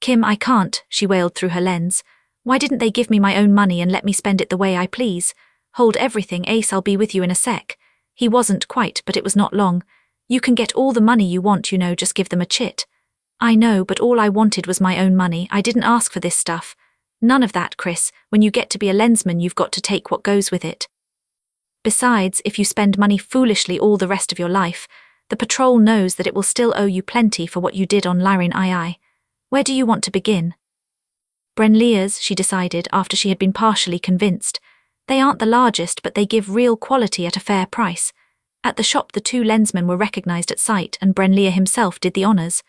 "Kim, I can't," she wailed through her lens. "Why didn't they give me my own money and let me spend it the way I please? Hold everything, Ace, I'll be with you in a sec." He wasn't quite, but it was not long. "You can get all the money you want, you know, just give them a chit." "I know, but all I wanted was my own money. I didn't ask for this stuff." "None of that, Chris. When you get to be a lensman, you've got to take what goes with it. Besides, if you spend money foolishly all the rest of your life, the patrol knows that it will still owe you plenty for what you did on Lyrane II. Where do you want to begin?" "Brenliers," she decided after she had been partially convinced. "They aren't the largest, but they give real quality at a fair price." At the shop the 2 lensmen were recognised at sight, and Brenlier himself did the honours.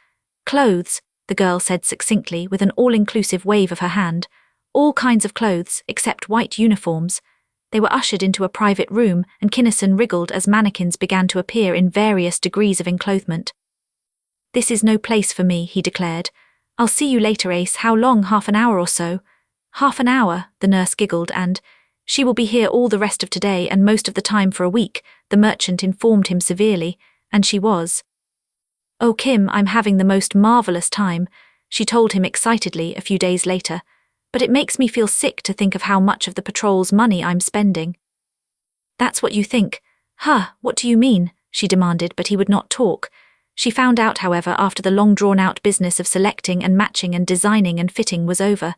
"Clothes," the girl said succinctly with an all-inclusive wave of her hand. "All kinds of clothes, except white uniforms." They were ushered into a private room, and Kinnison wriggled as mannequins began to appear in various degrees of enclothement. "This is no place for me," he declared. "I'll see you later, Ace. How long? Half an hour or so?" "Half an hour," the nurse giggled, "and she will be here all the rest of today and most of the time for a week," the merchant informed him severely, and she was. "Oh, Kim, I'm having the most marvellous time," she told him excitedly a few days later. "But it makes me feel sick to think of how much of the patrol's money I'm spending." "That's what you think." "Huh, what do you mean?" she demanded, but he would not talk. She found out, however, after the long-drawn-out business of selecting and matching and designing and fitting was over.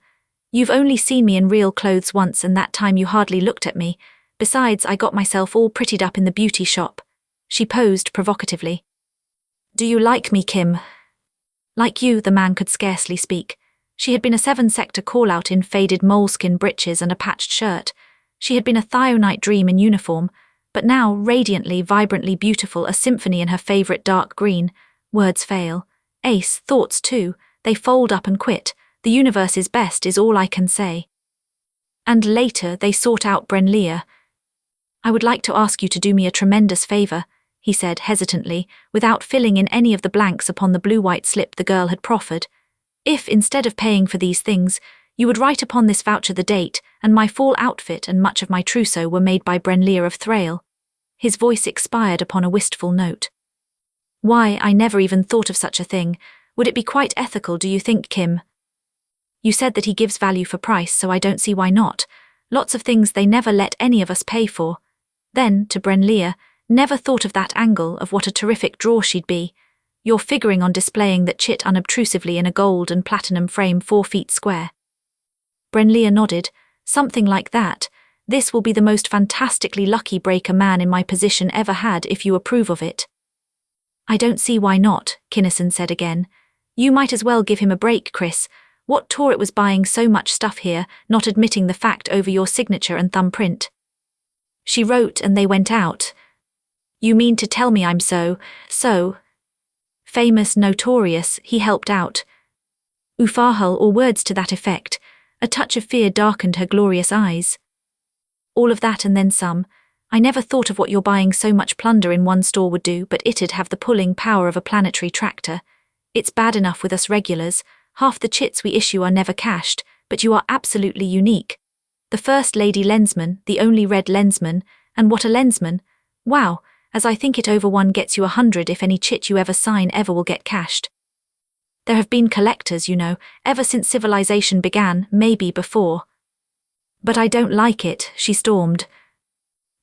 "You've only seen me in real clothes once, and that time you hardly looked at me. Besides, I got myself all prettied up in the beauty shop." She posed provocatively. "Do you like me, Kim?" "Like you," the man could scarcely speak. She had been a 7-sector call-out in faded moleskin breeches and a patched shirt. She had been a Thionite dream in uniform, but now, radiantly, vibrantly beautiful, a symphony in her favourite dark green. Words fail. Ace, thoughts too, they fold up and quit. The universe's best is all I can say. And later they sought out Brenlier. "I would like to ask you to do me a tremendous favour," he said hesitantly, without filling in any of the blanks upon the blue-white slip the girl had proffered. "If, instead of paying for these things, you would write upon this voucher the date, and my full outfit and much of my trousseau were made by Brenlier of Thrale." His voice expired upon a wistful note. "Why, I never even thought of such a thing. Would it be quite ethical, do you think, Kim?" "You said that he gives value for price, so I don't see why not. lots of things they never let any of us pay for. Then, to Brenlia, never thought of that angle of what a terrific draw she'd be. You're figuring on displaying that chit unobtrusively in a gold and platinum frame 4 feet square. Brenlia nodded. Something like that. This will be the most fantastically lucky break a man in my position ever had if you approve of it. I don't see why not, Kinnison said again. You might as well give him a break, Chris. What tore it was buying so much stuff here, not admitting the fact over your signature and thumbprint. She wrote and they went out. You mean to tell me I'm so famous, notorious, he helped out. Ufahul or words to that effect. A touch of fear darkened her glorious eyes. All of that and then some. I never thought of what your buying so much plunder in one store would do, but it'd have the pulling power of a planetary tractor. It's bad enough with us regulars. Half the chits we issue are never cashed, but you are absolutely unique. The first Lady Lensman, the only red Lensman, and what a Lensman. Wow, as I think it over, one gets you 100 if any chit you ever sign ever will get cashed. There have been collectors, you know, ever since civilization began, maybe before. But I don't like it, she stormed.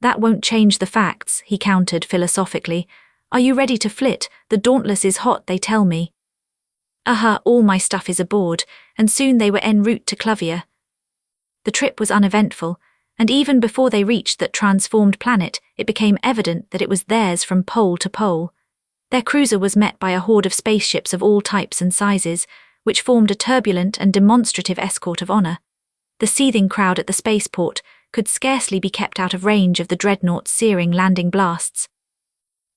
That won't change the facts, he countered philosophically. Are you ready to flit? The Dauntless is hot, they tell me. All my stuff is aboard, and soon they were en route to Klovia. The trip was uneventful, and even before they reached that transformed planet, it became evident that it was theirs from pole to pole. Their cruiser was met by a horde of spaceships of all types and sizes, which formed a turbulent and demonstrative escort of honor. The seething crowd at the spaceport could scarcely be kept out of range of the dreadnought's searing landing blasts.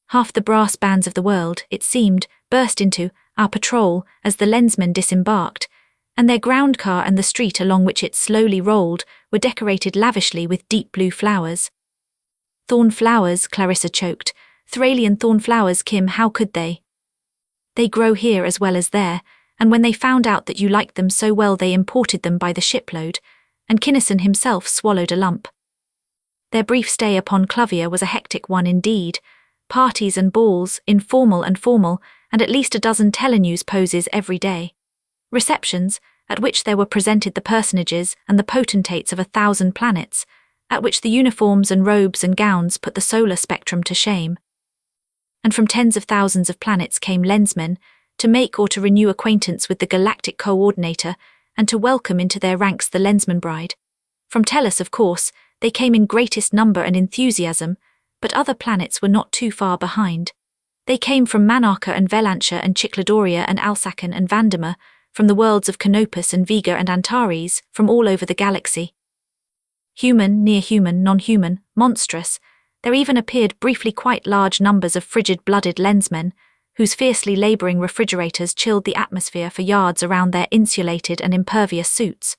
Half the brass bands of the world, it seemed, burst into our patrol as the Lensmen disembarked, and their ground car and the street along which it slowly rolled were decorated lavishly with deep blue flowers. Thorn flowers, Clarissa choked. Thralian thorn flowers, Kim, how could they? They grow here as well as there, and when they found out that you liked them so well they imported them by the shipload, and Kinnison himself swallowed a lump. Their brief stay upon Klovia was a hectic one indeed. Parties and balls, informal and formal, and at least a dozen telenews poses every day. Receptions, at which there were presented the personages and the potentates of 1,000 planets, at which the uniforms and robes and gowns put the solar spectrum to shame. And from tens of thousands of planets came Lensmen, to make or to renew acquaintance with the galactic coordinator, and to welcome into their ranks the Lensman bride. From Tellus, of course, they came in greatest number and enthusiasm, but other planets were not too far behind. They came from Manarcha and Velantia and Chicladoria and Alsacon and Vandamer, from the worlds of Canopus and Vega and Antares, from all over the galaxy. Human, near-human, non-human, monstrous, there even appeared briefly quite large numbers of frigid-blooded Lensmen, whose fiercely labouring refrigerators chilled the atmosphere for yards around their insulated and impervious suits.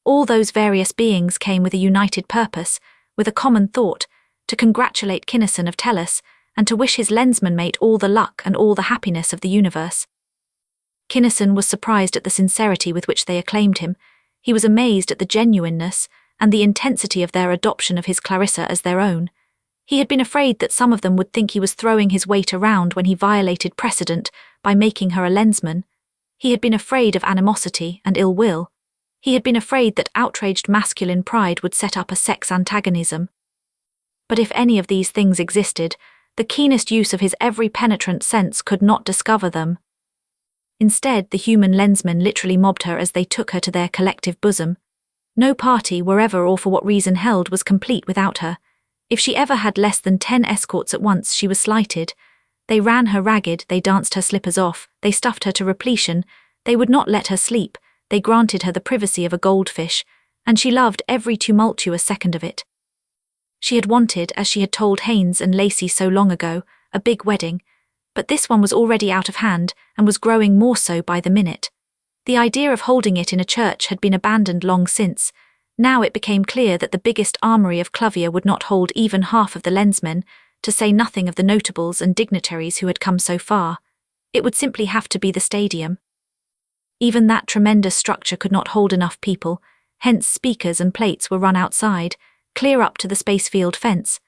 All those various beings came with a united purpose, with a common thought, to congratulate Kinnison of Tellus, and to wish his Lensman mate all the luck and all the happiness of the universe. Kinnison was surprised at the sincerity with which they acclaimed him. He was amazed at the genuineness and the intensity of their adoption of his Clarissa as their own. He had been afraid that some of them would think he was throwing his weight around when he violated precedent by making her a Lensman. He had been afraid of animosity and ill will. He had been afraid that outraged masculine pride would set up a sex antagonism. But if any of these things existed, the keenest use of his every penetrant sense could not discover them. Instead, the human Lensmen literally mobbed her as they took her to their collective bosom. No party, wherever or for what reason held, was complete without her. If she ever had less than 10 escorts at once, she was slighted. They ran her ragged, they danced her slippers off, they stuffed her to repletion, they would not let her sleep, they granted her the privacy of a goldfish, and she loved every tumultuous second of it. She had wanted, as she had told Haynes and Lacey so long ago, a big wedding, but this one was already out of hand and was growing more so by the minute. The idea of holding it in a church had been abandoned long since. Now it became clear that the biggest armoury of Klovia would not hold even half of the Lensmen, to say nothing of the notables and dignitaries who had come so far. It would simply have to be the stadium. Even that tremendous structure could not hold enough people, hence speakers and plates were run outside, clear up to the spacefield fence.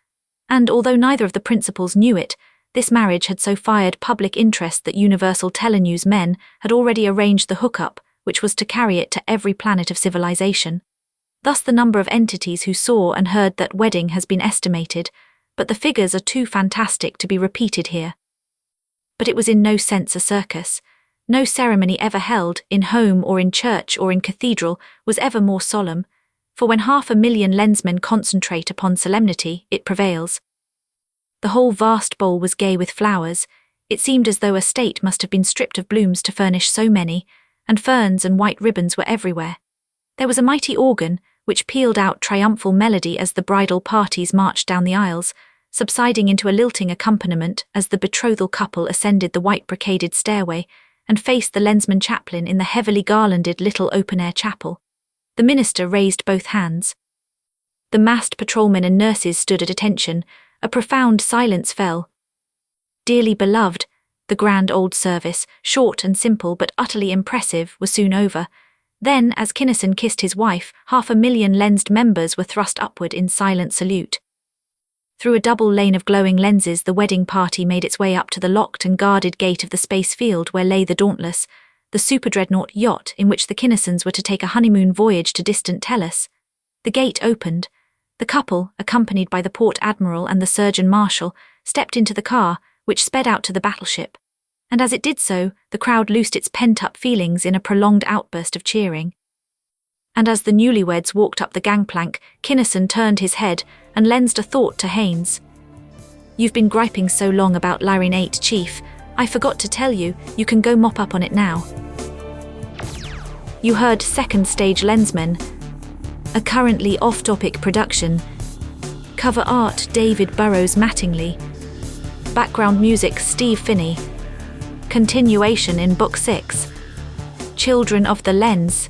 And although neither of the principals knew it, this marriage had so fired public interest that Universal Telenews men had already arranged the hookup, which was to carry it to every planet of civilization. Thus the number of entities who saw and heard that wedding has been estimated, but the figures are too fantastic to be repeated here. But it was in no sense a circus. No ceremony ever held, in home or in church or in cathedral, was ever more solemn, for when 500,000 lensmen concentrate upon solemnity, it prevails. The whole vast bowl was gay with flowers. It seemed as though a state must have been stripped of blooms to furnish so many, and ferns and white ribbons were everywhere. There was a mighty organ, which pealed out triumphal melody as the bridal parties marched down the aisles, subsiding into a lilting accompaniment as the betrothal couple ascended the white brocaded stairway and faced the lensman chaplain in the heavily garlanded little open-air chapel. The minister raised both hands. The massed patrolmen and nurses stood at attention. A profound silence fell. Dearly beloved, the grand old service, short and simple but utterly impressive, was soon over. Then, as Kinnison kissed his wife, 500,000 lensed members were thrust upward in silent salute. Through a double lane of glowing lenses the wedding party made its way up to the locked and guarded gate of the space field where lay the Dauntless, the super-dreadnought yacht in which the Kinnisons were to take a honeymoon voyage to distant Tellus. The gate opened. The couple, accompanied by the port admiral and the surgeon marshal, stepped into the car, which sped out to the battleship. And as it did so, the crowd loosed its pent-up feelings in a prolonged outburst of cheering. And as the newlyweds walked up the gangplank, Kinnison turned his head and lensed a thought to Haynes. "You've been griping so long about Lyrane 8, Chief. I forgot to tell you, you can go mop up on it now." You heard Second Stage Lensmen, a currently off-topic production. Cover art David Burrows Mattingly. Background music Steve Finney. Continuation in Book 6. Children of the Lens.